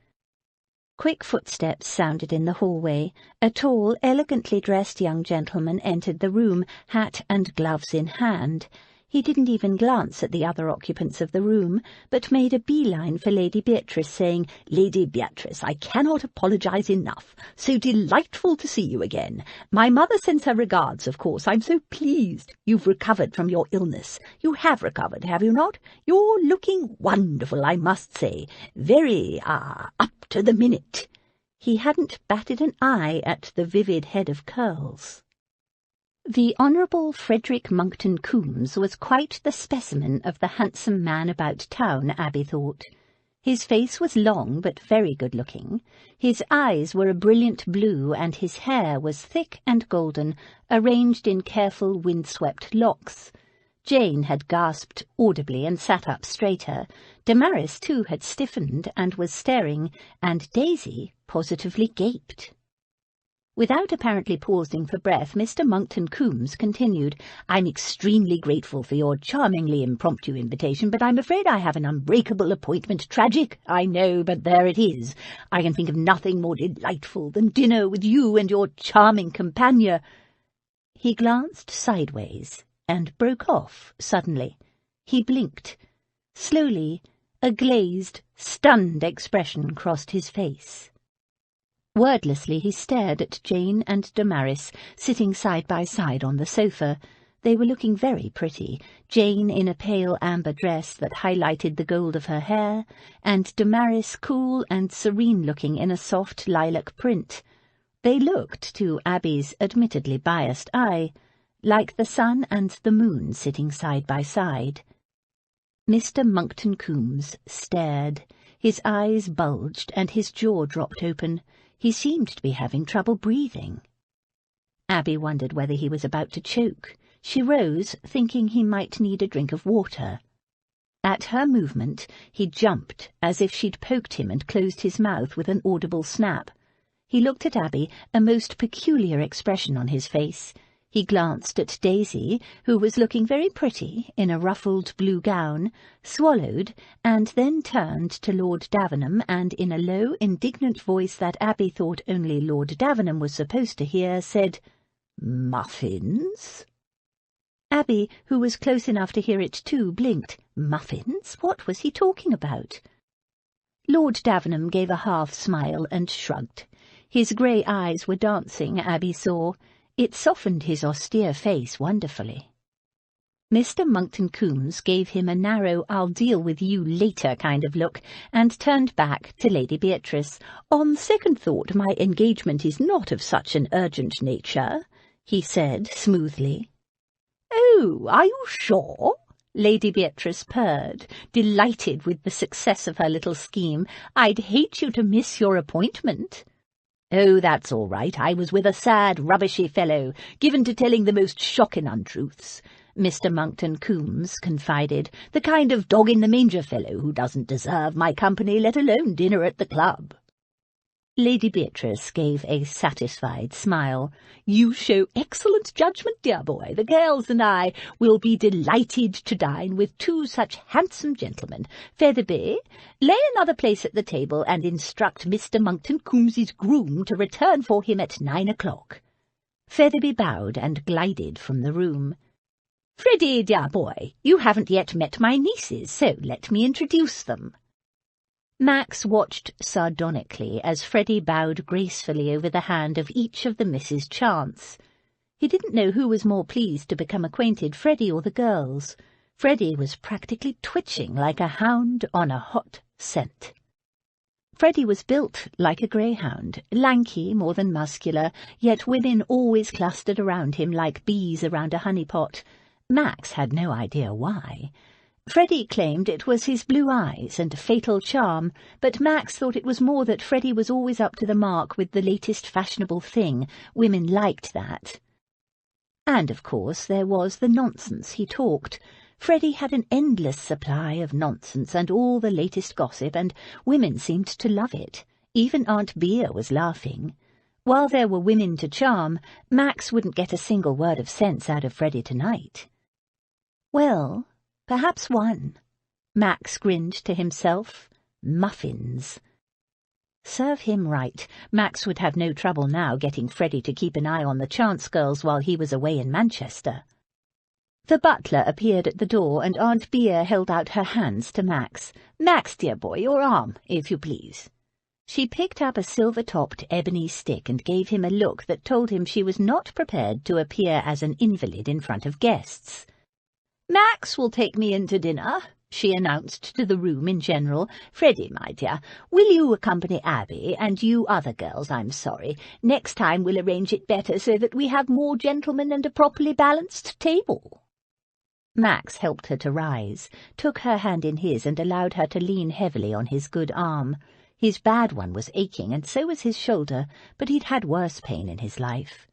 Quick footsteps sounded in the hallway. A tall, elegantly dressed young gentleman entered the room, hat and gloves in hand. He didn't even glance at the other occupants of the room, but made a beeline for Lady Beatrice, saying, "Lady Beatrice, I cannot apologize enough. So delightful to see you again. My mother sends her regards, of course. I'm so pleased you've recovered from your illness. You have recovered, have you not? You're looking wonderful, I must say. Very, up to the minute." He hadn't batted an eye at the vivid head of curls. The Honourable Frederick Monkton Coombs was quite the specimen of the handsome man about town, Abby thought. His face was long but very good-looking. His eyes were a brilliant blue, and his hair was thick and golden, arranged in careful wind-swept locks. Jane had gasped audibly and sat up straighter. Damaris, too, had stiffened and was staring, and Daisy positively gaped. Without apparently pausing for breath, Mr. Monkton Coombs continued, "I'm extremely grateful for your charmingly impromptu invitation, but I'm afraid I have an unbreakable appointment. Tragic, I know, but there it is. I can think of nothing more delightful than dinner with you and your charming companion." He glanced sideways and broke off suddenly. He blinked. Slowly, a glazed, stunned expression crossed his face. Wordlessly he stared at Jane and Damaris, sitting side by side on the sofa. They were looking very pretty, Jane in a pale amber dress that highlighted the gold of her hair, and Damaris cool and serene-looking in a soft lilac print. They looked, to Abby's admittedly biased eye, like the sun and the moon sitting side by side. Mr. Monkton Coombs stared. His eyes bulged and his jaw dropped open. He seemed to be having trouble breathing. Abby wondered whether he was about to choke. She rose, thinking he might need a drink of water. At her movement, he jumped, as if she'd poked him and closed his mouth with an audible snap. He looked at Abby, a most peculiar expression on his face. He glanced at Daisy, who was looking very pretty in a ruffled blue gown, swallowed, and then turned to Lord Davenham, and in a low, indignant voice that Abby thought only Lord Davenham was supposed to hear, said, "Muffins?" Abby, who was close enough to hear it too, blinked. Muffins? What was he talking about? Lord Davenham gave a half-smile and shrugged. His grey eyes were dancing, Abby saw. It softened his austere face wonderfully. Mr. Monckton Coombes gave him a narrow I'll-deal-with-you-later kind of look, and turned back to Lady Beatrice. "On second thought, my engagement is not of such an urgent nature," he said smoothly. "Oh, are you sure?" Lady Beatrice purred, delighted with the success of her little scheme. "I'd hate you to miss your appointment." "Oh, that's all right. I was with a sad, rubbishy fellow, given to telling the most shocking untruths," Mr. Monckton Coombes confided, "the kind of dog-in-the-manger fellow who doesn't deserve my company, let alone dinner at the club." Lady Beatrice gave a satisfied smile. "You show excellent judgment, dear boy. The girls and I will be delighted to dine with two such handsome gentlemen. Featherby, lay another place at the table and instruct Mr. Monckton Coombes's groom to return for him at 9 o'clock. Featherby bowed and glided from the room. "Freddie, dear boy, you haven't yet met my nieces, so let me introduce them." Max watched sardonically as Freddie bowed gracefully over the hand of each of the Misses Chance. He didn't know who was more pleased to become acquainted, Freddie or the girls. Freddie was practically twitching like a hound on a hot scent. Freddie was built like a greyhound, lanky more than muscular, yet women always clustered around him like bees around a honey-pot. Max had no idea why. Freddie claimed it was his blue eyes and fatal charm, but Max thought it was more that Freddie was always up to the mark with the latest fashionable thing. Women liked that. And, of course, there was the nonsense he talked. Freddie had an endless supply of nonsense and all the latest gossip, and women seemed to love it. Even Aunt Bea was laughing. While there were women to charm, Max wouldn't get a single word of sense out of Freddie tonight. Well, perhaps one. Max grinned to himself. Muffins. Serve him right. Max would have no trouble now getting Freddie to keep an eye on the Chance girls while he was away in Manchester. The butler appeared at the door, and Aunt Bea held out her hands to Max. "Max, dear boy, your arm, if you please." She picked up a silver-topped ebony stick and gave him a look that told him she was not prepared to appear as an invalid in front of guests. "Max will take me in to dinner," she announced to the room in general. "Freddie, my dear, will you accompany Abby, and you other girls, I'm sorry. Next time we'll arrange it better so that we have more gentlemen and a properly balanced table." Max helped her to rise, took her hand in his and allowed her to lean heavily on his good arm. His bad one was aching, and so was his shoulder, but he'd had worse pain in his life.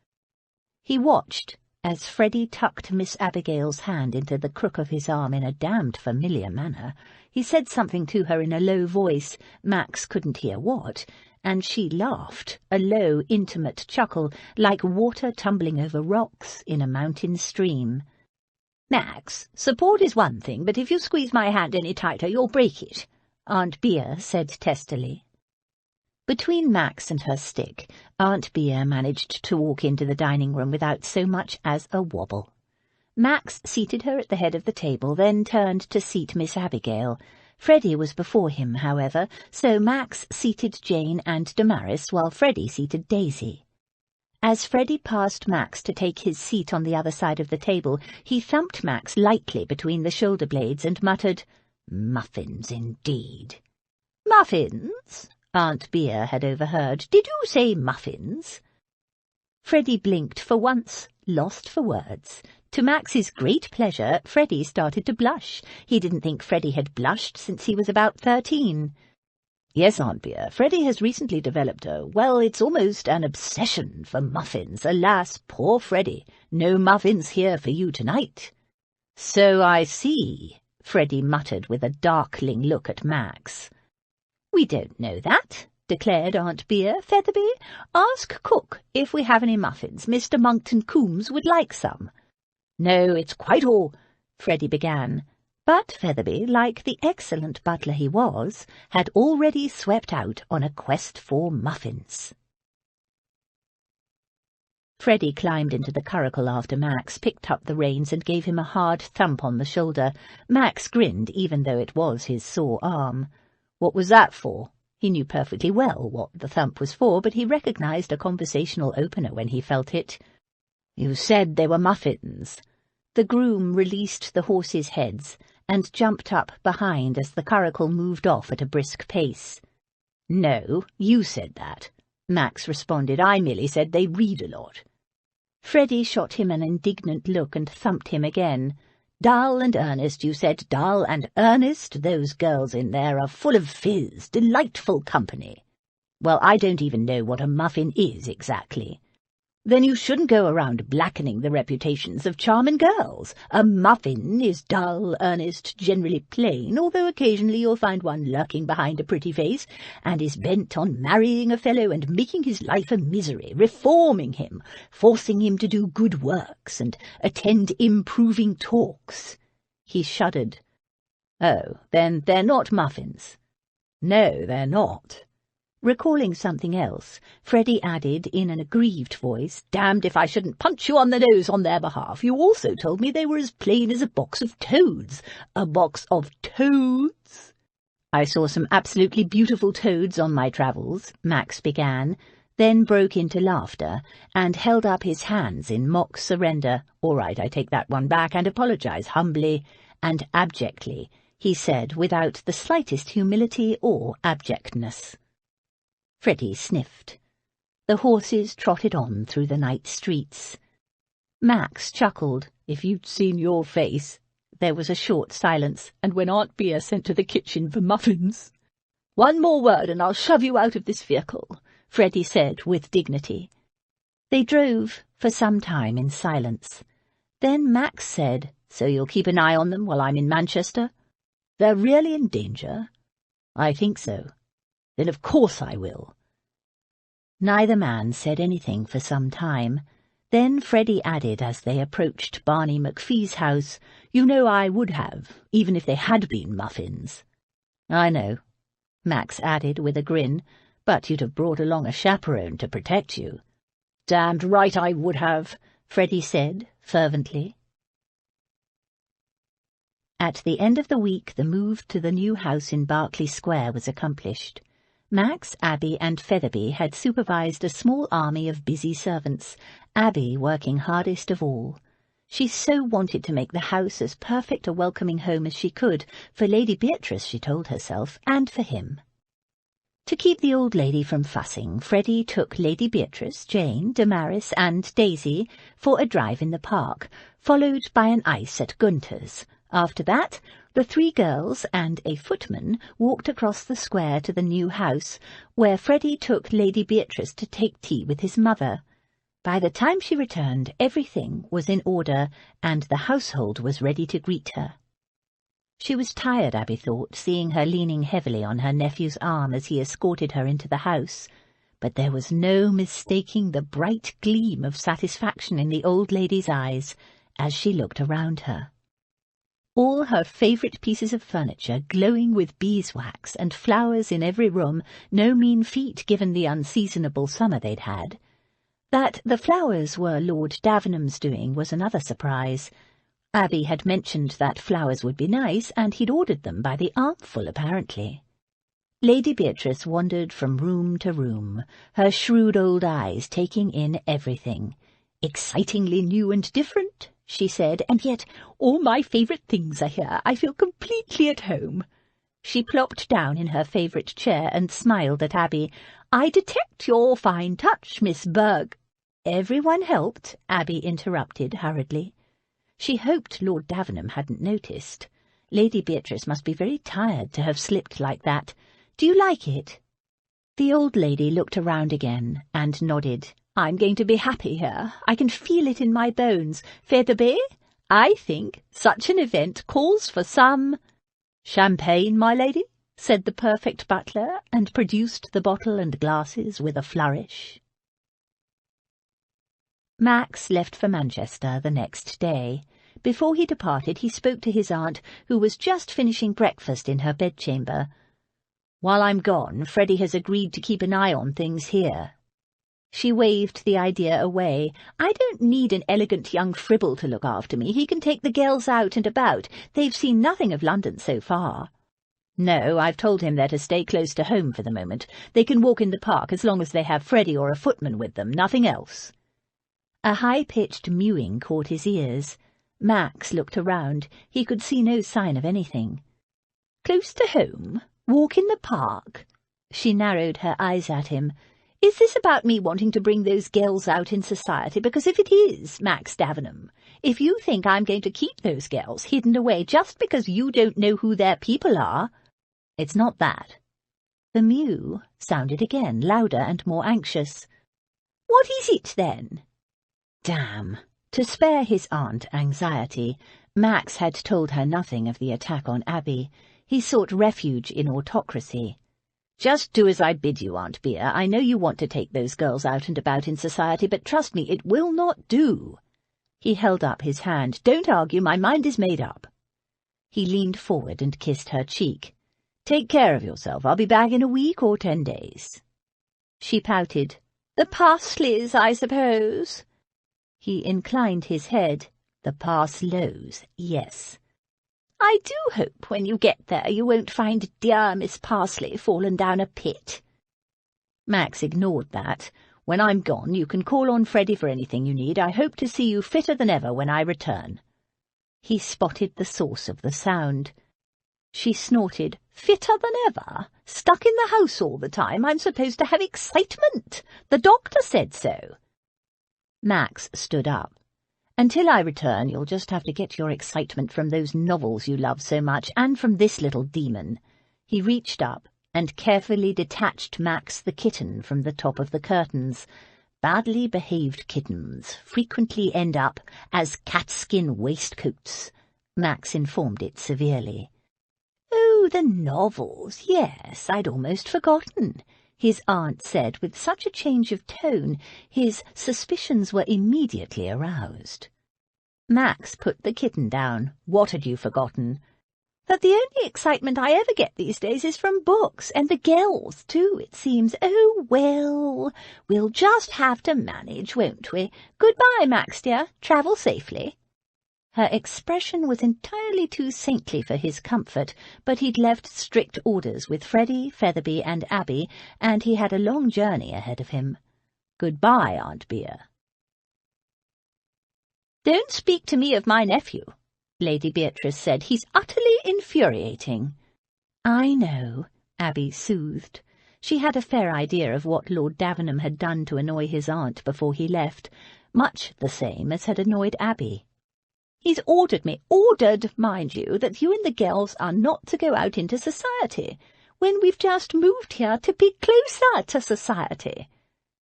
He watched as Freddie tucked Miss Abigail's hand into the crook of his arm in a damned familiar manner. He said something to her in a low voice, Max couldn't hear what, and she laughed, a low, intimate chuckle, like water tumbling over rocks in a mountain stream. "Max, support is one thing, but if you squeeze my hand any tighter, you'll break it," Aunt Bea said testily. Between Max and her stick, Aunt Bea managed to walk into the dining-room without so much as a wobble. Max seated her at the head of the table, then turned to seat Miss Abigail. Freddie was before him, however, so Max seated Jane and Damaris, while Freddie seated Daisy. As Freddie passed Max to take his seat on the other side of the table, he thumped Max lightly between the shoulder blades and muttered, "Muffins, indeed." "Muffins?" Aunt Bea had overheard. "Did you say muffins?" Freddie blinked for once, lost for words. To Max's great pleasure, Freddie started to blush. He didn't think Freddie had blushed since he was about 13. "Yes, Aunt Bea, Freddie has recently developed it's almost an obsession for muffins. Alas, poor Freddie, no muffins here for you tonight." "So I see," Freddie muttered with a darkling look at Max. "We don't know that," declared Aunt Bea. "Featherby, ask cook if we have any muffins. Mr. Monkton Coombs would like some." "No, it's quite all," Freddie began. But Featherby, like the excellent butler he was, had already swept out on a quest for muffins. Freddie climbed into the curricle after Max, picked up the reins and gave him a hard thump on the shoulder. Max grinned, even though it was his sore arm. What was that for? He knew perfectly well what the thump was for, but he recognized a conversational opener when he felt it. "You said they were muffins." The groom released the horses' heads and jumped up behind as the curricle moved off at a brisk pace. "No, you said that," Max responded. "I merely said they read a lot." Freddie shot him an indignant look and thumped him again. "Dull and earnest, you said. Dull and earnest. Those girls in there are full of fizz, delightful company." "Well, I don't even know what a muffin is exactly." "Then you shouldn't go around blackening the reputations of charming girls. A muffin is dull, earnest, generally plain, although occasionally you'll find one lurking behind a pretty face, and is bent on marrying a fellow and making his life a misery, reforming him, forcing him to do good works and attend improving talks." He shuddered. "Oh, then they're not muffins." "No, they're not." Recalling something else, Freddie added in an aggrieved voice, "Damned if I shouldn't punch you on the nose on their behalf. You also told me they were as plain as a box of toads." "A box of toads?" "I saw some absolutely beautiful toads on my travels," Max began, then broke into laughter and held up his hands in mock surrender. "All right, I take that one back and apologize humbly and abjectly," he said without the slightest humility or abjectness. Freddie sniffed. The horses trotted on through the night streets. Max chuckled. "If you'd seen your face." There was a short silence, and when Aunt Bea sent to the kitchen for muffins. "One more word and I'll shove you out of this vehicle," Freddie said with dignity. They drove for some time in silence. Then Max said, "So you'll keep an eye on them while I'm in Manchester?" "They're really in danger?" "I think so." "Then of course I will." Neither man said anything for some time. Then Freddie added as they approached Barney McPhee's house, "You know I would have, even if they had been muffins." "I know," Max added with a grin, "but you'd have brought along a chaperone to protect you." "Damned right I would have," Freddie said fervently. At the end of the week the move to the new house in Berkeley Square was accomplished. Max, Abby, and Featherby had supervised a small army of busy servants, Abby working hardest of all. She so wanted to make the house as perfect a welcoming home as she could, for Lady Beatrice, she told herself, and for him. To keep the old lady from fussing, Freddie took Lady Beatrice, Jane, Damaris, and Daisy for a drive in the park, followed by an ice at Gunter's. After that, the three girls and a footman walked across the square to the new house, where Freddie took Lady Beatrice to take tea with his mother. By the time she returned, everything was in order, and the household was ready to greet her. She was tired, Abby thought, seeing her leaning heavily on her nephew's arm as he escorted her into the house, but there was no mistaking the bright gleam of satisfaction in the old lady's eyes as she looked around her. All her favourite pieces of furniture glowing with beeswax and flowers in every room, no mean feat given the unseasonable summer they'd had. That the flowers were Lord Davenham's doing was another surprise. Abby had mentioned that flowers would be nice, and he'd ordered them by the armful, apparently. Lady Beatrice wandered from room to room, her shrewd old eyes taking in everything. "Excitingly new and different," she said, "and yet all my favourite things are here. I feel completely at home." She plopped down in her favourite chair and smiled at Abby. "I detect your fine touch, Miss Berg." "Everyone helped," Abby interrupted hurriedly. She hoped Lord Davenham hadn't noticed. Lady Beatrice must be very tired to have slipped like that. "Do you like it?" The old lady looked around again and nodded. "I'm going to be happy here. I can feel it in my bones. Featherby, I think such an event calls for some—" "Champagne, my lady?" said the perfect butler, and produced the bottle and glasses with a flourish. Max left for Manchester the next day. Before he departed, he spoke to his aunt, who was just finishing breakfast in her bedchamber. "While I'm gone, Freddie has agreed to keep an eye on things here." She waved the idea away. "I don't need an elegant young fribble to look after me. He can take the girls out and about. They've seen nothing of London so far." "No, I've told him they're to stay close to home for the moment. They can walk in the park as long as they have Freddie or a footman with them, nothing else." A high-pitched mewing caught his ears. Max looked around. He could see no sign of anything. "Close to home? Walk in the park?" She narrowed her eyes at him. "Is this about me wanting to bring those girls out in society? Because if it is, Max Davenham, if you think I'm going to keep those girls hidden away just because you don't know who their people are, it's not that." The mew sounded again, louder and more anxious. "What is it, then?" Damn! To spare his aunt anxiety, Max had told her nothing of the attack on Abby. He sought refuge in autocracy. "Just do as I bid you, Aunt Bea. I know you want to take those girls out and about in society, but trust me, it will not do." He held up his hand. "Don't argue, my mind is made up." He leaned forward and kissed her cheek. "Take care of yourself. I'll be back in a week or 10 days. She pouted. "The Parsleys, I suppose?" He inclined his head. "The Parslows, yes." "I do hope when you get there you won't find dear Miss Parsley fallen down a pit." Max ignored that. "When I'm gone, you can call on Freddie for anything you need. I hope to see you fitter than ever when I return." He spotted the source of the sound. She snorted. "Fitter than ever? Stuck in the house all the time? I'm supposed to have excitement. The doctor said so." Max stood up. "Until I return, you'll just have to get your excitement from those novels you love so much, and from this little demon." He reached up and carefully detached Max the kitten from the top of the curtains. Badly behaved kittens frequently end up as catskin waistcoats, Max informed it severely. "Oh, the novels, yes, I'd almost forgotten," his aunt said with such a change of tone his suspicions were immediately aroused. Max put the kitten down. "What had you forgotten?" "That the only excitement I ever get these days is from books, and the girls, too, it seems. Oh, well, we'll just have to manage, won't we? Goodbye, Max, dear. Travel safely." Her expression was entirely too saintly for his comfort, but he'd left strict orders with Freddie, Featherby, and Abby, and he had a long journey ahead of him. "Goodbye, Aunt Bea." "Don't speak to me of my nephew," Lady Beatrice said. "He's utterly infuriating." "I know," Abby soothed. She had a fair idea of what Lord Davenham had done to annoy his aunt before he left, much the same as had annoyed Abby. "He's ordered me, mind you, that you and the girls are not to go out into society, when we've just moved here to be closer to society."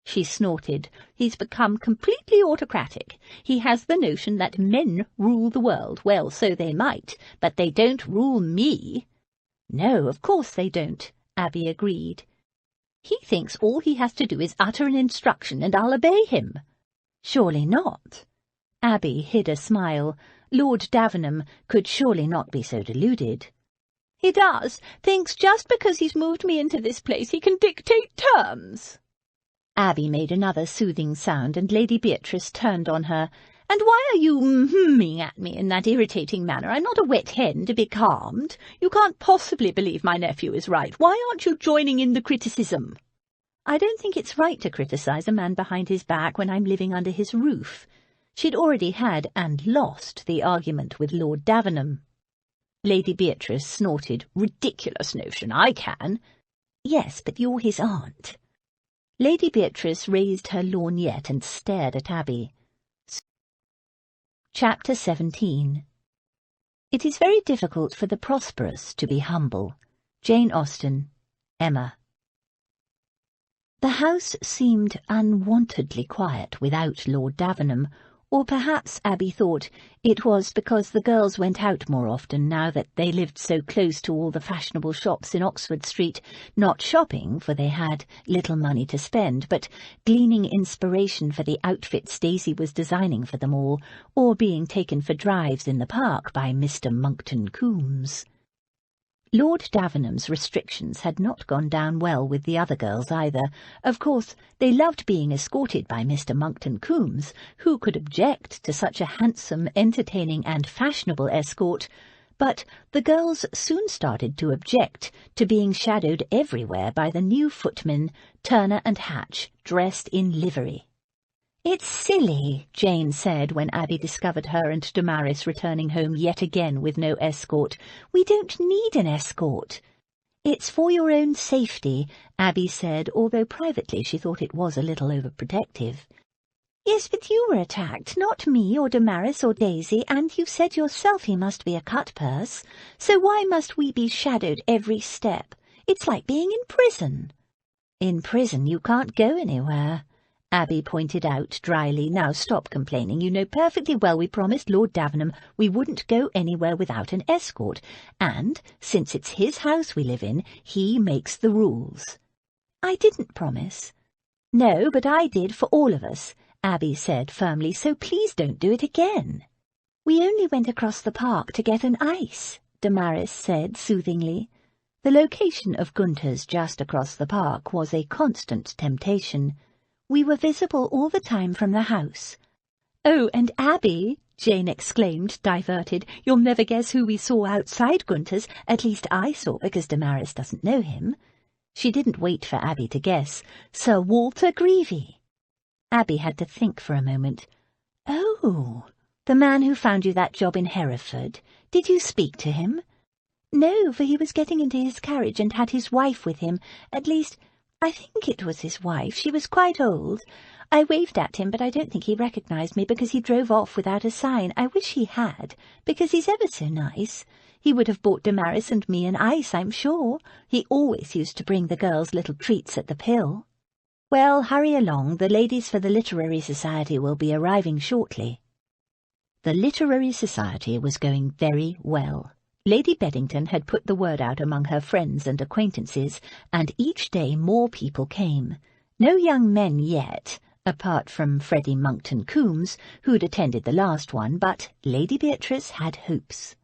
She snorted. "He's become completely autocratic. He has the notion that men rule the world. Well, so they might, but they don't rule me." "No, of course they don't," Abby agreed. "He thinks all he has to do is utter an instruction and I'll obey him." "Surely not." Abby hid a smile. Lord Davenham could surely not be so deluded. "He does. Thinks just because he's moved me into this place he can dictate terms." Abby made another soothing sound, and Lady Beatrice turned on her. "And why are you mmming at me in that irritating manner? I'm not a wet hen to be calmed. You can't possibly believe my nephew is right. Why aren't you joining in the criticism?" "I don't think it's right to criticize a man behind his back when I'm living under his roof." She'd already had and lost the argument with Lord Davenham. Lady Beatrice snorted. "Ridiculous notion, I can." "Yes, but you're his aunt." Lady Beatrice raised her lorgnette and stared at Abby. Chapter 17. It is very difficult for the prosperous to be humble. Jane Austen, Emma. The house seemed unwontedly quiet without Lord Davenham, Or perhaps, Abby thought, it was because the girls went out more often now that they lived so close to all the fashionable shops in Oxford Street, not shopping, for they had little money to spend, but gleaning inspiration for the outfits Daisy was designing for them all, or being taken for drives in the park by Mr. Monckton Coombs. Lord Davenham's restrictions had not gone down well with the other girls either. Of course, they loved being escorted by Mr. Monckton Coombs. Who could object to such a handsome, entertaining and fashionable escort? But the girls soon started to object to being shadowed everywhere by the new footmen, Turner and Hatch, dressed in livery. "It's silly," Jane said when Abby discovered her and Damaris returning home yet again with no escort. "We don't need an escort." "It's for your own safety," Abby said, although privately she thought it was a little overprotective. "Yes, but you were attacked, not me or Damaris or Daisy, and you said yourself he must be a cut-purse. So why must we be shadowed every step? It's like being in prison." "In prison you can't go anywhere," Abby pointed out dryly. "Now stop complaining. You know perfectly well we promised Lord Davenham we wouldn't go anywhere without an escort, and, since it's his house we live in, he makes the rules." "I didn't promise." "No, but I did for all of us," Abby said firmly, "so please don't do it again." "We only went across the park to get an ice," Damaris said soothingly. The location of Gunther's just across the park was a constant temptation. "We were visible all the time from the house." "Oh, and Abby," Jane exclaimed, diverted, "you'll never guess who we saw outside Gunther's, at least I saw, because Damaris doesn't know him." She didn't wait for Abby to guess. "Sir Walter Greevy." Abby had to think for a moment. "Oh, the man who found you that job in Hereford. Did you speak to him?" "No, for he was getting into his carriage and had his wife with him. At least, I think it was his wife. She was quite old. I waved at him, but I don't think he recognized me because he drove off without a sign. I wish he had, because he's ever so nice. He would have bought Damaris and me an ice, I'm sure. He always used to bring the girls little treats at the Pill." "Well, hurry along. The ladies for the Literary Society will be arriving shortly." The Literary Society was going very well. Lady Beddington had put the word out among her friends and acquaintances, and each day more people came. No young men yet, apart from Freddie Monckton Coombs, who'd attended the last one, but Lady Beatrice had hopes.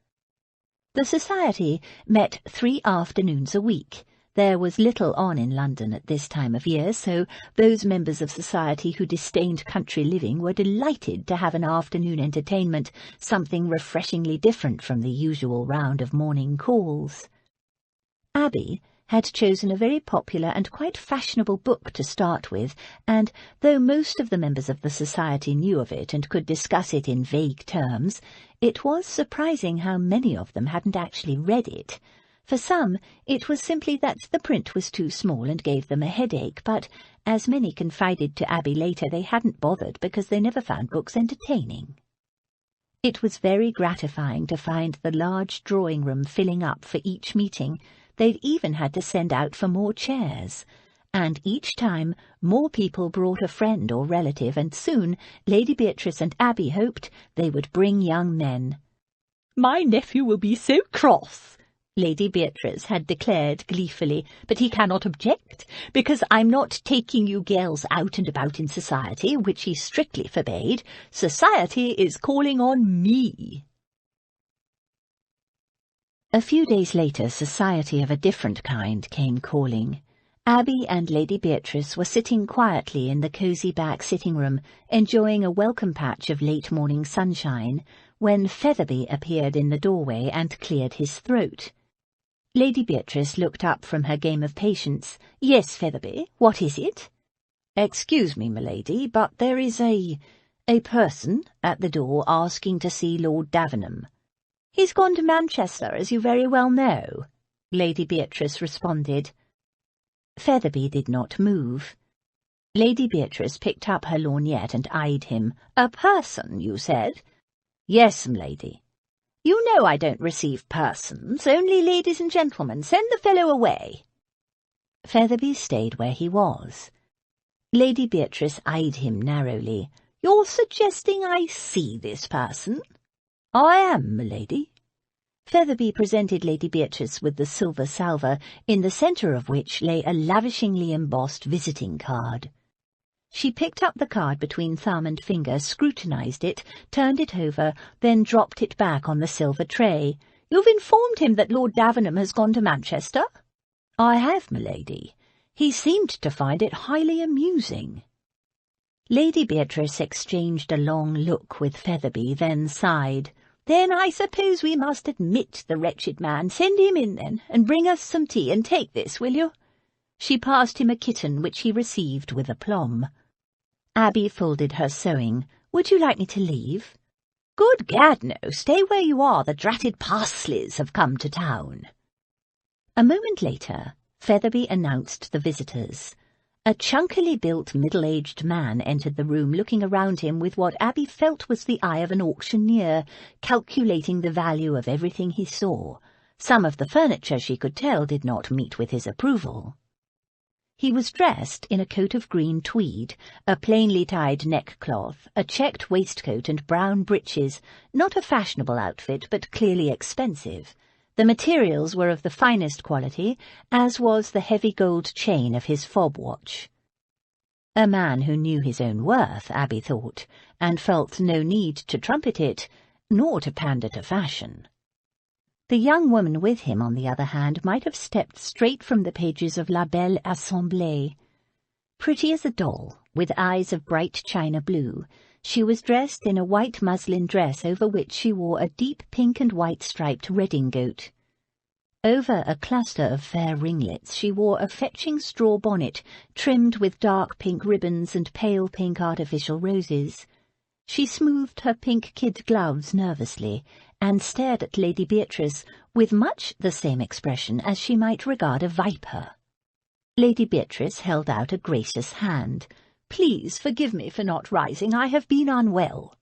The Society met 3 afternoons a week. There was little on in London at this time of year, so those members of society who disdained country living were delighted to have an afternoon entertainment, something refreshingly different from the usual round of morning calls. Abby had chosen a very popular and quite fashionable book to start with, and though most of the members of the society knew of it and could discuss it in vague terms, it was surprising how many of them hadn't actually read it. For some, it was simply that the print was too small and gave them a headache, but, as many confided to Abby later, they hadn't bothered because they never found books entertaining. It was very gratifying to find the large drawing-room filling up for each meeting. They'd even had to send out for more chairs. And each time, more people brought a friend or relative, and soon Lady Beatrice and Abby hoped they would bring young men. "My nephew will be so cross," Lady Beatrice had declared gleefully, "but he cannot object, because I'm not taking you girls out and about in society, which he strictly forbade. Society is calling on me." A few days later, society of a different kind came calling. Abby and Lady Beatrice were sitting quietly in the cosy back sitting-room, enjoying a welcome patch of late-morning sunshine, when Featherby appeared in the doorway and cleared his throat. Lady Beatrice looked up from her game of patience. "Yes, Featherby, what is it?" "Excuse me, m'lady, but there is a person at the door asking to see Lord Davenham." "He's gone to Manchester, as you very well know," Lady Beatrice responded. Featherby did not move. Lady Beatrice picked up her lorgnette and eyed him. "A person, you said?" "Yes, m'lady." "You know I don't receive persons, only ladies and gentlemen. Send the fellow away." Featherby stayed where he was. Lady Beatrice eyed him narrowly. You're suggesting I see this person? I am, m'lady. Featherby presented Lady Beatrice with the silver salver, in the centre of which lay a lavishingly embossed visiting card. She picked up the card between thumb and finger, scrutinised it, turned it over, then dropped it back on the silver tray. You've informed him that Lord Davenham has gone to Manchester? I have, m'lady. He seemed to find it highly amusing. Lady Beatrice exchanged a long look with Featherby, then sighed. Then I suppose we must admit the wretched man. Send him in, then, and bring us some tea, and take this, will you? She passed him a kitten, which he received with aplomb. Abby folded her sewing. Would you like me to leave? Good gad, no. Stay where you are. The dratted parsleys have come to town. A moment later, Featherby announced the visitors. A chunkily built middle-aged man entered the room, looking around him with what Abby felt was the eye of an auctioneer, calculating the value of everything he saw. Some of the furniture, she could tell, did not meet with his approval. He was dressed in a coat of green tweed, a plainly tied neckcloth, a checked waistcoat and brown breeches, not a fashionable outfit, but clearly expensive. The materials were of the finest quality, as was the heavy gold chain of his fob watch. A man who knew his own worth, Abby thought, and felt no need to trumpet it, nor to pander to fashion. The young woman with him, on the other hand, might have stepped straight from the pages of La Belle Assemblée. Pretty as a doll, with eyes of bright china blue, she was dressed in a white muslin dress over which she wore a deep pink and white striped redingote. Over a cluster of fair ringlets she wore a fetching straw bonnet trimmed with dark pink ribbons and pale pink artificial roses. She smoothed her pink kid gloves nervously, and stared at Lady Beatrice with much the same expression as she might regard a viper. Lady Beatrice held out a gracious hand. "Please forgive me for not rising. I have been unwell."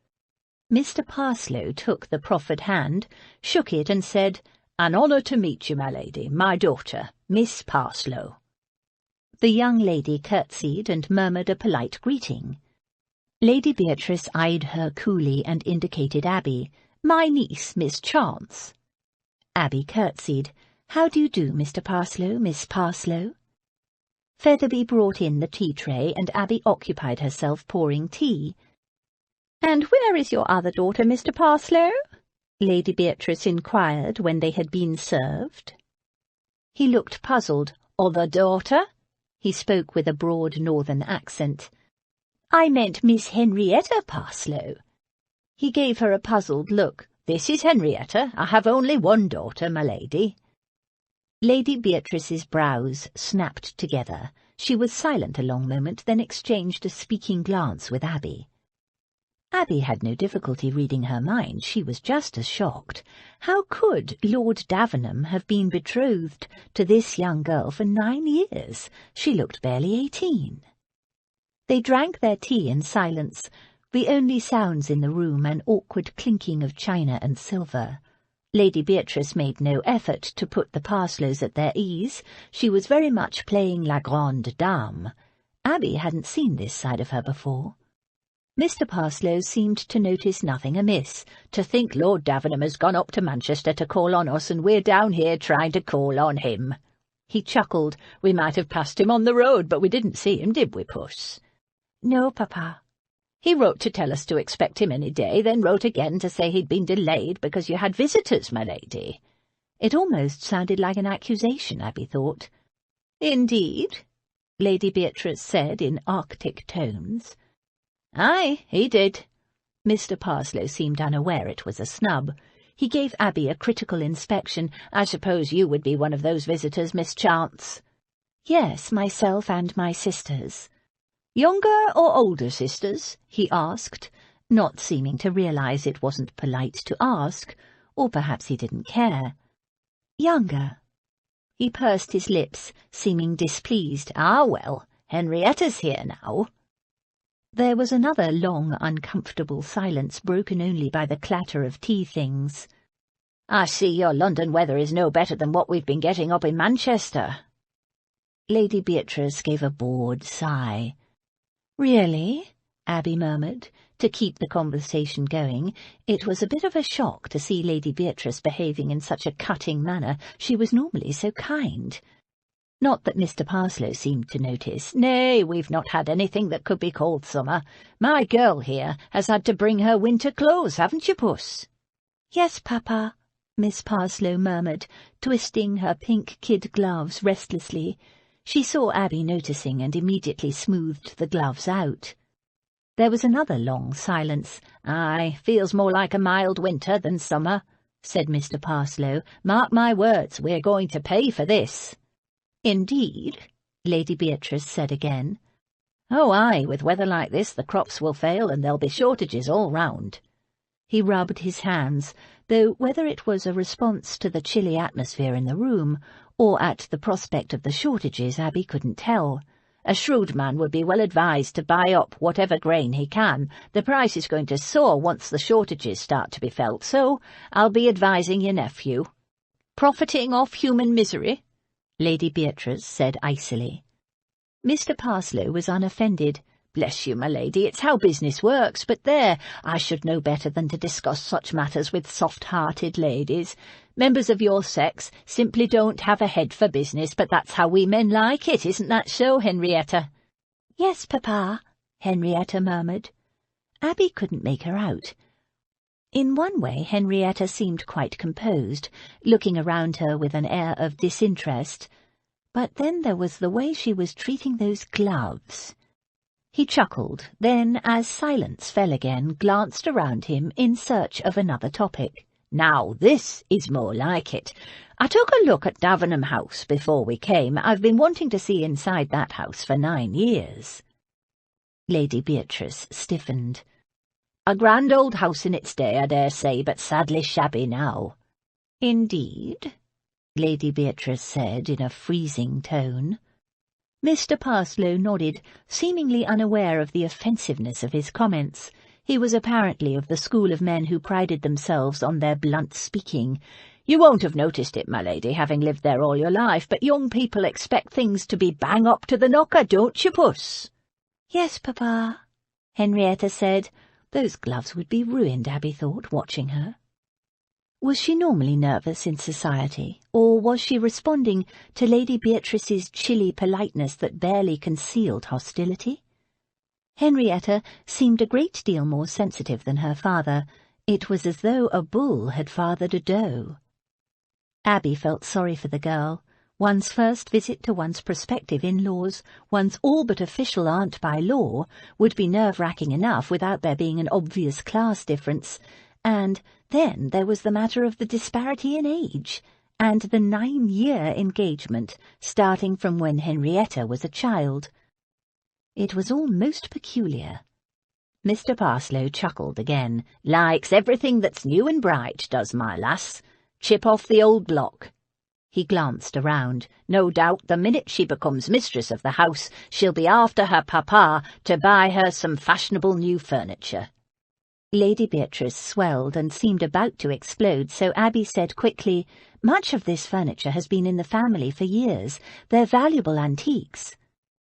Mr. Parslow took the proffered hand, shook it, and said, "An honour to meet you, my lady, my daughter, Miss Parslow." The young lady curtsied and murmured a polite greeting. Lady Beatrice eyed her coolly and indicated Abby. "My niece, Miss Chance." Abby curtsied. "How do you do, Mr. Parslow, Miss Parslow?" Featherby brought in the tea-tray, and Abby occupied herself pouring tea. "And where is your other daughter, Mr. Parslow?" Lady Beatrice inquired when they had been served. He looked puzzled. "Other daughter?" He spoke with a broad northern accent. "I meant Miss Henrietta Parslow." He gave her a puzzled look. "This is Henrietta. I have only one daughter, my lady." Lady Beatrice's brows snapped together. She was silent a long moment, then exchanged a speaking glance with Abby. Abby had no difficulty reading her mind. She was just as shocked. How could Lord Davenham have been betrothed to this young girl for 9 years? She looked barely 18. They drank their tea in silence, the only sounds in the room an awkward clinking of china and silver. Lady Beatrice made no effort to put the Parslows at their ease. She was very much playing la grande dame. Abby hadn't seen this side of her before. Mr. Parslow seemed to notice nothing amiss. "To think Lord Davenham has gone up to Manchester to call on us, and we're down here trying to call on him." He chuckled. "We might have passed him on the road, but we didn't see him, did we, Puss?" "No, Papa." "He wrote to tell us to expect him any day, then wrote again to say he'd been delayed because you had visitors, my lady." It almost sounded like an accusation, Abby thought. "Indeed?" Lady Beatrice said in arctic tones. "Aye, he did." Mr. Parslow seemed unaware it was a snub. He gave Abby a critical inspection. "I suppose you would be one of those visitors, Miss Chance?" "Yes, myself and my sisters." "Younger or older sisters?" he asked, not seeming to realize it wasn't polite to ask, or perhaps he didn't care. "Younger." He pursed his lips, seeming displeased. "Ah, well, Henrietta's here now." There was another long, uncomfortable silence, broken only by the clatter of tea things. "I see your London weather is no better than what we've been getting up in Manchester." Lady Beatrice gave a bored sigh. "Really?" Abby murmured, To keep the conversation going, it was a bit of a shock to see Lady Beatrice behaving in such a cutting manner. She was normally so kind. Not that Mr. Parslow seemed to notice. "Nay, we've not had anything that could be called summer. My girl here has had to bring her winter clothes, haven't you, Puss?" "Yes, Papa," Miss Parslow murmured, twisting her pink kid gloves restlessly. She saw Abby noticing and immediately smoothed the gloves out. There was another long silence. "Aye, feels more like a mild winter than summer," said Mr. Parslow. "Mark my words, we're going to pay for this." "Indeed?" Lady Beatrice said again. "Oh, aye, with weather like this the crops will fail and there'll be shortages all round." He rubbed his hands, though whether it was a response to the chilly atmosphere in the room or at the prospect of the shortages, Abby couldn't tell. "A shrewd man would be well advised to buy up whatever grain he can. The price is going to soar once the shortages start to be felt, so I'll be advising your nephew." "Profiting off human misery?" Lady Beatrice said icily. Mr. Parslow was unoffended. "Bless you, my lady, it's how business works, but there, I should know better than to discuss such matters with soft-hearted ladies. Members of your sex simply don't have a head for business, but that's how we men like it, isn't that so, Henrietta?" "Yes, Papa," Henrietta murmured. Abby couldn't make her out. In one way, Henrietta seemed quite composed, looking around her with an air of disinterest. But then there was the way she was treating those gloves. He chuckled, then, as silence fell again, glanced around him in search of another topic. "Now this is more like it. I took a look at Davenham House before we came. I've been wanting to see inside that house for 9 years. Lady Beatrice stiffened. "A grand old house in its day, I dare say, but sadly shabby now." "Indeed?" Lady Beatrice said in a freezing tone. Mr. Parslow nodded, seemingly unaware of the offensiveness of his comments. He was apparently of the school of men who prided themselves on their blunt speaking. "You won't have noticed it, my lady, having lived there all your life, but young people expect things to be bang up to the knocker, don't you, Puss?" "Yes, Papa," Henrietta said. Those gloves would be ruined, Abby thought, watching her. Was she normally nervous in society, or was she responding to Lady Beatrice's chilly politeness that barely concealed hostility? Henrietta seemed a great deal more sensitive than her father. It was as though a bull had fathered a doe. Abby felt sorry for the girl. One's first visit to one's prospective in-laws, one's all-but official aunt by law, would be nerve-wracking enough without there being an obvious class difference. And then there was the matter of the disparity in age, and the 9-year engagement, starting from when Henrietta was a child. It was all most peculiar. Mr. Parslow chuckled again. "Likes everything that's new and bright, does my lass. Chip off the old block." He glanced around. "No doubt the minute she becomes mistress of the house, she'll be after her papa to buy her some fashionable new furniture." Lady Beatrice swelled and seemed about to explode, so Abby said quickly, "Much of this furniture has been in the family for years. They're valuable antiques."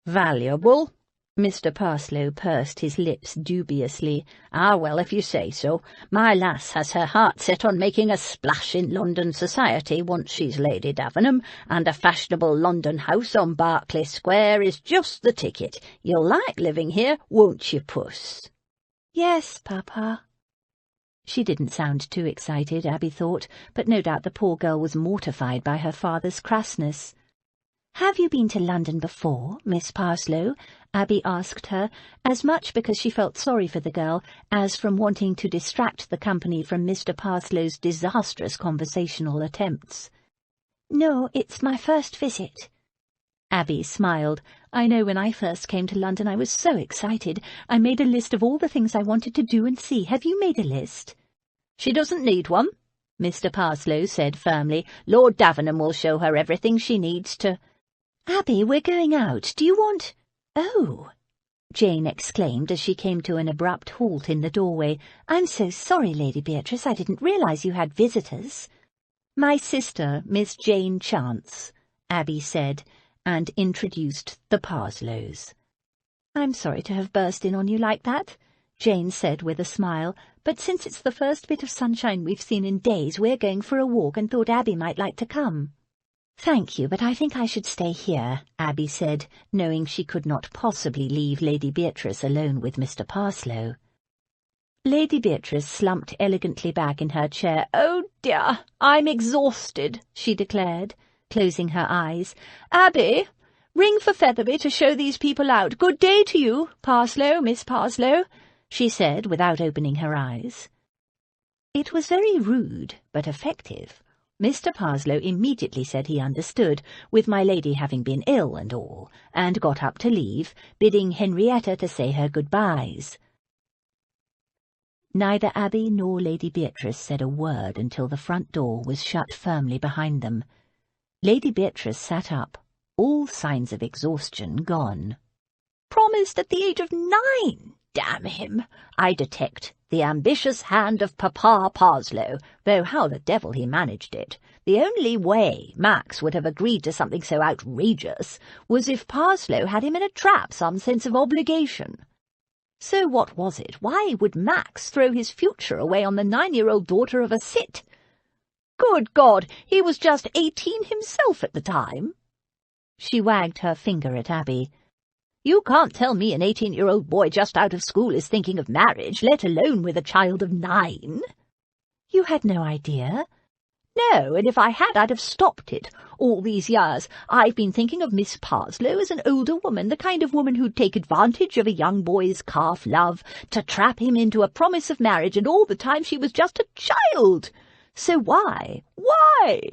"Valuable?" Mr. Parslow pursed his lips dubiously. "Ah, well, if you say so. My lass has her heart set on making a splash in London society once she's Lady Davenham, and a fashionable London house on Berkeley Square is just the ticket. You'll like living here, won't you, Puss?" "Yes, Papa." She didn't sound too excited, Abby thought, but no doubt the poor girl was mortified by her father's crassness. "Have you been to London before, Miss Parslow?" Abby asked her, as much because she felt sorry for the girl as from wanting to distract the company from Mr. Parslow's disastrous conversational attempts. "No, it's my first visit." Abby smiled. "I know when I first came to London I was so excited. I made a list of all the things I wanted to do and see. Have you made a list?" "She doesn't need one," Mr. Parslow said firmly. "Lord Davenham will show her everything she needs to—" "Abby, we're going out. Do you want—" "Oh!" Jane exclaimed as she came to an abrupt halt in the doorway. "I'm so sorry, Lady Beatrice. I didn't realize you had visitors." "My sister, Miss Jane Chance," Abby said, and introduced the Parslows. "I'm sorry to have burst in on you like that." Jane said with a smile, but since it's the first bit of sunshine we've seen in days, we're going for a walk and thought Abby might like to come. Thank you, but I think I should stay here, Abby said, knowing she could not possibly leave Lady Beatrice alone with Mr. Parslow. Lady Beatrice slumped elegantly back in her chair. "Oh dear, I'm exhausted," she declared, closing her eyes. "Abby, ring for Featherby to show these people out. Good day to you, Parslow, Miss Parslow," she said without opening her eyes. It was very rude, but effective. Mr. Parslow immediately said he understood, with my lady having been ill and all, and got up to leave, bidding Henrietta to say her goodbyes. Neither Abby nor Lady Beatrice said a word until the front door was shut firmly behind them. Lady Beatrice sat up, all signs of exhaustion gone. "Promised at the age of 9! Damn him! I detect the ambitious hand of Papa Parslow, though how the devil he managed it. The only way Max would have agreed to something so outrageous was if Parslow had him in a trap, some sense of obligation. So what was it? Why would Max throw his future away on the 9-year-old daughter of a cit? Good God, he was just 18 himself at the time." She wagged her finger at Abby. "You can't tell me an 18-year-old boy just out of school is thinking of marriage, let alone with a child of 9. "You had no idea?" "No, and if I had, I'd have stopped it. All these years I've been thinking of Miss Parslow as an older woman, the kind of woman who'd take advantage of a young boy's calf-love to trap him into a promise of marriage, and all the time she was just a child. So why? Why?"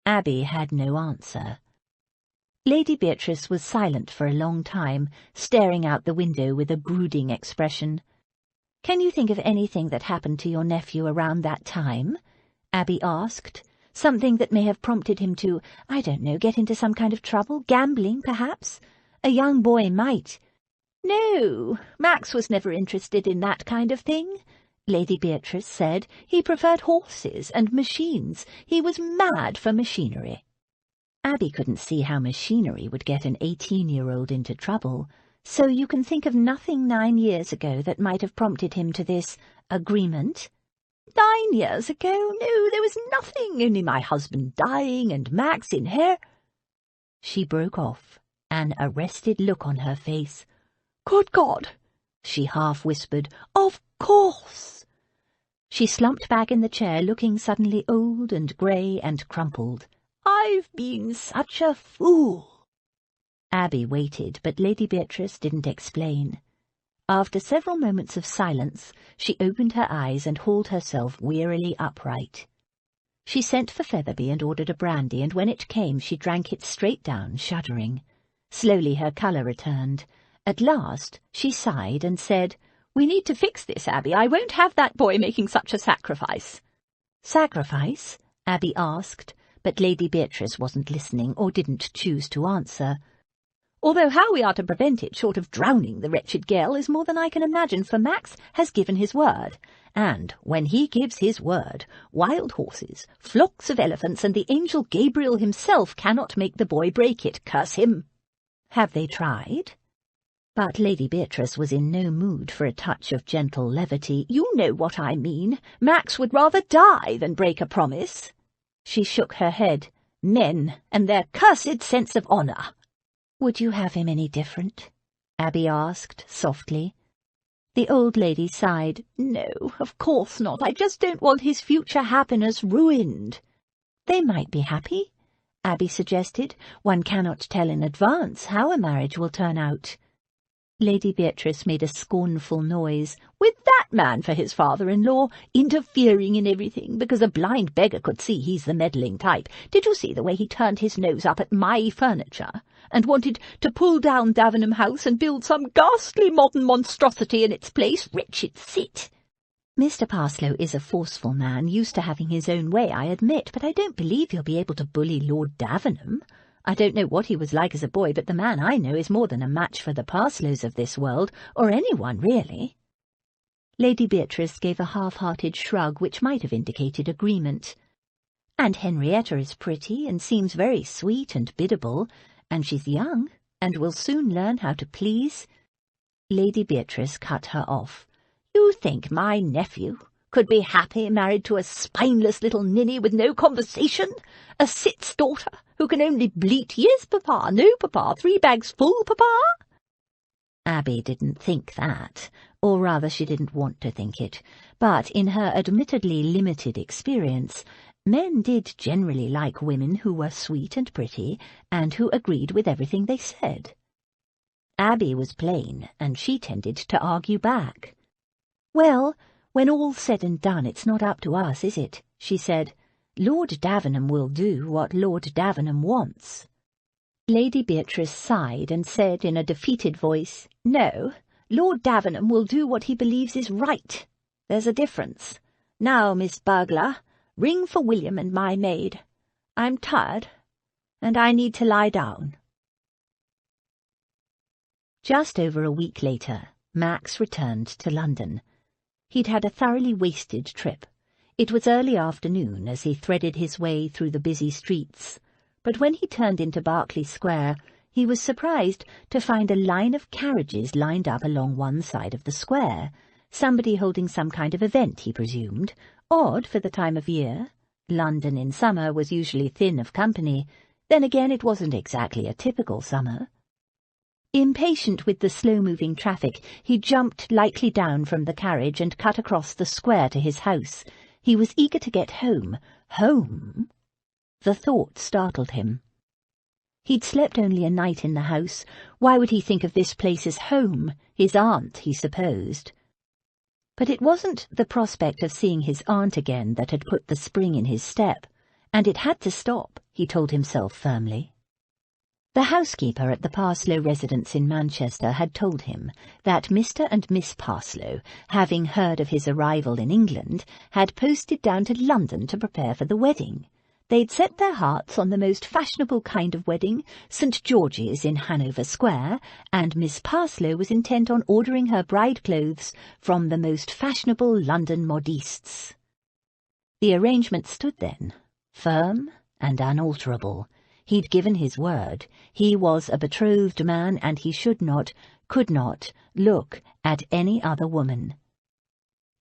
Abby had no answer. Lady Beatrice was silent for a long time, staring out the window with a brooding expression. "Can you think of anything that happened to your nephew around that time?" Abby asked. "Something that may have prompted him to, I don't know, get into some kind of trouble? Gambling, perhaps? A young boy might." "No, Max was never interested in that kind of thing," Lady Beatrice said. "He preferred horses and machines. He was mad for machinery." Abby couldn't see how machinery would get an 18-year-old into trouble, so you can think of nothing 9 years ago that might have prompted him to this agreement? 9 years ago? No, there was nothing, only my husband dying and Max in her—" She broke off, an arrested look on her face. "Good God!" she half whispered. "Of course!" She slumped back in the chair, looking suddenly old and grey and crumpled. "I've been such a fool." Abby waited, but Lady Beatrice didn't explain. After several moments of silence, she opened her eyes and hauled herself wearily upright. She sent for Featherby and ordered a brandy, and when it came she drank it straight down, shuddering. Slowly her colour returned. At last she sighed and said, "We need to fix this, Abby. I won't have that boy making such a sacrifice." "Sacrifice?" Abby asked, but Lady Beatrice wasn't listening or didn't choose to answer. "Although how we are to prevent it, short of drowning the wretched girl, is more than I can imagine, for Max has given his word. And when he gives his word, wild horses, flocks of elephants, and the angel Gabriel himself cannot make the boy break it, curse him." "Have they tried?" But Lady Beatrice was in no mood for a touch of gentle levity. "You know what I mean. Max would rather die than break a promise." She shook her head. "Men and their cursed sense of honour." "Would you have him any different?" Abby asked, softly. The old lady sighed. "No, of course not. I just don't want his future happiness ruined." "They might be happy," Abby suggested. "One cannot tell in advance how a marriage will turn out." Lady Beatrice made a scornful noise. "With that man for his father-in-law, interfering in everything, because a blind beggar could see he's the meddling type. Did you see the way he turned his nose up at my furniture, and wanted to pull down Davenham House and build some ghastly modern monstrosity in its place? Wretched cit!" "Mr. Parslow is a forceful man, used to having his own way, I admit, but I don't believe you'll be able to bully Lord Davenham. I don't know what he was like as a boy, but the man I know is more than a match for the Parslows of this world, or anyone, really." Lady Beatrice gave a half-hearted shrug which might have indicated agreement. "And Henrietta is pretty, and seems very sweet and biddable, and she's young, and will soon learn how to please." Lady Beatrice cut her off. "You think my nephew could be happy married to a spineless little ninny with no conversation? A cit's daughter who can only bleat, 'Yes, papa, no, papa, 3 bags full, papa?'" Abby didn't think that, or rather she didn't want to think it, but in her admittedly limited experience, men did generally like women who were sweet and pretty, and who agreed with everything they said. Abby was plain, and she tended to argue back. "Well, when all's said and done, it's not up to us, is it?" she said. "Lord Davenham will do what Lord Davenham wants." Lady Beatrice sighed and said in a defeated voice, "No, Lord Davenham will do what he believes is right. There's a difference. Now, Miss Burglar, ring for William and my maid. I'm tired, and I need to lie down." Just over a week later, Max returned to London. He'd had a thoroughly wasted trip. It was early afternoon as he threaded his way through the busy streets, but when he turned into Berkeley Square, he was surprised to find a line of carriages lined up along one side of the square, somebody holding some kind of event, he presumed. Odd for the time of year. London in summer was usually thin of company. Then again, it wasn't exactly a typical summer. Impatient with the slow-moving traffic, he jumped lightly down from the carriage and cut across the square to his house. He was eager to get home. Home? The thought startled him. He'd slept only a night in the house. Why would he think of this place as home? His aunt, he supposed. But it wasn't the prospect of seeing his aunt again that had put the spring in his step, and it had to stop, he told himself firmly. The housekeeper at the Parslow residence in Manchester had told him that Mr. and Miss Parslow, having heard of his arrival in England, had posted down to London to prepare for the wedding. They'd set their hearts on the most fashionable kind of wedding, St. George's in Hanover Square, and Miss Parslow was intent on ordering her bride clothes from the most fashionable London modistes. The arrangement stood then, firm and unalterable. He'd given his word. He was a betrothed man, and he should not, could not, look at any other woman.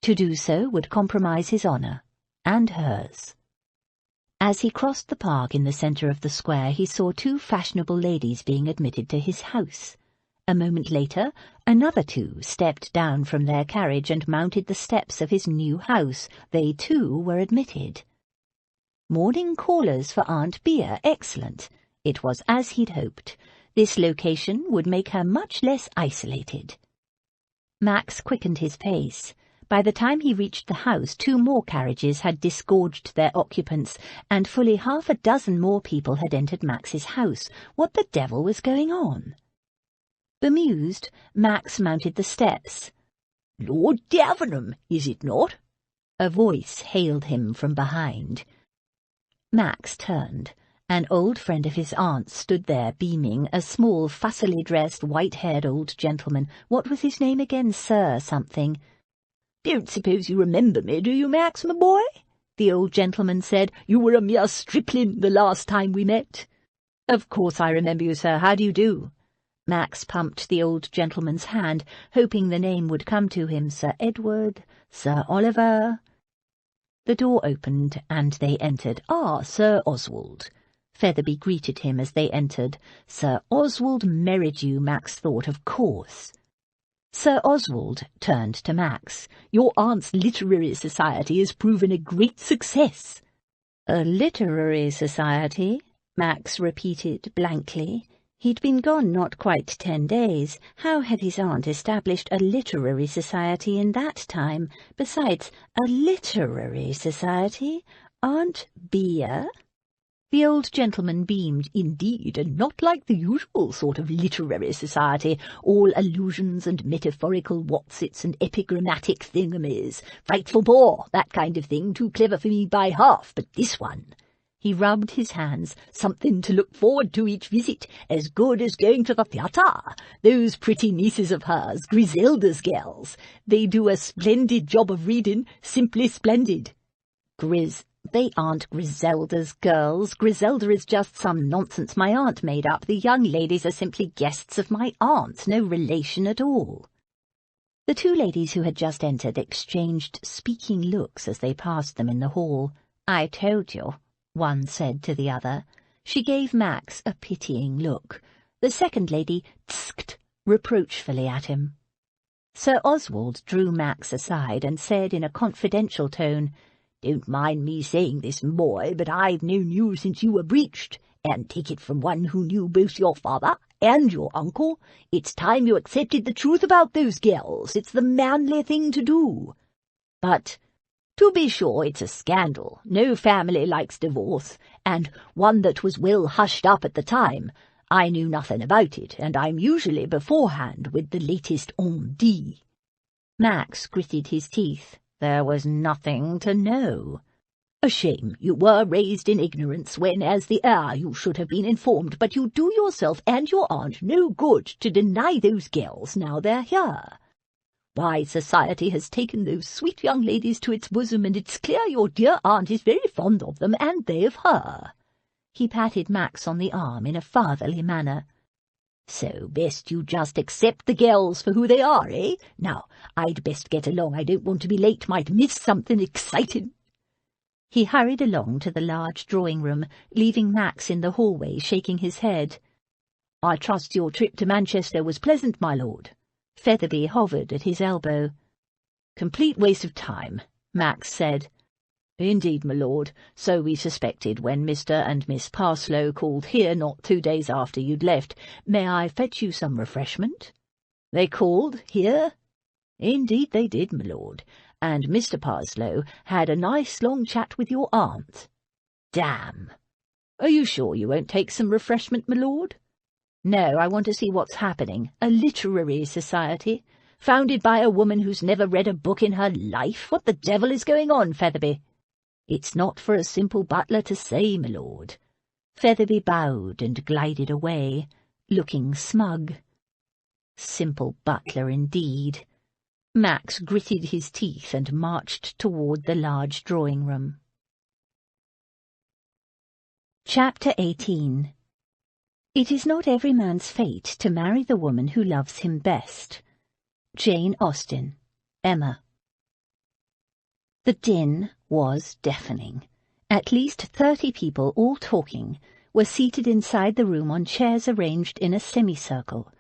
To do so would compromise his honour, and hers. As he crossed the park in the centre of the square, he saw 2 fashionable ladies being admitted to his house. A moment later, another 2 stepped down from their carriage and mounted the steps of his new house. They, too, were admitted. Morning callers for Aunt Bea, excellent. It was as he'd hoped. This location would make her much less isolated. Max quickened his pace. By the time he reached the house, 2 more carriages had disgorged their occupants, and fully half a dozen more people had entered Max's house. What the devil was going on? Bemused, Max mounted the steps. "Lord Davenham, is it not?" A voice hailed him from behind. Max turned. An old friend of his aunt's stood there beaming, a small, fussily dressed, white-haired old gentleman. What was his name again? Sir something. "Don't suppose you remember me, do you, Max, my boy?" the old gentleman said. "You were a mere stripling the last time we met." "Of course I remember you, sir. How do you do?" Max pumped the old gentleman's hand, hoping the name would come to him. Sir Edward, Sir Oliver. The door opened, and they entered. "Ah, Sir Oswald." Featherby greeted him as they entered. Sir Oswald Merridew, Max thought, of course. Sir Oswald turned to Max. "Your aunt's literary society has proven a great success." "A literary society?" Max repeated blankly. He'd been gone not quite 10 days. How had his aunt established a literary society in that time? Besides, a literary society? Aunt Bea? The old gentleman beamed. "Indeed, and not like the usual sort of literary society, all allusions and metaphorical whatsits and epigrammatic thingamies. Frightful bore, that kind of thing, too clever for me by half, but this one." He rubbed his hands. "Something to look forward to each visit, as good as going to the theatre. Those pretty nieces of hers, Griselda's girls, they do a splendid job of reading, simply splendid." They aren't Griselda's girls. Griselda is just some nonsense my aunt made up. The young ladies are simply guests of my aunt, no relation at all." The two ladies who had just entered exchanged speaking looks as they passed them in the hall. "I told you," one said to the other. She gave Max a pitying look. The second lady tsked reproachfully at him. Sir Oswald drew Max aside and said in a confidential tone, "Don't mind me saying this, boy, but I've known you since you were breeched, and take it from one who knew both your father and your uncle. It's time you accepted the truth about those girls. It's the manly thing to do. But, to be sure, it's a scandal. No family likes divorce, and one that was well hushed up at the time. I knew nothing about it, and I'm usually beforehand with the latest on D." Max gritted his teeth. There was nothing to know. "A shame. You were raised in ignorance when, as the heir, you should have been informed, but you do yourself and your aunt no good to deny those girls now they're here. Why, society has taken those sweet young ladies to its bosom, and it's clear your dear aunt is very fond of them, and they of her." He patted Max on the arm in a fatherly manner. "So best you just accept the girls for who they are, eh? Now, I'd best get along. I don't want to be late, might miss something exciting." He hurried along to the large drawing-room, leaving Max in the hallway shaking his head. "I trust your trip to Manchester was pleasant, my lord." Featherby hovered at his elbow. "Complete waste of time," Max said. "Indeed, my lord, so we suspected when Mr. and Miss Parslow called here not 2 days after you'd left. May I fetch you some refreshment?" "They called here?" "Indeed they did, my lord, and Mr. Parslow had a nice long chat with your aunt." "Damn! Are you sure you won't take some refreshment, my lord?" "No, I want to see what's happening. A literary society, founded by a woman who's never read a book in her life. What the devil is going on, Featherby?" "It's not for a simple butler to say, my lord." Featherby bowed and glided away, looking smug. Simple butler indeed. Max gritted his teeth and marched toward the large drawing-room. Chapter 18. It is not every man's fate to marry the woman who loves him best. Jane Austen, Emma. The din was deafening. At least 30 people, all talking, were seated inside the room on chairs arranged in a semicircle.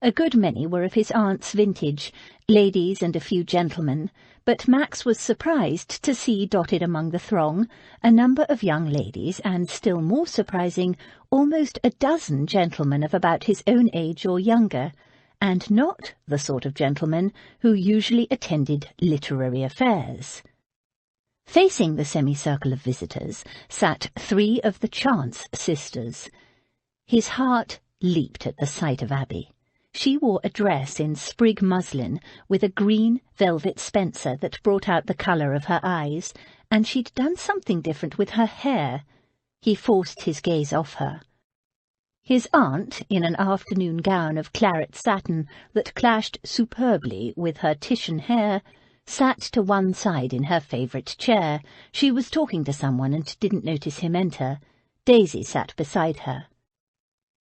A good many were of his aunt's vintage, ladies and a few gentlemen, but Max was surprised to see dotted among the throng a number of young ladies, and, still more surprising, almost a dozen gentlemen of about his own age or younger, and not the sort of gentlemen who usually attended literary affairs. Facing the semicircle of visitors sat 3 of the Chance sisters. His heart leaped at the sight of Abby. She wore a dress in sprig muslin with a green velvet spencer that brought out the colour of her eyes, and she'd done something different with her hair. He forced his gaze off her. His aunt, in an afternoon gown of claret satin that clashed superbly with her Titian hair, sat to one side in her favourite chair. She was talking to someone and didn't notice him enter. Daisy sat beside her.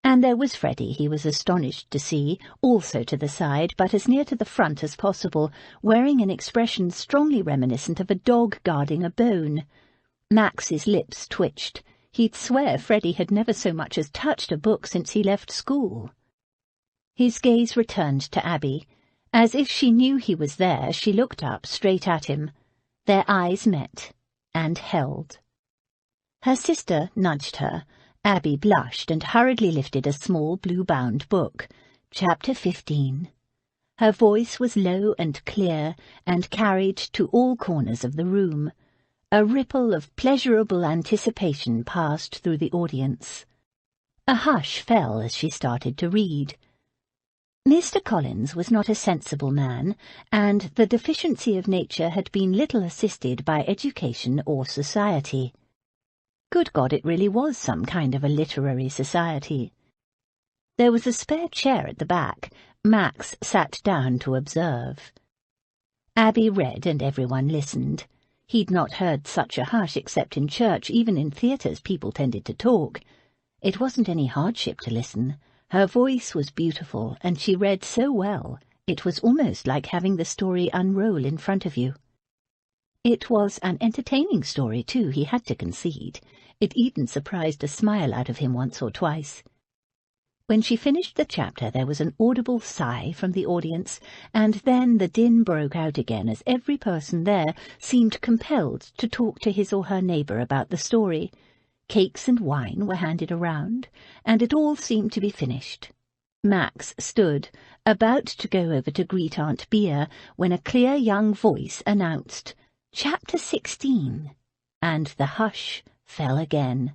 And there was Freddie, he was astonished to see, also to the side, but as near to the front as possible, wearing an expression strongly reminiscent of a dog guarding a bone. Max's lips twitched. He'd swear Freddie had never so much as touched a book since he left school. His gaze returned to Abby. As if she knew he was there, she looked up straight at him. Their eyes met, and held. Her sister nudged her. Abby blushed and hurriedly lifted a small blue-bound book. Chapter 15. Her voice was low and clear, and carried to all corners of the room. A ripple of pleasurable anticipation passed through the audience. A hush fell as she started to read. Mr. Collins was not a sensible man, and the deficiency of nature had been little assisted by education or society. Good God, it really was some kind of a literary society. There was a spare chair at the back. Max sat down to observe. Abby read, and everyone listened. He'd not heard such a hush except in church. Even in theatres people tended to talk. It wasn't any hardship to listen. Her voice was beautiful, and she read so well, It was almost like having the story unroll in front of you. It was an entertaining story, too, he had to concede. It even surprised a smile out of him once or twice. When she finished the chapter, there was an audible sigh from the audience, and then the din broke out again as every person there seemed compelled to talk to his or her neighbour about the story. Cakes and wine were handed around, and it all seemed to be finished. Max stood, about to go over to greet Aunt Bea, when a clear young voice announced, "Chapter 16, and the hush fell again.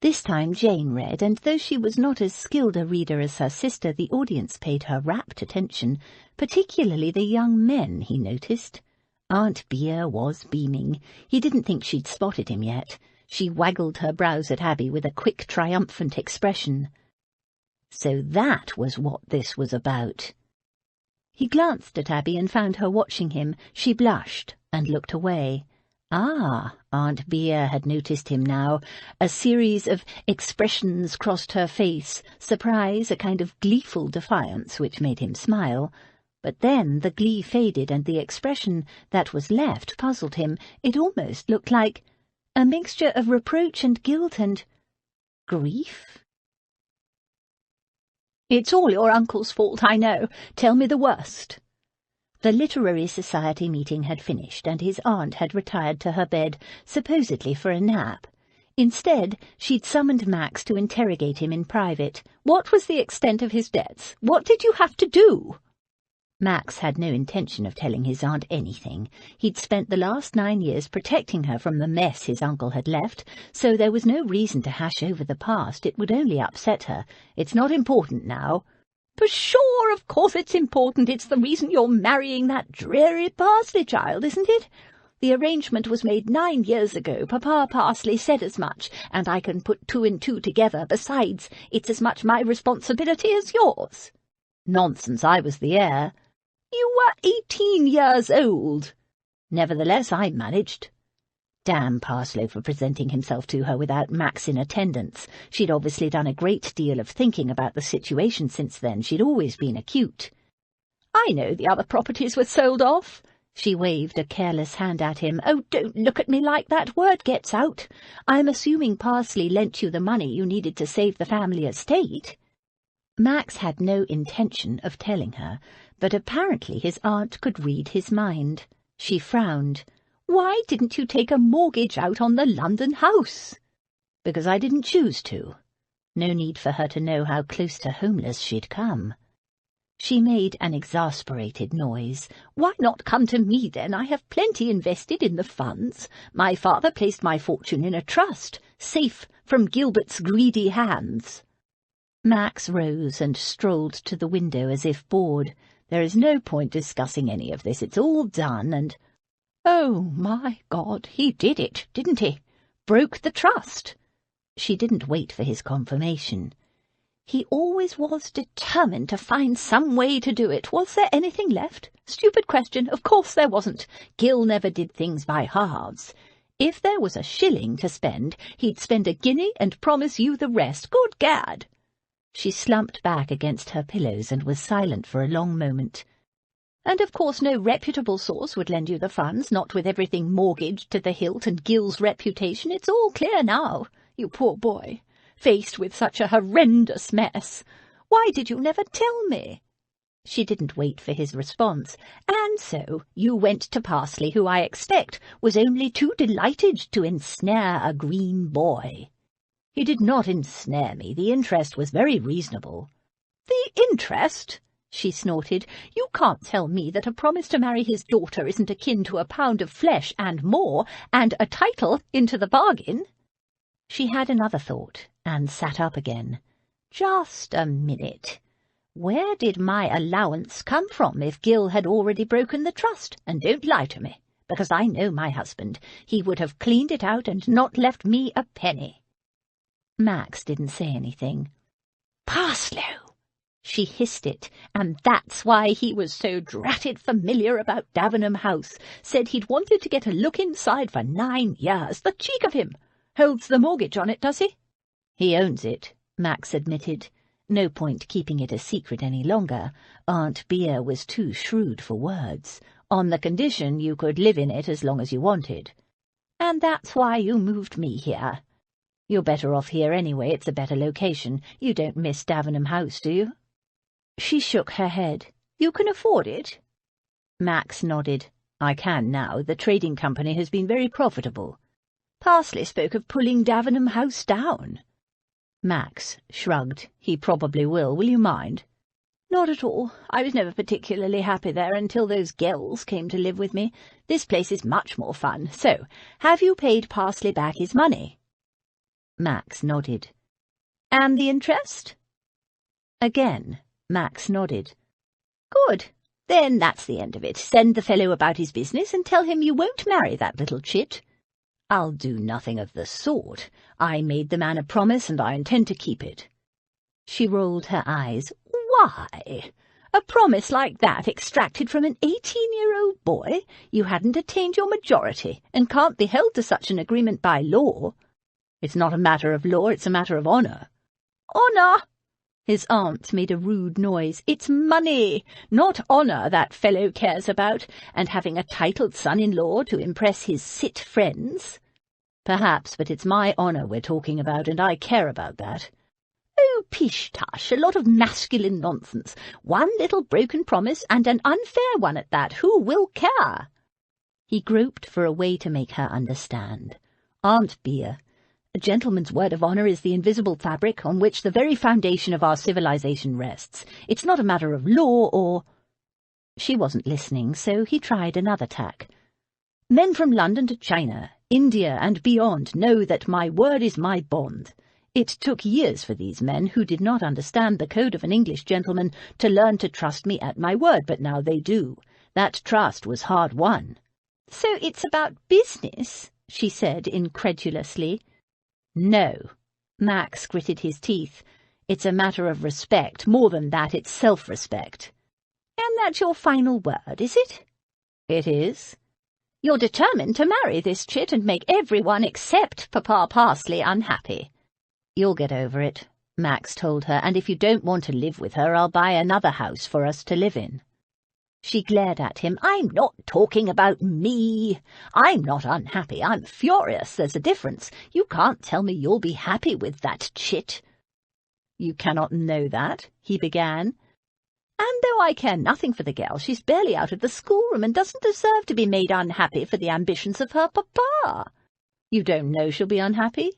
This time Jane read, and though she was not as skilled a reader as her sister, the audience paid her rapt attention, particularly the young men, he noticed. Aunt Bea was beaming. He didn't think she'd spotted him yet. She waggled her brows at Abby with a quick, triumphant expression. So that was what this was about. He glanced at Abby and found her watching him. She blushed and looked away. Ah, Aunt Bea had noticed him now. A series of expressions crossed her face, surprise, a kind of gleeful defiance which made him smile. But then the glee faded, and the expression that was left puzzled him. It almost looked like a mixture of reproach and guilt and grief. "It's all your uncle's fault, I know. Tell me the worst." The Literary Society meeting had finished, and his aunt had retired to her bed, supposedly for a nap. Instead, she'd summoned Max to interrogate him in private. What was the extent of his debts? What did you have to do? Max had no intention of telling his aunt anything. He'd spent the last 9 years protecting her from the mess his uncle had left, so there was no reason to hash over the past. It would only upset her. It's not important now. For sure, of course it's important. It's the reason you're marrying that dreary Parsley child, isn't it? The arrangement was made 9 years ago. Papa Parsley said as much, and I can put 2 and 2 together. Besides, it's as much my responsibility as yours. Nonsense, I was the heir. You were 18 years old. Nevertheless, I managed. Damn Parslow for presenting himself to her without Max in attendance. She'd obviously done a great deal of thinking about the situation since then. She'd always been acute. I know the other properties were sold off. She waved a careless hand at him. Oh, don't look at me like that. Word gets out. I'm assuming Parsley lent you the money you needed to save the family estate. Max had no intention of telling her, but apparently his aunt could read his mind. She frowned. Why didn't you take a mortgage out on the London house? Because I didn't choose to. No need for her to know how close to homeless she'd come. She made an exasperated noise. Why not come to me, then? I have plenty invested in the funds. My father placed my fortune in a trust, safe from Gilbert's greedy hands. Max rose and strolled to the window as if bored. There is no point discussing any of this. It's all done, and... Oh, my God, he did it, didn't he? Broke the trust. She didn't wait for his confirmation. He always was determined to find some way to do it. Was there anything left? Stupid question. Of course there wasn't. Gil never did things by halves. If there was a shilling to spend, he'd spend a guinea and promise you the rest. Good gad! She slumped back against her pillows and was silent for a long moment. And of course no reputable source would lend you the funds, not with everything mortgaged to the hilt and Gil's reputation. It's all clear now, you poor boy, faced with such a horrendous mess. Why did you never tell me? She didn't wait for his response. And so you went to Parsley, who I expect was only too delighted to ensnare a green boy. He did not ensnare me. The interest was very reasonable. The interest? She snorted. You can't tell me that a promise to marry his daughter isn't akin to a pound of flesh and more, and a title into the bargain. She had another thought, and sat up again. Just a minute. Where did my allowance come from if Gil had already broken the trust? And don't lie to me, because I know my husband. He would have cleaned it out and not left me a penny. Max didn't say anything. Parslow! She hissed it, and that's why he was so dratted familiar about Davenham House. Said he'd wanted to get a look inside for 9 years. The cheek of him! Holds the mortgage on it, does he? He owns it, Max admitted. No point keeping it a secret any longer. Aunt Bea was too shrewd for words. On the condition you could live in it as long as you wanted. And that's why you moved me here. You're better off here anyway, it's a better location. You don't miss Davenham House, do you? She shook her head. You can afford it? Max nodded. I can now. The trading company has been very profitable. Parsley spoke of pulling Davenham House down. Max shrugged. He probably will. Will you mind? Not at all. I was never particularly happy there until those girls came to live with me. This place is much more fun. So, have you paid Parsley back his money? Max nodded. And the interest? Again, Max nodded. Good. Then that's the end of it. Send the fellow about his business and tell him you won't marry that little chit. I'll do nothing of the sort. I made the man a promise and I intend to keep it. She rolled her eyes. Why? A promise like that extracted from an 18-year-old boy? You hadn't attained your majority and can't be held to such an agreement by law. It's not a matter of law, it's a matter of honour. Honour! His aunt made a rude noise. It's money, not honour that fellow cares about, and having a titled son-in-law to impress his cit friends. Perhaps, but it's my honour we're talking about, and I care about that. Oh, pish-tush, a lot of masculine nonsense. One little broken promise, and an unfair one at that. Who will care? He groped for a way to make her understand. Aunt Bea, a gentleman's word of honour is the invisible fabric on which the very foundation of our civilization rests. It's not a matter of law or— She wasn't listening, so he tried another tack. Men from London to China, India and beyond know that my word is my bond. It took years for these men, who did not understand the code of an English gentleman, to learn to trust me at my word, but now they do. That trust was hard won. So it's about business, she said incredulously. No. Max gritted his teeth. It's a matter of respect. More than that, it's self-respect. And that's your final word, is it? It is. You're determined to marry this chit and make everyone except Papa Parsley unhappy. You'll get over it, Max told her, and if you don't want to live with her, I'll buy another house for us to live in. She glared at him. I'm not talking about me. I'm not unhappy. I'm furious. There's a difference. You can't tell me you'll be happy with that chit. You cannot know that, he began. And though I care nothing for the girl, she's barely out of the schoolroom and doesn't deserve to be made unhappy for the ambitions of her papa. You don't know she'll be unhappy?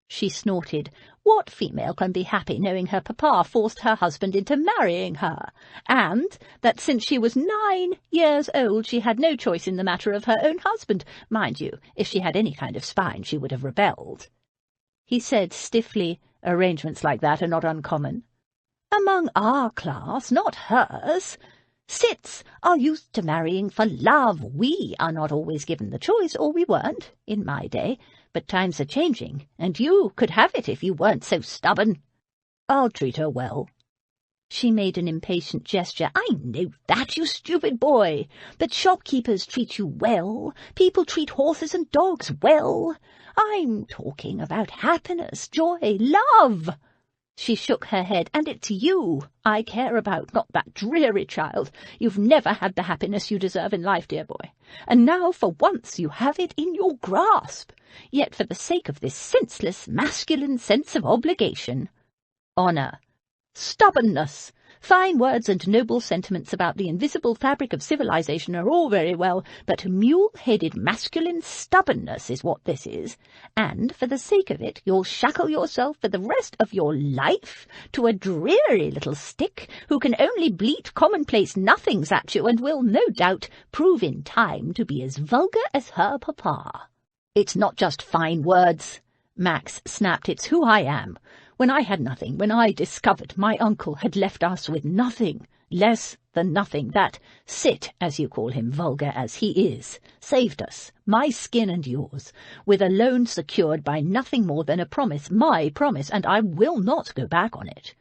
She snorted. What female can be happy knowing her papa forced her husband into marrying her, and that since she was 9 years old she had no choice in the matter of her own husband? Mind you, if she had any kind of spine she would have rebelled. He said stiffly, arrangements like that are not uncommon. Among our class, not hers. Cits are used to marrying for love. We are not always given the choice, or we weren't, in my day. But times are changing, and you could have it if you weren't so stubborn. I'll treat her well. She made an impatient gesture. I know that, you stupid boy. But shopkeepers treat you well. People treat horses and dogs well. I'm talking about happiness, joy, love. She shook her head. And it's you I care about, not that dreary child. You've never had the happiness you deserve in life, dear boy. And now, for once, you have it in your grasp. Yet for the sake of this senseless, masculine sense of obligation. Honour. Stubbornness. Fine words and noble sentiments about the invisible fabric of civilization are all very well, but mule-headed masculine stubbornness is what this is, and for the sake of it you'll shackle yourself for the rest of your life to a dreary little stick who can only bleat commonplace nothings at you and will, no doubt, prove in time to be as vulgar as her papa. It's not just fine words, Max snapped. It's who I am. When I had nothing, when I discovered my uncle had left us with nothing, less than nothing, that Cit, as you call him, vulgar as he is, saved us, my skin and yours, with a loan secured by nothing more than a promise, my promise, and I will not go back on it.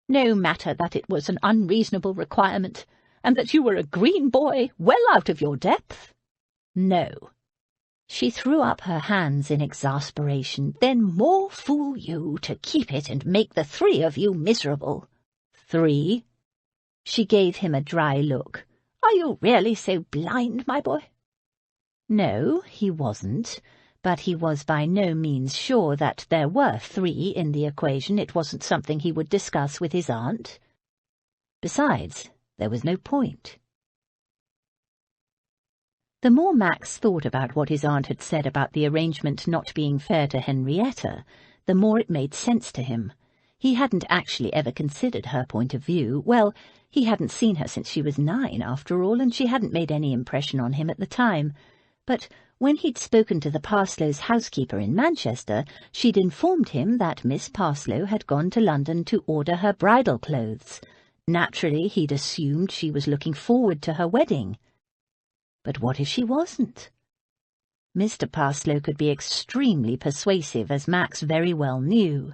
No matter that it was an unreasonable requirement, and that you were a green boy, well out of your depth. No. She threw up her hands in exasperation. "Then more fool you to keep it and make the three of you miserable." "Three?" She gave him a dry look. "Are you really so blind, my boy?" No, he wasn't, but he was by no means sure that there were three in the equation. It wasn't something he would discuss with his aunt. Besides, there was no point. The more Max thought about what his aunt had said about the arrangement not being fair to Henrietta, the more it made sense to him. He hadn't actually ever considered her point of view. Well, he hadn't seen her since she was 9, after all, and she hadn't made any impression on him at the time. But when he'd spoken to the Parslows' housekeeper in Manchester, she'd informed him that Miss Parslow had gone to London to order her bridal clothes. Naturally, he'd assumed she was looking forward to her wedding. But what if she wasn't? Mr. Parslow could be extremely persuasive, as Max very well knew.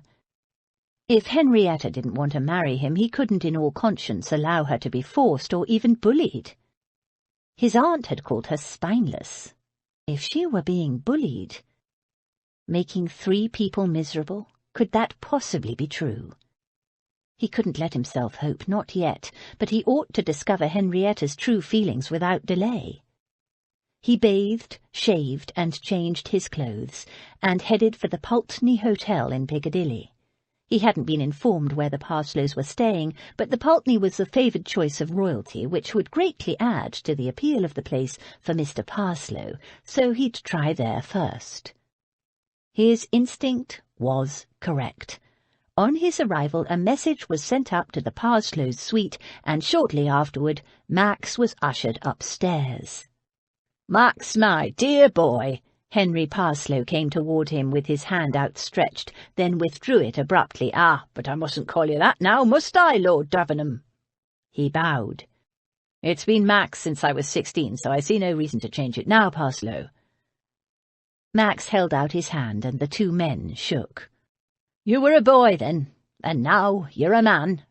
If Henrietta didn't want to marry him, he couldn't in all conscience allow her to be forced or even bullied. His aunt had called her spineless. If she were being bullied, making 3 people miserable, could that possibly be true? He couldn't let himself hope, not yet, but he ought to discover Henrietta's true feelings without delay. He bathed, shaved, and changed his clothes, and headed for the Pulteney Hotel in Piccadilly. He hadn't been informed where the Parslows were staying, but the Pulteney was the favoured choice of royalty, which would greatly add to the appeal of the place for Mr. Parslow, so he'd try there first. His instinct was correct. On his arrival, a message was sent up to the Parslows' suite, and shortly afterward Max was ushered upstairs. "Max, my dear boy," Henry Parslow came toward him with his hand outstretched, then withdrew it abruptly. "Ah, but I mustn't call you that now, must I, Lord Davenham?" He bowed. "It's been Max since I was 16, so I see no reason to change it now, Parslow." Max held out his hand, and the 2 men shook. "You were a boy then, and now you're a man,"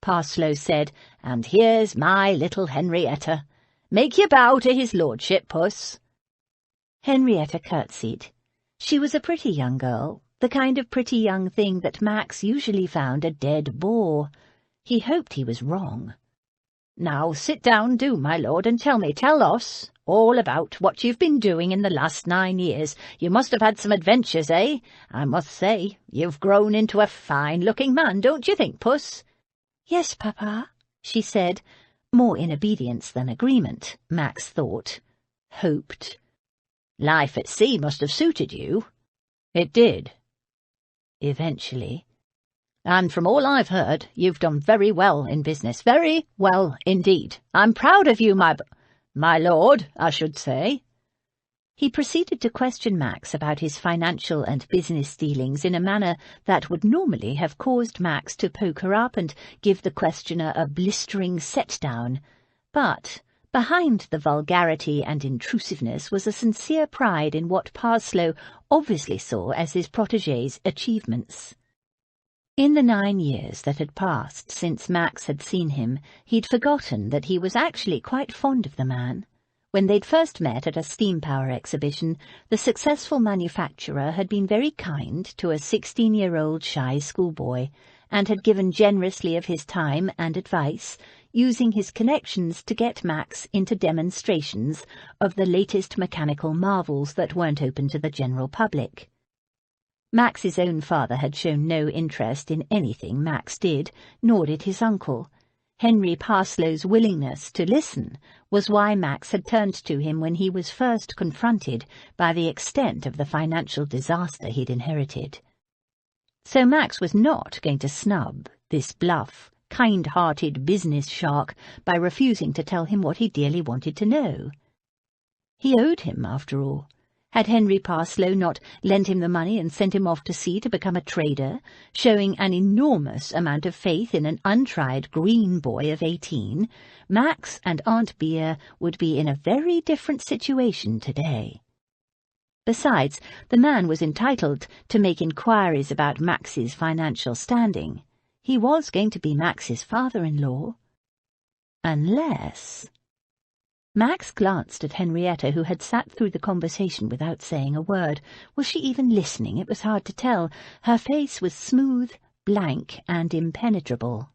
Parslow said, "and here's my little Henrietta. Make your bow to his lordship, puss." Henrietta curtsied. She was a pretty young girl, the kind of pretty young thing that Max usually found a dead bore. He hoped he was wrong. "Now sit down, do, my lord, and tell us all about what you've been doing in the last 9 years. You must have had some adventures, eh? I must say, you've grown into a fine-looking man, don't you think, puss?" "Yes, Papa," she said, more in obedience than agreement, Max thought. Hoped. "Life at sea must have suited you." "It did." Eventually. "And from all I've heard, you've done very well in business. Very well indeed. I'm proud of you, my lord, I should say." He proceeded to question Max about his financial and business dealings in a manner that would normally have caused Max to poke her up and give the questioner a blistering set-down. But behind the vulgarity and intrusiveness was a sincere pride in what Parslow obviously saw as his protégé's achievements. In the 9 years that had passed since Max had seen him, he'd forgotten that he was actually quite fond of the man. When they'd first met at a steam power exhibition, the successful manufacturer had been very kind to a 16-year-old shy schoolboy, and had given generously of his time and advice, using his connections to get Max into demonstrations of the latest mechanical marvels that weren't open to the general public. Max's own father had shown no interest in anything Max did, nor did his uncle. Henry Parslow's willingness to listen was why Max had turned to him when he was first confronted by the extent of the financial disaster he'd inherited. So Max was not going to snub this bluff, kind-hearted business shark by refusing to tell him what he dearly wanted to know. He owed him, after all. Had Henry Parslow not lent him the money and sent him off to sea to become a trader, showing an enormous amount of faith in an untried green boy of 18, Max and Aunt Bea would be in a very different situation today. Besides, the man was entitled to make inquiries about Max's financial standing. He was going to be Max's father-in-law. Unless... Max glanced at Henrietta, who had sat through the conversation without saying a word. Was she even listening? It was hard to tell. Her face was smooth, blank, and impenetrable.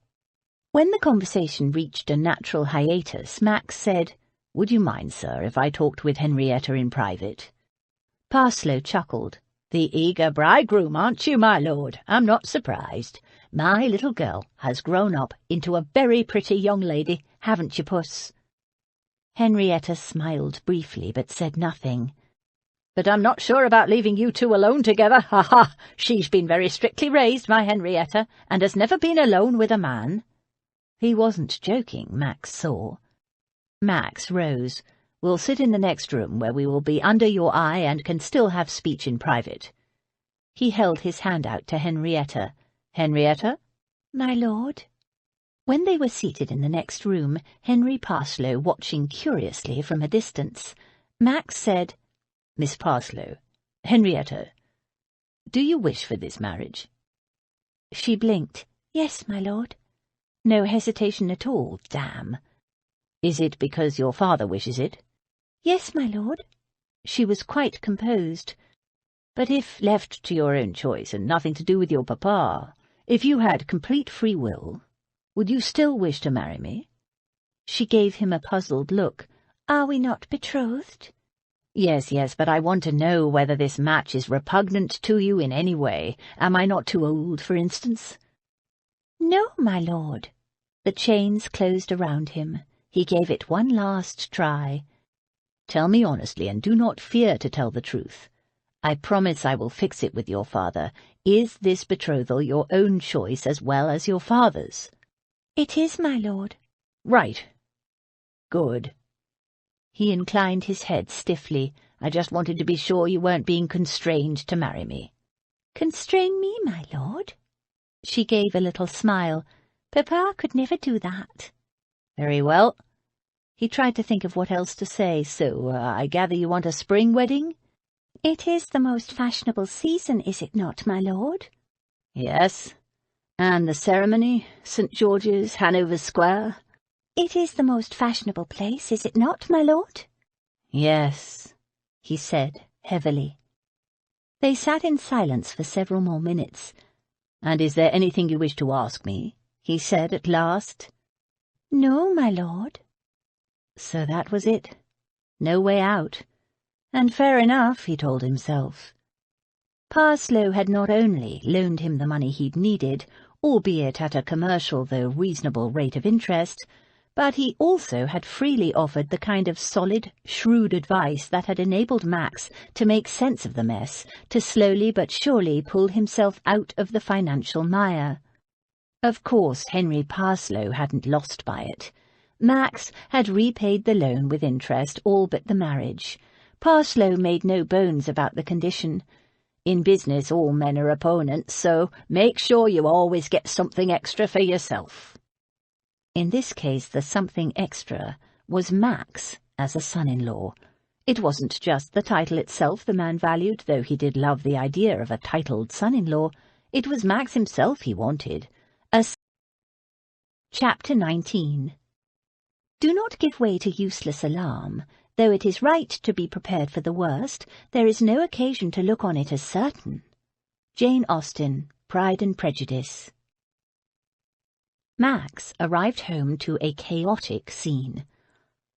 When the conversation reached a natural hiatus, Max said, "Would you mind, sir, if I talked with Henrietta in private?" Parslow chuckled. "The eager bridegroom, aren't you, my lord? I'm not surprised. My little girl has grown up into a very pretty young lady, haven't you, puss?" Henrietta smiled briefly, but said nothing. "But I'm not sure about leaving you two alone together. Ha ha! She's been very strictly raised, my Henrietta, and has never been alone with a man." He wasn't joking, Max saw. Max rose. "We'll sit in the next room, where we will be under your eye and can still have speech in private." He held his hand out to Henrietta. "Henrietta?" "My lord?" When they were seated in the next room, Henry Parslow watching curiously from a distance, Max said, "Miss Parslow, Henrietta, do you wish for this marriage?" She blinked. "Yes, my lord." No hesitation at all, damn. "Is it because your father wishes it?" "Yes, my lord." She was quite composed. "But if left to your own choice and nothing to do with your papa, if you had complete free will, would you still wish to marry me?" She gave him a puzzled look. "Are we not betrothed?" Yes, but I want to know whether this match is repugnant to you in any way. Am I not too old, for instance?" "No, my lord." The chains closed around him. He gave it one last try. "Tell me honestly, and do not fear to tell the truth. I promise I will fix it with your father. Is this betrothal your own choice as well as your father's?" "It is, my lord." "Right. Good." He inclined his head stiffly. "I just wanted to be sure you weren't being constrained to marry me." "Constrain me, my lord?" She gave a little smile. "Papa could never do that." "Very well." He tried to think of what else to say. "So, I gather you want a spring wedding?" "It is the most fashionable season, is it not, my lord?" "Yes. And the ceremony? St. George's, Hanover Square?" "It is the most fashionable place, is it not, my lord?" "Yes," he said heavily. They sat in silence for several more minutes. "And is there anything you wish to ask me?" he said at last. "No, my lord." So that was it. No way out. And fair enough, he told himself. Parslow had not only loaned him the money he'd needed, albeit at a commercial though reasonable rate of interest, but he also had freely offered the kind of solid, shrewd advice that had enabled Max to make sense of the mess, to slowly but surely pull himself out of the financial mire. Of course, Henry Parslow hadn't lost by it. Max had repaid the loan with interest, all but the marriage. Parslow made no bones about the condition. In business all men are opponents, so make sure you always get something extra for yourself. In this case, the something extra was Max as a son-in-law. It wasn't just the title itself the man valued, though he did love the idea of a titled son-in-law. It was Max himself he wanted. Chapter 19. Do not give way to useless alarm. Though it is right to be prepared for the worst, there is no occasion to look on it as certain. Jane Austen, Pride and Prejudice. Max arrived home to a chaotic scene.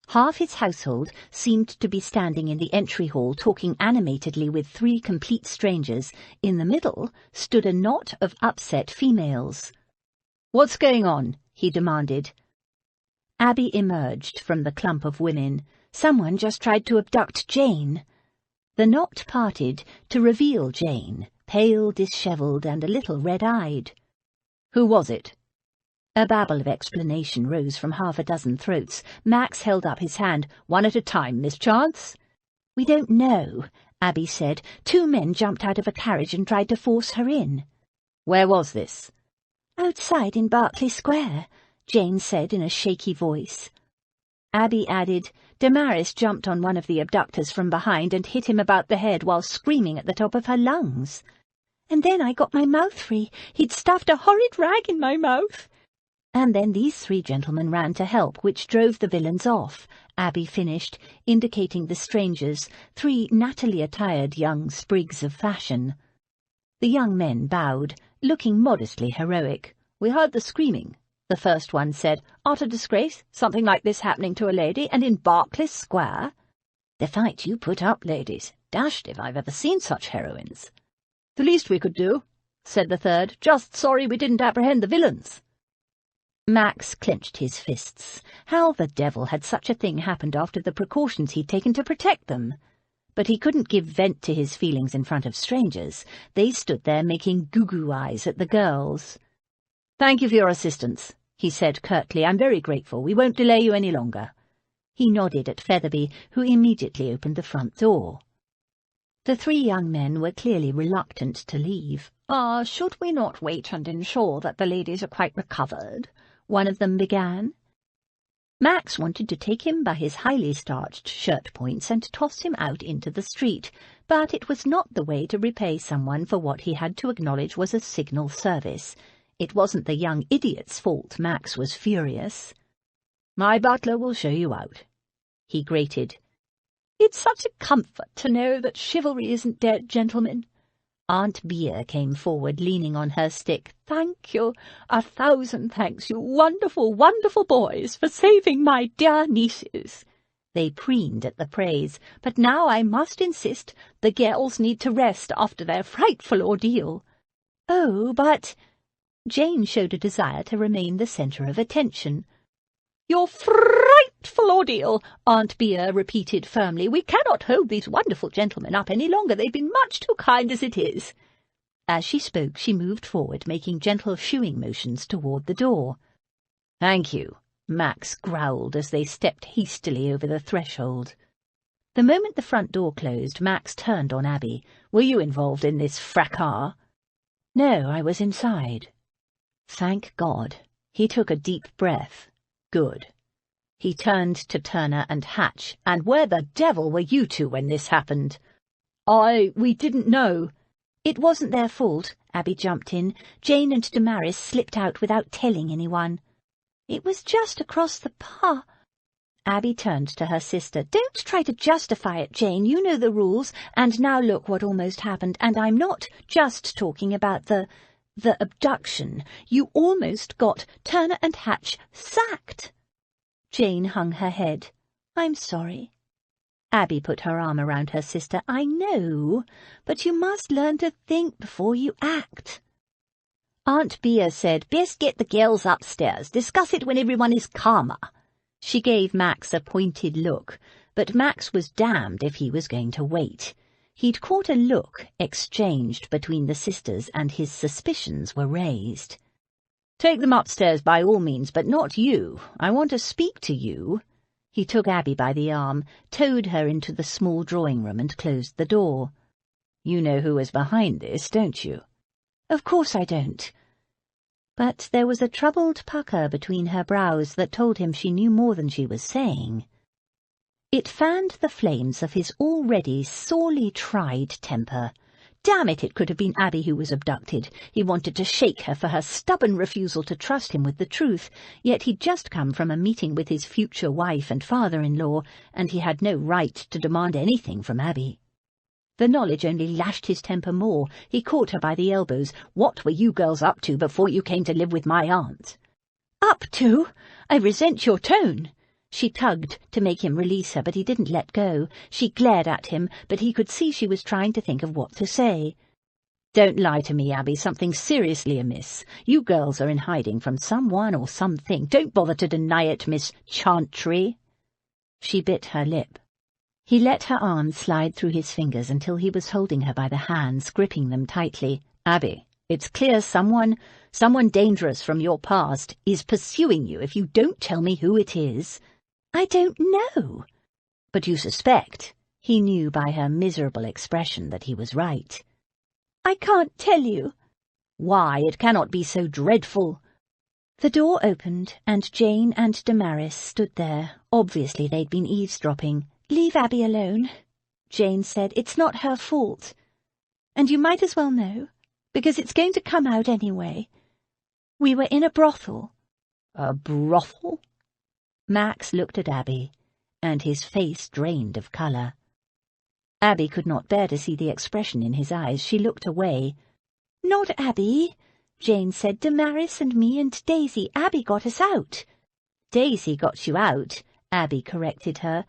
Half his household seemed to be standing in the entry hall talking animatedly with 3 complete strangers. In the middle stood a knot of upset females. "What's going on?" he demanded. Abby emerged from the clump of women. "Someone just tried to abduct Jane." The knot parted to reveal Jane, pale, dishevelled, and a little red-eyed. "Who was it?" A babble of explanation rose from half a dozen throats. Max held up his hand. "One at a time, Miss Chance." "We don't know," Abby said. "2 men jumped out of a carriage and tried to force her in." "Where was this?" "Outside in Berkeley Square," Jane said in a shaky voice. Abby added, "Damaris jumped on one of the abductors from behind and hit him about the head while screaming at the top of her lungs. And then I got my mouth free. He'd stuffed a horrid rag in my mouth." And then these 3 gentlemen ran to help, which drove the villains off, Abby finished, indicating the strangers, 3 nattily attired young sprigs of fashion. The young men bowed, looking modestly heroic. "We heard the screaming," the first one said. "Utter disgrace, something like this happening to a lady, and in Berkeley Square." "The fight you put up, ladies. Dashed if I've ever seen such heroines." "The least we could do," said the third. "Just sorry we didn't apprehend the villains." Max clenched his fists. How the devil had such a thing happened after the precautions he'd taken to protect them? But he couldn't give vent to his feelings in front of strangers. They stood there making goo-goo eyes at the girls. "Thank you for your assistance," he said curtly. "I'm very grateful. We won't delay you any longer." He nodded at Featherby, who immediately opened the front door. The 3 young men were clearly reluctant to leave. "Should we not wait and ensure that the ladies are quite recovered?" one of them began. Max wanted to take him by his highly starched shirt-points and toss him out into the street, but it was not the way to repay someone for what he had to acknowledge was a signal service. It wasn't the young idiot's fault Max was furious. "My butler will show you out," he grated. "It's such a comfort to know that chivalry isn't dead, gentlemen." Aunt Beer came forward, leaning on her stick. "Thank you, 1,000 thanks, you wonderful, wonderful boys, for saving my dear nieces." They preened at the praise. "But now I must insist, the girls need to rest after their frightful ordeal." "Oh, but—" Jane showed a desire to remain the centre of attention. "Your frightful ordeal," Aunt Beer repeated firmly. "We cannot hold these wonderful gentlemen up any longer. They've been much too kind as it is." As she spoke, she moved forward, making gentle shooing motions toward the door. "Thank you," Max growled as they stepped hastily over the threshold. The moment the front door closed, Max turned on Abby. "Were you involved in this fracas?" "No, I was inside." "Thank God." He took a deep breath. "Good." He turned to Turner and Hatch. "And where the devil were you 2 when this happened?" We didn't know." "It wasn't their fault," Abby jumped in. "Jane and Damaris slipped out without telling anyone." "It was just across the path." Abby turned to her sister. "Don't try to justify it, Jane. You know the rules, and now look what almost happened. And I'm not just talking about the abduction. You almost got Turner and Hatch sacked." Jane hung her head. "I'm sorry." Abby put her arm around her sister. "I know, but you must learn to think before you act." Aunt Beer said, "Best get the girls upstairs. Discuss it when everyone is calmer." She gave Max a pointed look, but Max was damned if he was going to wait. He'd caught a look exchanged between the sisters, and his suspicions were raised. "Take them upstairs by all means, but not you. I want to speak to you." He took Abby by the arm, towed her into the small drawing-room and closed the door. "You know who was behind this, don't you?" "Of course I don't." But there was a troubled pucker between her brows that told him she knew more than she was saying. It fanned the flames of his already sorely tried temper. Damn it, it could have been Abby who was abducted. He wanted to shake her for her stubborn refusal to trust him with the truth, yet he'd just come from a meeting with his future wife and father-in-law, and he had no right to demand anything from Abby. The knowledge only lashed his temper more. He caught her by the elbows. "What were you girls up to before you came to live with my aunt?" "Up to? I resent your tone." She tugged to make him release her, but he didn't let go. She glared at him, but he could see she was trying to think of what to say. "Don't lie to me, Abby. Something's seriously amiss. You girls are in hiding from someone or something. Don't bother to deny it, Miss Chantry." She bit her lip. He let her arm slide through his fingers until he was holding her by the hands, gripping them tightly. "Abby, it's clear someone dangerous from your past is pursuing you if you don't tell me who it is." "I don't know." "But you suspect." He knew by her miserable expression that he was right. "I can't tell you." "Why, it cannot be so dreadful." The door opened, and Jane and Damaris stood there. Obviously they'd been eavesdropping. "Leave Abby alone," Jane said. "It's not her fault. And you might as well know, because it's going to come out anyway. We were in a brothel." A brothel? Max looked at Abby, and his face drained of colour. Abby could not bear to see the expression in his eyes. She looked away. "Not Abby," Jane said. "Damaris and me and Daisy. Abby got us out." "Daisy got you out," Abby corrected her.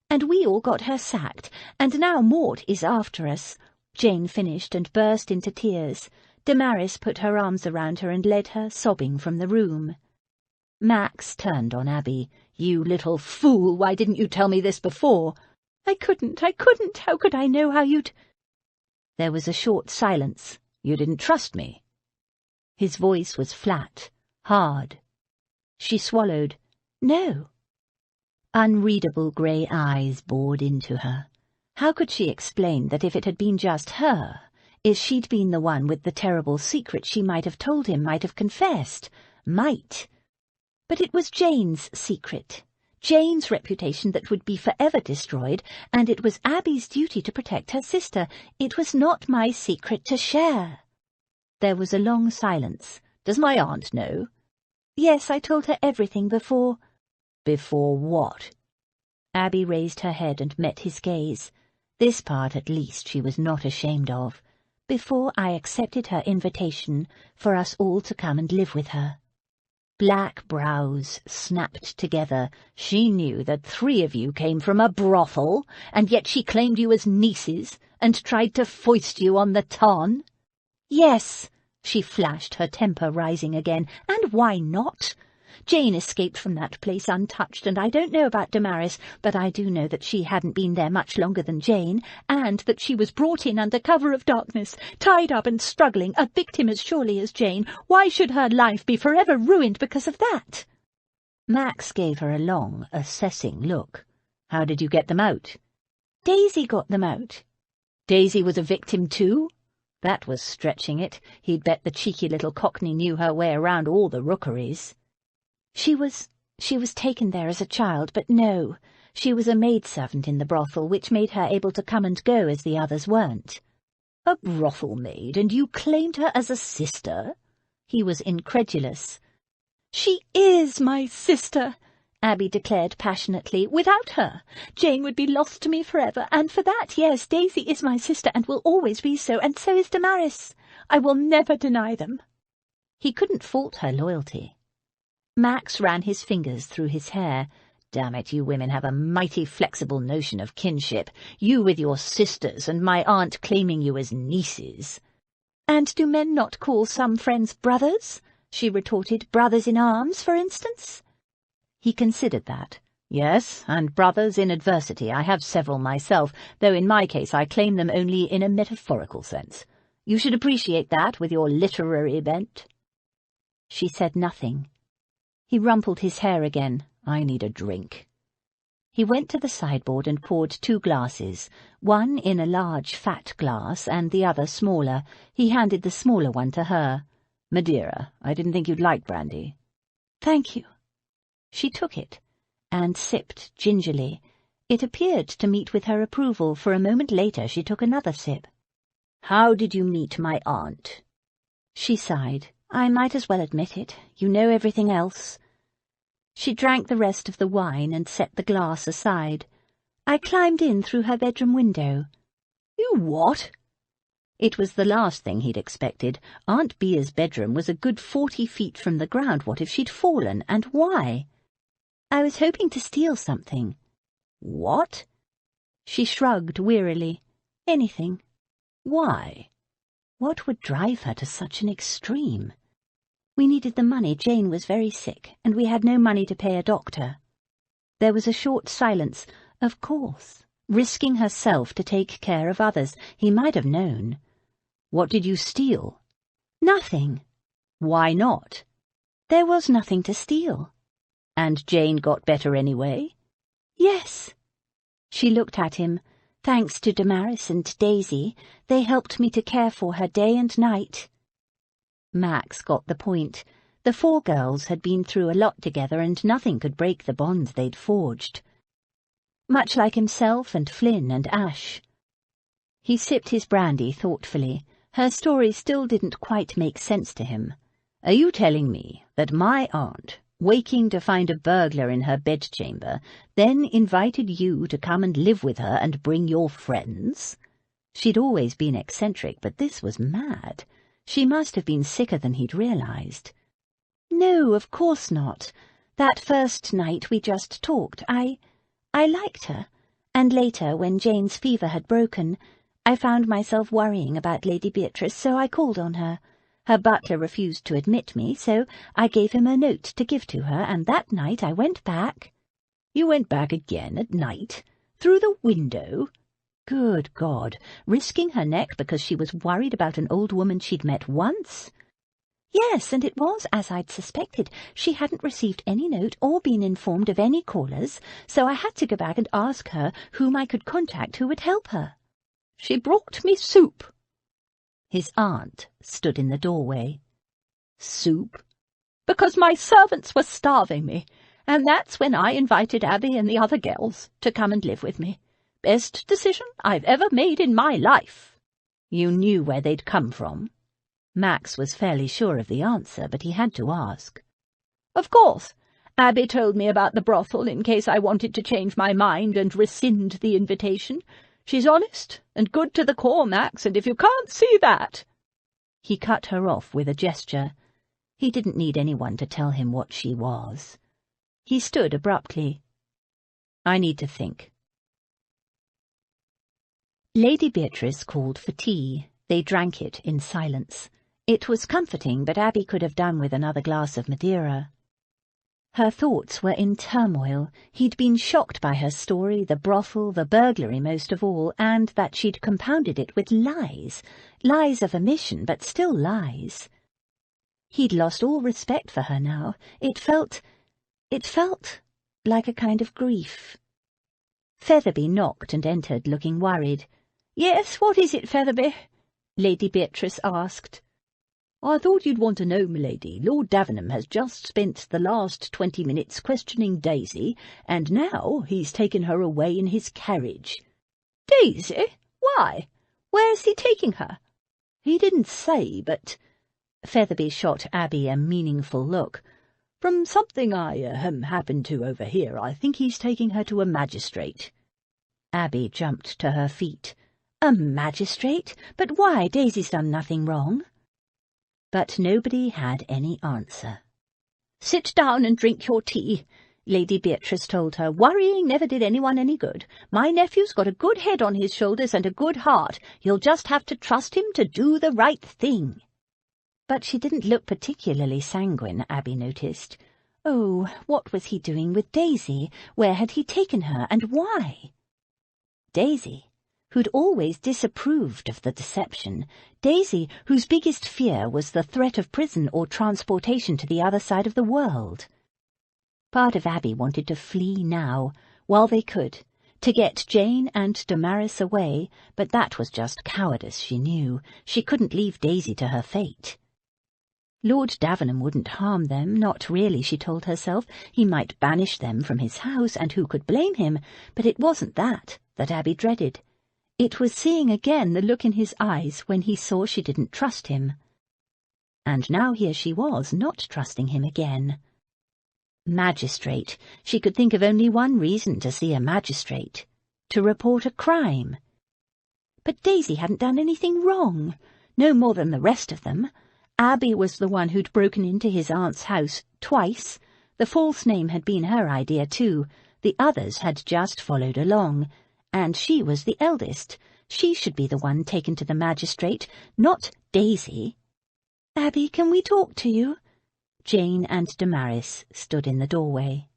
"And we all got her sacked, and now Mort is after us," Jane finished and burst into tears. Damaris put her arms around her and led her, sobbing, from the room. Max turned on Abby. "You little fool, why didn't you tell me this before?" I couldn't. How could I know how you'd—" There was a short silence. "You didn't trust me?" His voice was flat, hard. She swallowed. "No." Unreadable grey eyes bored into her. How could she explain that if it had been just her, if she'd been the one with the terrible secret, she might have told him, might have confessed, might. But it was Jane's secret. Jane's reputation that would be forever destroyed, and it was Abby's duty to protect her sister. It was not my secret to share. There was a long silence. "Does my aunt know?" "Yes, I told her everything before—" "Before what?" Abby raised her head and met his gaze. This part, at least, she was not ashamed of. "Before I accepted her invitation for us all to come and live with her." Black brows snapped together. "She knew that 3 of you came from a brothel, and yet she claimed you as nieces, and tried to foist you on the ton?" "Yes," she flashed, her temper rising again. "And why not? Jane escaped from that place untouched, and I don't know about Damaris, but I do know that she hadn't been there much longer than Jane, and that she was brought in under cover of darkness, tied up and struggling, a victim as surely as Jane. Why should her life be forever ruined because of that?" Max gave her a long, assessing look. "How did you get them out?" "Daisy got them out." "Daisy was a victim too?" That was stretching it. He'd bet the cheeky little Cockney knew her way around all the rookeries. She was taken there as a child, but no, she was a maidservant in the brothel, which made her able to come and go as the others weren't." "A brothel maid, and you claimed her as a sister?" He was incredulous. "She is my sister," Abby declared passionately. "Without her, Jane would be lost to me forever, and for that, yes, Daisy is my sister and will always be so, and so is Damaris. I will never deny them." He couldn't fault her loyalty. Max ran his fingers through his hair. "Damn it, you women have a mighty flexible notion of kinship. You with your sisters, and my aunt claiming you as nieces." "And do men not call some friends brothers?" she retorted. "Brothers in arms, for instance?" He considered that. "Yes, and brothers in adversity. I have several myself, though in my case I claim them only in a metaphorical sense. You should appreciate that with your literary bent." She said nothing. He rumpled his hair again. "I need a drink." He went to the sideboard and poured 2 glasses, one in a large fat glass and the other smaller. He handed the smaller one to her. "Madeira, I didn't think you'd like brandy." "Thank you." She took it and sipped gingerly. It appeared to meet with her approval, for a moment later she took another sip. "How did you meet my aunt?" She sighed. "I might as well admit it. You know everything else." She drank the rest of the wine and set the glass aside. "I climbed in through her bedroom window." "You what?" It was the last thing he'd expected. Aunt Bea's bedroom was a good 40 feet from the ground. What if she'd fallen, and why? "I was hoping to steal something." "What?" She shrugged wearily. "Anything." "Why?" What would drive her to such an extreme? "We needed the money. Jane was very sick, and we had no money to pay a doctor." There was a short silence. Of course, risking herself to take care of others. He might have known. "What did you steal?" "Nothing." "Why not?" "There was nothing to steal." "And Jane got better anyway?" "Yes." She looked at him. "Thanks to Damaris and Daisy, they helped me to care for her day and night." Max got the point. The 4 girls had been through a lot together, and nothing could break the bonds they'd forged. Much like himself and Flynn and Ash. He sipped his brandy thoughtfully. Her story still didn't quite make sense to him. "Are you telling me that my aunt waking to find a burglar in her bedchamber, then invited you to come and live with her and bring your friends? She'd always been eccentric, but this was mad. She must have been sicker than he'd realized. No, of course not. That first night we just talked. I liked her, and later, when Jane's fever had broken, I found myself worrying about Lady Beatrice, so I called on her. Her butler refused to admit me, so I gave him a note to give to her, and that night I went back. You went back again at night? Through the window? Good God, risking her neck because she was worried about an old woman she'd met once? Yes, and it was as I'd suspected. She hadn't received any note or been informed of any callers, so I had to go back and ask her whom I could contact who would help her. She brought me soup. His aunt stood in the doorway. Soup? Because my servants were starving me, and that's when I invited Abby and the other girls to come and live with me. Best decision I've ever made in my life. You knew where they'd come from? Max was fairly sure of the answer, but he had to ask. Of course. Abby told me about the brothel in case I wanted to change my mind and rescind the invitation. She's honest and good to the core, Max, and if you can't see that— He cut her off with a gesture. He didn't need anyone to tell him what she was. He stood abruptly. I need to think. Lady Beatrice called for tea. They drank it in silence. It was comforting, but Abby could have done with another glass of Madeira. Her thoughts were in turmoil. He'd been shocked by her story, the brothel, the burglary most of all, and that she'd compounded it with lies. Lies of omission, but still lies. He'd lost all respect for her now. It felt like a kind of grief. Featherby knocked and entered, looking worried. "Yes, what is it, Featherby?" Lady Beatrice asked. "I thought you'd want to know, milady. Lord Davenham has just spent the last 20 minutes questioning Daisy, and now he's taken her away in his carriage." "Daisy? Why? Where's he taking her?" "He didn't say, but—" Featherby shot Abby a meaningful look. "From something I happened to overhear, I think he's taking her to a magistrate." Abby jumped to her feet. "A magistrate? But why? Daisy's done nothing wrong." But nobody had any answer. "Sit down and drink your tea," Lady Beatrice told her. "Worrying never did anyone any good. My nephew's got a good head on his shoulders and a good heart. You'll just have to trust him to do the right thing." But she didn't look particularly sanguine, Abby noticed. Oh, what was he doing with Daisy? Where had he taken her, and why? Daisy, who'd always disapproved of the deception. Daisy, whose biggest fear was the threat of prison or transportation to the other side of the world. Part of Abby wanted to flee now, while they could, to get Jane and Damaris away, but that was just cowardice, she knew. She couldn't leave Daisy to her fate. Lord Davenham wouldn't harm them, not really, she told herself. He might banish them from his house, and who could blame him? But it wasn't that Abby dreaded. It was seeing again the look in his eyes when he saw she didn't trust him. And now here she was, not trusting him again. Magistrate. She could think of only one reason to see a magistrate. To report a crime. But Daisy hadn't done anything wrong. No more than the rest of them. Abby was the one who'd broken into his aunt's house twice. The false name had been her idea too. The others had just followed along. And she was the eldest. She should be the one taken to the magistrate, not Daisy. "Abby, can we talk to you?" Jane and Damaris stood in the doorway.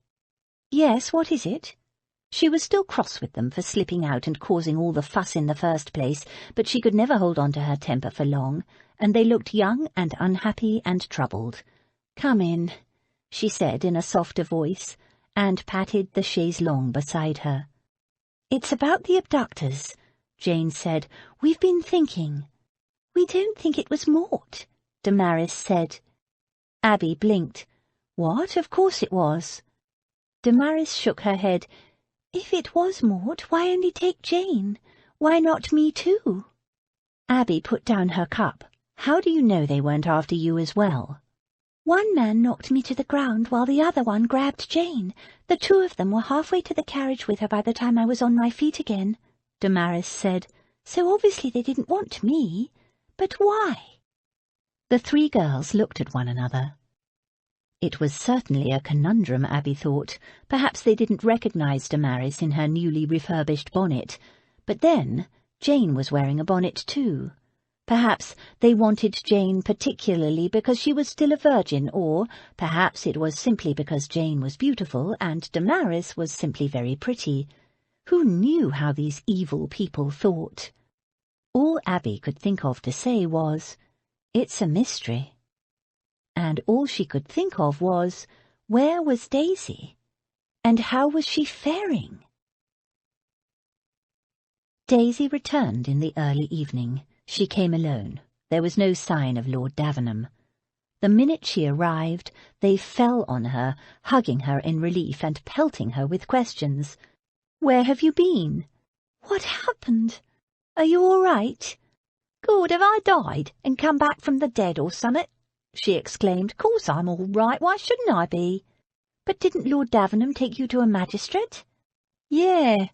"Yes, what is it?" She was still cross with them for slipping out and causing all the fuss in the first place, but she could never hold on to her temper for long, and they looked young and unhappy and troubled. "Come in," she said in a softer voice, and patted the chaise longue beside her. "It's about the abductors," Jane said. "We've been thinking." "We don't think it was Mort," Damaris said. Abby blinked. "What? Of course it was." Damaris shook her head. "If it was Mort, why only take Jane? Why not me too?" Abby put down her cup. "How do you know they weren't after you as well?" One man knocked me to the ground while the other one grabbed Jane. The two of them were halfway to the carriage with her by the time I was on my feet again," Damaris said. "So obviously they didn't want me. But why?" The three girls looked at one another. It was certainly a conundrum, Abby thought. Perhaps they didn't recognize Damaris in her newly refurbished bonnet. But then Jane was wearing a bonnet too. Perhaps they wanted Jane particularly because she was still a virgin, or perhaps it was simply because Jane was beautiful and Damaris was simply very pretty. Who knew how these evil people thought? All Abby could think of to say was, "It's a mystery." And all she could think of was, where was Daisy? And how was she faring? Daisy returned in the early evening. She came alone. There was no sign of Lord Davenham. The minute she arrived, they fell on her, hugging her in relief and pelting her with questions. "Where have you been?" "What happened? Are you all right?" "Good, have I died and come back from the dead or summat?" she exclaimed. "Course I'm all right, why shouldn't I be?" "But didn't Lord Davenham take you to a magistrate?" "Yeah."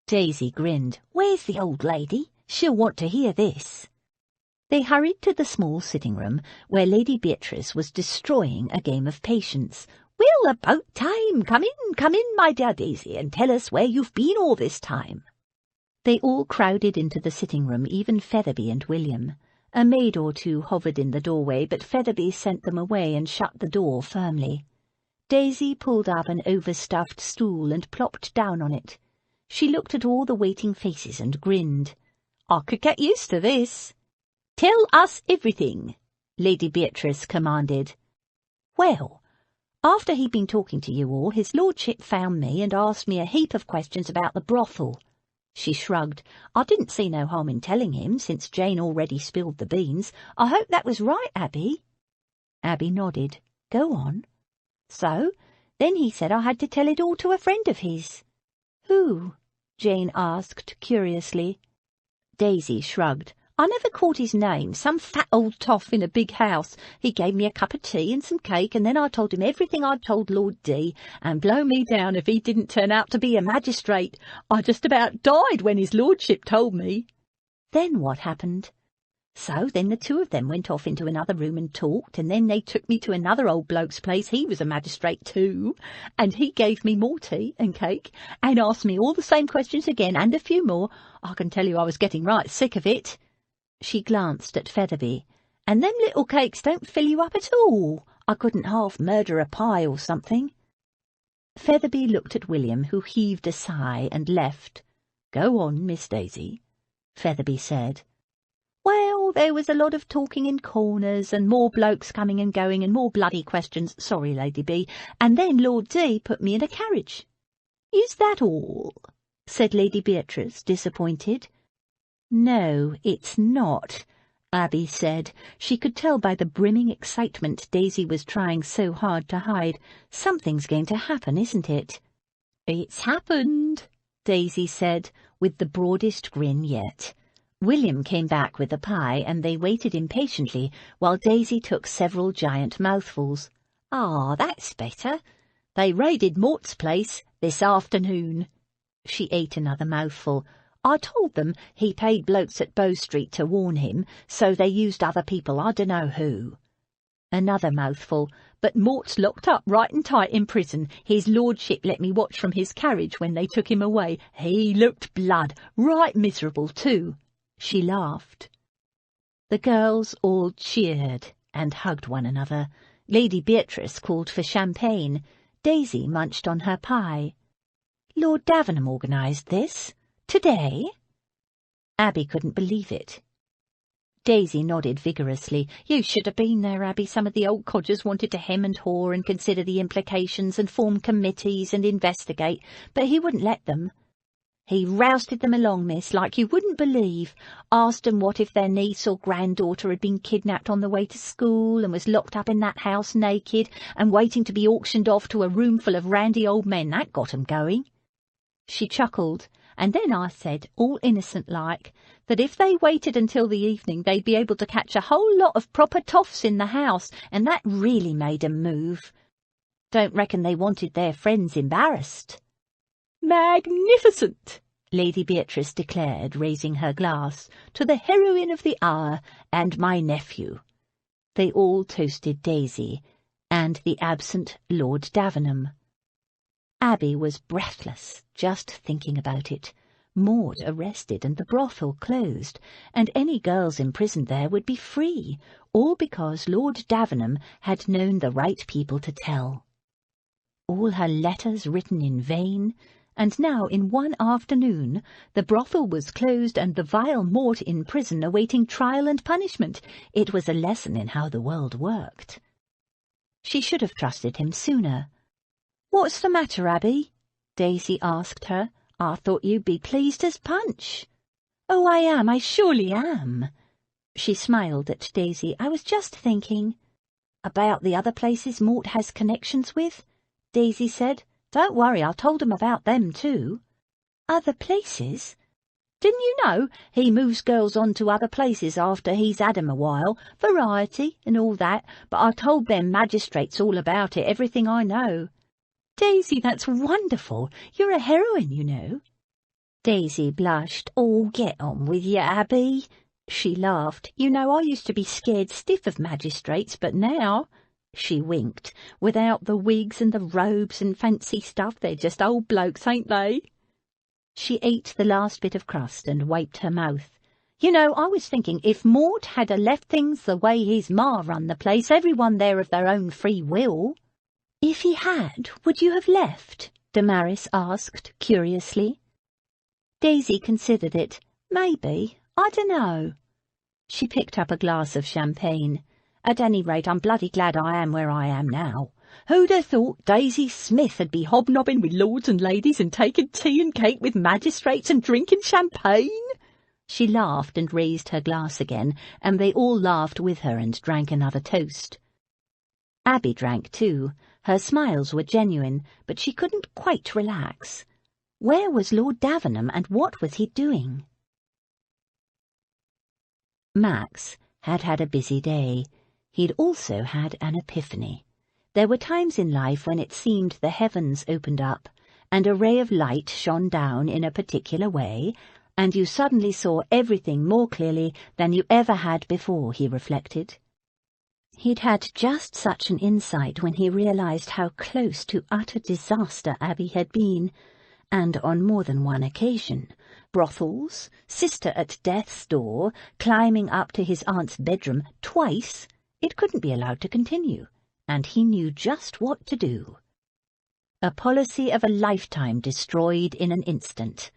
Daisy grinned. "Where's the old lady? She'll want to hear this." They hurried to the small sitting-room, where Lady Beatrice was destroying a game of patience. "Well, about time! Come in, my dear Daisy, and tell us where you've been all this time." They all crowded into the sitting-room, even Featherby and William. A maid or two hovered in the doorway, but Featherby sent them away and shut the door firmly. Daisy pulled up an overstuffed stool and plopped down on it. She looked at all the waiting faces and grinned. "I could get used to this." "Tell us everything," Lady Beatrice commanded. "Well, after he'd been talking to you all, his lordship found me and asked me a heap of questions about the brothel." She shrugged. "I didn't see no harm in telling him, since Jane already spilled the beans. I hope that was right, Abby?" Abby nodded. "Go on." "So, then he said I had to tell it all to a friend of his." "Who?" Jane asked curiously. Daisy shrugged. "I never caught his name, some fat old toff in a big house. He gave me a cup of tea and some cake, and then I told him everything I'd told Lord D, and blow me down if he didn't turn out to be a magistrate. I just about died when his lordship told me." "Then what happened?" "So then the two of them went off into another room and talked, and then they took me to another old bloke's place. He was a magistrate too, and he gave me more tea and cake, and asked me all the same questions again, and a few more. I can tell you I was getting right sick of it." She glanced at Featherby. "And them little cakes don't fill you up at all. I couldn't half murder a pie or something." Featherby looked at William, who heaved a sigh and left. "Go on, Miss Daisy," Featherby said. "Well, there was a lot of talking in corners, and more blokes coming and going, and more bloody questions, sorry, Lady B, and then Lord D put me in a carriage." "Is that all?" said Lady Beatrice, disappointed. "No, it's not," Abby said. She could tell by the brimming excitement Daisy was trying so hard to hide. "Something's going to happen, isn't it?" "It's happened," Daisy said, with the broadest grin yet. William came back with the pie, and they waited impatiently while Daisy took several giant mouthfuls. "Ah, that's better. They raided Mort's place this afternoon." She ate another mouthful. "I told them he paid blokes at Bow Street to warn him, so they used other people, I dunno who." Another mouthful. "But Mort's locked up right and tight in prison. His lordship let me watch from his carriage when they took him away. He looked blood, right miserable too." She laughed. The girls all cheered and hugged one another. Lady Beatrice called for champagne. Daisy munched on her pie. "Lord Davenham organised this? Today?" Abby couldn't believe it. Daisy nodded vigorously. "You should have been there, Abby. Some of the old codgers wanted to hem and haw and consider the implications and form committees and investigate, but he wouldn't let them. He rousted them along, miss, like you wouldn't believe. Asked 'em what if their niece or granddaughter had been kidnapped on the way to school and was locked up in that house naked and waiting to be auctioned off to a room full of randy old men. That got 'em going." She chuckled, and then I said, all innocent-like, that if they waited until the evening they'd be able to catch a whole lot of proper toffs in the house, and that really made 'em move. Don't reckon they wanted their friends embarrassed. "Magnificent!" Lady Beatrice declared, raising her glass, "to the heroine of the hour and my nephew." They all toasted Daisy and the absent Lord Davenham. Abby was breathless, just thinking about it. Maud arrested and the brothel closed, and any girls imprisoned there would be free, all because Lord Davenham had known the right people to tell. All her letters written in vain, and now in one afternoon the brothel was closed and the vile Mort in prison awaiting trial and punishment. It was a lesson in how the world worked. She should have trusted him sooner. "What's the matter, Abby?" Daisy asked her. "I thought you'd be pleased as punch." "Oh, I am, I surely am." She smiled at Daisy. "I was just thinking." "About the other places Mort has connections with?" Daisy said. "Don't worry, I told him about them too." "Other places?" "Didn't you know he moves girls on to other places after he's had 'em a while, variety and all that, but I told them magistrates all about it, everything I know." "Daisy, that's wonderful. You're a heroine, you know." Daisy blushed. "Oh, get on with you, Abby." She laughed. "You know, I used to be scared stiff of magistrates, but now—" She winked. "Without the wigs and the robes and fancy stuff, they're just old blokes, ain't they?" She ate the last bit of crust and wiped her mouth. "You know, I was thinking if Mort had left things the way his ma run the place, everyone there of their own free will—" "If he had, would you have left?" Damaris asked curiously. Daisy considered it. "Maybe. I dunno." She picked up a glass of champagne. "At any rate, I'm bloody glad I am where I am now. Who'd have thought Daisy Smith would be hobnobbing with lords and ladies and taking tea and cake with magistrates and drinking champagne?" She laughed and raised her glass again, and they all laughed with her and drank another toast. Abby drank too. Her smiles were genuine, but she couldn't quite relax. Where was Lord Davenham, and what was he doing? Max had had a busy day. He'd also had an epiphany. There were times in life when it seemed the heavens opened up, and a ray of light shone down in a particular way, and you suddenly saw everything more clearly than you ever had before, he reflected. He'd had just such an insight when he realized how close to utter disaster Abby had been, and on more than one occasion. Brothels, sister at death's door, climbing up to his aunt's bedroom twice. It couldn't be allowed to continue, and he knew just what to do. A policy of a lifetime destroyed in an instant.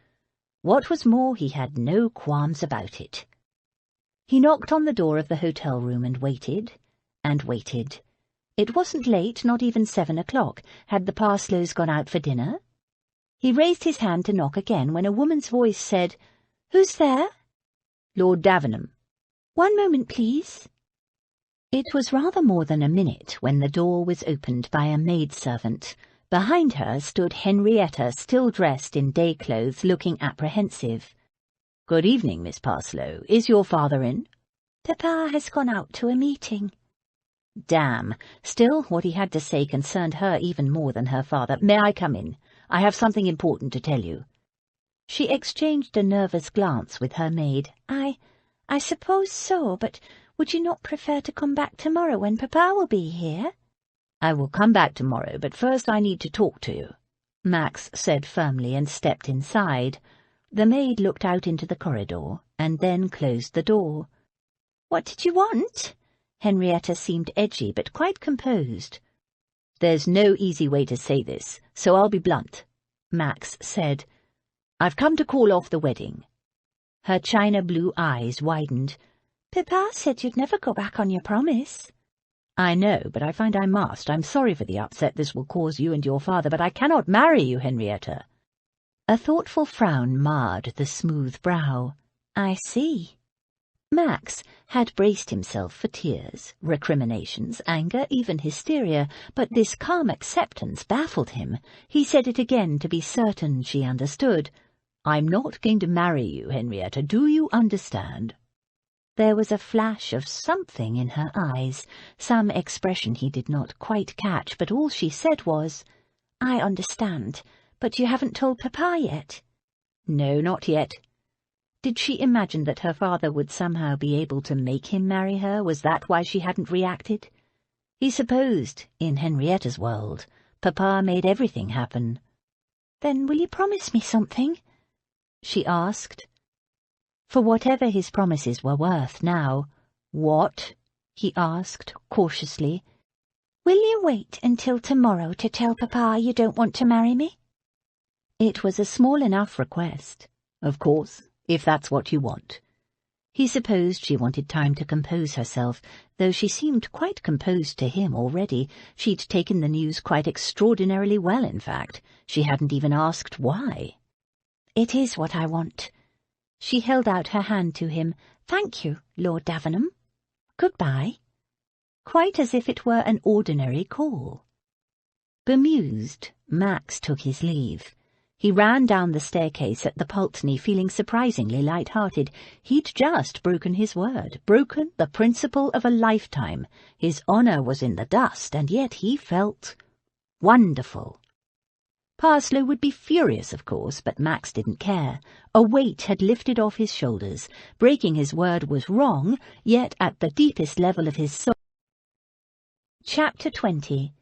What was more, he had no qualms about it. He knocked on the door of the hotel room and waited. And waited. It wasn't late, not even 7 o'clock. Had the Parslows gone out for dinner? He raised his hand to knock again when a woman's voice said, "Who's there?" "Lord Davenham." "1 moment, please." It was rather more than a minute when the door was opened by a maidservant. Behind her stood Henrietta, still dressed in day clothes, looking apprehensive. "Good evening, Miss Parslow. Is your father in?" "Papa has gone out to a meeting." Damn. Still, what he had to say concerned her even more than her father. "May I come in? I have something important to tell you." She exchanged a nervous glance with her maid. I suppose so, but would you not prefer to come back tomorrow when Papa will be here?" "I will come back tomorrow, but first I need to talk to you," Max said firmly and stepped inside. The maid looked out into the corridor and then closed the door. "What did you want?" Henrietta seemed edgy, but quite composed. "There's no easy way to say this, so I'll be blunt," Max said. "I've come to call off the wedding." Her china blue eyes widened. "Papa said you'd never go back on your promise." "I know, but I find I must. I'm sorry for the upset this will cause you and your father, but I cannot marry you, Henrietta." A thoughtful frown marred the smooth brow. "I see." Max had braced himself for tears, recriminations, anger, even hysteria, but this calm acceptance baffled him. He said it again to be certain she understood. I'm not going to marry you, Henrietta, do you understand?" There was a flash of something in her eyes, some expression he did not quite catch, but all she said was, "I understand, but you haven't told Papa yet." "No, not yet." Did she imagine that her father would somehow be able to make him marry her? Was that why she hadn't reacted? He supposed, in Henrietta's world, Papa made everything happen. "Then will you promise me something?" she asked. For whatever his promises were worth now. "What?" he asked, cautiously. "Will you wait until tomorrow to tell Papa you don't want to marry me?" It was a small enough request. Of course, if that's what you want. He supposed she wanted time to compose herself, though she seemed quite composed to him already. She'd taken the news quite extraordinarily well, in fact. She hadn't even asked why. "It is what I want." She held out her hand to him. "Thank you, Lord Davenham. Goodbye." Quite as if it were an ordinary call. Bemused, Max took his leave. He ran down the staircase at the Pulteney feeling surprisingly light-hearted. He'd just broken his word, broken the principle of a lifetime. His honour was in the dust, and yet he felt wonderful. Parslow would be furious, of course, but Max didn't care. A weight had lifted off his shoulders. Breaking his word was wrong, yet at the deepest level of his soul. Chapter 20.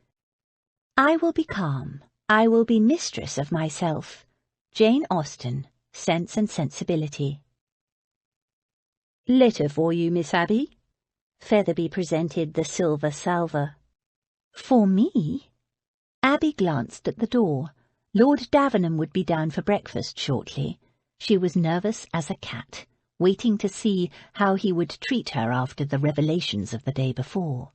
I will be calm. I will be mistress of myself. Jane Austen, Sense and Sensibility. "Letter for you, Miss Abby." Featherby presented the silver salver. "For me?" Abby glanced at the door. Lord Davenham would be down for breakfast shortly. She was nervous as a cat, waiting to see how he would treat her after the revelations of the day before.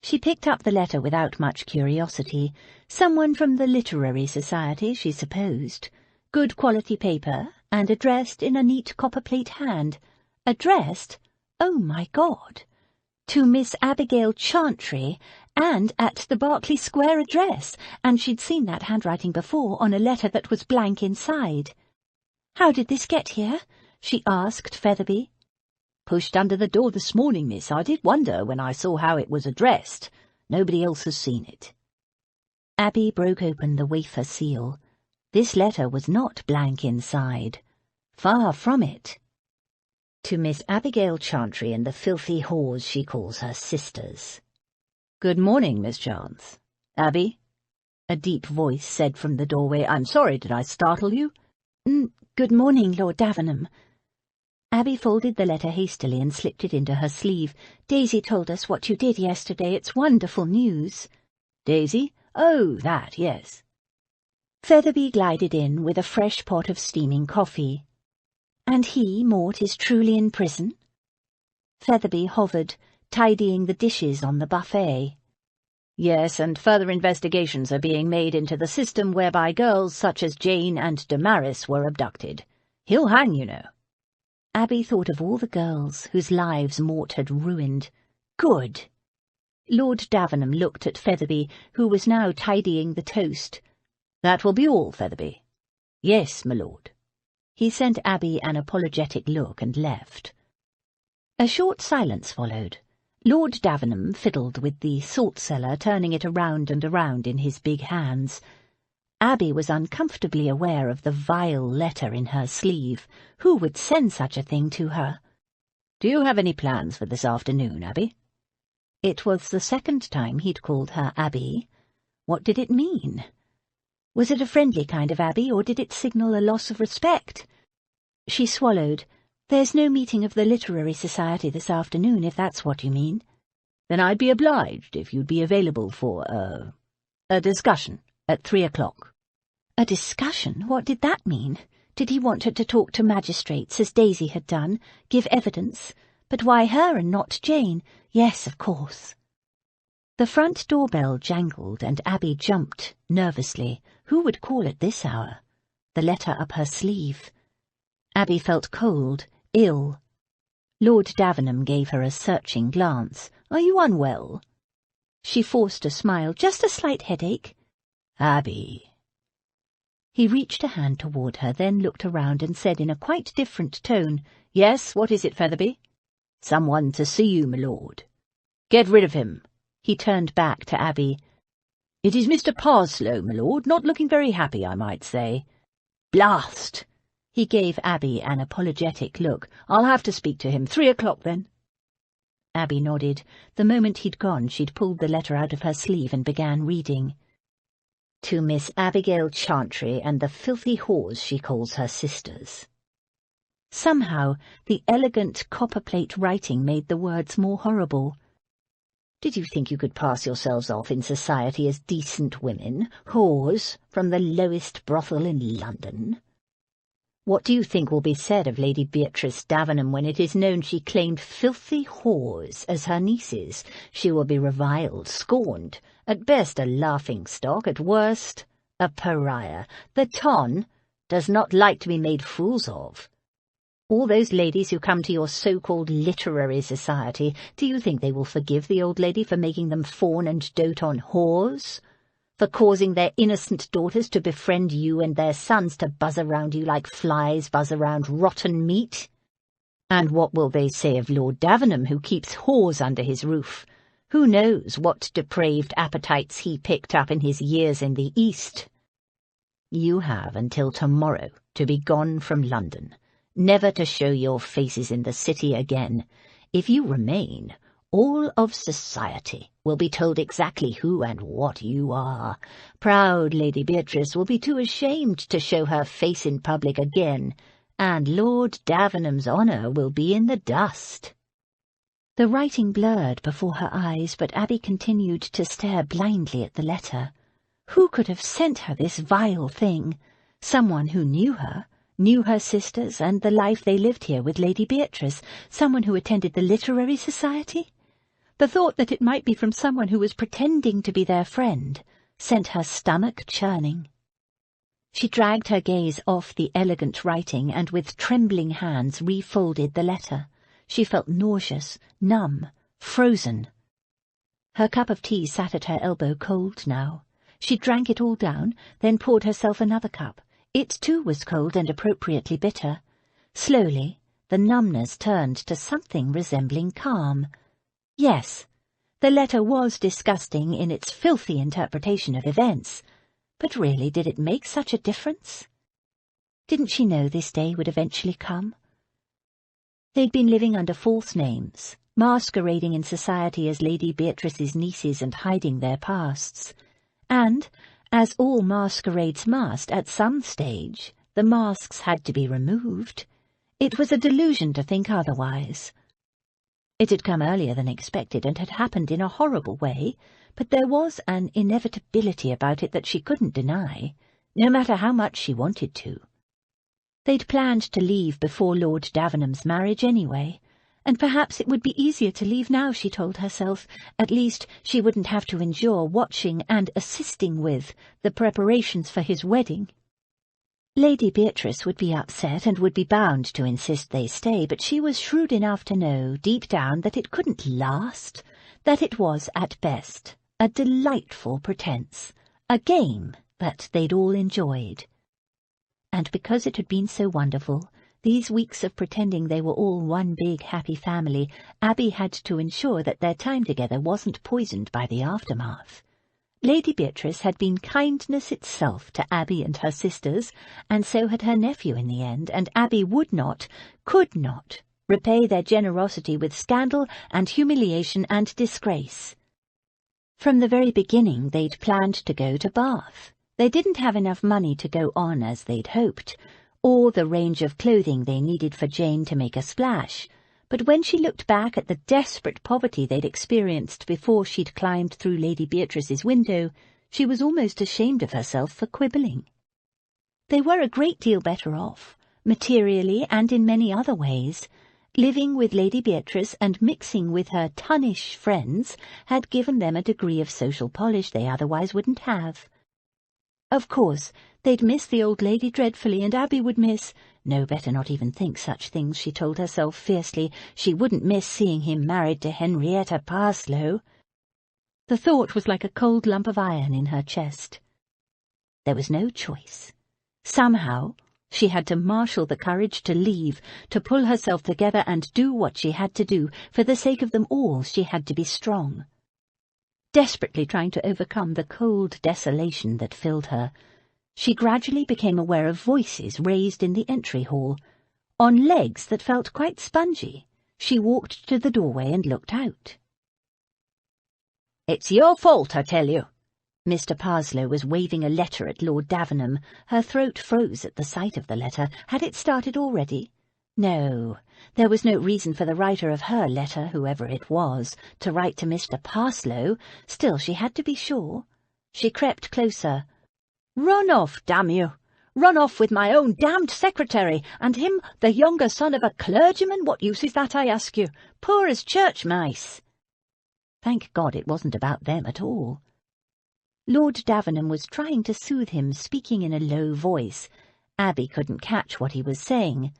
She picked up the letter without much curiosity. Someone from the Literary Society, she supposed. Good quality paper, and addressed in a neat copperplate hand. Addressed? Oh, my God! To Miss Abigail Chantry, and at the Berkeley Square address, and she'd seen that handwriting before on a letter that was blank inside. "How did this get here?" she asked Featherby. "Pushed under the door this morning, miss. I did wonder when I saw how it was addressed. Nobody else has seen it." Abby broke open the wafer seal. This letter was not blank inside. Far from it. To Miss Abigail Chantry and the filthy whores she calls her sisters. "Good morning, Miss Chance." "Abby?" a deep voice said from the doorway. "I'm sorry, did I startle you?" Good morning, Lord Davenham." Abby folded the letter hastily and slipped it into her sleeve. "Daisy told us what you did yesterday. It's wonderful news." "Daisy? Oh, that, yes." Featherby glided in with a fresh pot of steaming coffee. "And he, Mort, is truly in prison?" Featherby hovered, tidying the dishes on the buffet. "Yes, and further investigations are being made into the system whereby girls such as Jane and Damaris were abducted. He'll hang, you know." Abby thought of all the girls whose lives Mort had ruined. Good. Lord Davenham looked at Featherby, who was now tidying the toast. "That will be all, Featherby." "Yes, my lord." He sent Abby an apologetic look and left. A short silence followed. Lord Davenham fiddled with the salt-cellar, turning it around and around in his big hands. Abby was uncomfortably aware of the vile letter in her sleeve. Who would send such a thing to her? "Do you have any plans for this afternoon, Abby?" It was the second time he'd called her Abby. What did it mean? Was it a friendly kind of Abby, or did it signal a loss of respect? She swallowed. "There's no meeting of the Literary Society this afternoon, if that's what you mean." "Then I'd be obliged if you'd be available for, a discussion at 3 o'clock. A discussion? What did that mean? Did he want her to talk to magistrates, as Daisy had done, give evidence? But why her and not Jane? Yes, of course. The front doorbell jangled, and Abby jumped, nervously. Who would call at this hour? The letter up her sleeve. Abby felt cold, ill. Lord Davenham gave her a searching glance. "Are you unwell?" She forced a smile. "Just a slight headache." "Abby." He reached a hand toward her, then looked around and said in a quite different tone, "Yes, what is it, Featherby?" "Someone to see you, my lord." "Get rid of him." He turned back to Abby. "It is Mr. Parslow, my lord, not looking very happy, I might say." "Blast!" He gave Abby an apologetic look. "I'll have to speak to him. 3 o'clock, then." Abby nodded. The moment he'd gone, she'd pulled the letter out of her sleeve and began reading. "To Miss Abigail Chantry and the filthy whores she calls her sisters." Somehow, the elegant copperplate writing made the words more horrible. "Did you think you could pass yourselves off in society as decent women, whores from the lowest brothel in London? What do you think will be said of Lady Beatrice Davenham when it is known she claimed filthy whores as her nieces? She will be reviled, scorned, at best a laughing-stock, at worst a pariah. The ton does not like to be made fools of. All those ladies who come to your so-called literary society, do you think they will forgive the old lady for making them fawn and dote on whores? For causing their innocent daughters to befriend you and their sons to buzz around you like flies buzz around rotten meat? And what will they say of Lord Davenham, who keeps whores under his roof? Who knows what depraved appetites he picked up in his years in the East? You have until tomorrow to be gone from London, never to show your faces in the city again. If you remain, all of society will be told exactly who and what you are. Proud Lady Beatrice will be too ashamed to show her face in public again, and Lord Davenham's honour will be in the dust." The writing blurred before her eyes, but Abby continued to stare blindly at the letter. Who could have sent her this vile thing? Someone who knew her sisters, and the life they lived here with Lady Beatrice, someone who attended the literary society? The thought that it might be from someone who was pretending to be their friend sent her stomach churning. She dragged her gaze off the elegant writing and with trembling hands refolded the letter. She felt nauseous, numb, frozen. Her cup of tea sat at her elbow cold now. She drank it all down, then poured herself another cup. It too was cold and appropriately bitter. Slowly, the numbness turned to something resembling calm. Yes, the letter was disgusting in its filthy interpretation of events, but really did it make such a difference? Didn't she know this day would eventually come? They'd been living under false names, masquerading in society as Lady Beatrice's nieces and hiding their pasts. And, as all masquerades must, at some stage, the masks had to be removed. It was a delusion to think otherwise. It had come earlier than expected and had happened in a horrible way, but there was an inevitability about it that she couldn't deny, no matter how much she wanted to. They'd planned to leave before Lord Davenham's marriage anyway, and perhaps it would be easier to leave now, she told herself. At least she wouldn't have to endure watching and assisting with the preparations for his wedding. Lady Beatrice would be upset and would be bound to insist they stay, but she was shrewd enough to know, deep down, that it couldn't last, that it was, at best, a delightful pretence, a game that they'd all enjoyed. And because it had been so wonderful, these weeks of pretending they were all one big happy family, Abby had to ensure that their time together wasn't poisoned by the aftermath. Lady Beatrice had been kindness itself to Abby and her sisters, and so had her nephew in the end, and Abby would not, could not, repay their generosity with scandal and humiliation and disgrace. From the very beginning they'd planned to go to Bath. They didn't have enough money to go on as they'd hoped, or the range of clothing they needed for Jane to make a splash, but when she looked back at the desperate poverty they'd experienced before she'd climbed through Lady Beatrice's window, she was almost ashamed of herself for quibbling. They were a great deal better off, materially and in many other ways. Living with Lady Beatrice and mixing with her tunnish friends had given them a degree of social polish they otherwise wouldn't have. Of course, they'd miss the old lady dreadfully, and Abby would miss— no, better not even think such things, she told herself fiercely. She wouldn't miss seeing him married to Henrietta Parslow. The thought was like a cold lump of iron in her chest. There was no choice. Somehow, she had to marshal the courage to leave, to pull herself together and do what she had to do. For the sake of them all, she had to be strong. Desperately trying to overcome the cold desolation that filled her, she gradually became aware of voices raised in the entry hall. On legs that felt quite spongy, she walked to the doorway and looked out. "It's your fault, I tell you." Mr. Parslow was waving a letter at Lord Davenham. Her throat froze at the sight of the letter. Had it started already? No, there was no reason for the writer of her letter, whoever it was, to write to Mr. Parslow. Still, she had to be sure. She crept closer. "Run off, damn you! Run off with my own damned secretary, and him the younger son of a clergyman? What use is that, I ask you? Poor as church mice." Thank God it wasn't about them at all. Lord Davenham was trying to soothe him, speaking in a low voice. Abby couldn't catch what he was saying.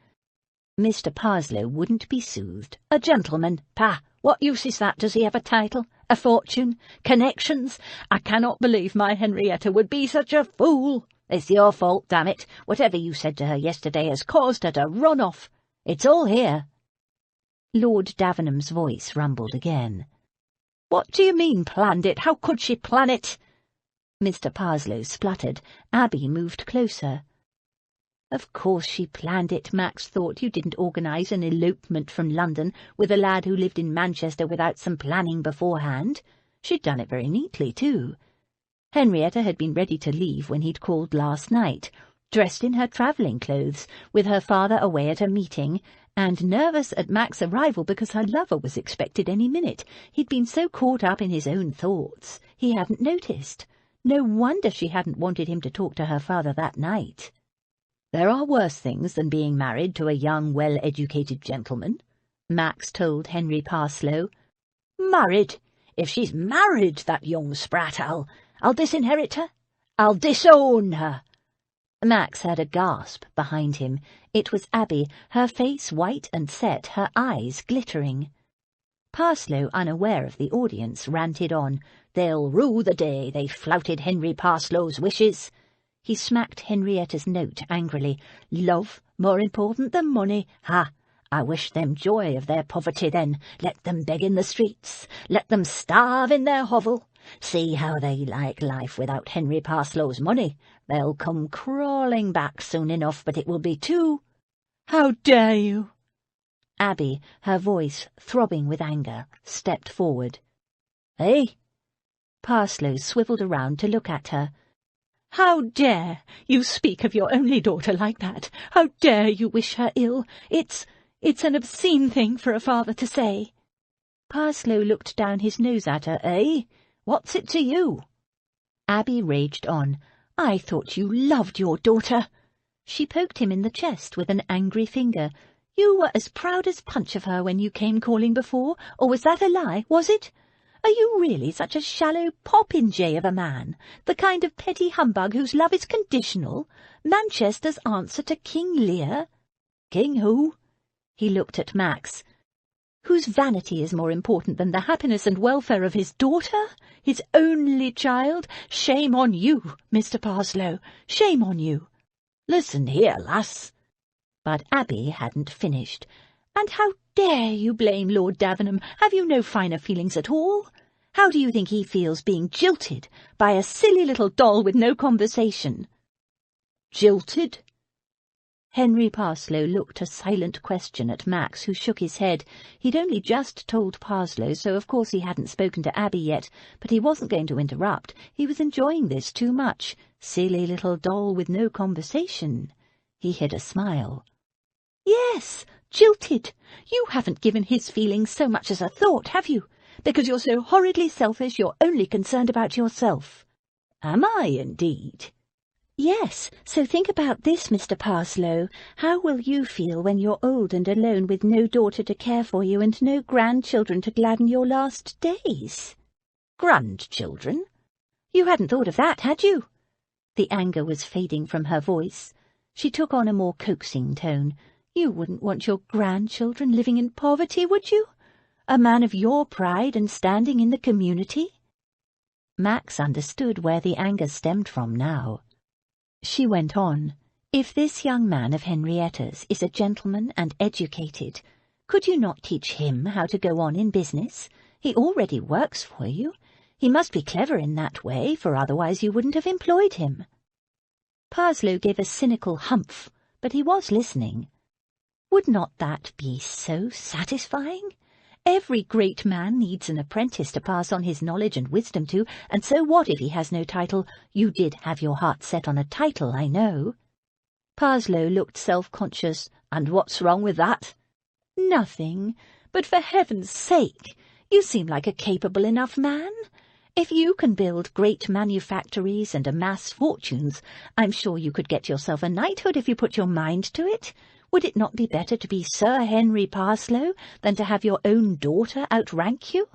Mr. Parslow wouldn't be soothed. "A gentleman? Pah! What use is that? Does he have a title? A fortune? Connections? I cannot believe my Henrietta would be such a fool. It's your fault, damn it. Whatever you said to her yesterday has caused her to run off. It's all here." Lord Davenham's voice rumbled again. "What do you mean, planned it? How could she plan it?" Mr. Parslow spluttered. Abby moved closer. "Of course she planned it," Max thought. "You didn't organise an elopement from London with a lad who lived in Manchester without some planning beforehand. She'd done it very neatly, too. Henrietta had been ready to leave when he'd called last night, dressed in her travelling clothes, with her father away at a meeting, and nervous at Max's arrival because her lover was expected any minute. He'd been so caught up in his own thoughts, he hadn't noticed. No wonder she hadn't wanted him to talk to her father that night. "There are worse things than being married to a young, well-educated gentleman," Max told Henry Parslow. "Married? If she's married, that young sprat, I'll disinherit her. I'll disown her." Max heard a gasp behind him. It was Abby, her face white and set, her eyes glittering. Parslow, unaware of the audience, ranted on. "They'll rue the day they flouted Henry Parslow's wishes." He smacked Henrietta's note angrily. "Love more important than money? Ha! I wish them joy of their poverty then. Let them beg in the streets. Let them starve in their hovel. See how they like life without Henry Parslow's money. They'll come crawling back soon enough, but it will be too—" "How dare you!" Abby, her voice throbbing with anger, stepped forward. "Eh?" Parslow swivelled around to look at her. "How dare you speak of your only daughter like that? How dare you wish her ill? It's an obscene thing for a father to say." Parslow looked down his nose at her. "Eh? What's it to you?" Abby raged on. "I thought you loved your daughter." She poked him in the chest with an angry finger. "You were as proud as punch of her when you came calling before, or was that a lie, was it? Are you really such a shallow popinjay of a man, the kind of petty humbug whose love is conditional? Manchester's answer to King Lear?" "King who?" He looked at Max. "Whose vanity is more important than the happiness and welfare of his daughter, his only child? Shame on you, Mr. Parslow, shame on you." "Listen here, lass." But Abby hadn't finished. "And how dare you blame Lord Davenham? Have you no finer feelings at all? How do you think he feels being jilted by a silly little doll with no conversation?" "Jilted?" Henry Parslow looked a silent question at Max, who shook his head. He'd only just told Parslow, so of course he hadn't spoken to Abby yet, but he wasn't going to interrupt. He was enjoying this too much. Silly little doll with no conversation. He hid a smile. "Yes, jilted. You haven't given his feelings so much as a thought, have you? Because you're so horridly selfish, you're only concerned about yourself." "Am I, indeed?" "Yes, so think about this, Mr. Parslow. How will you feel when you're old and alone with no daughter to care for you and no grandchildren to gladden your last days?" "Grandchildren?" "You hadn't thought of that, had you?" The anger was fading from her voice. She took on a more coaxing tone. "You wouldn't want your grandchildren living in poverty, would you? A man of your pride and standing in the community?" Max understood where the anger stemmed from now. She went on. If this young man of Henrietta's is a gentleman and educated, could you not teach him how to go on in business? He already works for you. He must be clever in that way, for otherwise you wouldn't have employed him. Parslow gave a cynical humph, but he was listening. Would not that be so satisfying? Every great man needs an apprentice to pass on his knowledge and wisdom to, and so what if he has no title? You did have your heart set on a title, I know. Parslow looked self-conscious. And what's wrong with that? Nothing, but for heaven's sake, you seem like a capable enough man. If you can build great manufactories and amass fortunes, I'm sure you could get yourself a knighthood if you put your mind to it. Would it not be better to be Sir Henry Parslow than to have your own daughter outrank you?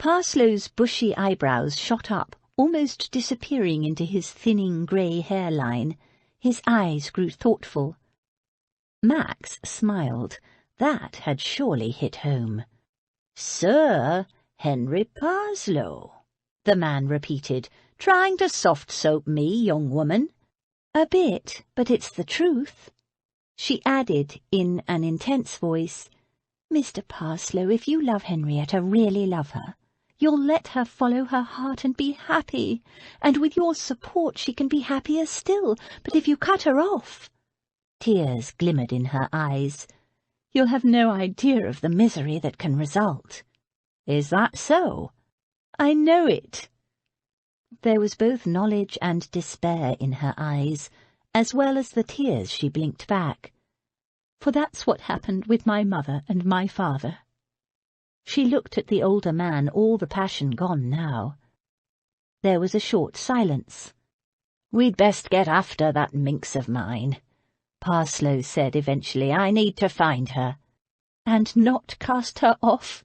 Parslow's bushy eyebrows shot up, almost disappearing into his thinning grey hairline. His eyes grew thoughtful. Max smiled. That had surely hit home. Sir Henry Parslow, the man repeated, trying to soft-soap me, young woman. A bit, but it's the truth. She added in an intense voice, Mr. Parslow, if you love Henrietta, really love her, you'll let her follow her heart and be happy, and with your support she can be happier still, but if you cut her off— Tears glimmered in her eyes. You'll have no idea of the misery that can result. Is that so? I know it. There was both knowledge and despair in her eyes, as well as the tears she blinked back. For that's what happened with my mother and my father. She looked at the older man, all the passion gone now. There was a short silence. We'd best get after that minx of mine, Parslow said eventually. I need to find her. And not cast her off,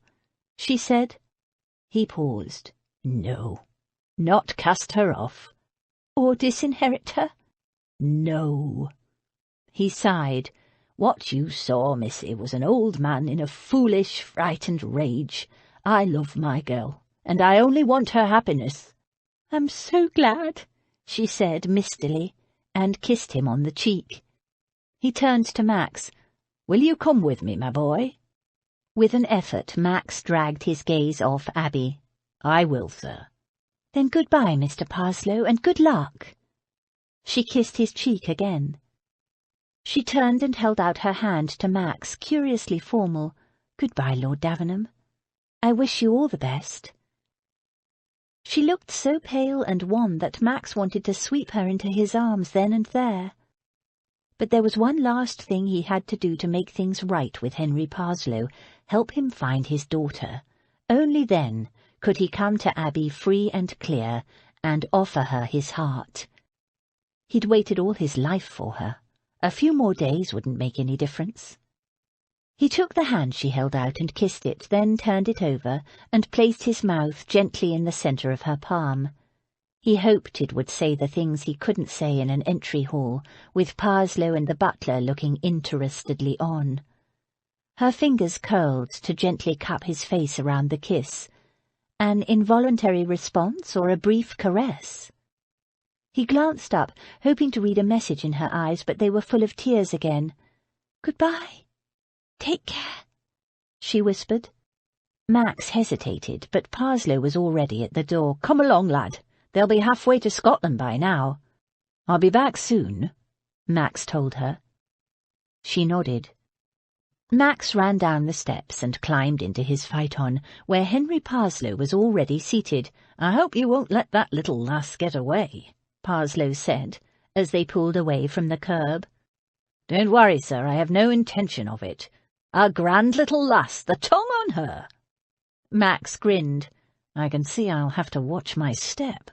she said. He paused. No, not cast her off. Or disinherit her? No. He sighed. What you saw, missy, was an old man in a foolish, frightened rage. I love my girl, and I only want her happiness. I'm so glad, she said mistily, and kissed him on the cheek. He turned to Max. Will you come with me, my boy? With an effort, Max dragged his gaze off Abby. I will, sir. Then good-bye, Mr. Parslow, and good luck. She kissed his cheek again. She turned and held out her hand to Max, curiously formal. Good-bye, Lord Davenham. I wish you all the best. She looked so pale and wan that Max wanted to sweep her into his arms then and there. But there was one last thing he had to do to make things right with Henry Parslow, help him find his daughter. Only then could he come to Abby free and clear and offer her his heart. He'd waited all his life for her. A few more days wouldn't make any difference. He took the hand she held out and kissed it, then turned it over and placed his mouth gently in the centre of her palm. He hoped it would say the things he couldn't say in an entry hall, with Parslow and the butler looking interestedly on. Her fingers curled to gently cup his face around the kiss. An involuntary response or a brief caress? He glanced up, hoping to read a message in her eyes, but they were full of tears again. Goodbye. Take care, she whispered. Max hesitated, but Parslow was already at the door. Come along, lad. They'll be halfway to Scotland by now. I'll be back soon, Max told her. She nodded. Max ran down the steps and climbed into his phaeton, where Henry Parslow was already seated. I hope you won't let that little lass get away, Parslow said, as they pulled away from the curb. Don't worry, sir, I have no intention of it. A grand little lass, the tongue on her. Max grinned. I can see I'll have to watch my step.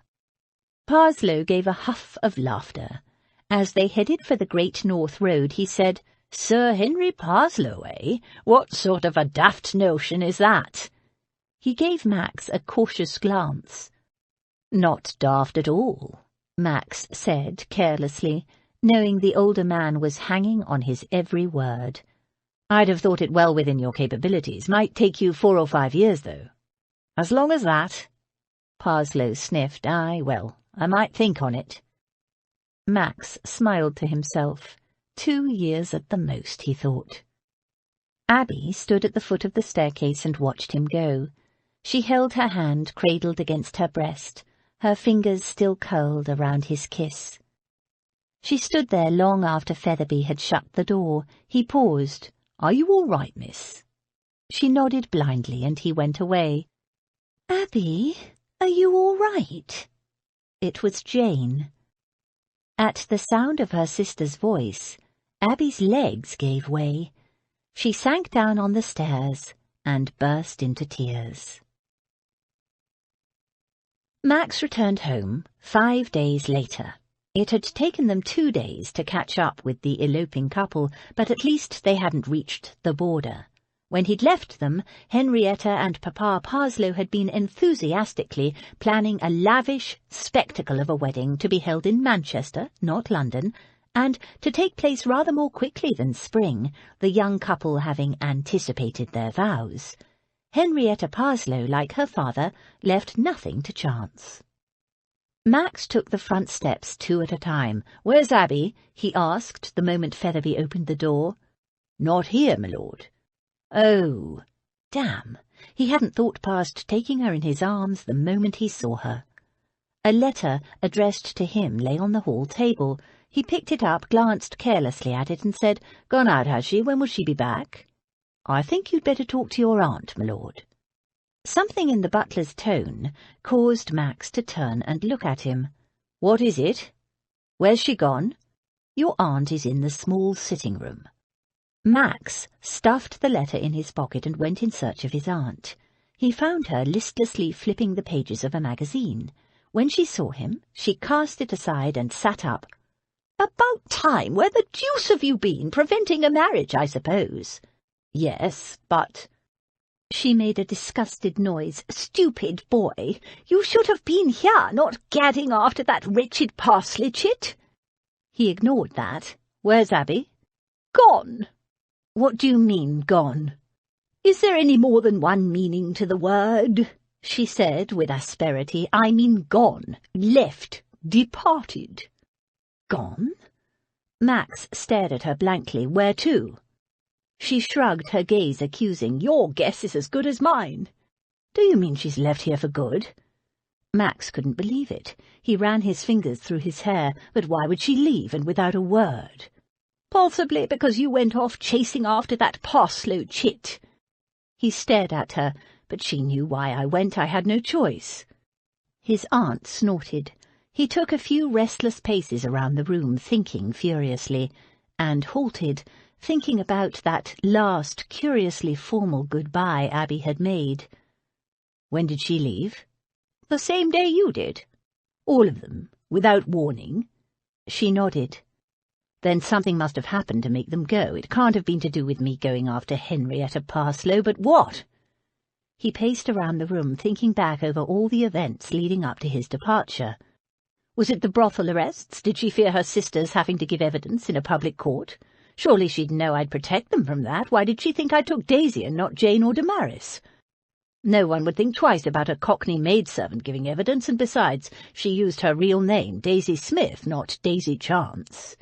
Parslow gave a huff of laughter. As they headed for the Great North Road, he said, Sir Henry Parslow, eh? What sort of a daft notion is that? He gave Max a cautious glance. Not daft at all, Max said carelessly, knowing the older man was hanging on his every word. I'd have thought it well within your capabilities. Might take you 4 or 5 years, though. As long as that? Parslow sniffed. Aye, well, I might think on it. Max smiled to himself. 2 years at the most, he thought. Abby stood at the foot of the staircase and watched him go. She held her hand cradled against her breast, her fingers still curled around his kiss. She stood there long after Featherby had shut the door. He paused. "Are you all right, miss?" She nodded blindly, and he went away. "Abby, are you all right?" It was Jane. At the sound of her sister's voice, Abby's legs gave way. She sank down on the stairs and burst into tears. Max returned home 5 days later. It had taken them 2 days to catch up with the eloping couple, but at least they hadn't reached the border. When he'd left them, Henrietta and Papa Parslow had been enthusiastically planning a lavish spectacle of a wedding to be held in Manchester, not London, and to take place rather more quickly than spring, the young couple having anticipated their vows. Henrietta Parslow, like her father, left nothing to chance. Max took the front steps 2 at a time. "Where's Abby?" he asked the moment Featherby opened the door. "Not here, my lord." Oh, damn! He hadn't thought past taking her in his arms the moment he saw her. A letter addressed to him lay on the hall table. He picked it up, glanced carelessly at it, and said, "Gone out, has she? When will she be back?" "I think you'd better talk to your aunt, my lord." Something in the butler's tone caused Max to turn and look at him. "What is it? Where's she gone?" "Your aunt is in the small sitting-room." Max stuffed the letter in his pocket and went in search of his aunt. He found her listlessly flipping the pages of a magazine. When she saw him, she cast it aside and sat up. "About time! Where the deuce have you been? Preventing a marriage, I suppose." "Yes, but—" She made a disgusted noise. "Stupid boy! You should have been here, not gadding after that wretched parsley chit." He ignored that. "Where's Abby?" "Gone." "What do you mean, gone?" "Is there any more than one meaning to the word?" she said with asperity. "I mean gone, left, departed." "Gone?" Max stared at her blankly. "Where to?" She shrugged, her gaze accusing. "Your guess is as good as mine." "Do you mean she's left here for good?" Max couldn't believe it. He ran his fingers through his hair. "But why would she leave, and without a word?" "Possibly because you went off chasing after that Parslow chit." He stared at her. "But she knew why I went. I had no choice." His aunt snorted. He took a few restless paces around the room, thinking furiously, and halted, thinking about that last curiously formal goodbye Abby had made. "When did she leave?" "The same day you did." "All of them, without warning?" She nodded. "Then something must have happened to make them go. It can't have been to do with me going after Henrietta Parslow, but what?" He paced around the room, thinking back over all the events leading up to his departure. Was it the brothel arrests? Did she fear her sisters having to give evidence in a public court? Surely she'd know I'd protect them from that. Why did she think I took Daisy and not Jane or Damaris? No one would think twice about a Cockney maidservant giving evidence, and besides, she used her real name, Daisy Smith, not Daisy Chance.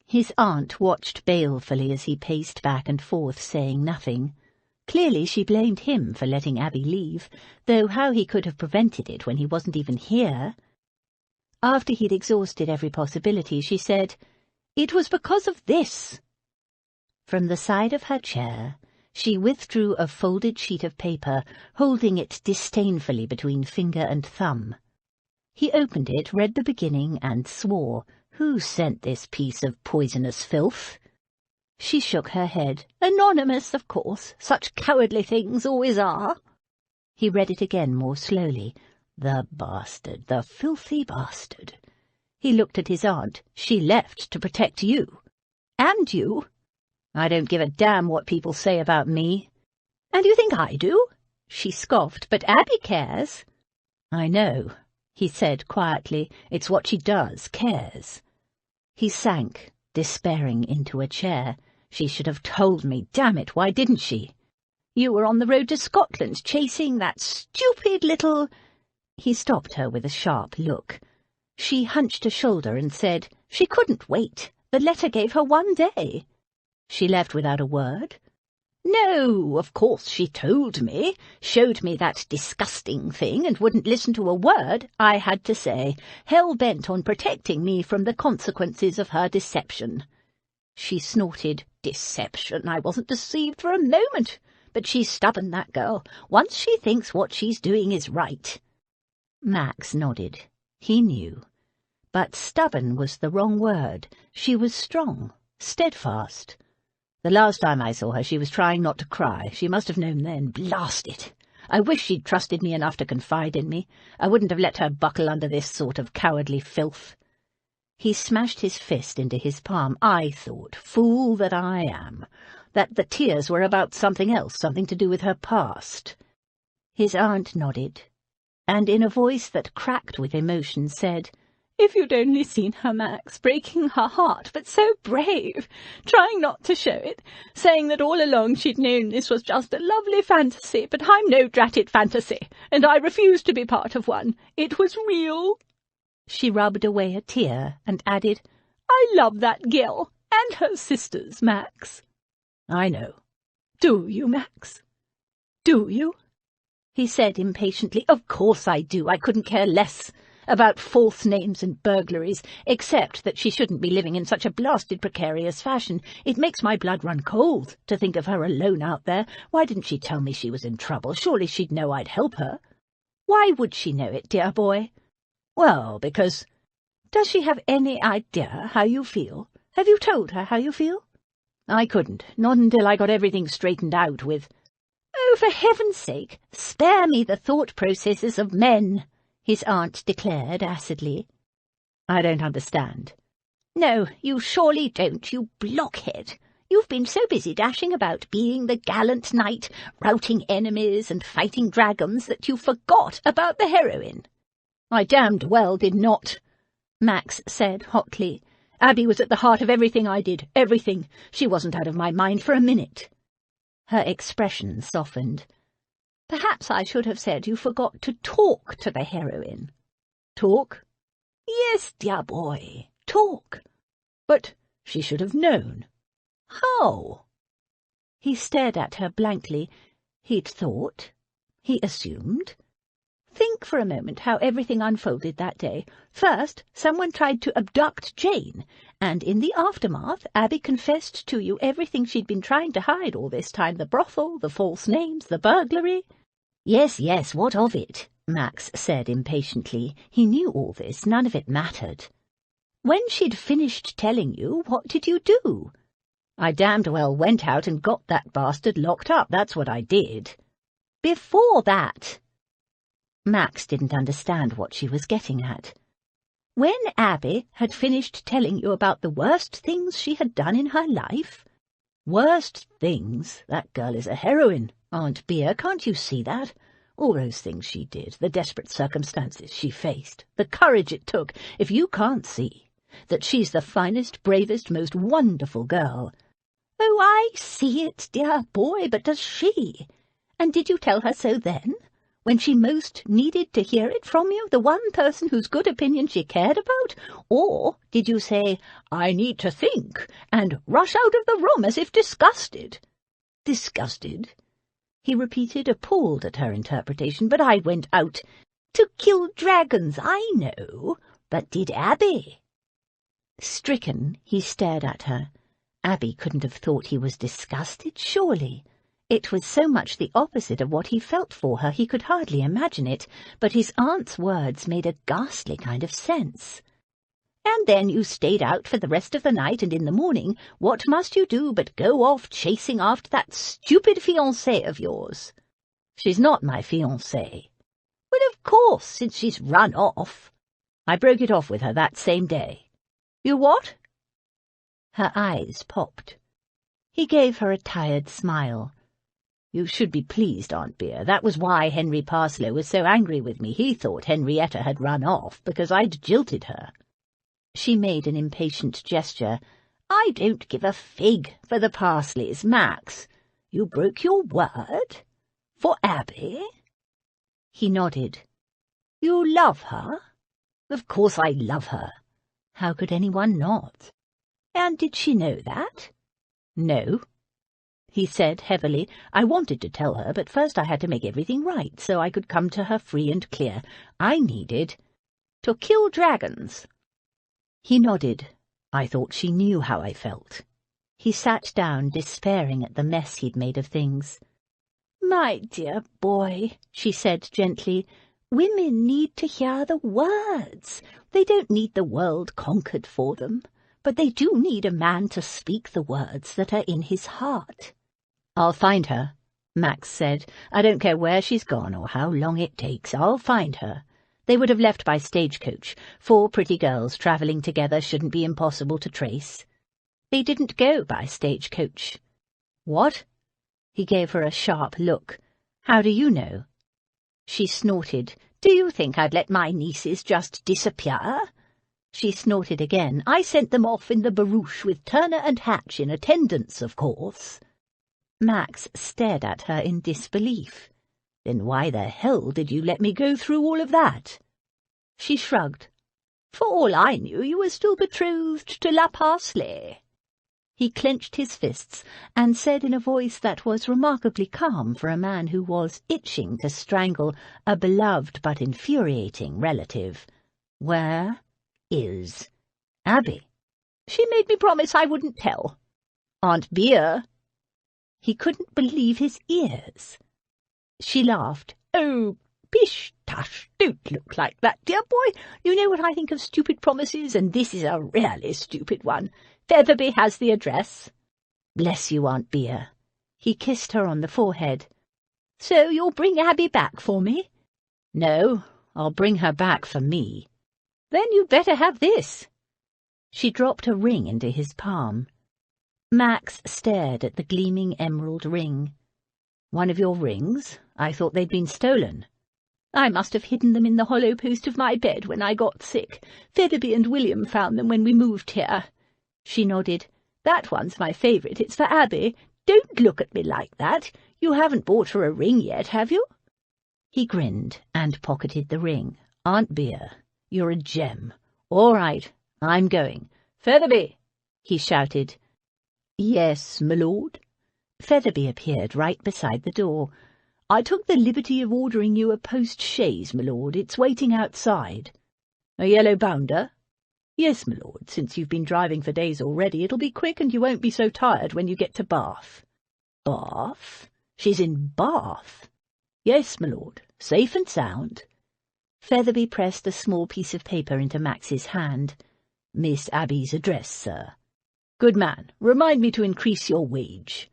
His aunt watched balefully as he paced back and forth, saying nothing. Clearly she blamed him for letting Abby leave, though how he could have prevented it when he wasn't even here. After he'd exhausted every possibility, she said, "It was because of this." From the side of her chair, she withdrew a folded sheet of paper, holding it disdainfully between finger and thumb. He opened it, read the beginning, and swore. Who sent this piece of poisonous filth? She shook her head. Anonymous, of course. Such cowardly things always are. He read it again more slowly. The bastard, the filthy bastard. He looked at his aunt. She left to protect you. And you. I don't give a damn what people say about me. And you think I do? She scoffed. But Abby cares. I know, he said quietly. It's what she does, cares. He sank, despairing, into a chair. She should have told me. Damn it, why didn't she? You were on the road to Scotland, chasing that stupid little... He stopped her with a sharp look. She hunched a shoulder and said she couldn't wait. The letter gave her 1 day. She left without a word. No, of course she told me, showed me that disgusting thing, and wouldn't listen to a word I had to say, hell-bent on protecting me from the consequences of her deception. She snorted. Deception! I wasn't deceived for a moment. But she's stubborn, that girl. Once she thinks what she's doing is right. Max nodded. He knew. But stubborn was the wrong word. She was strong, steadfast. The last time I saw her, she was trying not to cry. She must have known then. Blast it! I wish she'd trusted me enough to confide in me. I wouldn't have let her buckle under this sort of cowardly filth. He smashed his fist into his palm. I thought, fool that I am, that the tears were about something else, something to do with her past. His aunt nodded, and in a voice that cracked with emotion said, "If you'd only seen her, Max, breaking her heart, but so brave, trying not to show it, saying that all along she'd known this was just a lovely fantasy, but I'm no dratted fantasy, and I refuse to be part of one. It was real." She rubbed away a tear and added, "I love that girl, and her sisters, Max." "I know." "Do you, Max? Do you?" He said impatiently. "Of course I do. I couldn't care less about false names and burglaries, except that she shouldn't be living in such a blasted precarious fashion. It makes my blood run cold to think of her alone out there. Why didn't she tell me she was in trouble? Surely she'd know I'd help her." "Why would she know it, dear boy?" "Well, because—" "Does she have any idea how you feel? Have you told her how you feel?" "I couldn't, not until I got everything straightened out with—" "Oh, for heaven's sake, spare me the thought processes of men," his aunt declared acidly. "I don't understand." "No, you surely don't, you blockhead. You've been so busy dashing about being the gallant knight, routing enemies and fighting dragons, that you forgot about the heroine." "I damned well did not," Max said hotly. "Abby was at the heart of everything I did, everything. She wasn't out of my mind for a minute." Her expression softened. "Perhaps I should have said you forgot to talk to the heroine." "Talk?" "Yes, dear boy, talk." "But she should have known." "How?" He stared at her blankly. He'd thought. He assumed. Think for a moment how everything unfolded that day. First, someone tried to abduct Jane, and in the aftermath, Abby confessed to you everything she'd been trying to hide all this time, the brothel, the false names, the burglary. "Yes, yes, what of it?" Max said impatiently. He knew all this, none of it mattered. "When she'd finished telling you, what did you do?" "I damned well went out and got that bastard locked up, that's what I did." "Before that?" Max didn't understand what she was getting at. "When Abby had finished telling you about the worst things she had done in her life?" "Worst things? That girl is a heroine, Aunt Bea, can't you see that? All those things she did, the desperate circumstances she faced, the courage it took. If you can't see that she's the finest, bravest, most wonderful girl—" "Oh, I see it, dear boy, but does she? And did you tell her so then? When she most needed to hear it from you, the one person whose good opinion she cared about? Or did you say, 'I need to think,' and rush out of the room as if disgusted?" "Disgusted?" he repeated, appalled at her interpretation. "But I went out—" "To kill dragons, I know. But did Abby?" Stricken, he stared at her. Abby couldn't have thought he was disgusted, surely. It was so much the opposite of what he felt for her, he could hardly imagine it, but his aunt's words made a ghastly kind of sense. "And then you stayed out for the rest of the night, and in the morning, what must you do but go off chasing after that stupid fiancée of yours?" "She's not my fiancée." "Well, of course, since she's run off." "I broke it off with her that same day." "You what?" Her eyes popped. He gave her a tired smile. "You should be pleased, Aunt Bea. That was why Henry Parslow was so angry with me. He thought Henrietta had run off because I'd jilted her." She made an impatient gesture. "I don't give a fig for the Parsleys, Max. You broke your word? For Abby?" He nodded. "You love her?" Of course I love her. How could anyone not? And did she know that? No, he said heavily. I wanted to tell her, but first I had to make everything right so I could come to her free and clear. I needed to kill dragons. He nodded. I thought she knew how I felt. He sat down, despairing at the mess he'd made of things. My dear boy, she said gently, women need to hear the words. They don't need the world conquered for them, but they do need a man to speak the words that are in his heart. I'll find her, Max said. I don't care where she's gone or how long it takes. I'll find her. They would have left by stagecoach. 4 pretty girls travelling together shouldn't be impossible to trace. They didn't go by stagecoach. What? He gave her a sharp look. How do you know? She snorted. Do you think I'd let my nieces just disappear? She snorted again. I sent them off in the barouche with Turner and Hatch in attendance, of course. Max stared at her in disbelief. Then why the hell did you let me go through all of that? She shrugged. For all I knew, you were still betrothed to La Parsley. He clenched his fists and said in a voice that was remarkably calm for a man who was itching to strangle a beloved but infuriating relative, Where is Abby? She made me promise I wouldn't tell. Aunt Beer? He couldn't believe his ears. She laughed. Oh, pish, tush, don't look like that, dear boy. You know what I think of stupid promises, and this is a really stupid one. Featherby has the address. Bless you, Aunt Beer. He kissed her on the forehead. So you'll bring Abby back for me? No, I'll bring her back for me. Then you'd better have this. She dropped a ring into his palm. Max stared at the gleaming emerald ring. One of your rings? I thought they'd been stolen. I must have hidden them in the hollow post of my bed when I got sick. Featherby and William found them when we moved here. She nodded. That one's my favourite. It's for Abby. Don't look at me like that. You haven't bought her a ring yet, have you? He grinned and pocketed the ring. Aunt Beer, you're a gem. All right, I'm going. Featherby, he shouted. Yes, my lord. Featherby appeared right beside the door. I took the liberty of ordering you a post-chaise, my lord. It's waiting outside. A yellow bounder? Yes, my lord. Since you've been driving for days already, it'll be quick and you won't be so tired when you get to Bath. Bath? She's in Bath? Yes, my lord. Safe and sound. Featherby pressed a small piece of paper into Max's hand. Miss Abby's address, sir. Good man. Remind me to increase your wage.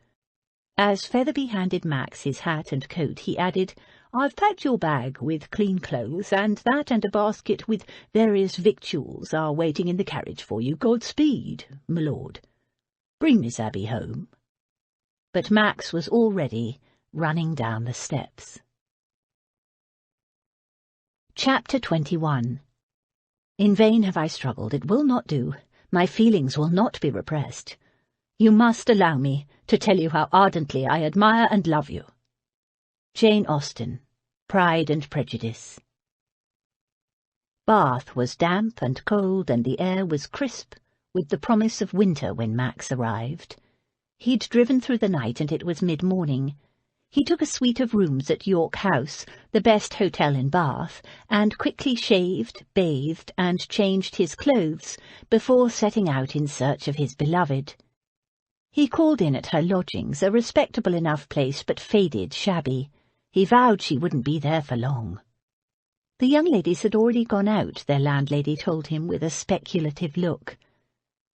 As Featherby handed Max his hat and coat, he added, I've packed your bag with clean clothes, and that and a basket with various victuals are waiting in the carriage for you. Godspeed, my lord. Bring Miss Abby home. But Max was already running down the steps. Chapter 21. In vain have I struggled. It will not do. My feelings will not be repressed. You must allow me to tell you how ardently I admire and love you. Jane Austen, Pride and Prejudice. Bath was damp and cold, and the air was crisp, with the promise of winter when Max arrived. He'd driven through the night, and it was mid-morning. He took a suite of rooms at York House, the best hotel in Bath, and quickly shaved, bathed, and changed his clothes before setting out in search of his beloved. He called in at her lodgings, a respectable enough place, but faded, shabby. He vowed she wouldn't be there for long. The young ladies had already gone out, their landlady told him with a speculative look.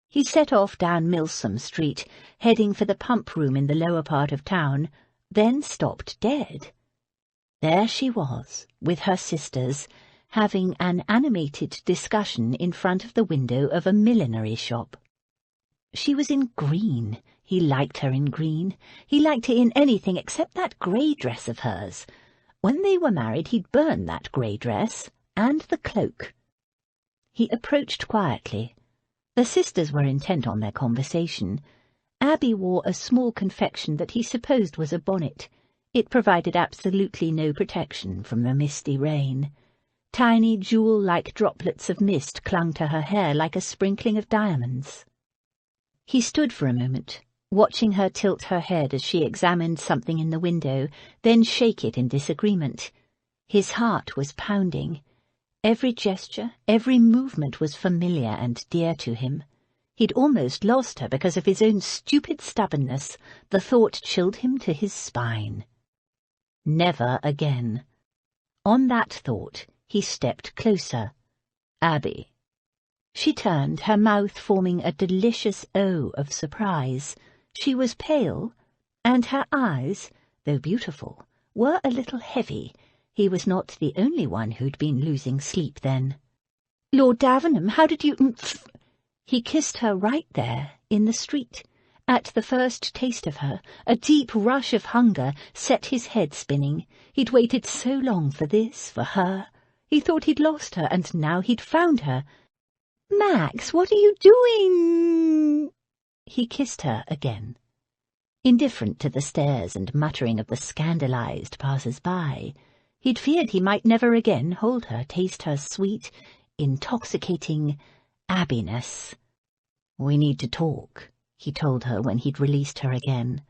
He set off down Milsom Street, heading for the pump room in the lower part of town, then stopped dead. There she was, with her sisters, having an animated discussion in front of the window of a millinery shop. She was in green. He liked her in green. He liked her in anything except that grey dress of hers. When they were married, he'd burn that grey dress and the cloak. He approached quietly. The sisters were intent on their conversation. Abby wore a small confection that he supposed was a bonnet. It provided absolutely no protection from the misty rain. Tiny jewel-like droplets of mist clung to her hair like a sprinkling of diamonds. He stood for a moment, watching her tilt her head as she examined something in the window, then shake it in disagreement. His heart was pounding. Every gesture, every movement was familiar and dear to him. He'd almost lost her because of his own stupid stubbornness. The thought chilled him to his spine. Never again. On that thought, he stepped closer. Abby. She turned, her mouth forming a delicious O of surprise. She was pale, and her eyes, though beautiful, were a little heavy. He was not the only one who'd been losing sleep then. "Lord Davenham, how did you—" He kissed her right there, in the street. At the first taste of her, a deep rush of hunger set his head spinning. He'd waited so long for this, for her. He thought he'd lost her, and now he'd found her. "Max, what are you doing?" He kissed her again. Indifferent to the stares and muttering of the scandalized passers-by, he'd feared he might never again hold her, taste her sweet, intoxicating Abbiness. "We need to talk," he told her when he'd released her again.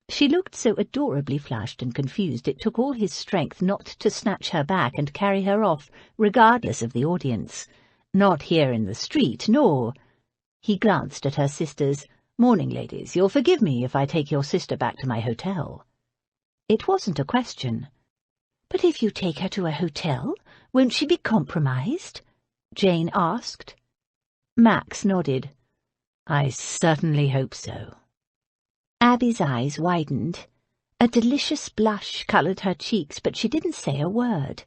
She looked so adorably flushed and confused it took all his strength not to snatch her back and carry her off, regardless of the audience. Not here in the street, nor— He glanced at her sisters. "Morning, ladies. You'll forgive me if I take your sister back to my hotel." It wasn't a question. "But if you take her to a hotel, won't she be compromised?" Jane asked. Max nodded. "I certainly hope so." Abby's eyes widened. A delicious blush coloured her cheeks, but she didn't say a word.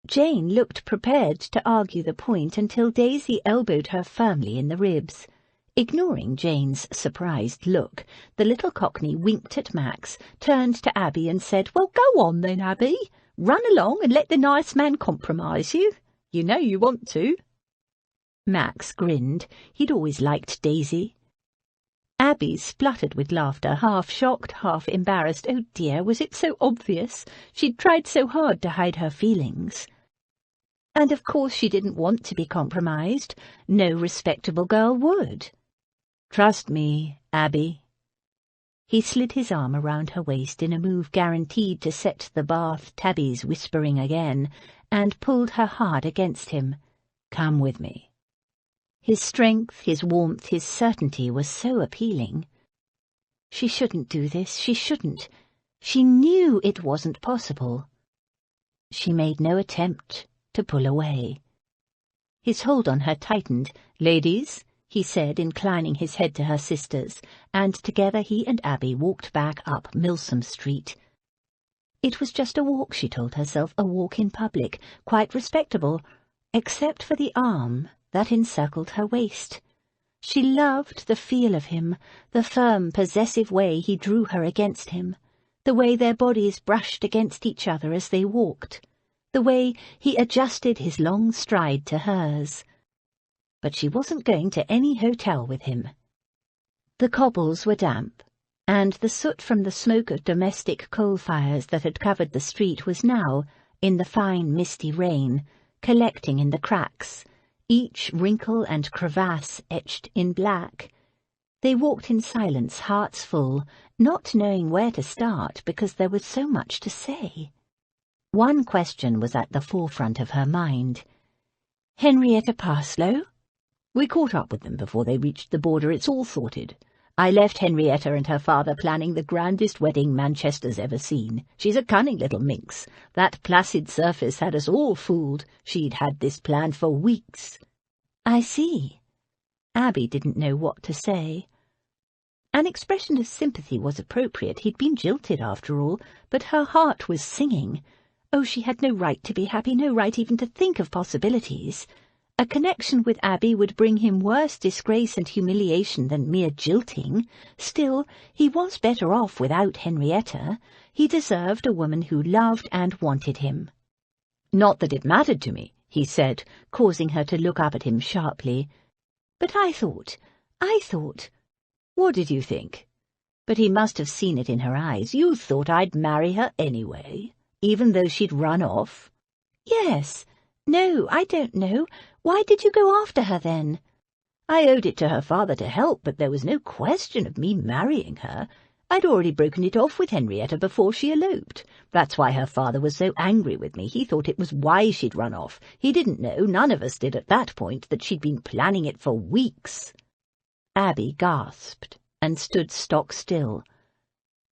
Jane looked prepared to argue the point until Daisy elbowed her firmly in the ribs. Ignoring Jane's surprised look, the little Cockney winked at Max, turned to Abby and said, "Well, go on then, Abby. Run along and let the nice man compromise you. You know you want to." Max grinned. He'd always liked Daisy. Abby spluttered with laughter, half shocked, half embarrassed. Oh dear, was it so obvious? She'd tried so hard to hide her feelings. And of course she didn't want to be compromised. No respectable girl would. "Trust me, Abby." He slid his arm around her waist in a move guaranteed to set the Bath tabbies whispering again, and pulled her hard against him. "Come with me." His strength, his warmth, his certainty was so appealing. She shouldn't do this, she shouldn't. She knew it wasn't possible. She made no attempt to pull away. His hold on her tightened. "Ladies," he said, inclining his head to her sisters, and together he and Abby walked back up Milsom Street. It was just a walk, she told herself, a walk in public, quite respectable, except for the arm that encircled her waist. She loved the feel of him, the firm, possessive way he drew her against him, the way their bodies brushed against each other as they walked, the way he adjusted his long stride to hers. But she wasn't going to any hotel with him. The cobbles were damp, and the soot from the smoke of domestic coal fires that had covered the street was now, in the fine misty rain, collecting in the cracks, each wrinkle and crevasse etched in black. They walked in silence, hearts full, not knowing where to start because there was so much to say. One question was at the forefront of her mind. "Henrietta Parslow?" "We caught up with them before they reached the border. It's all sorted. I left Henrietta and her father planning the grandest wedding Manchester's ever seen. She's a cunning little minx. That placid surface had us all fooled. She'd had this planned for weeks." "I see." Abby didn't know what to say. An expression of sympathy was appropriate. He'd been jilted after all, but her heart was singing. Oh, she had no right to be happy, no right even to think of possibilities. A connection with Abby would bring him worse disgrace and humiliation than mere jilting. Still, he was better off without Henrietta. He deserved a woman who loved and wanted him. "Not that it mattered to me," he said, causing her to look up at him sharply. "But I thought... What did you think?" But he must have seen it in her eyes. "You thought I'd marry her anyway, even though she'd run off?" Yes. No, I don't know. Why did you go after her then? I owed it to her father to help, but there was no question of me marrying her. I'd already broken it off with Henrietta before she eloped. That's why her father was so angry with me. He thought it was wise she'd run off. He didn't know, none of us did at that point, that she'd been planning it for weeks. Abby gasped and stood stock still.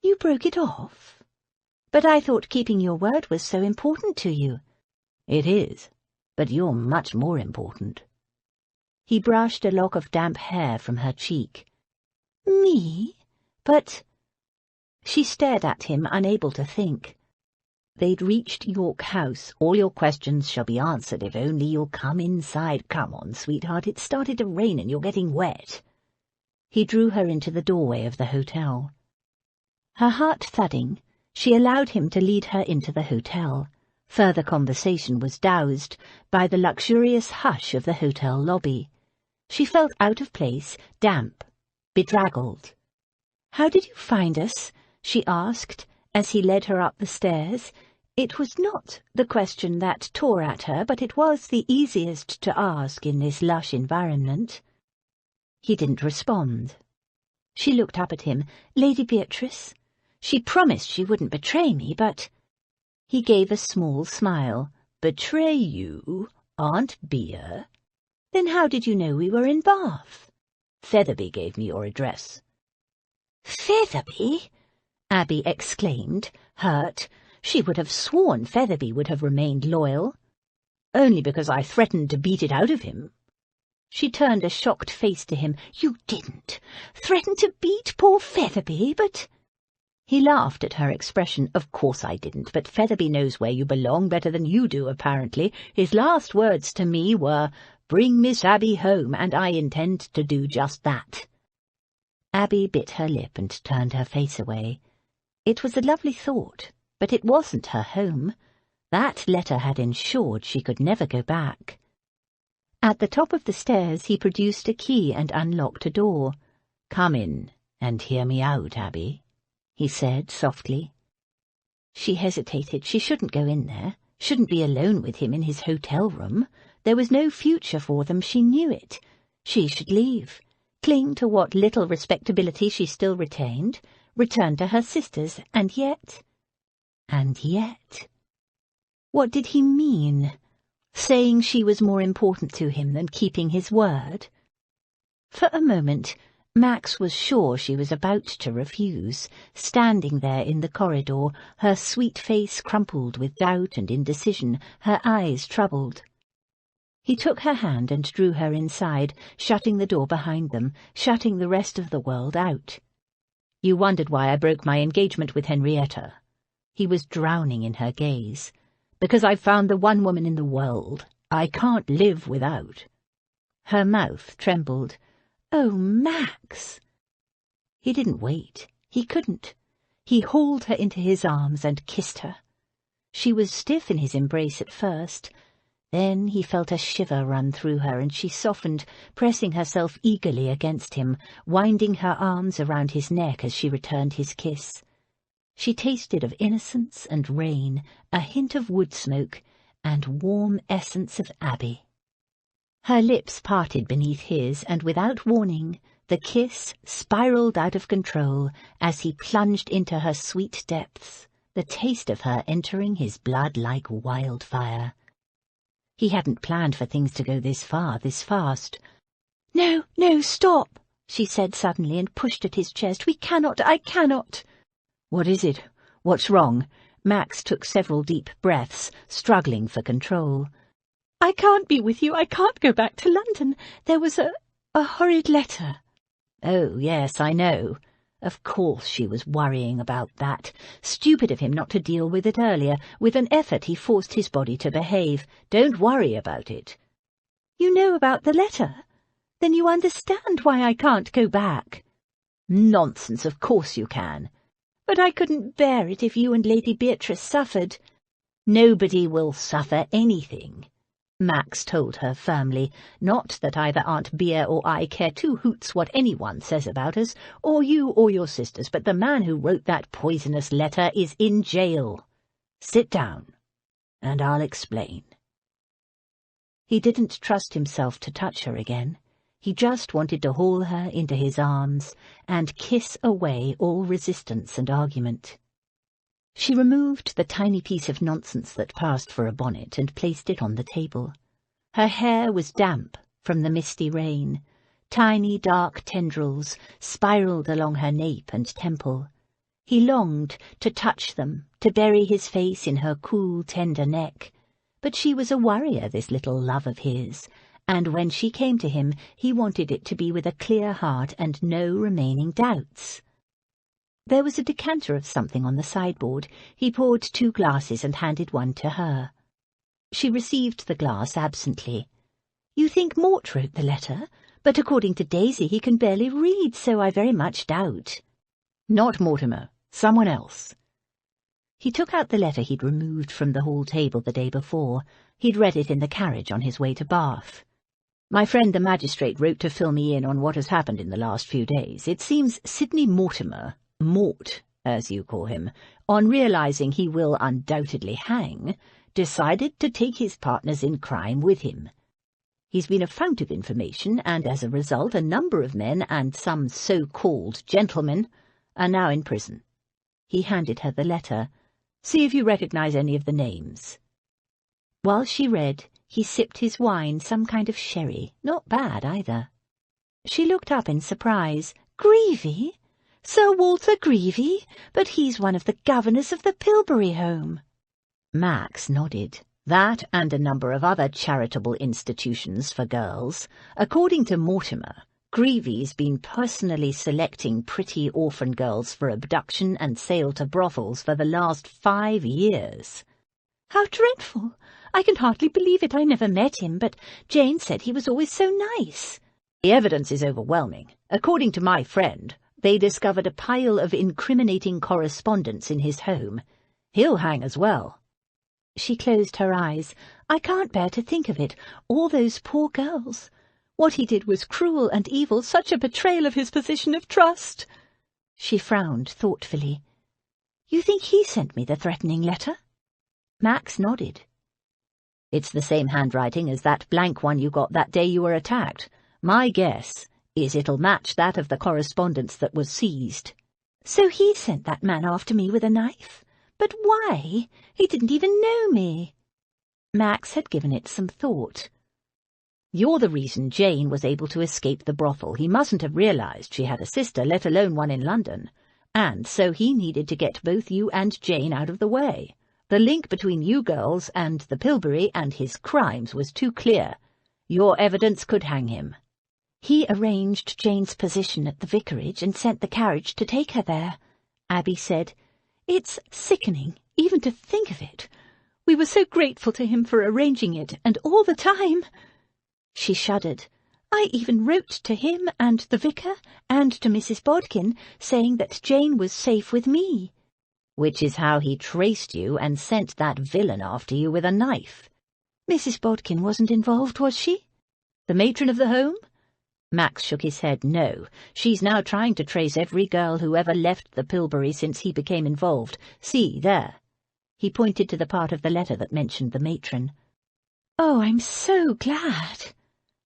You broke it off? But I thought keeping your word was so important to you. It is, but you're much more important. He brushed a lock of damp hair from her cheek. Me? But... She stared at him, unable to think. They'd reached York House. All your questions shall be answered if only you'll come inside. Come on, sweetheart, it's started to rain and you're getting wet. He drew her into the doorway of the hotel. Her heart thudding, she allowed him to lead her into the hotel. Further conversation was doused by the luxurious hush of the hotel lobby. She felt out of place, damp, bedraggled. "How did you find us?" she asked, as he led her up the stairs. It was not the question that tore at her, but it was the easiest to ask in this lush environment. He didn't respond. She looked up at him. "Lady Beatrice? She promised she wouldn't betray me, but—" He gave a small smile. "Betray you, Aunt Bea? Then how did you know we were in Bath?" "Featherby gave me your address." "Featherby?" Abby exclaimed, hurt. She would have sworn Featherby would have remained loyal. "Only because I threatened to beat it out of him." She turned a shocked face to him. "You didn't threaten to beat poor Featherby, but—" He laughed at her expression. "Of course I didn't, but Featherby knows where you belong better than you do, apparently. His last words to me were, 'Bring Miss Abby home,' and I intend to do just that." Abby bit her lip and turned her face away. It was a lovely thought, but it wasn't her home. That letter had ensured she could never go back. At the top of the stairs he produced a key and unlocked a door. "Come in and hear me out, Abby," he said softly. She hesitated. She shouldn't go in there, shouldn't be alone with him in his hotel room. There was no future for them, she knew it. She should leave, cling to what little respectability she still retained, return to her sisters, and yet... What did he mean? Saying she was more important to him than keeping his word? For a moment, Max was sure she was about to refuse, standing there in the corridor, her sweet face crumpled with doubt and indecision, her eyes troubled. He took her hand and drew her inside, shutting the door behind them, shutting the rest of the world out. "You wondered why I broke my engagement with Henrietta." He was drowning in her gaze. "Because I've found the one woman in the world I can't live without." Her mouth trembled. "Oh, Max!" He didn't wait. He couldn't. He hauled her into his arms and kissed her. She was stiff in his embrace at first. Then he felt a shiver run through her, and she softened, pressing herself eagerly against him, winding her arms around his neck as she returned his kiss. She tasted of innocence and rain, a hint of wood smoke, and warm essence of Abby. Her lips parted beneath his, and without warning, the kiss spiraled out of control as he plunged into her sweet depths, the taste of her entering his blood like wildfire. He hadn't planned for things to go this far, this fast. "No, no, stop," she said suddenly and pushed at his chest. I cannot." "What is it? What's wrong?" Max took several deep breaths, struggling for control. "I can't be with you. I can't go back to London. There was a horrid letter." "Oh, yes, I know. Of course she was worrying about that. Stupid of him not to deal with it earlier. With an effort he forced his body to behave. Don't worry about it." "You know about the letter? Then you understand why I can't go back." "Nonsense, of course you can." "But I couldn't bear it if you and Lady Beatrice suffered." "Nobody will suffer anything," Max told her firmly. "Not that either Aunt Bea or I care two hoots what anyone says about us, or you or your sisters, but the man who wrote that poisonous letter is in jail. Sit down." and I'll explain." He didn't trust himself to touch her again. He just wanted to haul her into his arms and kiss away all resistance and argument. She removed the tiny piece of nonsense that passed for a bonnet and placed it on the table. Her hair was damp from the misty rain. Tiny dark tendrils spiraled along her nape and temple. He longed to touch them, to bury his face in her cool, tender neck. But she was a worrier, this little love of his, and when she came to him, he wanted it to be with a clear heart and no remaining doubts. There was a decanter of something on the sideboard. He poured 2 glasses and handed one to her. She received the glass absently. "You think Mort wrote the letter? But according to Daisy he can barely read, so I very much doubt." "Not Mortimer. Someone else." He took out the letter he'd removed from the hall table the day before. He'd read it in the carriage on his way to Bath. "My friend the magistrate wrote to fill me in on what has happened in the last few days. It seems Sidney Mortimer, Mort, as you call him, on realizing he will undoubtedly hang, decided to take his partners in crime with him. He's been a fount of information, and as a result a number of men and some so-called gentlemen are now in prison." He handed her the letter. "See if you recognize any of the names." While she read, he sipped his wine, some kind of sherry, not bad either. She looked up in surprise. "Greevy? Sir Walter Greevy? But he's one of the governors of the Pilbury Home." Max nodded. "That and a number of other charitable institutions for girls. According to Mortimer, Greevy's been personally selecting pretty orphan girls for abduction and sale to brothels for the last 5 years. "How dreadful! I can hardly believe it. I never met him, but Jane said he was always so nice." "The evidence is overwhelming. According to my friend, they discovered a pile of incriminating correspondence in his home. He'll hang as well." She closed her eyes. "I can't bear to think of it. All those poor girls. What he did was cruel and evil, such a betrayal of his position of trust." She frowned thoughtfully. "You think he sent me the threatening letter?" Max nodded. "It's the same handwriting as that blank one you got that day you were attacked. My guess is it'll match that of the correspondence that was seized." "So he sent that man after me with a knife? But why? He didn't even know me." Max had given it some thought. "You're the reason Jane was able to escape the brothel. He mustn't have realized she had a sister, let alone one in London. And so he needed to get both you and Jane out of the way. The link between you girls and the Pilbury and his crimes was too clear. Your evidence could hang him." "He arranged Jane's position at the vicarage and sent the carriage to take her there," Abby said. "It's sickening, even to think of it. We were so grateful to him for arranging it, and all the time—" She shuddered. "I even wrote to him and the vicar and to Mrs. Bodkin, saying that Jane was safe with me." "Which is how he traced you and sent that villain after you with a knife." "Mrs. Bodkin wasn't involved, was she?" "The matron of the home?" Max shook his head. "No. She's now trying to trace every girl who ever left the Pilbury since he became involved. See, there." He pointed to the part of the letter that mentioned the matron. "Oh, I'm so glad."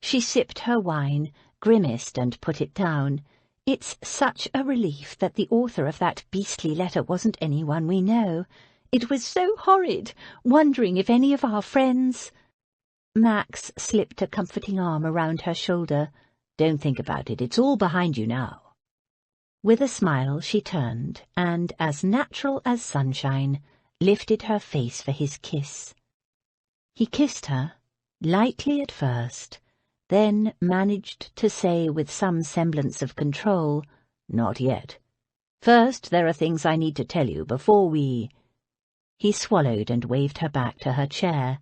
She sipped her wine, grimaced and put it down. "It's such a relief that the author of that beastly letter wasn't anyone we know. It was so horrid, wondering if any of our friends—" Max slipped a comforting arm around her shoulder. "Don't think about it. It's all behind you now." With a smile she turned, and, as natural as sunshine, lifted her face for his kiss. He kissed her, lightly at first, then managed to say with some semblance of control, "Not yet. First, there are things I need to tell you before we—" He swallowed and waved her back to her chair.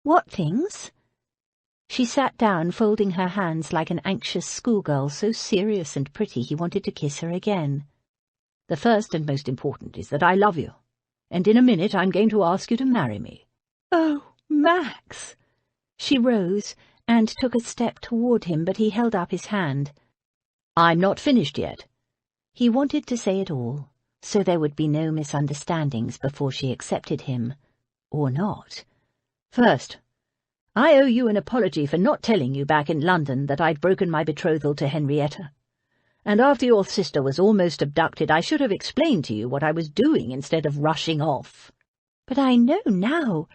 "What things?" She sat down, folding her hands like an anxious schoolgirl, so serious and pretty he wanted to kiss her again. "The first and most important is that I love you, and in a minute I'm going to ask you to marry me." "Oh, Max!" She rose and took a step toward him, but he held up his hand. "I'm not finished yet." He wanted to say it all, so there would be no misunderstandings before she accepted him. Or not. First, I owe you an apology for not telling you back in London that I'd broken my betrothal to Henrietta. And after your sister was almost abducted, I should have explained to you what I was doing instead of rushing off. But I know now.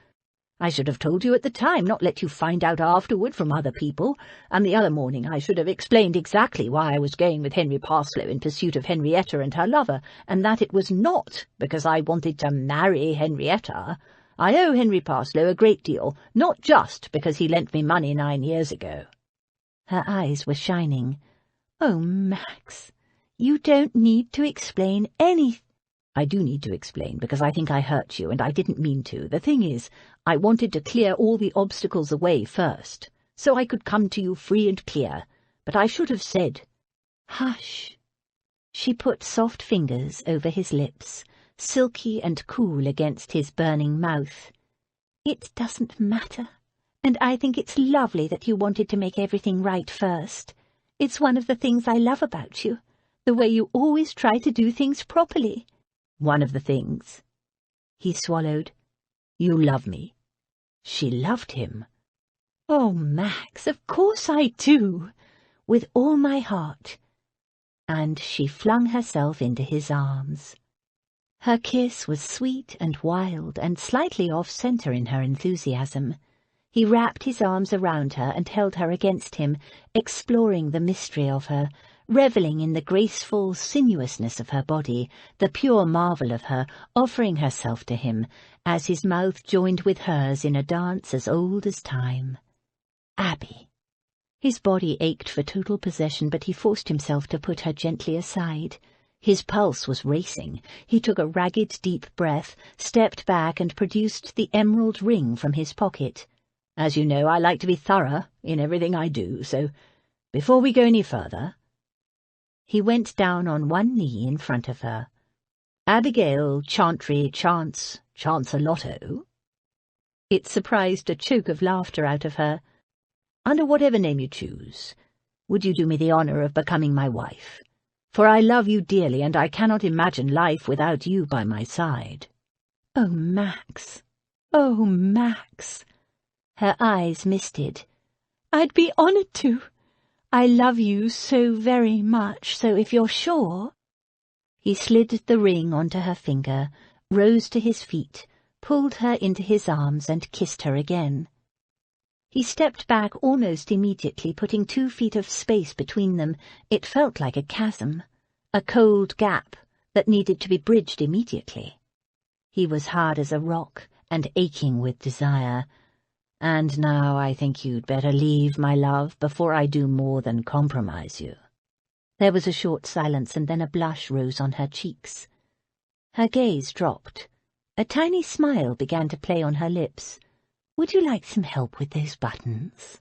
I should have told you at the time, not let you find out afterward from other people, and the other morning I should have explained exactly why I was going with Henry Parslow in pursuit of Henrietta and her lover, and that it was not because I wanted to marry Henrietta. I owe Henry Parslow a great deal, not just because he lent me money 9 years ago. Her eyes were shining. Oh, Max, you don't need to explain anything. I do need to explain, because I think I hurt you, and I didn't mean to. The thing is, I wanted to clear all the obstacles away first, so I could come to you free and clear. But I should have said, "Hush." She put soft fingers over his lips, silky and cool against his burning mouth. "It doesn't matter, and I think it's lovely that you wanted to make everything right first. It's one of the things I love about you, the way you always try to do things properly." "One of the things." He swallowed. "You love me." She loved him. "Oh, Max, of course I do, with all my heart." And she flung herself into his arms. Her kiss was sweet and wild and slightly off-centre in her enthusiasm. He wrapped his arms around her and held her against him, exploring the mystery of her, revelling in the graceful sinuousness of her body, the pure marvel of her, offering herself to him, as his mouth joined with hers in a dance as old as time. Abby. His body ached for total possession, but he forced himself to put her gently aside. His pulse was racing. He took a ragged, deep breath, stepped back, and produced the emerald ring from his pocket. "As you know, I like to be thorough in everything I do, so before we go any further—" He went down on one knee in front of her. "Abigail Chantry Chancelotto?" It surprised a choke of laughter out of her. "Under whatever name you choose, would you do me the honour of becoming my wife? For I love you dearly, and I cannot imagine life without you by my side." "Oh, Max! Oh, Max!" Her eyes misted. "I'd be honoured to. I love you so very much, so if you're sure—" He slid the ring onto her finger, rose to his feet, pulled her into his arms and kissed her again. He stepped back almost immediately, putting 2 feet of space between them. It felt like a chasm, a cold gap that needed to be bridged immediately. He was hard as a rock and aching with desire. "And now I think you'd better leave, my love, before I do more than compromise you." There was a short silence, and then a blush rose on her cheeks. Her gaze dropped. A tiny smile began to play on her lips. "Would you like some help with those buttons?"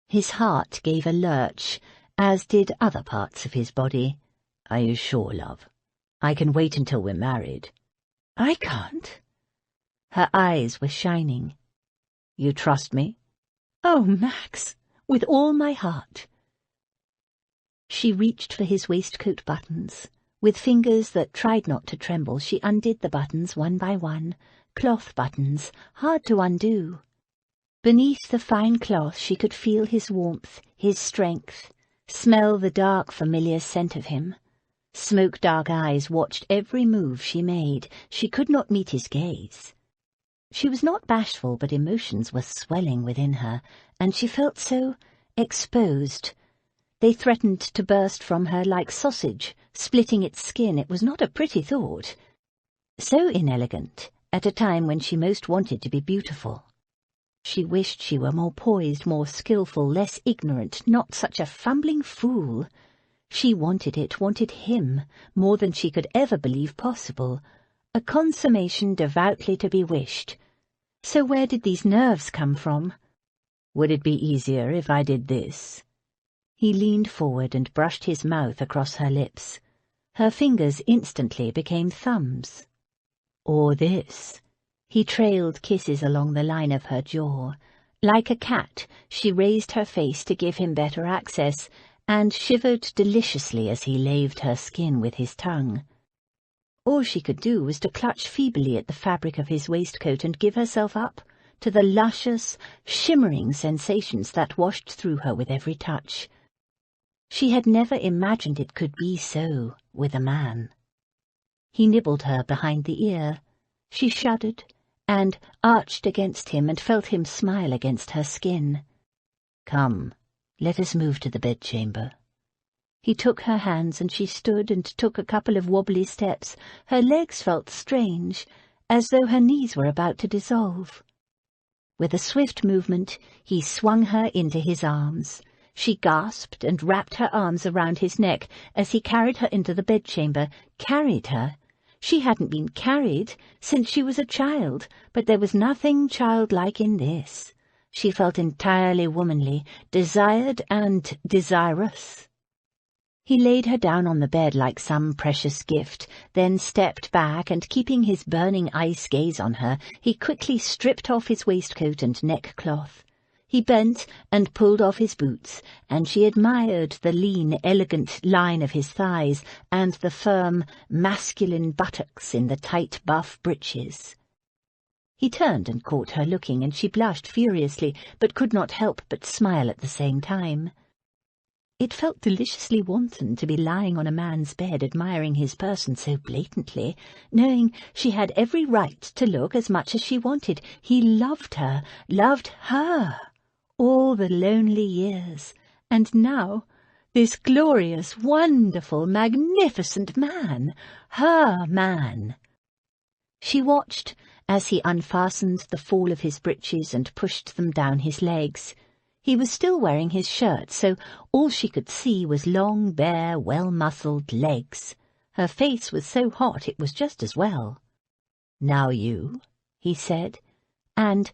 His heart gave a lurch, as did other parts of his body. "Are you sure, love? I can wait until we're married." "I can't." Her eyes were shining. "You trust me?" "Oh, Max, with all my heart." She reached for his waistcoat buttons. With fingers that tried not to tremble, she undid the buttons one by one, cloth buttons, hard to undo. Beneath the fine cloth she could feel his warmth, his strength, smell the dark, familiar scent of him. Smoke-dark eyes watched every move she made. She could not meet his gaze. She was not bashful, but emotions were swelling within her, and she felt so exposed. They threatened to burst from her like sausage, splitting its skin. It was not a pretty thought. So inelegant, at a time when she most wanted to be beautiful. She wished she were more poised, more skilful, less ignorant, not such a fumbling fool. She wanted it, wanted him, more than she could ever believe possible. A consummation devoutly to be wished. So where did these nerves come from? "Would it be easier if I did this?" He leaned forward and brushed his mouth across her lips. Her fingers instantly became thumbs. "Or this?" He trailed kisses along the line of her jaw. Like a cat, she raised her face to give him better access, and shivered deliciously as he laved her skin with his tongue. All she could do was to clutch feebly at the fabric of his waistcoat and give herself up to the luscious, shimmering sensations that washed through her with every touch. She had never imagined it could be so with a man. He nibbled her behind the ear. She shuddered and arched against him and felt him smile against her skin. "Come, let us move to the bedchamber." He took her hands and she stood and took a couple of wobbly steps. Her legs felt strange, as though her knees were about to dissolve. With a swift movement, he swung her into his arms. She gasped and wrapped her arms around his neck as he carried her into the bedchamber. Carried her? She hadn't been carried since she was a child, but there was nothing childlike in this. She felt entirely womanly, desired and desirous. He laid her down on the bed like some precious gift, then stepped back, and keeping his burning ice gaze on her, he quickly stripped off his waistcoat and neckcloth. He bent and pulled off his boots, and she admired the lean, elegant line of his thighs and the firm, masculine buttocks in the tight buff breeches. He turned and caught her looking, and she blushed furiously, but could not help but smile at the same time. It felt deliciously wanton to be lying on a man's bed admiring his person so blatantly, knowing she had every right to look as much as she wanted. He loved her, all the lonely years, and now this glorious, wonderful, magnificent man, her man. She watched as he unfastened the fall of his breeches and pushed them down his legs. He was still wearing his shirt, so all she could see was long, bare, well-muscled legs. Her face was so hot it was just as well. "Now you," he said, and,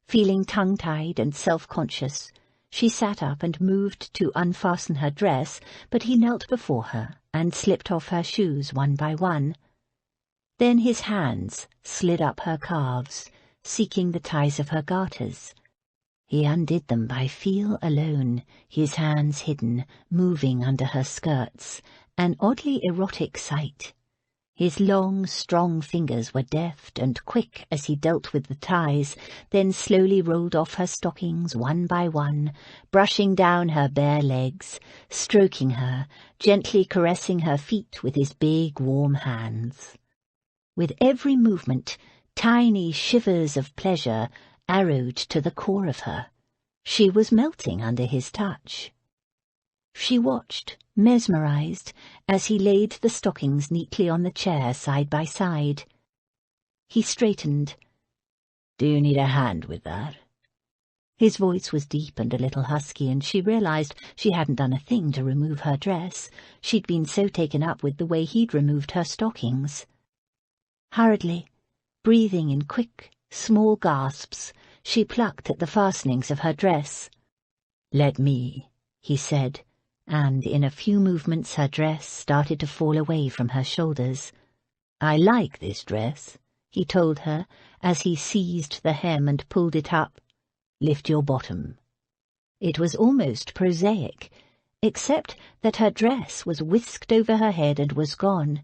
feeling tongue-tied and self-conscious, she sat up and moved to unfasten her dress, but he knelt before her and slipped off her shoes one by one. Then his hands slid up her calves, seeking the ties of her garters. He undid them by feel alone, his hands hidden, moving under her skirts, an oddly erotic sight. His long, strong fingers were deft and quick as he dealt with the ties, then slowly rolled off her stockings one by one, brushing down her bare legs, stroking her, gently caressing her feet with his big, warm hands. With every movement, tiny shivers of pleasure arrowed to the core of her. She was melting under his touch. She watched, mesmerized, as he laid the stockings neatly on the chair side by side. He straightened. "Do you need a hand with that?" His voice was deep and a little husky, and she realized she hadn't done a thing to remove her dress. She'd been so taken up with the way he'd removed her stockings. Hurriedly, breathing in quick, small gasps, she plucked at the fastenings of her dress. "Let me," he said, and in a few movements her dress started to fall away from her shoulders. "I like this dress," he told her, as he seized the hem and pulled it up. "Lift your bottom." It was almost prosaic, except that her dress was whisked over her head and was gone.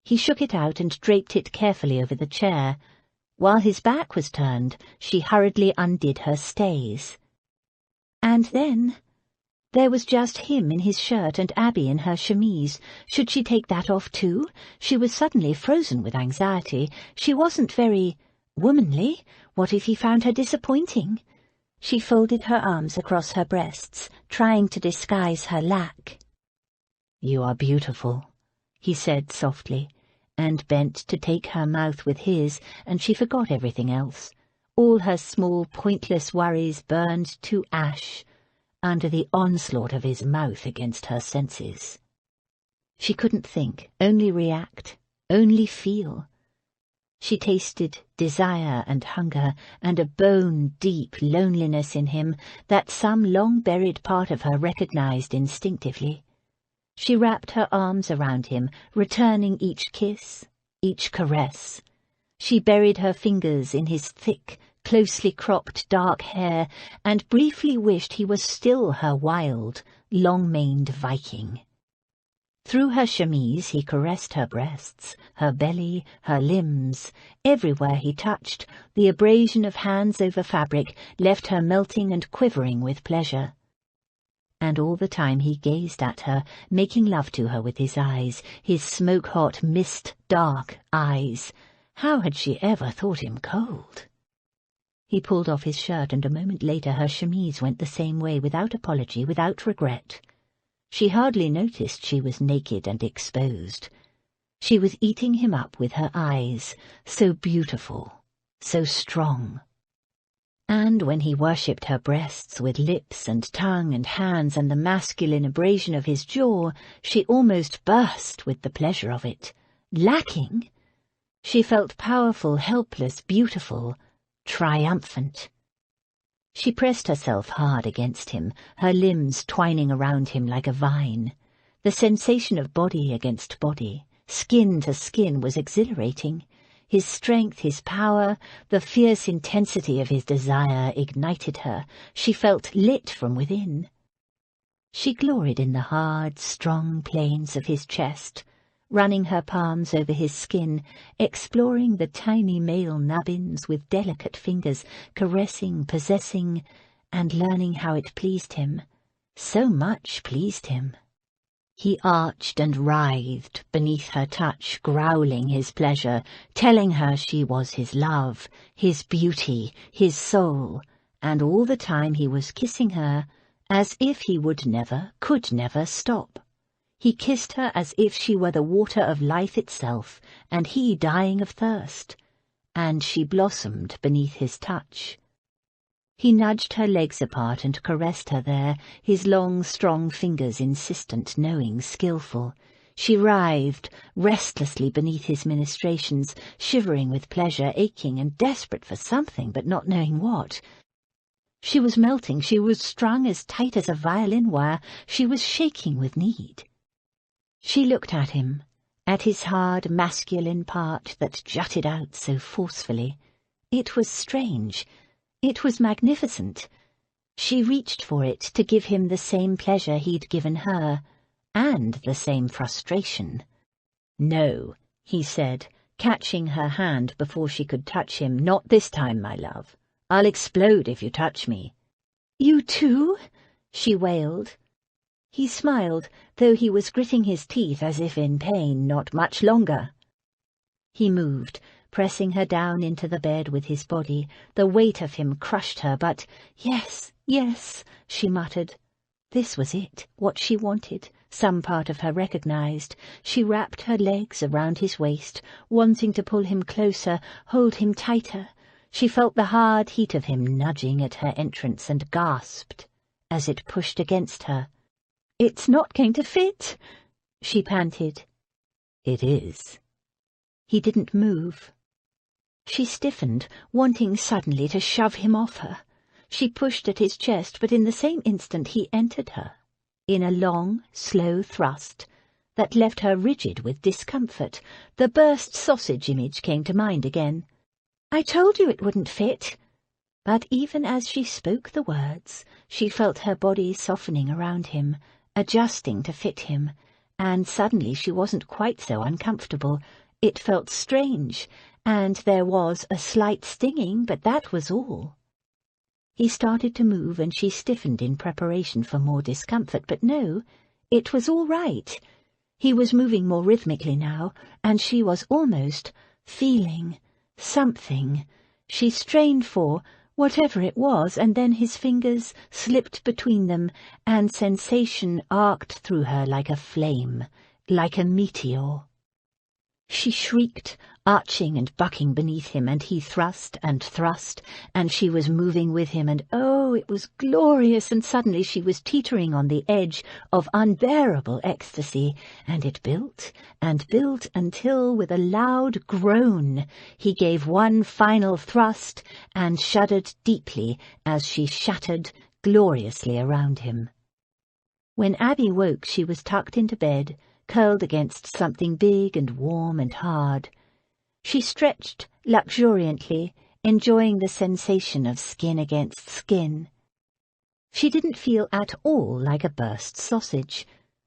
He shook it out and draped it carefully over the chair. While his back was turned, she hurriedly undid her stays. And then there was just him in his shirt and Abby in her chemise. Should she take that off too? She was suddenly frozen with anxiety. She wasn't very womanly. What if he found her disappointing? She folded her arms across her breasts, trying to disguise her lack. "You are beautiful," he said softly, and bent to take her mouth with his, and she forgot everything else. All her small, pointless worries burned to ash under the onslaught of his mouth against her senses. She couldn't think, only react, only feel. She tasted desire and hunger and a bone-deep loneliness in him that some long-buried part of her recognized instinctively. She wrapped her arms around him, returning each kiss, each caress. She buried her fingers in his thick, closely cropped dark hair, and briefly wished he was still her wild, long-maned Viking. Through her chemise he caressed her breasts, her belly, her limbs. Everywhere he touched, the abrasion of hands over fabric left her melting and quivering with pleasure. And all the time he gazed at her, making love to her with his eyes, his smoke-hot, mist-dark eyes. How had she ever thought him cold? He pulled off his shirt, and a moment later her chemise went the same way, without apology, without regret. She hardly noticed she was naked and exposed. She was eating him up with her eyes, so beautiful, so strong. And when he worshipped her breasts with lips and tongue and hands and the masculine abrasion of his jaw, she almost burst with the pleasure of it. Lacking? She felt powerful, helpless, beautiful, triumphant. She pressed herself hard against him, her limbs twining around him like a vine. The sensation of body against body, skin to skin, was exhilarating. His strength, his power, the fierce intensity of his desire ignited her. She felt lit from within. She gloried in the hard, strong planes of his chest, running her palms over his skin, exploring the tiny male nubbins with delicate fingers, caressing, possessing, and learning how it pleased him. So much pleased him. He arched and writhed beneath her touch, growling his pleasure, telling her she was his love, his beauty, his soul, and all the time he was kissing her as if he would never, could never stop. He kissed her as if she were the water of life itself, and he dying of thirst, and she blossomed beneath his touch. He nudged her legs apart and caressed her there, his long, strong fingers insistent, knowing, skillful. She writhed restlessly beneath his ministrations, shivering with pleasure, aching and desperate for something, but not knowing what. She was melting, she was strung as tight as a violin wire, she was shaking with need. She looked at him, at his hard, masculine part that jutted out so forcefully. It was strange. It was magnificent. She reached for it to give him the same pleasure he'd given her, and the same frustration. "No," he said, catching her hand before she could touch him. "Not this time, my love. I'll explode if you touch me." "You too?" she wailed. He smiled, though he was gritting his teeth as if in pain. "Not much longer." He moved, pressing her down into the bed with his body. The weight of him crushed her, but "Yes, yes," she muttered. This was it, what she wanted, some part of her recognized. She wrapped her legs around his waist, wanting to pull him closer, hold him tighter. She felt the hard heat of him nudging at her entrance and gasped as it pushed against her. "It's not going to fit," she panted. "It is." He didn't move. She stiffened, wanting suddenly to shove him off her. She pushed at his chest, but in the same instant he entered her, in a long, slow thrust that left her rigid with discomfort. The burst sausage image came to mind again. "I told you it wouldn't fit." But even as she spoke the words, she felt her body softening around him, adjusting to fit him, and suddenly she wasn't quite so uncomfortable. It felt strange, and there was a slight stinging, but that was all. He started to move, and she stiffened in preparation for more discomfort, but no, it was all right. He was moving more rhythmically now, and she was almost feeling something she strained for, whatever it was, and then his fingers slipped between them, and sensation arced through her like a flame, like a meteor. She shrieked, arching and bucking beneath him, and he thrust, and she was moving with him, and oh, it was glorious, and suddenly she was teetering on the edge of unbearable ecstasy, and it built and built until, with a loud groan, he gave one final thrust and shuddered deeply as she shattered gloriously around him. When Abby woke, she was tucked into bed, curled against something big and warm and hard. She stretched luxuriantly, enjoying the sensation of skin against skin. She didn't feel at all like a burst sausage.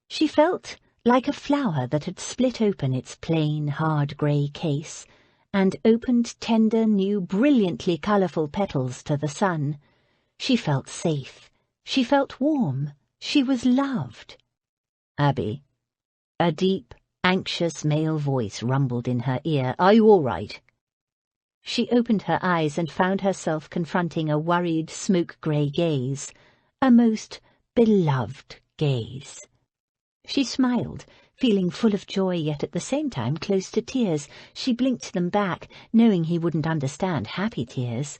She felt like a flower that had split open its plain, hard grey case, and opened tender, new, brilliantly colourful petals to the sun. She felt safe. She felt warm. She was loved. "Abby," a deep, anxious male voice rumbled in her ear. "Are you all right?" She opened her eyes and found herself confronting a worried, smoke-grey gaze, a most beloved gaze. She smiled, feeling full of joy, yet at the same time close to tears. She blinked them back, knowing he wouldn't understand happy tears.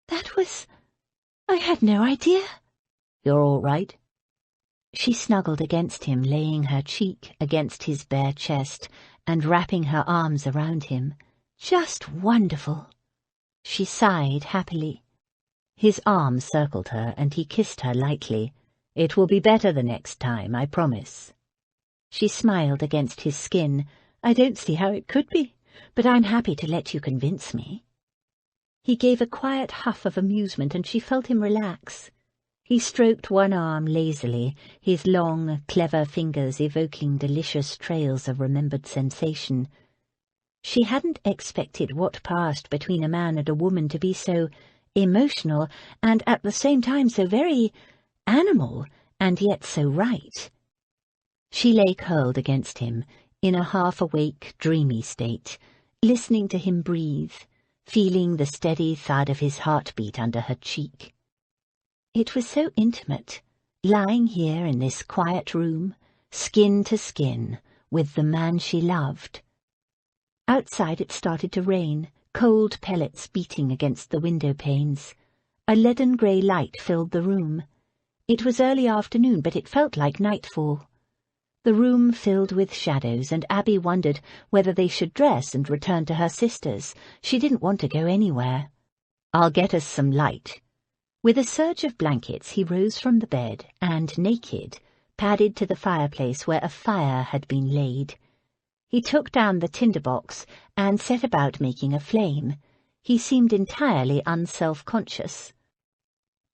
I had no idea." "You're all right?" She snuggled against him, laying her cheek against his bare chest and wrapping her arms around him. "Just wonderful." She sighed happily. His arm circled her, and he kissed her lightly. "It will be better the next time, I promise." She smiled against his skin. "I don't see how it could be, but I'm happy to let you convince me." He gave a quiet huff of amusement, and she felt him relax. He stroked one arm lazily, his long, clever fingers evoking delicious trails of remembered sensation. She hadn't expected what passed between a man and a woman to be so emotional, and at the same time so very animal, and yet so right. She lay curled against him, in a half-awake, dreamy state, listening to him breathe, feeling the steady thud of his heartbeat under her cheek. It was so intimate, lying here in this quiet room, skin to skin, with the man she loved. Outside it started to rain, cold pellets beating against the window panes. A leaden-grey light filled the room. It was early afternoon, but it felt like nightfall. The room filled with shadows, and Abby wondered whether they should dress and return to her sisters. She didn't want to go anywhere. "I'll get us some light." With a surge of blankets he rose from the bed and, naked, padded to the fireplace where a fire had been laid. He took down the tinder-box and set about making a flame. He seemed entirely unself-conscious.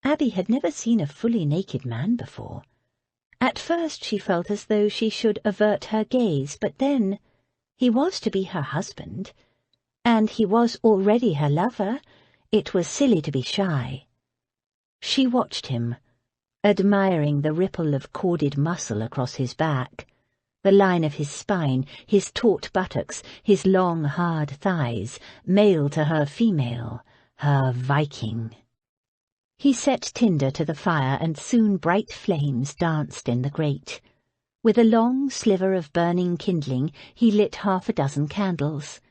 Abby had never seen a fully naked man before. At first she felt as though she should avert her gaze, but then he was to be her husband, and he was already her lover. It was silly to be shy. She watched him, admiring the ripple of corded muscle across his back, the line of his spine, his taut buttocks, his long, hard thighs, male to her female, her Viking. He set tinder to the fire, and soon bright flames danced in the grate. With a long sliver of burning kindling, he lit 6 candles.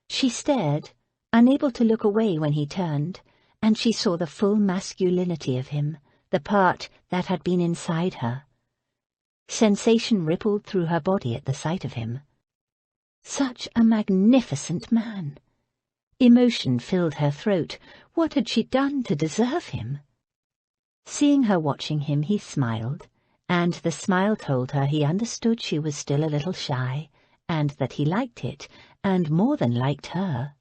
She stared, unable to look away when he turned, and she saw the full masculinity of him, the part that had been inside her. Sensation rippled through her body at the sight of him. Such a magnificent man! Emotion filled her throat. What had she done to deserve him? Seeing her watching him, he smiled, and the smile told her he understood she was still a little shy, and that he liked it, and more than liked her.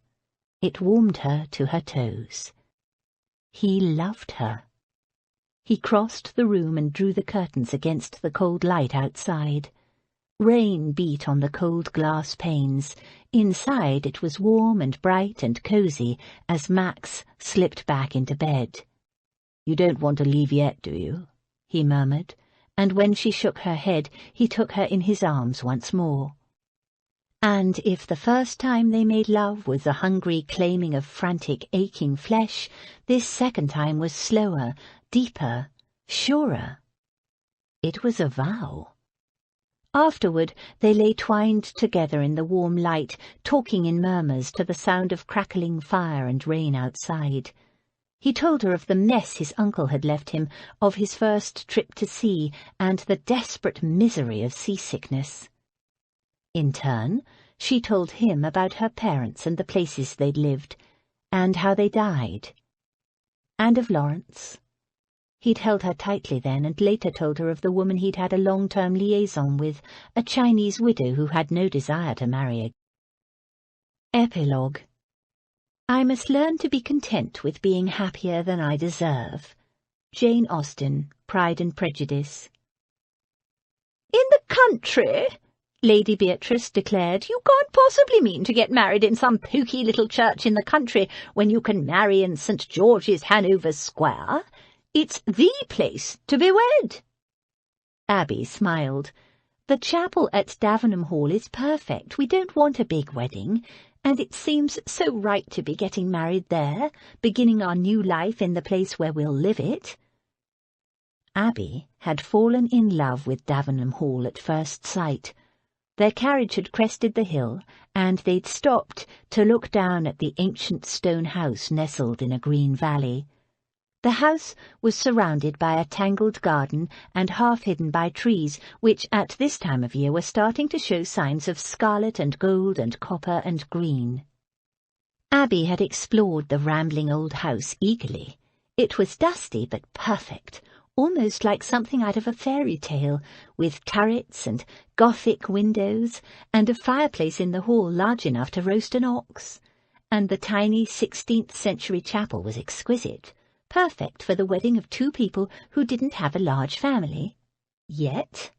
It warmed her to her toes. He loved her. He crossed the room and drew the curtains against the cold light outside. Rain beat on the cold glass panes. Inside it was warm and bright and cosy as Max slipped back into bed. "You don't want to leave yet, do you?" he murmured, and when she shook her head, he took her in his arms once more. And if the first time they made love was a hungry claiming of frantic, aching flesh, this second time was slower, deeper, surer. It was a vow. Afterward they lay twined together in the warm light, talking in murmurs to the sound of crackling fire and rain outside. He told her of the mess his uncle had left him, of his first trip to sea, and the desperate misery of seasickness. In turn, she told him about her parents and the places they'd lived, and how they died. And of Lawrence. He'd held her tightly then, and later told her of the woman he'd had a long-term liaison with, a Chinese widow who had no desire to marry again. Epilogue. I must learn to be content with being happier than I deserve. Jane Austen, Pride and Prejudice. In the country, Lady Beatrice declared. "You can't possibly mean to get married in some poky little church in the country when you can marry in St. George's, Hanover Square. It's the place to be wed." Abby smiled. "The chapel at Davenham Hall is perfect. We don't want a big wedding, and it seems so right to be getting married there, beginning our new life in the place where we'll live it." Abby had fallen in love with Davenham Hall at first sight. Their carriage had crested the hill, and they'd stopped to look down at the ancient stone house nestled in a green valley. The house was surrounded by a tangled garden and half hidden by trees, which at this time of year were starting to show signs of scarlet and gold and copper and green. Abby had explored the rambling old house eagerly. It was dusty but perfect, almost like something out of a fairy tale, with turrets and Gothic windows, and a fireplace in the hall large enough to roast an ox. And the tiny 16th-century chapel was exquisite, perfect for the wedding of two people who didn't have a large family. Yet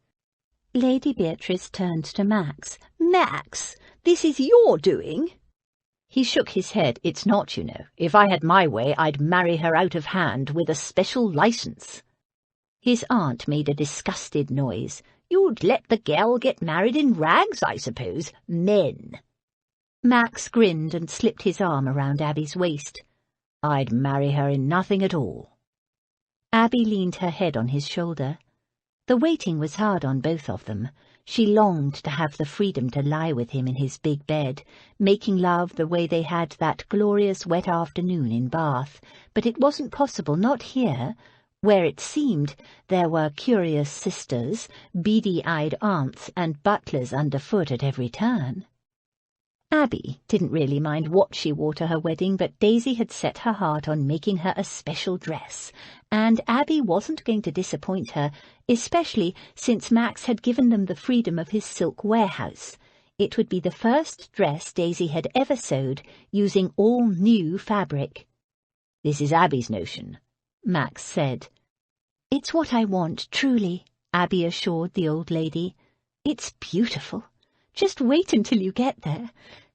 Lady Beatrice turned to Max. "Max, this is your doing." He shook his head. "It's not, you know. If I had my way, I'd marry her out of hand with a special licence." His aunt made a disgusted noise. "You'd let the girl get married in rags, I suppose. Men." Max grinned and slipped his arm around Abby's waist. "I'd marry her in nothing at all." Abby leaned her head on his shoulder. The waiting was hard on both of them. She longed to have the freedom to lie with him in his big bed, making love the way they had that glorious wet afternoon in Bath, but it wasn't possible, not here, where it seemed there were curious sisters, beady-eyed aunts, and butlers underfoot at every turn. Abby didn't really mind what she wore to her wedding, but Daisy had set her heart on making her a special dress, and Abby wasn't going to disappoint her, especially since Max had given them the freedom of his silk warehouse. It would be the first dress Daisy had ever sewed, using all new fabric. "This is Abby's notion," Max said. "It's what I want, truly," Abby assured the old lady. "It's beautiful. Just wait until you get there.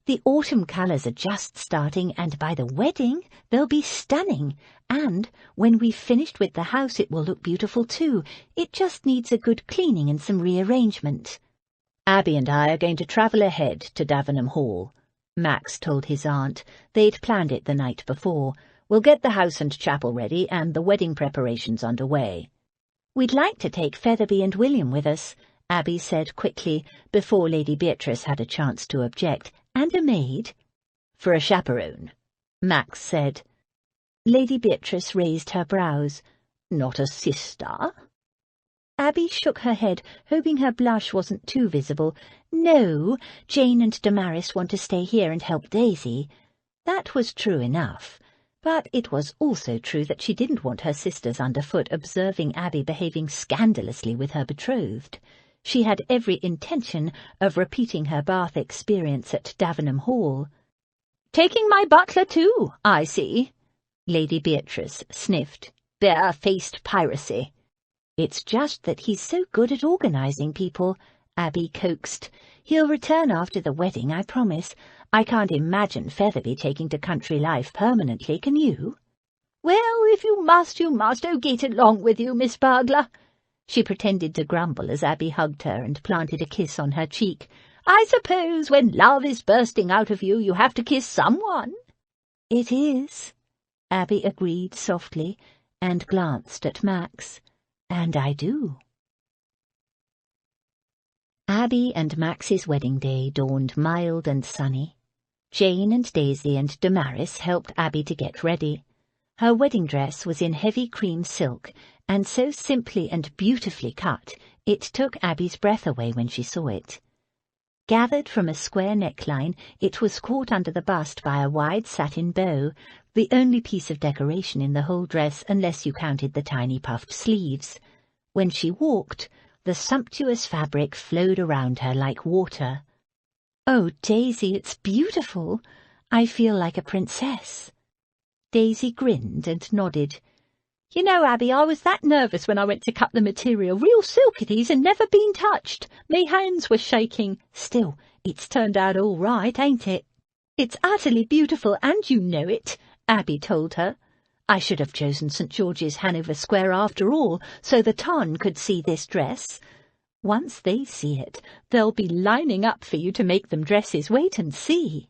The autumn colours are just starting, and by the wedding they'll be stunning. And when we've finished with the house it will look beautiful too. It just needs a good cleaning and some rearrangement." "Abby and I are going to travel ahead to Davenham Hall," Max told his aunt. They'd planned it the night before. "We'll get the house and chapel ready and the wedding preparations underway." "We'd like to take Featherby and William with us," Abby said quickly, before Lady Beatrice had a chance to object. "And a maid." "For a chaperone," Max said. Lady Beatrice raised her brows. "Not a sister?" Abby shook her head, hoping her blush wasn't too visible. "No, Jane and Damaris want to stay here and help Daisy." That was true enough. But it was also true that she didn't want her sisters underfoot observing Abby behaving scandalously with her betrothed. She had every intention of repeating her Bath experience at Davenham Hall. "Taking my butler too, I see," Lady Beatrice sniffed. "Bare-faced piracy." "It's just that he's so good at organising people," Abby coaxed. "He'll return after the wedding, I promise. I can't imagine Featherby taking to country life permanently, can you?" "Well, if you must, you must. Oh, get along with you, Miss Burglar." She pretended to grumble as Abby hugged her and planted a kiss on her cheek. "I suppose when love is bursting out of you, you have to kiss someone." "It is," Abby agreed softly, and glanced at Max. "And I do." Abby and Max's wedding day dawned mild and sunny. Jane and Daisy and Damaris helped Abby to get ready. Her wedding dress was in heavy cream silk, and so simply and beautifully cut it took Abby's breath away when she saw it. Gathered from a square neckline, it was caught under the bust by a wide satin bow, the only piece of decoration in the whole dress unless you counted the tiny puffed sleeves. When she walked, the sumptuous fabric flowed around her like water. "Oh, Daisy, it's beautiful. I feel like a princess." Daisy grinned and nodded. You know, Abby, I was that nervous when I went to cut the material. Real silk it is and never been touched. Me hands were shaking. Still, it's turned out all right, ain't it? It's utterly beautiful, and you know it, Abby told her. I should have chosen St. George's, Hanover Square after all, so the ton could see this dress. Once they see it, they'll be lining up for you to make them dresses. Wait and see.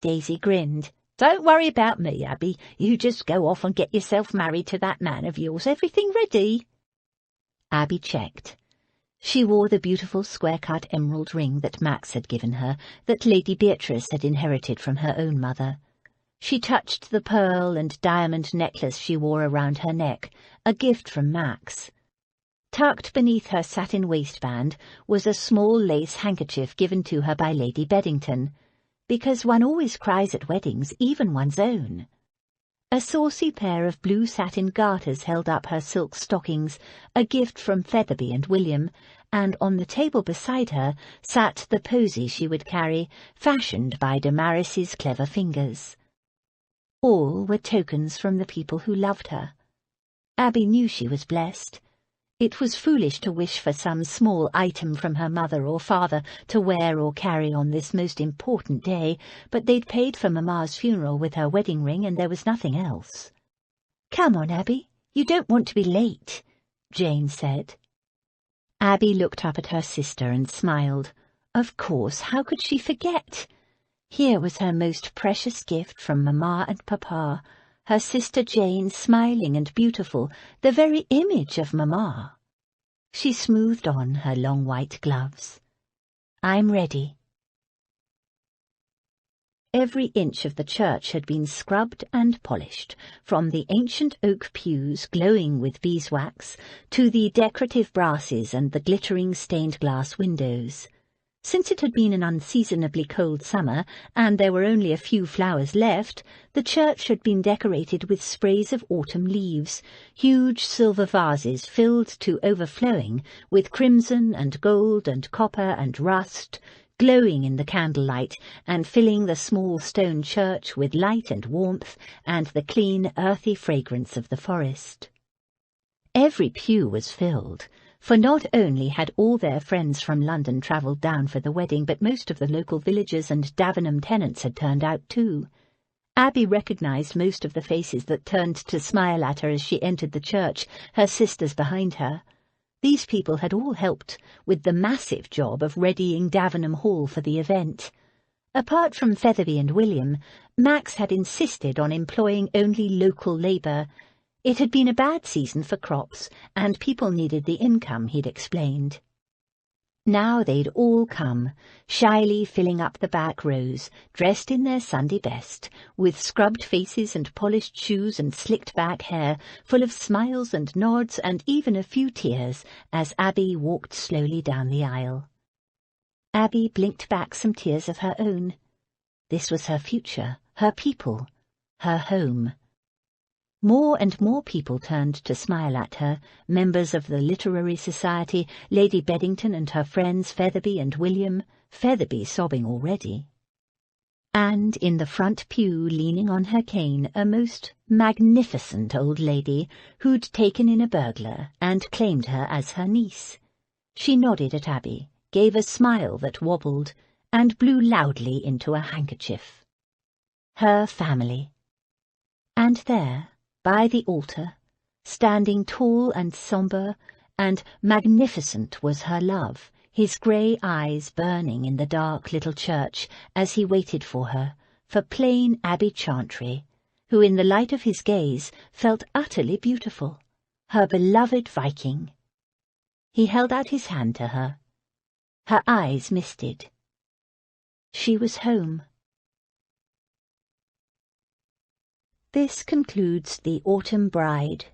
Daisy grinned. Don't worry about me, Abby. You just go off and get yourself married to that man of yours. Everything ready? Abby checked. She wore the beautiful square-cut emerald ring that Max had given her, that Lady Beatrice had inherited from her own mother. She touched the pearl and diamond necklace she wore around her neck, a gift from Max. Tucked beneath her satin waistband was a small lace handkerchief given to her by Lady Beddington, because one always cries at weddings, even one's own. A saucy pair of blue satin garters held up her silk stockings, a gift from Featherby and William, and on the table beside her sat the posy she would carry, fashioned by Damaris's clever fingers. All were tokens from the people who loved her. Abby knew she was blessed. It was foolish to wish for some small item from her mother or father to wear or carry on this most important day, but they'd paid for Mamma's funeral with her wedding ring, and there was nothing else. "Come on, Abby, you don't want to be late," Jane said. Abby looked up at her sister and smiled. Of course, how could she forget? Here was her most precious gift from Mamma and Papa, her sister Jane, smiling and beautiful, the very image of Mamma. She smoothed on her long white gloves. "I'm ready." Every inch of the church had been scrubbed and polished, from the ancient oak pews glowing with beeswax to the decorative brasses and the glittering stained-glass windows. Since it had been an unseasonably cold summer, and there were only a few flowers left, the church had been decorated with sprays of autumn leaves, huge silver vases filled to overflowing with crimson and gold and copper and rust, glowing in the candlelight and filling the small stone church with light and warmth and the clean, earthy fragrance of the forest. Every pew was filled, for not only had all their friends from London travelled down for the wedding, but most of the local villagers and Davenham tenants had turned out too. Abby recognised most of the faces that turned to smile at her as she entered the church, her sisters behind her. These people had all helped with the massive job of readying Davenham Hall for the event. Apart from Featherby and William, Max had insisted on employing only local labour. It had been a bad season for crops, and people needed the income, he'd explained. Now they'd all come, shyly filling up the back rows, dressed in their Sunday best, with scrubbed faces and polished shoes and slicked-back hair, full of smiles and nods and even a few tears, as Abby walked slowly down the aisle. Abby blinked back some tears of her own. This was her future, her people, her home. More and more people turned to smile at her, members of the Literary Society, Lady Beddington and her friends Featherby and William, Featherby sobbing already. And in the front pew, leaning on her cane, a most magnificent old lady who'd taken in a burglar and claimed her as her niece. She nodded at Abby, gave a smile that wobbled, and blew loudly into a handkerchief. Her family. And there, by the altar, standing tall and sombre and magnificent, was her love, his grey eyes burning in the dark little church as he waited for her, for plain Abby Chantry, who in the light of his gaze felt utterly beautiful, her beloved Viking. He held out his hand to her. Her eyes misted. She was home. This concludes The Autumn Bride,